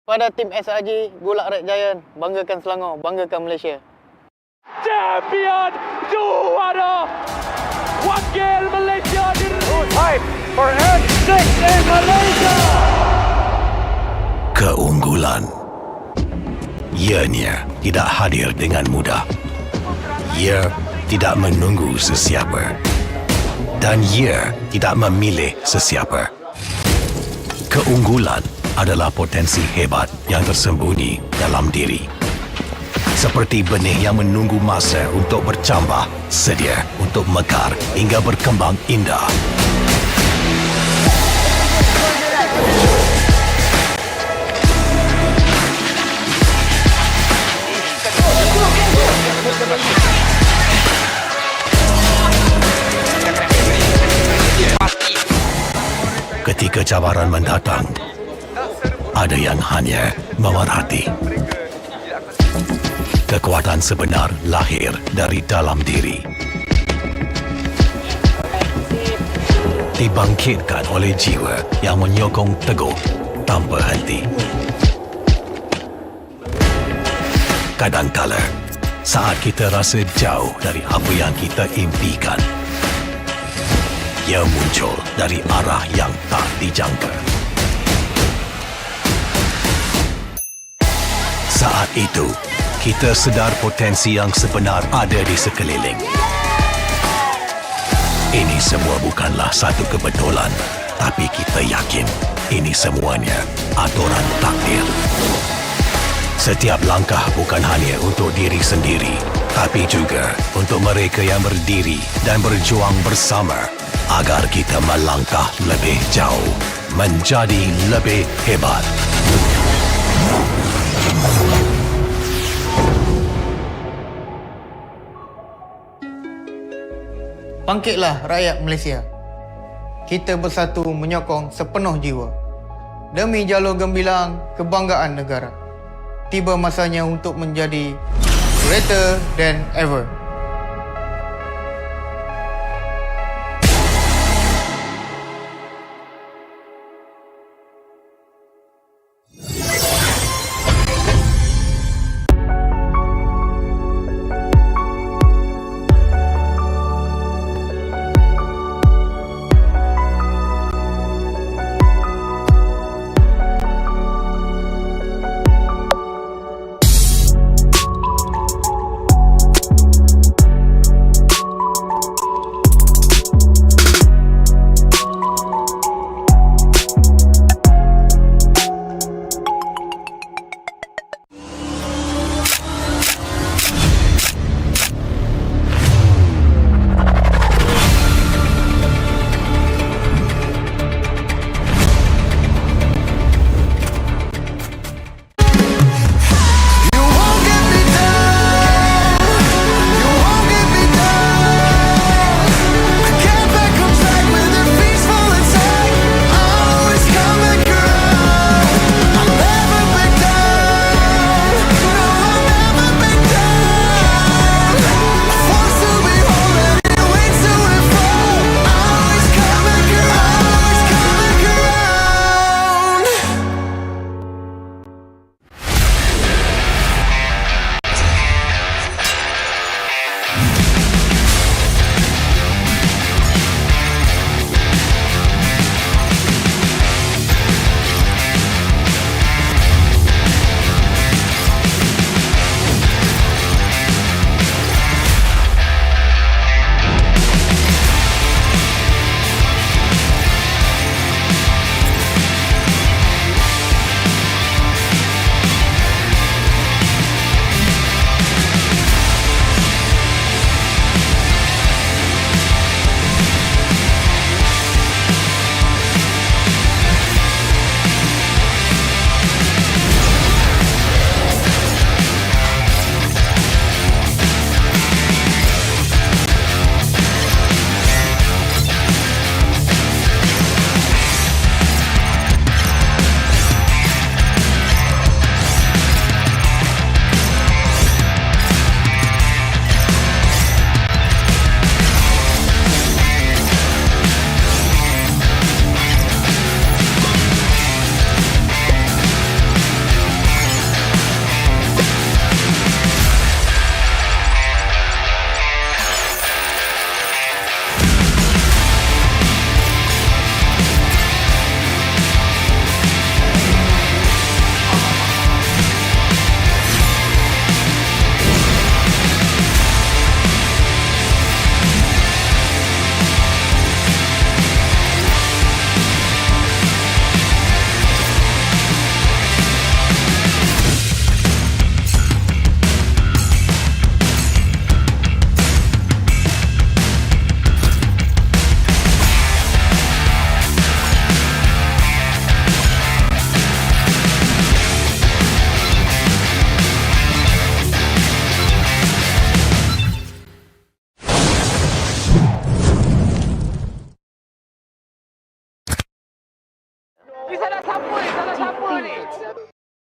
Pada tim SRG, Golak Red Giant, banggakan Selangor, banggakan Malaysia. Champion juara wakil Malaysia di Fight for N6 in Malaysia. Keunggulan. Ianya tidak hadir dengan mudah. Ia tidak menunggu sesiapa. Dan ia tidak memilih sesiapa. Keunggulan adalah potensi hebat yang tersembunyi dalam diri. Seperti benih yang menunggu masa untuk bercambah, sedia untuk mekar hingga berkembang indah. Ketika cabaran mendatang, ada yang hanya memerhati. Kekuatan sebenar lahir dari dalam diri. Dibangkitkan oleh jiwa yang menyokong teguh tanpa henti. Kadangkala, saat kita rasa jauh dari apa yang kita impikan, ia muncul dari arah yang tak dijangka. Saat itu, kita sedar potensi yang sebenar ada di sekeliling. Ini semua bukanlah satu kebetulan, tapi kita yakin ini semuanya aturan takdir. Setiap langkah bukan hanya untuk diri sendiri, tapi juga untuk mereka yang berdiri dan berjuang bersama agar kita melangkah lebih jauh, menjadi lebih hebat. Bangkitlah rakyat Malaysia. Kita bersatu menyokong sepenuh jiwa. Demi jalur gemilang kebanggaan negara. Tiba masanya untuk menjadi greater than ever.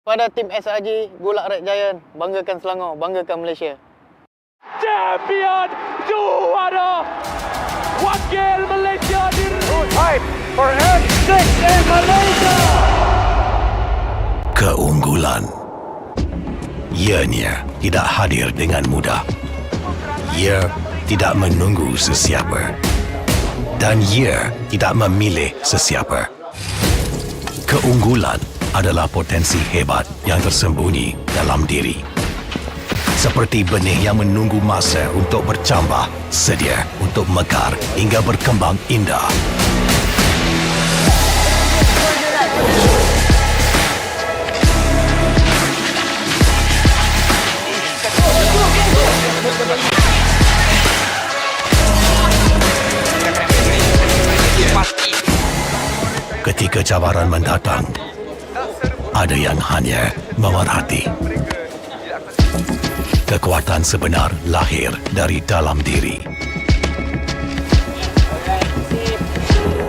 Pada tim SRG Gulak Red Giant, banggakan Selangor, banggakan Malaysia. Champion juara wakil Malaysia di Time for N6 in Malaysia. Keunggulan. Ianya tidak hadir dengan mudah. Ia tidak menunggu sesiapa. Dan ia tidak memilih sesiapa. Keunggulan adalah potensi hebat yang tersembunyi dalam diri. Seperti benih yang menunggu masa untuk bercambah, sedia untuk mekar hingga berkembang indah. Ketika cabaran mendatang, ada yang hanya memerhati. Kekuatan sebenar lahir dari dalam diri.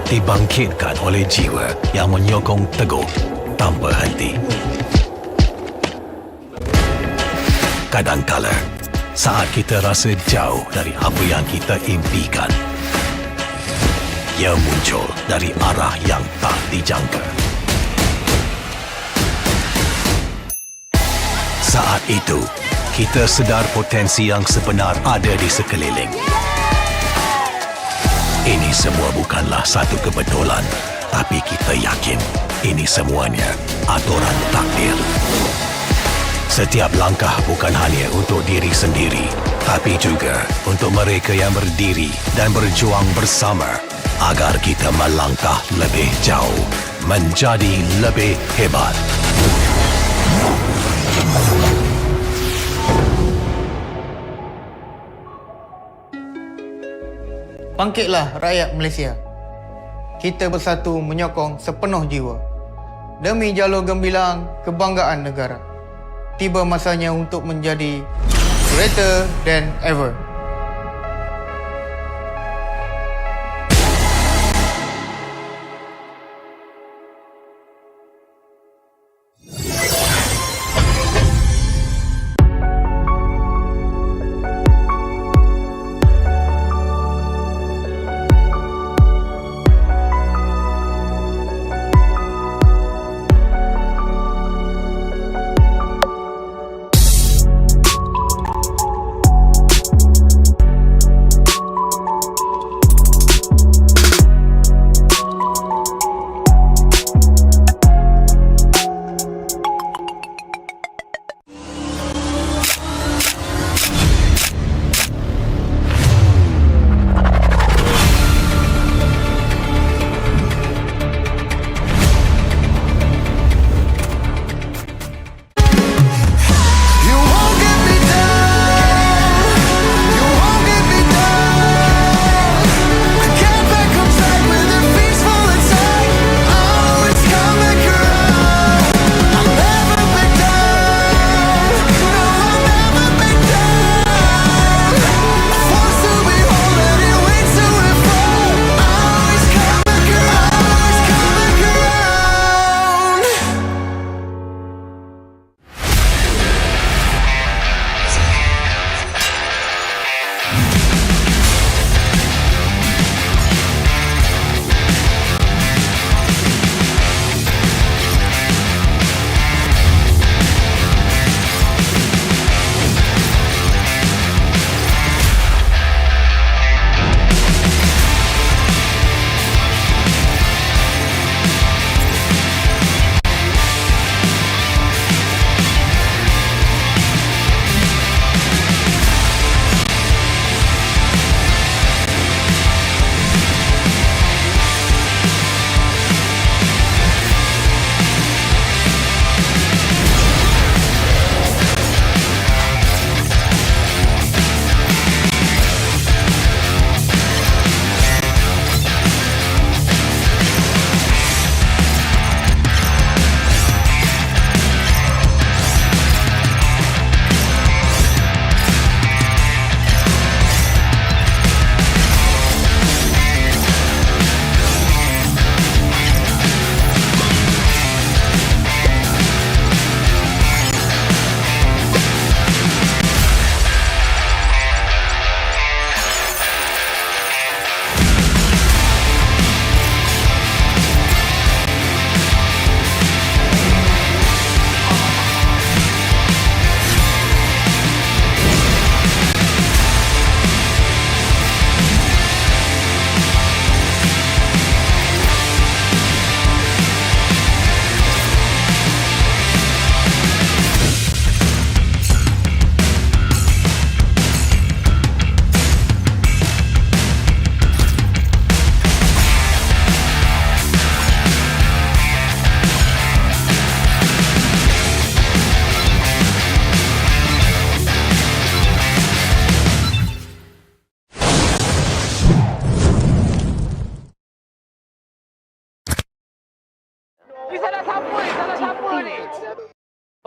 Dibangkitkan oleh jiwa yang menyokong teguh tanpa henti. Kadangkala, saat kita rasa jauh dari apa yang kita impikan, ia muncul dari arah yang tak dijangka. Saat itu, kita sedar potensi yang sebenar ada di sekeliling. Ini semua bukanlah satu kebetulan, tapi kita yakin ini semuanya aturan takdir. Setiap langkah bukan hanya untuk diri sendiri, tapi juga untuk mereka yang berdiri dan berjuang bersama agar kita melangkah lebih jauh, menjadi lebih hebat. Bangkitlah rakyat Malaysia. Kita bersatu menyokong sepenuh jiwa. Demi jalur gemilang kebanggaan negara. Tiba masanya untuk menjadi greater than ever.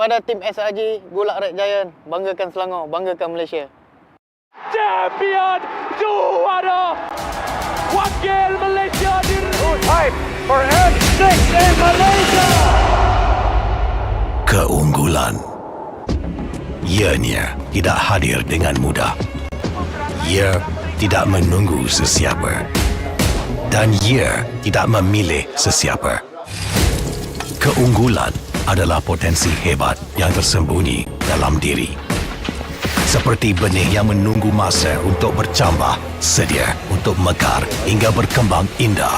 Pada tim SRG, Gulak Red Giant, banggakan Selangor, banggakan Malaysia. Champion juara wakil Malaysia Time for N6 in Malaysia. Keunggulan. Ianya tidak hadir dengan mudah. Ia tidak menunggu sesiapa. Dan ia tidak memilih sesiapa. Keunggulan adalah potensi hebat yang tersembunyi dalam diri. Seperti benih yang menunggu masa untuk bercambah, sedia untuk mekar hingga berkembang indah.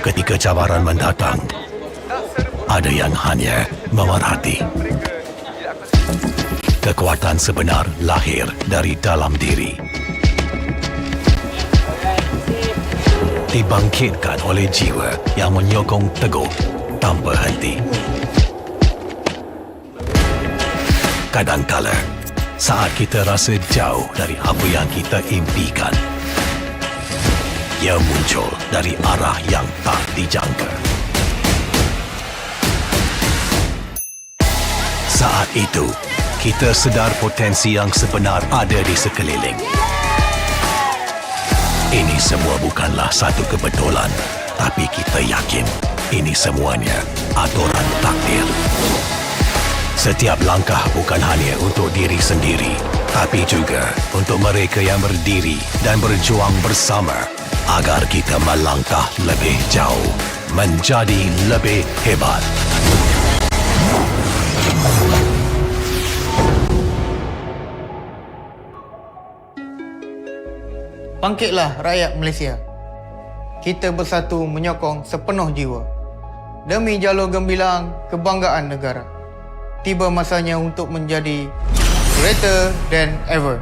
Ketika cabaran mendatang, ada yang hanya memerhati. Kekuatan sebenar lahir dari dalam diri. Dibangkitkan oleh jiwa yang menyokong teguh tanpa henti. Kadangkala, saat kita rasa jauh dari apa yang kita impikan, ia muncul dari arah yang tak dijangka. Saat itu, kita sedar potensi yang sebenar ada di sekeliling. Ini semua bukanlah satu kebetulan, tapi kita yakin ini semuanya aturan takdir. Setiap langkah bukan hanya untuk diri sendiri, tapi juga untuk mereka yang berdiri dan berjuang bersama agar kita melangkah lebih jauh, menjadi lebih hebat. Bangkitlah rakyat Malaysia. Kita bersatu menyokong sepenuh jiwa. Demi jalur gemilang kebanggaan negara. Tiba masanya untuk menjadi greater than ever.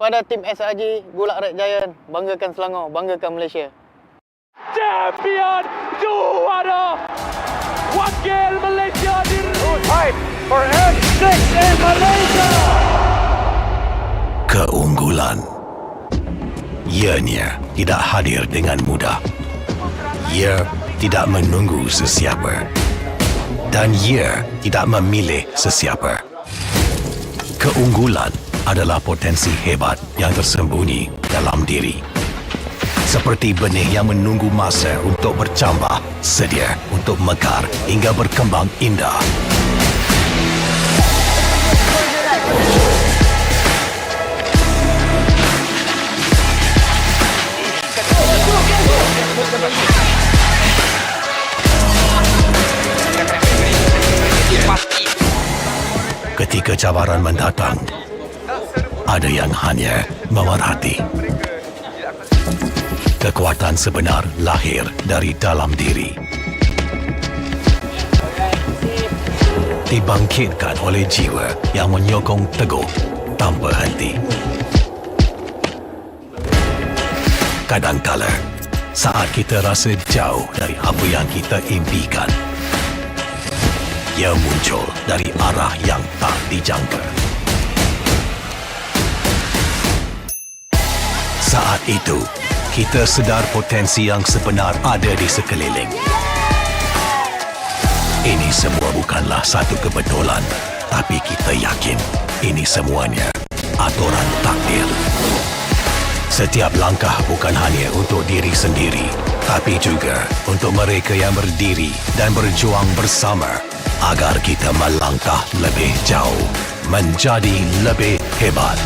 Pada tim SRG Gulak Red Giant, banggakan Selangor, banggakan Malaysia. Champion juara wakil Malaysia di Fight for F6 in Malaysia. Keunggulan. Ianya tidak hadir dengan mudah. Ia tidak menunggu sesiapa. Dan ia tidak memilih sesiapa. Keunggulan adalah potensi hebat yang tersembunyi dalam diri. Seperti benih yang menunggu masa untuk bercambah, sedia untuk mekar hingga berkembang indah. Ketika cabaran mendatang, ada yang hanya memerhati. Kekuatan sebenar lahir dari dalam diri. Dibangkitkan oleh jiwa yang menyokong teguh tanpa henti. Kadangkala, saat kita rasa jauh dari apa yang kita impikan, ia muncul dari arah yang tak dijangka. Saat itu, kita sedar potensi yang sebenar ada di sekeliling. Ini semua bukanlah satu kebetulan, tapi kita yakin ini semuanya aturan takdir. Setiap langkah bukan hanya untuk diri sendiri, tapi juga untuk mereka yang berdiri dan berjuang bersama agar kita melangkah lebih jauh, menjadi lebih hebat.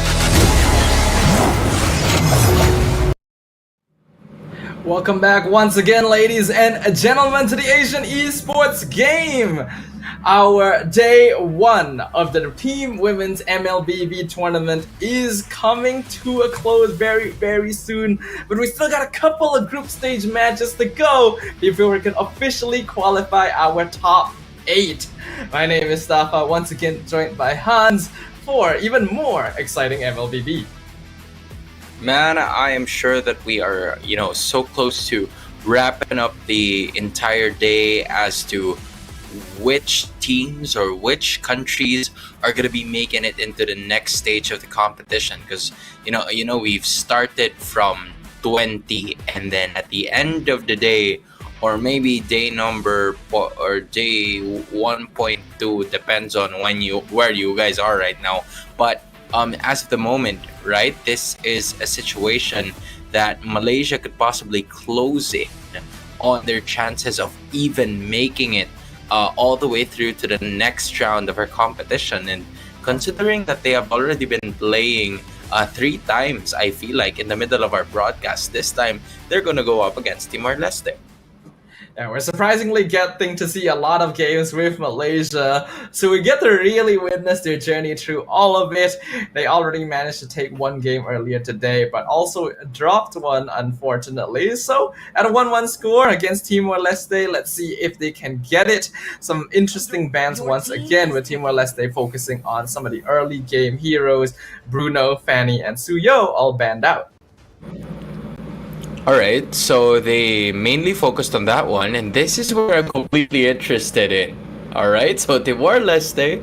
Welcome back once again, ladies and gentlemen, to the Asian Esports game. Our day one of the Team Women's MLBB tournament is coming to a close very, very soon. But we still got a couple of group stage matches to go before we can officially qualify our top 8. My name is Stafa, once again joined by Hans for even more exciting MLBB. Man, I am sure that we are, so close to wrapping up the entire day as to which teams or which countries are going to be making it into the next stage of the competition. Because, we've started from 20, and then at the end of the day, or maybe day number or day 1.2, depends on where you guys are right now. But as of the moment, right, this is a situation that Malaysia could possibly close in on their chances of even making it all the way through to the next round of our competition. And considering that they have already been playing 3 times, I feel like in the middle of our broadcast, this time they're going to go up against Timor-Leste. And we're surprisingly getting to see a lot of games with Malaysia, so we get to really witness their journey through all of it. They already managed to take 1 game earlier today, but also dropped one, unfortunately. So at a 1-1 score against Timor-Leste, let's see if they can get it. Some interesting bans once again, with Timor-Leste focusing on some of the early game heroes, Bruno, Fanny, and Suyo all banned out. Alright, so they mainly focused on that one, and this is where I'm completely interested in. Alright, so Timor-Leste,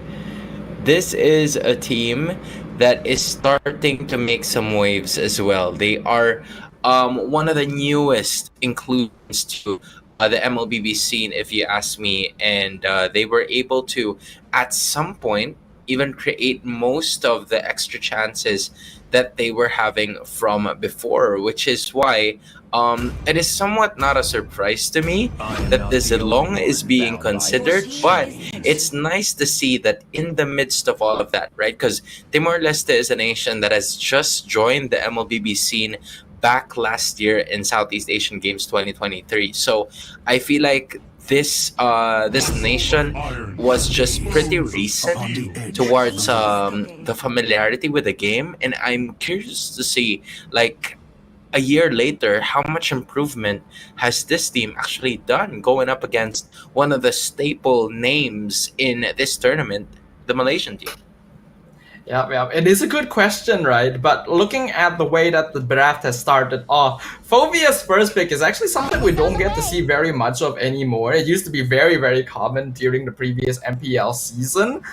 this is a team that is starting to make some waves as well. They are one of the newest inclusions to the MLBB scene, if you ask me, and they were able to, at some point, even create most of the extra chances that they were having from before, which is why it is somewhat not a surprise to me that the Zilong is being considered, but it's nice to see that in the midst of all of that, right? Because Timor-Leste is a nation that has just joined the MLBB scene back last year in Southeast Asian Games 2023. So I feel like this nation was just pretty recent towards the familiarity with the game, and I'm curious to see, like, a year later, how much improvement has this team actually done going up against one of the staple names in this tournament, the Malaysian team. Yeah, it is a good question, right? But looking at the way that the draft has started off, Phobia's first pick is actually something we don't get to see very much of anymore. It used to be very, very common during the previous MPL season.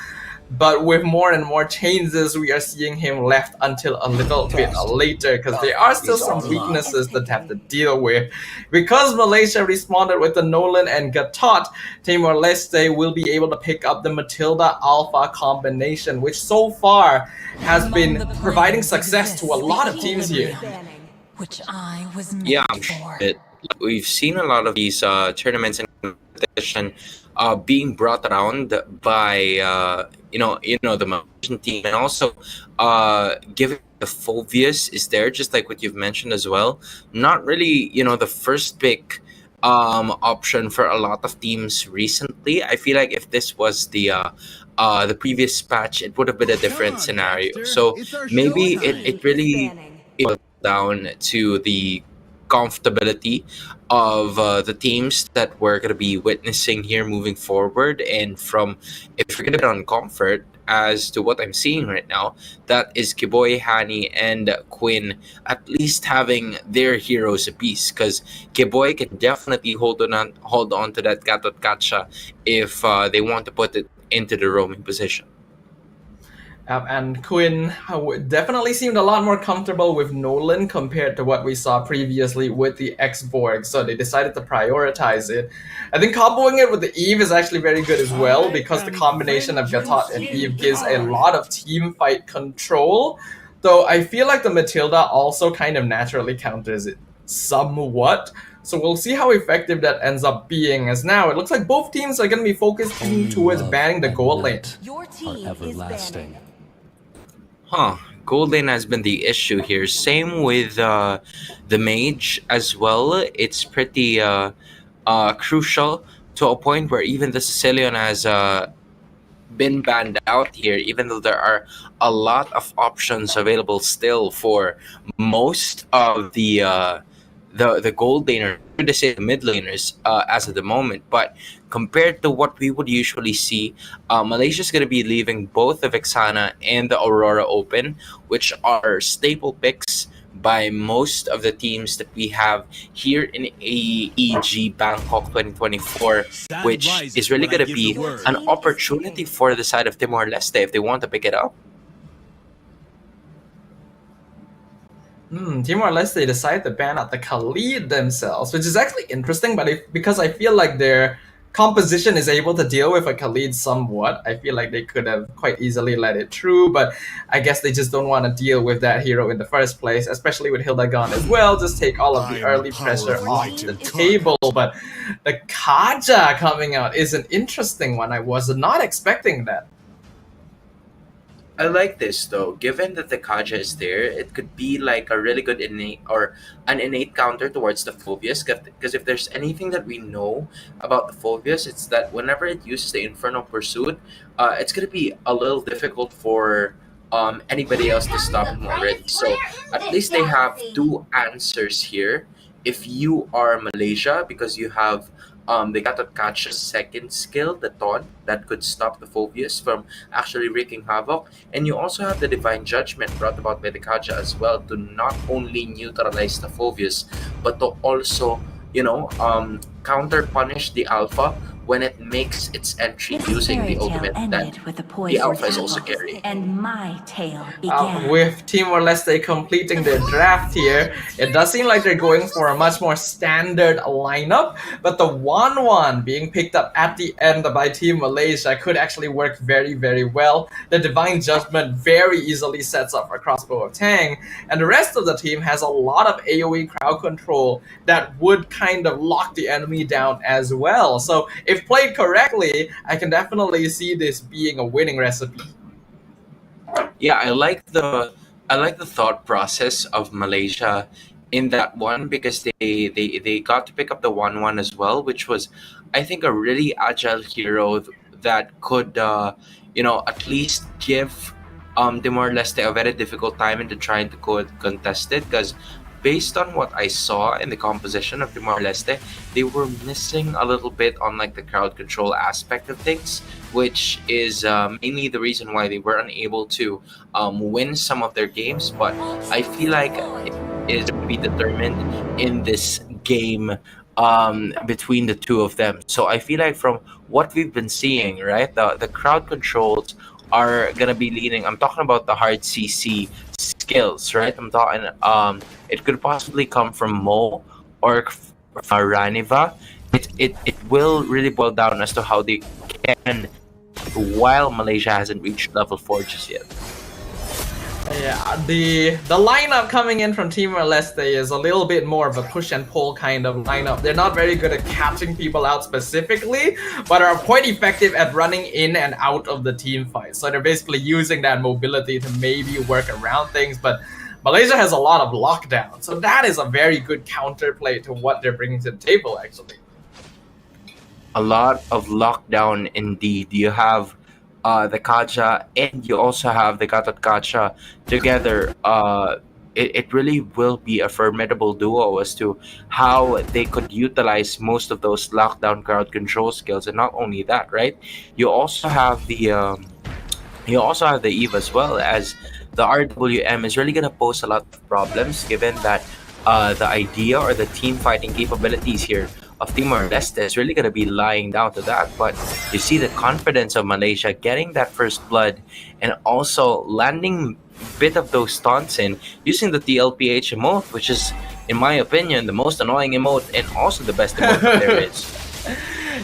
But with more and more changes, we are seeing him left until a little bit later because there are still some weaknesses that have to deal with. Because Malaysia responded with the Nolan and Gatot, Timor-Leste will be able to pick up the Matilda Alpha combination, which so far has been providing success to a lot of teams here. Which I was Yeah, I'm sure we've seen a lot of these tournaments and competition being brought around by the Malaysian team, and also given the Phobius is there, just like what you've mentioned as well. Not really, the first pick option for a lot of teams recently. I feel like if this was the previous patch, it would have been a different scenario. So maybe it really boils down to the comfortability of the teams that we're going to be witnessing here moving forward. And if you're going to bet on comfort, as to what I'm seeing right now, that is Kiboy, Hani, and Quinn at least having their heroes apiece, because Kiboy can definitely hold on to that Gatot Kacha if they want to put it into the roaming position. And Quinn definitely seemed a lot more comfortable with Nolan compared to what we saw previously with the X-Borg, so they decided to prioritize it. I think comboing it with the Eve is actually very good as well, because the combination of Gatot and Eve gives a lot of team fight control, though I feel like the Matilda also kind of naturally counters it somewhat. So we'll see how effective that ends up being, as now it looks like both teams are going to be focusing towards banning the gold lane. Your team is banning. Gold lane has been the issue here. Same with the mage as well. It's pretty crucial to a point where even the Sicilian has been banned out here, even though there are a lot of options available still for most of the gold laner, to say the mid laners as of the moment. But compared to what we would usually see, Malaysia's going to be leaving both the Vexana and the Aurora open, which are staple picks by most of the teams that we have here in AEG Bangkok 2024, which is really going to be an opportunity for the side of Timor-Leste if they want to pick it up. Timor-Leste decided to ban out the Khalid themselves, which is actually interesting, but because I feel like their composition is able to deal with a Khalid somewhat, I feel like they could have quite easily let it through, but I guess they just don't want to deal with that hero in the first place, especially with Hilda gone as well. Just take all of the early pressure off the table. But the Kaja coming out is an interesting one. I was not expecting that. I like this though. Given that the Kaja is there, it could be like a really good innate counter towards the Phobius. Because if there's anything that we know about the Phobius, it's that whenever it uses the Infernal Pursuit, it's gonna be a little difficult for anybody else to stop him already. So at least they have two answers here. If you are Malaysia, because you have they got to catch a second skill, the Taunt, that could stop the Phobius from actually wreaking havoc. And you also have the Divine Judgment brought about by the Kaja as well to not only neutralize the Phobius, but to also, counter punish the Alpha when it makes its entry using the ultimate that the Alpha is also carrying. And my tale began. With Timor-Leste completing their draft here, it does seem like they're going for a much more standard lineup, but the 1-1 being picked up at the end by Team Malaysia could actually work very, very well. The Divine Judgment very easily sets up for Crossbow of Tang, and the rest of the team has a lot of AoE crowd control that would kind of lock the enemy down as well. So if played correctly, I can definitely see this being a winning recipe. Yeah, I like the thought process of Malaysia in that one, because they got to pick up the 1-1 as well, which was, I think, a really agile hero that could at least give Timor-Leste a very difficult time into trying to contest it, because based on what I saw in the composition of Timor-Leste, they were missing a little bit on like the crowd control aspect of things, which is mainly the reason why they were unable to win some of their games. But I feel like it is to be determined in this game between the two of them. So I feel like from what we've been seeing, right, the crowd controls are gonna be leading. I'm talking about the hard CC skills, right? I'm talking it could possibly come from Mo or Raniva. It will really boil down as to how they can, while Malaysia hasn't reached level 4 just yet. Yeah, the lineup coming in from Timor-Leste is a little bit more of a push and pull kind of lineup. They're not very good at catching people out specifically, but are quite effective at running in and out of the team fight. So they're basically using that mobility to maybe work around things, but Malaysia has a lot of lockdown. So that is a very good counterplay to what they're bringing to the table, actually. A lot of lockdown indeed. You have the Kaja and you also have the Gatot Kacha together. It really will be a formidable duo as to how they could utilize most of those lockdown crowd control skills. And not only that, right? You also have the Eve as well, as the RWM is really gonna pose a lot of problems given that the idea or the team fighting capabilities here of Timor-Leste is really going to be lying down to that. But you see the confidence of Malaysia getting that first blood and also landing a bit of those taunts in using the TLPH emote, which is, in my opinion, the most annoying emote and also the best emote that there is.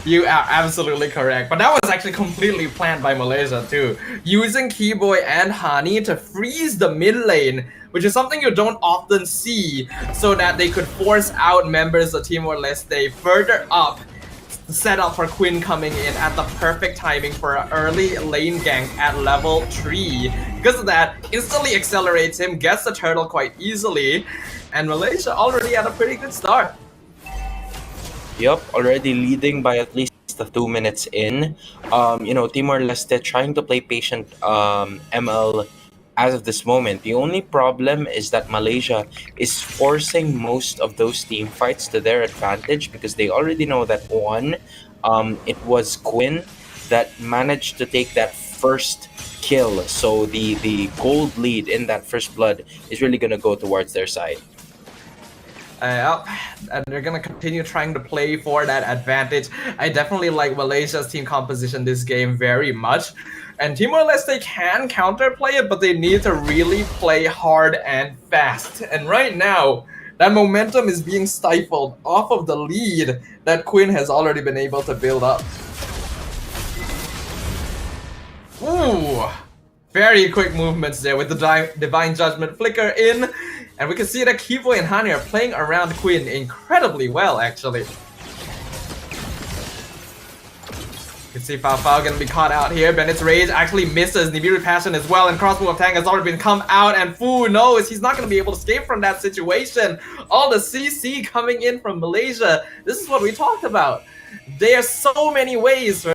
You are absolutely correct, but that was actually completely planned by Malaysia too. Using Keyboy and Hani to freeze the mid lane, which is something you don't often see, so that they could force out members of Timor-Leste further up, set up for Quinn coming in at the perfect timing for an early lane gank at level 3. Because of that, instantly accelerates him, gets the turtle quite easily, and Malaysia already had a pretty good start. Yup, already leading by at least 2 minutes in. Timor-Leste trying to play patient ML as of this moment. The only problem is that Malaysia is forcing most of those team fights to their advantage because they already know that it was Quinn that managed to take that first kill. So the gold lead in that first blood is really going to go towards their side. And they're gonna continue trying to play for that advantage. I definitely like Malaysia's team composition this game very much. And Timor-Leste can counterplay it, but they need to really play hard and fast. And right now, that momentum is being stifled off of the lead that Quinn has already been able to build up. Ooh! Very quick movements there with the Divine Judgment flicker in. And we can see that Keyboy and Hani are playing around Quinn incredibly well, actually. You can see Fao gonna be caught out here. Bennett's Rage actually misses Nibiru Passion as well, and Crossbow of Tang has already been come out, and Fu knows he's not gonna be able to escape from that situation. All the CC coming in from Malaysia. This is what we talked about. There are so many ways